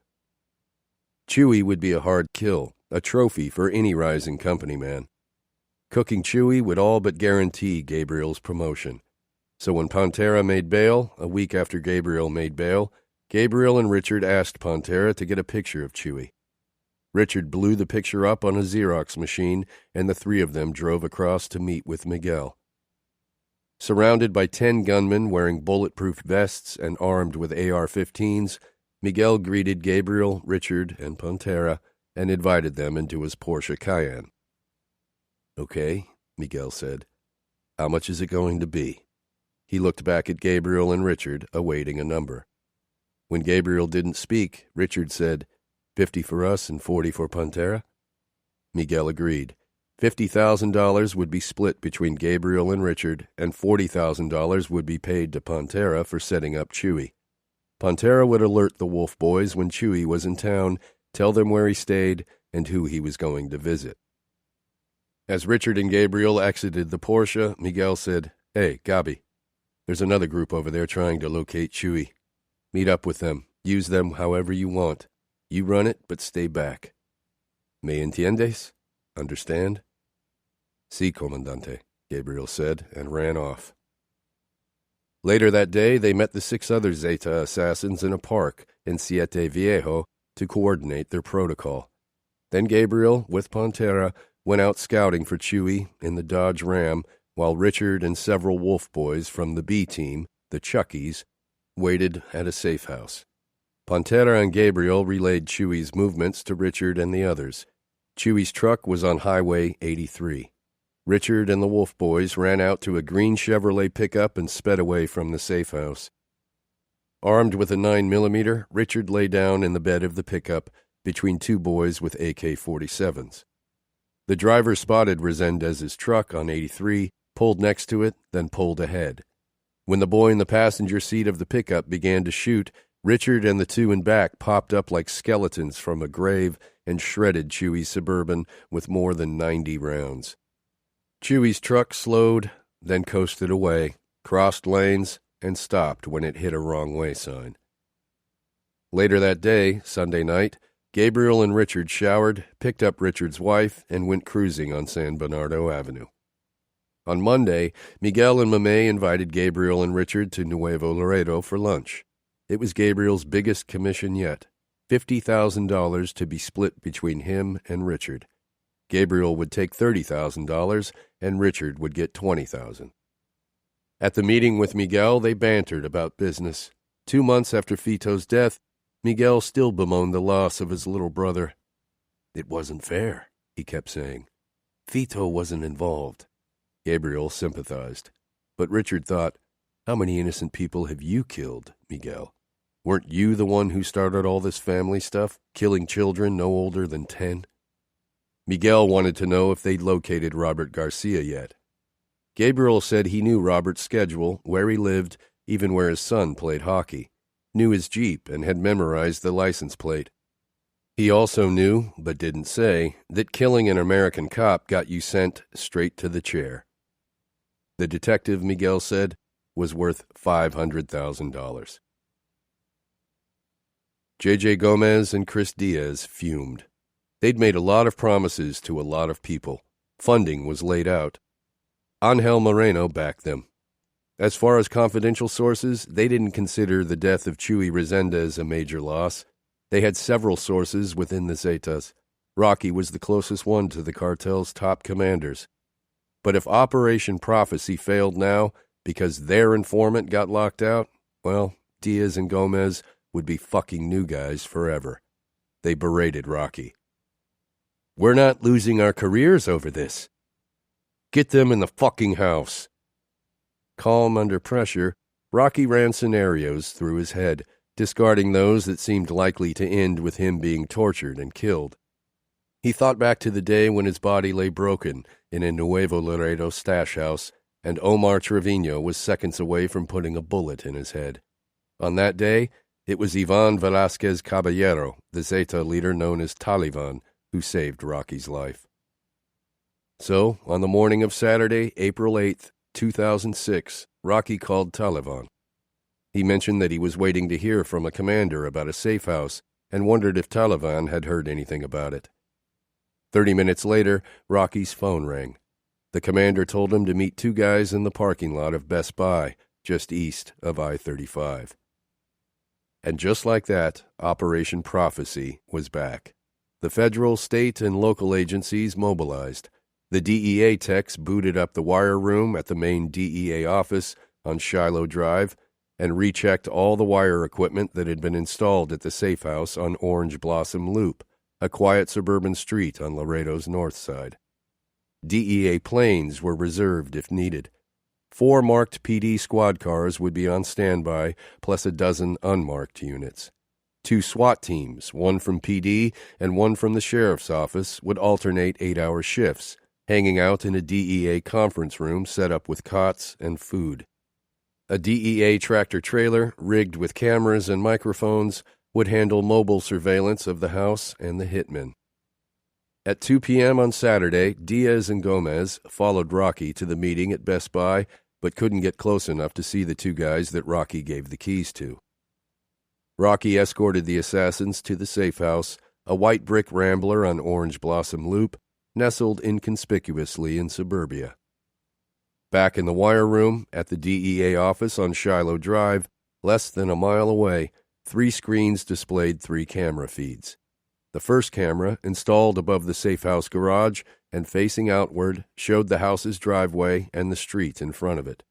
Chuy would be a hard kill, a trophy for any rising company man. Cooking Chuy would all but guarantee Gabriel's promotion. So when Pantera made bail, a week after Gabriel made bail, Gabriel and Richard asked Pantera to get a picture of Chuy. Richard blew the picture up on a Xerox machine, and the three of them drove across to meet with Miguel. Surrounded by 10 gunmen wearing bulletproof vests and armed with AR-15s, Miguel greeted Gabriel, Richard, and Pantera and invited them into his Porsche Cayenne. "Okay," Miguel said. "How much is it going to be?" He looked back at Gabriel and Richard, awaiting a number. When Gabriel didn't speak, Richard said, "50 for us and 40 for Pantera?" Miguel agreed. $50,000 would be split between Gabriel and Richard, and $40,000 would be paid to Pantera for setting up Chuy. Pantera would alert the Wolf Boys when Chuy was in town, tell them where he stayed, and who he was going to visit. As Richard and Gabriel exited the Porsche, Miguel said, "Hey, Gabi, there's another group over there trying to locate Chuy. Meet up with them. Use them however you want. You run it, but stay back. ¿Me entiendes? Understand?" "Sí, comandante," Gabriel said, and ran off. Later that day, they met the 6 other Zeta assassins in a park in Siete Viejo to coordinate their protocol. Then Gabriel, with Pantera, went out scouting for Chewie in the Dodge Ram, while Richard and several Wolf boys from the B team, the Chuckies, waited at a safe house. Pantera and Gabriel relayed Chewie's movements to Richard and the others. Chewie's truck was on Highway 83. Richard and the Wolf boys ran out to a green Chevrolet pickup and sped away from the safe house. Armed with a 9mm, Richard lay down in the bed of the pickup between two boys with AK-47s. The driver spotted Resendez's truck on 83, pulled next to it, then pulled ahead. When the boy in the passenger seat of the pickup began to shoot, Richard and the two in back popped up like skeletons from a grave and shredded Chewie's Suburban with more than 90 rounds. Chewie's truck slowed, then coasted away, crossed lanes, and stopped when it hit a wrong-way sign. Later that day, Sunday night, Gabriel and Richard showered, picked up Richard's wife, and went cruising on San Bernardo Avenue. On Monday, Miguel and Mamey invited Gabriel and Richard to Nuevo Laredo for lunch. It was Gabriel's biggest commission yet, $50,000 to be split between him and Richard. Gabriel would take $30,000, and Richard would get $20,000. At the meeting with Miguel, they bantered about business. 2 months after Fito's death, Miguel still bemoaned the loss of his little brother. "It wasn't fair," he kept saying. "Fito wasn't involved." Gabriel sympathized. But Richard thought, "How many innocent people have you killed, Miguel? Weren't you the one who started all this family stuff, killing children no older than 10? Miguel wanted to know if they'd located Robert Garcia yet. Gabriel said he knew Robert's schedule, where he lived, even where his son played hockey, knew his Jeep, and had memorized the license plate. He also knew, but didn't say, that killing an American cop got you sent straight to the chair. The detective, Miguel said, was worth $500,000. J.J. Gomez and Chris Diaz fumed. They'd made a lot of promises to a lot of people. Funding was laid out. Angel Moreno backed them. As far as confidential sources, they didn't consider the death of Chuy Resendez a major loss. They had several sources within the Zetas. Rocky was the closest one to the cartel's top commanders. But if Operation Prophecy failed now because their informant got locked out, well, Diaz and Gomez would be fucking new guys forever. They berated Rocky. "We're not losing our careers over this. Get them in the fucking house." Calm under pressure, Rocky ran scenarios through his head, discarding those that seemed likely to end with him being tortured and killed. He thought back to the day when his body lay broken in a Nuevo Laredo stash house, and Omar Trevino was seconds away from putting a bullet in his head. On that day, it was Ivan Velázquez Caballero, the Zeta leader known as Taliban, who saved Rocky's life. So, on the morning of Saturday, April 8th, 2006, Rocky called Taliban. He mentioned that he was waiting to hear from a commander about a safe house and wondered if Taliban had heard anything about it. 30 minutes later, Rocky's phone rang. The commander told him to meet two guys in the parking lot of Best Buy, just east of I-35. And just like that, Operation Prophecy was back. The federal, state, and local agencies mobilized. The DEA techs booted up the wire room at the main DEA office on Shiloh Drive and rechecked all the wire equipment that had been installed at the safe house on Orange Blossom Loop, a quiet suburban street on Laredo's north side. DEA planes were reserved if needed. 4 marked PD squad cars would be on standby, plus a dozen unmarked units. 2 SWAT teams, one from PD and one from the sheriff's office, would alternate 8-hour shifts, hanging out in a DEA conference room set up with cots and food. A DEA tractor-trailer, rigged with cameras and microphones, would handle mobile surveillance of the house and the hitmen. At 2 p.m. on Saturday, Diaz and Gomez followed Rocky to the meeting at Best Buy, but couldn't get close enough to see the 2 guys that Rocky gave the keys to. Rocky escorted the assassins to the safe house, a white brick rambler on Orange Blossom Loop, nestled inconspicuously in suburbia. Back in the wire room at the DEA office on Shiloh Drive, less than a mile away, 3 screens displayed 3 camera feeds. The first camera, installed above the safe house garage and facing outward, showed the house's driveway and the street in front of it.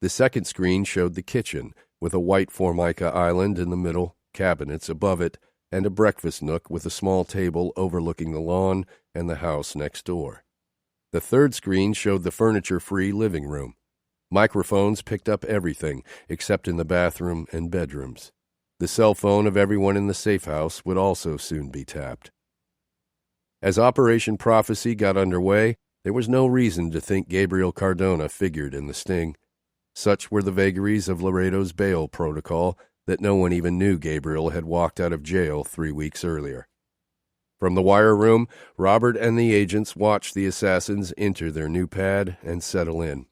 The second screen showed the kitchen, with a white Formica island in the middle, cabinets above it, and a breakfast nook with a small table overlooking the lawn and the house next door. The third screen showed the furniture-free living room. Microphones picked up everything, except in the bathroom and bedrooms. The cell phone of everyone in the safe house would also soon be tapped. As Operation Prophecy got underway, there was no reason to think Gabriel Cardona figured in the sting. Such were the vagaries of Laredo's bail protocol that no one even knew Gabriel had walked out of jail 3 weeks earlier. From the wire room, Robert and the agents watched the assassins enter their new pad and settle in.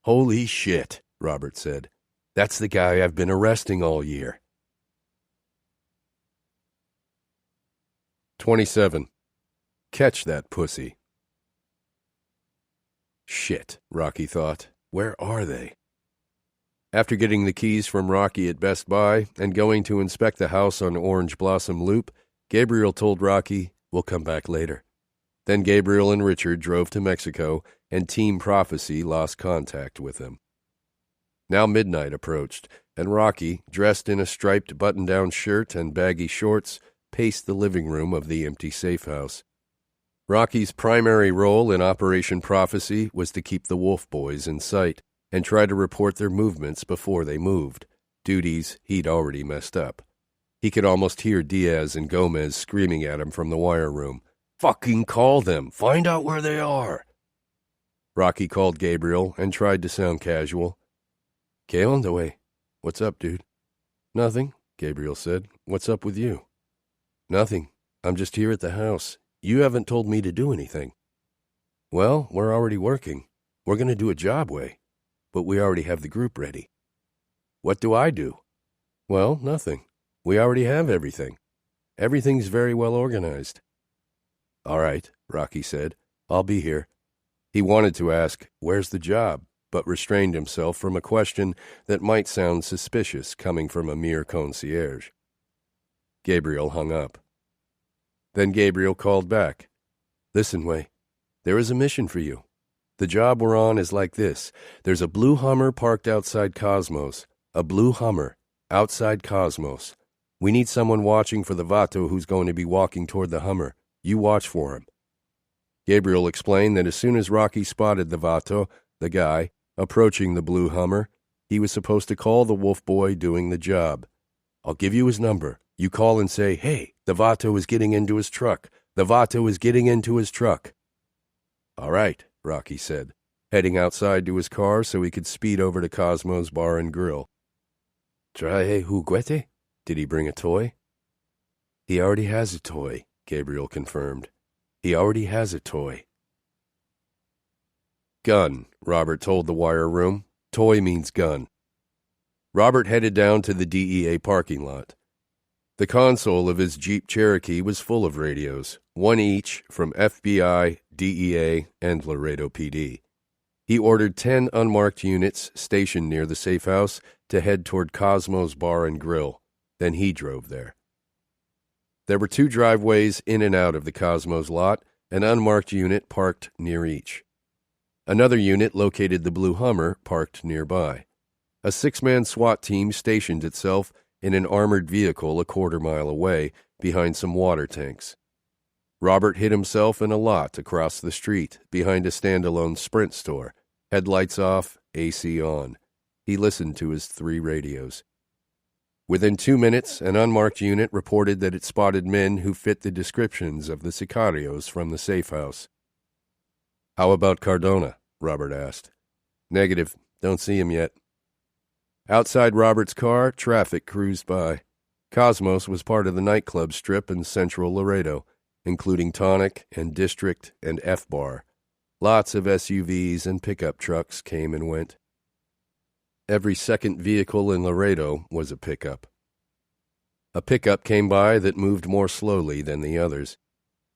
"Holy shit," Robert said. "That's the guy I've been arresting all year." 27. Catch that pussy. Shit, Rocky thought. Where are they? After getting the keys from Rocky at Best Buy and going to inspect the house on Orange Blossom Loop, Gabriel told Rocky, "We'll come back later." Then Gabriel and Richard drove to Mexico, and Team Prophecy lost contact with them. Now midnight approached, and Rocky, dressed in a striped button-down shirt and baggy shorts, paced the living room of the empty safe house. Rocky's primary role in Operation Prophecy was to keep the Wolf Boys in sight and try to report their movements before they moved, duties he'd already messed up. He could almost hear Diaz and Gomez screaming at him from the wire room. "Fucking call them! Find out where they are!" Rocky called Gabriel and tried to sound casual. "¿Qué onda, wey? What's up, dude?" "Nothing," Gabriel said. "What's up with you?" "Nothing. I'm just here at the house. You haven't told me to do anything." "Well, we're already working. We're going to do a job, way. But we already have the group ready." "What do I do?" "Well, nothing. We already have everything. Everything's very well organized." "All right," Rocky said. "I'll be here." He wanted to ask, "Where's the job?" but restrained himself from a question that might sound suspicious coming from a mere concierge. Gabriel hung up. Then Gabriel called back. "Listen, Way, there is a mission for you. The job we're on is like this. There's a blue Hummer parked outside Cosmos. A blue Hummer, outside Cosmos. We need someone watching for the Vato who's going to be walking toward the Hummer. You watch for him." Gabriel explained that as soon as Rocky spotted the Vato, the guy, approaching the blue Hummer, he was supposed to call the Wolf Boy doing the job. "I'll give you his number. You call and say, 'Hey, the Vato is getting into his truck. The Vato is getting into his truck.'" "All right," Rocky said, heading outside to his car so he could speed over to Cosmo's Bar and Grill. "Trae juguete? Did he bring a toy?" "He already has a toy," Gabriel confirmed. "He already has a toy." "Gun," Robert told the wire room. "Toy means gun." Robert headed down to the DEA parking lot. The console of his Jeep Cherokee was full of radios, one each from FBI, DEA, and Laredo PD. He ordered 10 unmarked units stationed near the safe house to head toward Cosmo's Bar and Grill. Then he drove there. There were 2 driveways in and out of the Cosmos lot, an unmarked unit parked near each. Another unit located the blue Hummer parked nearby. A 6-man SWAT team stationed itself in an armored vehicle a quarter-mile away behind some water tanks. Robert hid himself in a lot across the street behind a standalone Sprint store, headlights off, AC on. He listened to his 3 radios. Within 2 minutes, an unmarked unit reported that it spotted men who fit the descriptions of the sicarios from the safe house. "How about Cardona?" Robert asked. "Negative. Don't see him yet." Outside Robert's car, traffic cruised by. Cosmos was part of the nightclub strip in central Laredo, including Tonic and District and F-Bar. Lots of SUVs and pickup trucks came and went. Every second vehicle in Laredo was a pickup. A pickup came by that moved more slowly than the others.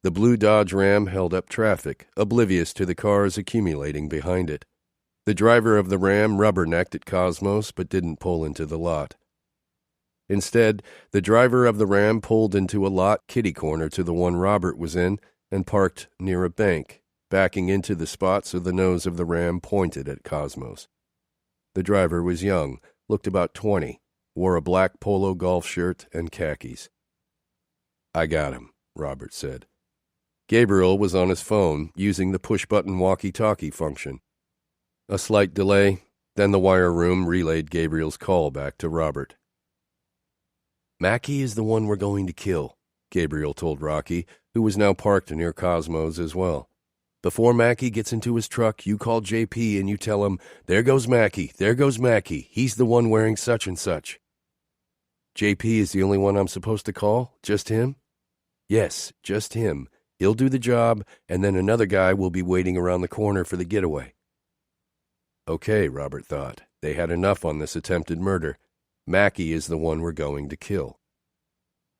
The blue Dodge Ram held up traffic, oblivious to the cars accumulating behind it. The driver of the Ram rubbernecked at Cosmos but didn't pull into the lot. Instead, the driver of the Ram pulled into a lot kitty corner to the one Robert was in and parked near a bank, backing into the spot so the nose of the Ram pointed at Cosmos. The driver was young, looked about 20, wore a black polo golf shirt and khakis. "I got him," Robert said. Gabriel was on his phone, using the push-button walkie-talkie function. A slight delay, then the wire room relayed Gabriel's call back to Robert. "Mackie is the one we're going to kill," Gabriel told Rocky, who was now parked near Cosmos as well. "Before Mackie gets into his truck, you call JP and you tell him, 'There goes Mackie, there goes Mackie. He's the one wearing such and such.'" "JP is the only one I'm supposed to call? Just him?" "Yes, just him. He'll do the job, and then another guy will be waiting around the corner for the getaway." Okay, Robert thought. They had enough on this attempted murder. Mackie is the one we're going to kill.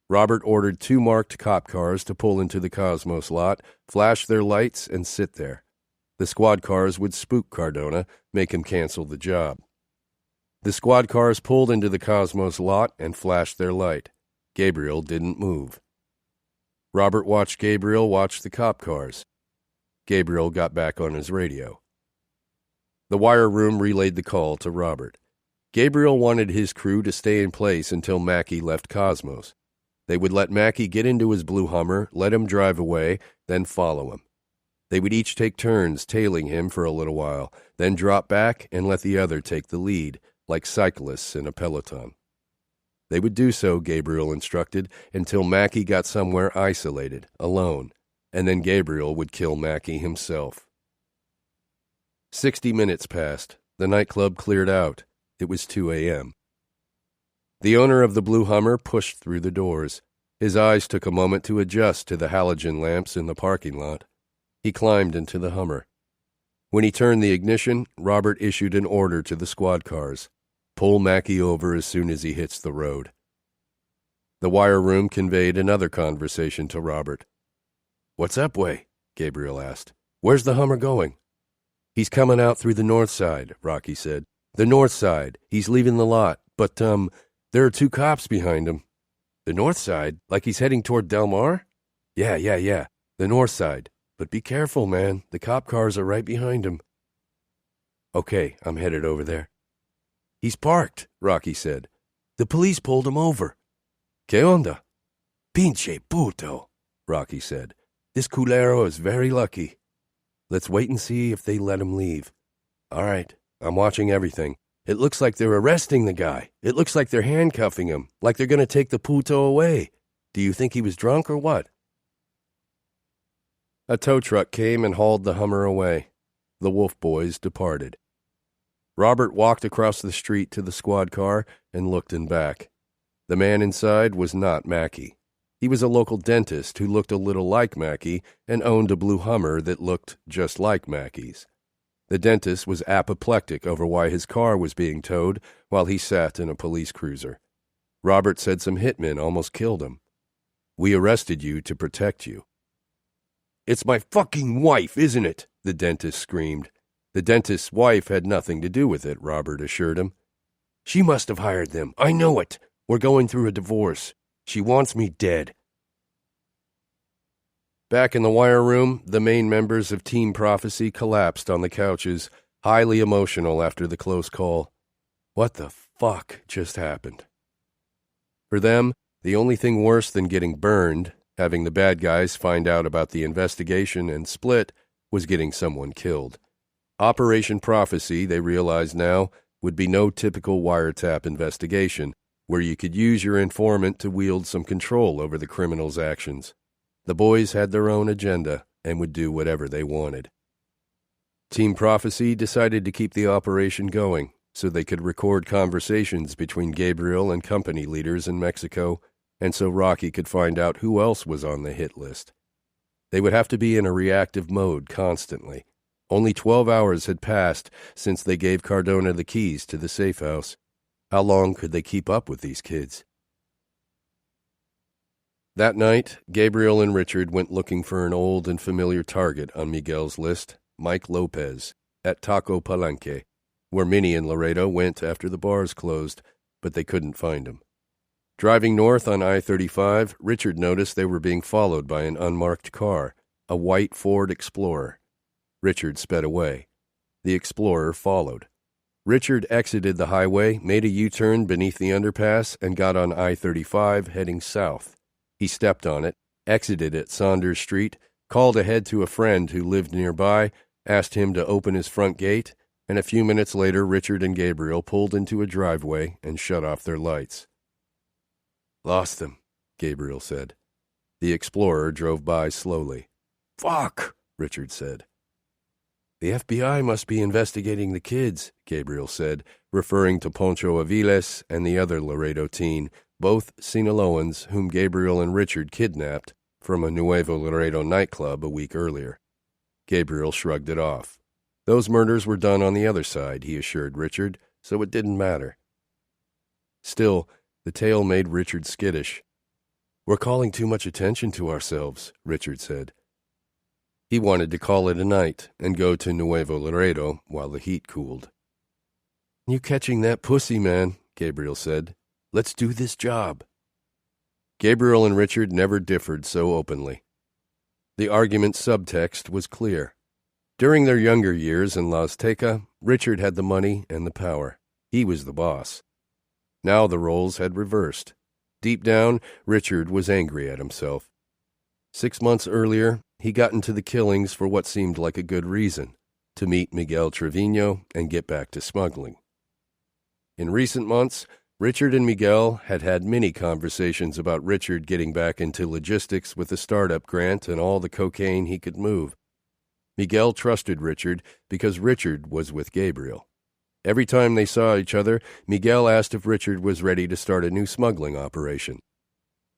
Robert ordered 2 marked cop cars to pull into the Cosmos lot, flash their lights, and sit there. The squad cars would spook Cardona, make him cancel the job. The squad cars pulled into the Cosmos lot and flashed their light. Gabriel didn't move. Robert watched Gabriel watch the cop cars. Gabriel got back on his radio. The wire room relayed the call to Robert. Gabriel wanted his crew to stay in place until Mackie left Cosmos. They would let Mackie get into his blue Hummer, let him drive away, then follow him. They would each take turns tailing him for a little while, then drop back and let the other take the lead, like cyclists in a peloton. They would do so, Gabriel instructed, until Mackie got somewhere isolated, alone, and then Gabriel would kill Mackie himself. 60 minutes passed. The nightclub cleared out. It was 2 a.m. The owner of the blue Hummer pushed through the doors. His eyes took a moment to adjust to the halogen lamps in the parking lot. He climbed into the Hummer. When he turned the ignition, Robert issued an order to the squad cars. "Pull Mackie over as soon as he hits the road." The wire room conveyed another conversation to Robert. "What's up, Way?" Gabriel asked. "Where's the Hummer going?" "He's coming out through the north side," Rocky said. "The north side. He's leaving the lot. But, there are 2 cops behind him." "The north side? Like he's heading toward Del Mar?" Yeah. The north side. But be careful, man. The cop cars are right behind him." "Okay, I'm headed over there." "He's parked," Rocky said. "The police pulled him over." "¿Qué onda?" "Pinche puto," Rocky said. "This culero is very lucky." "Let's wait and see if they let him leave." "All right, I'm watching everything. It looks like they're arresting the guy. It looks like they're handcuffing him, like they're going to take the puto away. Do you think he was drunk or what?" A tow truck came and hauled the Hummer away. The Wolf Boys departed. Robert walked across the street to the squad car and looked in back. The man inside was not Mackie. He was a local dentist who looked a little like Mackie and owned a blue Hummer that looked just like Mackie's. The dentist was apoplectic over why his car was being towed while he sat in a police cruiser. Robert said some hitmen almost killed him. "We arrested you to protect you." "It's my fucking wife, isn't it?" the dentist screamed. The dentist's wife had nothing to do with it, Robert assured him. "She must have hired them. I know it. We're going through a divorce. She wants me dead." Back in the wire room, the main members of Team Prophecy collapsed on the couches, highly emotional after the close call. What the fuck just happened? For them, the only thing worse than getting burned, having the bad guys find out about the investigation and split, was getting someone killed. Operation Prophecy, they realized now, would be no typical wiretap investigation, where you could use your informant to wield some control over the criminal's actions. The boys had their own agenda and would do whatever they wanted. Team Prophecy decided to keep the operation going so they could record conversations between Gabriel and company leaders in Mexico, and so Rocky could find out who else was on the hit list. They would have to be in a reactive mode constantly. Only 12 hours had passed since they gave Cardona the keys to the safe house. How long could they keep up with these kids? That night, Gabriel and Richard went looking for an old and familiar target on Miguel's list, Mike Lopez, at Taco Palenque, where Minnie and Laredo went after the bars closed, but they couldn't find him. Driving north on I-35, Richard noticed they were being followed by an unmarked car, a white Ford Explorer. Richard sped away. The Explorer followed. Richard exited the highway, made a U-turn beneath the underpass, and got on I-35 heading south. He stepped on it, exited at Saunders Street, called ahead to a friend who lived nearby, asked him to open his front gate, and a few minutes later Richard and Gabriel pulled into a driveway and shut off their lights. "Lost them," Gabriel said. The Explorer drove by slowly. "Fuck," Richard said. "The FBI must be investigating the kids," Gabriel said, referring to Poncho Aviles and the other Laredo teen, both Sinaloans whom Gabriel and Richard kidnapped from a Nuevo Laredo nightclub a week earlier. Gabriel shrugged it off. Those murders were done on the other side, he assured Richard, so it didn't matter. Still, the tale made Richard skittish. "We're calling too much attention to ourselves," Richard said. He wanted to call it a night and go to Nuevo Laredo while the heat cooled. "You catching that pussy, man," Gabriel said. "Let's do this job." Gabriel and Richard never differed so openly. The argument's subtext was clear. During their younger years in La Azteca, Richard had the money and the power. He was the boss. Now the roles had reversed. Deep down, Richard was angry at himself. 6 months earlier, he got into the killings for what seemed like a good reason, to meet Miguel Trevino and get back to smuggling. In recent months, Richard and Miguel had had many conversations about Richard getting back into logistics with the startup grant and all the cocaine he could move. Miguel trusted Richard because Richard was with Gabriel. Every time they saw each other, Miguel asked if Richard was ready to start a new smuggling operation.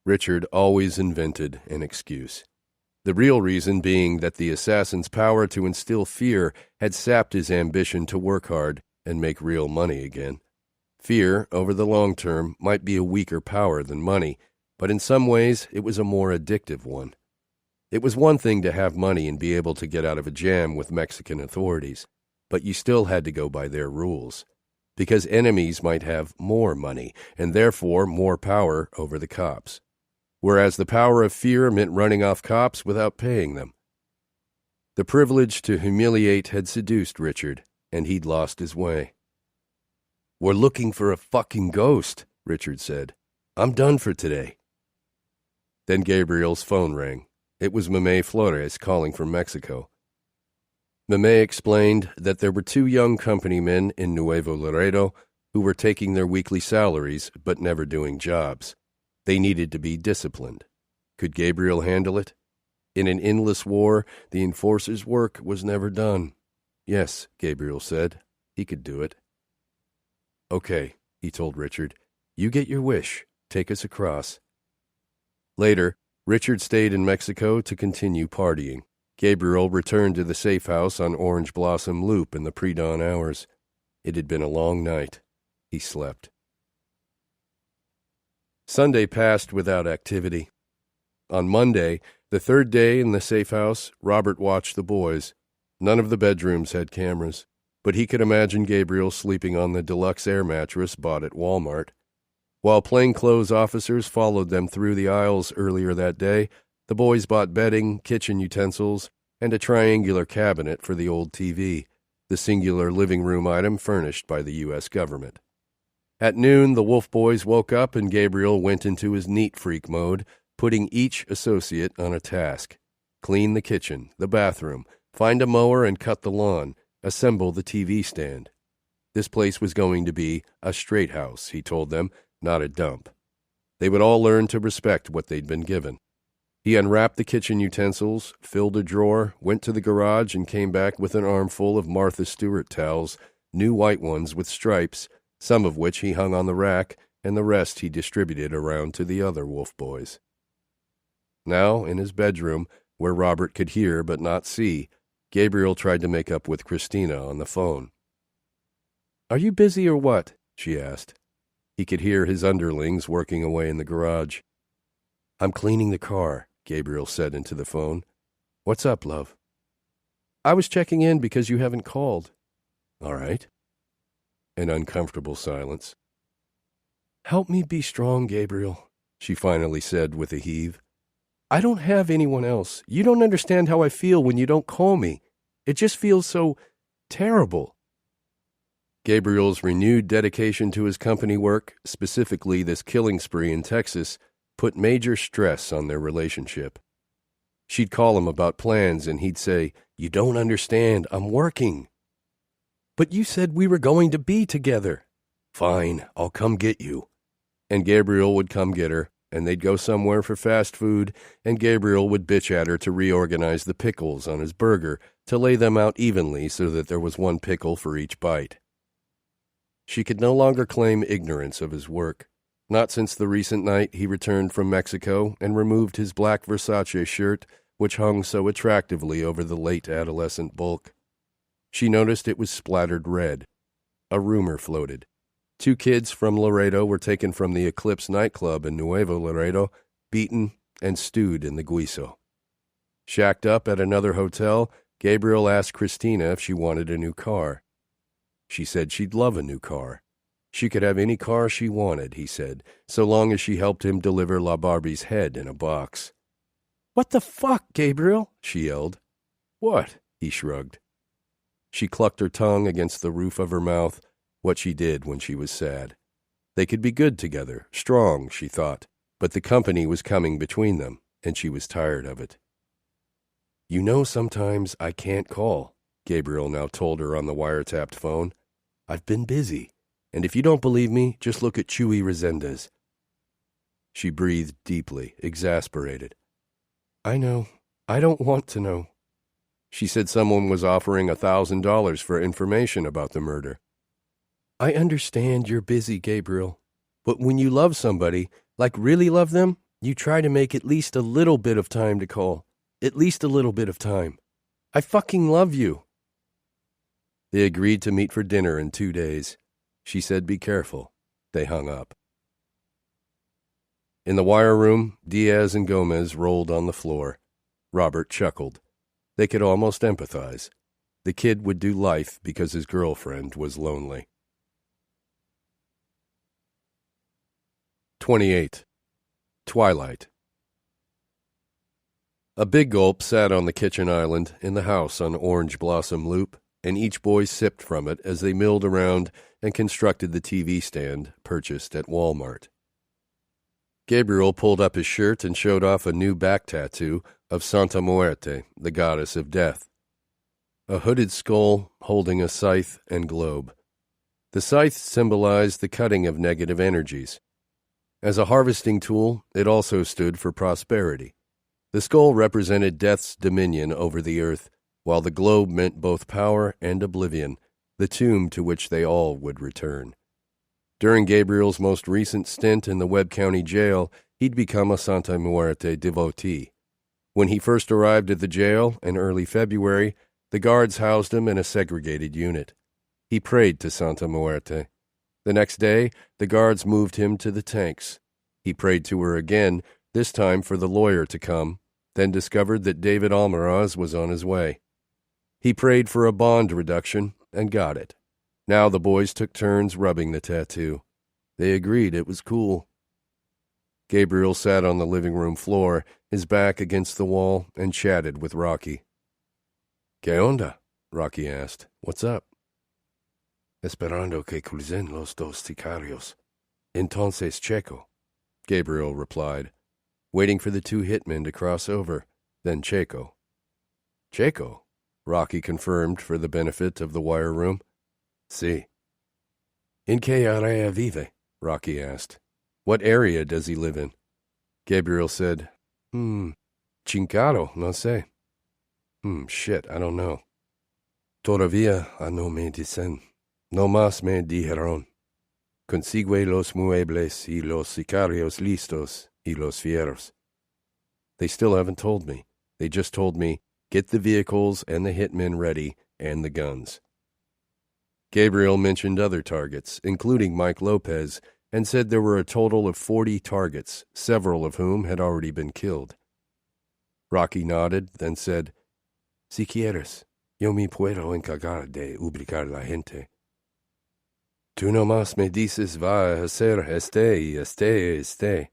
Richard always invented an excuse. The real reason being that the assassin's power to instill fear had sapped his ambition to work hard and make real money again. Fear, over the long term, might be a weaker power than money, but in some ways it was a more addictive one. It was one thing to have money and be able to get out of a jam with Mexican authorities, but you still had to go by their rules, because enemies might have more money and therefore more power over the cops, whereas the power of fear meant running off cops without paying them. The privilege to humiliate had seduced Richard, and he'd lost his way. "We're looking for a fucking ghost," Richard said. "I'm done for today." Then Gabriel's phone rang. It was Mame Flores calling from Mexico. Mame explained that there were 2 young company men in Nuevo Laredo who were taking their weekly salaries but never doing jobs. They needed to be disciplined. Could Gabriel handle it? In an endless war, the enforcer's work was never done. Yes, Gabriel said. He could do it. "Okay," he told Richard. "You get your wish. Take us across." Later, Richard stayed in Mexico to continue partying. Gabriel returned to the safe house on Orange Blossom Loop in the pre-dawn hours. It had been a long night. He slept. Sunday passed without activity. On Monday, the 3rd day in the safe house, Robert watched the boys. None of the bedrooms had cameras, but he could imagine Gabriel sleeping on the deluxe air mattress bought at Walmart. While plainclothes officers followed them through the aisles earlier that day, the boys bought bedding, kitchen utensils, and a triangular cabinet for the old TV, the singular living room item furnished by the U.S. government. At noon, the Wolf Boys woke up and Gabriel went into his neat freak mode, putting each associate on a task. Clean the kitchen, the bathroom, find a mower and cut the lawn, assemble the TV stand. This place was going to be a straight house, he told them, not a dump. They would all learn to respect what they'd been given. He unwrapped the kitchen utensils, filled a drawer, went to the garage, and came back with an armful of Martha Stewart towels, new white ones with stripes, some of which he hung on the rack, and the rest he distributed around to the other Wolf Boys. Now, in his bedroom, where Robert could hear but not see, Gabriel tried to make up with Christina on the phone. "Are you busy or what?" she asked. He could hear his underlings working away in the garage. "I'm cleaning the car," Gabriel said into the phone. "What's up, love?" "I was checking in because you haven't called." "All right." An uncomfortable silence. Help me be strong, Gabriel, she finally said with a heave. I don't have anyone else. You don't understand how I feel when you don't call me. It just feels so terrible. Gabriel's renewed dedication to his company work, specifically this killing spree in Texas, put major stress on their relationship. She'd call him about plans, and he'd say, You don't understand. I'm working. But you said we were going to be together. Fine, I'll come get you. And Gabriel would come get her, and they'd go somewhere for fast food, and Gabriel would bitch at her to reorganize the pickles on his burger to lay them out evenly so that there was one pickle for each bite. She could no longer claim ignorance of his work, not since the recent night he returned from Mexico and removed his black Versace shirt, which hung so attractively over the late adolescent bulk. She noticed it was splattered red. A rumor floated. 2 kids from Laredo were taken from the Eclipse nightclub in Nuevo Laredo, beaten and stewed in the guiso. Shacked up at another hotel, Gabriel asked Christina if she wanted a new car. She said she'd love a new car. She could have any car she wanted, he said, so long as she helped him deliver La Barbie's head in a box. What the fuck, Gabriel? She yelled. What? He shrugged. She clucked her tongue against the roof of her mouth, what she did when she was sad. They could be good together, strong, she thought, but the company was coming between them, and she was tired of it. You know, sometimes I can't call, Gabriel now told her on the wiretapped phone. I've been busy, and if you don't believe me, just look at Chuy Resendez. She breathed deeply, exasperated. I know. I don't want to know. She said someone was offering $1,000 for information about the murder. I understand you're busy, Gabriel, but when you love somebody, like really love them, you try to make at least a little bit of time to call. At least a little bit of time. I fucking love you. They agreed to meet for dinner in 2 days. She said be careful. They hung up. In the wire room, Diaz and Gomez rolled on the floor. Robert chuckled. They could almost empathize. The kid would do life because his girlfriend was lonely. 28. Twilight. A big gulp sat on the kitchen island in the house on Orange Blossom Loop, and each boy sipped from it as they milled around and constructed the TV stand purchased at Walmart. Gabriel pulled up his shirt and showed off a new back tattoo of Santa Muerte, the goddess of death. A hooded skull holding a scythe and globe. The scythe symbolized the cutting of negative energies. As a harvesting tool, it also stood for prosperity. The skull represented death's dominion over the earth, while the globe meant both power and oblivion, the tomb to which they all would return. During Gabriel's most recent stint in the Webb County Jail, he'd become a Santa Muerte devotee. When he first arrived at the jail in early February, the guards housed him in a segregated unit. He prayed to Santa Muerte. The next day, the guards moved him to the tanks. He prayed to her again, this time for the lawyer to come, then discovered that David Almaraz was on his way. He prayed for a bond reduction and got it. Now the boys took turns rubbing the tattoo. They agreed it was cool. Gabriel sat on the living room floor, his back against the wall, and chatted with Rocky. ¿Qué onda? Rocky asked. What's up? Esperando que crucen los dos sicarios. Entonces Checo, Gabriel replied, waiting for the 2 hitmen to cross over, then Checo. Checo, Rocky confirmed for the benefit of the wire room. Sí. ¿En qué área vive? Rocky asked. What area does he live in? Gabriel said, Chincaro, no sé. Shit, I don't know. Todavía no me dicen. No más me dijeron. Consigue los muebles y los sicarios listos y los fieros. They still haven't told me. They just told me, get the vehicles and the hitmen ready and the guns. Gabriel mentioned other targets, including Mike Lopez, and said there were a total of 40 targets, several of whom had already been killed. Rocky nodded, then said, Si quieres, yo me puedo encargar de ubicar la gente. Tú nomás me dices va a hacer este.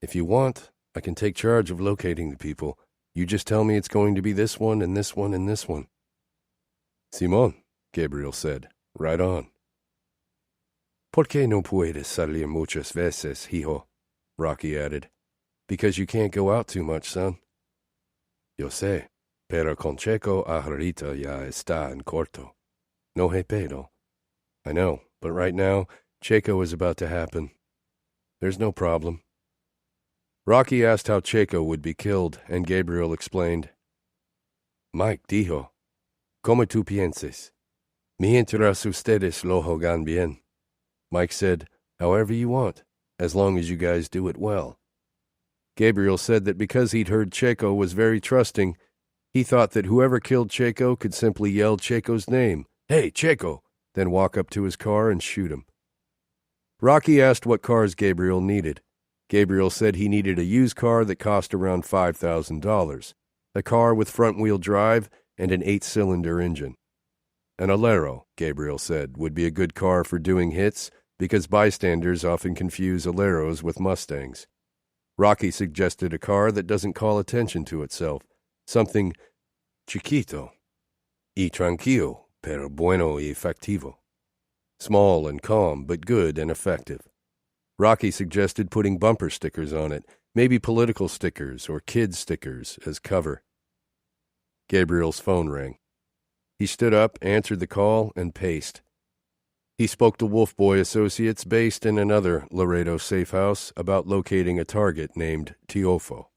If you want, I can take charge of locating the people. You just tell me it's going to be this one and this one and this one. Simón, Gabriel said. Right on. ¿Por qué no puedes salir muchas veces, hijo? Rocky added. Because you can't go out too much, son. Yo sé, pero con Checo ahorita ya está en corto. No hay pedo. I know, but right now, Checo is about to happen. There's no problem. Rocky asked how Checo would be killed, and Gabriel explained. Mike dijo, como tú pienses. Mientras ustedes lo hagan bien. Mike said, however you want, as long as you guys do it well. Gabriel said that because he'd heard Checo was very trusting, he thought that whoever killed Checo could simply yell Checo's name, Hey, Checo, then walk up to his car and shoot him. Rocky asked what cars Gabriel needed. Gabriel said he needed a used car that cost around $5,000, a car with front-wheel drive and an 8-cylinder engine. An Alero, Gabriel said, would be a good car for doing hits because bystanders often confuse Aleros with Mustangs. Rocky suggested a car that doesn't call attention to itself, something chiquito, y tranquilo, pero bueno y efectivo. Small and calm, but good and effective. Rocky suggested putting bumper stickers on it, maybe political stickers or kid stickers as cover. Gabriel's phone rang. He stood up, answered the call, and paced. He spoke to Wolf Boy Associates based in another Laredo safe house about locating a target named Teofo.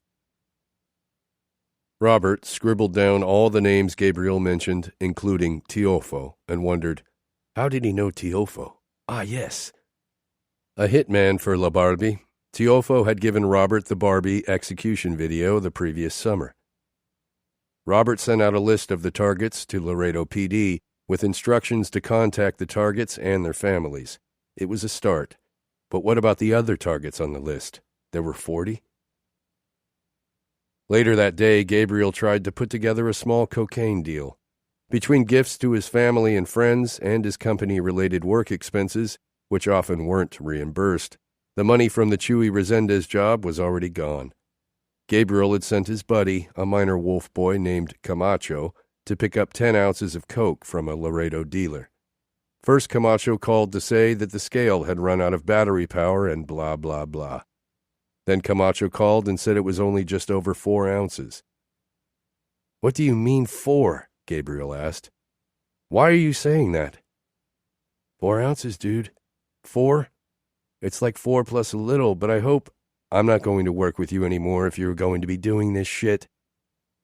Robert scribbled down all the names Gabriel mentioned, including Teofo, and wondered, how did he know Teofo? Ah, yes. A hitman for La Barbie, Teofo had given Robert the Barbie execution video the previous summer. Robert sent out a list of the targets to Laredo PD with instructions to contact the targets and their families. It was a start. But what about the other targets on the list? There were 40? Later that day, Gabriel tried to put together a small cocaine deal. Between gifts to his family and friends and his company-related work expenses, which often weren't reimbursed, the money from the Chuy Resendez job was already gone. Gabriel had sent his buddy, a minor wolf boy named Camacho, to pick up 10 ounces of coke from a Laredo dealer. First, Camacho called to say that the scale had run out of battery power and blah, blah, blah. Then Camacho called and said it was only just over 4 ounces. What do you mean 4? Gabriel asked. Why are you saying that? 4 ounces, dude. 4? It's like 4 plus a little, but I hope... I'm not going to work with you anymore if you're going to be doing this shit.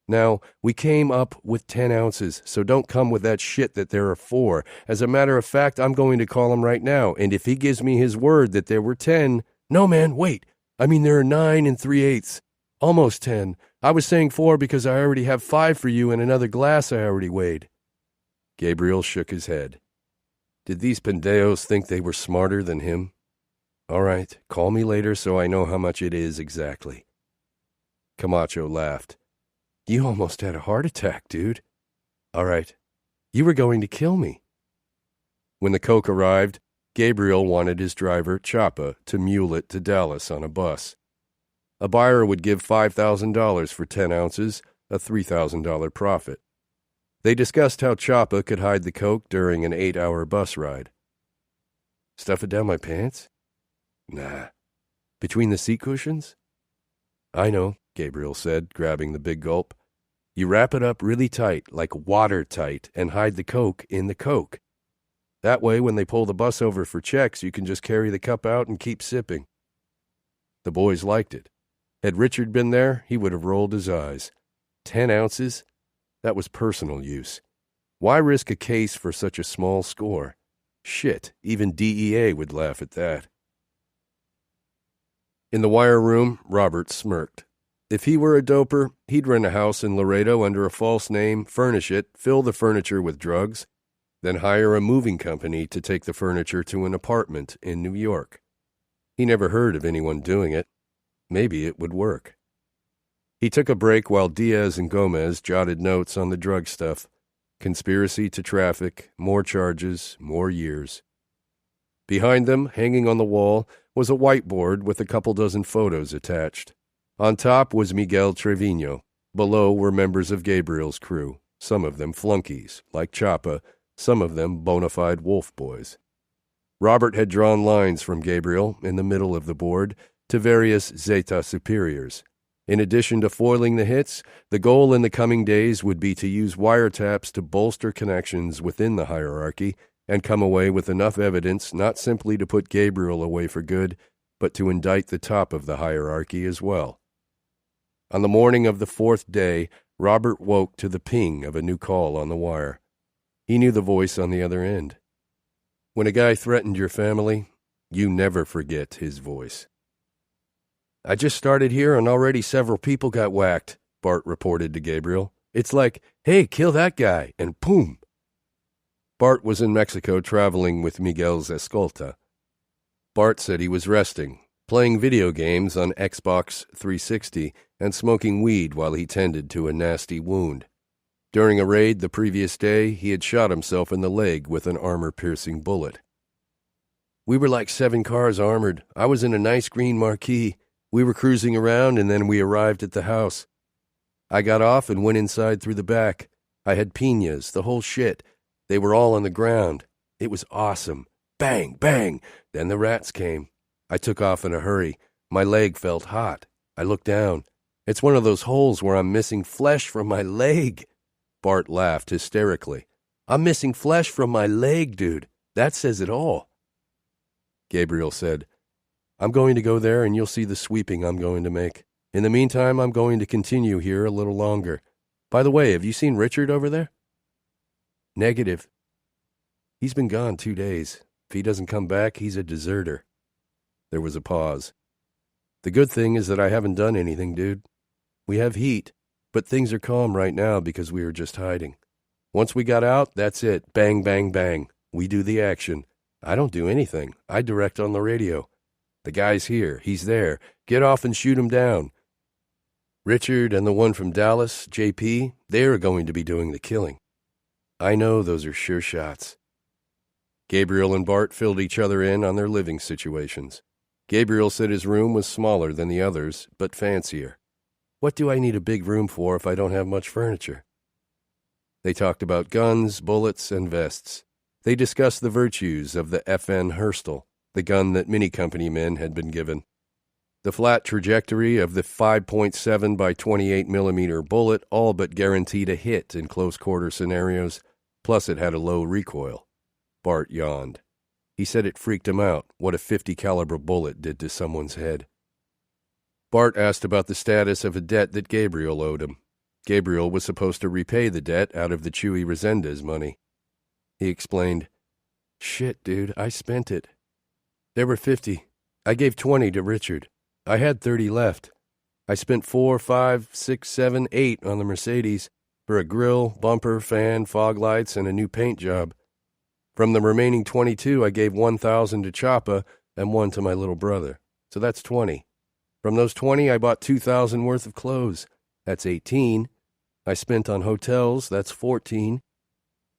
Now, we came up with 10 ounces, so don't come with that shit that there are 4. As a matter of fact, I'm going to call him right now, and if he gives me his word that there were 10... No, man, wait. I mean, there are 9 3/8. Almost 10. I was saying 4 because I already have 5 for you and another glass I already weighed. Gabriel shook his head. Did these pendejos think they were smarter than him? All right, call me later so I know how much it is exactly. Camacho laughed. You almost had a heart attack, dude. All right, you were going to kill me. When the coke arrived, Gabriel wanted his driver, Chapa, to mule it to Dallas on a bus. A buyer would give $5,000 for 10 ounces, a $3,000 profit. They discussed how Chapa could hide the coke during an 8-hour bus ride. Stuff it down my pants? Nah. Between the seat cushions? I know, Gabriel said, grabbing the big gulp. You wrap it up really tight, like watertight, and hide the coke in the coke. That way, when they pull the bus over for checks, you can just carry the cup out and keep sipping. The boys liked it. Had Richard been there, he would have rolled his eyes. 10 ounces? That was personal use. Why risk a case for such a small score? Shit, even DEA would laugh at that. In the wire room, Robert smirked. If he were a doper, he'd rent a house in Laredo under a false name, furnish it, fill the furniture with drugs, then hire a moving company to take the furniture to an apartment in New York. He never heard of anyone doing it. Maybe it would work. He took a break while Diaz and Gomez jotted notes on the drug stuff. Conspiracy to traffic, more charges, more years. Behind them, hanging on the wall, was a whiteboard with a couple dozen photos attached. On top was Miguel Trevino. Below were members of Gabriel's crew, some of them flunkies, like Chapa, some of them bona fide wolf boys. Robert had drawn lines from Gabriel, in the middle of the board, to various Zeta superiors. In addition to foiling the hits, the goal in the coming days would be to use wiretaps to bolster connections within the hierarchy and come away with enough evidence not simply to put Gabriel away for good, but to indict the top of the hierarchy as well. On the morning of the fourth day, Robert woke to the ping of a new call on the wire. He knew the voice on the other end. When a guy threatened your family, you never forget his voice. I just started here and already several people got whacked, Bart reported to Gabriel. It's like, hey, kill that guy, and boom. Bart was in Mexico traveling with Miguel's escolta. Bart said he was resting, playing video games on Xbox 360 and smoking weed while he tended to a nasty wound. During a raid the previous day, he had shot himself in the leg with an armor-piercing bullet. We were like 7 cars armored. I was in a nice green Marquis. We were cruising around, and then we arrived at the house. I got off and went inside through the back. I had piñas, the whole shit. They were all on the ground. It was awesome. Bang, bang. Then the rats came. I took off in a hurry. My leg felt hot. I looked down. It's one of those holes where I'm missing flesh from my leg. Bart laughed hysterically. I'm missing flesh from my leg, dude. That says it all. Gabriel said, I'm going to go there and you'll see the sweeping I'm going to make. In the meantime, I'm going to continue here a little longer. By the way, have you seen Richard over there? Negative. He's been gone 2 days. If he doesn't come back, he's a deserter. There was a pause. The good thing is that I haven't done anything, dude. We have heat, but things are calm right now because we were just hiding. Once we got out, that's it. Bang, bang, bang. We do the action. I don't do anything. I direct on the radio. The guy's here. He's there. Get off and shoot him down. Richard and the one from Dallas, JP, they're going to be doing the killing. I know those are sure shots. Gabriel and Bart filled each other in on their living situations. Gabriel said his room was smaller than the others, but fancier. What do I need a big room for if I don't have much furniture? They talked about guns, bullets, and vests. They discussed the virtues of the FN Herstal, the gun that many company men had been given. The flat trajectory of the 5.7 by 28 millimeter bullet all but guaranteed a hit in close-quarter scenarios, plus it had a low recoil. Bart yawned. He said it freaked him out what a 50 caliber bullet did to someone's head. Bart asked about the status of a debt that Gabriel owed him. Gabriel was supposed to repay the debt out of the Chuy Resendez money. He explained, Shit, dude, I spent it. There were 50. I gave 20 to Richard. I had 30 left. I spent 4, 5, 6, 7, 8 on the Mercedes for a grill, bumper, fan, fog lights, and a new paint job. From the remaining 22, I gave 1,000 to Chapa and 1 to my little brother. So that's 20. From those 20, I bought 2,000 worth of clothes. That's 18. I spent on hotels. That's 14.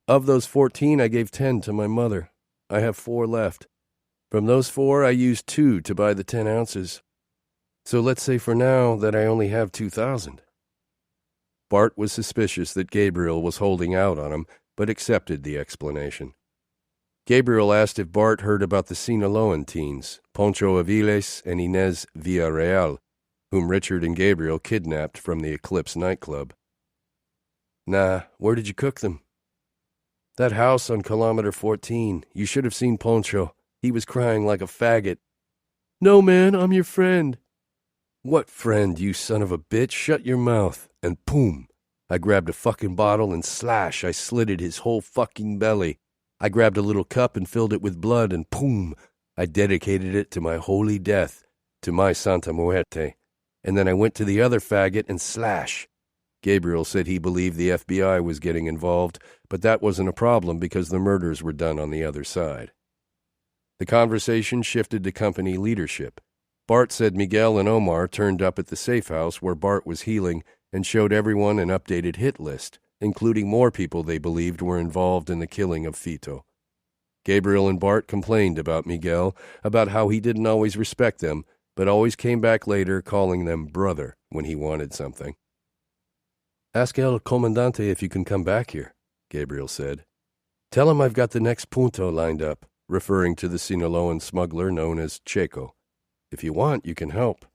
Of those 14, I gave 10 to my mother. I have 4 left. From those 4, I used 2 to buy the 10 ounces. So let's say for now that I only have 2,000. Bart was suspicious that Gabriel was holding out on him, but accepted the explanation. Gabriel asked if Bart heard about the Sinaloan teens, Poncho Aviles and Inez Villarreal, whom Richard and Gabriel kidnapped from the Eclipse nightclub. Nah, where did you cook them? That house on kilometer 14. You should have seen Poncho. He was crying like a faggot. No, man, I'm your friend. What friend, you son of a bitch? Shut your mouth. And boom. I grabbed a fucking bottle and slash, I slitted his whole fucking belly. I grabbed a little cup and filled it with blood and boom. I dedicated it to my holy death, to my Santa Muerte. And then I went to the other faggot and slash. Gabriel said he believed the FBI was getting involved, but that wasn't a problem because the murders were done on the other side. The conversation shifted to company leadership. Bart said Miguel and Omar turned up at the safe house where Bart was healing and showed everyone an updated hit list, including more people they believed were involved in the killing of Fito. Gabriel and Bart complained about Miguel, about how he didn't always respect them, but always came back later calling them brother when he wanted something. "Ask El Comandante if you can come back here," Gabriel said. "Tell him I've got the next punto lined up," referring to the Sinaloan smuggler known as Checo. "If you want, you can help."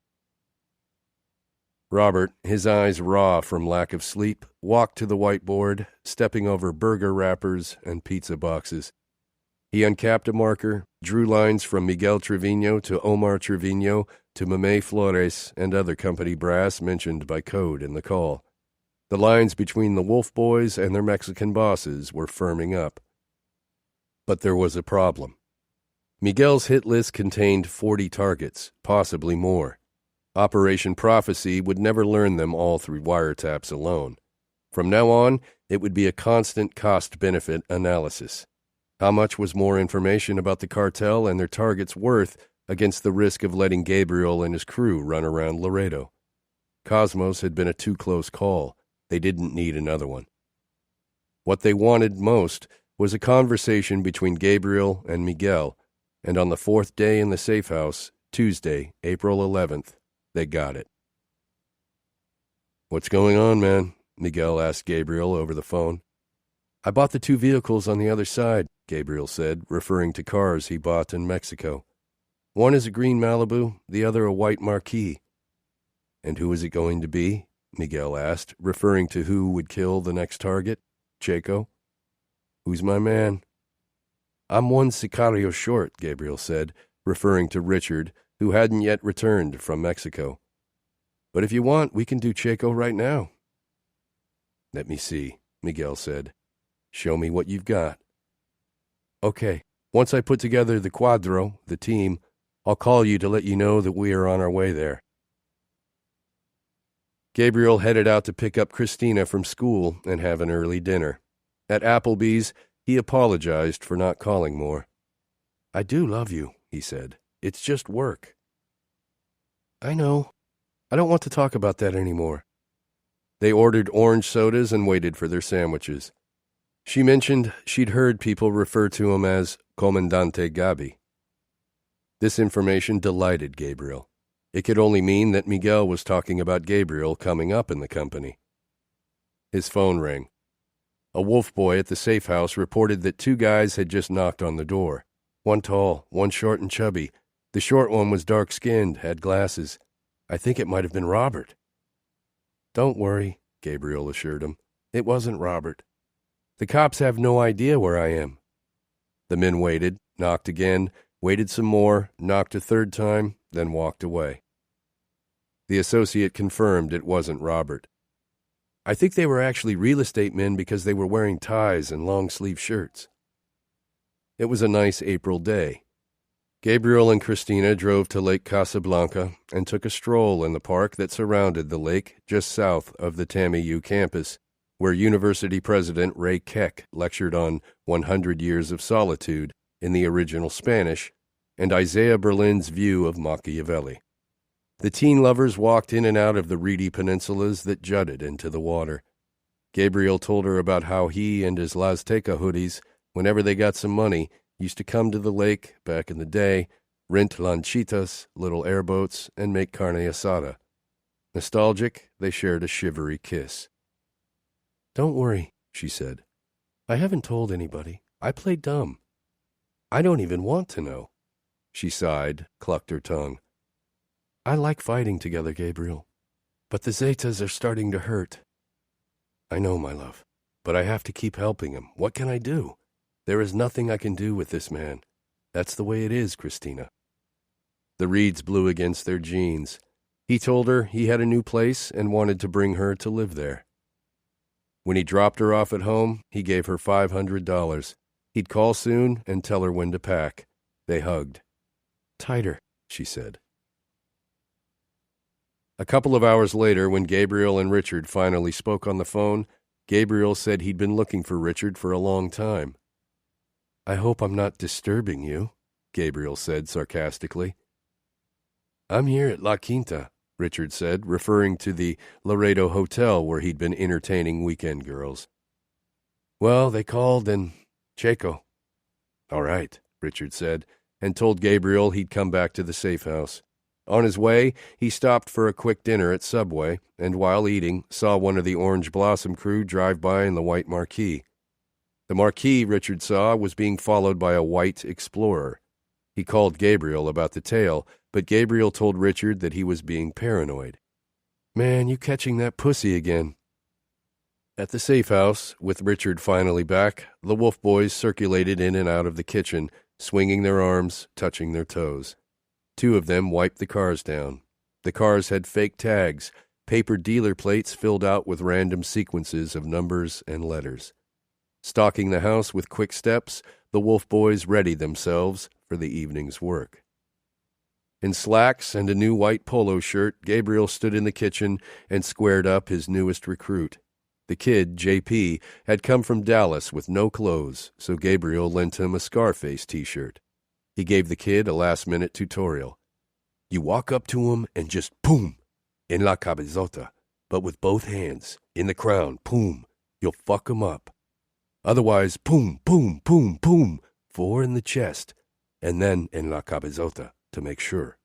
Robert, his eyes raw from lack of sleep, walked to the whiteboard, stepping over burger wrappers and pizza boxes. He uncapped a marker, drew lines from Miguel Trevino to Omar Trevino to Mame Flores and other company brass mentioned by code in the call. The lines between the Wolf Boys and their Mexican bosses were firming up. But there was a problem. Miguel's hit list contained 40 targets, possibly more. Operation Prophecy would never learn them all through wiretaps alone. From now on, it would be a constant cost-benefit analysis. How much was more information about the cartel and their targets worth against the risk of letting Gabriel and his crew run around Laredo? Cosmos had been a too close call. They didn't need another one. What they wanted most was a conversation between Gabriel and Miguel, and on the fourth day in the safe house, Tuesday, April 11th, they got it. "What's going on, man?" Miguel asked Gabriel over the phone. "I bought the 2 vehicles on the other side," Gabriel said, referring to cars he bought in Mexico. "One is a green Malibu, the other a white Marquis." "And who is it going to be?" Miguel asked, referring to who would kill the next target. "Checo?" "Who's my man?" "I'm one sicario short," Gabriel said, referring to Richard, who hadn't yet returned from Mexico. "But if you want, we can do Checo right now." "Let me see," Miguel said. "Show me what you've got." "Okay, once I put together the cuadro, the team, I'll call you to let you know that we are on our way there." Gabriel headed out to pick up Christina from school and have an early dinner. At Applebee's, he apologized for not calling more. "I do love you," he said. "It's just work." "I know. I don't want to talk about that anymore." They ordered orange sodas and waited for their sandwiches. She mentioned she'd heard people refer to him as Comandante Gabi. This information delighted Gabriel. It could only mean that Miguel was talking about Gabriel coming up in the company. His phone rang. A wolf boy at the safe house reported that 2 guys had just knocked on the door. One tall, one short and chubby. The short one was dark-skinned, had glasses. "I think it might have been Robert." "Don't worry," Gabriel assured him. "It wasn't Robert. The cops have no idea where I am." The men waited, knocked again, waited some more, knocked a third time, then walked away. The associate confirmed it wasn't Robert. "I think they were actually real estate men because they were wearing ties and long-sleeve shirts." It was a nice April day. Gabriel and Christina drove to Lake Casablanca and took a stroll in the park that surrounded the lake just south of the TAMIU campus, where University President Ray Keck lectured on 100 Years of Solitude in the original Spanish and Isaiah Berlin's view of Machiavelli. The teen lovers walked in and out of the reedy peninsulas that jutted into the water. Gabriel told her about how he and his Lazteca hoodies, whenever they got some money, used to come to the lake back in the day, rent lanchitas, little airboats, and make carne asada. Nostalgic, they shared a shivery kiss. "Don't worry," she said. "I haven't told anybody. I play dumb. I don't even want to know." She sighed, clucked her tongue. "I like fighting together, Gabriel, but the Zetas are starting to hurt." "I know, my love, but I have to keep helping him. What can I do? There is nothing I can do with this man. That's the way it is, Christina." The reeds blew against their jeans. He told her he had a new place and wanted to bring her to live there. When he dropped her off at home, he gave her $500. He'd call soon and tell her when to pack. They hugged. "Tighter," she said. A couple of hours later, when Gabriel and Richard finally spoke on the phone, Gabriel said he'd been looking for Richard for a long time. "I hope I'm not disturbing you," Gabriel said sarcastically. "I'm here at La Quinta," Richard said, referring to the Laredo hotel where he'd been entertaining weekend girls. "Well, they called and... Checo." All right, Richard said, and told Gabriel he'd come back to the safe house. On his way, he stopped for a quick dinner at Subway, and while eating, saw one of the Orange Blossom crew drive by in the white Marquis. The Marquis, Richard saw, was being followed by a white Explorer. He called Gabriel about the tail, but Gabriel told Richard that he was being paranoid. Man, you catching that pussy again. At the safe house, with Richard finally back, the Wolf Boys circulated in and out of the kitchen, swinging their arms, touching their toes. 2 of them wiped the cars down. The cars had fake tags, paper dealer plates filled out with random sequences of numbers and letters. Stalking the house with quick steps, the Wolf Boys readied themselves for the evening's work. In slacks and a new white polo shirt, Gabriel stood in the kitchen and squared up his newest recruit. The kid, J.P., had come from Dallas with no clothes, so Gabriel lent him a Scarface t-shirt. He gave the kid a last-minute tutorial. You walk up to him and just boom, en la cabezota, but with both hands, in the crown, boom, you'll fuck him up. Otherwise, boom, boom, boom, boom, 4 in the chest, and then en la cabezota to make sure.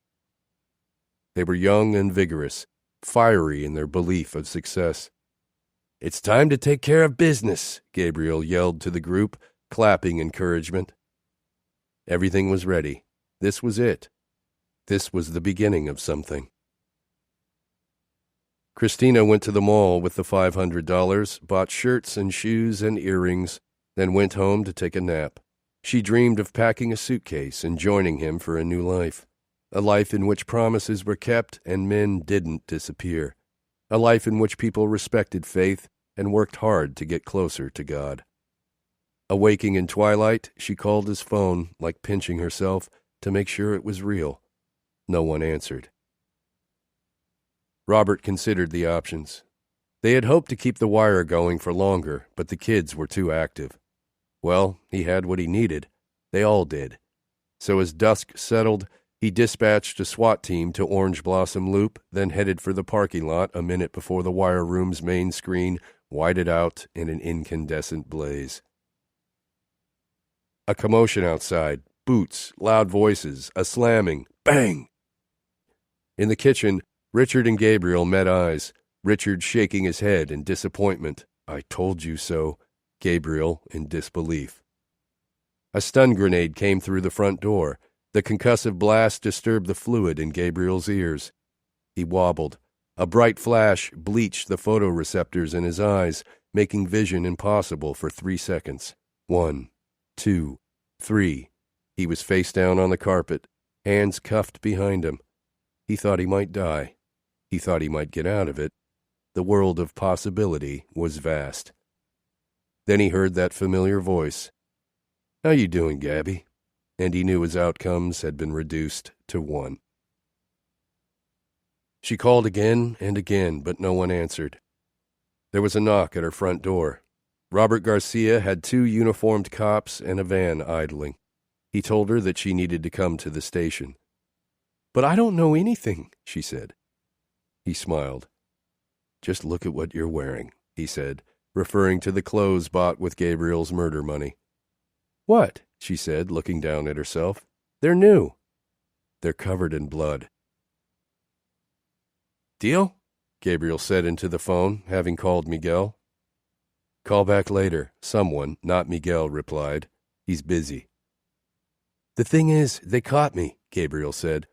They were young and vigorous, fiery in their belief of success. It's time to take care of business, Gabriel yelled to the group, clapping encouragement. Everything was ready. This was it. This was the beginning of something. Christina went to the mall with the $500, bought shirts and shoes and earrings, then went home to take a nap. She dreamed of packing a suitcase and joining him for a new life. A life in which promises were kept and men didn't disappear. A life in which people respected faith and worked hard to get closer to God. Awaking in twilight, she called his phone, like pinching herself, to make sure it was real. No one answered. Robert considered the options. They had hoped to keep the wire going for longer, but the kids were too active. Well, he had what he needed. They all did. So as dusk settled, he dispatched a SWAT team to Orange Blossom Loop, then headed for the parking lot a minute before the wire room's main screen whited out in an incandescent blaze. A commotion outside, boots, loud voices, a slamming, bang! In the kitchen, Richard and Gabriel met eyes, Richard shaking his head in disappointment. I told you so, Gabriel in disbelief. A stun grenade came through the front door. The concussive blast disturbed the fluid in Gabriel's ears. He wobbled. A bright flash bleached the photoreceptors in his eyes, making vision impossible for 3 seconds. 1, 2, 3. He was face down on the carpet, hands cuffed behind him. He thought he might die. He thought he might get out of it. The world of possibility was vast. Then he heard that familiar voice. How you doing, Gabby? And he knew his outcomes had been reduced to 1. She called again and again, but no one answered. There was a knock at her front door. Robert Garcia had 2 uniformed cops and a van idling. He told her that she needed to come to the station. But I don't know anything, she said. He smiled. Just look at what you're wearing, he said, referring to the clothes bought with Gabriel's murder money. What? She said, looking down at herself. They're new. They're covered in blood. Deal? Gabriel said into the phone, having called Miguel. Call back later, someone, not Miguel, replied. He's busy. The thing is, they caught me, Gabriel said.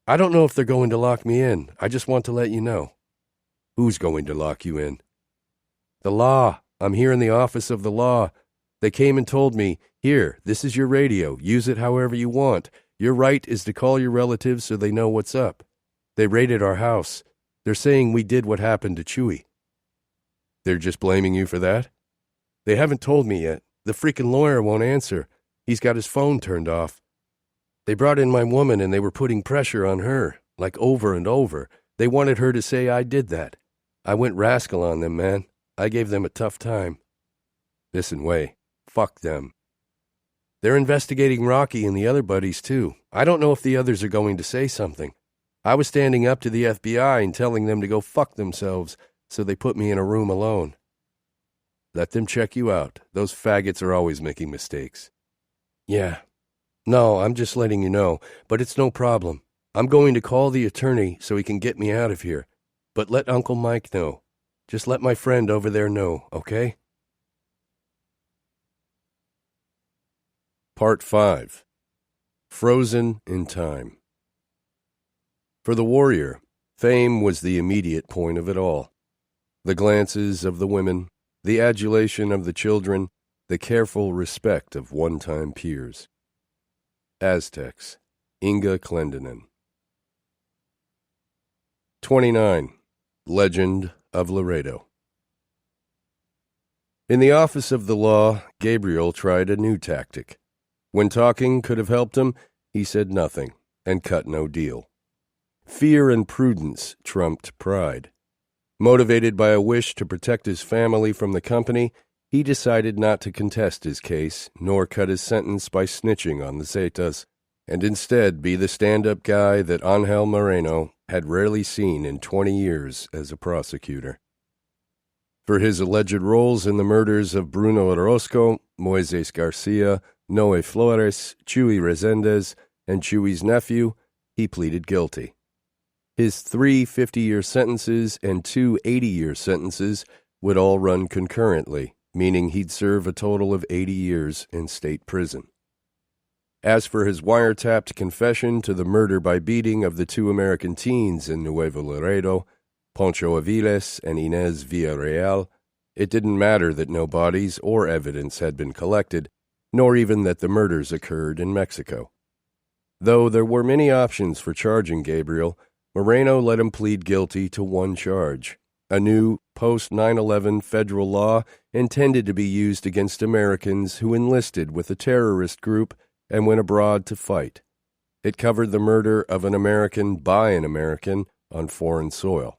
I don't know if they're going to lock me in. I just want to let you know. Who's going to lock you in? The law. I'm here in the office of the law. They came and told me, here, this is your radio. Use it however you want. Your right is to call your relatives so they know what's up. They raided our house. They're saying we did what happened to Chewy. They're just blaming you for that? They haven't told me yet. The freaking lawyer won't answer. He's got his phone turned off. They brought in my woman and they were putting pressure on her, like over and over. They wanted her to say I did that. I went rascal on them, man. I gave them a tough time. Listen, Way, fuck them. They're investigating Rocky and the other buddies, too. I don't know if the others are going to say something. I was standing up to the FBI and telling them to go fuck themselves, so they put me in a room alone. Let them check you out. Those faggots are always making mistakes. Yeah. No, I'm just letting you know, but it's no problem. I'm going to call the attorney so he can get me out of here. But let Uncle Mike know. Just let my friend over there know, okay? Part 5. Frozen in Time. For the warrior, fame was the immediate point of it all. The glances of the women, the adulation of the children, the careful respect of one-time peers. Aztecs, Inga Clendenin. 29. Legend of Laredo. In the office of the law, Gabriel tried a new tactic. When talking could have helped him, he said nothing and cut no deal. Fear and prudence trumped pride. Motivated by a wish to protect his family from the company, he decided not to contest his case nor cut his sentence by snitching on the Zetas, and instead be the stand-up guy that Angel Moreno had rarely seen in 20 years as a prosecutor. For his alleged roles in the murders of Bruno Orozco, Moises Garcia, Noe Flores, Chuy Resendez, and Chuy's nephew, he pleaded guilty. His 3 50-year sentences and 2 80-year sentences would all run concurrently, meaning he'd serve a total of 80 years in state prison. As for his wiretapped confession to the murder by beating of the 2 American teens in Nuevo Laredo, Poncho Aviles and Inez Villarreal, it didn't matter that no bodies or evidence had been collected, nor even that the murders occurred in Mexico. Though there were many options for charging Gabriel, Moreno let him plead guilty to one charge, a new post-9/11 federal law intended to be used against Americans who enlisted with a terrorist group and went abroad to fight. It covered the murder of an American by an American on foreign soil.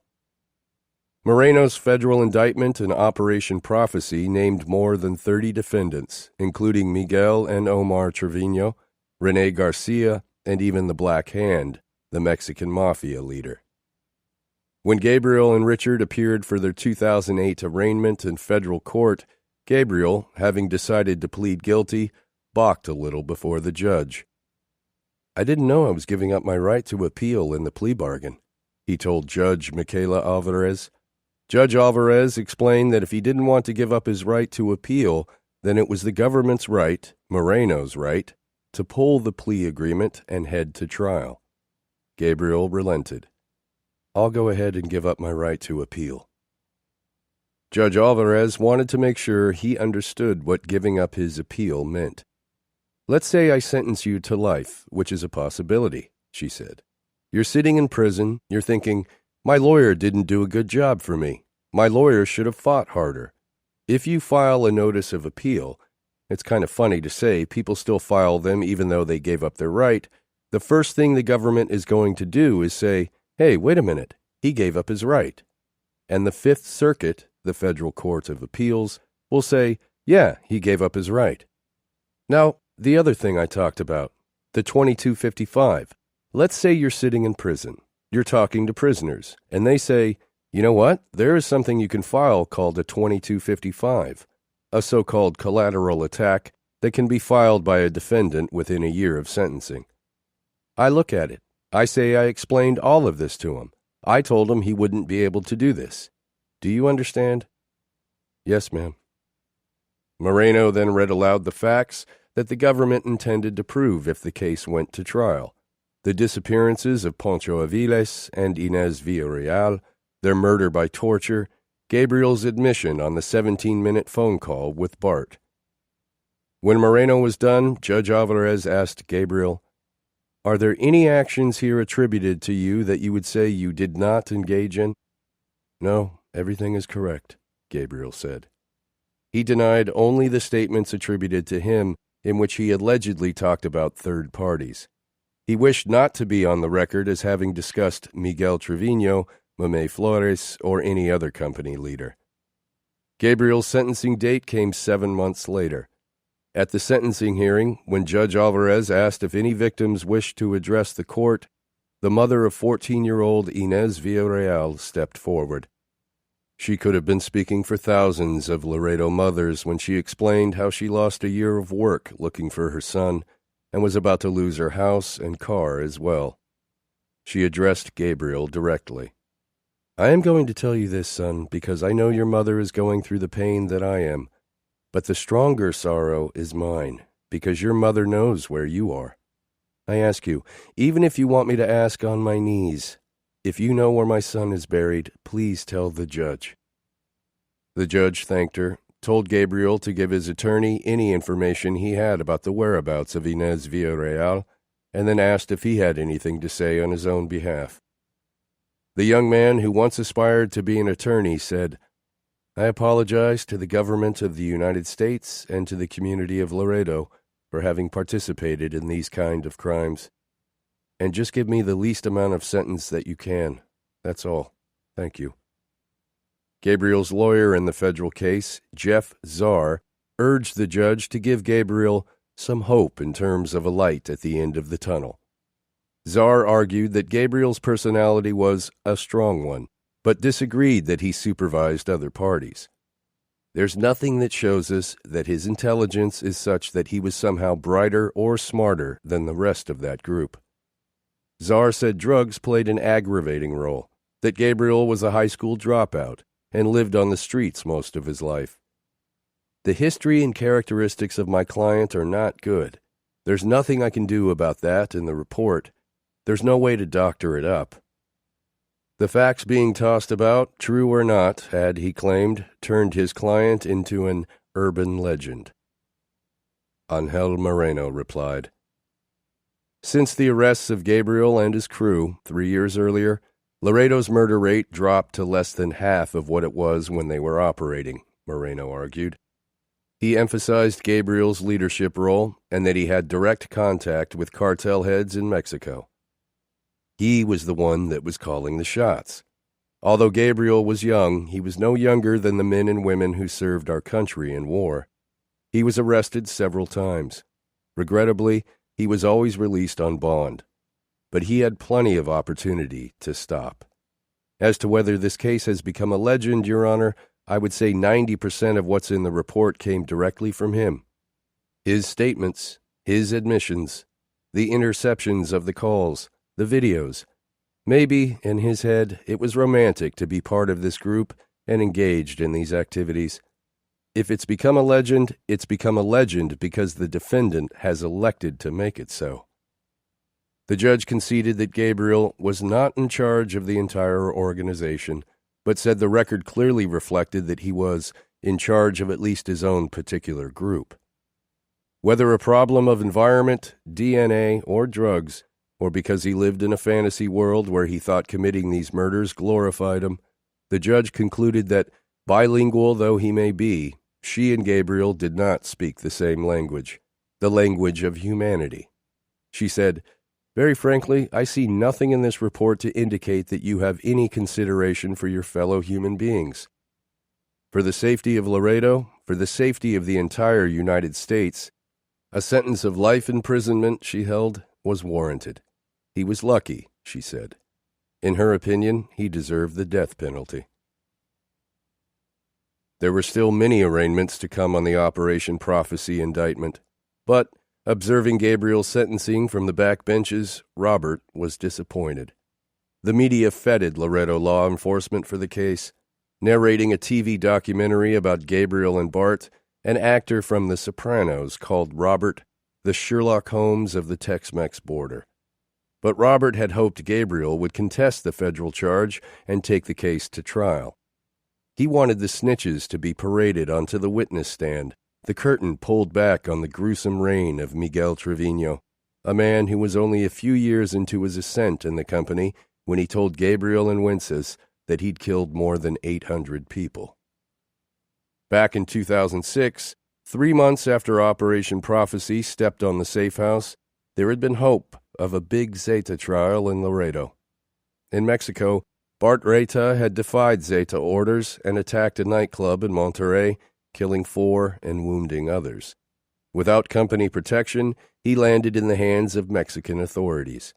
Moreno's federal indictment in Operation Prophecy named more than 30 defendants, including Miguel and Omar Trevino, Rene Garcia, and even the Black Hand, the Mexican mafia leader. When Gabriel and Richard appeared for their 2008 arraignment in federal court, Gabriel, having decided to plead guilty, balked a little before the judge. "I didn't know I was giving up my right to appeal in the plea bargain," he told Judge Michaela Alvarez. Judge Alvarez explained that if he didn't want to give up his right to appeal, then it was the government's right, Moreno's right, to pull the plea agreement and head to trial. Gabriel relented. "I'll go ahead and give up my right to appeal." Judge Alvarez wanted to make sure he understood what giving up his appeal meant. "Let's say I sentence you to life, which is a possibility," she said. "You're sitting in prison, you're thinking, my lawyer didn't do a good job for me. My lawyer should have fought harder. If you file a notice of appeal, it's kind of funny to say people still file them even though they gave up their right, the first thing the government is going to do is say, hey, wait a minute, he gave up his right. And the Fifth Circuit, the Federal Court of Appeals, will say, yeah, he gave up his right. Now, the other thing I talked about, the 2255. Let's say you're sitting in prison. You're talking to prisoners, and they say, you know what? There is something you can file called a 2255, a so-called collateral attack that can be filed by a defendant within a year of sentencing. I look at it. I say I explained all of this to him. I told him he wouldn't be able to do this. Do you understand? Yes, ma'am. Moreno then read aloud the facts that the government intended to prove if the case went to trial. The disappearances of Poncho Aviles and Inez Villarreal, their murder by torture, Gabriel's admission on the 17-minute phone call with Bart. When Moreno was done, Judge Alvarez asked Gabriel, are there any actions here attributed to you that you would say you did not engage in? No, everything is correct, Gabriel said. He denied only the statements attributed to him in which he allegedly talked about third parties. He wished not to be on the record as having discussed Miguel Trevino, Mame Flores, or any other company leader. Gabriel's sentencing date came 7 months later. At the sentencing hearing, when Judge Alvarez asked if any victims wished to address the court, the mother of 14-year-old Inez Villarreal stepped forward. She could have been speaking for thousands of Laredo mothers when she explained how she lost a year of work looking for her son and was about to lose her house and car as well. She addressed Gabriel directly. I am going to tell you this, son, because I know your mother is going through the pain that I am, but the stronger sorrow is mine, because your mother knows where you are. I ask you, even if you want me to ask on my knees, if you know where my son is buried, please tell the judge. The judge thanked her, told Gabriel to give his attorney any information he had about the whereabouts of Inez Villarreal, and then asked if he had anything to say on his own behalf. The young man, who once aspired to be an attorney, said, I apologize to the government of the United States and to the community of Laredo for having participated in these kind of crimes. And just give me the least amount of sentence that you can. That's all. Thank you. Gabriel's lawyer in the federal case, Jeff Czar, urged the judge to give Gabriel some hope in terms of a light at the end of the tunnel. Czar argued that Gabriel's personality was a strong one, but disagreed that he supervised other parties. There's nothing that shows us that his intelligence is such that he was somehow brighter or smarter than the rest of that group. Czar said drugs played an aggravating role, that Gabriel was a high school dropout and lived on the streets most of his life. The history and characteristics of my client are not good. There's nothing I can do about that in the report. There's no way to doctor it up. The facts being tossed about, true or not, had, he claimed, turned his client into an urban legend. Angel Moreno replied. Since the arrests of Gabriel and his crew 3 years earlier, Laredo's murder rate dropped to less than half of what it was when they were operating, Moreno argued. He emphasized Gabriel's leadership role and that he had direct contact with cartel heads in Mexico. He was the one that was calling the shots. Although Gabriel was young, he was no younger than the men and women who served our country in war. He was arrested several times. Regrettably, he was always released on bond. But he had plenty of opportunity to stop. As to whether this case has become a legend, Your Honor, I would say 90% of what's in the report came directly from him. His statements, his admissions, the interceptions of the calls, the videos. Maybe, in his head, it was romantic to be part of this group and engaged in these activities. If it's become a legend, it's become a legend because the defendant has elected to make it so. The judge conceded that Gabriel was not in charge of the entire organization, but said the record clearly reflected that he was in charge of at least his own particular group. Whether a problem of environment, DNA, or drugs, or because he lived in a fantasy world where he thought committing these murders glorified him, the judge concluded that, bilingual though he may be, she and Gabriel did not speak the same language, the language of humanity. She said, Very frankly, I see nothing in this report to indicate that you have any consideration for your fellow human beings. For the safety of Laredo, for the safety of the entire United States, a sentence of life imprisonment, she held, was warranted. He was lucky, she said. In her opinion, he deserved the death penalty. There were still many arraignments to come on the Operation Prophecy indictment, but, observing Gabriel's sentencing from the back benches, Robert was disappointed. The media feted Laredo law enforcement for the case, narrating a TV documentary about Gabriel and Bart. An actor from The Sopranos called Robert the Sherlock Holmes of the Tex-Mex border. But Robert had hoped Gabriel would contest the federal charge and take the case to trial. He wanted the snitches to be paraded onto the witness stand, the curtain pulled back on the gruesome reign of Miguel Trevino, a man who was only a few years into his ascent in the company when he told Gabriel and Wences that he'd killed more than 800 people. Back in 2006, 3 months after Operation Prophecy stepped on the safe house, there had been hope of a big Zeta trial in Laredo. In Mexico, Bart Reta had defied Zeta orders and attacked a nightclub in Monterrey, killing 4 and wounding others. Without company protection, he landed in the hands of Mexican authorities.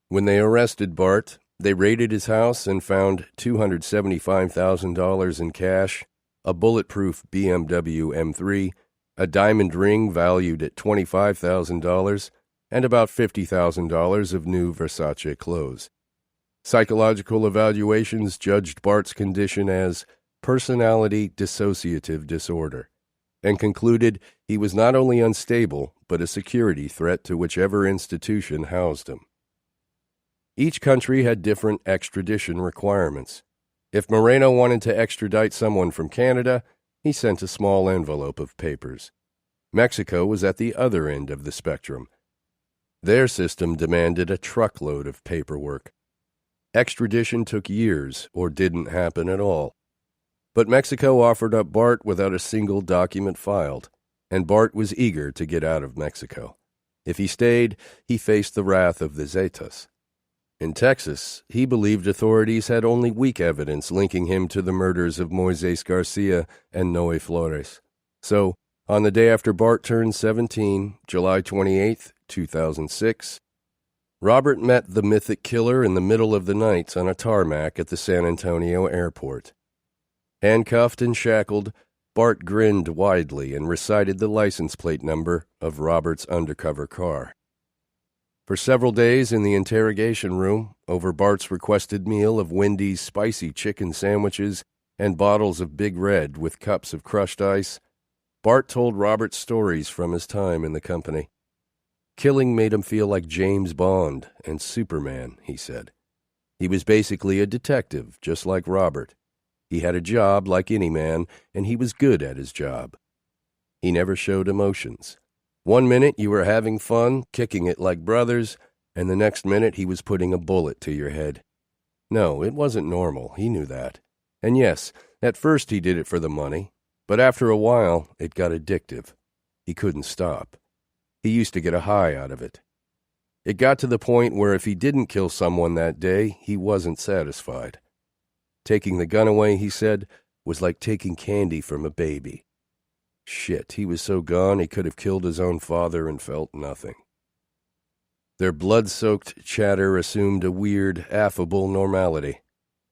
When they arrested Bart, They raided his house and found $275,000 in cash, a bulletproof BMW M3, a diamond ring valued at $25,000, and about $50,000 of new Versace clothes. Psychological evaluations judged Bart's condition as personality dissociative disorder and concluded he was not only unstable, but a security threat to whichever institution housed him. Each country had different extradition requirements. If Moreno wanted to extradite someone from Canada, he sent a small envelope of papers. Mexico was at the other end of the spectrum. Their system demanded a truckload of paperwork. Extradition took years or didn't happen at all. But Mexico offered up Bart without a single document filed, and Bart was eager to get out of Mexico. If he stayed, he faced the wrath of the Zetas. In Texas, he believed authorities had only weak evidence linking him to the murders of Moises Garcia and Noe Flores. So, on the day after Bart turned 17, July 28, 2006, Robert met the mythic killer in the middle of the night on a tarmac at the San Antonio airport. Handcuffed and shackled, Bart grinned widely and recited the license plate number of Robert's undercover car. For several days in the interrogation room, over Bart's requested meal of Wendy's spicy chicken sandwiches and bottles of Big Red with cups of crushed ice, Bart told Robert stories from his time in the company. Killing made him feel like James Bond and Superman, he said. He was basically a detective, just like Robert. He had a job like any man, and he was good at his job. He never showed emotions. One minute you were having fun, kicking it like brothers, and the next minute he was putting a bullet to your head. No, it wasn't normal, he knew that. And yes, at first he did it for the money, but after a while it got addictive. He couldn't stop. He used to get a high out of it. It got to the point where if he didn't kill someone that day, he wasn't satisfied. Taking the gun away, he said, was like taking candy from a baby. Shit, he was so gone he could have killed his own father and felt nothing. Their blood-soaked chatter assumed a weird, affable normality.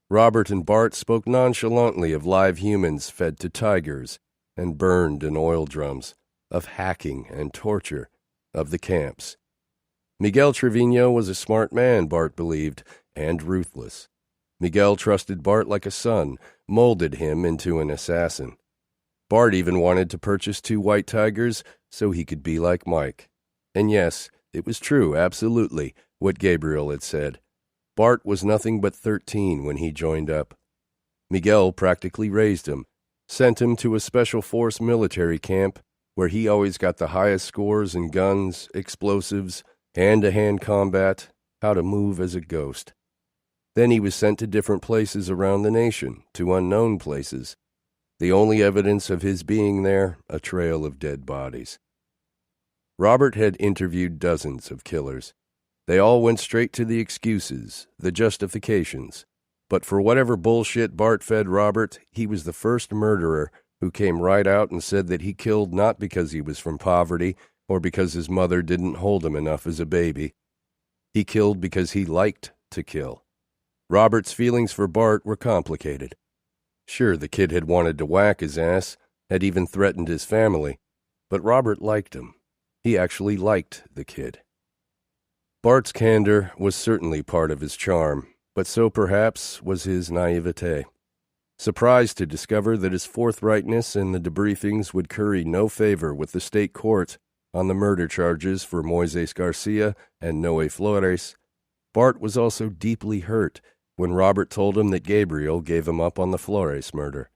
Robert and Bart spoke nonchalantly of live humans fed to tigers and burned in oil drums, of hacking and torture, of the camps. Miguel Trevino was a smart man, Bart believed, and ruthless. Miguel trusted Bart like a son, molded him into an assassin. Bart even wanted to purchase 2 white tigers so he could be like Mike. And yes, it was true, absolutely, what Gabriel had said. Bart was nothing but 13 when he joined up. Miguel practically raised him, sent him to a special force military camp where he always got the highest scores in guns, explosives, hand-to-hand combat, how to move as a ghost. Then he was sent to different places around the nation, to unknown places. The only evidence of his being there, a trail of dead bodies. Robert had interviewed dozens of killers. They all went straight to the excuses, the justifications. But for whatever bullshit Bart fed Robert, he was the first murderer who came right out and said that he killed not because he was from poverty or because his mother didn't hold him enough as a baby. He killed because he liked to kill. Robert's feelings for Bart were complicated. Sure, the kid had wanted to whack his ass, had even threatened his family, but Robert liked him. He actually liked the kid. Bart's candor was certainly part of his charm, but so perhaps was his naivete. Surprised to discover that his forthrightness in the debriefings would curry no favor with the state court on the murder charges for Moises Garcia and Noe Flores, Bart was also deeply hurt when Robert told him that Gabriel gave him up on the Flores murder.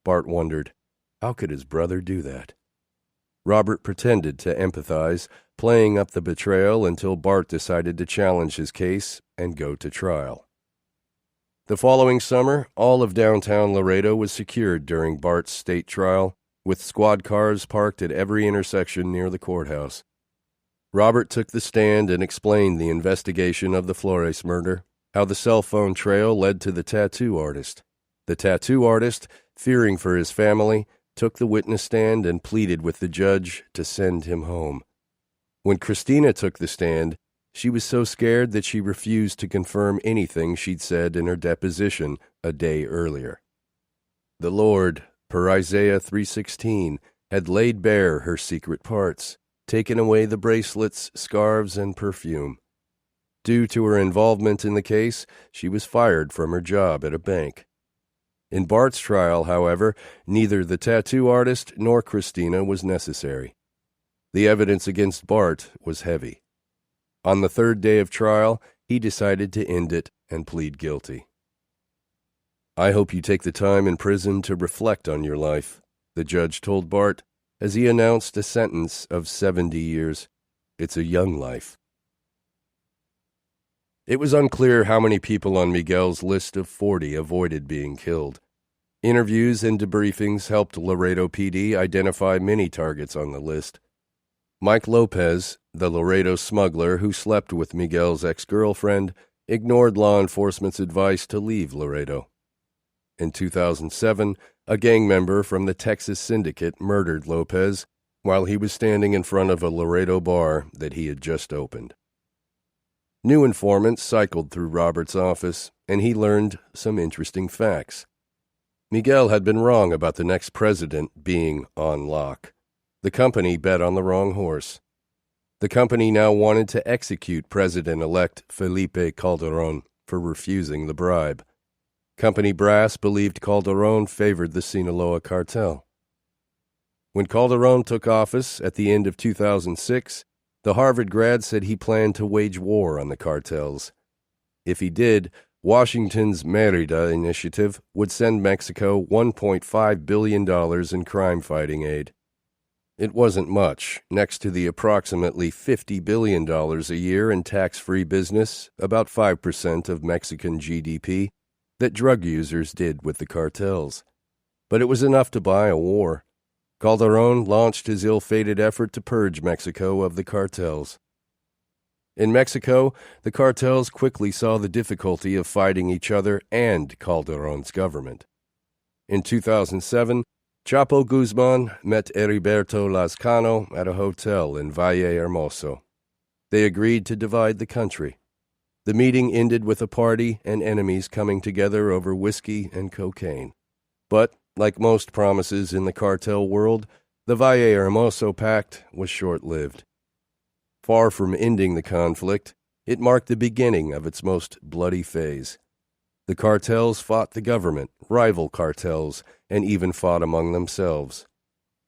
Bart wondered, how could his brother do that? Robert pretended to empathize, playing up the betrayal until Bart decided to challenge his case and go to trial. The following summer, all of downtown Laredo was secured during Bart's state trial, with squad cars parked at every intersection near the courthouse. Robert took the stand and explained the investigation of the Flores murder, how the cell phone trail led to the tattoo artist. The tattoo artist, fearing for his family, took the witness stand and pleaded with the judge to send him home. When Christina took the stand, She was so scared that she refused to confirm anything she'd said in her deposition a day earlier. The Lord, per Isaiah 3:16, had laid bare her secret parts, taken away the bracelets, scarves, and perfume. Due to her involvement in the case, she was fired from her job at a bank. In Bart's trial, however, neither the tattoo artist nor Christina was necessary. The evidence against Bart was heavy. On the third day of trial, he decided to end it and plead guilty. "I hope you take the time in prison to reflect on your life," the judge told Bart as he announced a sentence of 70 years. "It's a young life." It was unclear how many people on Miguel's list of 40 avoided being killed. Interviews and debriefings helped Laredo PD identify many targets on the list. Mike Lopez, the Laredo smuggler who slept with Miguel's ex-girlfriend, ignored law enforcement's advice to leave Laredo. In 2007, a gang member from the Texas Syndicate murdered Lopez while he was standing in front of a Laredo bar that he had just opened. New informants cycled through Robert's office, and he learned some interesting facts. Miguel had been wrong about the next president being on lock. The company bet on the wrong horse. The company now wanted to execute President-elect Felipe Calderon for refusing the bribe. Company brass believed Calderon favored the Sinaloa cartel. When Calderon took office at the end of 2006, the Harvard grad said he planned to wage war on the cartels. If he did, Washington's Mérida initiative would send Mexico $1.5 billion in crime-fighting aid. It wasn't much, next to the approximately $50 billion a year in tax-free business, about 5% of Mexican GDP, that drug users did with the cartels. But it was enough to buy a war. Calderon launched his ill-fated effort to purge Mexico of the cartels. In Mexico, the cartels quickly saw the difficulty of fighting each other and Calderon's government. In 2007, Chapo Guzman met Heriberto Lazcano at a hotel in Valle Hermoso. They agreed to divide the country. The meeting ended with a party and enemies coming together over whiskey and cocaine. But, like most promises in the cartel world, the Valle Hermoso Pact was short-lived. Far from ending the conflict, it marked the beginning of its most bloody phase. The cartels fought the government, rival cartels, and even fought among themselves.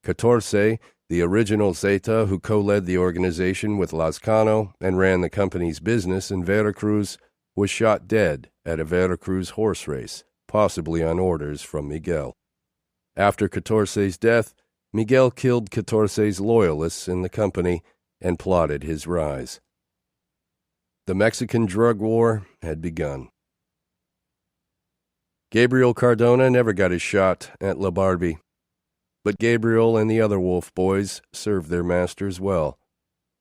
14, the original Zeta who co-led the organization with Lazcano and ran the company's business in Veracruz, was shot dead at a Veracruz horse race, possibly on orders from Miguel. After 14's death, Miguel killed 14's loyalists in the company and plotted his rise. The Mexican drug war had begun. Gabriel Cardona never got his shot at La Barbie, but Gabriel and the other Wolf boys served their masters well.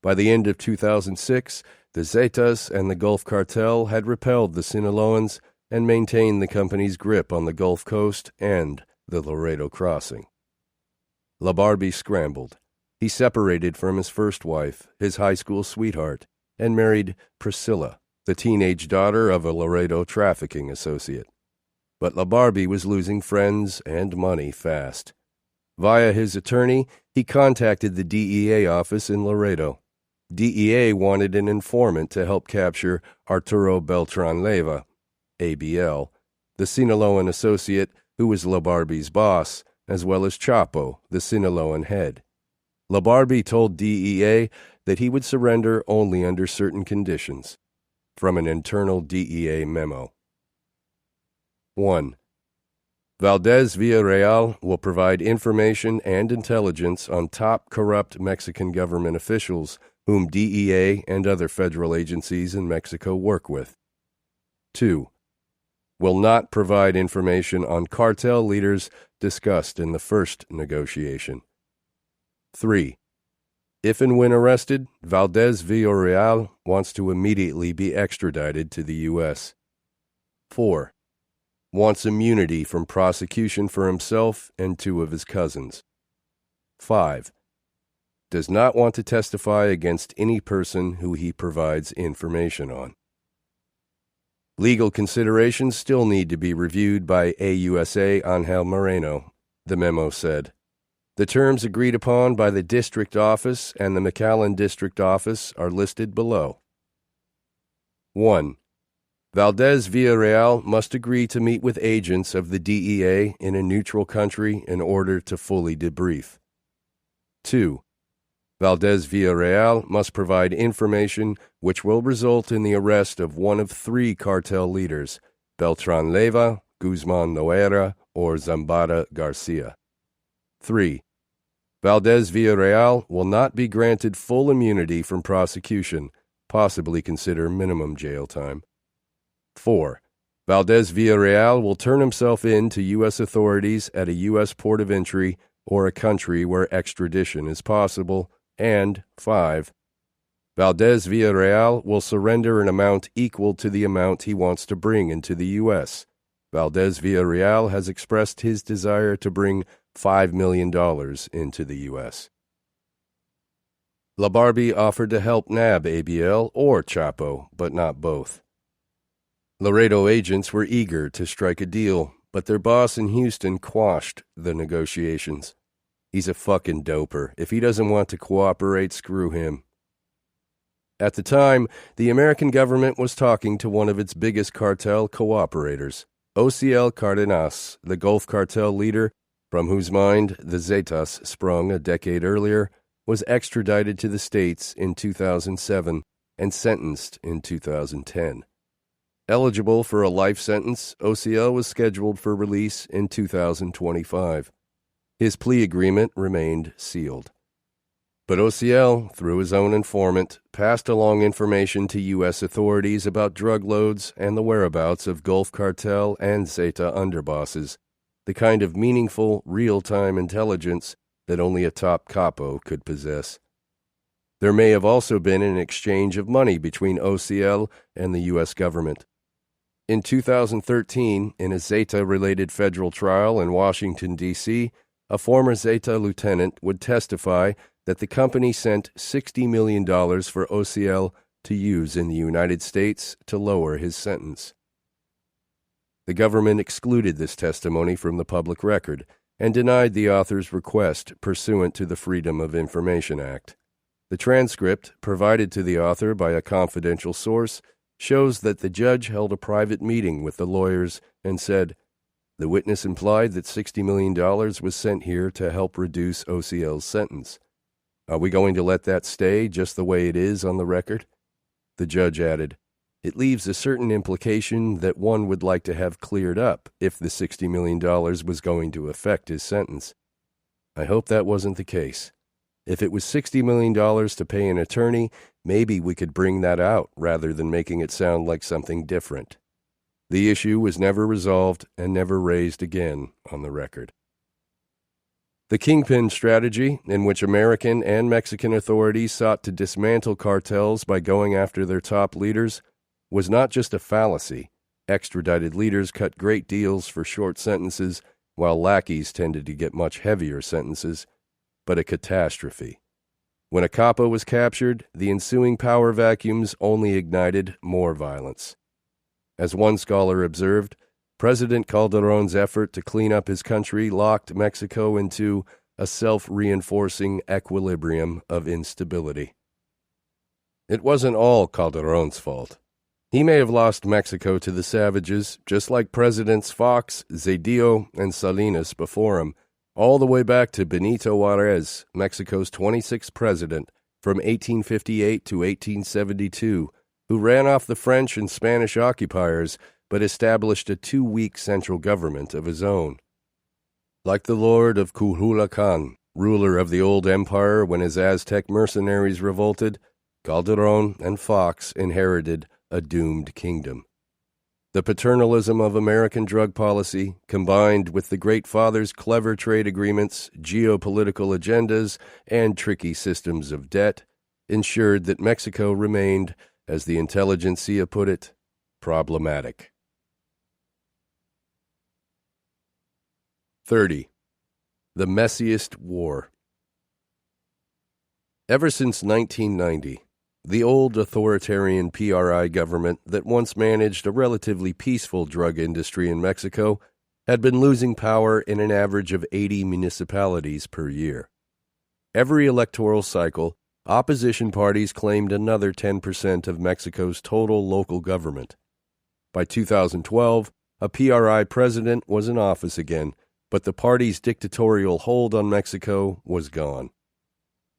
By the end of 2006, the Zetas and the Gulf Cartel had repelled the Sinaloans and maintained the company's grip on the Gulf Coast and the Laredo Crossing. La Barbie scrambled. He separated from his first wife, his high school sweetheart, and married Priscilla, the teenage daughter of a Laredo trafficking associate. But La Barbie was losing friends and money fast. Via his attorney, he contacted the DEA office in Laredo. DEA wanted an informant to help capture Arturo Beltran Leyva, ABL, the Sinaloan associate who was La Barbie's boss, as well as Chapo, the Sinaloan head. La Barbie told DEA that he would surrender only under certain conditions. From an internal DEA memo. 1. Valdez Villarreal will provide information and intelligence on top corrupt Mexican government officials whom DEA and other federal agencies in Mexico work with. 2. Will not provide information on cartel leaders discussed in the first negotiation. 3. If and when arrested, Valdez Villarreal wants to immediately be extradited to the U.S. 4. Wants immunity from prosecution for himself and 2 of his cousins. 5. does not want to testify against any person who he provides information on. Legal considerations still need to be reviewed by AUSA Angel Moreno, the memo said. The terms agreed upon by the District Office and the McAllen District Office are listed below. 1. Valdez Villarreal must agree to meet with agents of the DEA in a neutral country in order to fully debrief. 2. Valdez Villarreal must provide information which will result in the arrest of one of 3 cartel leaders, Beltran Leyva, Guzman Noera, or Zambada Garcia. 3. Valdez Villarreal will not be granted full immunity from prosecution, possibly consider minimum jail time. 4. Valdez Villarreal will turn himself in to U.S. authorities at a U.S. port of entry or a country where extradition is possible. And 5. Valdez Villarreal will surrender an amount equal to the amount he wants to bring into the U.S. Valdez Villarreal has expressed his desire to bring $5 million into the U.S. La Barbie offered to help nab ABL or Chapo, but not both. Laredo agents were eager to strike a deal, but their boss in Houston quashed the negotiations. He's a fucking doper. If he doesn't want to cooperate, screw him. At the time, the American government was talking to one of its biggest cartel cooperators, OCL Cardenas, the Gulf cartel leader, from whose mind the Zetas sprung a decade earlier, was extradited to the States in 2007 and sentenced in 2010. Eligible for a life sentence, OCL was scheduled for release in 2025. His plea agreement remained sealed. But OCL, through his own informant, passed along information to U.S. authorities about drug loads and the whereabouts of Gulf Cartel and Zeta underbosses, the kind of meaningful, real-time intelligence that only a top capo could possess. There may have also been an exchange of money between OCL and the U.S. government. In 2013, in a Zeta-related federal trial in Washington, D.C., a former Zeta lieutenant would testify that the company sent $60 million for OCL to use in the United States to lower his sentence. The government excluded this testimony from the public record and denied the author's request pursuant to the Freedom of Information Act. The transcript, provided to the author by a confidential source, shows that the judge held a private meeting with the lawyers and said, "The witness implied that $60 million was sent here to help reduce OCL's sentence. Are we going to let that stay just the way it is on the record?" The judge added, "It leaves a certain implication that one would like to have cleared up if the $60 million was going to affect his sentence. I hope that wasn't the case. If it was $60 million to pay an attorney, maybe we could bring that out rather than making it sound like something different." The issue was never resolved and never raised again on the record. The Kingpin strategy, in which American and Mexican authorities sought to dismantle cartels by going after their top leaders, was not just a fallacy. Extradited leaders cut great deals for short sentences, while lackeys tended to get much heavier sentences, but a catastrophe. When a capo was captured, the ensuing power vacuums only ignited more violence. As one scholar observed, President Calderón's effort to clean up his country locked Mexico into a self-reinforcing equilibrium of instability. It wasn't all Calderón's fault. He may have lost Mexico to the savages, just like Presidents Fox, Zedillo, and Salinas before him, all the way back to Benito Juárez, Mexico's 26th president, from 1858 to 1872, who ran off the French and Spanish occupiers, but established a 2-week central government of his own. Like the lord of Cuculcán, ruler of the old empire when his Aztec mercenaries revolted, Calderón and Fox inherited a doomed kingdom. The paternalism of American drug policy, combined with the Great Father's clever trade agreements, geopolitical agendas, and tricky systems of debt, ensured that Mexico remained, as the intelligentsia put it, problematic. 30. The messiest war. Ever since 1990, the old authoritarian PRI government that once managed a relatively peaceful drug industry in Mexico had been losing power in an average of 80 municipalities per year. Every electoral cycle, opposition parties claimed another 10% of Mexico's total local government. By 2012, a PRI president was in office again, but the party's dictatorial hold on Mexico was gone.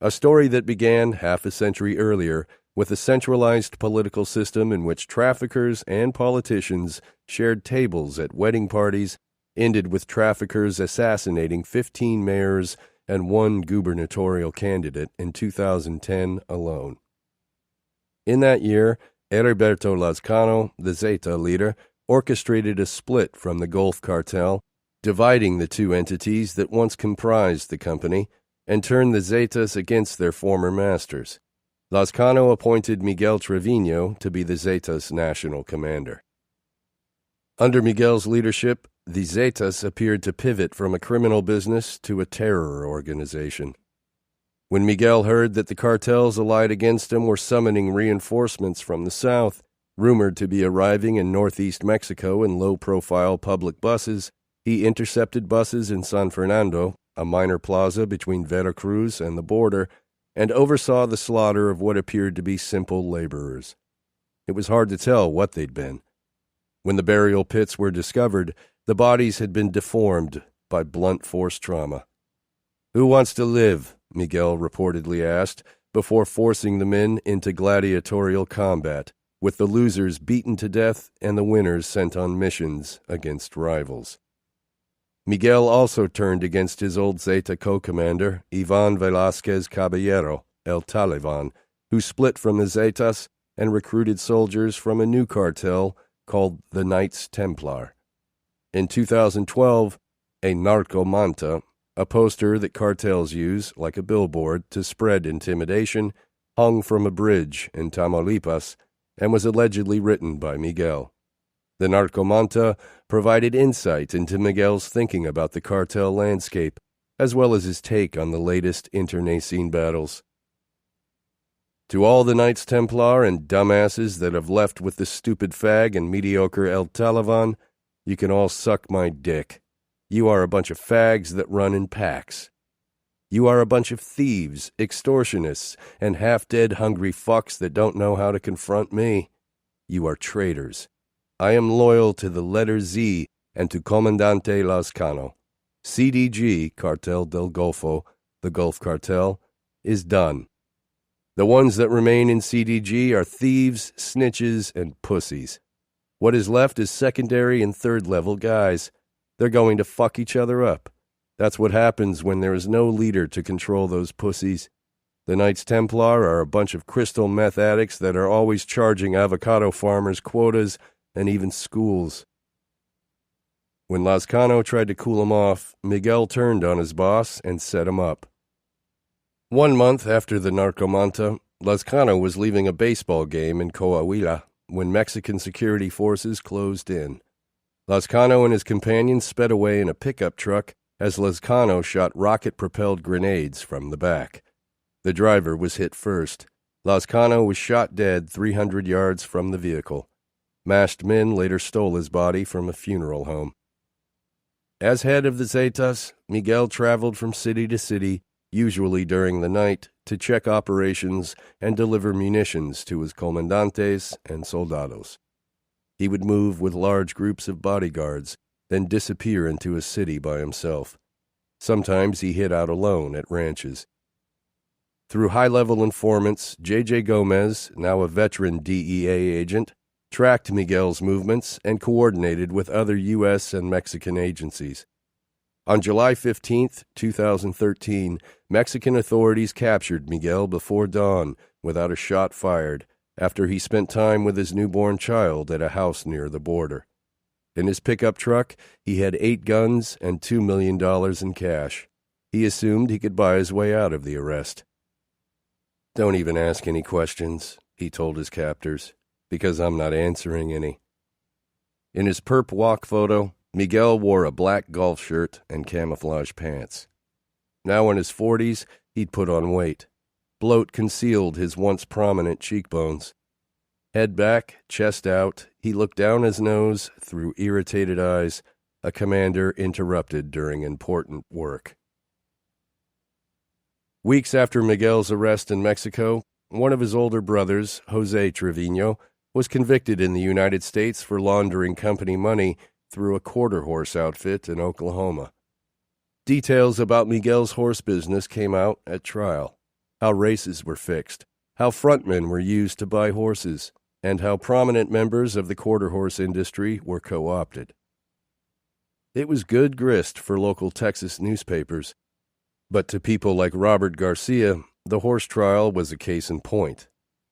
A story that began half a century earlier with a centralized political system in which traffickers and politicians shared tables at wedding parties ended with traffickers assassinating 15 mayors and one gubernatorial candidate in 2010 alone. In that year, Heriberto Lazcano, the Zeta leader, orchestrated a split from the Gulf Cartel, dividing the two entities that once comprised the company, and turned the Zetas against their former masters. Lazcano appointed Miguel Trevino to be the Zetas' national commander. Under Miguel's leadership, the Zetas appeared to pivot from a criminal business to a terror organization. When Miguel heard that the cartels allied against him were summoning reinforcements from the south, rumored to be arriving in northeast Mexico in low-profile public buses, he intercepted buses in San Fernando, a minor plaza between Veracruz and the border, and oversaw the slaughter of what appeared to be simple laborers. It was hard to tell what they'd been. When the burial pits were discovered, the bodies had been deformed by blunt force trauma. "Who wants to live?" Miguel reportedly asked, before forcing the men into gladiatorial combat, with the losers beaten to death and the winners sent on missions against rivals. Miguel also turned against his old Zeta co-commander, Ivan Velázquez Caballero, El Taliban, who split from the Zetas and recruited soldiers from a new cartel called the Knights Templar. In 2012, a narcomanta, a poster that cartels use, like a billboard, to spread intimidation, hung from a bridge in Tamaulipas and was allegedly written by Miguel. The narcomanta provided insight into Miguel's thinking about the cartel landscape, as well as his take on the latest internecine battles. To all the Knights Templar and dumbasses that have left with the stupid fag and mediocre El Taliban, you can all suck my dick. You are a bunch of fags that run in packs. You are a bunch of thieves, extortionists, and half-dead hungry fucks that don't know how to confront me. You are traitors. I am loyal to the letter Z and to Comandante Lazcano. CDG, Cartel del Golfo, the Gulf Cartel, is done. The ones that remain in CDG are thieves, snitches, and pussies. What is left is secondary and third-level guys. They're going to fuck each other up. That's what happens when there is no leader to control those pussies. The Knights Templar are a bunch of crystal meth addicts that are always charging avocado farmers quotas and even schools. When Lazcano tried to cool him off, Miguel turned on his boss and set him up. 1 month after the narcomanta, Lazcano was leaving a baseball game in Coahuila when Mexican security forces closed in. Lazcano and his companions sped away in a pickup truck as Lazcano shot rocket-propelled grenades from the back. The driver was hit first. Lazcano was shot dead 300 yards from the vehicle. Masked men later stole his body from a funeral home. As head of the Zetas, Miguel traveled from city to city, usually during the night, to check operations and deliver munitions to his comandantes and soldados. He would move with large groups of bodyguards, then disappear into a city by himself. Sometimes he hid out alone at ranches. Through high-level informants, J.J. Gomez, now a veteran DEA agent, tracked Miguel's movements and coordinated with other U.S. and Mexican agencies. On July 15, 2013, Mexican authorities captured Miguel before dawn without a shot fired after he spent time with his newborn child at a house near the border. In his pickup truck, he had 8 guns and $2 million in cash. He assumed he could buy his way out of the arrest. "Don't even ask any questions," he told his captors, "because I'm not answering any." In his perp walk photo, Miguel wore a black golf shirt and camouflage pants. Now in his 40s, he'd put on weight. Bloat concealed his once prominent cheekbones. Head back, chest out, he looked down his nose through irritated eyes, a commander interrupted during important work. Weeks after Miguel's arrest in Mexico, one of his older brothers, Jose Trevino, was convicted in the United States for laundering company money through a quarter-horse outfit in Oklahoma. Details about Miguel's horse business came out at trial. How races were fixed, how frontmen were used to buy horses, and how prominent members of the quarter-horse industry were co-opted. It was good grist for local Texas newspapers, but to people like Robert Garcia, the horse trial was a case in point.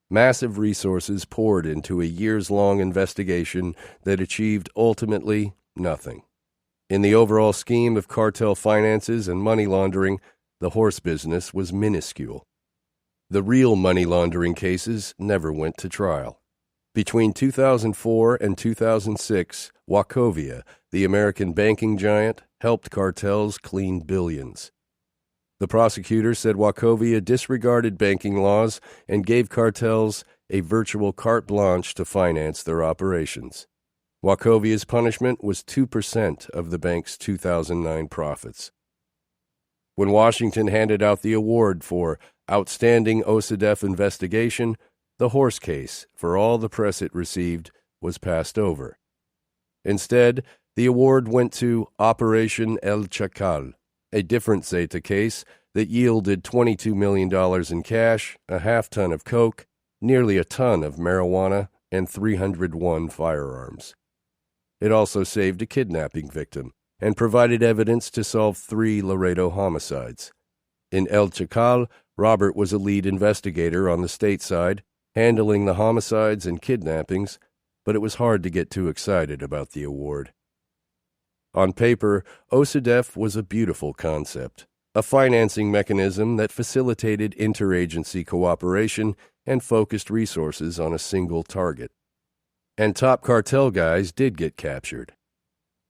Massive resources poured into a years-long investigation that achieved ultimately nothing. In the overall scheme of cartel finances and money laundering, the horse business was minuscule. The real money laundering cases never went to trial. Between 2004 and 2006, Wachovia, the American banking giant, helped cartels clean billions. The prosecutor said Wachovia disregarded banking laws and gave cartels a virtual carte blanche to finance their operations. Wachovia's punishment was 2% of the bank's 2009 profits. When Washington handed out the award for Outstanding OCDETF Investigation, the horse case, for all the press it received, was passed over. Instead, the award went to Operation El Chacal, a different Zeta case that yielded $22 million in cash, a half-ton of coke, nearly a ton of marijuana, and 301 firearms. It also saved a kidnapping victim and provided evidence to solve 3 Laredo homicides. In El Chacal, Robert was a lead investigator on the state side, handling the homicides and kidnappings, but it was hard to get too excited about the award. On paper, OCDETF was a beautiful concept, a financing mechanism that facilitated interagency cooperation and focused resources on a single target. And top cartel guys did get captured.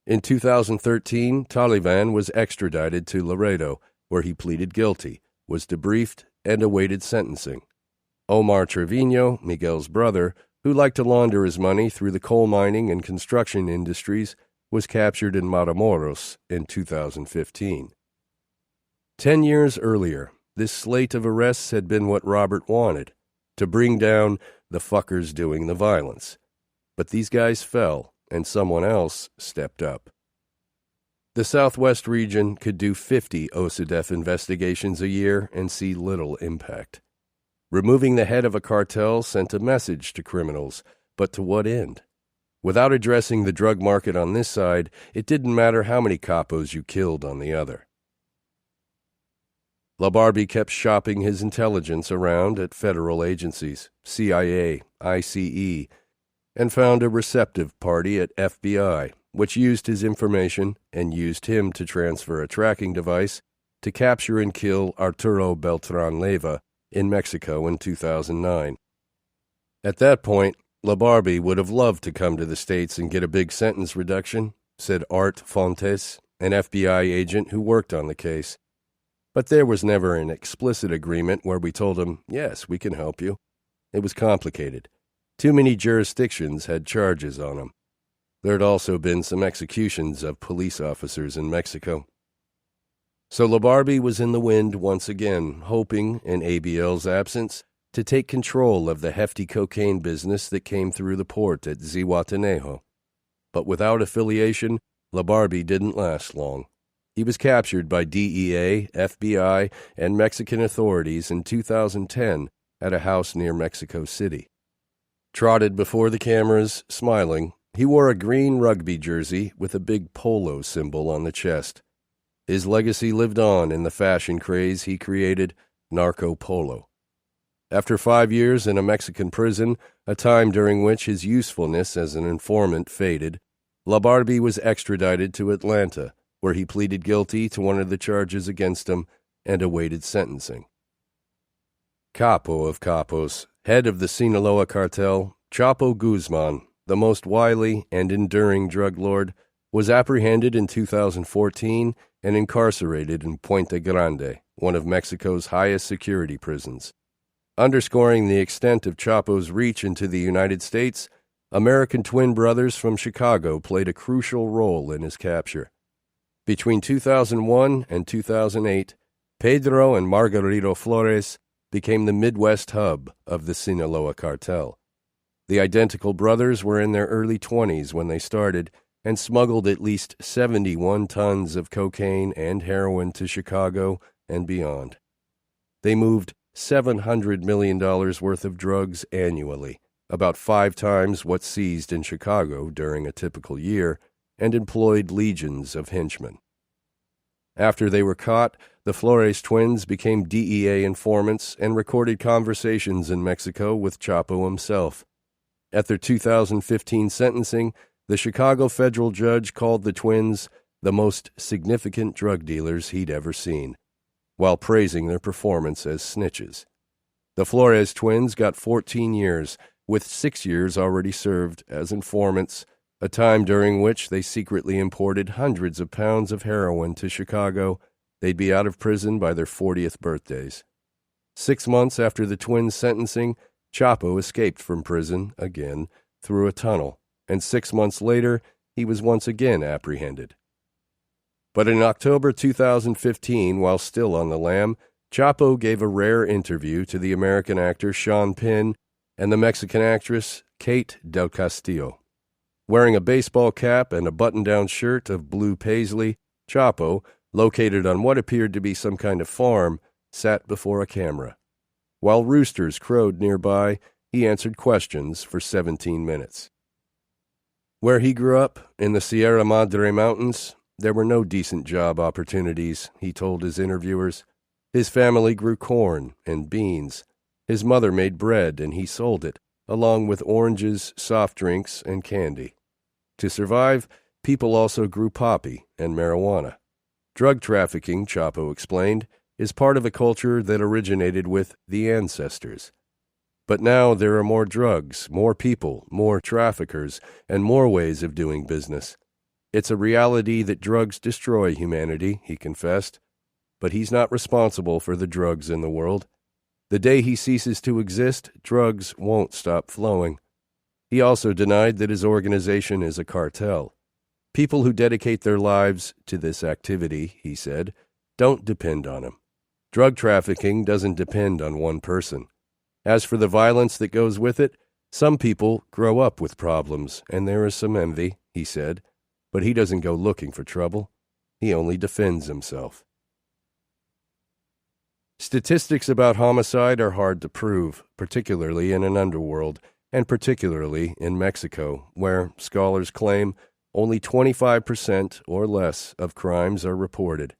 In 2013, Taliban was extradited to Laredo, where he pleaded guilty, was debriefed, and awaited sentencing. Omar Trevino, Miguel's brother, who liked to launder his money through the coal mining and construction industries, was captured in Matamoros in 2015. 10 years earlier, this slate of arrests had been what Robert wanted, to bring down the fuckers doing the violence. But these guys fell, and someone else stepped up. The Southwest region could do 50 OCDETF investigations a year and see little impact. Removing the head of a cartel sent a message to criminals, but to what end? Without addressing the drug market on this side, it didn't matter how many capos you killed on the other. LaBarbie kept shopping his intelligence around at federal agencies, CIA, ICE, and found a receptive party at FBI, which used his information and used him to transfer a tracking device to capture and kill Arturo Beltran Leyva in Mexico in 2009. At that point, LaBarbie would have loved to come to the States and get a big sentence reduction, said Art Fontes, an FBI agent who worked on the case. But there was never an explicit agreement where we told him, yes, we can help you. It was complicated. Too many jurisdictions had charges on him. There had also been some executions of police officers in Mexico. So LaBarbie was in the wind once again, hoping, in ABL's absence, to take control of the hefty cocaine business that came through the port at Zihuatanejo. But without affiliation, LaBarbie didn't last long. He was captured by DEA, FBI, and Mexican authorities in 2010 at a house near Mexico City. Trotted before the cameras, smiling, he wore a green rugby jersey with a big polo symbol on the chest. His legacy lived on in the fashion craze he created, Narco Polo. After 5 years in a Mexican prison, a time during which his usefulness as an informant faded, LaBarbie was extradited to Atlanta, where he pleaded guilty to one of the charges against him and awaited sentencing. Capo of capos, head of the Sinaloa cartel, Chapo Guzman, the most wily and enduring drug lord, was apprehended in 2014 and incarcerated in Puente Grande, one of Mexico's highest security prisons, Underscoring the extent of Chapo's reach into the United States, American twin brothers from Chicago played a crucial role in his capture. Between 2001 and 2008, Pedro and Margarito Flores became the Midwest hub of the Sinaloa cartel. The identical brothers were in their early 20s when they started and smuggled at least 71 tons of cocaine and heroin to Chicago and beyond. They moved $700 million worth of drugs annually, about 5 times what's seized in Chicago during a typical year, and employed legions of henchmen. After they were caught, the Flores twins became DEA informants and recorded conversations in Mexico with Chapo himself. At their 2015 sentencing, the Chicago federal judge called the twins the most significant drug dealers he'd ever seen, while praising their performance as snitches. The Flores twins got 14 years, with 6 years already served as informants, a time during which they secretly imported hundreds of pounds of heroin to Chicago. They'd be out of prison by their 40th birthdays. 6 months after the twins' sentencing, Chapo escaped from prison again through a tunnel, and 6 months later, he was once again apprehended. But in October 2015, while still on the lam, Chapo gave a rare interview to the American actor Sean Penn and the Mexican actress Kate Del Castillo. Wearing a baseball cap and a button-down shirt of blue paisley, Chapo, located on what appeared to be some kind of farm, sat before a camera. While roosters crowed nearby, he answered questions for 17 minutes. Where he grew up, in the Sierra Madre Mountains, there were no decent job opportunities, he told his interviewers. His family grew corn and beans. His mother made bread and he sold it, along with oranges, soft drinks, and candy. To survive, people also grew poppy and marijuana. Drug trafficking, Chapo explained, is part of a culture that originated with the ancestors. But now there are more drugs, more people, more traffickers, and more ways of doing business. It's a reality that drugs destroy humanity, he confessed. But he's not responsible for the drugs in the world. The day he ceases to exist, drugs won't stop flowing. He also denied that his organization is a cartel. People who dedicate their lives to this activity, he said, don't depend on him. Drug trafficking doesn't depend on one person. As for the violence that goes with it, some people grow up with problems, and there is some envy, he said, but he doesn't go looking for trouble. He only defends himself. Statistics about homicide are hard to prove, particularly in an underworld, and particularly in Mexico, where, scholars claim, only 25% or less of crimes are reported.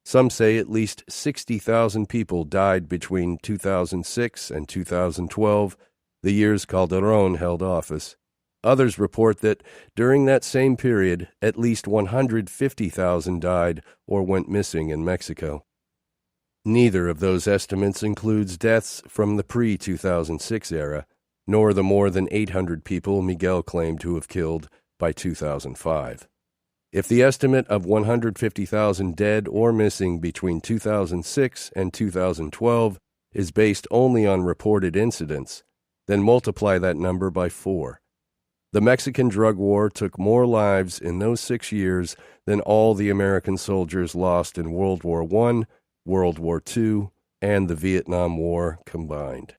Some say at least 60,000 people died between 2006 and 2012, the years Calderón held office. Others report that during that same period, at least 150,000 died or went missing in Mexico. Neither of those estimates includes deaths from the pre-2006 era, nor the more than 800 people Miguel claimed to have killed by 2005. If the estimate of 150,000 dead or missing between 2006 and 2012 is based only on reported incidents, then multiply that number by 4. The Mexican drug war took more lives in those 6 years than all the American soldiers lost in World War I, World War II, and the Vietnam War combined.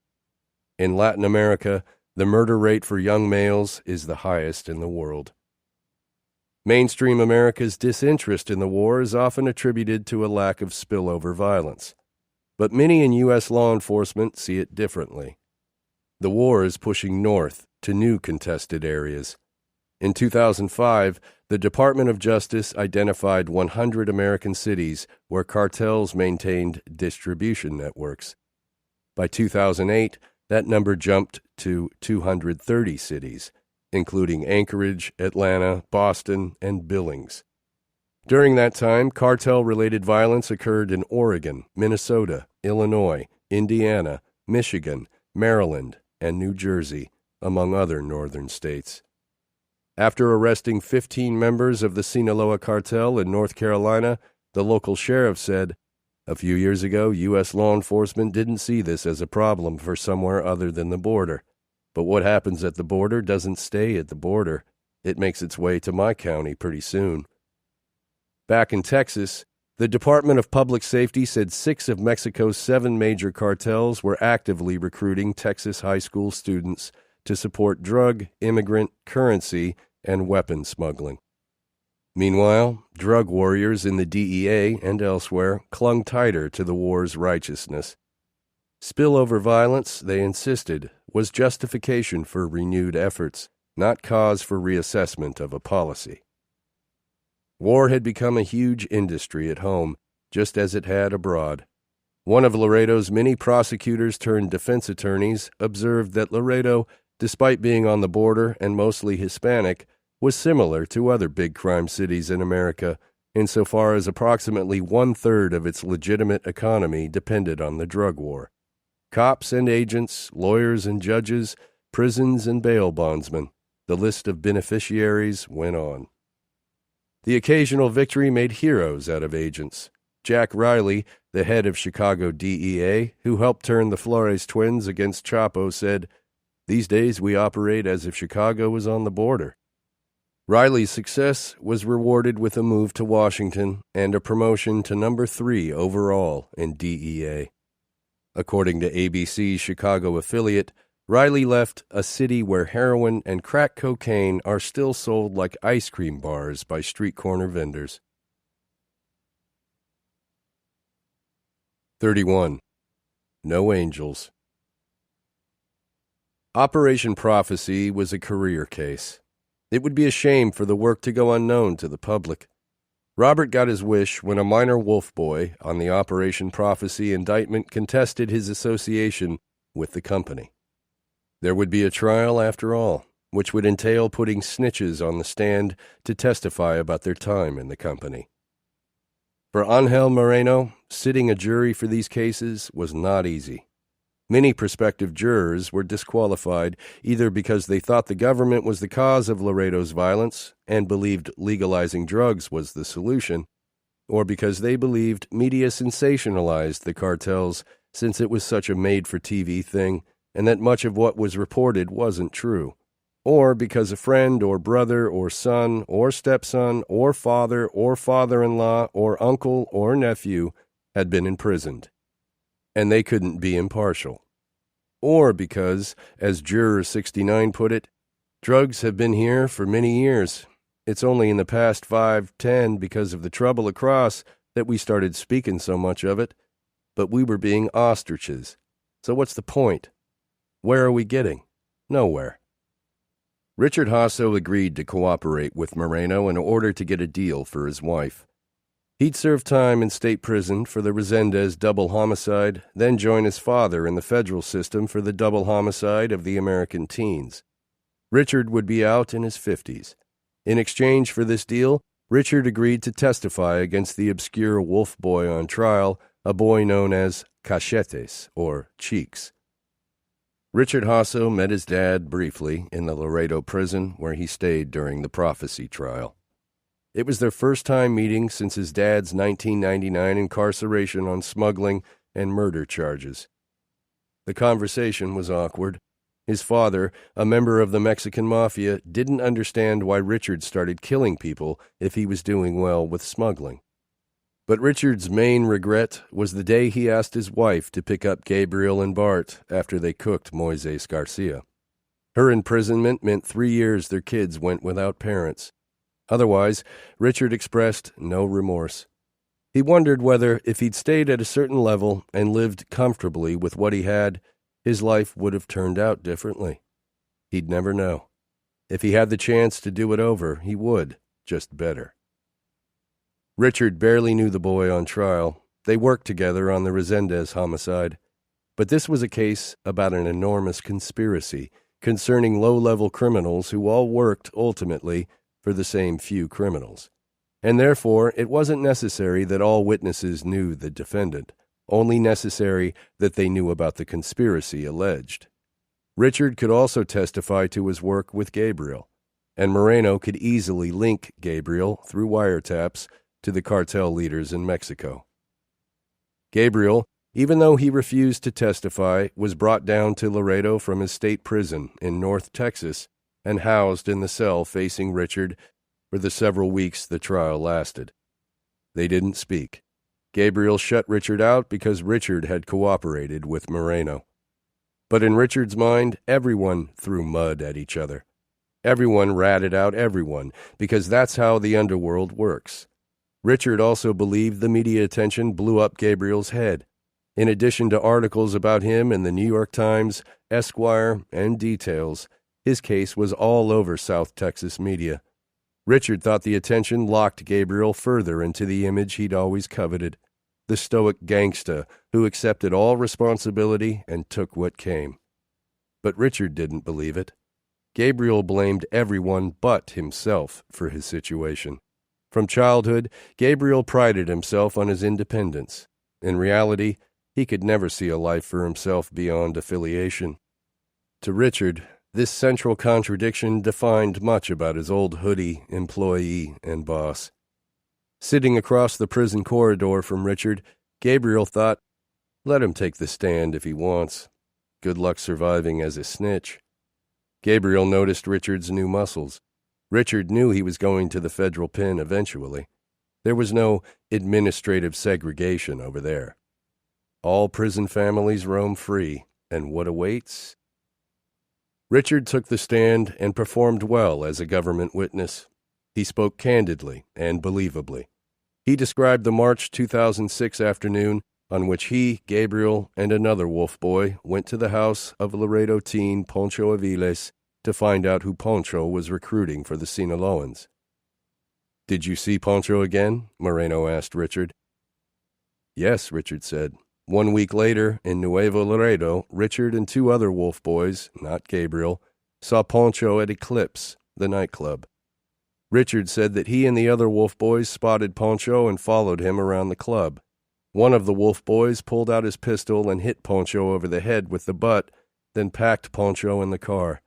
In Latin America, the murder rate for young males is the highest in the world. Mainstream America's disinterest in the war is often attributed to a lack of spillover violence. But many in U.S. law enforcement see it differently. The war is pushing north to new contested areas. In 2005, the Department of Justice identified 100 American cities where cartels maintained distribution networks. By 2008, that number jumped to 230 cities, including Anchorage, Atlanta, Boston, and Billings. During that time, cartel-related violence occurred in Oregon, Minnesota, Illinois, Indiana, Michigan, Maryland, and New Jersey, among other northern states. After arresting 15 members of the Sinaloa cartel in North Carolina, the local sheriff said, A few years ago, U.S. law enforcement didn't see this as a problem for somewhere other than the border. But what happens at the border doesn't stay at the border. It makes its way to my county pretty soon. Back in Texas, the Department of Public Safety said 6 of Mexico's 7 major cartels were actively recruiting Texas high school students to support drug, immigrant, currency, and weapon smuggling. Meanwhile, drug warriors in the DEA and elsewhere clung tighter to the war's righteousness. Spillover violence, they insisted, was justification for renewed efforts, not cause for reassessment of a policy. War had become a huge industry at home, just as it had abroad. One of Laredo's many prosecutors turned defense attorneys observed that Laredo, despite being on the border and mostly Hispanic, was similar to other big crime cities in America, insofar as approximately 1/3 of its legitimate economy depended on the drug war. Cops and agents, lawyers and judges, prisons and bail bondsmen, the list of beneficiaries went on. The occasional victory made heroes out of agents. Jack Riley, the head of Chicago DEA, who helped turn the Flores twins against Chapo, said, "These days we operate as if Chicago was on the border." Riley's success was rewarded with a move to Washington and a promotion to number 3 overall in DEA. According to ABC's Chicago affiliate, Riley left a city where heroin and crack cocaine are still sold like ice cream bars by street corner vendors. 31. No Angels. Operation Prophecy was a career case. It would be a shame for the work to go unknown to the public. Robert got his wish when a minor wolf boy on the Operation Prophecy indictment contested his association with the company. There would be a trial after all, which would entail putting snitches on the stand to testify about their time in the company. For Angel Moreno, sitting a jury for these cases was not easy. Many prospective jurors were disqualified either because they thought the government was the cause of Laredo's violence and believed legalizing drugs was the solution, or because they believed media sensationalized the cartels since it was such a made-for-TV thing and that much of what was reported wasn't true, or because a friend or brother or son or stepson or father-in-law or uncle or nephew had been imprisoned, and they couldn't be impartial. Or because, as Juror 69 put it, drugs have been here for many years. It's only in the past 5-10 because of the trouble across that we started speaking so much of it. But we were being ostriches. So what's the point? Where are we getting? Nowhere. Richard Hasso agreed to cooperate with Moreno in order to get a deal for his wife. He'd serve time in state prison for the Resendez double homicide, then join his father in the federal system for the double homicide of the American teens. Richard would be out in his 50s. In exchange for this deal, Richard agreed to testify against the obscure wolf boy on trial, a boy known as Cachetes, or Cheeks. Richard Hasso met his dad briefly in the Laredo prison where he stayed during the Prophecy trial. It was their first time meeting since his dad's 1999 incarceration on smuggling and murder charges. The conversation was awkward. His father, a member of the Mexican mafia, didn't understand why Richard started killing people if he was doing well with smuggling. But Richard's main regret was the day he asked his wife to pick up Gabriel and Bart after they cooked Moises Garcia. Her imprisonment meant 3 years their kids went without parents. Otherwise, Richard expressed no remorse. He wondered whether, if he'd stayed at a certain level and lived comfortably with what he had, his life would have turned out differently. He'd never know. If he had the chance to do it over, he would, just better. Richard barely knew the boy on trial. They worked together on the Resendez homicide. But this was a case about an enormous conspiracy concerning low-level criminals who all worked, ultimately, for the same few criminals. And therefore, it wasn't necessary that all witnesses knew the defendant, only necessary that they knew about the conspiracy alleged. Richard could also testify to his work with Gabriel, and Moreno could easily link Gabriel, through wiretaps, to the cartel leaders in Mexico. Gabriel, even though he refused to testify, was brought down to Laredo from his state prison in North Texas and housed in the cell facing Richard for the several weeks the trial lasted. They didn't speak. Gabriel shut Richard out because Richard had cooperated with Moreno. But in Richard's mind, everyone threw mud at each other. Everyone ratted out everyone, because that's how the underworld works. Richard also believed the media attention blew up Gabriel's head. In addition to articles about him in the New York Times, Esquire, and Details, his case was all over South Texas media. Richard thought the attention locked Gabriel further into the image he'd always coveted, the stoic gangsta who accepted all responsibility and took what came. But Richard didn't believe it. Gabriel blamed everyone but himself for his situation. From childhood, Gabriel prided himself on his independence. In reality, he could never see a life for himself beyond affiliation. To Richard, this central contradiction defined much about his old hoodie, employee, and boss. Sitting across the prison corridor from Richard, Gabriel thought, let him take the stand if he wants. Good luck surviving as a snitch. Gabriel noticed Richard's new muscles. Richard knew he was going to the federal pen eventually. There was no administrative segregation over there. All prison families roam free, and what awaits? Richard took the stand and performed well as a government witness. He spoke candidly and believably. He described the March 2006 afternoon on which he, Gabriel, and another wolf boy went to the house of Laredo teen Poncho Aviles to find out who Poncho was recruiting for the Sinaloans. Did you see Poncho again? Moreno asked Richard. Yes, Richard said. 1 week later, in Nuevo Laredo, Richard and two other wolf boys, not Gabriel, saw Poncho at Eclipse, the nightclub. Richard said that he and the other wolf boys spotted Poncho and followed him around the club. One of the wolf boys pulled out his pistol and hit Poncho over the head with the butt, then packed Poncho in the car.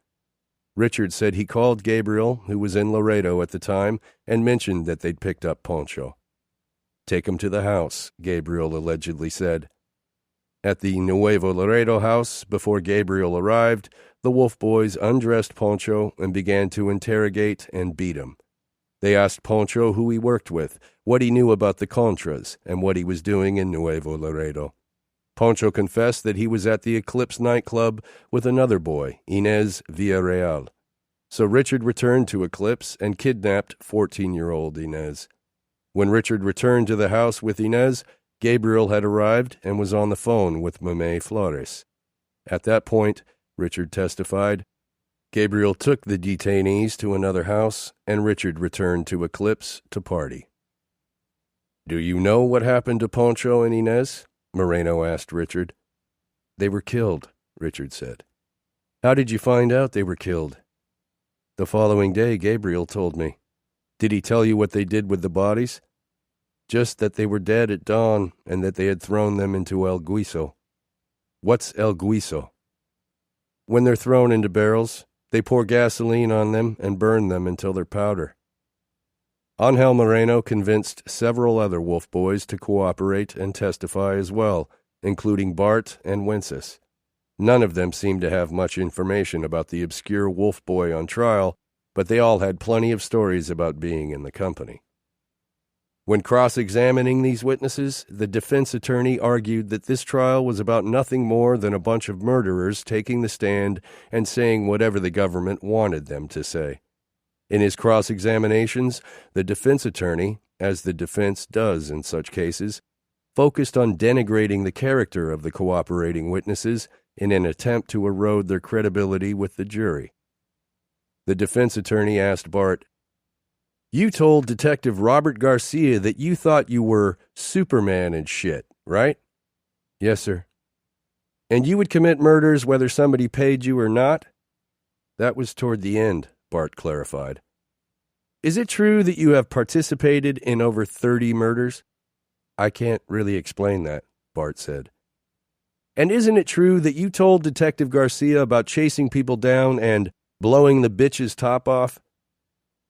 Richard said he called Gabriel, who was in Laredo at the time, and mentioned that they'd picked up Poncho. Take him to the house, Gabriel allegedly said. At the Nuevo Laredo house, before Gabriel arrived, the wolf boys undressed Poncho and began to interrogate and beat him. They asked Poncho who he worked with, what he knew about the Contras, and what he was doing in Nuevo Laredo. Poncho confessed that he was at the Eclipse nightclub with another boy, Inez Villarreal. So Richard returned to Eclipse and kidnapped 14-year-old Inez. When Richard returned to the house with Inez, Gabriel had arrived and was on the phone with Mame Flores. At that point, Richard testified, Gabriel took the detainees to another house, and Richard returned to Eclipse to party. Do you know what happened to Poncho and Inez? Moreno asked Richard. They were killed, Richard said. How did you find out they were killed? The following day, Gabriel told me. Did he tell you what they did with the bodies? Just that they were dead at dawn and that they had thrown them into El Guiso. What's El Guiso? When they're thrown into barrels, they pour gasoline on them and burn them until they're powder. Angel Moreno convinced several other wolf boys to cooperate and testify as well, including Bart and Wences. None of them seemed to have much information about the obscure wolf boy on trial, but they all had plenty of stories about being in the company. When cross-examining these witnesses, the defense attorney argued that this trial was about nothing more than a bunch of murderers taking the stand and saying whatever the government wanted them to say. In his cross-examinations, the defense attorney, as the defense does in such cases, focused on denigrating the character of the cooperating witnesses in an attempt to erode their credibility with the jury. The defense attorney asked Bart, You told Detective Robert Garcia that you thought you were Superman and shit, right? Yes, sir. And you would commit murders whether somebody paid you or not? That was toward the end, Bart clarified. Is it true that you have participated in over 30 murders? I can't really explain that, Bart said. And isn't it true that you told Detective Garcia about chasing people down and blowing the bitch's top off?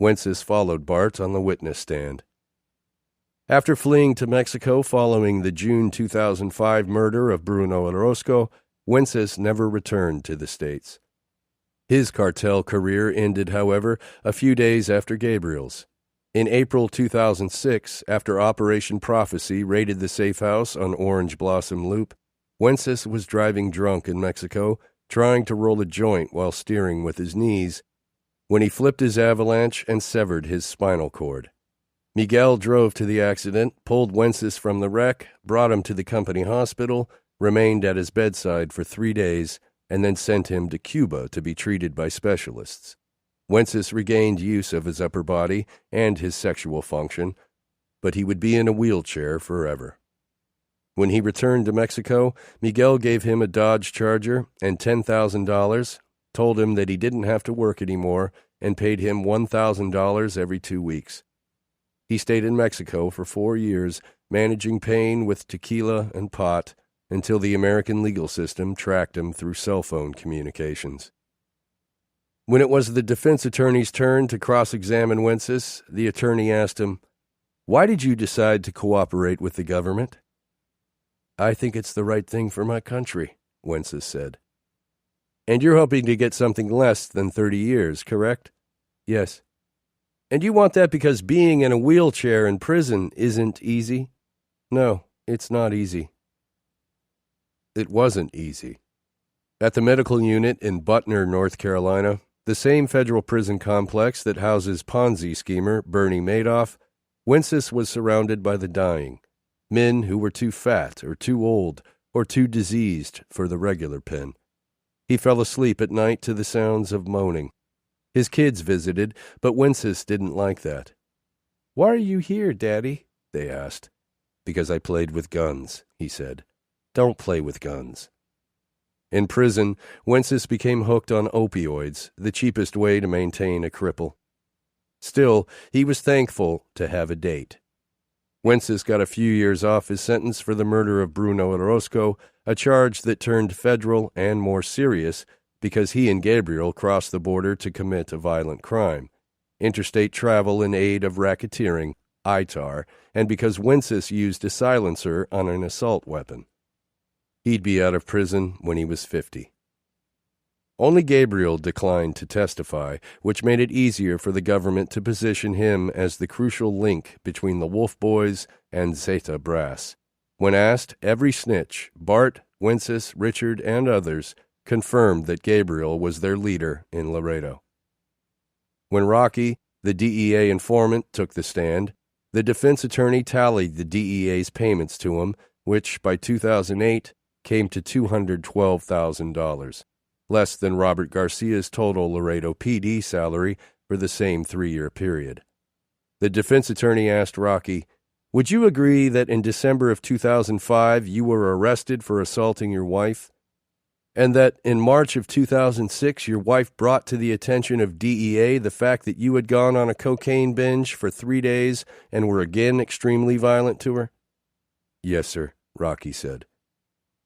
Wences followed Bart on the witness stand. After fleeing to Mexico following the June 2005 murder of Bruno Orozco, Wences never returned to the States. His cartel career ended, however, a few days after Gabriel's. In April 2006, after Operation Prophecy raided the safe house on Orange Blossom Loop, Wences was driving drunk in Mexico, trying to roll a joint while steering with his knees, when he flipped his avalanche and severed his spinal cord. Miguel drove to the accident, pulled Wences from the wreck, brought him to the company hospital, remained at his bedside for 3 days, and then sent him to Cuba to be treated by specialists. Wences regained use of his upper body and his sexual function, but he would be in a wheelchair forever. When he returned to Mexico, Miguel gave him a Dodge Charger and $10,000, told him that he didn't have to work anymore, and paid him $1,000 every 2 weeks. He stayed in Mexico for 4 years, managing pain with tequila and pot, until the American legal system tracked him through cell phone communications. When it was the defense attorney's turn to cross-examine Wences, the attorney asked him, "Why did you decide to cooperate with the government?" "I think it's the right thing for my country," Wences said. "And you're hoping to get something less than 30 years, correct?" "Yes." "And you want that because being in a wheelchair in prison isn't easy?" "No, it's not easy." It wasn't easy. At the medical unit in Butner, North Carolina, the same federal prison complex that houses Ponzi schemer Bernie Madoff, Wences was surrounded by the dying, men who were too fat or too old or too diseased for the regular pen. He fell asleep at night to the sounds of moaning. His kids visited, but Wences didn't like that. "Why are you here, Daddy?" they asked. "Because I played with guns," he said. "Don't play with guns." In prison, Wences became hooked on opioids, the cheapest way to maintain a cripple. Still, he was thankful to have a date. Wences got a few years off his sentence for the murder of Bruno Orozco, a charge that turned federal and more serious because he and Gabriel crossed the border to commit a violent crime, interstate travel in aid of racketeering, ITAR, and because Wences used a silencer on an assault weapon. He'd be out of prison when he was 50. Only Gabriel declined to testify, which made it easier for the government to position him as the crucial link between the Wolf Boys and Zeta Brass. When asked, every snitch, Bart, Wences, Richard, and others, confirmed that Gabriel was their leader in Laredo. When Rocky, the DEA informant, took the stand, the defense attorney tallied the DEA's payments to him, which, by 2008, came to $212,000, less than Robert Garcia's total Laredo PD salary for the same 3-year period. The defense attorney asked Rocky, "Would you agree that in December of 2005 you were arrested for assaulting your wife, and that in March of 2006 your wife brought to the attention of DEA the fact that you had gone on a cocaine binge for 3 days and were again extremely violent to her?" "Yes, sir," Rocky said.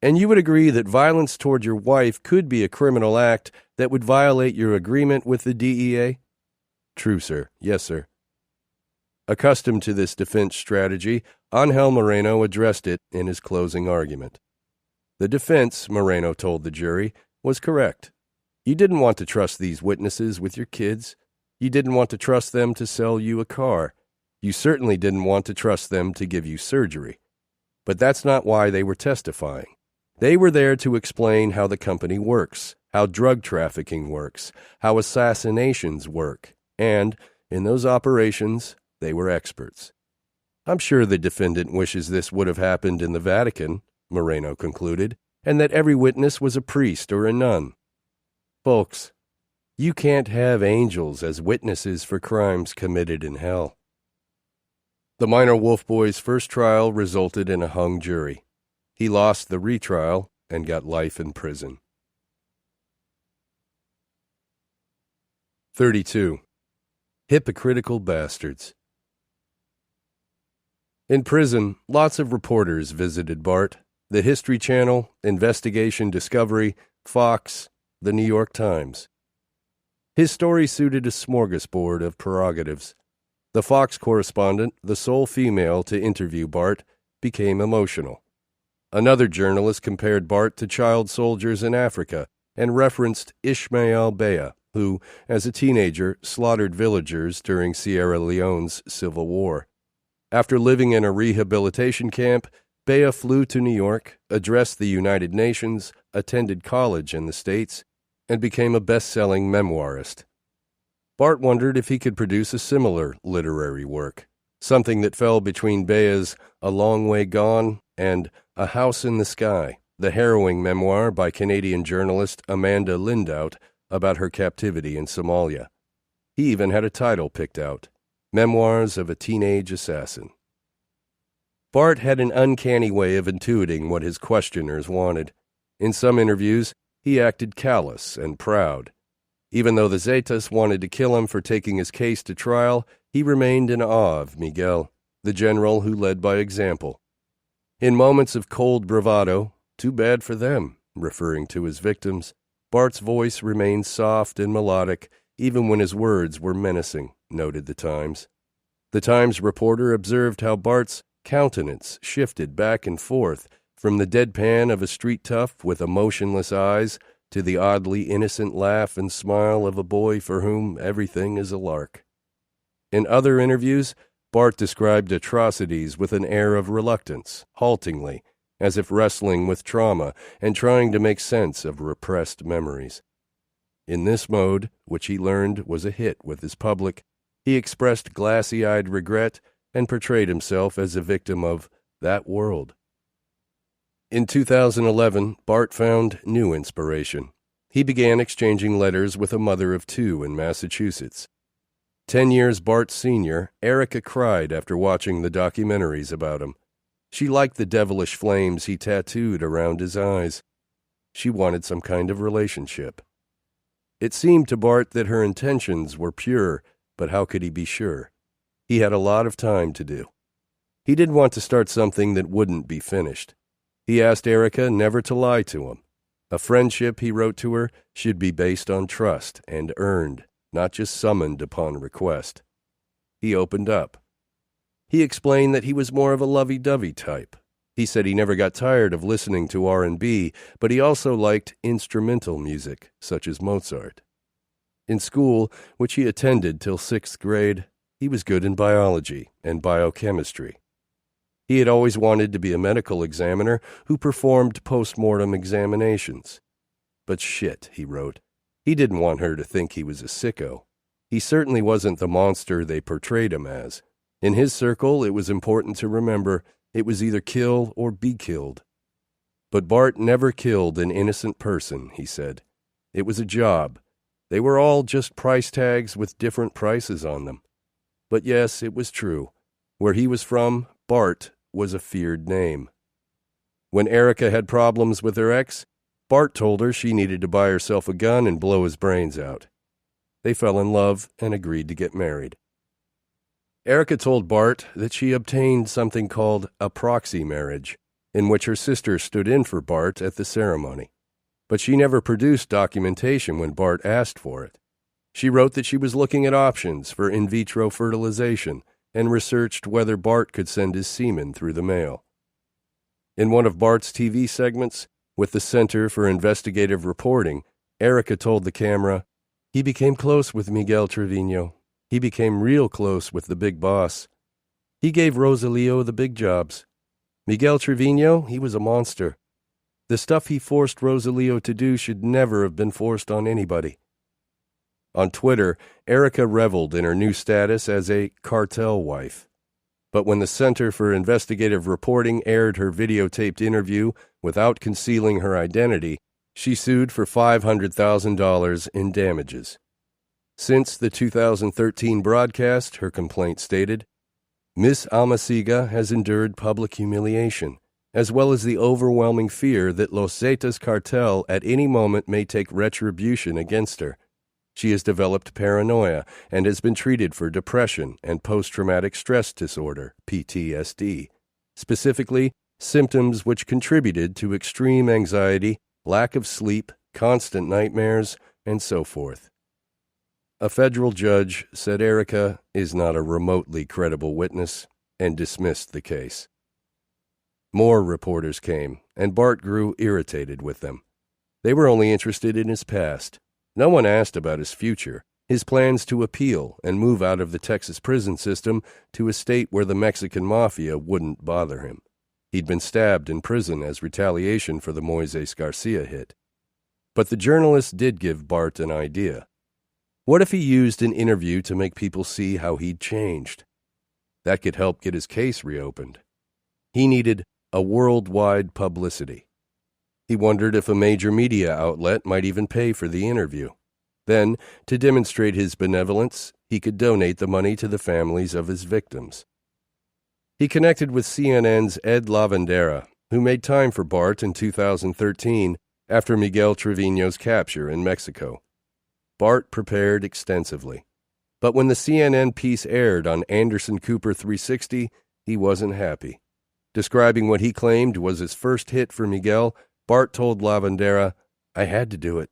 "And you would agree that violence toward your wife could be a criminal act that would violate your agreement with the DEA?" "True, sir. Yes, sir." Accustomed to this defense strategy, Angel Moreno addressed it in his closing argument. The defense, Moreno told the jury, was correct. You didn't want to trust these witnesses with your kids. You didn't want to trust them to sell you a car. You certainly didn't want to trust them to give you surgery. But that's not why they were testifying. They were there to explain how the company works, how drug trafficking works, how assassinations work, and, in those operations, they were experts. "I'm sure the defendant wishes this would have happened in the Vatican," Moreno concluded, "and that every witness was a priest or a nun. Folks, you can't have angels as witnesses for crimes committed in hell." The minor Wolf Boy's first trial resulted in a hung jury. He lost the retrial and got life in prison. 32. Hypocritical bastards. In prison, lots of reporters visited Bart. The History Channel, Investigation Discovery, Fox, the New York Times. His story suited a smorgasbord of prerogatives. The Fox correspondent, the sole female to interview Bart, became emotional. Another journalist compared Bart to child soldiers in Africa and referenced Ismail Bea, who, as a teenager, slaughtered villagers during Sierra Leone's civil war. After living in a rehabilitation camp, Bea flew to New York, addressed the United Nations, attended college in the States, and became a best-selling memoirist. Bart wondered if he could produce a similar literary work, something that fell between Bea's A Long Way Gone and A House in the Sky, the harrowing memoir by Canadian journalist Amanda Lindhout about her captivity in Somalia. He even had a title picked out, Memoirs of a Teenage Assassin. Bart had an uncanny way of intuiting what his questioners wanted. In some interviews, he acted callous and proud. Even though the Zetas wanted to kill him for taking his case to trial, he remained in awe of Miguel, the general who led by example. In moments of cold bravado, too bad for them, referring to his victims, Bart's voice remained soft and melodic, even when his words were menacing, noted the Times. The Times reporter observed how Bart's countenance shifted back and forth from the deadpan of a street tough with emotionless eyes to the oddly innocent laugh and smile of a boy for whom everything is a lark. In other interviews, Bart described atrocities with an air of reluctance, haltingly, as if wrestling with trauma and trying to make sense of repressed memories. In this mode, which he learned was a hit with his public, he expressed glassy-eyed regret and portrayed himself as a victim of that world. In 2011, Bart found new inspiration. He began exchanging letters with a mother of two in Massachusetts. 10 years Bart's senior, Erica cried after watching the documentaries about him. She liked the devilish flames he tattooed around his eyes. She wanted some kind of relationship. It seemed to Bart that her intentions were pure, but how could he be sure? He had a lot of time to do. He didn't want to start something that wouldn't be finished. He asked Erica never to lie to him. A friendship, he wrote to her, should be based on trust and earned, not just summoned upon request. He opened up. He explained that he was more of a lovey-dovey type. He said he never got tired of listening to R&B, but he also liked instrumental music, such as Mozart. In school, which he attended till 6th grade, he was good in biology and biochemistry. He had always wanted to be a medical examiner who performed post-mortem examinations. But shit, he wrote. He didn't want her to think he was a sicko. He certainly wasn't the monster they portrayed him as. In his circle, it was important to remember it was either kill or be killed. But Bart never killed an innocent person, he said. It was a job. They were all just price tags with different prices on them. But yes, it was true. Where he was from, Bart was a feared name. When Erica had problems with her ex, Bart told her she needed to buy herself a gun and blow his brains out. They fell in love and agreed to get married. Erica told Bart that she obtained something called a proxy marriage, in which her sister stood in for Bart at the ceremony. But she never produced documentation when Bart asked for it. She wrote that she was looking at options for in vitro fertilization and researched whether Bart could send his semen through the mail. In one of Bart's TV segments, with the Center for Investigative Reporting, Erica told the camera, "He became close with Miguel Trevino. He became real close with the big boss. He gave Rosalio the big jobs. Miguel Trevino, he was a monster. The stuff he forced Rosalio to do should never have been forced on anybody." On Twitter, Erica reveled in her new status as a cartel wife. But when the Center for Investigative Reporting aired her videotaped interview without concealing her identity, she sued for $500,000 in damages. Since the 2013 broadcast, her complaint stated, Miss Almaciga has endured public humiliation, as well as the overwhelming fear that Los Zetas cartel at any moment may take retribution against her. She has developed paranoia and has been treated for depression and post-traumatic stress disorder, PTSD, specifically symptoms which contributed to extreme anxiety, lack of sleep, constant nightmares, and so forth. A federal judge said Erica is not a remotely credible witness and dismissed the case. More reporters came, and Bart grew irritated with them. They were only interested in his past. No one asked about his future, his plans to appeal and move out of the Texas prison system to a state where the Mexican mafia wouldn't bother him. He'd been stabbed in prison as retaliation for the Moises Garcia hit. But the journalists did give Bart an idea. What if he used an interview to make people see how he'd changed? That could help get his case reopened. He needed a worldwide publicity. He wondered if a major media outlet might even pay for the interview. Then, to demonstrate his benevolence, he could donate the money to the families of his victims. He connected with CNN's Ed Lavandera, who made time for Bart in 2013 after Miguel Trevino's capture in Mexico. Bart prepared extensively. But when the CNN piece aired on Anderson Cooper 360, he wasn't happy. Describing what he claimed was his first hit for Miguel, Bart told Lavandera, "I had to do it.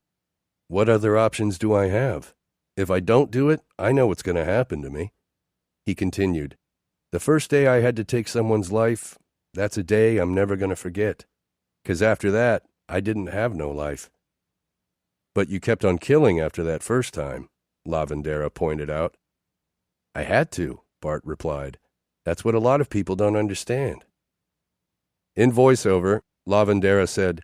What other options do I have? If I don't do it, I know what's going to happen to me." He continued, "The first day I had to take someone's life, that's a day I'm never going to forget. 'Cause after that, I didn't have no life." "But you kept on killing after that first time," Lavandera pointed out. "I had to," Bart replied. "That's what a lot of people don't understand." In voiceover, Lavandera said,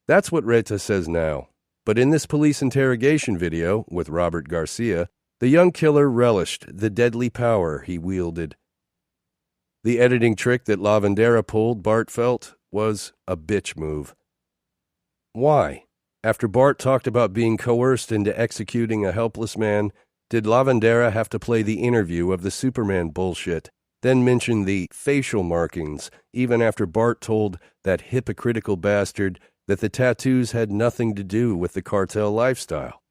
"That's what Reta says now. But in this police interrogation video with Robert Garcia, the young killer relished the deadly power he wielded." The editing trick that Lavandera pulled, Bart felt, was a bitch move. Why? After Bart talked about being coerced into executing a helpless man, did Lavandera have to play the interview of the Superman bullshit, then mention the facial markings, even after Bart told that hypocritical bastard that the tattoos had nothing to do with the cartel lifestyle?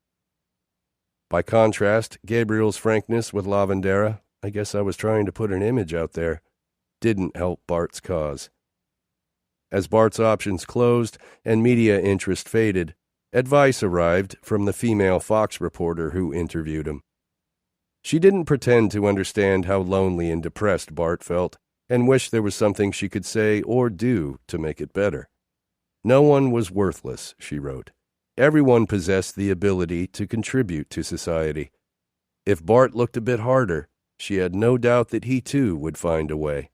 By contrast, Gabriel's frankness with Lavandera, "I guess I was trying to put an image out there," didn't help Bart's cause. As Bart's options closed and media interest faded, advice arrived from the female Fox reporter who interviewed him. She didn't pretend to understand how lonely and depressed Bart felt, and wished there was something she could say or do to make it better. No one was worthless, she wrote. Everyone possessed the ability to contribute to society. If Bart looked a bit harder, she had no doubt that he too would find a way.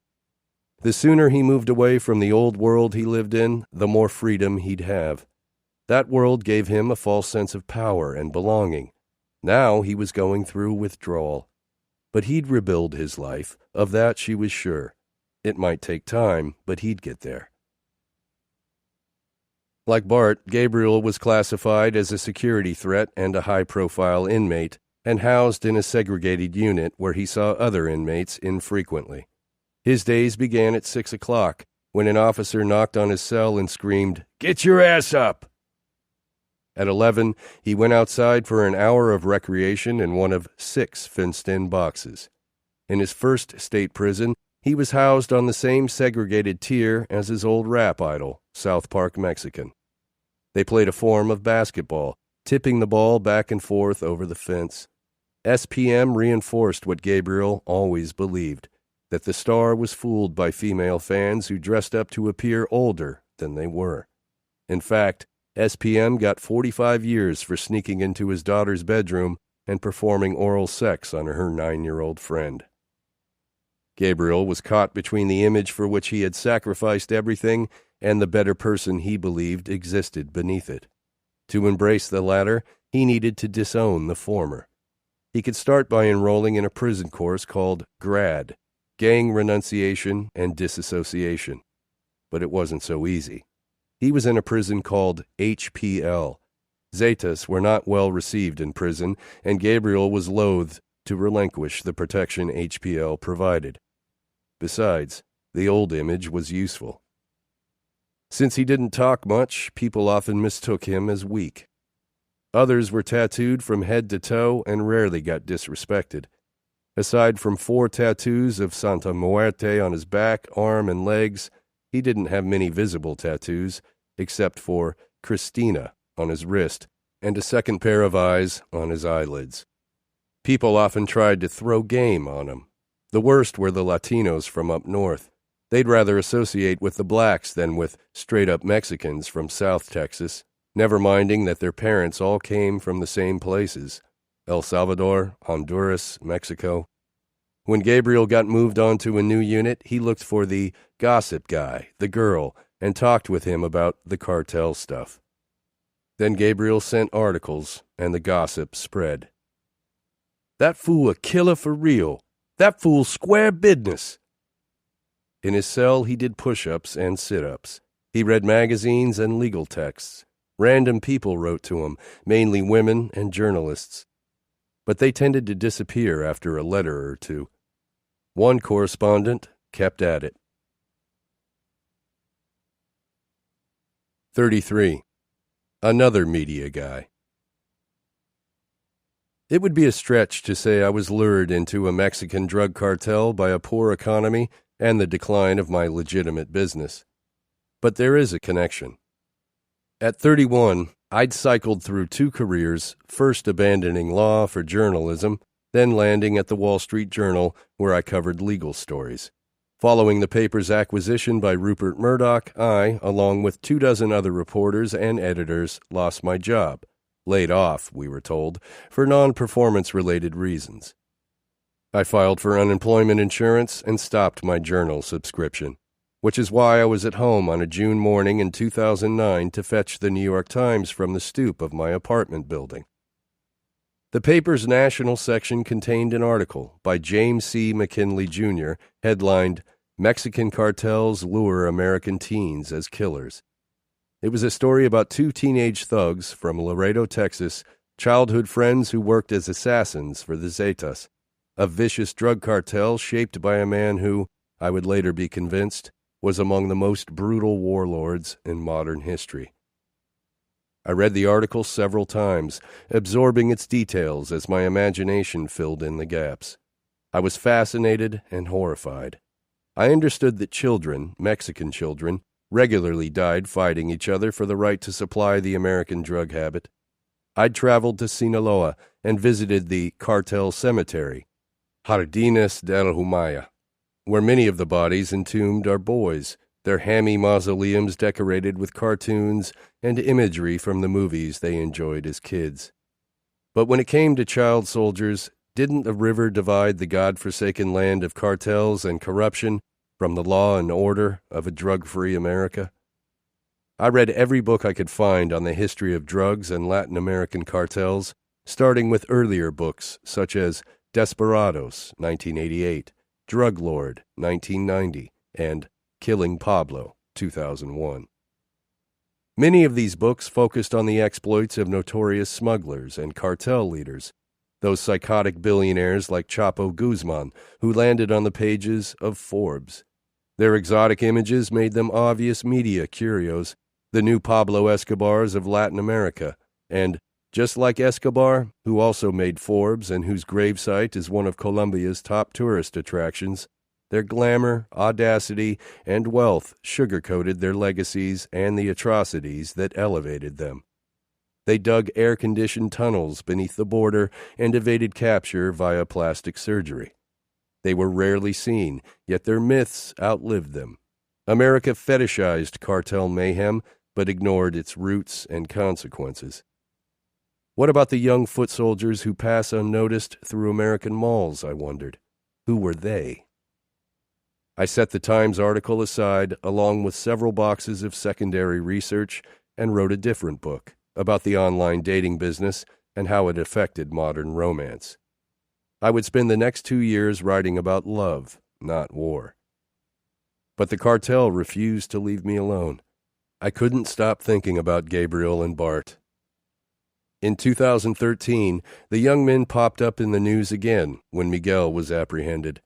The sooner he moved away from the old world he lived in, the more freedom he'd have. That world gave him a false sense of power and belonging. Now he was going through withdrawal. But he'd rebuild his life, of that she was sure. It might take time, but he'd get there. Like Bart, Gabriel was classified as a security threat and a high-profile inmate, and housed in a segregated unit where he saw other inmates infrequently. His days began at 6 o'clock, when an officer knocked on his cell and screamed, "Get your ass up!" At 11, he went outside for an hour of recreation in one of 6 fenced-in boxes. In his first state prison, he was housed on the same segregated tier as his old rap idol, South Park Mexican. They played a form of basketball, tipping the ball back and forth over the fence. SPM reinforced what Gabriel always believed, that the star was fooled by female fans who dressed up to appear older than they were. In fact, SPM got 45 years for sneaking into his daughter's bedroom and performing oral sex on her 9-year-old friend. Gabriel was caught between the image for which he had sacrificed everything and the better person he believed existed beneath it. To embrace the latter, he needed to disown the former. He could start by enrolling in a prison course called GRAD, Gang Renunciation and Disassociation. But it wasn't so easy. He was in a prison called HPL. Zetas were not well received in prison, and Gabriel was loath to relinquish the protection HPL provided. Besides, the old image was useful. Since he didn't talk much, people often mistook him as weak. Others were tattooed from head to toe and rarely got disrespected. Aside from 4 tattoos of Santa Muerte on his back, arm, and legs, he didn't have many visible tattoos, except for Christina on his wrist and a second pair of eyes on his eyelids. People often tried to throw game on him. The worst were the Latinos from up north. They'd rather associate with the blacks than with straight-up Mexicans from South Texas, never minding that their parents all came from the same places: El Salvador, Honduras, Mexico. When Gabriel got moved on to a new unit, he looked for the gossip guy, the girl, and talked with him about the cartel stuff. Then Gabriel sent articles, and the gossip spread. "That fool a killer for real. That fool square business." In his cell, he did push-ups and sit-ups. He read magazines and legal texts. Random people wrote to him, mainly women and journalists. But they tended to disappear after a letter or two. One correspondent kept at it. 33. Another media guy. It would be a stretch to say I was lured into a Mexican drug cartel by a poor economy and the decline of my legitimate business. But there is a connection. At 31, I'd cycled through 2 careers, first abandoning law for journalism, then landing at the Wall Street Journal, where I covered legal stories. Following the paper's acquisition by Rupert Murdoch, I, along with 24 other reporters and editors, lost my job. Laid off, we were told, for non-performance-related reasons. I filed for unemployment insurance and stopped my journal subscription, which is why I was at home on a June morning in 2009 to fetch the New York Times from the stoop of my apartment building. The paper's national section contained an article by James C. McKinley, Jr., headlined, "Mexican Cartels Lure American Teens as Killers." It was a story about 2 teenage thugs from Laredo, Texas, childhood friends who worked as assassins for the Zetas, a vicious drug cartel shaped by a man who, I would later be convinced, was among the most brutal warlords in modern history. I read the article several times, absorbing its details as my imagination filled in the gaps. I was fascinated and horrified. I understood that children, Mexican children, regularly died fighting each other for the right to supply the American drug habit. I'd traveled to Sinaloa and visited the cartel cemetery, Jardines del Humaya, where many of the bodies entombed are boys, their hammy mausoleums decorated with cartoons and imagery from the movies they enjoyed as kids. But when it came to child soldiers, didn't the river divide the godforsaken land of cartels and corruption from the law and order of a drug-free America? I read every book I could find on the history of drugs and Latin American cartels, starting with earlier books such as Desperados, 1988, Drug Lord, 1990, and Killing Pablo, 2001. Many of these books focused on the exploits of notorious smugglers and cartel leaders, those psychotic billionaires like Chapo Guzman, who landed on the pages of Forbes. Their exotic images made them obvious media curios, the new Pablo Escobars of Latin America, and, just like Escobar, who also made Forbes and whose gravesite is one of Colombia's top tourist attractions, their glamour, audacity, and wealth sugar-coated their legacies and the atrocities that elevated them. They dug air-conditioned tunnels beneath the border and evaded capture via plastic surgery. They were rarely seen, yet their myths outlived them. America fetishized cartel mayhem, but ignored its roots and consequences. What about the young foot soldiers who pass unnoticed through American malls, I wondered? Who were they? I set the Times article aside, along with several boxes of secondary research, and wrote a different book about the online dating business and how it affected modern romance. I would spend the next 2 years writing about love, not war. But the cartel refused to leave me alone. I couldn't stop thinking about Gabriel and Bart. In 2013, the young men popped up in the news again when Miguel was apprehended.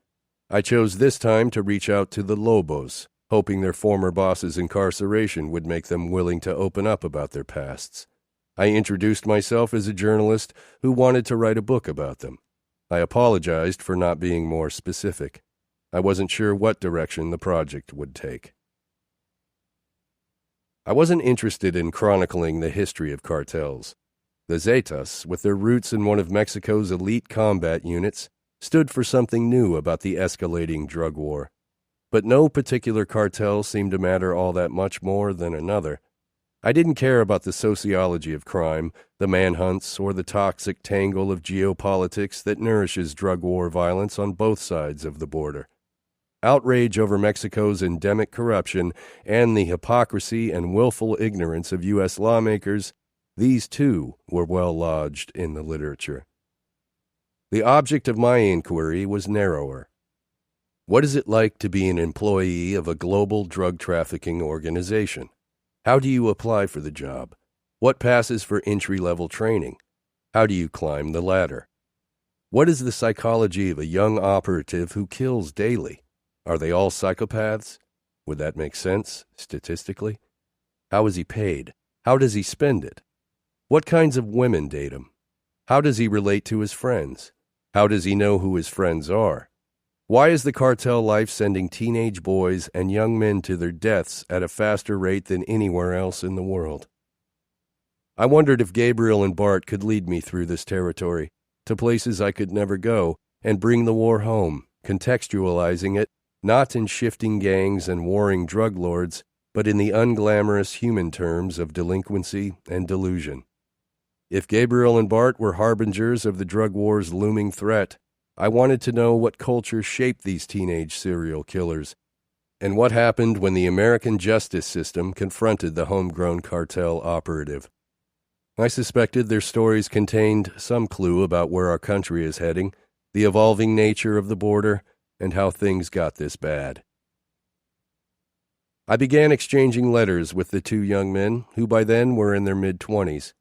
I chose this time to reach out to the Lobos, hoping their former boss's incarceration would make them willing to open up about their pasts. I introduced myself as a journalist who wanted to write a book about them. I apologized for not being more specific. I wasn't sure what direction the project would take. I wasn't interested in chronicling the history of cartels. The Zetas, with their roots in one of Mexico's elite combat units, stood for something new about the escalating drug war. But no particular cartel seemed to matter all that much more than another. I didn't care about the sociology of crime, the manhunts, or the toxic tangle of geopolitics that nourishes drug war violence on both sides of the border. Outrage over Mexico's endemic corruption and the hypocrisy and willful ignorance of U.S. lawmakers, these too were well lodged in the literature. The object of my inquiry was narrower. What is it like to be an employee of a global drug trafficking organization? How do you apply for the job? What passes for entry-level training? How do you climb the ladder? What is the psychology of a young operative who kills daily? Are they all psychopaths? Would that make sense, statistically? How is he paid? How does he spend it? What kinds of women date him? How does he relate to his friends? How does he know who his friends are? Why is the cartel life sending teenage boys and young men to their deaths at a faster rate than anywhere else in the world? I wondered if Gabriel and Bart could lead me through this territory, to places I could never go, and bring the war home, contextualizing it not in shifting gangs and warring drug lords, but in the unglamorous human terms of delinquency and delusion. If Gabriel and Bart were harbingers of the drug war's looming threat, I wanted to know what culture shaped these teenage serial killers, and what happened when the American justice system confronted the homegrown cartel operative. I suspected their stories contained some clue about where our country is heading, the evolving nature of the border, and how things got this bad. I began exchanging letters with the two young men, who by then were in their mid-20s.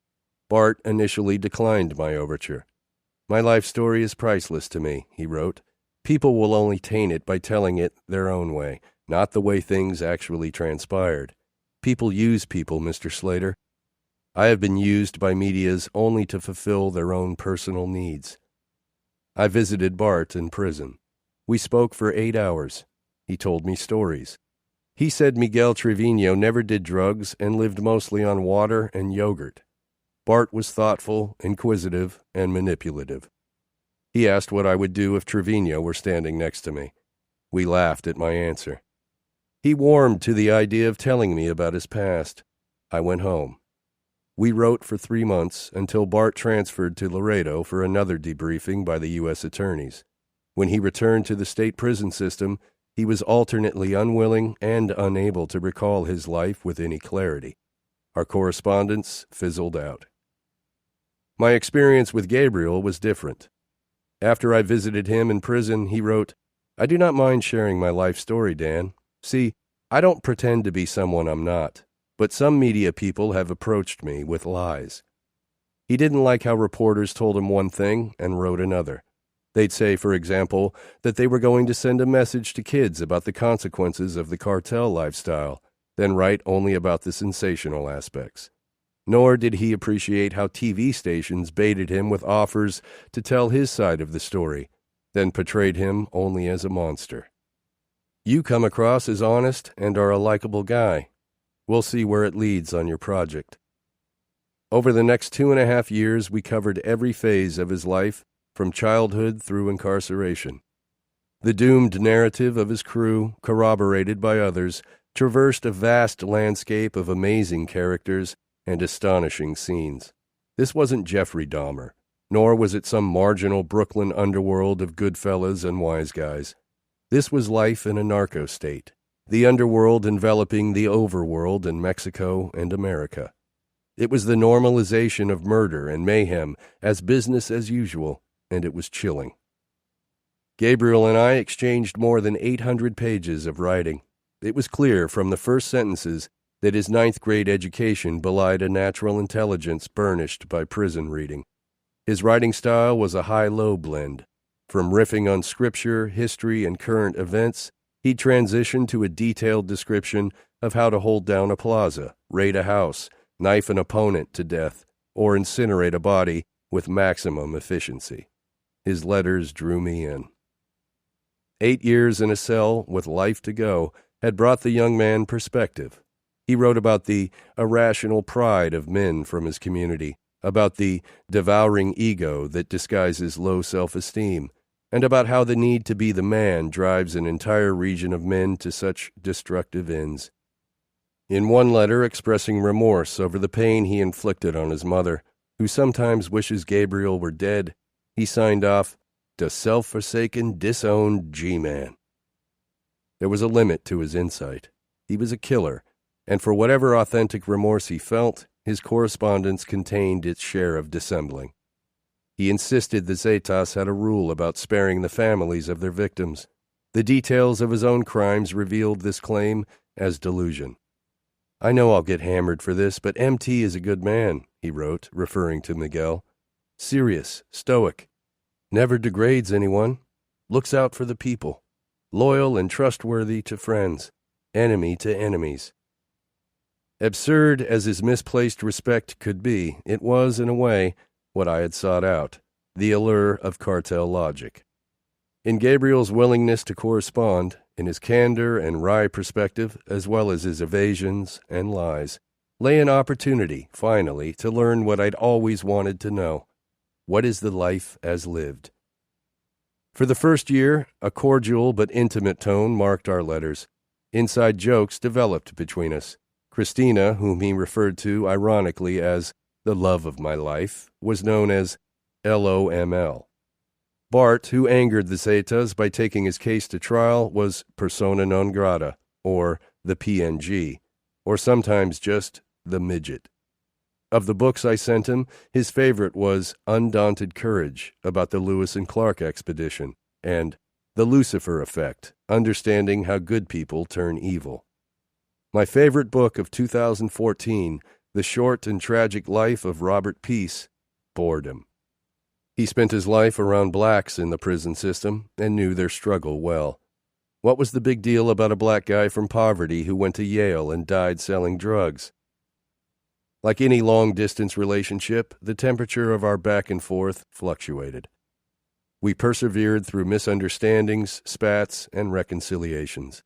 Bart initially declined my overture. "My life story is priceless to me," he wrote. "People will only taint it by telling it their own way, not the way things actually transpired. People use people, Mr. Slater. I have been used by medias only to fulfill their own personal needs." I visited Bart in prison. We spoke for 8 hours. He told me stories. He said Miguel Trevino never did drugs and lived mostly on water and yogurt. Bart was thoughtful, inquisitive, and manipulative. He asked what I would do if Trevino were standing next to me. We laughed at my answer. He warmed to the idea of telling me about his past. I went home. We wrote for 3 months until Bart transferred to Laredo for another debriefing by the U.S. attorneys. When he returned to the state prison system, he was alternately unwilling and unable to recall his life with any clarity. Our correspondence fizzled out. My experience with Gabriel was different. After I visited him in prison, he wrote, "I do not mind sharing my life story, Dan. See, I don't pretend to be someone I'm not, but some media people have approached me with lies." He didn't like how reporters told him one thing and wrote another. They'd say, for example, that they were going to send a message to kids about the consequences of the cartel lifestyle, then write only about the sensational aspects. Nor did he appreciate how TV stations baited him with offers to tell his side of the story, then portrayed him only as a monster. "You come across as honest and are a likable guy. We'll see where it leads on your project." Over the next 2.5 years, we covered every phase of his life, from childhood through incarceration. The doomed narrative of his crew, corroborated by others, traversed a vast landscape of amazing characters and astonishing scenes. This wasn't Jeffrey Dahmer, nor was it some marginal Brooklyn underworld of good fellas and wise guys. This was life in a narco-state, the underworld enveloping the overworld in Mexico and America. It was the normalization of murder and mayhem as business as usual, and it was chilling. Gabriel and I exchanged more than 800 pages of writing. It was clear from the first sentences that his 9th-grade education belied a natural intelligence burnished by prison reading. His writing style was a high-low blend. From riffing on scripture, history, and current events, he transitioned to a detailed description of how to hold down a plaza, raid a house, knife an opponent to death, or incinerate a body with maximum efficiency. His letters drew me in. 8 years in a cell with life to go had brought the young man perspective. He wrote about the irrational pride of men from his community, about the devouring ego that disguises low self-esteem, and about how the need to be the man drives an entire region of men to such destructive ends. In one letter expressing remorse over the pain he inflicted on his mother, who sometimes wishes Gabriel were dead, he signed off, "The self-forsaken, disowned G-Man." There was a limit to his insight. He was a killer, and for whatever authentic remorse he felt, his correspondence contained its share of dissembling. He insisted the Zetas had a rule about sparing the families of their victims. The details of his own crimes revealed this claim as delusion. "I know I'll get hammered for this, but MT is a good man," he wrote, referring to Miguel. "Serious, stoic, never degrades anyone, looks out for the people, loyal and trustworthy to friends, enemy to enemies." Absurd as his misplaced respect could be, it was, in a way, what I had sought out, the allure of cartel logic. In Gabriel's willingness to correspond, in his candor and wry perspective, as well as his evasions and lies, lay an opportunity, finally, to learn what I'd always wanted to know. What is the life as lived? For the first year, a cordial but intimate tone marked our letters. Inside jokes developed between us. Christina, whom he referred to ironically as the love of my life, was known as LOML. Bart, who angered the Zetas by taking his case to trial, was persona non grata, or the PNG, or sometimes just the midget. Of the books I sent him, his favorite was Undaunted Courage, about the Lewis and Clark expedition, and The Lucifer Effect, Understanding How Good People Turn Evil. My favorite book of 2014, The Short and Tragic Life of Robert Peace, bored him. He spent his life around blacks in the prison system and knew their struggle well. What was the big deal about a black guy from poverty who went to Yale and died selling drugs? Like any long-distance relationship, the temperature of our back and forth fluctuated. We persevered through misunderstandings, spats, and reconciliations.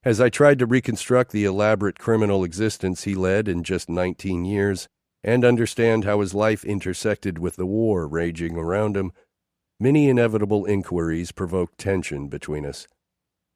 As I tried to reconstruct the elaborate criminal existence he led in just 19 years and understand how his life intersected with the war raging around him, many inevitable inquiries provoked tension between us.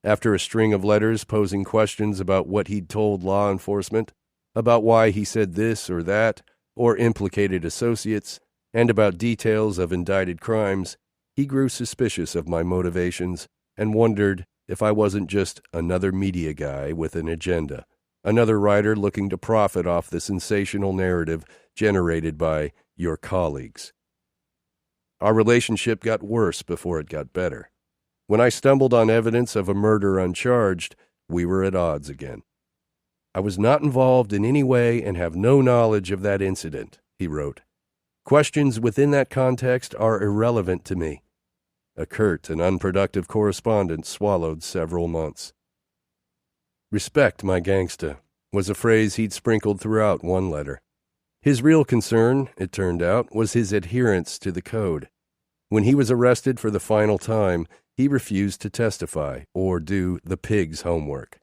After a string of letters posing questions about what he'd told law enforcement, about why he said this or that, or implicated associates, and about details of indicted crimes, he grew suspicious of my motivations and wondered if I wasn't just another media guy with an agenda, another writer looking to profit off the sensational narrative generated by your colleagues. Our relationship got worse before it got better. When I stumbled on evidence of a murder uncharged, we were at odds again. "I was not involved in any way and have no knowledge of that incident," he wrote. "Questions within that context are irrelevant to me." A curt and unproductive correspondence swallowed several months. "Respect my gangsta," was a phrase he'd sprinkled throughout one letter. His real concern, it turned out, was his adherence to the code. When he was arrested for the final time, he refused to testify or do the pig's homework.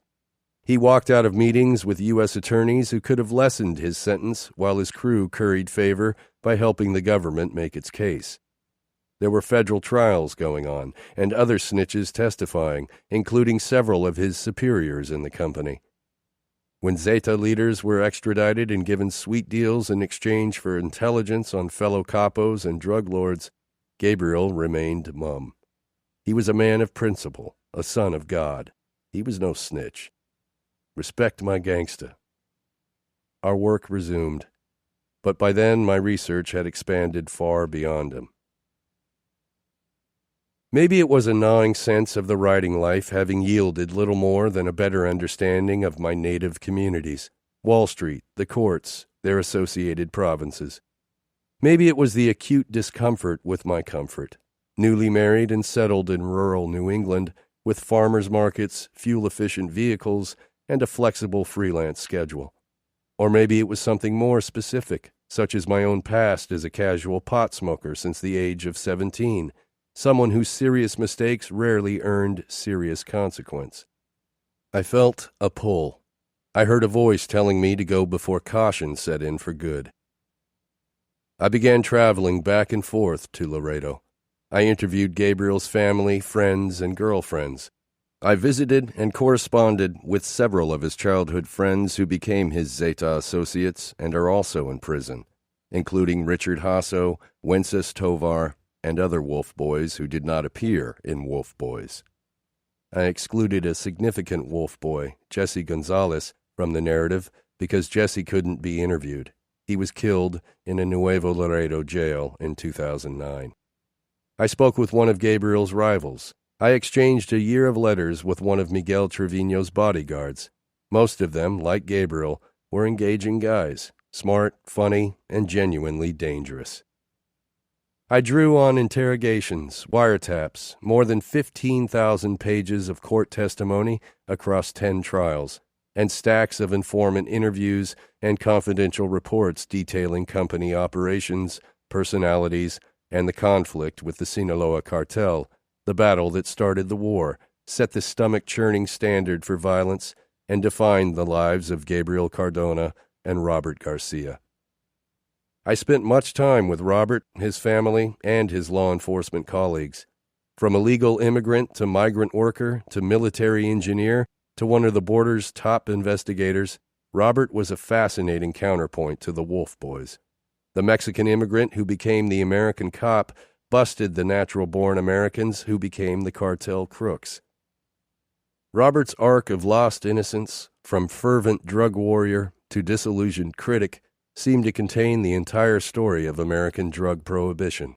He walked out of meetings with U.S. attorneys who could have lessened his sentence while his crew curried favor by helping the government make its case. There were federal trials going on, and other snitches testifying, including several of his superiors in the company. When Zeta leaders were extradited and given sweet deals in exchange for intelligence on fellow capos and drug lords, Gabriel remained mum. He was a man of principle, a son of God. He was no snitch. Respect my gangsta. Our work resumed, but by then my research had expanded far beyond him. Maybe it was a gnawing sense of the writing life having yielded little more than a better understanding of my native communities, Wall Street, the courts, their associated provinces. Maybe it was the acute discomfort with my comfort, newly married and settled in rural New England, with farmers markets, fuel-efficient vehicles, and a flexible freelance schedule. Or maybe it was something more specific, such as my own past as a casual pot smoker since the age of 17, someone whose serious mistakes rarely earned serious consequence. I felt a pull. I heard a voice telling me to go before caution set in for good. I began traveling back and forth to Laredo. I interviewed Gabriel's family, friends, and girlfriends. I visited and corresponded with several of his childhood friends who became his Zeta associates and are also in prison, including Richard Hasso, Wenceslas Tovar, and other Wolf Boys who did not appear in Wolf Boys. I excluded a significant Wolf Boy, Jesse Gonzalez, from the narrative because Jesse couldn't be interviewed. He was killed in a Nuevo Laredo jail in 2009. I spoke with one of Gabriel's rivals. I exchanged a year of letters with one of Miguel Trevino's bodyguards. Most of them, like Gabriel, were engaging guys, smart, funny, and genuinely dangerous. I drew on interrogations, wiretaps, more than 15,000 pages of court testimony across 10 trials, and stacks of informant interviews and confidential reports detailing company operations, personalities, and the conflict with the Sinaloa cartel, the battle that started the war, set the stomach-churning standard for violence, and defined the lives of Gabriel Cardona and Robert Garcia. I spent much time with Robert, his family, and his law enforcement colleagues. From illegal immigrant to migrant worker to military engineer to one of the border's top investigators, Robert was a fascinating counterpoint to the Wolf Boys. The Mexican immigrant who became the American cop busted the natural-born Americans who became the cartel crooks. Robert's arc of lost innocence, from fervent drug warrior to disillusioned critic, seemed to contain the entire story of American drug prohibition.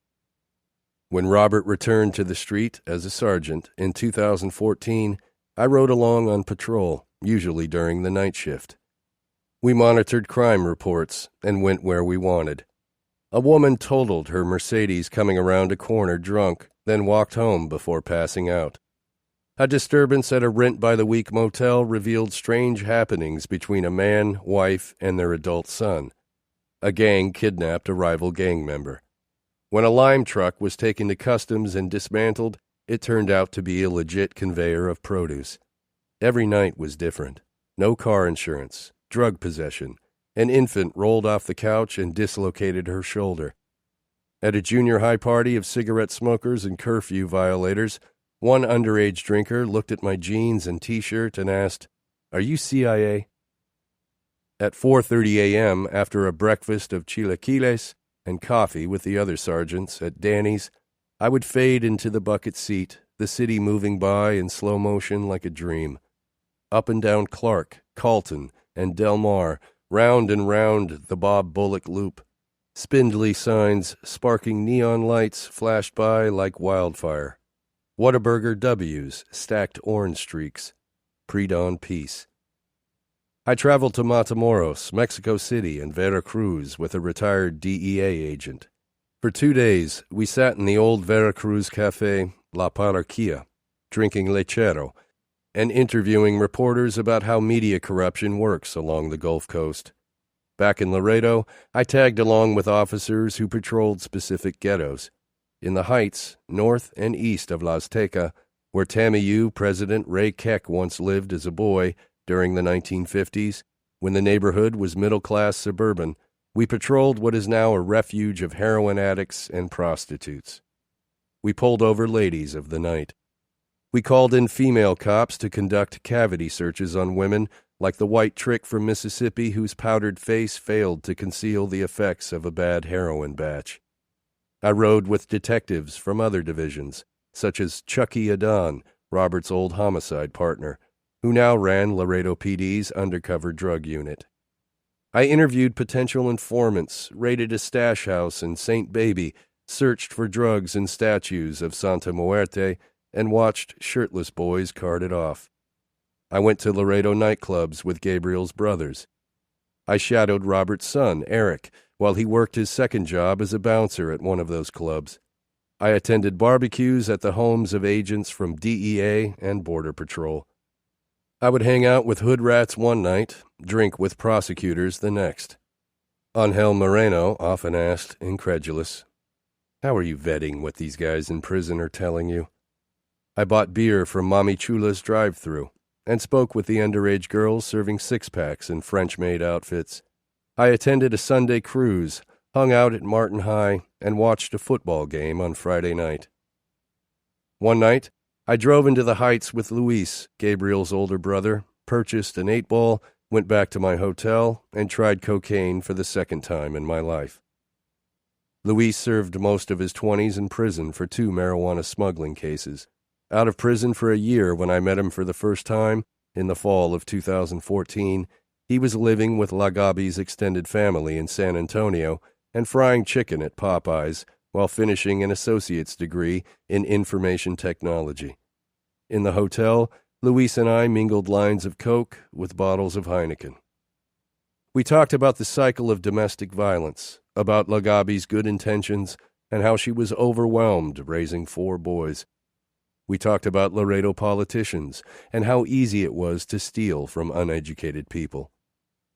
When Robert returned to the street as a sergeant in 2014, I rode along on patrol, usually during the night shift. We monitored crime reports and went where we wanted. A woman totaled her Mercedes coming around a corner drunk, then walked home before passing out. A disturbance at a rent-by-the-week motel revealed strange happenings between a man, wife, and their adult son. A gang kidnapped a rival gang member. When a lime truck was taken to customs and dismantled, it turned out to be a legit conveyor of produce. Every night was different. No car insurance, drug possession. An infant rolled off the couch and dislocated her shoulder. At a junior high party of cigarette smokers and curfew violators, one underage drinker looked at my jeans and T-shirt and asked, "Are you CIA?" At 4:30 a.m., after a breakfast of chilaquiles and coffee with the other sergeants at Danny's, I would fade into the bucket seat, the city moving by in slow motion like a dream. Up and down Clark, Calton, and Del Mar, round and round the Bob Bullock Loop. Spindly signs, sparking neon lights flashed by like wildfire. Whataburger W's, stacked orange streaks. Pre-dawn peace. I traveled to Matamoros, Mexico City, and Veracruz with a retired DEA agent. For 2 days, we sat in the old Veracruz cafe, La Parroquia, drinking lechero, and interviewing reporters about how media corruption works along the Gulf Coast. Back in Laredo, I tagged along with officers who patrolled specific ghettos. In the Heights, north and east of La Azteca, where TAMIU President Ray Keck once lived as a boy during the 1950s, when the neighborhood was middle-class suburban, we patrolled what is now a refuge of heroin addicts and prostitutes. We pulled over ladies of the night. We called in female cops to conduct cavity searches on women, like the white trick from Mississippi whose powdered face failed to conceal the effects of a bad heroin batch. I rode with detectives from other divisions, such as Chucky Adon, Robert's old homicide partner, who now ran Laredo PD's undercover drug unit. I interviewed potential informants, raided a stash house in St. Baby, searched for drugs in statues of Santa Muerte, and watched shirtless boys carted off. I went to Laredo nightclubs with Gabriel's brothers. I shadowed Robert's son, Eric, while he worked his second job as a bouncer at one of those clubs. I attended barbecues at the homes of agents from DEA and Border Patrol. I would hang out with hood rats one night, drink with prosecutors the next. Angel Moreno often asked, incredulous, "How are you vetting what these guys in prison are telling you?" I bought beer from Mami Chula's drive-thru and spoke with the underage girls serving six-packs in French-made outfits. I attended a Sunday cruise, hung out at Martin High, and watched a football game on Friday night. One night, I drove into the Heights with Luis, Gabriel's older brother, purchased an 8-ball, went back to my hotel, and tried cocaine for the second time in my life. Luis served most of his 20s in prison for 2 marijuana smuggling cases. Out of prison for a year when I met him for the first time, in the fall of 2014, he was living with Lagabi's extended family in San Antonio and frying chicken at Popeyes while finishing an associate's degree in information technology. In the hotel, Luis and I mingled lines of Coke with bottles of Heineken. We talked about the cycle of domestic violence, about Lagabi's good intentions, and how she was overwhelmed raising 4 boys. We talked about Laredo politicians and how easy it was to steal from uneducated people.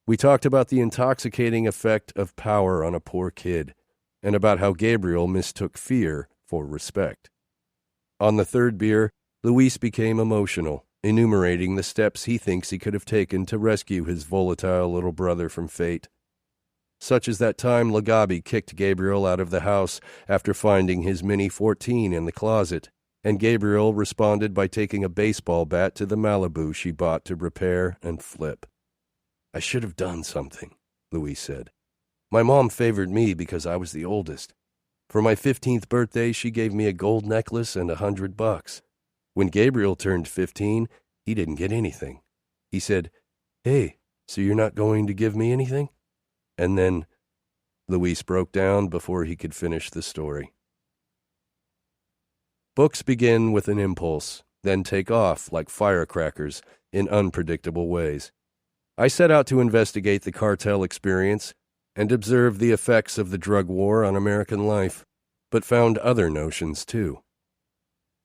We talked about the intoxicating effect of power on a poor kid, and about how Gabriel mistook fear for respect. On the 3rd beer, Luis became emotional, enumerating the steps he thinks he could have taken to rescue his volatile little brother from fate. Such as that time Lagabi kicked Gabriel out of the house after finding his Mini 14 in the closet, and Gabriel responded by taking a baseball bat to the Malibu she bought to repair and flip. "I should have done something," Luis said. "My mom favored me because I was the oldest. For my 15th birthday, she gave me a gold necklace and $100. When Gabriel turned 15, he didn't get anything. He said, 'Hey, so you're not going to give me anything?' And then Luis broke down before he could finish the story." Books begin with an impulse, then take off like firecrackers in unpredictable ways. I set out to investigate the cartel experience and observe the effects of the drug war on American life, but found other notions too.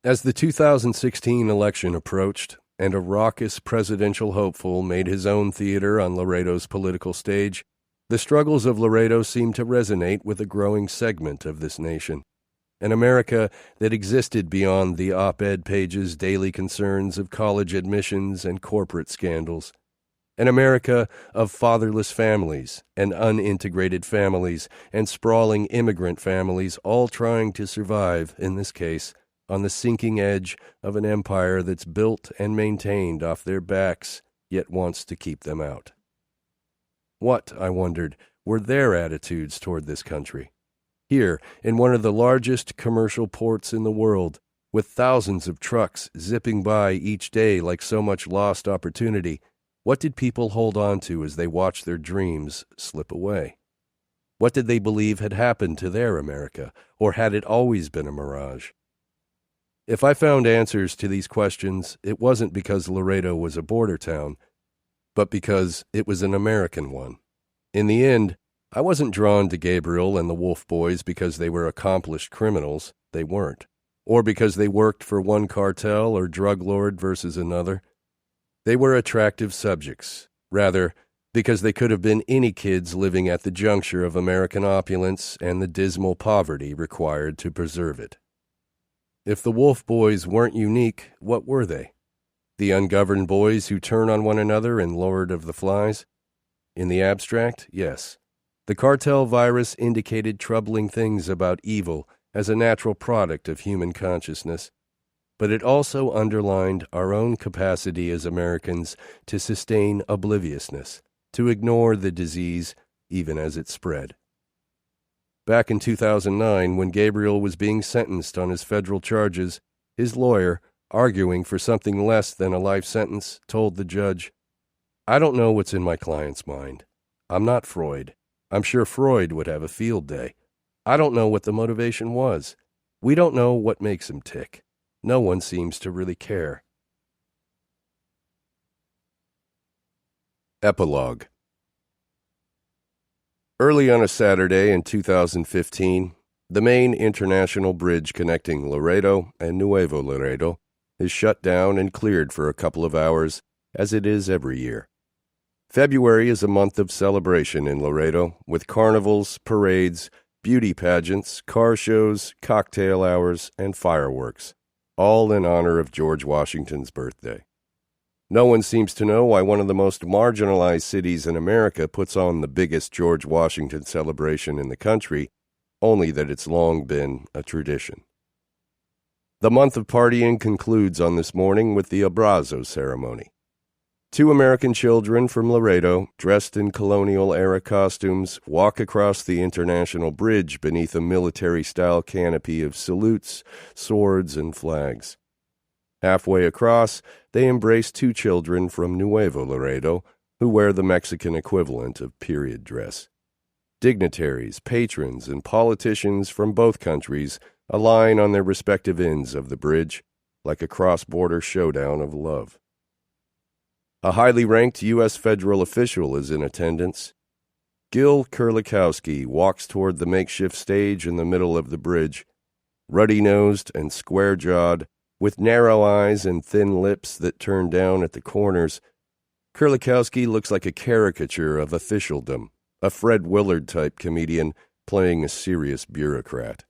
As the 2016 election approached, and a raucous presidential hopeful made his own theater on Laredo's political stage, the struggles of Laredo seemed to resonate with a growing segment of this nation. An America that existed beyond the op-ed pages' daily concerns of college admissions and corporate scandals. An America of fatherless families and unintegrated families and sprawling immigrant families all trying to survive, in this case, on the sinking edge of an empire that's built and maintained off their backs, yet wants to keep them out. What, I wondered, were their attitudes toward this country? Here, in one of the largest commercial ports in the world, with thousands of trucks zipping by each day like so much lost opportunity, what did people hold on to as they watched their dreams slip away? What did they believe had happened to their America, or had it always been a mirage? If I found answers to these questions, it wasn't because Laredo was a border town, but because it was an American one. In the end, I wasn't drawn to Gabriel and the Wolf Boys because they were accomplished criminals. They weren't. Or because they worked for one cartel or drug lord versus another. They were attractive subjects. Rather, because they could have been any kids living at the juncture of American opulence and the dismal poverty required to preserve it. If the Wolf Boys weren't unique, what were they? The ungoverned boys who turn on one another in Lord of the Flies? In the abstract, yes. The cartel virus indicated troubling things about evil as a natural product of human consciousness, but it also underlined our own capacity as Americans to sustain obliviousness, to ignore the disease even as it spread. Back in 2009, when Gabriel was being sentenced on his federal charges, his lawyer, arguing for something less than a life sentence, told the judge, "I don't know what's in my client's mind. I'm not Freud. I'm sure Freud would have a field day. I don't know what the motivation was. We don't know what makes him tick. No one seems to really care." Epilogue. Early on a Saturday in 2015, the main international bridge connecting Laredo and Nuevo Laredo is shut down and cleared for a couple of hours, as it is every year. February is a month of celebration in Laredo, with carnivals, parades, beauty pageants, car shows, cocktail hours, and fireworks, all in honor of George Washington's birthday. No one seems to know why one of the most marginalized cities in America puts on the biggest George Washington celebration in the country, only that it's long been a tradition. The month of partying concludes on this morning with the abrazo ceremony. 2 American children from Laredo, dressed in colonial-era costumes, walk across the International Bridge beneath a military-style canopy of salutes, swords, and flags. Halfway across, they embrace 2 children from Nuevo Laredo, who wear the Mexican equivalent of period dress. Dignitaries, patrons, and politicians from both countries align on their respective ends of the bridge, like a cross-border showdown of love. A highly ranked U.S. federal official is in attendance. Gil Kurlikowski walks toward the makeshift stage in the middle of the bridge, ruddy-nosed and square-jawed, with narrow eyes and thin lips that turn down at the corners. Kurlikowski looks like a caricature of officialdom, a Fred Willard-type comedian playing a serious bureaucrat.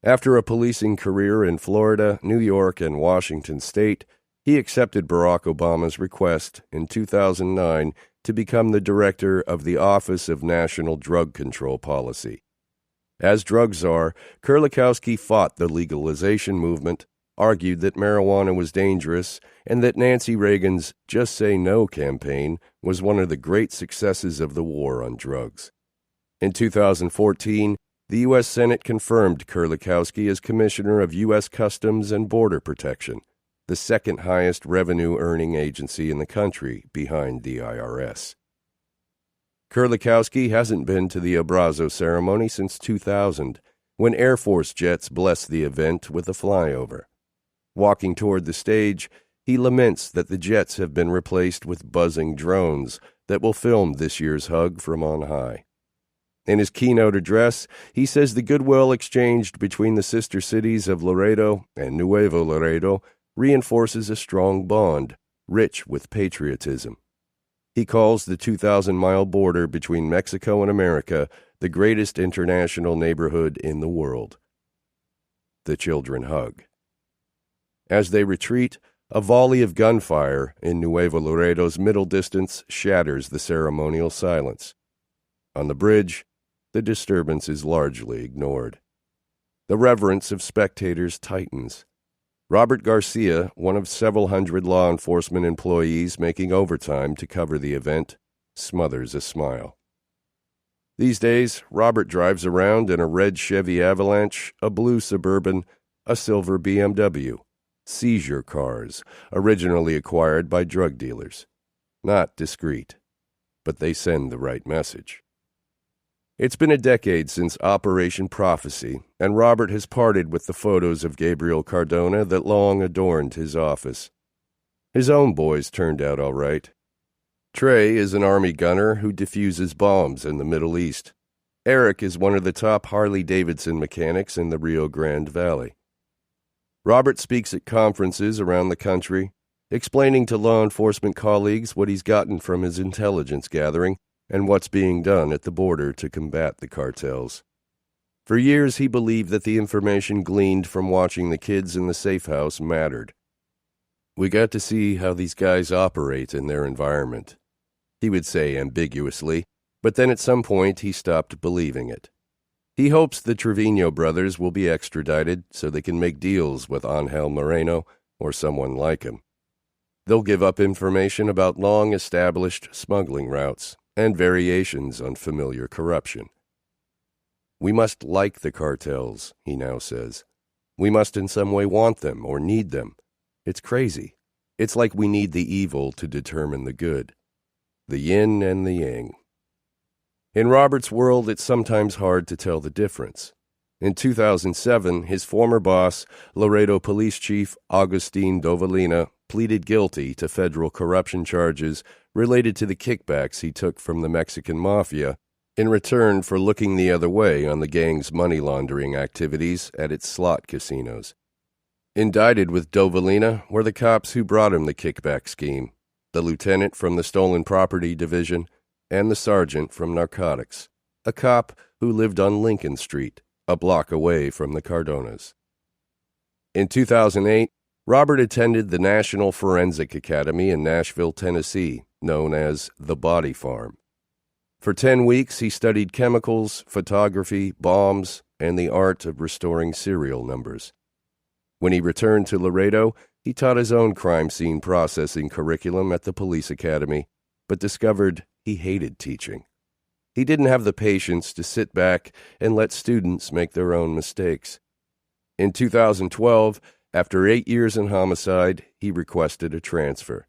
After a policing career in Florida, New York, and Washington State, he accepted Barack Obama's request in 2009 to become the director of the Office of National Drug Control Policy. As drug czar, Kurlikowski fought the legalization movement, argued that marijuana was dangerous, and that Nancy Reagan's Just Say No campaign was one of the great successes of the war on drugs. In 2014, the U.S. Senate confirmed Kurlikowski as Commissioner of U.S. Customs and Border Protection, the second highest revenue-earning agency in the country behind the IRS. Kurlikowski hasn't been to the abrazo ceremony since 2000, when Air Force jets blessed the event with a flyover. Walking toward the stage, he laments that the jets have been replaced with buzzing drones that will film this year's hug from on high. In his keynote address, he says the goodwill exchanged between the sister cities of Laredo and Nuevo Laredo reinforces a strong bond, rich with patriotism. He calls the 2,000-mile border between Mexico and America the greatest international neighborhood in the world. The children hug. As they retreat, a volley of gunfire in Nuevo Laredo's middle distance shatters the ceremonial silence. On the bridge, the disturbance is largely ignored. The reverence of spectators tightens. Robert Garcia, one of several hundred law enforcement employees making overtime to cover the event, smothers a smile. These days, Robert drives around in a red Chevy Avalanche, a blue Suburban, a silver BMW, seizure cars, originally acquired by drug dealers. Not discreet, but they send the right message. It's been a decade since Operation Prophecy, and Robert has parted with the photos of Gabriel Cardona that long adorned his office. His own boys turned out all right. Trey is an Army gunner who defuses bombs in the Middle East. Eric is one of the top Harley-Davidson mechanics in the Rio Grande Valley. Robert speaks at conferences around the country, explaining to law enforcement colleagues what he's gotten from his intelligence gathering and what's being done at the border to combat the cartels. For years, he believed that the information gleaned from watching the kids in the safe house mattered. We got to see how these guys operate in their environment, he would say ambiguously, but then at some point he stopped believing it. He hopes the Trevino brothers will be extradited so they can make deals with Angel Moreno or someone like him. They'll give up information about long-established smuggling routes and variations on familiar corruption. We must like the cartels, he now says. We must in some way want them or need them. It's crazy. It's like we need the evil to determine the good. The yin and the yang. In Robert's world, it's sometimes hard to tell the difference. In 2007, his former boss, Laredo Police Chief Agustin Dovalina, pleaded guilty to federal corruption charges related to the kickbacks he took from the Mexican mafia in return for looking the other way on the gang's money laundering activities at its slot casinos. Indicted with Dovalina were the cops who brought him the kickback scheme, the lieutenant from the Stolen Property Division, and the sergeant from narcotics, a cop who lived on Lincoln Street, a block away from the Cardonas. In 2008, Robert attended the National Forensic Academy in Nashville, Tennessee, known as the Body Farm. For 10 weeks, he studied chemicals, photography, bombs, and the art of restoring serial numbers. When he returned to Laredo, he taught his own crime scene processing curriculum at the police academy, but discovered he hated teaching. He didn't have the patience to sit back and let students make their own mistakes. In 2012, after 8 years in homicide, he requested a transfer.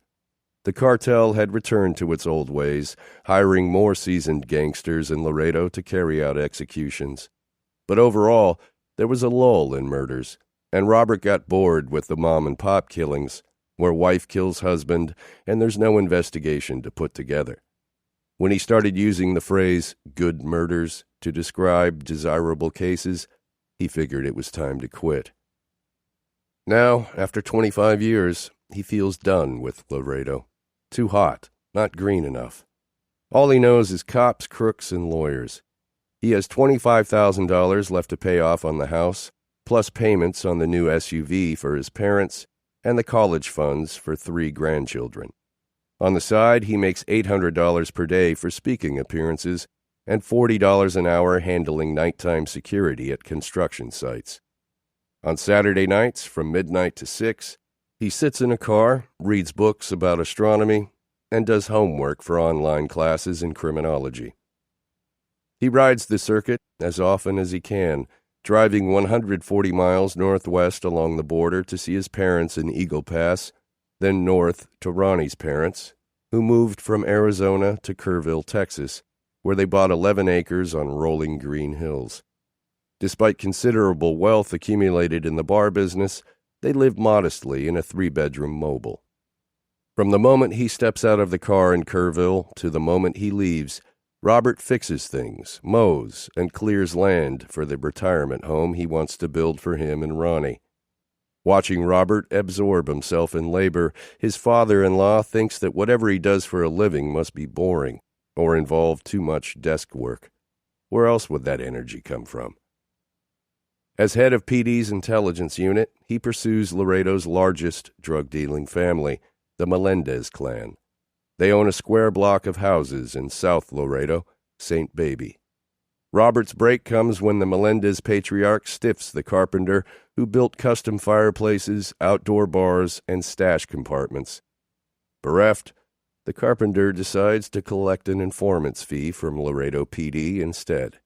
The cartel had returned to its old ways, hiring more seasoned gangsters in Laredo to carry out executions. But overall, there was a lull in murders, and Robert got bored with the mom-and-pop killings, where wife kills husband and there's no investigation to put together. When he started using the phrase good murders to describe desirable cases, he figured it was time to quit. Now, after 25 years, he feels done with Laredo. Too hot, not green enough. All he knows is cops, crooks, and lawyers. He has $25,000 left to pay off on the house, plus payments on the new SUV for his parents and the college funds for 3 grandchildren. On the side, he makes $800 per day for speaking appearances and $40 an hour handling nighttime security at construction sites. On Saturday nights, from midnight to 6, he sits in a car, reads books about astronomy, and does homework for online classes in criminology. He rides the circuit as often as he can, driving 140 miles northwest along the border to see his parents in Eagle Pass, then north to Ronnie's parents, who moved from Arizona to Kerrville, Texas, where they bought 11 acres on rolling green hills. Despite considerable wealth accumulated in the bar business, they live modestly in a 3-bedroom mobile. From the moment he steps out of the car in Kerrville to the moment he leaves, Robert fixes things, mows, and clears land for the retirement home he wants to build for him and Ronnie. Watching Robert absorb himself in labor, his father-in-law thinks that whatever he does for a living must be boring or involve too much desk work. Where else would that energy come from? As head of PD's intelligence unit, he pursues Laredo's largest drug-dealing family, the Melendez clan. They own a square block of houses in South Laredo, St. Baby. Robert's break comes when the Melendez patriarch stiffs the carpenter who built custom fireplaces, outdoor bars, and stash compartments. Bereft, the carpenter decides to collect an informant's fee from Laredo PD instead.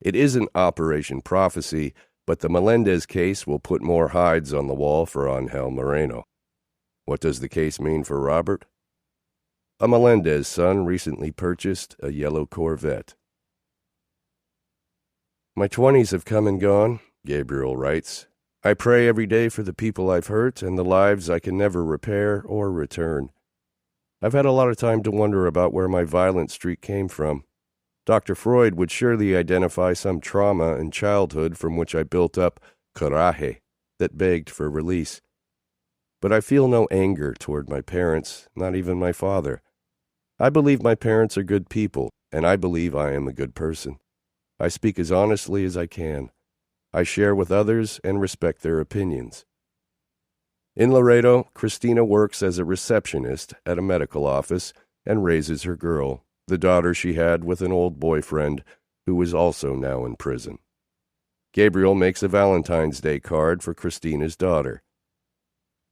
It isn't Operation Prophecy, but the Melendez case will put more hides on the wall for Angel Moreno. What does the case mean for Robert? A Melendez son recently purchased a yellow Corvette. My 20s have come and gone, Gabriel writes. I pray every day for the people I've hurt and the lives I can never repair or return. I've had a lot of time to wonder about where my violent streak came from. Dr. Freud would surely identify some trauma in childhood from which I built up coraje that begged for release. But I feel no anger toward my parents, not even my father. I believe my parents are good people, and I believe I am a good person. I speak as honestly as I can. I share with others and respect their opinions. In Laredo, Christina works as a receptionist at a medical office and raises her girl, the daughter she had with an old boyfriend who is also now in prison. Gabriel makes a Valentine's Day card for Christina's daughter.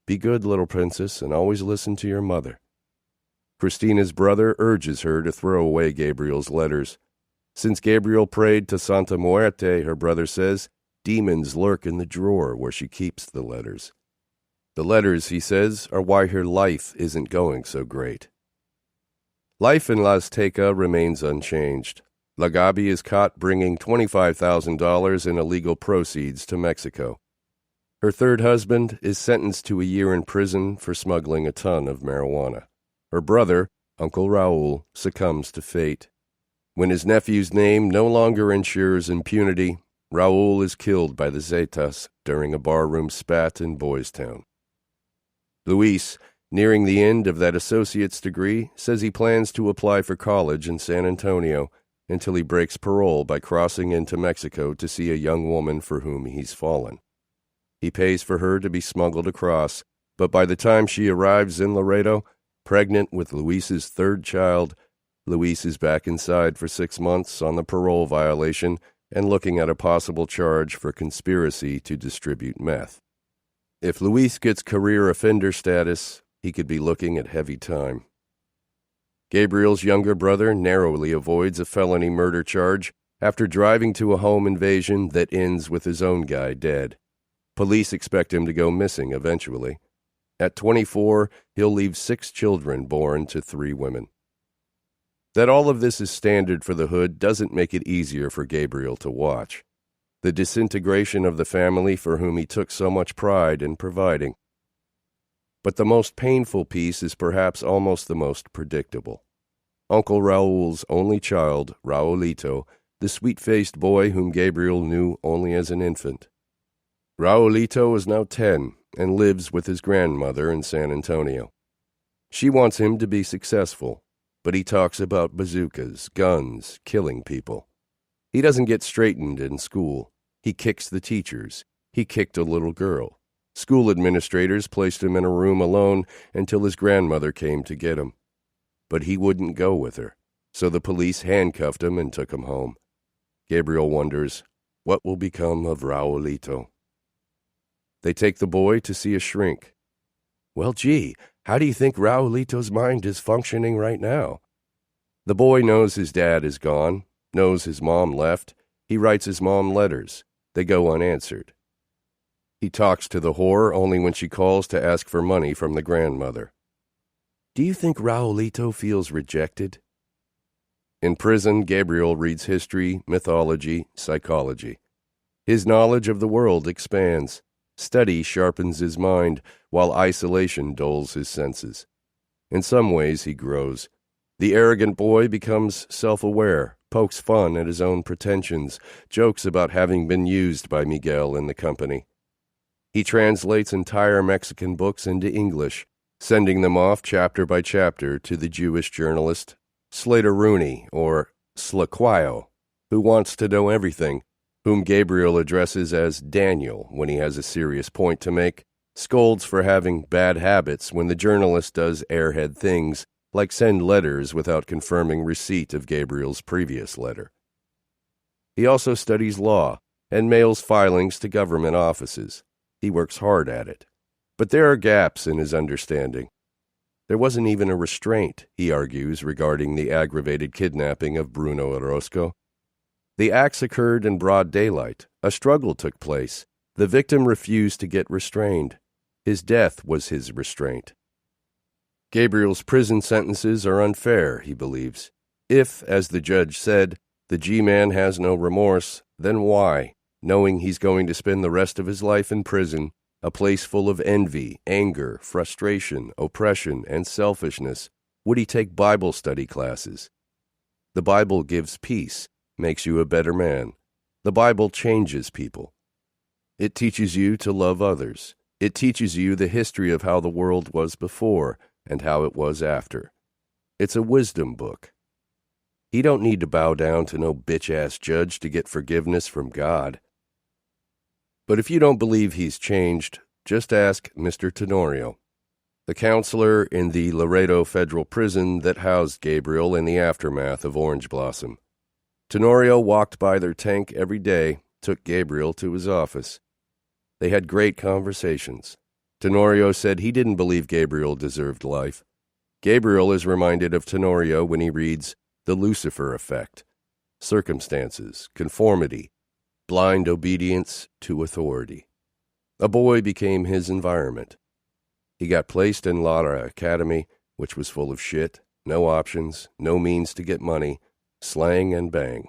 Be good, little princess, and always listen to your mother. Christina's brother urges her to throw away Gabriel's letters. Since Gabriel prayed to Santa Muerte, her brother says, demons lurk in the drawer where she keeps the letters. The letters, he says, are why her life isn't going so great. Life in La Azteca remains unchanged. La Gabi is caught bringing $25,000 in illegal proceeds to Mexico. Her third husband is sentenced to a year in prison for smuggling a ton of marijuana. Her brother, Uncle Raul, succumbs to fate. When his nephew's name no longer ensures impunity, Raul is killed by the Zetas during a barroom spat in Boys Town. Luis, nearing the end of that associate's degree, says he plans to apply for college in San Antonio until he breaks parole by crossing into Mexico to see a young woman for whom he's fallen. He pays for her to be smuggled across, but by the time she arrives in Laredo, pregnant with Luis's third child, Luis is back inside for 6 months on the parole violation and looking at a possible charge for conspiracy to distribute meth. If Luis gets career offender status, he could be looking at heavy time. Gabriel's younger brother narrowly avoids a felony murder charge after driving to a home invasion that ends with his own guy dead. Police expect him to go missing eventually. At 24, he'll leave 6 children born to 3 women. That all of this is standard for the hood doesn't make it easier for Gabriel to watch. The disintegration of the family for whom he took so much pride in providing. But the most painful piece is perhaps almost the most predictable. Uncle Raul's only child, Raulito, the sweet-faced boy whom Gabriel knew only as an infant. Raulito is now 10 and lives with his grandmother in San Antonio. She wants him to be successful, but he talks about bazookas, guns, killing people. He doesn't get straightened in school. He kicks the teachers. He kicked a little girl. School administrators placed him in a room alone until his grandmother came to get him. But he wouldn't go with her, so the police handcuffed him and took him home. Gabriel wonders, what will become of Raulito? They take the boy to see a shrink. Well, gee, how do you think Raulito's mind is functioning right now? The boy knows his dad is gone, knows his mom left. He writes his mom letters. They go unanswered. He talks to the whore only when she calls to ask for money from the grandmother. Do you think Raulito feels rejected? In prison, Gabriel reads history, mythology, psychology. His knowledge of the world expands. Study sharpens his mind, while isolation dulls his senses. In some ways, he grows. The arrogant boy becomes self-aware, pokes fun at his own pretensions, jokes about having been used by Miguel in the company. He translates entire Mexican books into English, sending them off chapter by chapter to the Jewish journalist Slater Rooney, or Slaquio, who wants to know everything, whom Gabriel addresses as Daniel when he has a serious point to make, scolds for having bad habits when the journalist does airhead things, like send letters without confirming receipt of Gabriel's previous letter. He also studies law and mails filings to government offices. He works hard at it. But there are gaps in his understanding. There wasn't even a restraint, he argues, regarding the aggravated kidnapping of Bruno Orozco. The acts occurred in broad daylight. A struggle took place. The victim refused to get restrained. His death was his restraint. Gabriel's prison sentences are unfair, he believes. If, as the judge said, the G-man has no remorse, then why, knowing he's going to spend the rest of his life in prison, a place full of envy, anger, frustration, oppression, and selfishness, would he take Bible study classes? The Bible gives peace, makes you a better man. The Bible changes people. It teaches you to love others. It teaches you the history of how the world was before and how it was after. It's a wisdom book. He don't need to bow down to no bitch-ass judge to get forgiveness from God. But if you don't believe he's changed, just ask Mr. Tenorio, the counselor in the Laredo Federal Prison that housed Gabriel in the aftermath of Orange Blossom. Tenorio walked by their tank every day, took Gabriel to his office. They had great conversations. Tenorio said he didn't believe Gabriel deserved life. Gabriel is reminded of Tenorio when he reads The Lucifer Effect, circumstances, conformity, blind obedience to authority. A boy became his environment. He got placed in Lara Academy, which was full of shit, no options, no means to get money, slang and bang.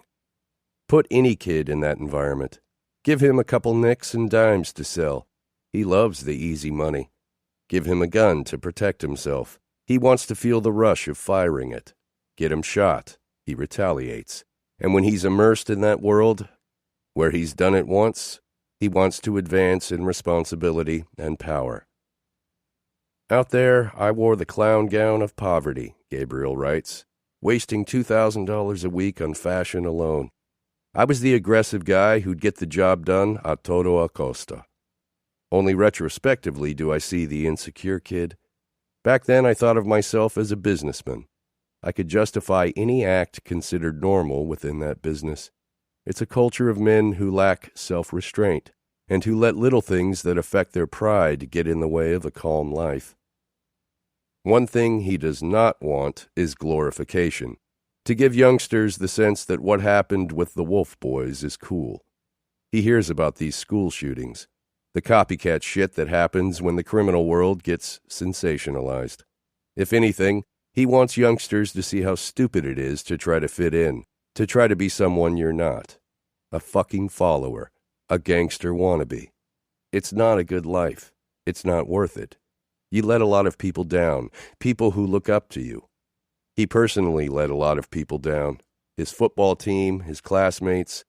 Put any kid in that environment. Give him a couple nicks and dimes to sell. He loves the easy money. Give him a gun to protect himself. He wants to feel the rush of firing it. Get him shot. He retaliates. And when he's immersed in that world, where he's done it once, he wants to advance in responsibility and power. Out there, I wore the clown gown of poverty, Gabriel writes, wasting $2,000 a week on fashion alone. I was the aggressive guy who'd get the job done a todo a costa. Only retrospectively do I see the insecure kid. Back then I thought of myself as a businessman. I could justify any act considered normal within that business. It's a culture of men who lack self-restraint and who let little things that affect their pride get in the way of a calm life. One thing he does not want is glorification, to give youngsters the sense that what happened with the Wolf Boys is cool. He hears about these school shootings, the copycat shit that happens when the criminal world gets sensationalized. If anything, he wants youngsters to see how stupid it is to try to fit in, to try to be someone you're not. A fucking follower, a gangster wannabe. It's not a good life. It's not worth it. You let a lot of people down, people who look up to you. He personally let a lot of people down. His football team, his classmates,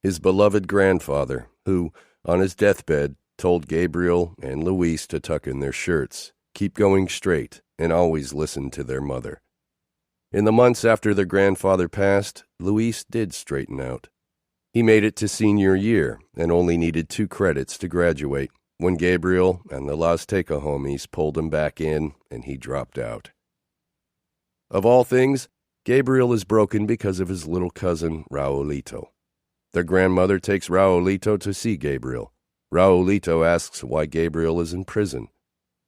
his beloved grandfather, who, on his deathbed, told Gabriel and Luis to tuck in their shirts, keep going straight, and always listen to their mother. In the months after their grandfather passed, Luis did straighten out. He made it to senior year and only needed 2 credits to graduate when Gabriel and the Las Teca homies pulled him back in and he dropped out. Of all things, Gabriel is broken because of his little cousin, Raulito. Their grandmother takes Raulito to see Gabriel. Raulito asks why Gabriel is in prison.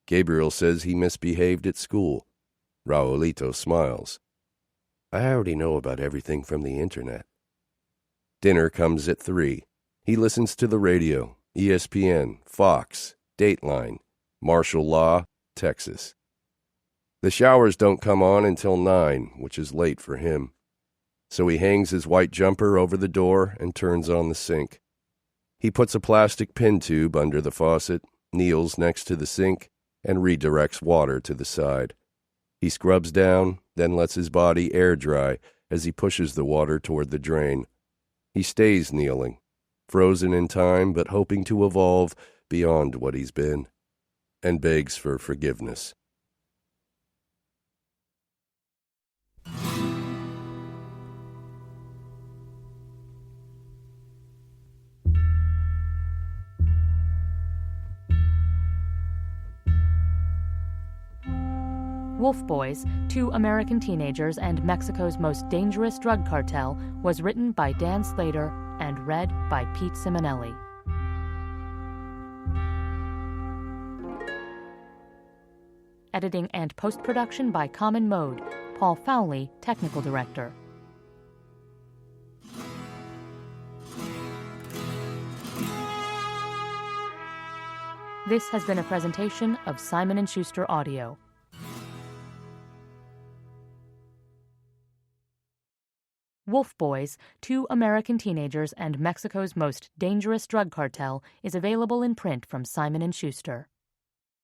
Gabriel says he misbehaved at school. Raulito smiles. I already know about everything from the internet. Dinner comes at 3. He listens to the radio, ESPN, Fox, Dateline, martial law, Texas. The showers don't come on until 9, which is late for him. So he hangs his white jumper over the door and turns on the sink. He puts a plastic pin tube under the faucet, kneels next to the sink, and redirects water to the side. He scrubs down, then lets his body air dry as he pushes the water toward the drain. He stays kneeling, frozen in time but hoping to evolve beyond what he's been, and begs for forgiveness. Wolf Boys, 2 American Teenagers and Mexico's Most Dangerous Drug Cartel was written by Dan Slater and read by Pete Simonelli. Editing and post-production by Common Mode, Paul Fowley, Technical Director. This has been a presentation of Simon & Schuster Audio. Wolf Boys, 2 American Teenagers and Mexico's Most Dangerous Drug Cartel is available in print from Simon & Schuster.